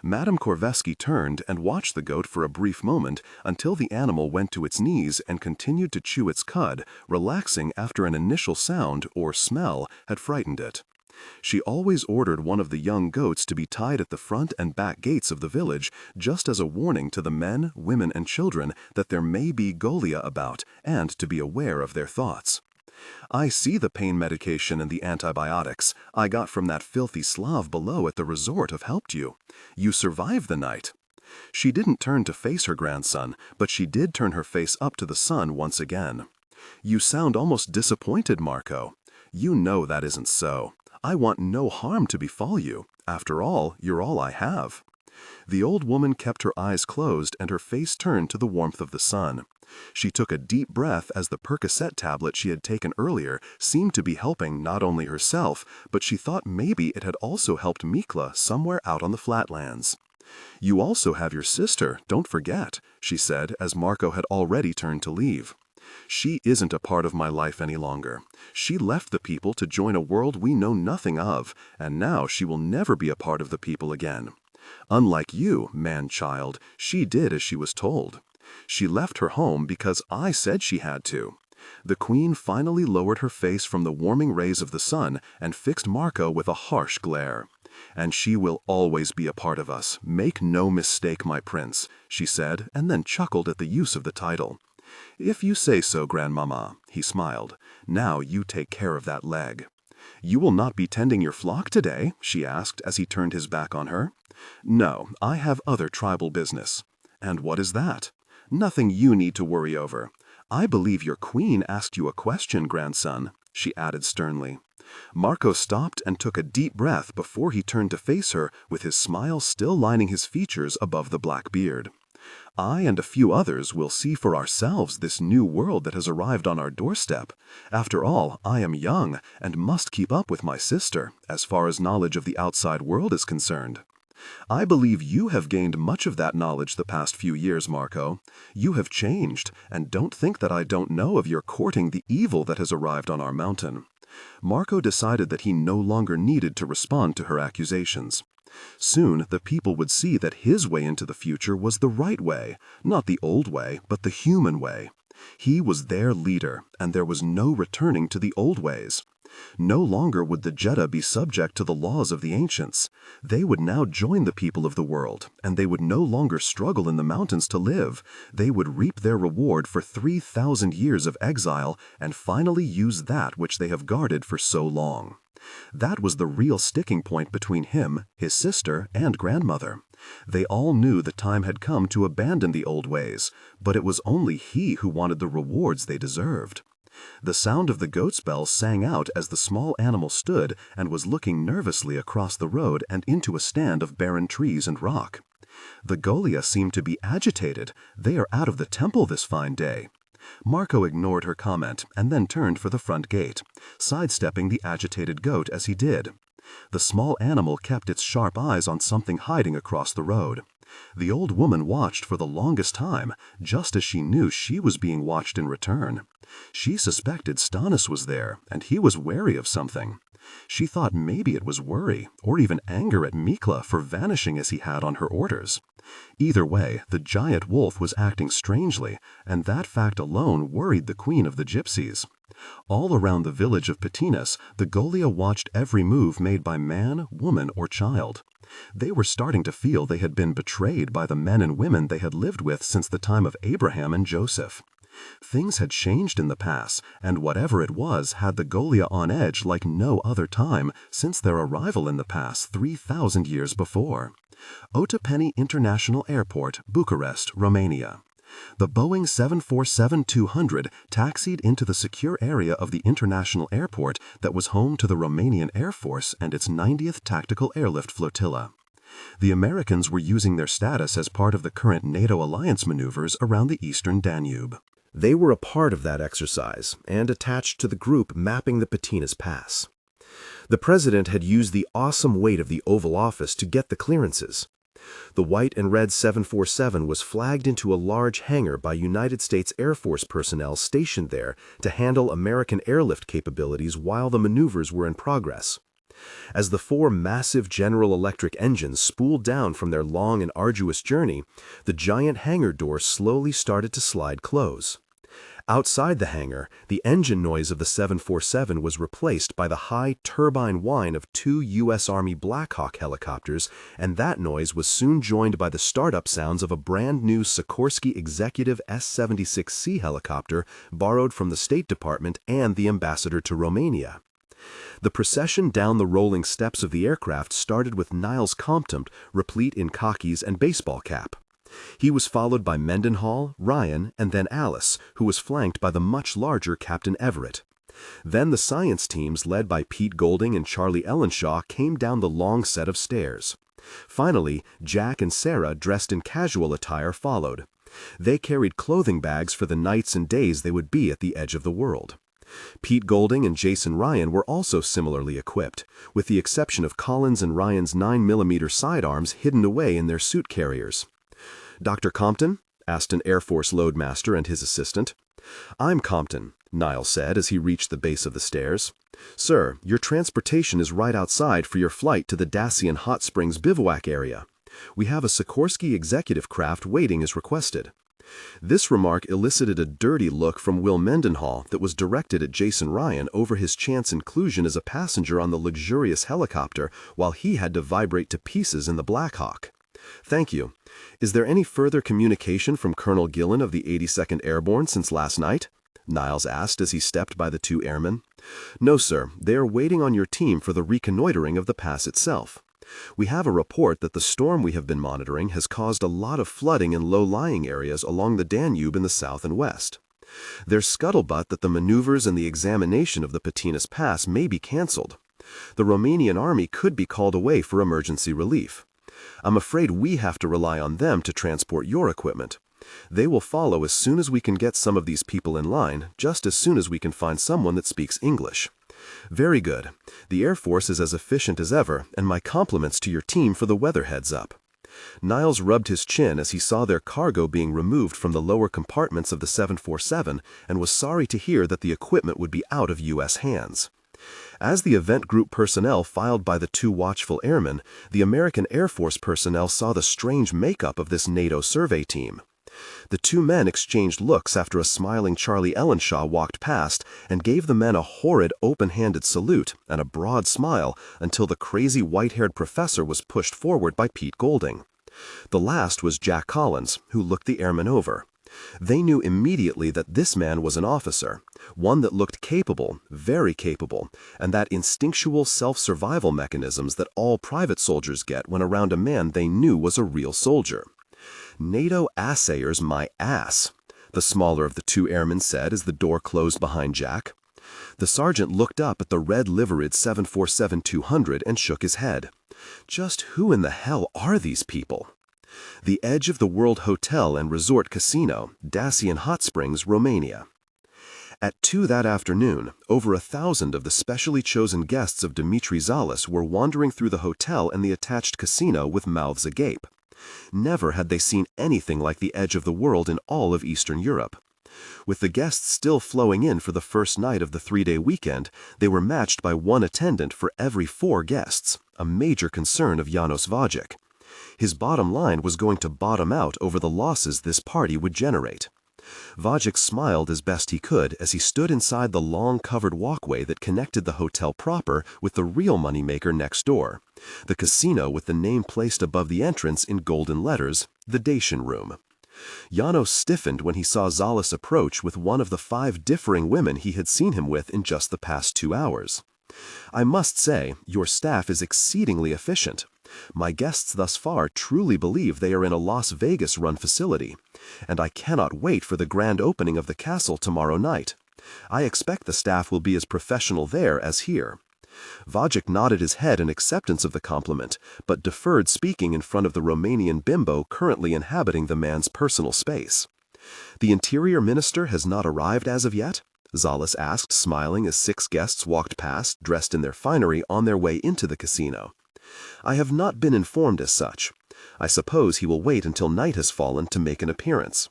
Madame Korveski turned and watched the goat for a brief moment until the animal went to its knees and continued to chew its cud, relaxing after an initial sound, or smell, had frightened it. She always ordered one of the young goats to be tied at the front and back gates of the village, just as a warning to the men, women, and children that there may be Golia about, and to be aware of their thoughts. "I see the pain medication and the antibiotics I got from that filthy Slav below at the resort have helped you. You survived the night." She didn't turn to face her grandson, but she did turn her face up to the sun once again. "You sound almost disappointed, Marco." You know that isn't so. I want no harm to befall you. After all, you're all I have." The old woman kept her eyes closed and her face turned to the warmth of the sun. She took a deep breath as the Percocet tablet she had taken earlier seemed to be helping not only herself, but she thought maybe it had also helped Mikla somewhere out on the flatlands. "You also have your sister, don't forget," she said as Marco had already turned to leave. "She isn't a part of my life any longer. She left the people to join a world we know nothing of, and now she will never be a part of the people again. Unlike you, man-child, she did as she was told. She left her home because I said she had to." The queen finally lowered her face from the warming rays of the sun and fixed Marco with a harsh glare. "And she will always be a part of us. Make no mistake, my prince," she said, and then chuckled at the use of the title. "If you say so, grandmama," he smiled. "Now you take care of that leg." "You will not be tending your flock today?" she asked as he turned his back on her. "No, I have other tribal business." "And what is that?" "Nothing you need to worry over. I believe your queen asked you a question, grandson," she added sternly. Marco stopped and took a deep breath before he turned to face her with his smile still lining his features above the black beard. "I and a few others will see for ourselves this new world that has arrived on our doorstep. After all, I am young and must keep up with my sister, as far as knowledge of the outside world is concerned. I believe you have gained much of that knowledge the past few years, Marco. You have changed, and don't think that I don't know of your courting the evil that has arrived on our mountain." Marco decided that he no longer needed to respond to her accusations. Soon the people would see that his way into the future was the right way, not the old way, but the human way. He was their leader, and there was no returning to the old ways. No longer would the Jeddah be subject to the laws of the ancients. They would now join the people of the world, and they would no longer struggle in the mountains to live. They would reap their reward for 3,000 years of exile and finally use that which they have guarded for so long. That was the real sticking point between him, his sister, and grandmother. They all knew the time had come to abandon the old ways, but it was only he who wanted the rewards they deserved. The sound of the goat's bell sang out as the small animal stood and was looking nervously across the road and into a stand of barren trees and rock. "The Golia seem to be agitated. They are out of the temple this fine day." Marco ignored her comment and then turned for the front gate, sidestepping the agitated goat as he did. The small animal kept its sharp eyes on something hiding across the road. The old woman watched for the longest time, just as she knew she was being watched in return. She suspected Stannis was there, and he was wary of something. She thought maybe it was worry, or even anger at Mikla for vanishing as he had on her orders. Either way, the giant wolf was acting strangely, and that fact alone worried the queen of the gypsies. All around the village of Patinas, the Golia watched every move made by man, woman, or child. They were starting to feel they had been betrayed by the men and women they had lived with since the time of Abraham and Joseph. Things had changed in the pass, and whatever it was had the Golia on edge like no other time since their arrival in the pass 3,000 years before. Otopeni International Airport, Bucharest, Romania. The Boeing 747-200 taxied into the secure area of the international airport that was home to the Romanian Air Force and its 90th Tactical Airlift Flotilla. The Americans were using their status as part of the current NATO alliance maneuvers around the eastern Danube. They were a part of that exercise and attached to the group mapping the Patinas Pass. The president had used the awesome weight of the Oval Office to get the clearances. The white and red 747 was flagged into a large hangar by United States Air Force personnel stationed there to handle American airlift capabilities while the maneuvers were in progress. As the four massive General Electric engines spooled down from their long and arduous journey, the giant hangar door slowly started to slide close. Outside the hangar, the engine noise of the 747 was replaced by the high turbine whine of two U.S. Army Black Hawk helicopters, and that noise was soon joined by the startup sounds of a brand-new Sikorsky Executive S-76C helicopter borrowed from the State Department and the ambassador to Romania. The procession down the rolling steps of the aircraft started with Niles Compton, replete in khakis and baseball cap. He was followed by Mendenhall, Ryan, and then Alice, who was flanked by the much larger Captain Everett. Then the science teams led by Pete Golding and Charlie Ellenshaw came down the long set of stairs. Finally, Jack and Sarah, dressed in casual attire, followed. They carried clothing bags for the nights and days they would be at the edge of the world. Pete Golding and Jason Ryan were also similarly equipped, with the exception of Collins and Ryan's 9mm sidearms hidden away in their suit carriers. "Dr. Compton?" asked an Air Force loadmaster and his assistant. "I'm Compton," Niles said as he reached the base of the stairs. "Sir, your transportation is right outside for your flight to the Dacian Hot Springs bivouac area. We have a Sikorsky executive craft waiting as requested." This remark elicited a dirty look from Will Mendenhall that was directed at Jason Ryan over his chance inclusion as a passenger on the luxurious helicopter while he had to vibrate to pieces in the Black Hawk. "Thank you. Is there any further communication from Colonel Gillen of the 82nd Airborne since last night?" Niles asked as he stepped by the two airmen. "No, sir. They are waiting on your team for the reconnoitering of the pass itself. We have a report that the storm we have been monitoring has caused a lot of flooding in low-lying areas along the Danube in the south and west. There's scuttlebutt that the maneuvers and the examination of the Patinas Pass may be cancelled. The Romanian army could be called away for emergency relief. I'm afraid we have to rely on them to transport your equipment. They will follow as soon as we can get some of these people in line, just as soon as we can find someone that speaks English." "Very good. The Air Force is as efficient as ever, and my compliments to your team for the weather heads-up." Niles rubbed his chin as he saw their cargo being removed from the lower compartments of the 747 and was sorry to hear that the equipment would be out of U.S. hands. As the event group personnel filed by the two watchful airmen, the American Air Force personnel saw the strange makeup of this NATO survey team. The two men exchanged looks after a smiling Charlie Ellenshaw walked past and gave the men a horrid open-handed salute and a broad smile until the crazy white-haired professor was pushed forward by Pete Golding. The last was Jack Collins, who looked the airmen over. They knew immediately that this man was an officer, one that looked capable, very capable, and that instinctual self-survival mechanisms that all private soldiers get when around a man they knew was a real soldier. "NATO assayers my ass," the smaller of the two airmen said as the door closed behind Jack. The sergeant looked up at the red-liveried 747-200 and shook his head. Just who in the hell are these people? The Edge of the World Hotel and Resort Casino, Dacian Hot Springs, Romania. At 2 that afternoon, over 1,000 of the specially chosen guests of Dimitri Zalis were wandering through the hotel and the attached casino with mouths agape. Never had they seen anything like the Edge of the World in all of Eastern Europe. With the guests still flowing in for the first night of the 3-day weekend, they were matched by one attendant for every 4 guests, a major concern of Janos Vajic. His bottom line was going to bottom out over the losses this party would generate. Vajic smiled as best he could as he stood inside the long covered walkway that connected the hotel proper with the real moneymaker next door, the casino with the name placed above the entrance in golden letters, the Dacian Room. Janos stiffened when he saw Zalis approach with one of the 5 differing women he had seen him with in just the past 2 hours. "I must say, your staff is exceedingly efficient. My guests thus far truly believe they are in a Las Vegas-run facility, and I cannot wait for the grand opening of the castle tomorrow night. I expect the staff will be as professional there as here." Vajic nodded his head in acceptance of the compliment, but deferred speaking in front of the Romanian bimbo currently inhabiting the man's personal space. "The Interior Minister has not arrived as of yet?" Zalis asked, smiling as 6 guests walked past, dressed in their finery, on their way into the casino. "I have not been informed as such. I suppose he will wait until night has fallen to make an appearance."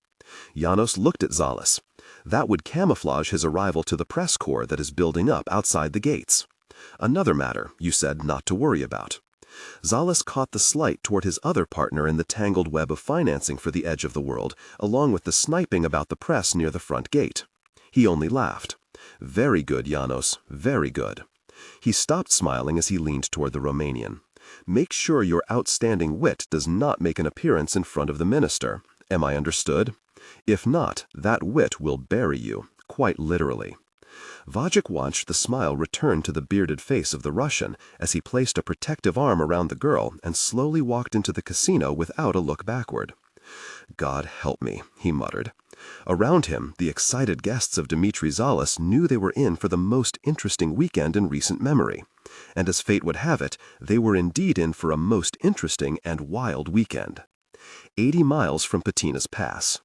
Janos looked at Zalis. "That would camouflage his arrival to the press corps that is building up outside the gates. Another matter, you said not to worry about." Zalis caught the slight toward his other partner in the tangled web of financing for the Edge of the World, along with the sniping about the press near the front gate. He only laughed. "Very good, Janos, very good." He stopped smiling as he leaned toward the Romanian. "Make sure your outstanding wit does not make an appearance in front of the minister. Am I understood? If not, that wit will bury you, quite literally." Vajic watched the smile return to the bearded face of the Russian as he placed a protective arm around the girl and slowly walked into the casino without a look backward. "God help me," he muttered. Around him, the excited guests of Dimitri Zalis knew they were in for the most interesting weekend in recent memory. And as fate would have it, they were indeed in for a most interesting and wild weekend. 80 miles from Patina's Pass.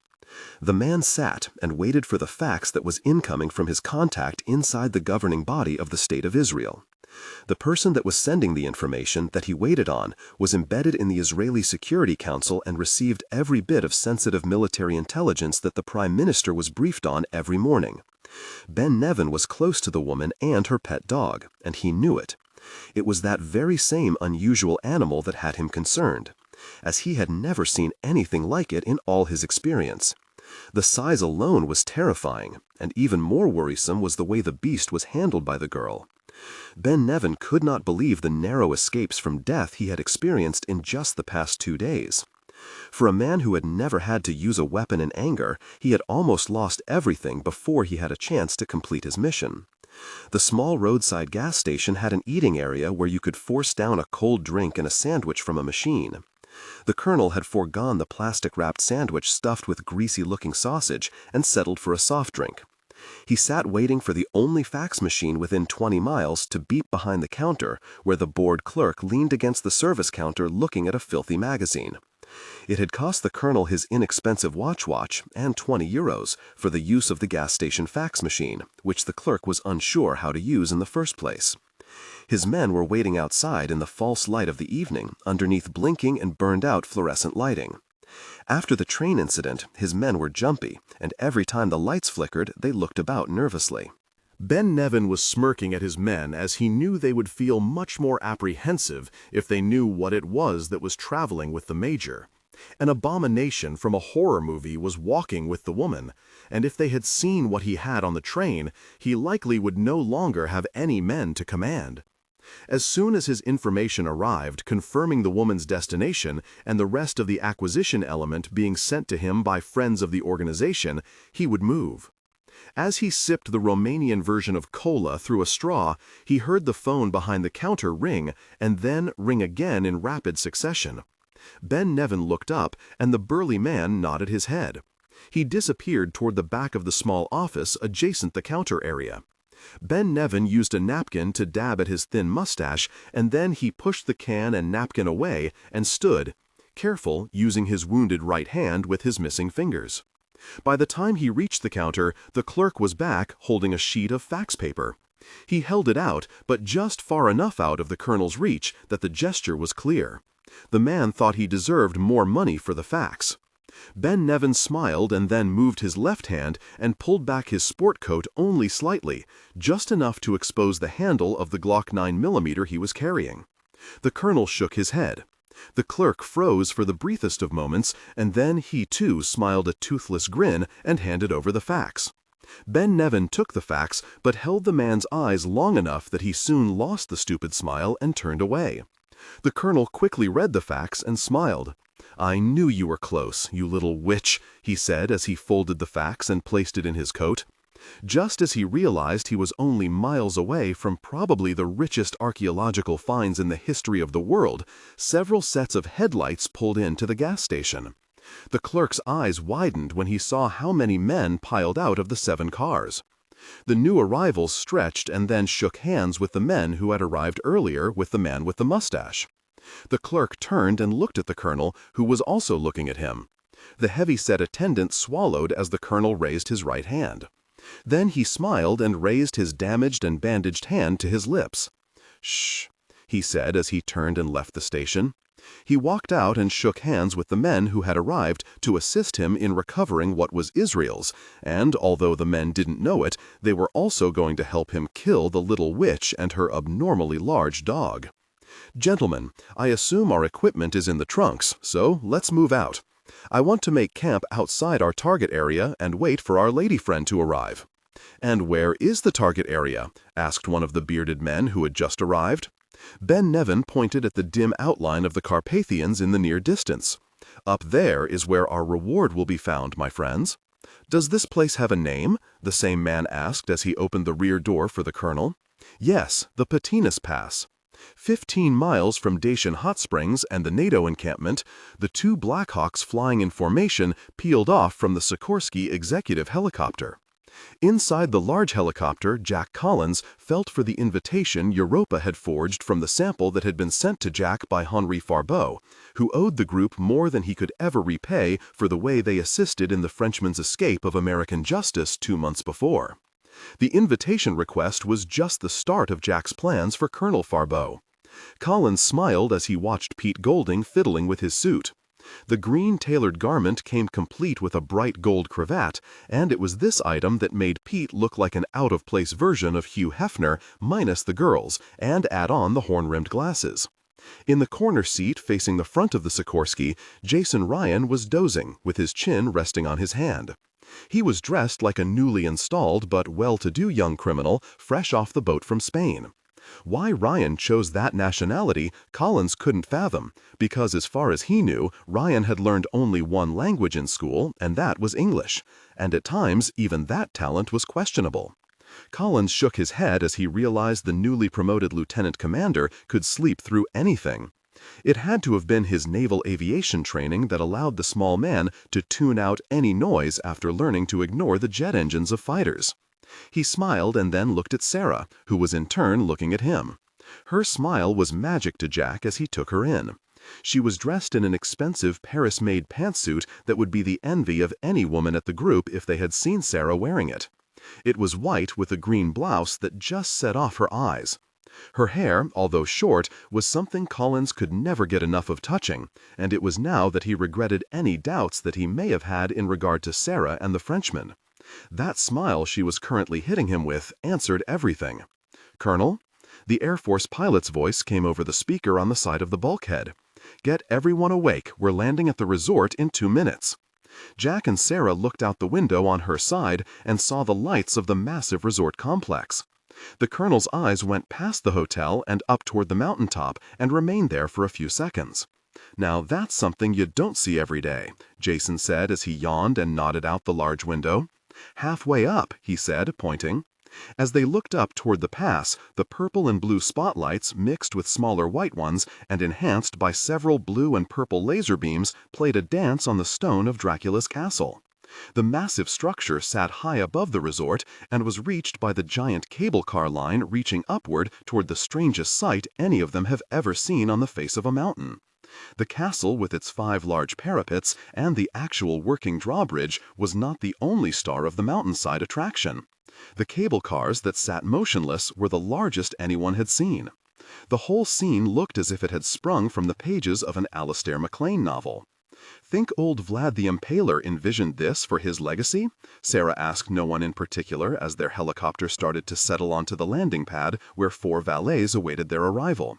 The man sat and waited for the fax that was incoming from his contact inside the governing body of the State of Israel. The person that was sending the information that he waited on was embedded in the Israeli Security Council and received every bit of sensitive military intelligence that the Prime Minister was briefed on every morning. Ben Nevin was close to the woman and her pet dog, and he knew it. It was that very same unusual animal that had him concerned, as he had never seen anything like it in all his experience. The size alone was terrifying, and even more worrisome was the way the beast was handled by the girl. Ben Nevin could not believe the narrow escapes from death he had experienced in just the past 2 days. For a man who had never had to use a weapon in anger, he had almost lost everything before he had a chance to complete his mission. The small roadside gas station had an eating area where you could force down a cold drink and a sandwich from a machine. The colonel had foregone the plastic-wrapped sandwich stuffed with greasy-looking sausage and settled for a soft drink. He sat waiting for the only fax machine within 20 miles to beep behind the counter, where the bored clerk leaned against the service counter looking at a filthy magazine. It had cost the colonel his inexpensive watch and 20 euros for the use of the gas station fax machine, which the clerk was unsure how to use in the first place. His men were waiting outside in the false light of the evening, underneath blinking and burned-out fluorescent lighting. After the train incident, his men were jumpy, and every time the lights flickered, they looked about nervously. Ben Nevin was smirking at his men as he knew they would feel much more apprehensive if they knew what it was that was traveling with the Major. An abomination from a horror movie was walking with the woman, and if they had seen what he had on the train, he likely would no longer have any men to command. As soon as his information arrived confirming the woman's destination and the rest of the acquisition element being sent to him by friends of the organization, he would move. As he sipped the Romanian version of cola through a straw, he heard the phone behind the counter ring and then ring again in rapid succession. Ben Nevin looked up, and the burly man nodded his head. He disappeared toward the back of the small office adjacent the counter area. Ben Nevin used a napkin to dab at his thin mustache, and then he pushed the can and napkin away and stood, careful, using his wounded right hand with his missing fingers. By the time he reached the counter, the clerk was back holding a sheet of fax paper. He held it out, but just far enough out of the colonel's reach that the gesture was clear. The man thought he deserved more money for the fax. Ben Nevin smiled and then moved his left hand and pulled back his sport coat only slightly, just enough to expose the handle of the Glock 9mm he was carrying. The colonel shook his head. The clerk froze for the briefest of moments, and then he too smiled a toothless grin and handed over the fax. Ben Nevin took the fax, but held the man's eyes long enough that he soon lost the stupid smile and turned away. The colonel quickly read the fax and smiled. "I knew you were close, you little witch," he said as he folded the fax and placed it in his coat. Just as he realized he was only miles away from probably the richest archaeological finds in the history of the world, several sets of headlights pulled into the gas station. The clerk's eyes widened when he saw how many men piled out of the 7 cars. The new arrivals stretched and then shook hands with the men who had arrived earlier with the man with the mustache. The clerk turned and looked at the colonel, who was also looking at him. The heavy-set attendant swallowed as the colonel raised his right hand. Then he smiled and raised his damaged and bandaged hand to his lips. "Shh," he said as he turned and left the station. He walked out and shook hands with the men who had arrived to assist him in recovering what was Israel's, and although the men didn't know it, they were also going to help him kill the little witch and her abnormally large dog. "Gentlemen, I assume our equipment is in the trunks, so let's move out. I want to make camp outside our target area and wait for our lady friend to arrive." "And where is the target area?" asked one of the bearded men who had just arrived. Ben Nevin pointed at the dim outline of the Carpathians in the near distance. "Up there is where our reward will be found, my friends." "Does this place have a name?" the same man asked as he opened the rear door for the colonel. "Yes, the Patina's Pass." 15 miles from Dacian Hot Springs and the NATO encampment, the two Blackhawks flying in formation peeled off from the Sikorsky executive helicopter. Inside the large helicopter, Jack Collins felt for the invitation Europa had forged from the sample that had been sent to Jack by Henri Farbeau, who owed the group more than he could ever repay for the way they assisted in the Frenchman's escape of American justice 2 months before. The invitation request was just the start of Jack's plans for Colonel Farbeau. Collins smiled as he watched Pete Golding fiddling with his suit. The green tailored garment came complete with a bright gold cravat, and it was this item that made Pete look like an out-of-place version of Hugh Hefner minus the girls and add on the horn-rimmed glasses. In the corner seat facing the front of the Sikorsky, Jason Ryan was dozing with his chin resting on his hand. He was dressed like a newly installed but well-to-do young criminal fresh off the boat from Spain. Why Ryan chose that nationality, Collins couldn't fathom, because as far as he knew, Ryan had learned only one language in school, and that was English, and at times even that talent was questionable. Collins shook his head as he realized the newly promoted lieutenant commander could sleep through anything. It had to have been his naval aviation training that allowed the small man to tune out any noise after learning to ignore the jet engines of fighters. He smiled and then looked at Sarah, who was in turn looking at him. Her smile was magic to Jack as he took her in. She was dressed in an expensive Paris-made pantsuit that would be the envy of any woman at the group if they had seen Sarah wearing it. It was white with a green blouse that just set off her eyes. Her hair, although short, was something Collins could never get enough of touching, and it was now that he regretted any doubts that he may have had in regard to Sarah and the Frenchman. That smile she was currently hitting him with answered everything. "Colonel?" The Air Force pilot's voice came over the speaker on the side of the bulkhead. "Get everyone awake. We're landing at the resort in 2 minutes." Jack and Sarah looked out the window on her side and saw the lights of the massive resort complex. The colonel's eyes went past the hotel and up toward the mountaintop and remained there for a few seconds. "Now that's something you don't see every day," Jason said as he yawned and nodded out the large window. "Halfway up," he said, pointing. As they looked up toward the pass, the purple and blue spotlights mixed with smaller white ones and enhanced by several blue and purple laser beams played a dance on the stone of Dracula's castle. The massive structure sat high above the resort and was reached by the giant cable car line reaching upward toward the strangest sight any of them have ever seen on the face of a mountain. The castle with its 5 large parapets and the actual working drawbridge was not the only star of the mountainside attraction. The cable cars that sat motionless were the largest anyone had seen. The whole scene looked as if it had sprung from the pages of an Alistair MacLean novel. "Think old Vlad the Impaler envisioned this for his legacy?" Sarah asked no one in particular as their helicopter started to settle onto the landing pad where 4 valets awaited their arrival.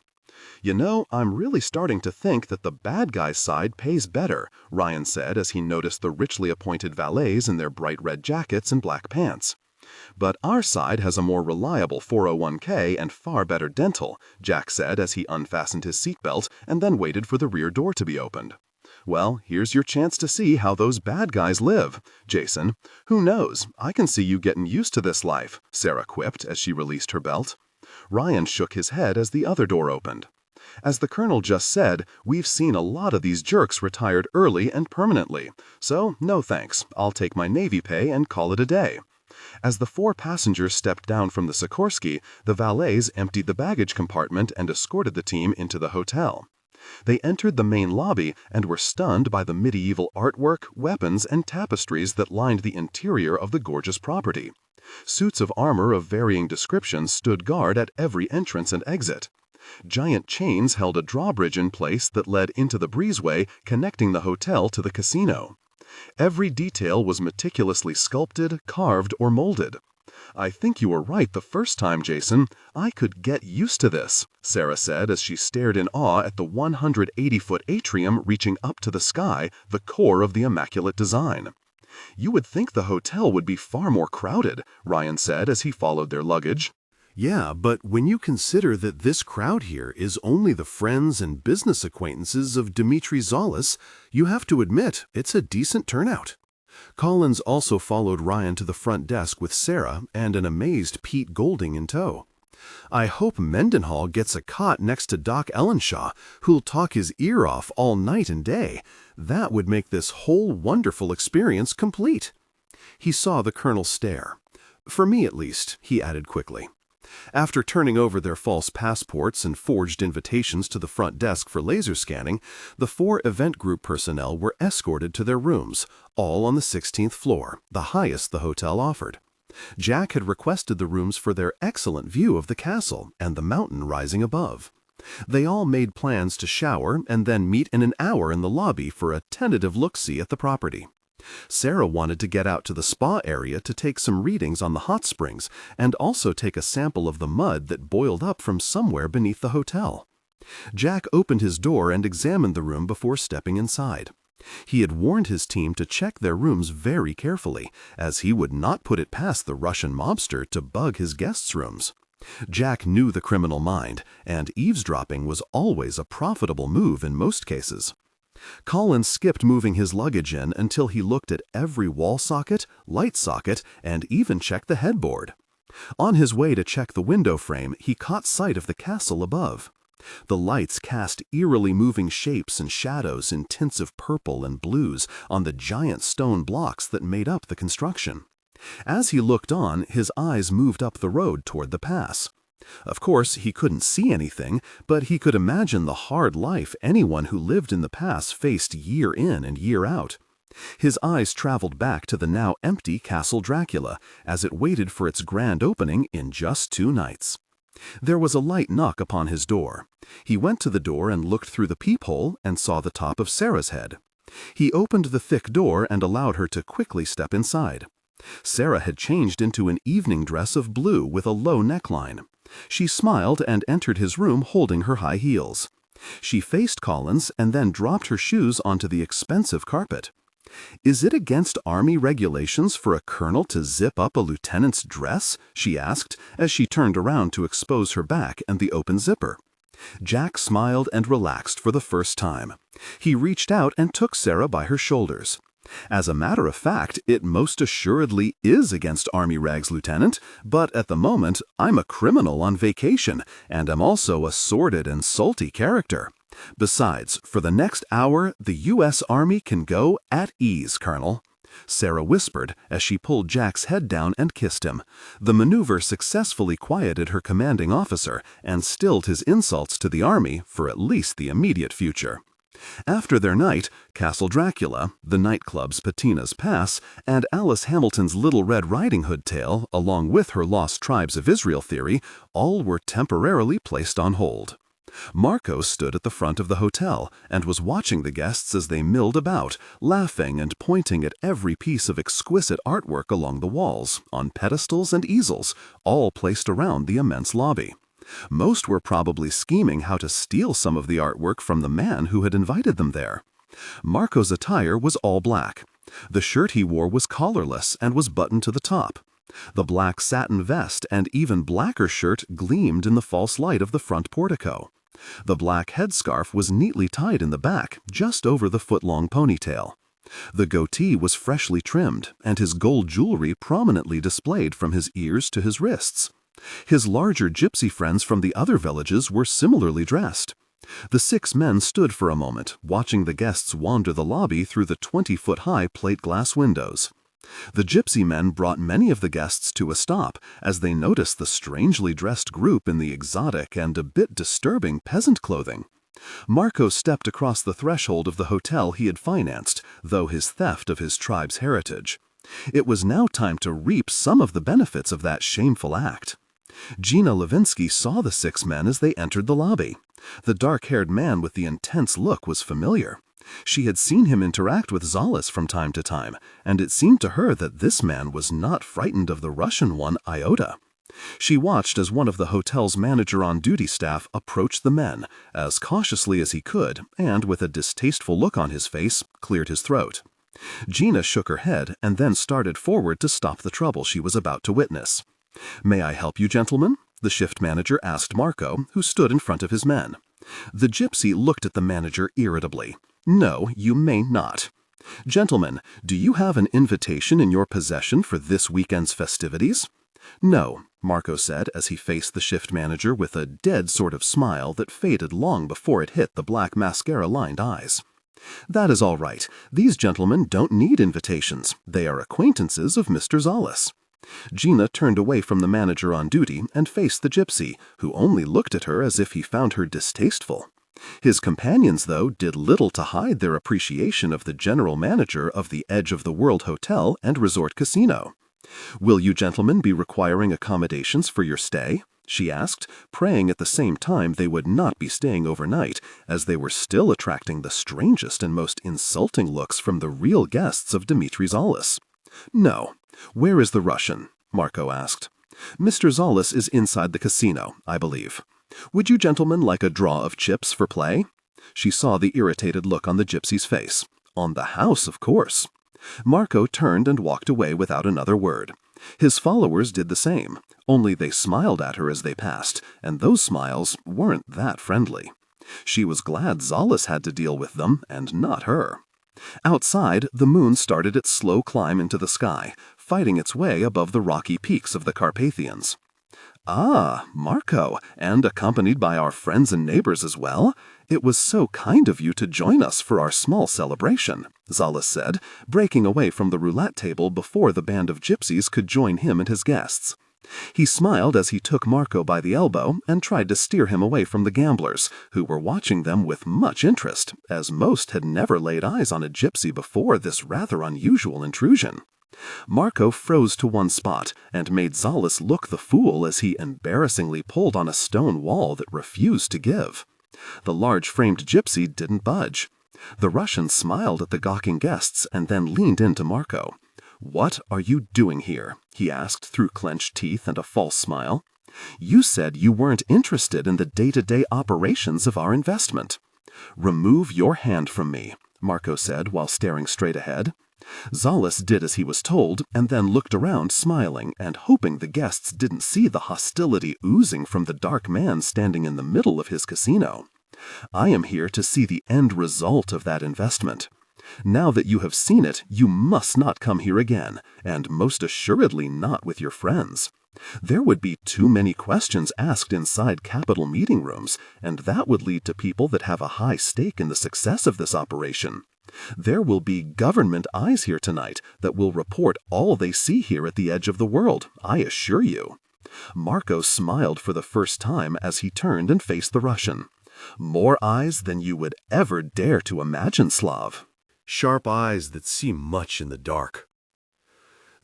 "You know, I'm really starting to think that the bad guy's side pays better," Ryan said as he noticed the richly appointed valets in their bright red jackets and black pants. "But our side has a more reliable 401k and far better dental," Jack said as he unfastened his seatbelt and then waited for the rear door to be opened. "Well, here's your chance to see how those bad guys live, Jason. Who knows? I can see you getting used to this life," Sarah quipped as she released her belt. Ryan shook his head as the other door opened. "As the colonel just said, we've seen a lot of these jerks retired early and permanently. So, no thanks. I'll take my Navy pay and call it a day." As the 4 passengers stepped down from the Sikorsky, the valets emptied the baggage compartment and escorted the team into the hotel. They entered the main lobby and were stunned by the medieval artwork, weapons, and tapestries that lined the interior of the gorgeous property. Suits of armor of varying descriptions stood guard at every entrance and exit. Giant chains held a drawbridge in place that led into the breezeway connecting the hotel to the casino. Every detail was meticulously sculpted, carved, or molded. "I think you were right the first time, Jason. I could get used to this," Sarah said as she stared in awe at the 180-foot atrium reaching up to the sky, the core of the immaculate design. "You would think the hotel would be far more crowded," Ryan said as he followed their luggage. Yeah, but when you consider that this crowd here is only the friends and business acquaintances of Dmitri Zolis, you have to admit it's a decent turnout. Collins also followed Ryan to the front desk with Sarah and an amazed Pete Golding in tow. I hope Mendenhall gets a cot next to Doc Ellenshaw, who'll talk his ear off all night and day. That would make this whole wonderful experience complete." He saw the colonel stare. "For me, at least," he added quickly. After turning over their false passports and forged invitations to the front desk for laser scanning, the 4 event group personnel were escorted to their rooms, all on the 16th floor, the highest the hotel offered. Jack had requested the rooms for their excellent view of the castle and the mountain rising above. They all made plans to shower and then meet in an hour in the lobby for a tentative look-see at the property. Sarah wanted to get out to the spa area to take some readings on the hot springs and also take a sample of the mud that boiled up from somewhere beneath the hotel. Jack opened his door and examined the room before stepping inside. He had warned his team to check their rooms very carefully, as he would not put it past the Russian mobster to bug his guests' rooms. Jack knew the criminal mind, and eavesdropping was always a profitable move in most cases. Collins skipped moving his luggage in until he looked at every wall socket, light socket, and even checked the headboard. On his way to check the window frame, he caught sight of the castle above. The lights cast eerily moving shapes and shadows in tints of purple and blues on the giant stone blocks that made up the construction. As he looked on, his eyes moved up the road toward the pass. Of course, he couldn't see anything, but he could imagine the hard life anyone who lived in the pass faced year in and year out. His eyes traveled back to the now empty Castle Dracula as it waited for its grand opening in just 2 nights. There was a light knock upon his door. He went to the door and looked through the peephole and saw the top of Sarah's head. He opened the thick door and allowed her to quickly step inside. Sarah had changed into an evening dress of blue with a low neckline. She smiled and entered his room holding her high heels. She faced Collins and then dropped her shoes onto the expensive carpet. "Is it against Army regulations for a colonel to zip up a lieutenant's dress?" she asked as she turned around to expose her back and the open zipper. Jack smiled and relaxed for the first time. He reached out and took Sarah by her shoulders. "As a matter of fact, it most assuredly is against Army regs, Lieutenant, but at the moment I'm a criminal on vacation, and am also a sordid and salty character. Besides, for the next hour, the U.S. Army can go at ease, Colonel," Sarah whispered as she pulled Jack's head down and kissed him. The maneuver successfully quieted her commanding officer and stilled his insults to the Army for at least the immediate future. After their night, Castle Dracula, the nightclub's Patina's Pass, and Alice Hamilton's Little Red Riding Hood tale, along with her Lost Tribes of Israel theory, all were temporarily placed on hold. Marco stood at the front of the hotel and was watching the guests as they milled about, laughing and pointing at every piece of exquisite artwork along the walls, on pedestals and easels, all placed around the immense lobby. Most were probably scheming how to steal some of the artwork from the man who had invited them there. Marco's attire was all black. The shirt he wore was collarless and was buttoned to the top. The black satin vest and even blacker shirt gleamed in the false light of the front portico. The black headscarf was neatly tied in the back, just over the foot-long ponytail. The goatee was freshly trimmed, and his gold jewelry prominently displayed from his ears to his wrists. His larger gypsy friends from the other villages were similarly dressed. The 6 men stood for a moment, watching the guests wander the lobby through the 20-foot-high plate-glass windows. The gypsy men brought many of the guests to a stop as they noticed the strangely dressed group in the exotic and a bit disturbing peasant clothing. Marco stepped across the threshold of the hotel he had financed, though his theft of his tribe's heritage. It was now time to reap some of the benefits of that shameful act. Gina Levinsky saw the 6 men as they entered the lobby. The dark-haired man with the intense look was familiar. She had seen him interact with Zalis from time to time, and it seemed to her that this man was not frightened of the Russian one iota. She watched as one of the hotel's manager-on-duty staff approached the men, as cautiously as he could, and with a distasteful look on his face, cleared his throat. Gina shook her head and then started forward to stop the trouble she was about to witness. "May I help you, gentlemen?" the shift manager asked Marco, who stood in front of his men. The gypsy looked at the manager irritably. "No, you may not. Gentlemen, do you have an invitation in your possession for this weekend's festivities?" "No," Marco said as he faced the shift manager with a dead sort of smile that faded long before it hit the black mascara-lined eyes. "That is all right. These gentlemen don't need invitations. They are acquaintances of Mr. Zollis." Gina turned away from the manager on duty and faced the gypsy, who only looked at her as if he found her distasteful. His companions, though, did little to hide their appreciation of the general manager of the Edge of the World Hotel and Resort Casino. "Will you gentlemen be requiring accommodations for your stay?" she asked, praying at the same time they would not be staying overnight, as they were still attracting the strangest and most insulting looks from the real guests of Dmitri Zollis. "No. Where is the Russian?" Marco asked. "Mr. Zollis is inside the casino, I believe. Would you gentlemen like a draw of chips for play?" She saw the irritated look on the gypsy's face. "On the house, of course." Marco turned and walked away without another word. His followers did the same, only they smiled at her as they passed, and those smiles weren't that friendly. She was glad Zollis had to deal with them, and not her. Outside, the moon started its slow climb into the sky, fighting its way above the rocky peaks of the Carpathians. "Ah, Marco, and accompanied by our friends and neighbors as well? It was so kind of you to join us for our small celebration," Zollis said, breaking away from the roulette table before the band of gypsies could join him and his guests. He smiled as he took Marco by the elbow and tried to steer him away from the gamblers, who were watching them with much interest, as most had never laid eyes on a gypsy before this rather unusual intrusion. Marco froze to one spot and made Zollis look the fool as he embarrassingly pulled on a stone wall that refused to give. The large-framed gypsy didn't budge. The Russian smiled at the gawking guests and then leaned into Marco. "What are you doing here?" he asked through clenched teeth and a false smile. "You said you weren't interested in the day-to-day operations of our investment." "Remove your hand from me," Marco said while staring straight ahead. Zollis did as he was told and then looked around smiling and hoping the guests didn't see the hostility oozing from the dark man standing in the middle of his casino. "I am here to see the end result of that investment. Now that you have seen it, you must not come here again, and most assuredly not with your friends. There would be too many questions asked inside capital meeting rooms, and that would lead to people that have a high stake in the success of this operation. There will be government eyes here tonight that will report all they see here at the edge of the world, I assure you." Marco smiled for the first time as he turned and faced the Russian. "More eyes than you would ever dare to imagine, Slav." Sharp eyes that see much in the dark.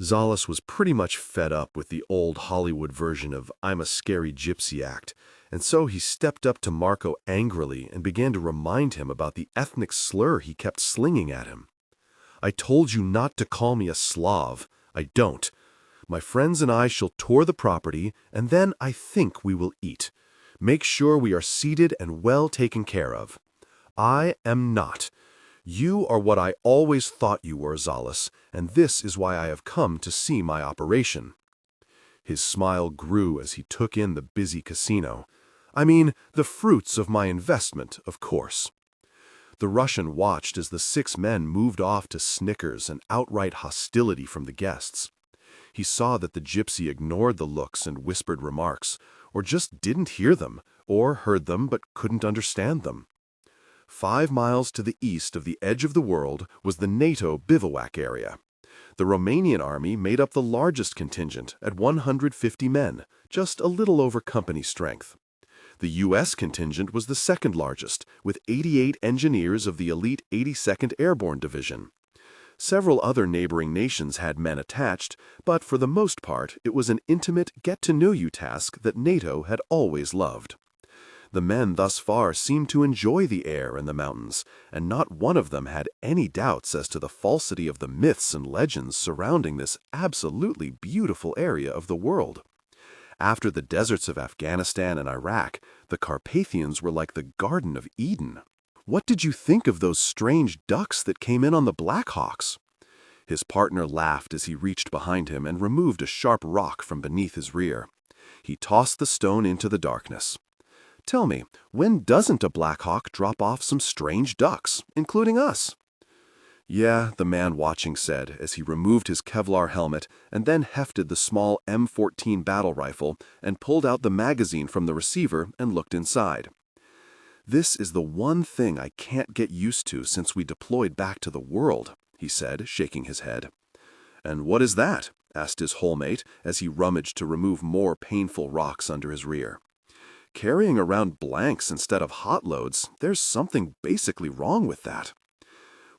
Zollis was pretty much fed up with the old Hollywood version of "I'm a scary gypsy" act, and so he stepped up to Marco angrily and began to remind him about the ethnic slur he kept slinging at him. "I told you not to call me a Slav. I don't. My friends and I shall tour the property, and then I think we will eat. Make sure we are seated and well taken care of. I am not. You are what I always thought you were, Zollis, and this is why I have come to see my operation." His smile grew as he took in the busy casino. "I mean, the fruits of my investment, of course." The Russian watched as the 6 men moved off to snickers and outright hostility from the guests. He saw that the gypsy ignored the looks and whispered remarks, or just didn't hear them, or heard them but couldn't understand them. 5 miles to the east of the edge of the world was the NATO bivouac area. The Romanian army made up the largest contingent at 150 men, just a little over company strength. The U.S. contingent was the second largest, with 88 engineers of the elite 82nd Airborne Division. Several other neighboring nations had men attached, but for the most part it was an intimate get-to-know-you task that NATO had always loved. The men thus far seemed to enjoy the air and the mountains, and not one of them had any doubts as to the falsity of the myths and legends surrounding this absolutely beautiful area of the world. After the deserts of Afghanistan and Iraq, the Carpathians were like the Garden of Eden. "What did you think of those strange ducks that came in on the Blackhawks?" His partner laughed as he reached behind him and removed a sharp rock from beneath his rear. He tossed the stone into the darkness. "Tell me, when doesn't a Blackhawk drop off some strange ducks, including us?" Yeah, the man watching said as he removed his Kevlar helmet and then hefted the small M14 battle rifle and pulled out the magazine from the receiver and looked inside. This is the one thing I can't get used to since we deployed back to the world, he said, shaking his head. And what is that? Asked his wholemate as he rummaged to remove more painful rocks under his rear. Carrying around blanks instead of hot loads, there's something basically wrong with that.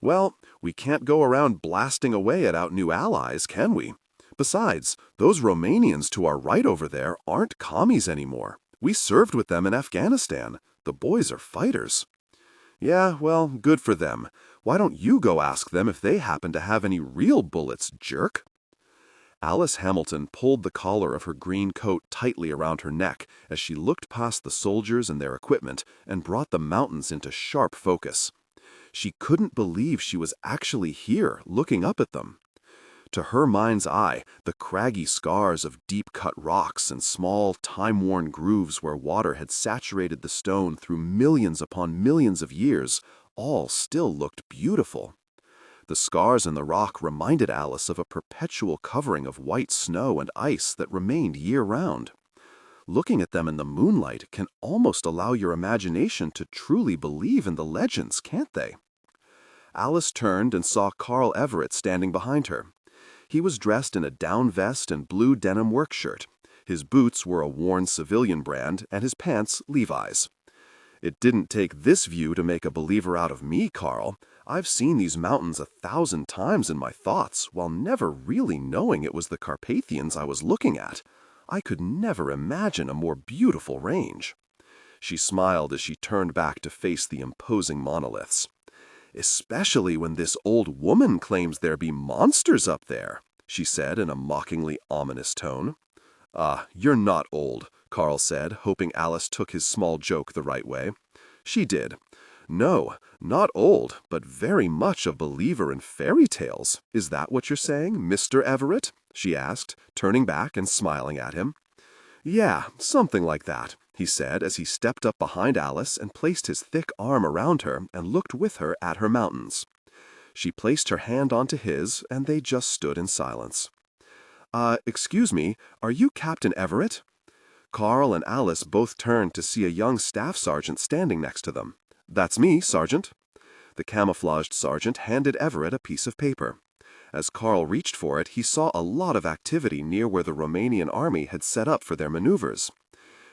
Well, we can't go around blasting away at out new allies, can we? Besides, those Romanians to our right over there aren't commies anymore. We served with them in Afghanistan. The boys are fighters. Yeah, well, good for them. Why don't you go ask them if they happen to have any real bullets, jerk? Alice Hamilton pulled the collar of her green coat tightly around her neck as she looked past the soldiers and their equipment and brought the mountains into sharp focus. She couldn't believe she was actually here, looking up at them. To her mind's eye, the craggy scars of deep-cut rocks and small, time-worn grooves where water had saturated the stone through millions upon millions of years all still looked beautiful. The scars in the rock reminded Alice of a perpetual covering of white snow and ice that remained year-round. Looking at them in the moonlight can almost allow your imagination to truly believe in the legends, can't they? Alice turned and saw Carl Everett standing behind her. He was dressed in a down vest and blue denim work shirt. His boots were a worn civilian brand, and his pants Levi's. It didn't take this view to make a believer out of me, Carl. I've seen these mountains 1,000 times in my thoughts, while never really knowing it was the Carpathians I was looking at. I could never imagine a more beautiful range. She smiled as she turned back to face the imposing monoliths. Especially when this old woman claims there be monsters up there, she said in a mockingly ominous tone. Ah, you're not old, Carl said, hoping Alice took his small joke the right way. She did. No, not old, but very much a believer in fairy tales. Is that what you're saying, Mr. Everett? She asked, turning back and smiling at him. Yeah, something like that, he said as he stepped up behind Alice and placed his thick arm around her and looked with her at her mountains. She placed her hand onto his, and they just stood in silence. Excuse me, are you Captain Everett? Carl and Alice both turned to see a young staff sergeant standing next to them. That's me, Sergeant. The camouflaged sergeant handed Everett a piece of paper. As Carl reached for it, he saw a lot of activity near where the Romanian army had set up for their maneuvers.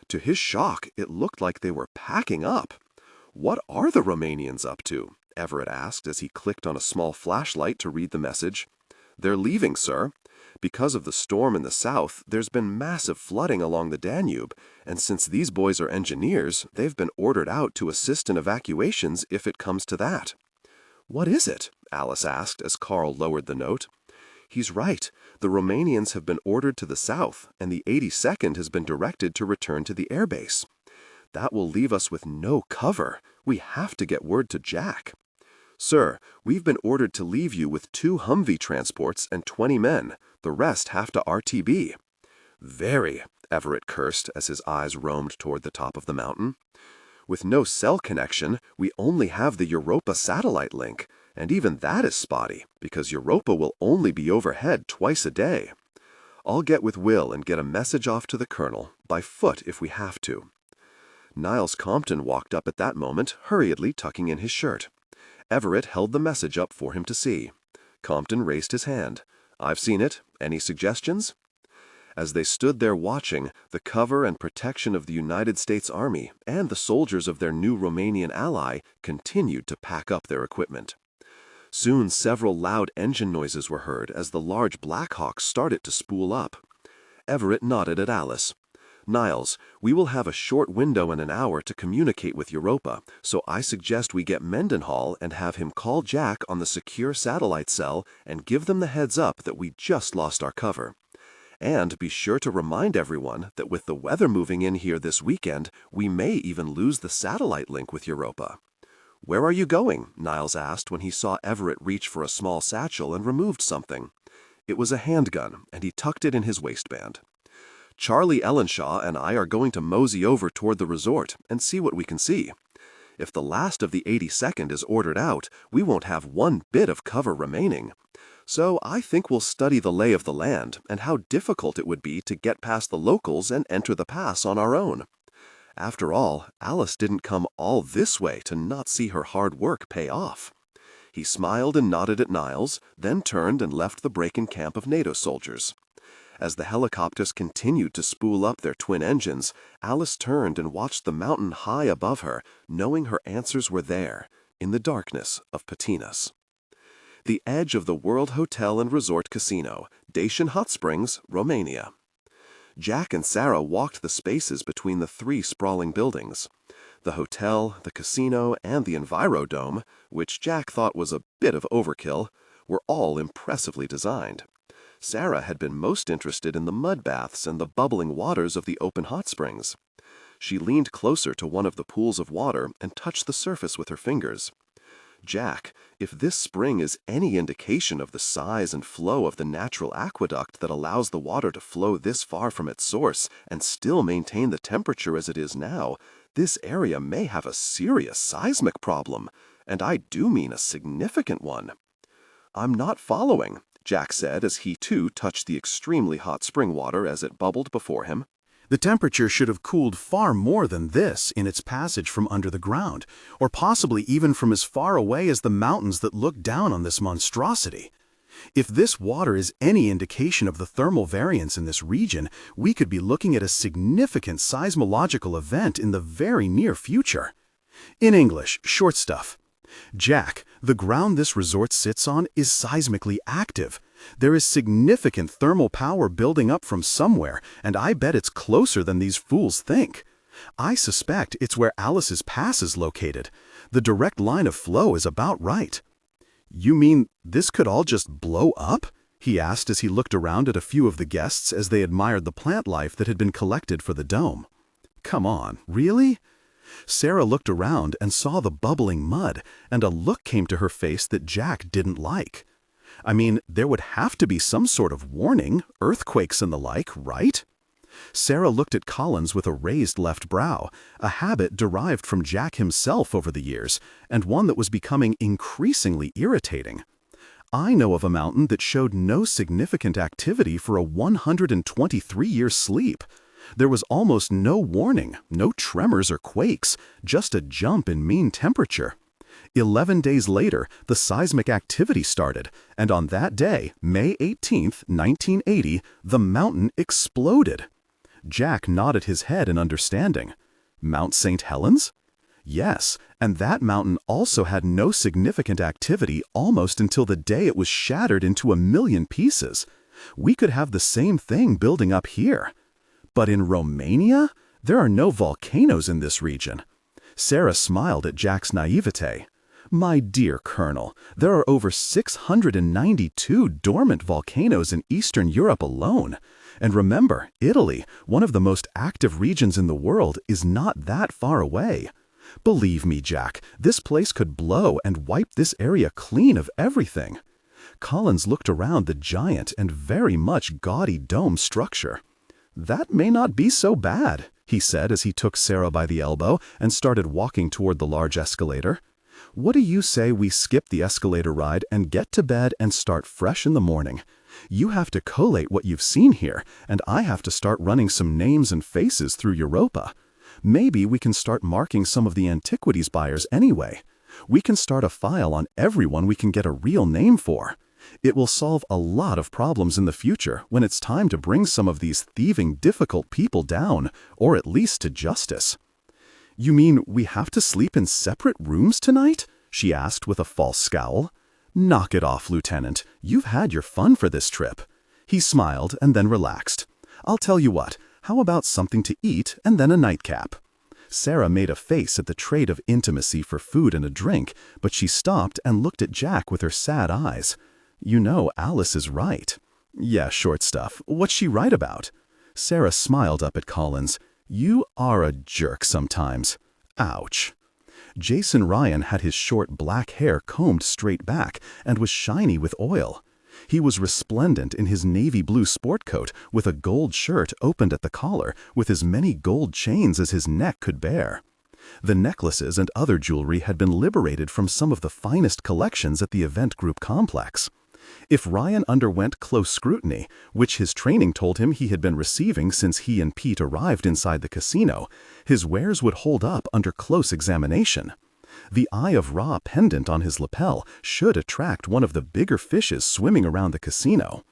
To his shock, it looked like they were packing up. What are the Romanians up to? Everett asked as he clicked on a small flashlight to read the message. They're leaving, sir. Because of the storm in the south, there's been massive flooding along the Danube, and since these boys are engineers, they've been ordered out to assist in evacuations if it comes to that. What is it? Alice asked as Carl lowered the note. He's right. The Romanians have been ordered to the south, and the 82nd has been directed to return to the airbase. That will leave us with no cover. We have to get word to Jack. Sir, we've been ordered to leave you with 2 Humvee transports and 20 men. The rest have to RTB. Very, Everett cursed as his eyes roamed toward the top of the mountain. With no cell connection, we only have the Europa satellite link, and even that is spotty, because Europa will only be overhead twice a day. I'll get with Will and get a message off to the colonel, by foot if we have to. Niles Compton walked up at that moment, hurriedly tucking in his shirt. Everett held the message up for him to see. Compton raised his hand. I've seen it. Any suggestions? As they stood there watching, the cover and protection of the United States Army and the soldiers of their new Romanian ally continued to pack up their equipment. Soon several loud engine noises were heard as the large Blackhawks started to spool up. Everett nodded at Alice. Niles, we will have a short window in an hour to communicate with Europa, so I suggest we get Mendenhall and have him call Jack on the secure satellite cell and give them the heads up that we just lost our cover. And be sure to remind everyone that with the weather moving in here this weekend, we may even lose the satellite link with Europa. Where are you going? Niles asked when he saw Everett reach for a small satchel and removed something. It was a handgun, and he tucked it in his waistband. Charlie Ellenshaw and I are going to mosey over toward the resort and see what we can see. If the last of the 82nd is ordered out, we won't have one bit of cover remaining. So I think we'll study the lay of the land and how difficult it would be to get past the locals and enter the pass on our own. After all, Alice didn't come all this way to not see her hard work pay off. He smiled and nodded at Niles, then turned and left the break-in camp of NATO soldiers. As the helicopters continued to spool up their twin engines, Alice turned and watched the mountain high above her, knowing her answers were there, in the darkness of Patinas. The edge of the World Hotel and Resort Casino, Dacian Hot Springs, Romania. Jack and Sarah walked the spaces between the three sprawling buildings. The hotel, the casino, and the Envirodome, which Jack thought was a bit of overkill, were all impressively designed. Sarah had been most interested in the mud baths and the bubbling waters of the open hot springs. She leaned closer to one of the pools of water and touched the surface with her fingers. Jack, if this spring is any indication of the size and flow of the natural aqueduct that allows the water to flow this far from its source and still maintain the temperature as it is now, this area may have a serious seismic problem, and I do mean a significant one. I'm not following, Jack said as he too touched the extremely hot spring water as it bubbled before him. The temperature should have cooled far more than this in its passage from under the ground, or possibly even from as far away as the mountains that look down on this monstrosity. If this water is any indication of the thermal variance in this region, we could be looking at a significant seismological event in the very near future. In English, short stuff. Jack, the ground this resort sits on is seismically active. There is significant thermal power building up from somewhere, and I bet it's closer than these fools think. I suspect it's where Alice's Pass is located. The direct line of flow is about right. You mean this could all just blow up? He asked as he looked around at a few of the guests as they admired the plant life that had been collected for the dome. Come on, really? Sarah looked around and saw the bubbling mud, and a look came to her face that Jack didn't like. I mean, there would have to be some sort of warning, earthquakes and the like, right? Sarah looked at Collins with a raised left brow, a habit derived from Jack himself over the years, and one that was becoming increasingly irritating. I know of a mountain that showed no significant activity for a 123-year sleep. There was almost no warning, no tremors or quakes, just a jump in mean temperature. 11 days later, the seismic activity started, and on that day, May 18, 1980, the mountain exploded. Jack nodded his head in understanding. Mount St. Helens? Yes, and that mountain also had no significant activity almost until the day it was shattered into a million pieces. We could have the same thing building up here. But in Romania, there are no volcanoes in this region. Sarah smiled at Jack's naivete. My dear Colonel, there are over 692 dormant volcanoes in Eastern Europe alone. And remember, Italy, one of the most active regions in the world, is not that far away. Believe me, Jack, this place could blow and wipe this area clean of everything. Collins looked around the giant and very much gaudy dome structure. That may not be so bad, he said as he took Sarah by the elbow and started walking toward the large escalator. What do you say we skip the escalator ride and get to bed and start fresh in the morning? You have to collate what you've seen here, and I have to start running some names and faces through Europa. Maybe we can start marking some of the antiquities buyers anyway. We can start a file on everyone we can get a real name for. It will solve a lot of problems in the future when it's time to bring some of these thieving, difficult people down, or at least to justice. You mean we have to sleep in separate rooms tonight? She asked with a false scowl. Knock it off, Lieutenant. You've had your fun for this trip. He smiled and then relaxed. I'll tell you what, how about something to eat and then a nightcap? Sarah made a face at the trait of intimacy for food and a drink, but she stopped and looked at Jack with her sad eyes. You know Alice is right. Yeah, short stuff. What's she right about? Sarah smiled up at Collins. You are a jerk sometimes. Ouch. Jason Ryan had his short black hair combed straight back and was shiny with oil. He was resplendent in his navy blue sport coat with a gold shirt opened at the collar with as many gold chains as his neck could bear. The necklaces and other jewelry had been liberated from some of the finest collections at the event group complex. If Ryan underwent close scrutiny, which his training told him he had been receiving since he and Pete arrived inside the casino, his wares would hold up under close examination. The Eye of Ra pendant on his lapel should attract one of the bigger fishes swimming around the casino.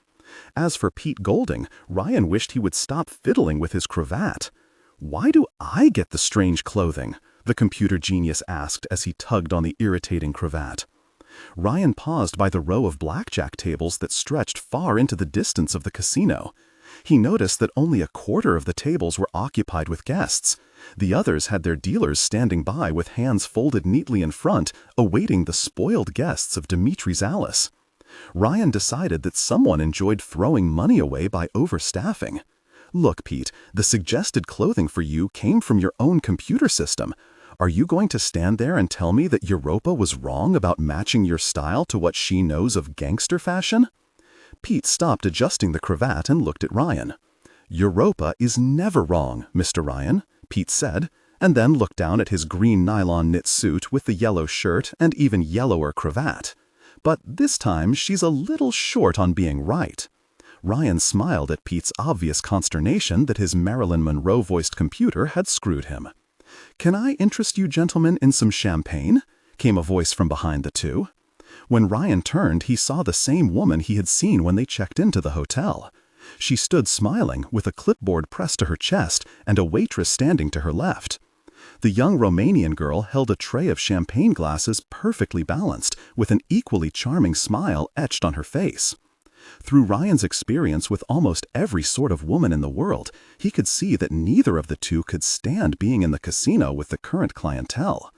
As for Pete Golding, Ryan wished he would stop fiddling with his cravat. "Why do I get the strange clothing?" the computer genius asked as he tugged on the irritating cravat. Ryan paused by the row of blackjack tables that stretched far into the distance of the casino. He noticed that only a quarter of the tables were occupied with guests. The others had their dealers standing by with hands folded neatly in front, awaiting the spoiled guests of Dimitri's Alice. Ryan decided that someone enjoyed throwing money away by overstaffing. "Look, Pete, the suggested clothing for you came from your own computer system. Are you going to stand there and tell me that Europa was wrong about matching your style to what she knows of gangster fashion?" Pete stopped adjusting the cravat and looked at Ryan. "Europa is never wrong, Mr. Ryan," Pete said, and then looked down at his green nylon knit suit with the yellow shirt and even yellower cravat. "But this time she's a little short on being right." Ryan smiled at Pete's obvious consternation that his Marilyn Monroe-voiced computer had screwed him. "Can I interest you gentlemen in some champagne?" came a voice from behind the two. When Ryan turned, he saw the same woman he had seen when they checked into the hotel. She stood smiling, with a clipboard pressed to her chest and a waitress standing to her left. The young Romanian girl held a tray of champagne glasses perfectly balanced, with an equally charming smile etched on her face. Through Ryan's experience with almost every sort of woman in the world, he could see that neither of the two could stand being in the casino with the current clientele.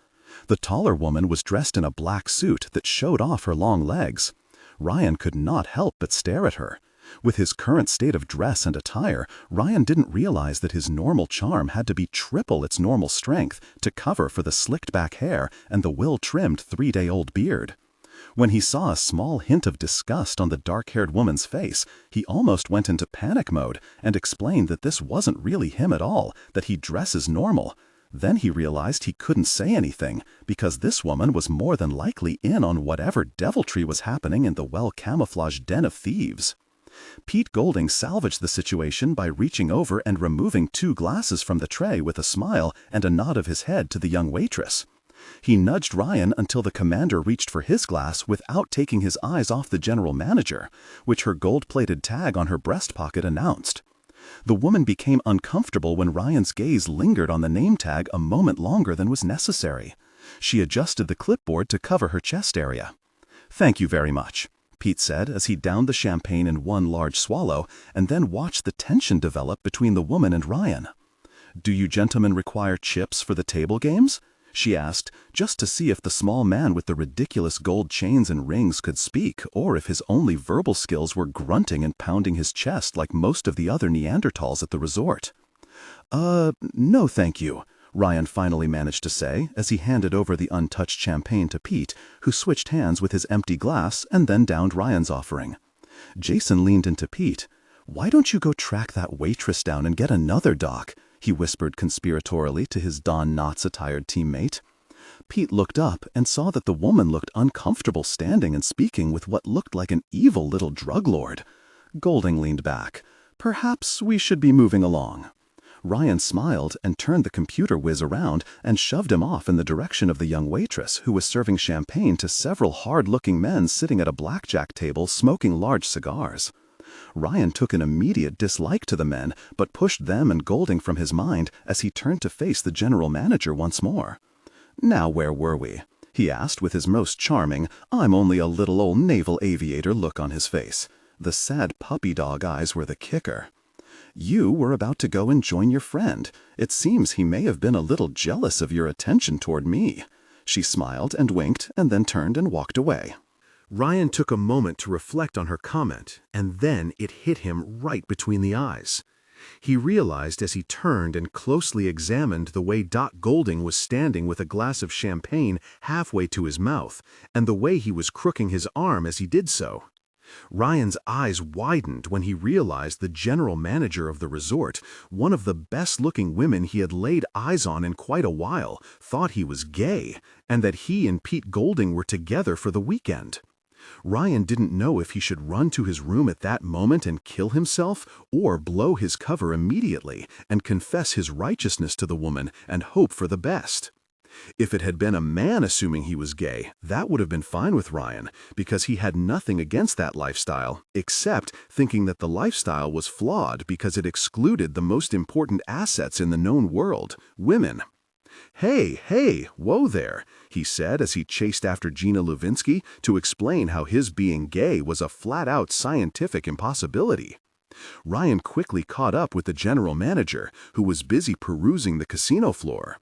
The taller woman was dressed in a black suit that showed off her long legs. Ryan could not help but stare at her. With his current state of dress and attire, Ryan didn't realize that his normal charm had to be triple its normal strength to cover for the slicked-back hair and the well-trimmed 3-day-old beard. When he saw a small hint of disgust on the dark-haired woman's face, he almost went into panic mode and explained that this wasn't really him at all, that he dresses normal. Then he realized he couldn't say anything, because this woman was more than likely in on whatever deviltry was happening in the well-camouflaged den of thieves. Pete Golding salvaged the situation by reaching over and removing 2 glasses from the tray with a smile and a nod of his head to the young waitress. He nudged Ryan until the commander reached for his glass without taking his eyes off the general manager, which her gold-plated tag on her breast pocket announced. The woman became uncomfortable when Ryan's gaze lingered on the name tag a moment longer than was necessary. She adjusted the clipboard to cover her chest area. "Thank you very much," Pete said as he downed the champagne in one large swallow and then watched the tension develop between the woman and Ryan. "Do you gentlemen require chips for the table games?" she asked, just to see if the small man with the ridiculous gold chains and rings could speak, or if his only verbal skills were grunting and pounding his chest like most of the other Neanderthals at the resort. No thank you," Ryan finally managed to say as he handed over the untouched champagne to Pete, who switched hands with his empty glass and then downed Ryan's offering. Jason leaned into Pete. "Why don't you go track that waitress down and get another doc?" he whispered conspiratorially to his Don Knotts-attired teammate. Pete looked up and saw that the woman looked uncomfortable standing and speaking with what looked like an evil little drug lord. Golding leaned back. "Perhaps we should be moving along." Ryan smiled and turned the computer whiz around and shoved him off in the direction of the young waitress, who was serving champagne to several hard-looking men sitting at a blackjack table smoking large cigars. Ryan took an immediate dislike to the men, but pushed them and Golding from his mind as he turned to face the general manager once more. "Now where were we?" he asked with his most charming, "I'm only a little old naval aviator" look on his face. The sad puppy dog eyes were the kicker. "You were about to go and join your friend. It seems he may have been a little jealous of your attention toward me." She smiled and winked and then turned and walked away. Ryan took a moment to reflect on her comment, and then it hit him right between the eyes. He realized as he turned and closely examined the way Doc Golding was standing with a glass of champagne halfway to his mouth, and the way he was crooking his arm as he did so. Ryan's eyes widened when he realized the general manager of the resort, one of the best-looking women he had laid eyes on in quite a while, thought he was gay, and that he and Pete Golding were together for the weekend. Ryan didn't know if he should run to his room at that moment and kill himself, or blow his cover immediately and confess his righteousness to the woman and hope for the best. If it had been a man assuming he was gay, that would have been fine with Ryan, because he had nothing against that lifestyle, except thinking that the lifestyle was flawed because it excluded the most important assets in the known world, women. Hey, whoa there, he said as he chased after Gina Luvinsky to explain how his being gay was a flat-out scientific impossibility. Ryan quickly caught up with the general manager, who was busy perusing the casino floor.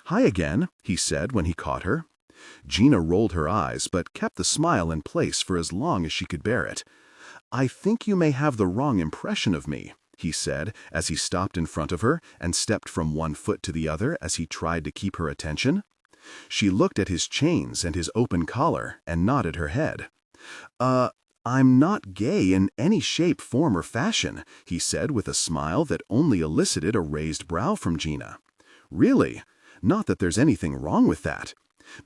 "Hi again," he said when he caught her. Gina rolled her eyes but kept the smile in place for as long as she could bear it. "I think you may have the wrong impression of me," he said as he stopped in front of her and stepped from one foot to the other as he tried to keep her attention. She looked at his chains and his open collar and nodded her head. I'm not gay in any shape, form, or fashion," he said with a smile that only elicited a raised brow from Gina. "Really? Not that there's anything wrong with that.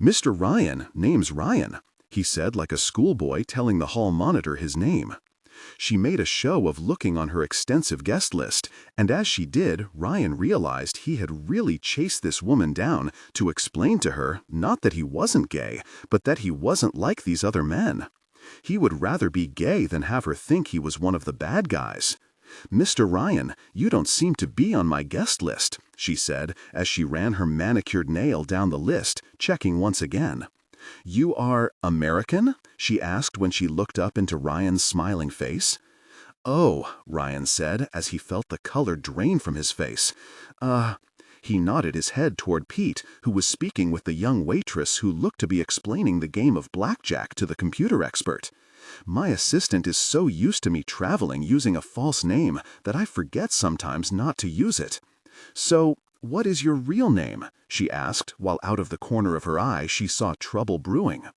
Mr. Ryan, name's Ryan," he said like a schoolboy telling the hall monitor his name. She made a show of looking on her extensive guest list, and as she did, Ryan realized he had really chased this woman down to explain to her not that he wasn't gay, but that he wasn't like these other men. He would rather be gay than have her think he was one of the bad guys. "Mr. Ryan, you don't seem to be on my guest list," she said as she ran her manicured nail down the list, checking once again. "You are American?" she asked when she looked up into Ryan's smiling face. "Oh," Ryan said as he felt the color drain from his face. He nodded his head toward Pete, who was speaking with the young waitress who looked to be explaining the game of blackjack to the computer expert. "My assistant is so used to me traveling using a false name that I forget sometimes not to use it. So, what is your real name?" she asked, while out of the corner of her eye she saw trouble brewing.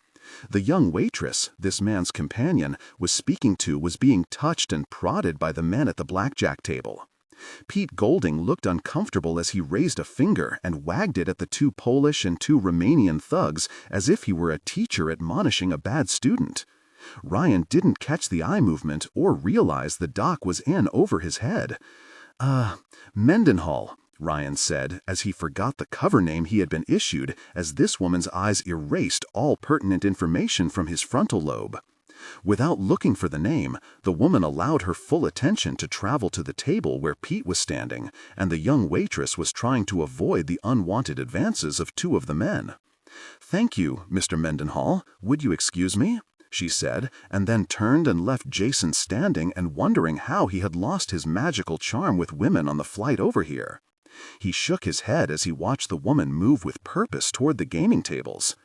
The young waitress, this man's companion, was speaking to was being touched and prodded by the men at the blackjack table. Pete Golding looked uncomfortable as he raised a finger and wagged it at the 2 Polish and 2 Romanian thugs as if he were a teacher admonishing a bad student. Ryan didn't catch the eye movement or realize the doc was in over his head. Mendenhall," Ryan said as he forgot the cover name he had been issued as this woman's eyes erased all pertinent information from his frontal lobe. Without looking for the name, the woman allowed her full attention to travel to the table where Pete was standing, and the young waitress was trying to avoid the unwanted advances of 2 of the men. "Thank you, Mr. Mendenhall. Would you excuse me?" she said, and then turned and left Jason standing and wondering how he had lost his magical charm with women on the flight over here. He shook his head as he watched the woman move with purpose toward the gaming tables.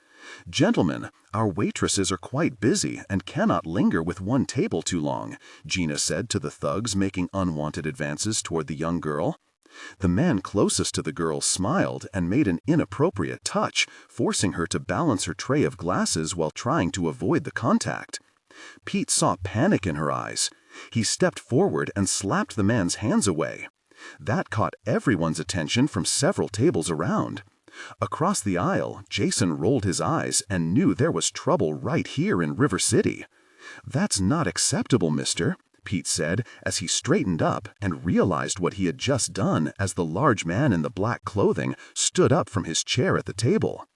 "Gentlemen, our waitresses are quite busy and cannot linger with one table too long," Gina said to the thugs making unwanted advances toward the young girl. The man closest to the girl smiled and made an inappropriate touch, forcing her to balance her tray of glasses while trying to avoid the contact. Pete saw panic in her eyes. He stepped forward and slapped the man's hands away. That caught everyone's attention from several tables around. Across the aisle, Jason rolled his eyes and knew there was trouble right here in River City. "That's not acceptable, mister," Pete said as he straightened up and realized what he had just done as the large man in the black clothing stood up from his chair at the table.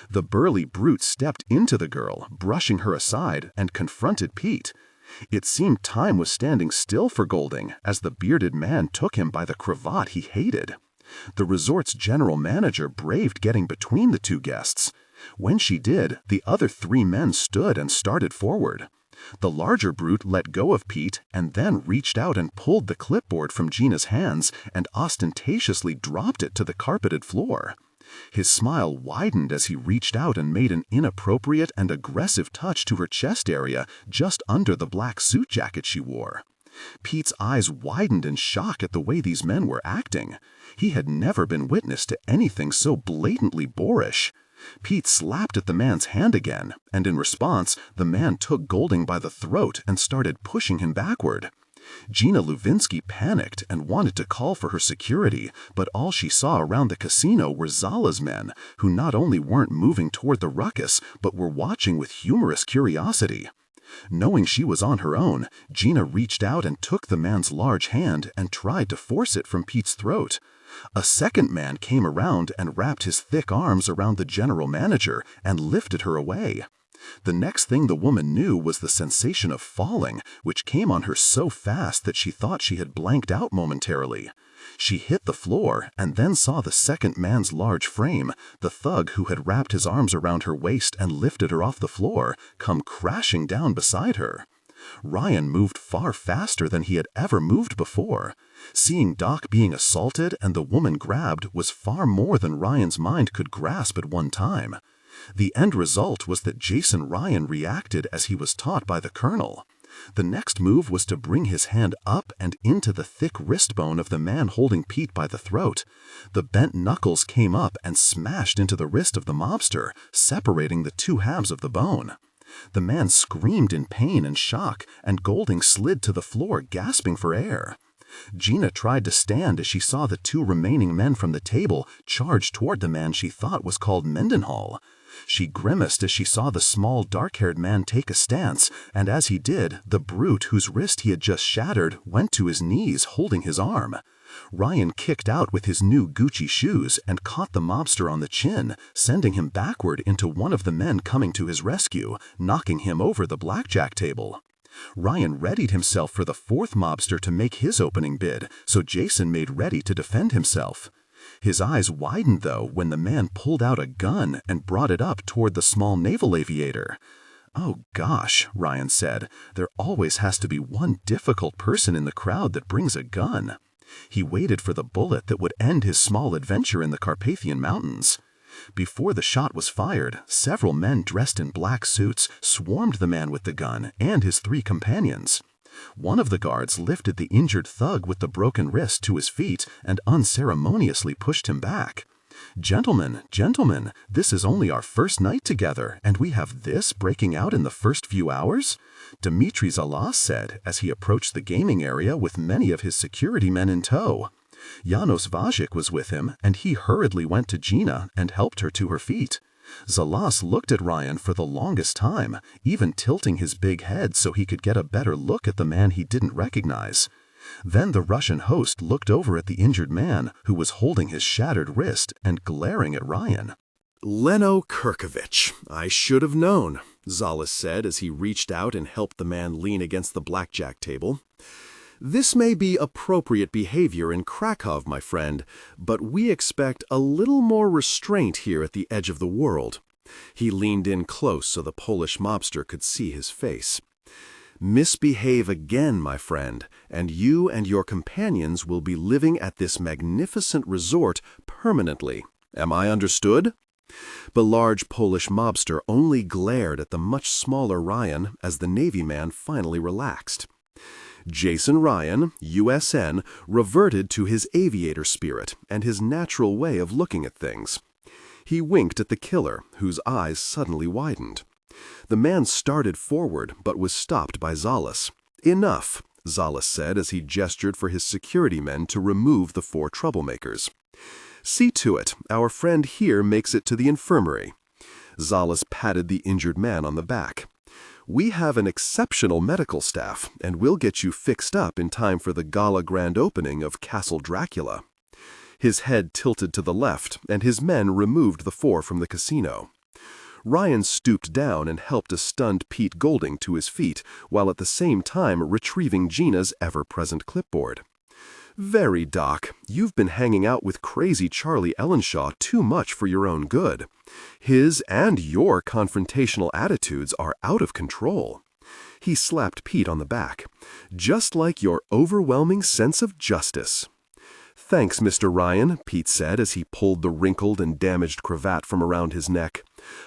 The burly brute stepped into the girl, brushing her aside, and confronted Pete. It seemed time was standing still for Golding as the bearded man took him by the cravat he hated. The resort's general manager braved getting between the 2 guests. When she did, the other 3 men stood and started forward. The larger brute let go of Pete and then reached out and pulled the clipboard from Gina's hands and ostentatiously dropped it to the carpeted floor. His smile widened as he reached out and made an inappropriate and aggressive touch to her chest area just under the black suit jacket she wore. Pete's eyes widened in shock at the way these men were acting. He had never been witness to anything so blatantly boorish. Pete slapped at the man's hand again, and in response, the man took Golding by the throat and started pushing him backward. Gina Luvinsky panicked and wanted to call for her security, but all she saw around the casino were Zala's men, who not only weren't moving toward the ruckus, but were watching with humorous curiosity. Knowing she was on her own, Gina reached out and took the man's large hand and tried to force it from Pete's throat. A second man came around and wrapped his thick arms around the general manager and lifted her away. The next thing the woman knew was the sensation of falling, which came on her so fast that she thought she had blanked out momentarily. She hit the floor and then saw the second man's large frame, the thug who had wrapped his arms around her waist and lifted her off the floor, come crashing down beside her. Ryan moved far faster than he had ever moved before. Seeing Doc being assaulted and the woman grabbed was far more than Ryan's mind could grasp at one time. The end result was that Jason Ryan reacted as he was taught by the colonel. The next move was to bring his hand up and into the thick wrist bone of the man holding Pete by the throat. The bent knuckles came up and smashed into the wrist of the mobster, separating the two halves of the bone. The man screamed in pain and shock, and Golding slid to the floor, gasping for air. Gina tried to stand as she saw the two remaining men from the table charge toward the man she thought was called Mendenhall. She grimaced as she saw the small, dark-haired man take a stance, and as he did, the brute whose wrist he had just shattered went to his knees, holding his arm. Ryan kicked out with his new Gucci shoes and caught the mobster on the chin, sending him backward into one of the men coming to his rescue, knocking him over the blackjack table. Ryan readied himself for the fourth mobster to make his opening bid, so Jason made ready to defend himself. His eyes widened, though, when the man pulled out a gun and brought it up toward the small naval aviator. "Oh gosh," Ryan said, "there always has to be one difficult person in the crowd that brings a gun." He waited for the bullet that would end his small adventure in the Carpathian Mountains. Before the shot was fired, several men dressed in black suits swarmed the man with the gun and his three companions. One of the guards lifted the injured thug with the broken wrist to his feet and unceremoniously pushed him back. "Gentlemen, gentlemen, this is only our first night together, and we have this breaking out in the first few hours?" Dmitry Zalas said as he approached the gaming area with many of his security men in tow. Janos Vajic was with him, and he hurriedly went to Gina and helped her to her feet. Zalas looked at Ryan for the longest time, even tilting his big head so he could get a better look at the man he didn't recognize. Then the Russian host looked over at the injured man, who was holding his shattered wrist and glaring at Ryan. "Leno Kirkovich, I should have known," Zalas said as he reached out and helped the man lean against the blackjack table. "This may be appropriate behavior in Krakow, my friend, but we expect a little more restraint here at the edge of the world." He leaned in close so the Polish mobster could see his face. "Misbehave again, my friend, and you and your companions will be living at this magnificent resort permanently. Am I understood?" The large Polish mobster only glared at the much smaller Ryan as the Navy man finally relaxed. Jason Ryan, USN, reverted to his aviator spirit and his natural way of looking at things. He winked at the killer, whose eyes suddenly widened. The man started forward, but was stopped by Zalas. "Enough," Zalas said as he gestured for his security men to remove the four troublemakers. "See to it, our friend here makes it to the infirmary." Zalas patted the injured man on the back. "We have an exceptional medical staff, and we'll get you fixed up in time for the gala grand opening of Castle Dracula." His head tilted to the left, and his men removed the four from the casino. Ryan stooped down and helped a stunned Pete Golding to his feet, while at the same time retrieving Gina's ever-present clipboard. "Very, Doc. You've been hanging out with crazy Charlie Ellenshaw too much for your own good. His and your confrontational attitudes are out of control." He slapped Pete on the back. "Just like your overwhelming sense of justice." "Thanks, Mr. Ryan," Pete said as he pulled the wrinkled and damaged cravat from around his neck.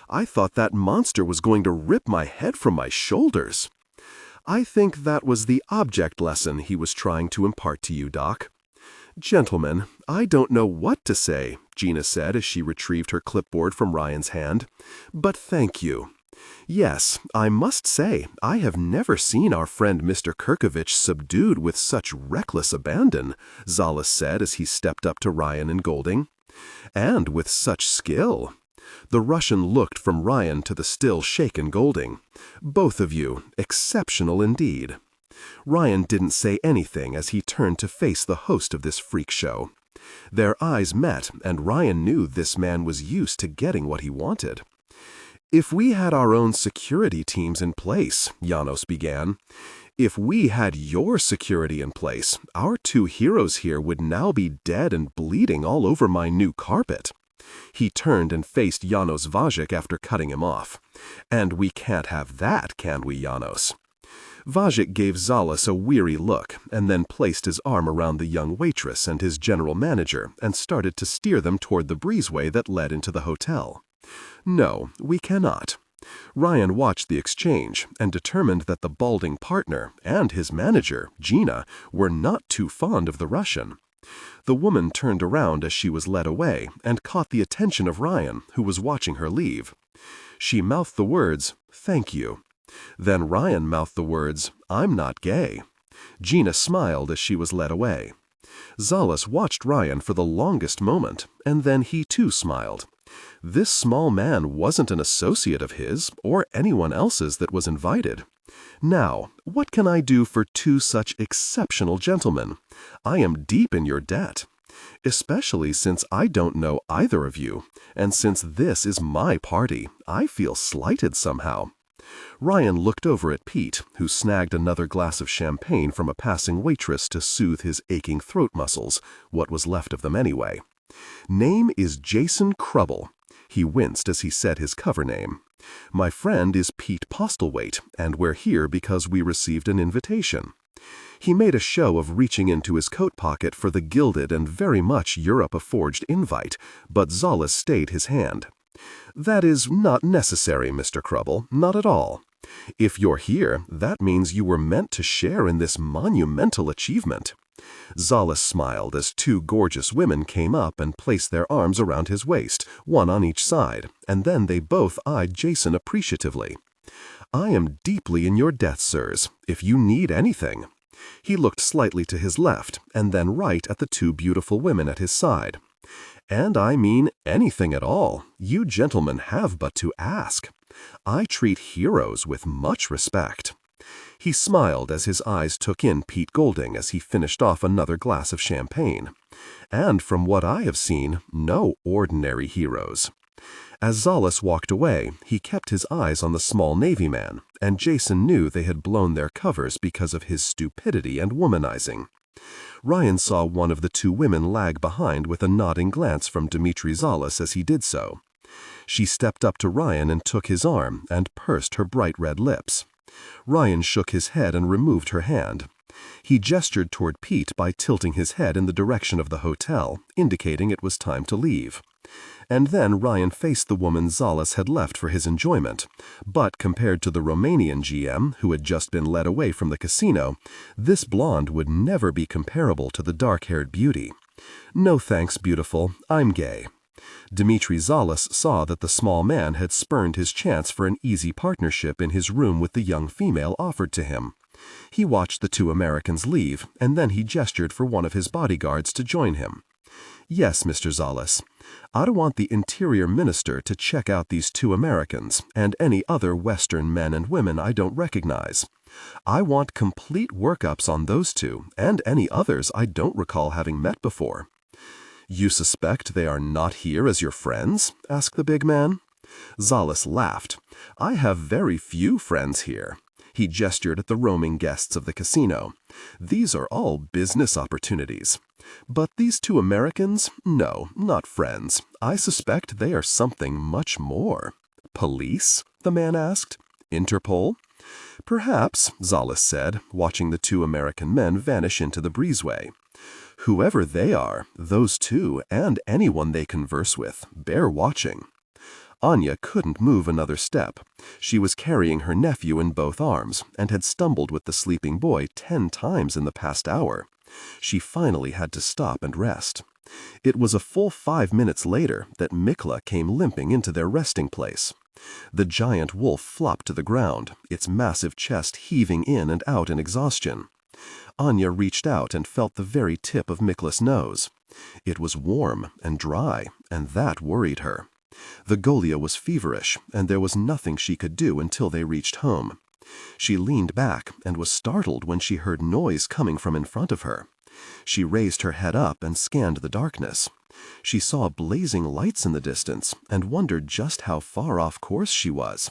"I thought that monster was going to rip my head from my shoulders." "I think that was the object lesson he was trying to impart to you, Doc." "Gentlemen, I don't know what to say," Gina said as she retrieved her clipboard from Ryan's hand. "But thank you. Yes, I must say, I have never seen our friend Mr. Kirkovich subdued with such reckless abandon," Zalis said as he stepped up to Ryan and Golding. "And with such skill." The Russian looked from Ryan to the still shaken Golding. "Both of you, exceptional indeed." Ryan didn't say anything as he turned to face the host of this freak show. Their eyes met, and Ryan knew this man was used to getting what he wanted. "If we had our own security teams in place," Janos began, "if we had your security in place, our two heroes here would now be dead and bleeding all over my new carpet." He turned and faced Janos Vajik after cutting him off. "And we can't have that, can we, Janos?" Vajik gave Zalis a weary look and then placed his arm around the young waitress and his general manager and started to steer them toward the breezeway that led into the hotel. "No, we cannot." Ryan watched the exchange and determined that the balding partner and his manager, Gina, were not too fond of the Russian. The woman turned around as she was led away and caught the attention of Ryan, who was watching her leave. She mouthed the words, "Thank you." Then Ryan mouthed the words, "I'm not gay." Gina smiled as she was led away. Zalis watched Ryan for the longest moment, and then he too smiled. This small man wasn't an associate of his or anyone else's that was invited. "Now, what can I do for two such exceptional gentlemen? I am deep in your debt. Especially since I don't know either of you, and since this is my party, I feel slighted somehow." Ryan looked over at Pete, who snagged another glass of champagne from a passing waitress to soothe his aching throat muscles, what was left of them anyway. "Name is Jason Crubble." He winced as he said his cover name. "My friend is Pete Postlethwaite, and we're here because we received an invitation." He made a show of reaching into his coat pocket for the gilded and very much Europe-forged invite, but Zalis stayed his hand. "That is not necessary, Mr. Crubble, not at all. If you're here, that means you were meant to share in this monumental achievement." Zalis smiled as two gorgeous women came up and placed their arms around his waist, one on each side, and then they both eyed Jason appreciatively. "I am deeply in your debt, sirs, if you need anything." He looked slightly to his left and then right at the two beautiful women at his side. "And I mean anything at all. You gentlemen have but to ask. I treat heroes with much respect." He smiled as his eyes took in Pete Golding as he finished off another glass of champagne. "And from what I have seen, no ordinary heroes." As Zalis walked away, he kept his eyes on the small Navy man, and Jason knew they had blown their covers because of his stupidity and womanizing. Ryan saw one of the two women lag behind with a nodding glance from Dmitri Zalis as he did so. She stepped up to Ryan and took his arm and pursed her bright red lips. Ryan shook his head and removed her hand. He gestured toward Pete by tilting his head in the direction of the hotel, indicating it was time to leave. And then Ryan faced the woman Zalis had left for his enjoyment, but compared to the Romanian GM, who had just been led away from the casino, this blonde would never be comparable to the dark-haired beauty. "No thanks, beautiful, I'm gay." Dmitri Zalis saw that the small man had spurned his chance for an easy partnership in his room with the young female offered to him. He watched the two Americans leave, and then he gestured for one of his bodyguards to join him. "Yes, Mr. Zalis. I want the Interior Minister to check out these two Americans and any other Western men and women I don't recognize. I want complete workups on those two and any others I don't recall having met before." "You suspect they are not here as your friends?" asked the big man. Zalis laughed. "I have very few friends here." He gestured at the roaming guests of the casino. "These are all business opportunities. But these two Americans? No, not friends. I suspect they are something much more." "Police?" the man asked. "Interpol?" "Perhaps," Zalis said, watching the two American men vanish into the breezeway. "Whoever they are, those two and anyone they converse with, bear watching." Anya couldn't move another step. She was carrying her nephew in both arms and had stumbled with the sleeping boy 10 times in the past hour. She finally had to stop and rest. It was a full 5 minutes later that Mikla came limping into their resting place. The giant wolf flopped to the ground, its massive chest heaving in and out in exhaustion. Anya reached out and felt the very tip of Mikla's nose. It was warm and dry, and that worried her. The Golia was feverish, and there was nothing she could do until they reached home. She leaned back and was startled when she heard noise coming from in front of her. She raised her head up and scanned the darkness. She saw blazing lights in the distance and wondered just how far off course she was.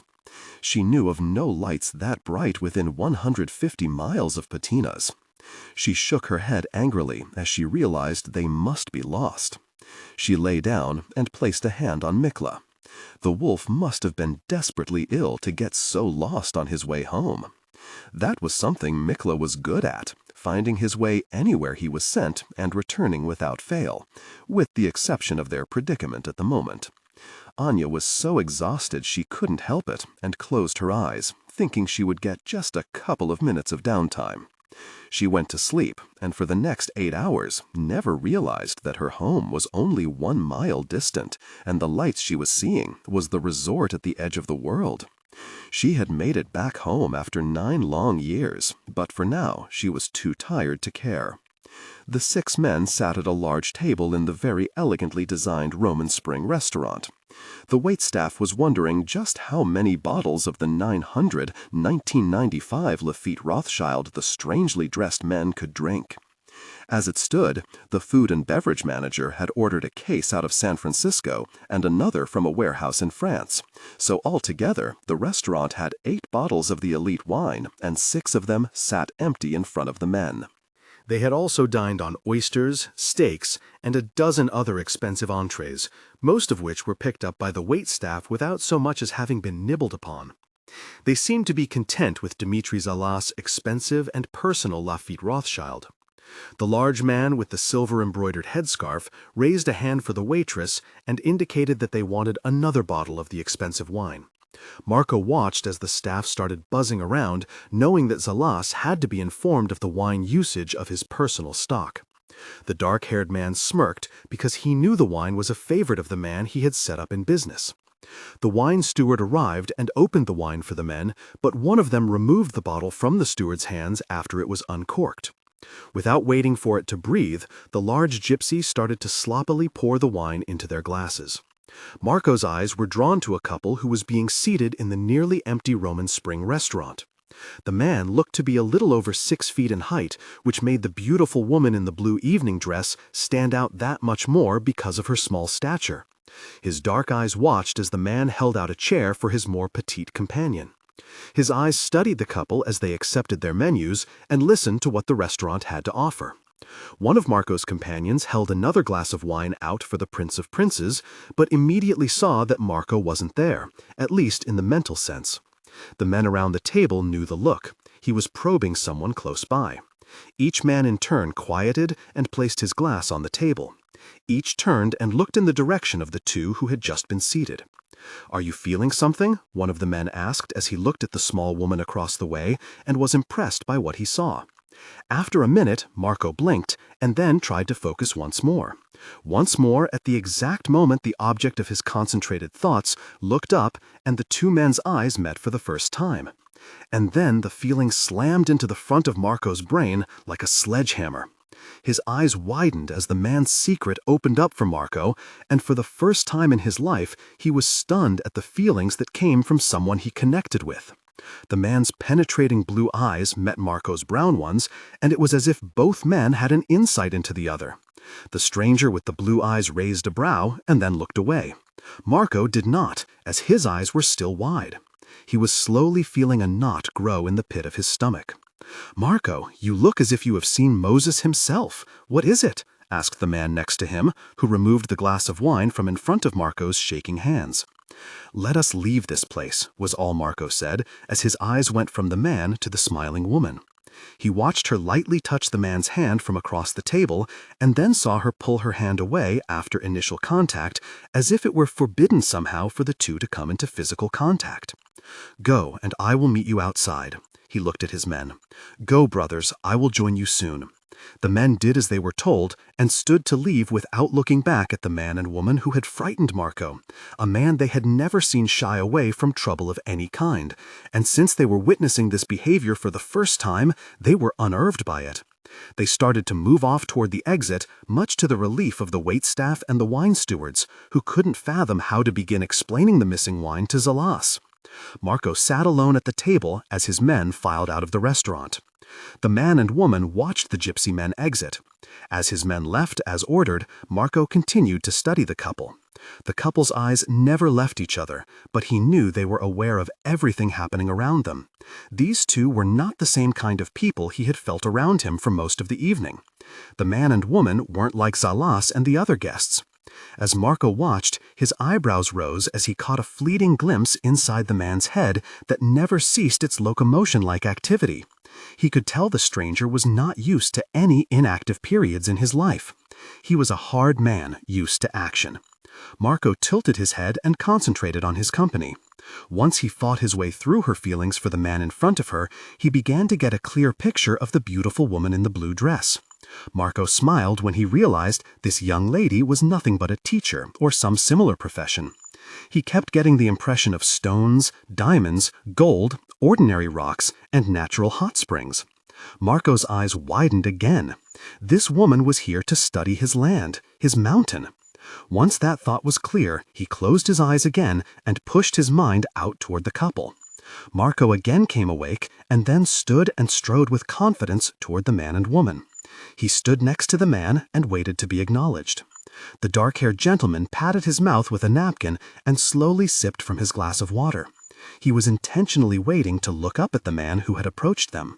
She knew of no lights that bright within 150 miles of Patina's. She shook her head angrily as she realized they must be lost. She lay down and placed a hand on Mikla. The wolf must have been desperately ill to get so lost on his way home. That was something Mikla was good at, finding his way anywhere he was sent and returning without fail, with the exception of their predicament at the moment. Anya was so exhausted she couldn't help it and closed her eyes, thinking she would get just a couple of minutes of downtime. She went to sleep, and for the next 8 hours never realized that her home was only 1 mile distant, and the lights she was seeing was the resort at the edge of the world. She had made it back home after 9 long years, but for now she was too tired to care. The 6 men sat at a large table in the very elegantly designed Roman Spring restaurant. The waitstaff was wondering just how many bottles of the 900 1995 Lafitte Rothschild the strangely dressed men could drink. As it stood, the food and beverage manager had ordered a case out of San Francisco and another from a warehouse in France, so altogether the restaurant had 8 bottles of the elite wine, and 6 of them sat empty in front of the men. They had also dined on oysters, steaks, and a dozen other expensive entrees, most of which were picked up by the waitstaff without so much as having been nibbled upon. They seemed to be content with Dimitri Zalas' expensive and personal Lafitte Rothschild. The large man with the silver-embroidered headscarf raised a hand for the waitress and indicated that they wanted another bottle of the expensive wine. Marco watched as the staff started buzzing around, knowing that Zalas had to be informed of the wine usage of his personal stock. The dark-haired man smirked because he knew the wine was a favorite of the man he had set up in business. The wine steward arrived and opened the wine for the men, but one of them removed the bottle from the steward's hands after it was uncorked. Without waiting for it to breathe, the large gypsy started to sloppily pour the wine into their glasses. Marco's eyes were drawn to a couple who was being seated in the nearly empty Roman Spring restaurant. The man looked to be a little over 6 feet in height, which made the beautiful woman in the blue evening dress stand out that much more because of her small stature. His dark eyes watched as the man held out a chair for his more petite companion. His eyes studied the couple as they accepted their menus and listened to what the restaurant had to offer. One of Marco's companions held another glass of wine out for the Prince of Princes, but immediately saw that Marco wasn't there, at least in the mental sense. The men around the table knew the look. He was probing someone close by. Each man in turn quieted and placed his glass on the table. Each turned and looked in the direction of the 2 who had just been seated. "Are you feeling something?" one of the men asked as he looked at the small woman across the way and was impressed by what he saw. After a minute, Marco blinked and then tried to focus once more. Once more, at the exact moment the object of his concentrated thoughts looked up and the 2 men's eyes met for the first time. And then the feeling slammed into the front of Marco's brain like a sledgehammer. His eyes widened as the man's secret opened up for Marco, and for the first time in his life, he was stunned at the feelings that came from someone he connected with. The man's penetrating blue eyes met Marco's brown ones, and it was as if both men had an insight into the other. The stranger with the blue eyes raised a brow and then looked away. Marco did not, as his eyes were still wide. He was slowly feeling a knot grow in the pit of his stomach. "Marco, you look as if you have seen Moses himself. What is it?" asked the man next to him, who removed the glass of wine from in front of Marco's shaking hands. "Let us leave this place," was all Marco said, as his eyes went from the man to the smiling woman. He watched her lightly touch the man's hand from across the table, and then saw her pull her hand away after initial contact, as if it were forbidden somehow for the 2 to come into physical contact. "Go, and I will meet you outside." He looked at his men. "Go, brothers, I will join you soon." The men did as they were told and stood to leave without looking back at the man and woman who had frightened Marco, a man they had never seen shy away from trouble of any kind, and since they were witnessing this behavior for the first time, they were unnerved by it. They started to move off toward the exit, much to the relief of the waitstaff and the wine stewards, who couldn't fathom how to begin explaining the missing wine to Zalas. Marco sat alone at the table as his men filed out of the restaurant. The man and woman watched the gypsy men exit. As his men left as ordered, Marco continued to study the couple. The couple's eyes never left each other, but he knew they were aware of everything happening around them. These two were not the same kind of people he had felt around him for most of the evening. The man and woman weren't like Zalas and the other guests. As Marco watched, his eyebrows rose as he caught a fleeting glimpse inside the man's head that never ceased its locomotion-like activity. He could tell the stranger was not used to any inactive periods in his life. He was a hard man used to action. Marco tilted his head and concentrated on his company. Once he fought his way through her feelings for the man in front of her, he began to get a clear picture of the beautiful woman in the blue dress. Marco smiled when he realized this young lady was nothing but a teacher or some similar profession. He kept getting the impression of stones, diamonds, gold, ordinary rocks, and natural hot springs. Marco's eyes widened again. This woman was here to study his land, his mountain. Once that thought was clear, he closed his eyes again and pushed his mind out toward the couple. Marco again came awake and then stood and strode with confidence toward the man and woman. He stood next to the man and waited to be acknowledged. The dark-haired gentleman patted his mouth with a napkin and slowly sipped from his glass of water. He was intentionally waiting to look up at the man who had approached them.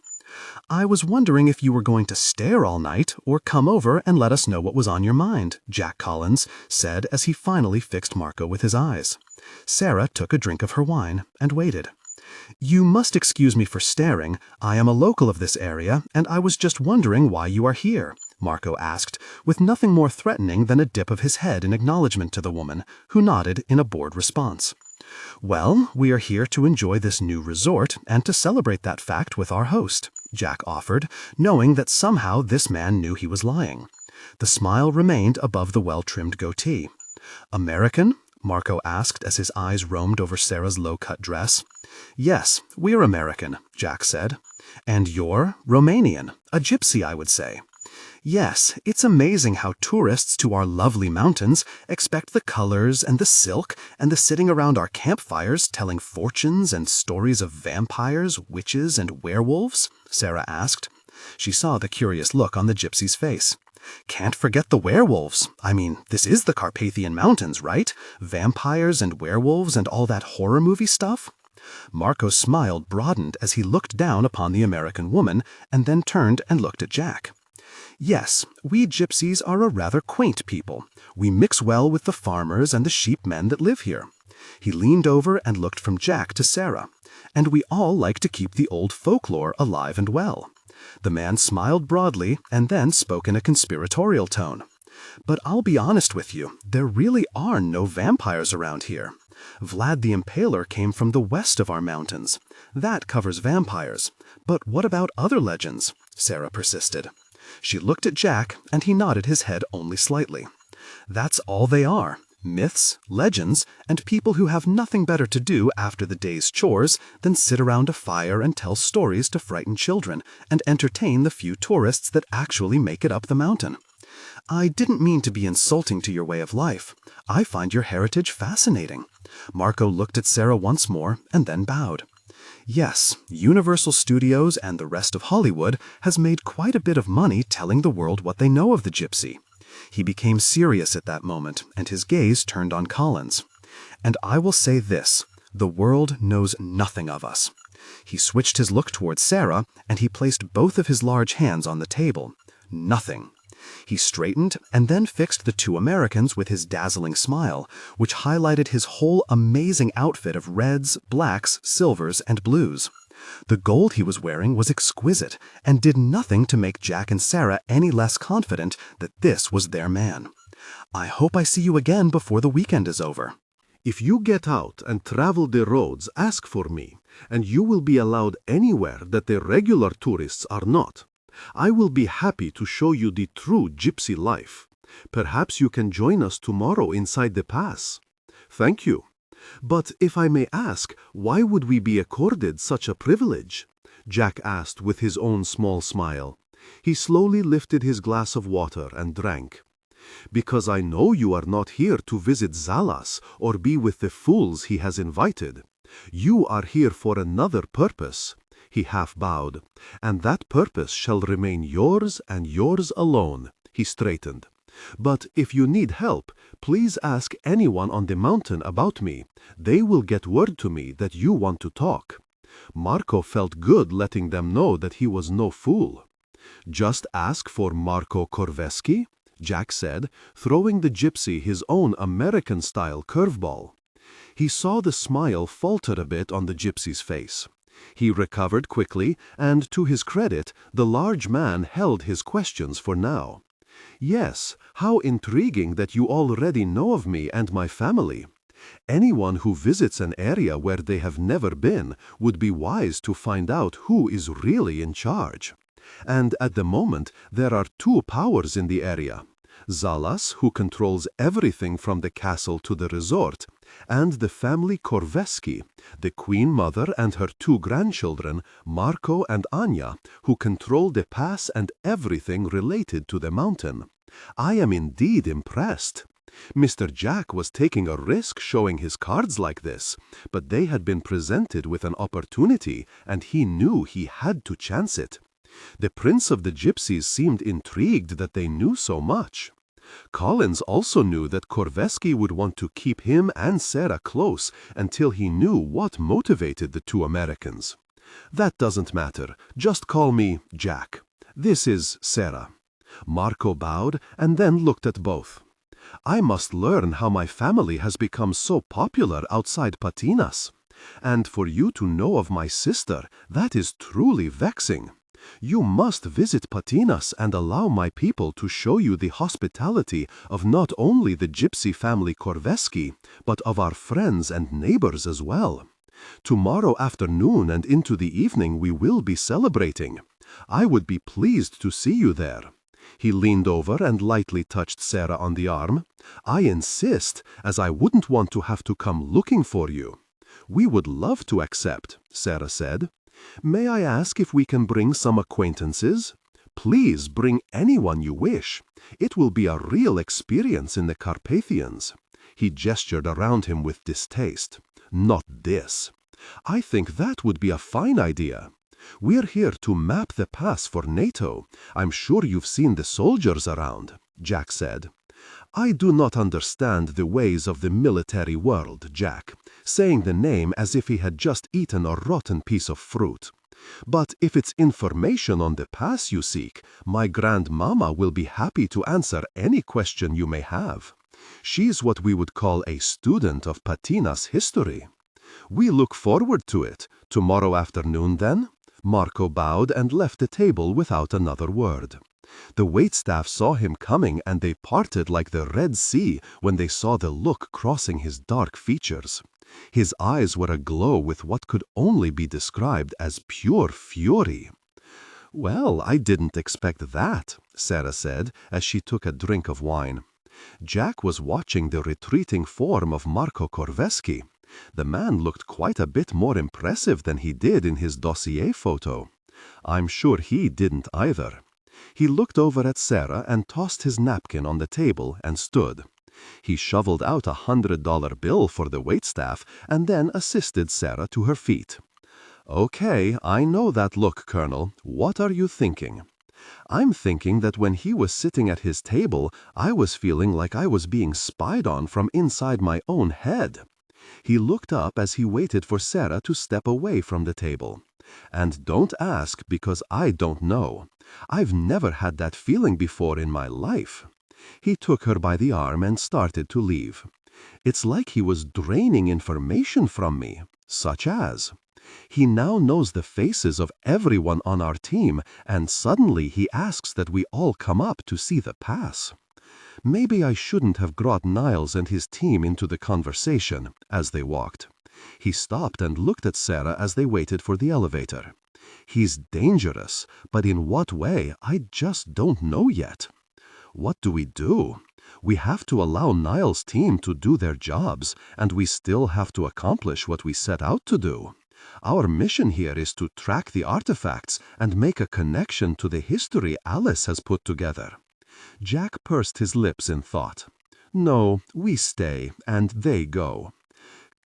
"I was wondering if you were going to stare all night or come over and let us know what was on your mind," Jack Collins said as he finally fixed Marco with his eyes. Sarah took a drink of her wine and waited. "You must excuse me for staring. I am a local of this area, and I was just wondering why you are here," Marco asked, with nothing more threatening than a dip of his head in acknowledgement to the woman, who nodded in a bored response. "Well, we are here to enjoy this new resort and to celebrate that fact with our host," Jack offered, knowing that somehow this man knew he was lying. The smile remained above the well-trimmed goatee. "American?" Marco asked as his eyes roamed over Sarah's low-cut dress. "Yes, we're American," Jack said. "And you're Romanian, a gypsy, I would say." "Yes, it's amazing how tourists to our lovely mountains expect the colors and the silk and the sitting around our campfires telling fortunes and stories of vampires, witches, and werewolves," Sarah asked. She saw the curious look on the gypsy's face. "Can't forget the werewolves. I mean, this is the Carpathian Mountains, right? Vampires and werewolves and all that horror movie stuff?" Marco's smile broadened as he looked down upon the American woman and then turned and looked at Jack. "Yes, we gypsies are a rather quaint people. We mix well with the farmers and the sheepmen that live here." He leaned over and looked from Jack to Sarah. "And we all like to keep the old folklore alive and well." The man smiled broadly and then spoke in a conspiratorial tone. "But I'll be honest with you, there really are no vampires around here. Vlad the Impaler came from the west of our mountains. That covers vampires. But what about other legends?" Sarah persisted. She looked at Jack, and he nodded his head only slightly. "That's all they are. Myths, legends, and people who have nothing better to do after the day's chores than sit around a fire and tell stories to frighten children and entertain the few tourists that actually make it up the mountain. I didn't mean to be insulting to your way of life. I find your heritage fascinating." Marco looked at Sarah once more and then bowed. "Yes, Universal Studios and the rest of Hollywood has made quite a bit of money telling the world what they know of the gypsy." He became serious at that moment, and his gaze turned on Collins. "And I will say this, the world knows nothing of us." He switched his look towards Sarah, and he placed both of his large hands on the table. "Nothing." He straightened and then fixed the two Americans with his dazzling smile, which highlighted his whole amazing outfit of reds, blacks, silvers, and blues. The gold he was wearing was exquisite and did nothing to make Jack and Sarah any less confident that this was their man. "I hope I see you again before the weekend is over." If you get out and travel the roads, ask for me, and you will be allowed anywhere that the regular tourists are not. I will be happy to show you the true gypsy life. Perhaps you can join us tomorrow inside the pass." "Thank you. But if I may ask, why would we be accorded such a privilege?" Jack asked with his own small smile. He slowly lifted his glass of water and drank. "Because I know you are not here to visit Zalas or be with the fools he has invited. You are here for another purpose." He half bowed. "And that purpose shall remain yours and yours alone." He straightened. "But if you need help, please ask anyone on the mountain about me. They will get word to me that you want to talk." Marco felt good letting them know that he was no fool. "Just ask for Marco Korveski," Jack said, throwing the gypsy his own American-style curveball. He saw the smile falter a bit on the gypsy's face. He recovered quickly, and to his credit, the large man held his questions for now. "Yes, how intriguing that you already know of me and my family. Anyone who visits an area where they have never been would be wise to find out who is really in charge. And at the moment, there are two powers in the area. Zalas, who controls everything from the castle to the resort, and the family Korveski, the Queen Mother and her two grandchildren, Marco and Anya, who control the pass and everything related to the mountain. I am indeed impressed. Mr. Jack was taking a risk showing his cards like this, but they had been presented with an opportunity, and he knew he had to chance it. The Prince of the Gypsies seemed intrigued that they knew so much. Collins also knew that Korveski would want to keep him and Sarah close until he knew what motivated the two Americans. "That doesn't matter. Just call me Jack. This is Sarah." Marco bowed and then looked at both. "I must learn how my family has become so popular outside Patinas. And for you to know of my sister, that is truly vexing. You must visit Patinas and allow my people to show you the hospitality of not only the gypsy family Korveski, but of our friends and neighbors as well. Tomorrow afternoon and into the evening we will be celebrating. I would be pleased to see you there." He leaned over and lightly touched Sarah on the arm. "I insist, as I wouldn't want to have to come looking for you." "We would love to accept," Sarah said. "May I ask if we can bring some acquaintances?" "Please bring anyone you wish. It will be a real experience in the Carpathians." He gestured around him with distaste. "Not this. I think that would be a fine idea. We're here to map the pass for NATO. I'm sure you've seen the soldiers around," Jack said. "I do not understand the ways of the military world, Jack," saying the name as if he had just eaten a rotten piece of fruit. "But if it's information on the pass you seek, my grandmama will be happy to answer any question you may have. She's what we would call a student of Patinas history." "We look forward to it. Tomorrow afternoon, then?" Marco bowed and left the table without another word. The waitstaff saw him coming, and they parted like the Red Sea when they saw the look crossing his dark features. His eyes were aglow with what could only be described as pure fury. "Well, I didn't expect that," Sarah said as she took a drink of wine. Jack was watching the retreating form of Marco Korveski. The man looked quite a bit more impressive than he did in his dossier photo. I'm sure he didn't either. He looked over at Sarah and tossed his napkin on the table and stood. He shoveled out $100 bill for the waitstaff and then assisted Sarah to her feet. "Okay, I know that look, Colonel. What are you thinking?" "I'm thinking that when he was sitting at his table, I was feeling like I was being spied on from inside my own head." He looked up as he waited for Sarah to step away from the table. "And don't ask, because I don't know. I've never had that feeling before in my life." He took her by the arm and started to leave. "It's like he was draining information from me, such as, he now knows the faces of everyone on our team, and suddenly he asks that we all come up to see the pass. Maybe I shouldn't have brought Niles and his team into the conversation," as they walked. He stopped and looked at Sarah as they waited for the elevator. He's dangerous, but in what way, I just don't know yet. What do? We have to allow Niall's team to do their jobs, and we still have to accomplish what we set out to do. Our mission here is to track the artifacts and make a connection to the history Alice has put together. Jack pursed his lips in thought. No, we stay, and they go.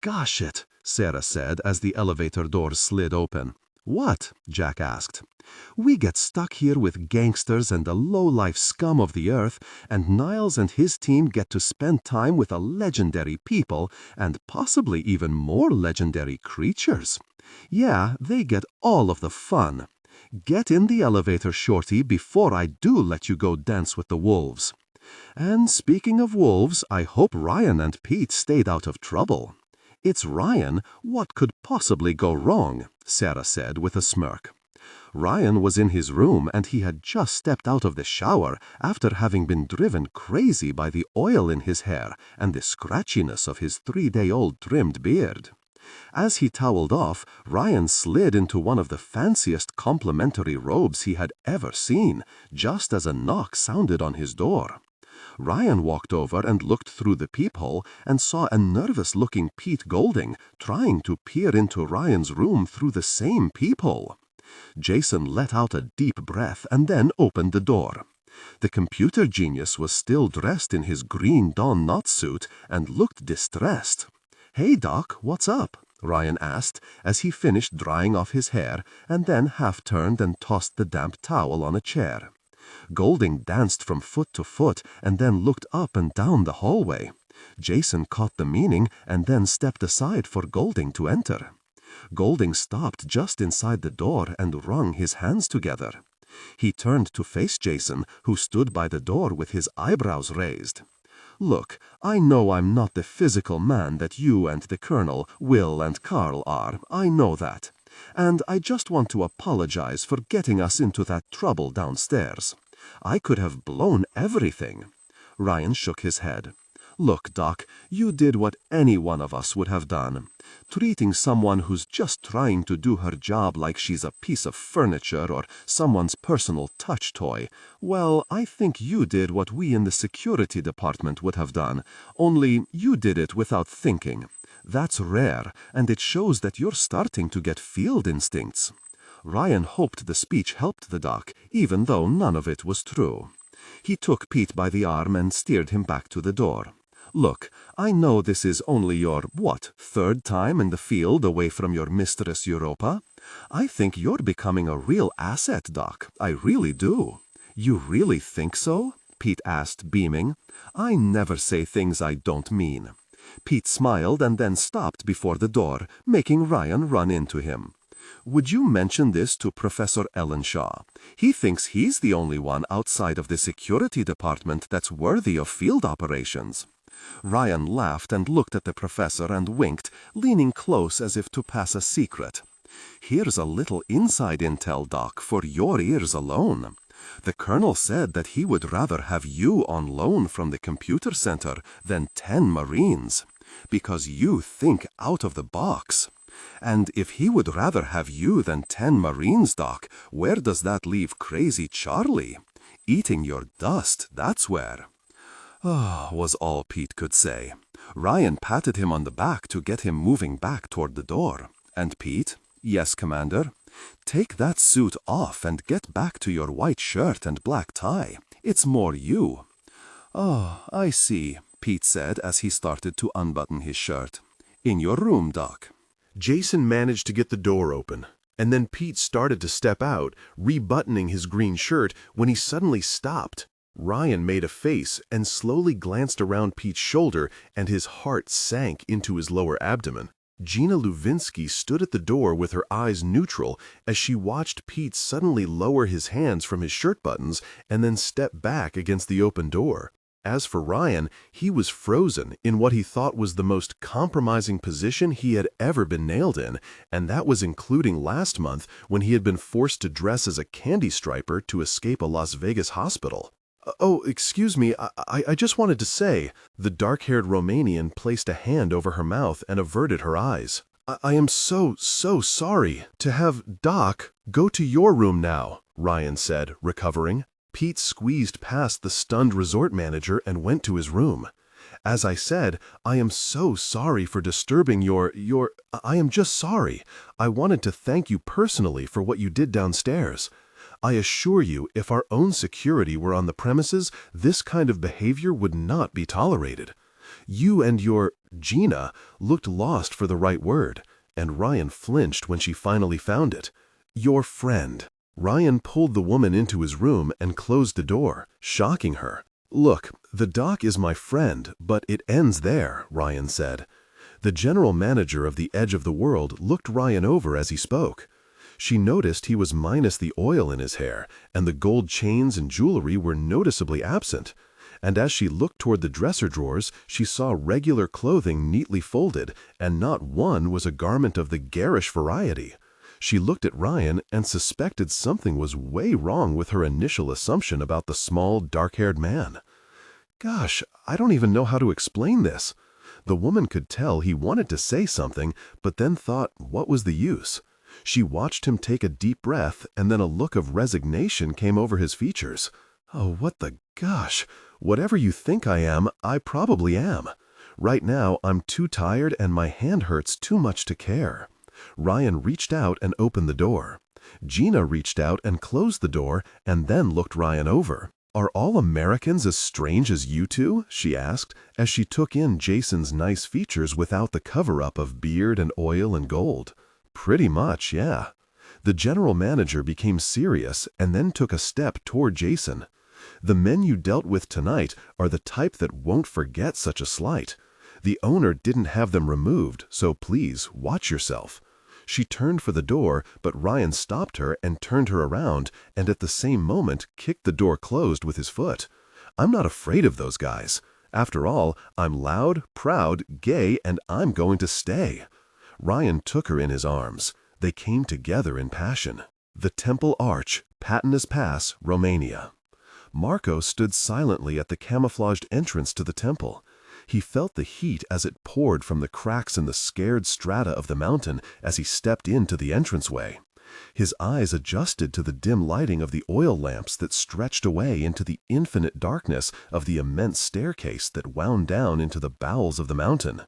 Gosh it, Sarah said as the elevator doors slid open. What? Jack asked. We get stuck here with gangsters and the low-life scum of the earth, and Niles and his team get to spend time with a legendary people and possibly even more legendary creatures. Yeah, they get all of the fun. Get in the elevator, Shorty, before I do let you go dance with the wolves. And speaking of wolves, I hope Ryan and Pete stayed out of trouble. It's Ryan. What could possibly go wrong? Sarah said with a smirk. Ryan was in his room and he had just stepped out of the shower after having been driven crazy by the oil in his hair and the scratchiness of his 3-day-old trimmed beard. As he toweled off, Ryan slid into one of the fanciest complimentary robes he had ever seen, just as a knock sounded on his door. Ryan walked over and looked through the peephole and saw a nervous-looking Pete Golding trying to peer into Ryan's room through the same peephole. Jason let out a deep breath and then opened the door. The computer genius was still dressed in his green Dawn Knot suit and looked distressed. "Hey, Doc, what's up?" Ryan asked as he finished drying off his hair and then half-turned and tossed the damp towel on a chair. Golding danced from foot to foot and then looked up and down the hallway. Jason caught the meaning and then stepped aside for Golding to enter. Golding stopped just inside the door and wrung his hands together. He turned to face Jason, who stood by the door with his eyebrows raised. "Look, I know I'm not the physical man that you and the Colonel, Will and Carl are. I know that. And I just want to apologize for getting us into that trouble downstairs. I could have blown everything." Ryan shook his head. "Look, Doc, you did what any one of us would have done. Treating someone who's just trying to do her job like she's a piece of furniture or someone's personal touch toy. Well, I think you did what we in the security department would have done, only you did it without thinking. That's rare, and it shows that you're starting to get field instincts." Ryan hoped the speech helped the Doc, even though none of it was true. He took Pete by the arm and steered him back to the door. "Look, I know this is only your, third time in the field away from your mistress Europa? I think you're becoming a real asset, Doc. I really do." "You really think so?" Pete asked, beaming. "I never say things I don't mean." Pete smiled and then stopped before the door, making Ryan run into him. "Would you mention this to Professor Ellenshaw? He thinks he's the only one outside of the security department that's worthy of field operations." Ryan laughed and looked at the professor and winked, leaning close as if to pass a secret. "Here's a little inside intel, Doc, for your ears alone. The Colonel said that he would rather have you on loan from the computer center than 10 Marines, because you think out of the box. And if he would rather have you than 10 Marines, Doc, where does that leave Crazy Charlie? Eating your dust, that's where." "Oh," was all Pete could say. Ryan patted him on the back to get him moving back toward the door. "And Pete?" "Yes, Commander." "Take that suit off and get back to your white shirt and black tie. It's more you." "Oh, I see," Pete said as he started to unbutton his shirt. "In your room, Doc." Jason managed to get the door open, and then Pete started to step out, rebuttoning his green shirt, when he suddenly stopped. Ryan made a face and slowly glanced around Pete's shoulder, and his heart sank into his lower abdomen. Gina Luvinsky stood at the door with her eyes neutral as she watched Pete suddenly lower his hands from his shirt buttons and then step back against the open door. As for Ryan, he was frozen in what he thought was the most compromising position he had ever been nailed in, and that was including last month when he had been forced to dress as a candy striper to escape a Las Vegas hospital. "Oh, excuse me, I just wanted to say," the dark-haired Romanian placed a hand over her mouth and averted her eyes. I am so sorry to have Doc." Go to your room now, Ryan said, recovering. Pete squeezed past the stunned resort manager and went to his room. As I said, I am so sorry for disturbing I am just sorry. I wanted to thank you personally for what you did downstairs. I assure you, if our own security were on the premises, this kind of behavior would not be tolerated. You and your Gina looked lost for the right word, and Ryan flinched when she finally found it. Your friend. Ryan pulled the woman into his room and closed the door, shocking her. Look, the doc is my friend, but it ends there, Ryan said. The general manager of the Edge of the World looked Ryan over as he spoke. She noticed he was minus the oil in his hair, and the gold chains and jewelry were noticeably absent. And as she looked toward the dresser drawers, she saw regular clothing neatly folded, and not one was a garment of the garish variety. She looked at Ryan and suspected something was way wrong with her initial assumption about the small, dark-haired man. Gosh, I don't even know how to explain this. The woman could tell he wanted to say something, but then thought, what was the use? She watched him take a deep breath, and then a look of resignation came over his features. Oh, what the gosh! Whatever you think I am, I probably am. Right now, I'm too tired and my hand hurts too much to care. Ryan reached out and opened the door. Gina reached out and closed the door and then looked Ryan over. Are all Americans as strange as you two? She asked, as she took in Jason's nice features without the cover-up of beard and oil and gold. Pretty much, yeah. The general manager became serious and then took a step toward Jason. The men you dealt with tonight are the type that won't forget such a slight. The owner didn't have them removed, so please watch yourself. She turned for the door, but Ryan stopped her and turned her around, and at the same moment kicked the door closed with his foot. I'm not afraid of those guys. After all, I'm loud, proud, gay, and I'm going to stay. Ryan took her in his arms. They came together in passion. The Temple Arch, Patina's Pass, Romania. Marco stood silently at the camouflaged entrance to the temple. He felt the heat as it poured from the cracks in the scared strata of the mountain as he stepped into the entranceway. His eyes adjusted to the dim lighting of the oil lamps that stretched away into the infinite darkness of the immense staircase that wound down into the bowels of the mountain.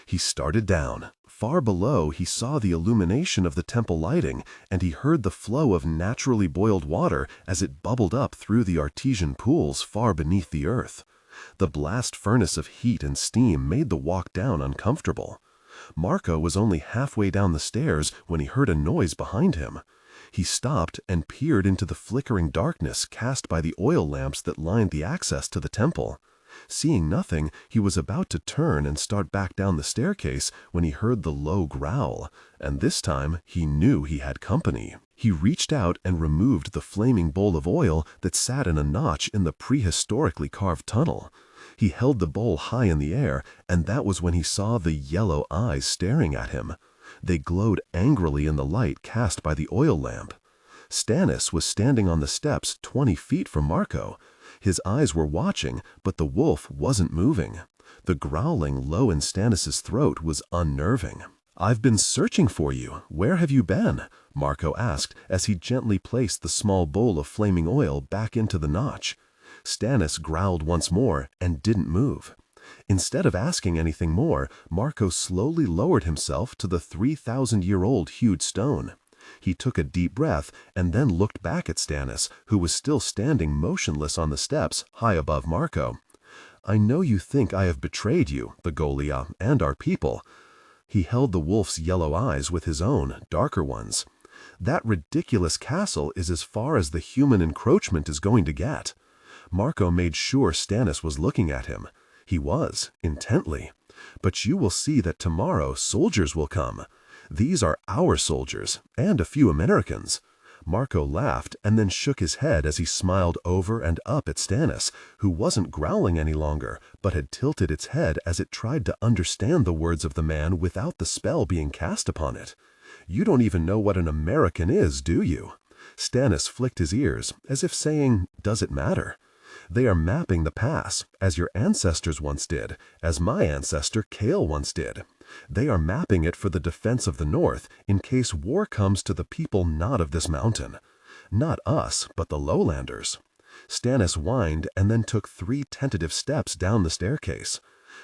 He started down. Far below, he saw the illumination of the temple lighting, and he heard the flow of naturally boiled water as it bubbled up through the artesian pools far beneath the earth. The blast furnace of heat and steam made the walk down uncomfortable. Marco was only halfway down the stairs when he heard a noise behind him. He stopped and peered into the flickering darkness cast by the oil lamps that lined the access to the temple. Seeing nothing, he was about to turn and start back down the staircase when he heard the low growl, and this time he knew he had company. He reached out and removed the flaming bowl of oil that sat in a notch in the prehistorically carved tunnel. He held the bowl high in the air, and that was when he saw the yellow eyes staring at him. They glowed angrily in the light cast by the oil lamp. Stannis was standing on the steps 20 feet from Marco. His eyes were watching, but the wolf wasn't moving. The growling low in Stannis's throat was unnerving. "I've been searching for you. Where have you been?" Marco asked as he gently placed the small bowl of flaming oil back into the notch. Stannis growled once more and didn't move. Instead of asking anything more, Marco slowly lowered himself to the 3,000-year-old huge stone. He took a deep breath and then looked back at Stannis, who was still standing motionless on the steps high above Marco. "I know you think I have betrayed you, the Golia, and our people." He held the wolf's yellow eyes with his own, darker ones. "That ridiculous castle is as far as the human encroachment is going to get." Marco made sure Stannis was looking at him. He was, intently. "But you will see that tomorrow soldiers will come. These are our soldiers, and a few Americans." Marco laughed and then shook his head as he smiled over and up at Stannis, who wasn't growling any longer, but had tilted its head as it tried to understand the words of the man without the spell being cast upon it. "You don't even know what an American is, do you?" Stannis flicked his ears, as if saying, "Does it matter?" They are mapping the pass, as your ancestors once did, as my ancestor Kale once did. They are mapping it for the defense of the North in case war comes to the people not of this mountain. Not us, but the lowlanders. Stannis whined and then took 3 tentative steps down the staircase.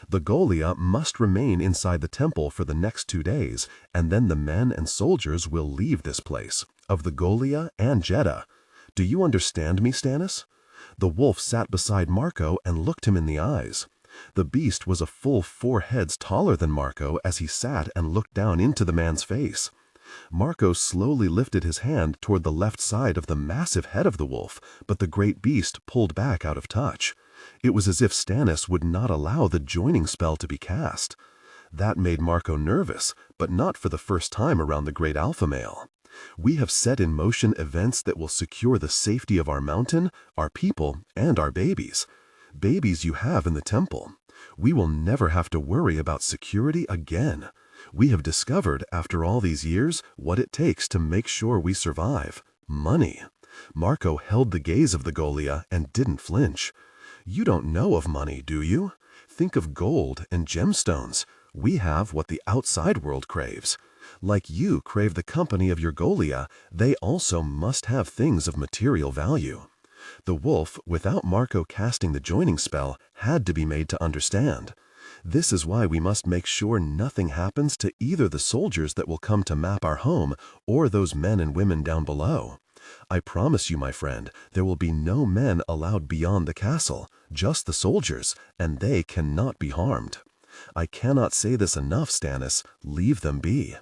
The Golia must remain inside the temple for the next 2 days, and then the men and soldiers will leave this place, of the Golia and Jeddah. Do you understand me, Stannis? The wolf sat beside Marco and looked him in the eyes. The beast was a full 4 heads taller than Marco as he sat and looked down into the man's face. Marco slowly lifted his hand toward the left side of the massive head of the wolf, but the great beast pulled back out of touch. It was as if Stannis would not allow the joining spell to be cast. That made Marco nervous, but not for the first time around the great alpha male. We have set in motion events that will secure the safety of our mountain, our people, and our babies. Babies you have in the temple. We will never have to worry about security again. We have discovered, after all these years, what it takes to make sure we survive. Money. Marco held the gaze of the Golia and didn't flinch. You don't know of money, do you? Think of gold and gemstones. We have what the outside world craves. Like you crave the company of your Golia, they also must have things of material value. The wolf, without Marco casting the joining spell, had to be made to understand. This is why we must make sure nothing happens to either the soldiers that will come to map our home or those men and women down below. I promise you, my friend, there will be no men allowed beyond the castle, just the soldiers, and they cannot be harmed. I cannot say this enough, Stannis. Leave them be.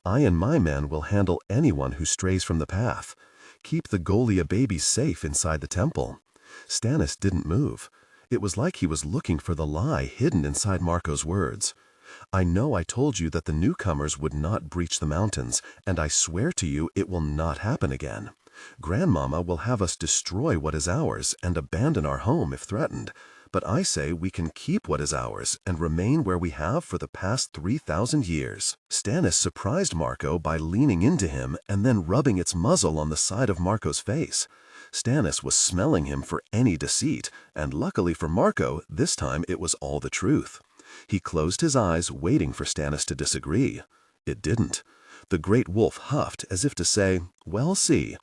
I and my men will handle anyone who strays from the path. Keep the Golia babies safe inside the temple. Stannis didn't move. It was like he was looking for the lie hidden inside Marco's words. I know I told you that the newcomers would not breach the mountains, and I swear to you it will not happen again. Grandmama will have us destroy what is ours and abandon our home if threatened. But I say we can keep what is ours and remain where we have for the past 3,000 years. Stannis surprised Marco by leaning into him and then rubbing its muzzle on the side of Marco's face. Stannis was smelling him for any deceit, and luckily for Marco, this time it was all the truth. He closed his eyes, waiting for Stannis to disagree. It didn't. The great wolf huffed as if to say, "Well, see,"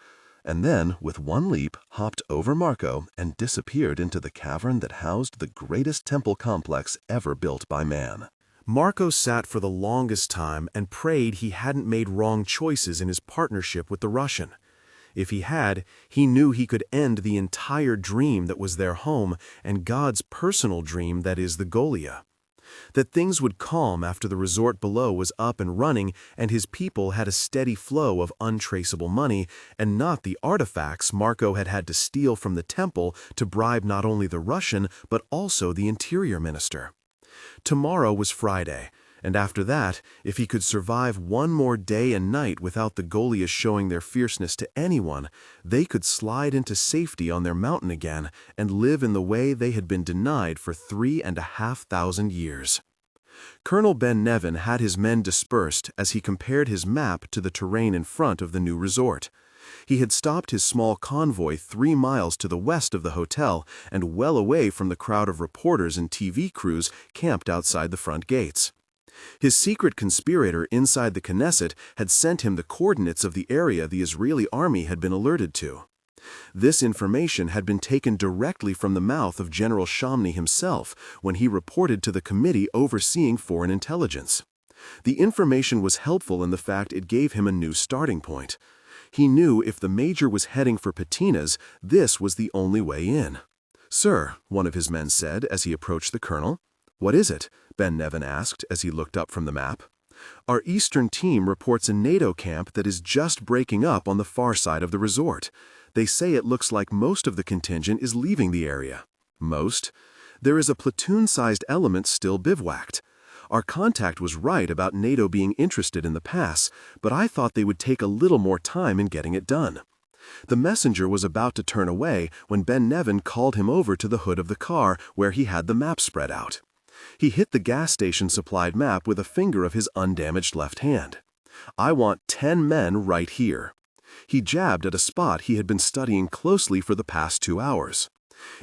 and then, with one leap, hopped over Marco and disappeared into the cavern that housed the greatest temple complex ever built by man. Marco sat for the longest time and prayed he hadn't made wrong choices in his partnership with the Russian. If he had, he knew he could end the entire dream that was their home and God's personal dream that is the Golia. That things would calm after the resort below was up and running and his people had a steady flow of untraceable money and not the artifacts Marco had had to steal from the temple to bribe not only the Russian but also the interior minister. Tomorrow was Friday, and after that, if he could survive one more day and night without the Golia showing their fierceness to anyone, they could slide into safety on their mountain again and live in the way they had been denied for 3,500 years. Colonel Ben Nevin had his men dispersed as he compared his map to the terrain in front of the new resort. He had stopped his small convoy 3 miles to the west of the hotel and well away from the crowd of reporters and TV crews camped outside the front gates. His secret conspirator inside the Knesset had sent him the coordinates of the area the Israeli army had been alerted to. This information had been taken directly from the mouth of General Shamni himself when he reported to the committee overseeing foreign intelligence. The information was helpful in the fact it gave him a new starting point. He knew if the major was heading for Patinas, this was the only way in. "Sir," one of his men said as he approached the colonel. "What is it?" Ben Nevin asked as he looked up from the map. "Our eastern team reports a NATO camp that is just breaking up on the far side of the resort. They say it looks like most of the contingent is leaving the area." "Most?" "There is a platoon-sized element still bivouacked. Our contact was right about NATO being interested in the pass, but I thought they would take a little more time in getting it done." The messenger was about to turn away when Ben Nevin called him over to the hood of the car where he had the map spread out. He hit the gas station-supplied map with a finger of his undamaged left hand. "I want 10 men right here." He jabbed at a spot he had been studying closely for the past 2 hours.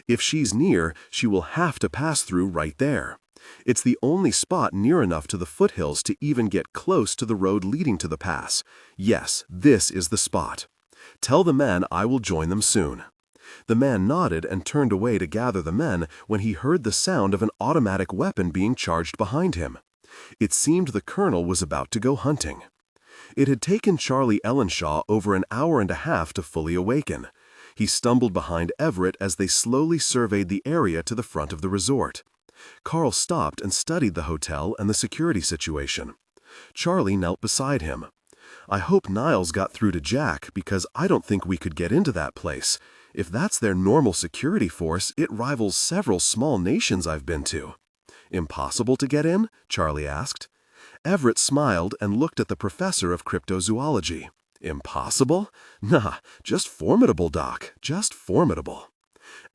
If she's near, she will have to pass through right there. It's the only spot near enough to the foothills to even get close to the road leading to the pass. Yes, this is the spot. Tell the men I will join them soon." The man nodded and turned away to gather the men when he heard the sound of an automatic weapon being charged behind him. It seemed the colonel was about to go hunting. It had taken Charlie Ellenshaw over an hour and a half to fully awaken. He stumbled behind Everett as they slowly surveyed the area to the front of the resort. Carl stopped and studied the hotel and the security situation. Charlie knelt beside him. "I hope Niles got through to Jack, because I don't think we could get into that place. If that's their normal security force, it rivals several small nations I've been to." "Impossible to get in?" Charlie asked. Everett smiled and looked at the professor of cryptozoology. "Impossible? Nah, just formidable, Doc, just formidable."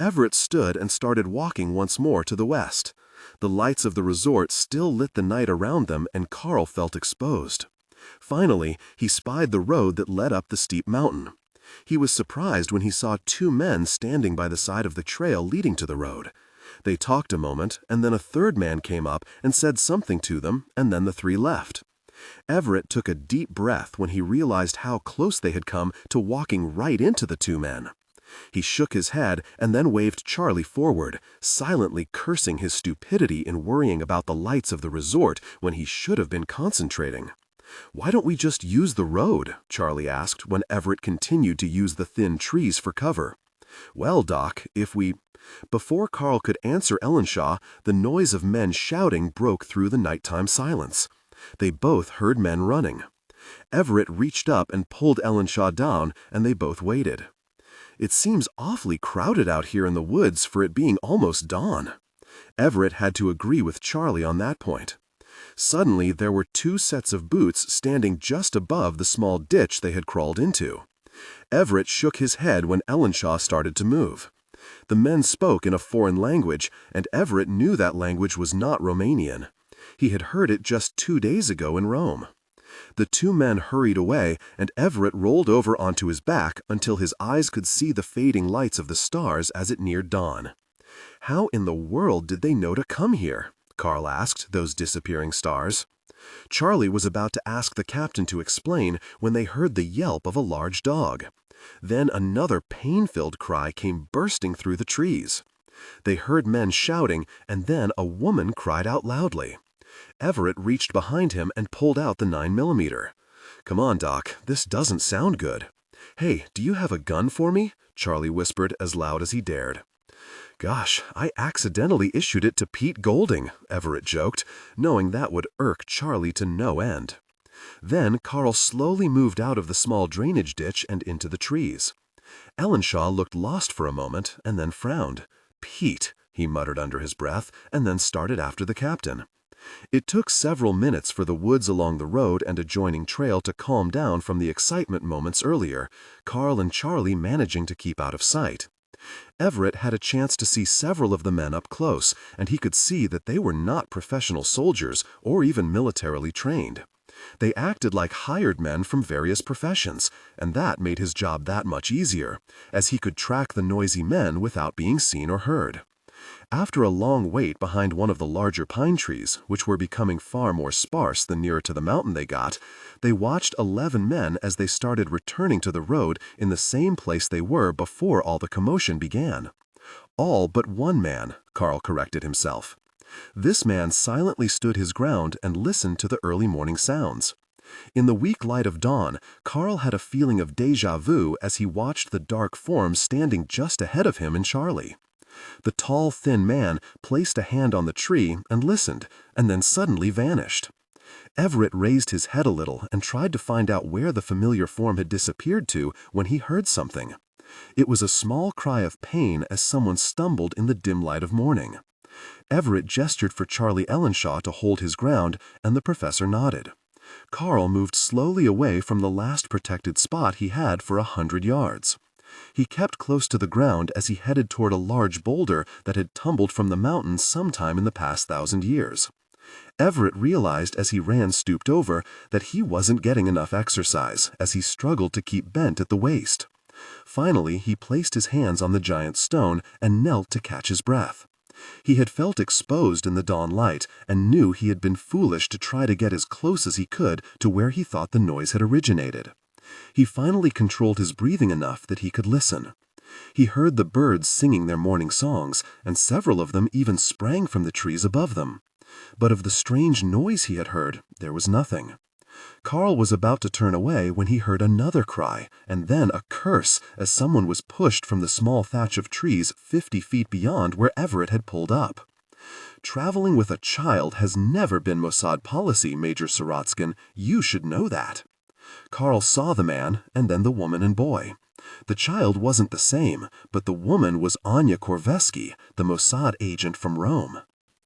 Everett stood and started walking once more to the west. The lights of the resort still lit the night around them, and Carl felt exposed. Finally, he spied the road that led up the steep mountain. He was surprised when he saw two men standing by the side of the trail leading to the road. They talked a moment, and then a third man came up and said something to them, and then the three left. Everett took a deep breath when he realized how close they had come to walking right into the two men. He shook his head and then waved Charlie forward, silently cursing his stupidity in worrying about the lights of the resort when he should have been concentrating. "Why don't we just use the road?" Charlie asked when Everett continued to use the thin trees for cover. "Well, Doc, if we—" Before Carl could answer Ellenshaw, the noise of men shouting broke through the nighttime silence. They both heard men running. Everett reached up and pulled Ellenshaw down, and they both waited. "It seems awfully crowded out here in the woods for it being almost dawn." Everett had to agree with Charlie on that point. Suddenly, there were two sets of boots standing just above the small ditch they had crawled into. Everett shook his head when Ellenshaw started to move. The men spoke in a foreign language, and Everett knew that language was not Romanian. He had heard it just 2 days ago in Rome. The two men hurried away, and Everett rolled over onto his back until his eyes could see the fading lights of the stars as it neared dawn. How in the world did they know to come here? Carl asked those disappearing stars. Charlie was about to ask the captain to explain when they heard the yelp of a large dog. Then another pain-filled cry came bursting through the trees. They heard men shouting, and then a woman cried out loudly. Everett reached behind him and pulled out the 9mm. "Come on, Doc, this doesn't sound good." "Hey, do you have a gun for me?" Charlie whispered as loud as he dared. "Gosh, I accidentally issued it to Pete Golding," Everett joked, knowing that would irk Charlie to no end. Then Carl slowly moved out of the small drainage ditch and into the trees. Ellenshaw looked lost for a moment and then frowned. "Pete," he muttered under his breath, and then started after the captain. It took several minutes for the woods along the road and adjoining trail to calm down from the excitement moments earlier, Carl and Charlie managing to keep out of sight. Everett had a chance to see several of the men up close, and he could see that they were not professional soldiers or even militarily trained. They acted like hired men from various professions, and that made his job that much easier, as he could track the noisy men without being seen or heard. After a long wait behind one of the larger pine trees, which were becoming far more sparse the nearer to the mountain they got, they watched 11 men as they started returning to the road in the same place they were before all the commotion began. All but one man, Carl corrected himself. This man silently stood his ground and listened to the early morning sounds. In the weak light of dawn, Carl had a feeling of déjà vu as he watched the dark form standing just ahead of him and Charlie. The tall, thin man placed a hand on the tree and listened, and then suddenly vanished. Everett raised his head a little and tried to find out where the familiar form had disappeared to when he heard something. It was a small cry of pain as someone stumbled in the dim light of morning. Everett gestured for Charlie Ellenshaw to hold his ground, and the professor nodded. Carl moved slowly away from the last protected spot he had for 100 yards. He kept close to the ground as he headed toward a large boulder that had tumbled from the mountain sometime in the past 1,000 years. Everett realized as he ran stooped over that he wasn't getting enough exercise as he struggled to keep bent at the waist. Finally, he placed his hands on the giant stone and knelt to catch his breath. He had felt exposed in the dawn light and knew he had been foolish to try to get as close as he could to where he thought the noise had originated. He finally controlled his breathing enough that he could listen. He heard the birds singing their morning songs, and several of them even sprang from the trees above them. But of the strange noise he had heard, there was nothing. Carl was about to turn away when he heard another cry, and then a curse as someone was pushed from the small thatch of trees 50 feet beyond where Everett had pulled up. Traveling with a child has never been Mossad policy, Major Sorotskin. You should know that. Carl saw the man, and then the woman and boy. The child wasn't the same, but the woman was Anya Korveski, the Mossad agent from Rome.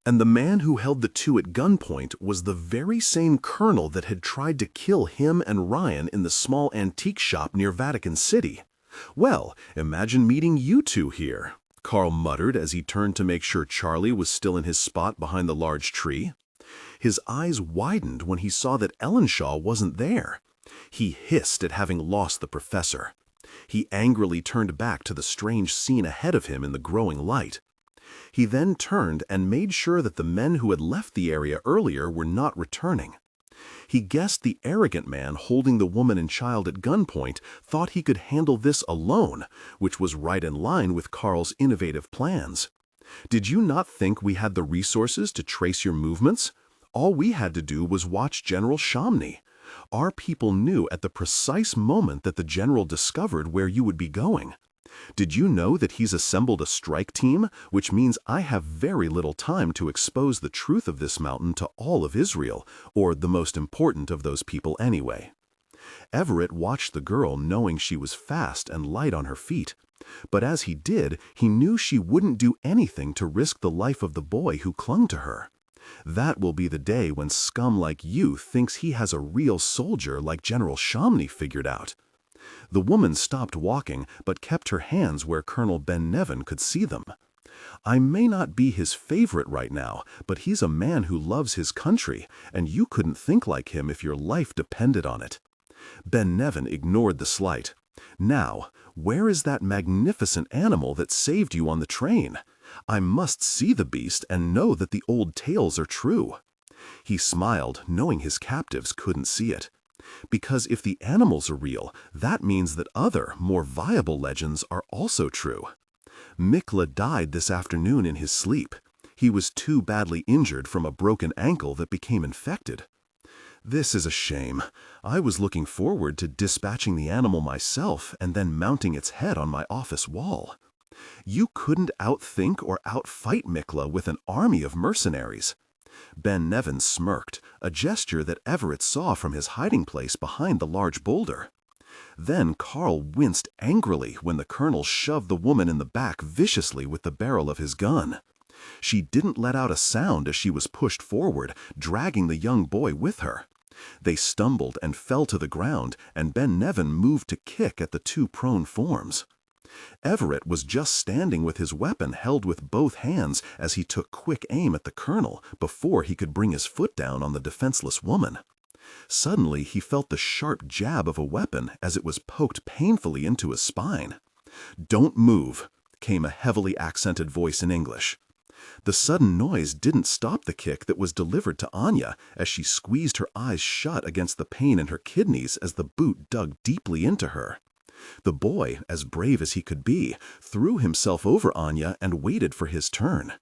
And the man who held the two at gunpoint was the very same colonel that had tried to kill him and Ryan in the small antique shop near Vatican City. Well, imagine meeting you two here, Carl muttered as he turned to make sure Charlie was still in his spot behind the large tree. His eyes widened when he saw that Ellenshaw wasn't there. He hissed at having lost the professor. He angrily turned back to the strange scene ahead of him in the growing light. He then turned and made sure that the men who had left the area earlier were not returning. He guessed the arrogant man holding the woman and child at gunpoint thought he could handle this alone, which was right in line with Carl's innovative plans. Did you not think we had the resources to trace your movements? All we had to do was watch General Shamni. Our people knew at the precise moment that the general discovered where you would be going. Did you know that he's assembled a strike team, which means I have very little time to expose the truth of this mountain to all of Israel, or the most important of those people anyway? Everett watched the girl knowing she was fast and light on her feet. But as he did, he knew she wouldn't do anything to risk the life of the boy who clung to her. That will be the day when scum like you thinks he has a real soldier like General Shamni figured out. The woman stopped walking, but kept her hands where Colonel Ben Nevin could see them. I may not be his favorite right now, but he's a man who loves his country, and you couldn't think like him if your life depended on it. Ben Nevin ignored the slight. Now, where is that magnificent animal that saved you on the train? I must see the beast and know that the old tales are true. He smiled, knowing his captives couldn't see it. Because if the animals are real, that means that other, more viable legends are also true. Mikla died this afternoon in his sleep. He was too badly injured from a broken ankle that became infected. This is a shame. I was looking forward to dispatching the animal myself and then mounting its head on my office wall. You couldn't outthink or outfight Mikla with an army of mercenaries. Ben Nevin smirked, a gesture that Everett saw from his hiding place behind the large boulder. Then Carl winced angrily when the colonel shoved the woman in the back viciously with the barrel of his gun. She didn't let out a sound as she was pushed forward, dragging the young boy with her. They stumbled and fell to the ground, and Ben Nevin moved to kick at the two prone forms. Everett was just standing with his weapon held with both hands as he took quick aim at the colonel before he could bring his foot down on the defenseless woman. Suddenly he felt the sharp jab of a weapon as it was poked painfully into his spine. "Don't move," came a heavily accented voice in English. The sudden noise didn't stop the kick that was delivered to Anya as she squeezed her eyes shut against the pain in her kidneys as the boot dug deeply into her. The boy, as brave as he could be, threw himself over Anya and waited for his turn.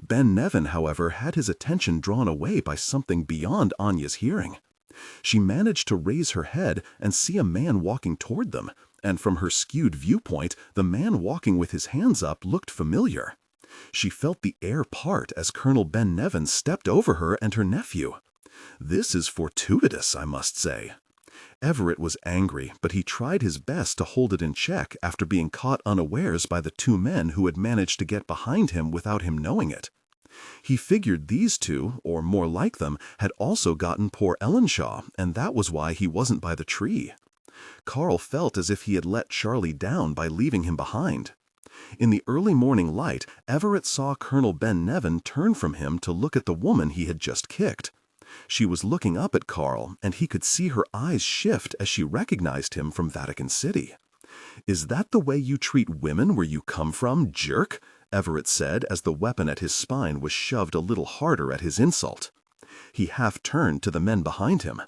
Ben Nevin, however, had his attention drawn away by something beyond Anya's hearing. She managed to raise her head and see a man walking toward them, and from her skewed viewpoint, the man walking with his hands up looked familiar. She felt the air part as Colonel Ben Nevin stepped over her and her nephew. This is fortuitous, I must say. Everett was angry, but he tried his best to hold it in check after being caught unawares by the two men who had managed to get behind him without him knowing it. He figured these two, or more like them, had also gotten poor Ellenshaw, and that was why he wasn't by the tree. Carl felt as if he had let Charlie down by leaving him behind. In the early morning light, Everett saw Colonel Ben Nevin turn from him to look at the woman he had just kicked. She was looking up at Carl, and he could see her eyes shift as she recognized him from Vatican City. "Is that the way you treat women where you come from, jerk?" Everett said as the weapon at his spine was shoved a little harder at his insult. He half turned to the men behind him.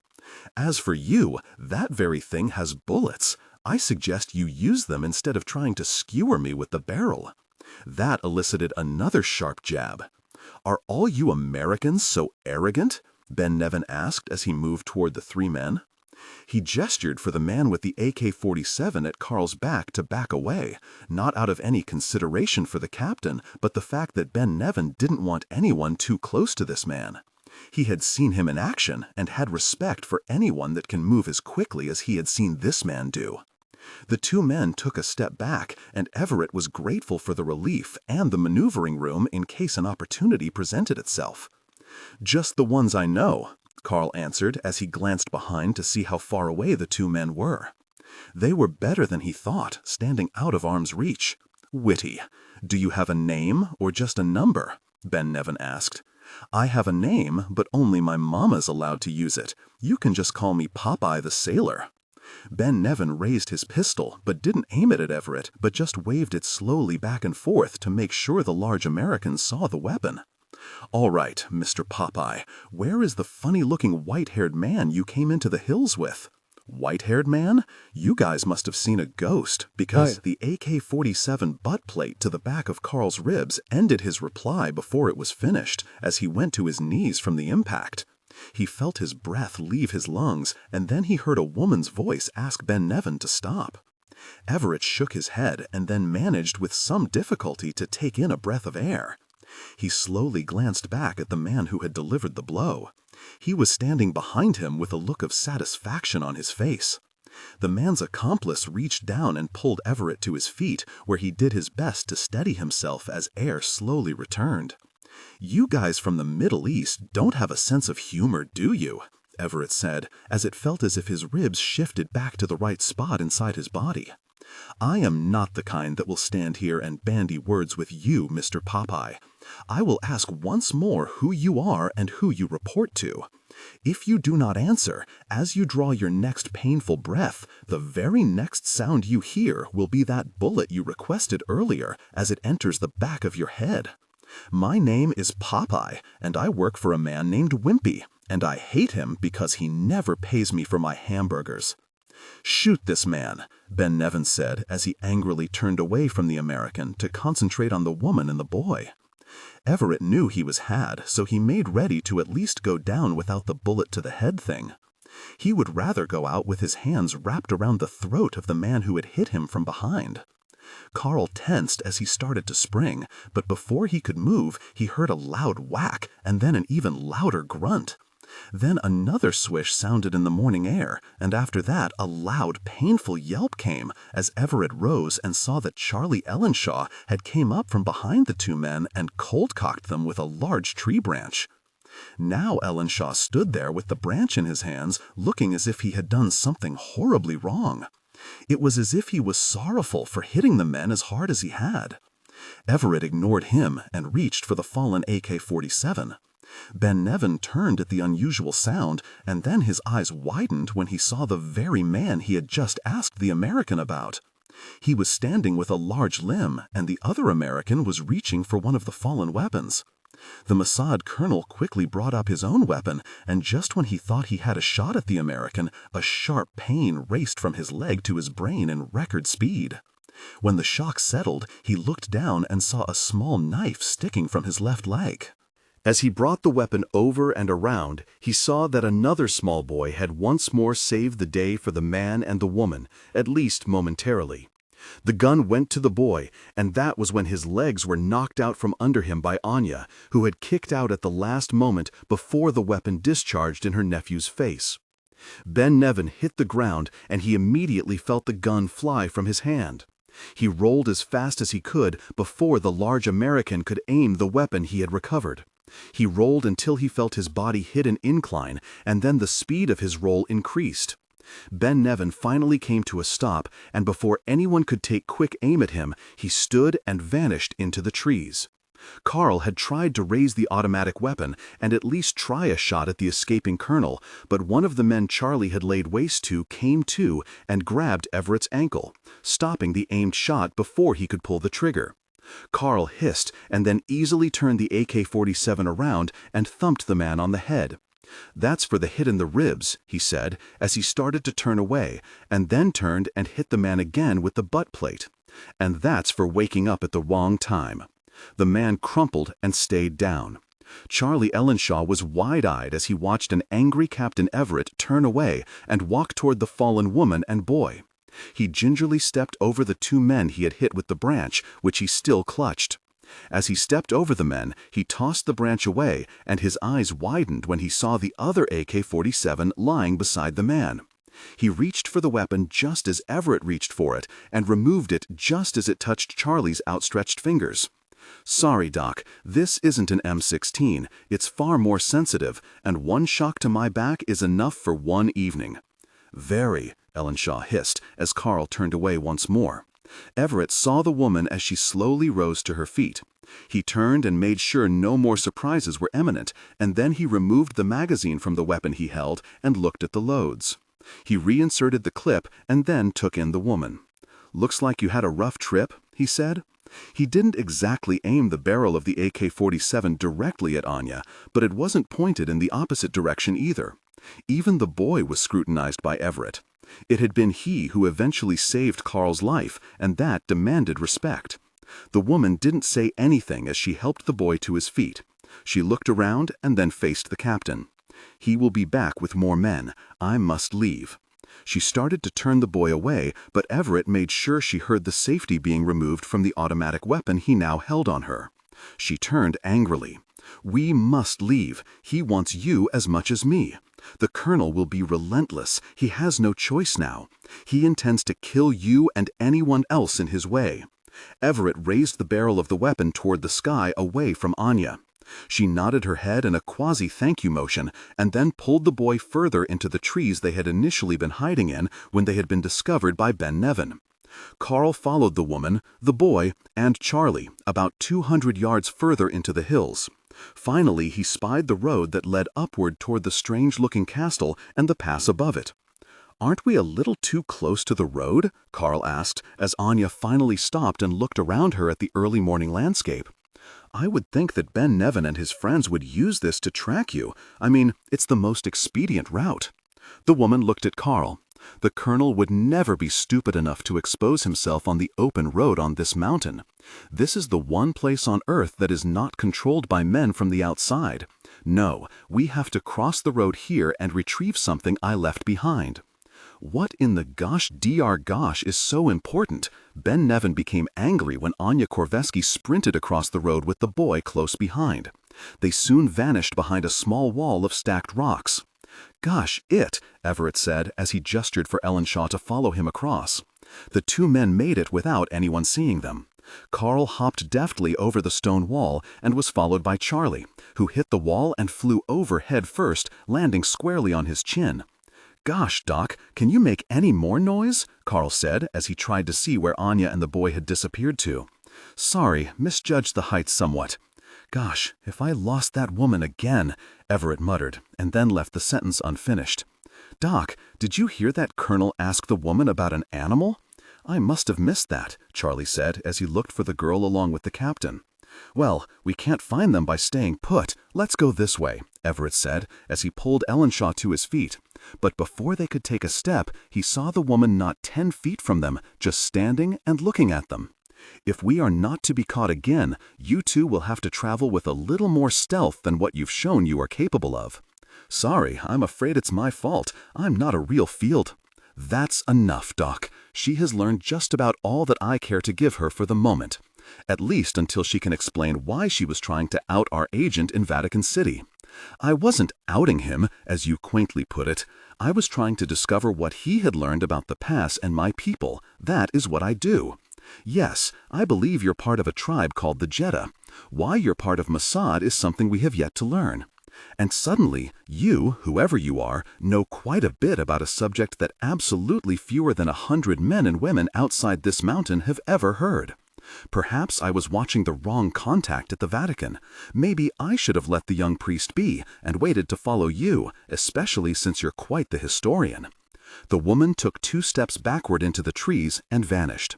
"As for you, that very thing has bullets. I suggest you use them instead of trying to skewer me with the barrel." That elicited another sharp jab. "Are all you Americans so arrogant?" Ben Nevin asked as he moved toward the three men. He gestured for the man with the AK-47 at Carl's back to back away, not out of any consideration for the captain, but the fact that Ben Nevin didn't want anyone too close to this man. He had seen him in action and had respect for anyone that can move as quickly as he had seen this man do. The two men took a step back, and Everett was grateful for the relief and the maneuvering room in case an opportunity presented itself. "Just the ones I know," Carl answered as he glanced behind to see how far away the two men were. They were better than he thought, standing out of arm's reach. "Witty. Do you have a name or just a number?" Ben Nevin asked. "I have a name, but only my mama's allowed to use it. You can just call me Popeye the Sailor." Ben Nevin raised his pistol, but didn't aim it at Everett, but just waved it slowly back and forth to make sure the large American saw the weapon. "All right, Mr. Popeye, where is the funny-looking white-haired man you came into the hills with?" "White-haired man? You guys must have seen a ghost, because the AK-47 butt plate to the back of Carl's ribs ended his reply before it was finished, as he went to his knees from the impact. He felt his breath leave his lungs, and then he heard a woman's voice ask Ben Nevin to stop. Everett shook his head and then managed with some difficulty to take in a breath of air. He slowly glanced back at the man who had delivered the blow. He was standing behind him with a look of satisfaction on his face. The man's accomplice reached down and pulled Everett to his feet, where he did his best to steady himself as air slowly returned. "You guys from the Middle East don't have a sense of humor, do you?" Everett said, as it felt as if his ribs shifted back to the right spot inside his body. "I am not the kind that will stand here and bandy words with you, Mr. Popeye. I will ask once more who you are and who you report to. If you do not answer, as you draw your next painful breath, the very next sound you hear will be that bullet you requested earlier as it enters the back of your head. My name is Popeye, and I work for a man named Wimpy, and I hate him because he never pays me for my hamburgers." "Shoot this man," Ben Nevin said as he angrily turned away from the American to concentrate on the woman and the boy. Everett knew he was had, so he made ready to at least go down without the bullet to the head thing. He would rather go out with his hands wrapped around the throat of the man who had hit him from behind. Carl tensed as he started to spring, but before he could move, he heard a loud whack and then an even louder grunt. Then another swish sounded in the morning air, and after that a loud, painful yelp came as Everett rose and saw that Charlie Ellenshaw had came up from behind the two men and cold-cocked them with a large tree branch. Now Ellenshaw stood there with the branch in his hands, looking as if he had done something horribly wrong. It was as if he was sorrowful for hitting the men as hard as he had. Everett ignored him and reached for the fallen AK-47. Ben Nevin turned at the unusual sound, and then his eyes widened when he saw the very man he had just asked the American about. He was standing with a large limb, and the other American was reaching for one of the fallen weapons. The Mossad colonel quickly brought up his own weapon, and just when he thought he had a shot at the American, a sharp pain raced from his leg to his brain in record speed. When the shock settled, he looked down and saw a small knife sticking from his left leg. As he brought the weapon over and around, he saw that another small boy had once more saved the day for the man and the woman, at least momentarily. The gun went to the boy, and that was when his legs were knocked out from under him by Anya, who had kicked out at the last moment before the weapon discharged in her nephew's face. Ben Nevin hit the ground, and he immediately felt the gun fly from his hand. He rolled as fast as he could before the large American could aim the weapon he had recovered. He rolled until he felt his body hit an incline, and then the speed of his roll increased. Ben Nevin finally came to a stop, and before anyone could take quick aim at him, he stood and vanished into the trees. Carl had tried to raise the automatic weapon and at least try a shot at the escaping colonel, but one of the men Charlie had laid waste to came to and grabbed Everett's ankle, stopping the aimed shot before he could pull the trigger. Carl hissed and then easily turned the AK-47 around and thumped the man on the head. "That's for the hit in the ribs," he said, as he started to turn away, and then turned and hit the man again with the butt plate. "And that's for waking up at the wrong time." The man crumpled and stayed down. Charlie Ellenshaw was wide-eyed as he watched an angry Captain Everett turn away and walk toward the fallen woman and boy. He gingerly stepped over the two men he had hit with the branch, which he still clutched. As he stepped over the men, he tossed the branch away, and his eyes widened when he saw the other AK-47 lying beside the man. He reached for the weapon just as Everett reached for it, and removed it just as it touched Charlie's outstretched fingers. "Sorry, Doc, this isn't an M16. It's far more sensitive, and one shock to my back is enough for one evening." "Very," Ellenshaw hissed as Carl turned away once more. Everett saw the woman as she slowly rose to her feet. He turned and made sure no more surprises were imminent, and then he removed the magazine from the weapon he held and looked at the loads. He reinserted the clip and then took in the woman. "Looks like you had a rough trip," he said. He didn't exactly aim the barrel of the AK-47 directly at Anya, but it wasn't pointed in the opposite direction either. Even the boy was scrutinized by Everett. It had been he who eventually saved Carl's life, and that demanded respect. The woman didn't say anything as she helped the boy to his feet. She looked around and then faced the captain. "He will be back with more men. I must leave." She started to turn the boy away, but Everett made sure she heard the safety being removed from the automatic weapon he now held on her. She turned angrily. "We must leave. He wants you as much as me. The colonel will be relentless. He has no choice now. He intends to kill you and anyone else in his way." Everett raised the barrel of the weapon toward the sky away from Anya. She nodded her head in a quasi-thank-you motion and then pulled the boy further into the trees they had initially been hiding in when they had been discovered by Ben Nevin. Carl followed the woman, the boy, and Charlie about 200 yards further into the hills. Finally, he spied the road that led upward toward the strange-looking castle and the pass above it. "Aren't we a little too close to the road?" Carl asked, as Anya finally stopped and looked around her at the early morning landscape. "I would think that Ben Nevin and his friends would use this to track you. I mean, it's the most expedient route." The woman looked at Carl. The colonel would never be stupid enough to expose himself on the open road on this mountain. This is the one place on Earth that is not controlled by men from the outside. No, we have to cross the road here and retrieve something I left behind. What in the gosh is so important? Ben Nevin became angry when Anya Korveski sprinted across the road with the boy close behind. They soon vanished behind a small wall of stacked rocks. "Gosh, Everett said as he gestured for Ellenshaw to follow him across. The two men made it without anyone seeing them. Carl hopped deftly over the stone wall and was followed by Charlie, who hit the wall and flew over head first, landing squarely on his chin. "Gosh, Doc, can you make any more noise?" Carl said as he tried to see where Anya and the boy had disappeared to. "Sorry, misjudged the heights somewhat." "Gosh, if I lost that woman again," Everett muttered, and then left the sentence unfinished. "Doc, did you hear that colonel ask the woman about an animal?" "I must have missed that," Charlie said as he looked for the girl along with the captain. "Well, we can't find them by staying put. Let's go this way," Everett said as he pulled Ellenshaw to his feet. But before they could take a step, he saw the woman not 10 feet from them, just standing and looking at them. "If we are not to be caught again, you two will have to travel with a little more stealth than what you've shown you are capable of." "Sorry, I'm afraid it's my fault. I'm not a real field." "That's enough, Doc. She has learned just about all that I care to give her for the moment. At least until she can explain why she was trying to out our agent in Vatican City. I wasn't outing him, as you quaintly put it. I was trying to discover what he had learned about the pass and my people. That is what I do. Yes, I believe you're part of a tribe called the Jeddah. Why you're part of Mossad is something we have yet to learn. And suddenly, you, whoever you are, know quite a bit about a subject that absolutely fewer than 100 men and women outside this mountain have ever heard. Perhaps I was watching the wrong contact at the Vatican. Maybe I should have let the young priest be and waited to follow you, especially since you're quite the historian." The woman took 2 steps backward into the trees and vanished.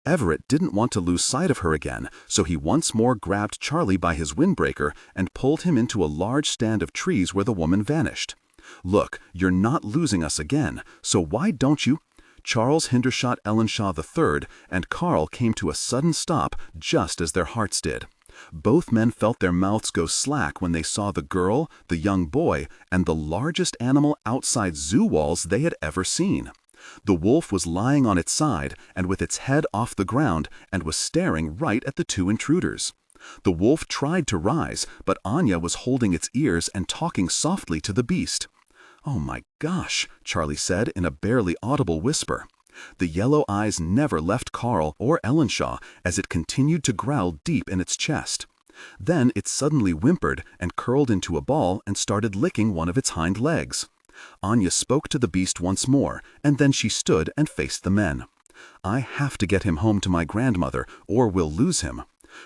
Everett didn't want to lose sight of her again, so he once more grabbed Charlie by his windbreaker and pulled him into a large stand of trees where the woman vanished. "Look, you're not losing us again, so why don't you—" Charles Hindershot Ellenshaw III and Carl came to a sudden stop just as their hearts did. Both men felt their mouths go slack when they saw the girl, the young boy, and the largest animal outside zoo walls they had ever seen. The wolf was lying on its side and with its head off the ground and was staring right at the 2 intruders. The wolf tried to rise, but Anya was holding its ears and talking softly to the beast. "Oh my gosh," Charlie said in a barely audible whisper. The yellow eyes never left Carl or Ellenshaw as it continued to growl deep in its chest. Then it suddenly whimpered and curled into a ball and started licking one of its hind legs. Anya spoke to the beast once more, and then she stood and faced the men. "I have to get him home to my grandmother, or we'll lose him.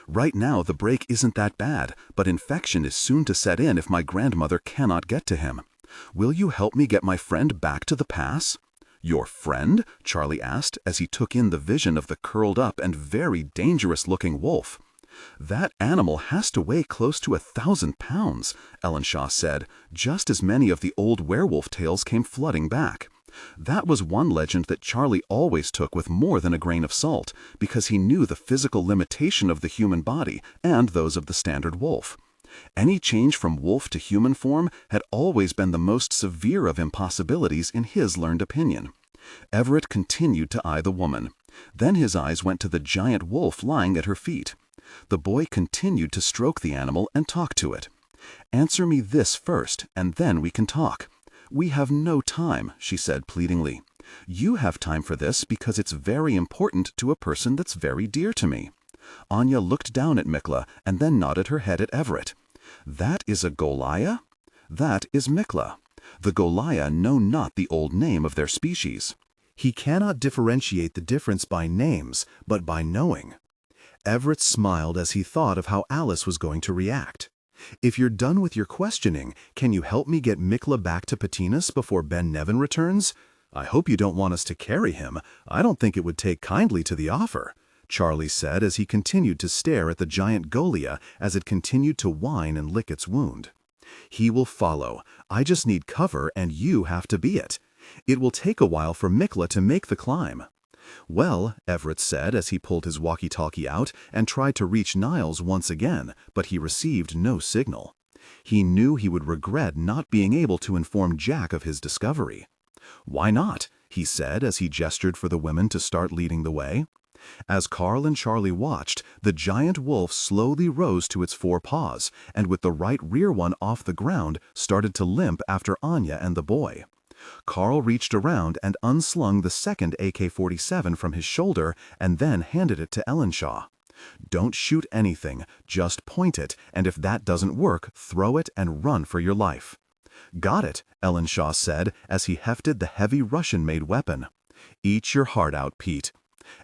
Right now the break isn't that bad, but infection is soon to set in if my grandmother cannot get to him. Will you help me get my friend back to the pass?" "Your friend?" Charlie asked as he took in the vision of the curled up and very dangerous-looking wolf. "That animal has to weigh close to 1,000 pounds, Ellenshaw said, just as many of the old werewolf tales came flooding back. That was one legend that Charlie always took with more than a grain of salt, because he knew the physical limitation of the human body and those of the standard wolf. Any change from wolf to human form had always been the most severe of impossibilities in his learned opinion. Everett continued to eye the woman. Then his eyes went to the giant wolf lying at her feet. The boy continued to stroke the animal and talk to it. "Answer me this first, and then we can talk." "We have no time," she said pleadingly. "You have time for this because it's very important to a person that's very dear to me." Anya looked down at Mikla and then nodded her head at Everett. "That is a Goliath? That is Mikla. The Goliath know not the old name of their species." He cannot differentiate the difference by names, but by knowing. Everett smiled as he thought of how Alice was going to react. "If you're done with your questioning, can you help me get Mikla back to Patinas before Ben Nevin returns? I hope you don't want us to carry him. I don't think it would take kindly to the offer," Charlie said as he continued to stare at the giant Goliath as it continued to whine and lick its wound. "He will follow. I just need cover and you have to be it. It will take a while for Mikla to make the climb." "Well," Everett said as he pulled his walkie-talkie out and tried to reach Niles once again, but he received no signal. He knew he would regret not being able to inform Jack of his discovery. "Why not?" he said as he gestured for the women to start leading the way. As Carl and Charlie watched, the giant wolf slowly rose to its 4 paws, and with the right rear one off the ground, started to limp after Anya and the boy. Carl reached around and unslung the second AK-47 from his shoulder and then handed it to Ellenshaw. "Don't shoot anything, just point it, and if that doesn't work, throw it and run for your life." "Got it," Ellenshaw said as he hefted the heavy Russian-made weapon. "Eat your heart out, Pete."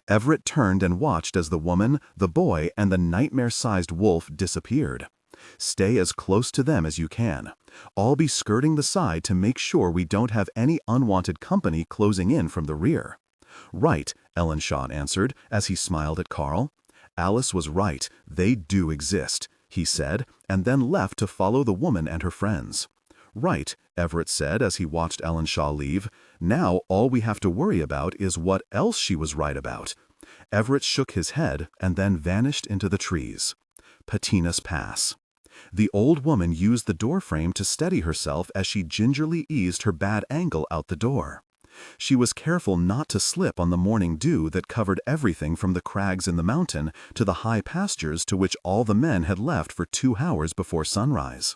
Everett turned and watched as the woman, the boy, and the nightmare-sized wolf disappeared. "Stay as close to them as you can. I'll be skirting the side to make sure we don't have any unwanted company closing in from the rear." "Right," Ellenshaw answered as he smiled at Carl. "Alice was right, they do exist," he said, and then left to follow the woman and her friends. "Right," Everett said as he watched Ellenshaw leave. "Now all we have to worry about is what else she was right about." Everett shook his head and then vanished into the trees. Patinas Pass. The old woman used the doorframe to steady herself as she gingerly eased her bad angle out the door. She was careful not to slip on the morning dew that covered everything from the crags in the mountain to the high pastures to which all the men had left for 2 hours before sunrise.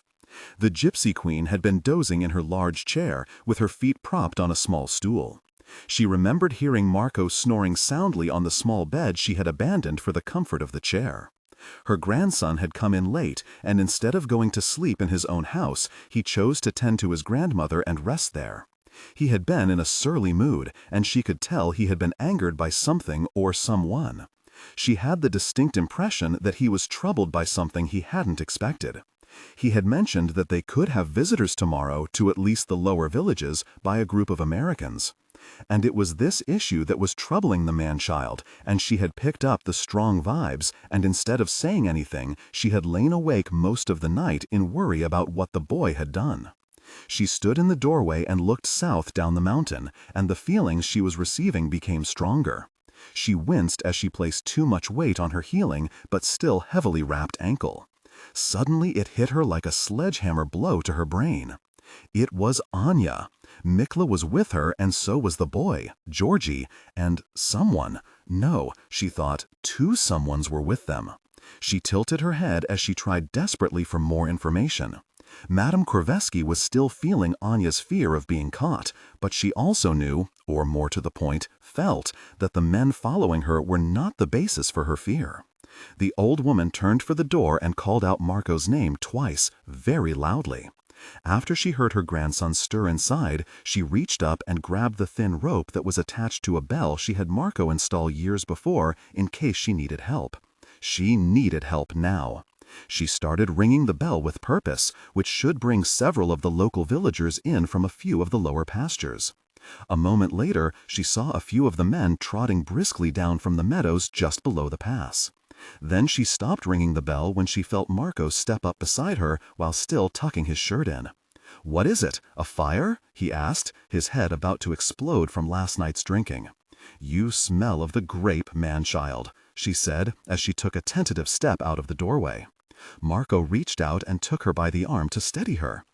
The gypsy queen had been dozing in her large chair, with her feet propped on a small stool. She remembered hearing Marco snoring soundly on the small bed she had abandoned for the comfort of the chair. Her grandson had come in late, and instead of going to sleep in his own house, he chose to tend to his grandmother and rest there. He had been in a surly mood, and she could tell he had been angered by something or someone. She had the distinct impression that he was troubled by something he hadn't expected. He had mentioned that they could have visitors tomorrow to at least the lower villages by a group of Americans. And it was this issue that was troubling the man-child, and she had picked up the strong vibes, and instead of saying anything, she had lain awake most of the night in worry about what the boy had done. She stood in the doorway and looked south down the mountain, and the feelings she was receiving became stronger. She winced as she placed too much weight on her healing but still heavily wrapped ankle. Suddenly it hit her like a sledgehammer blow to her brain. It was Anya. Mikla was with her, and so was the boy, Georgie, and someone. No, she thought, two someones were with them. She tilted her head as she tried desperately for more information. Madame Korveski was still feeling Anya's fear of being caught, but she also knew, or more to the point, felt, that the men following her were not the basis for her fear. The old woman turned for the door and called out Marco's name twice, very loudly. After she heard her grandson stir inside, she reached up and grabbed the thin rope that was attached to a bell she had Marco install years before in case she needed help. She needed help now. She started ringing the bell with purpose, which should bring several of the local villagers in from a few of the lower pastures. A moment later, she saw a few of the men trotting briskly down from the meadows just below the pass. Then she stopped ringing the bell when she felt Marco step up beside her while still tucking his shirt in. "What is it, a fire?" he asked, his head about to explode from last night's drinking. "You smell of the grape, man-child," she said as she took a tentative step out of the doorway. Marco reached out and took her by the arm to steady her.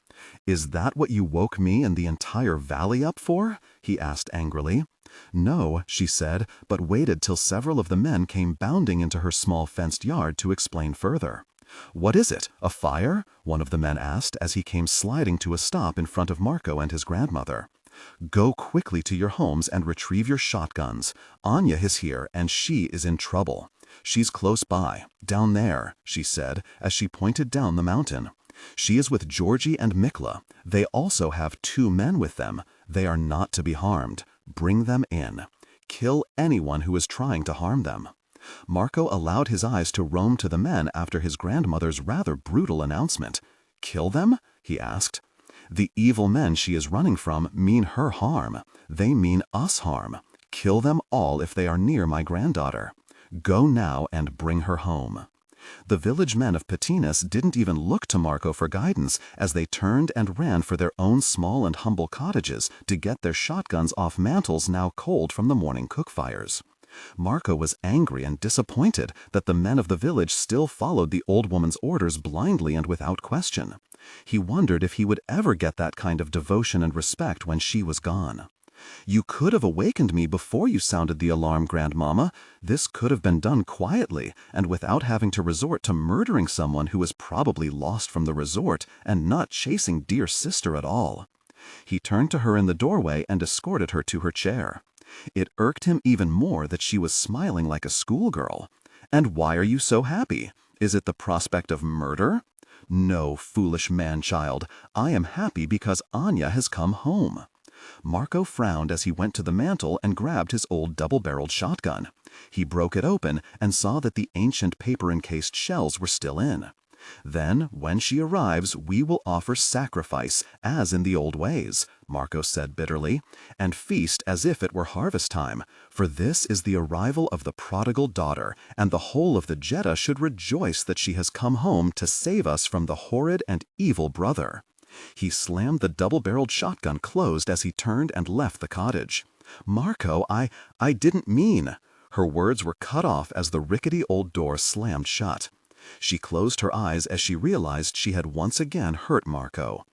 "Is that what you woke me and the entire valley up for?" he asked angrily. "No," she said, but waited till several of the men came bounding into her small fenced yard to explain further. "What is it, a fire?" one of the men asked as he came sliding to a stop in front of Marco and his grandmother. "Go quickly to your homes and retrieve your shotguns. Anya is here and she is in trouble. She's close by, down there," she said as she pointed down the mountain. "She is with Georgie and Mikla. They also have two men with them. They are not to be harmed. Bring them in. Kill anyone who is trying to harm them." Marco allowed his eyes to roam to the men after his grandmother's rather brutal announcement. "Kill them?" he asked. "The evil men she is running from mean her harm. They mean us harm. Kill them all if they are near my granddaughter. Go now and bring her home." The village men of Patinas didn't even look to Marco for guidance as they turned and ran for their own small and humble cottages to get their shotguns off mantles now cold from the morning cook fires. Marco was angry and disappointed that the men of the village still followed the old woman's orders blindly and without question. He wondered if he would ever get that kind of devotion and respect when she was gone. "You could have awakened me before you sounded the alarm, Grandmama. This could have been done quietly and without having to resort to murdering someone who was probably lost from the resort and not chasing dear sister at all." He turned to her in the doorway and escorted her to her chair. It irked him even more that she was smiling like a schoolgirl. "And why are you so happy? Is it the prospect of murder?" "No, foolish man-child. I am happy because Anya has come home." Marco frowned as he went to the mantel and grabbed his old double-barreled shotgun. He broke it open and saw that the ancient paper-encased shells were still in. "Then, when she arrives, we will offer sacrifice, as in the old ways," Marco said bitterly, "and feast as if it were harvest time, for this is the arrival of the prodigal daughter, and the whole of the Jeddah should rejoice that she has come home to save us from the horrid and evil brother." He slammed the double-barreled shotgun closed as he turned and left the cottage. "Marco, I didn't mean—" Her words were cut off as the rickety old door slammed shut. She closed her eyes as she realized she had once again hurt Marco.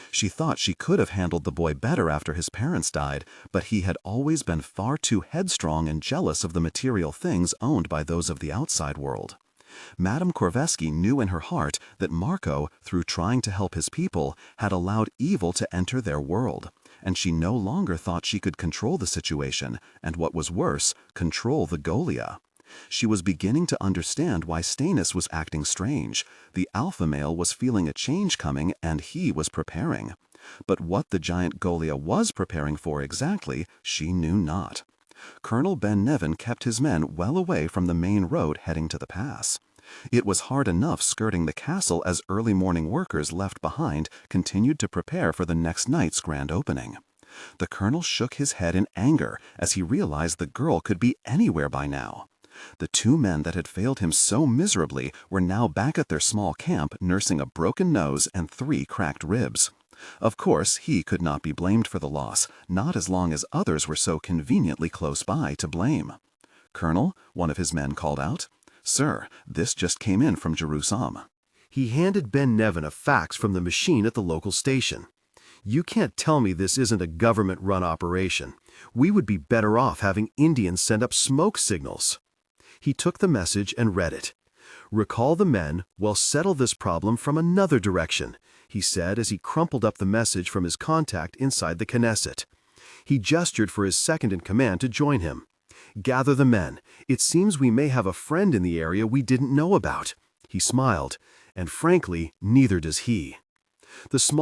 She thought she could have handled the boy better after his parents died, but he had always been far too headstrong and jealous of the material things owned by those of the outside world. Madame Korveski knew in her heart that Marco, through trying to help his people, had allowed evil to enter their world, and she no longer thought she could control the situation, and what was worse, control the Golia. She was beginning to understand why Stannis was acting strange. The alpha male was feeling a change coming, and he was preparing. But what the giant Golia was preparing for exactly, she knew not. Colonel Ben Nevin kept his men well away from the main road heading to the pass. It was hard enough skirting the castle as early morning workers left behind continued to prepare for the next night's grand opening. The colonel shook his head in anger as he realized the girl could be anywhere by now. The two men that had failed him so miserably were now back at their small camp nursing a broken nose and 3 cracked ribs. Of course, he could not be blamed for the loss, not as long as others were so conveniently close by to blame. "Colonel," one of his men called out, "Sir, this just came in from Jerusalem." He handed Ben Nevin a fax from the machine at the local station. "You can't tell me this isn't a government-run operation. We would be better off having Indians send up smoke signals." He took the message and read it. "Recall the men, we'll settle this problem from another direction," he said as he crumpled up the message from his contact inside the Knesset. He gestured for his second-in-command to join him. "Gather the men. It seems we may have a friend in the area we didn't know about." He smiled, and frankly, neither does he. The small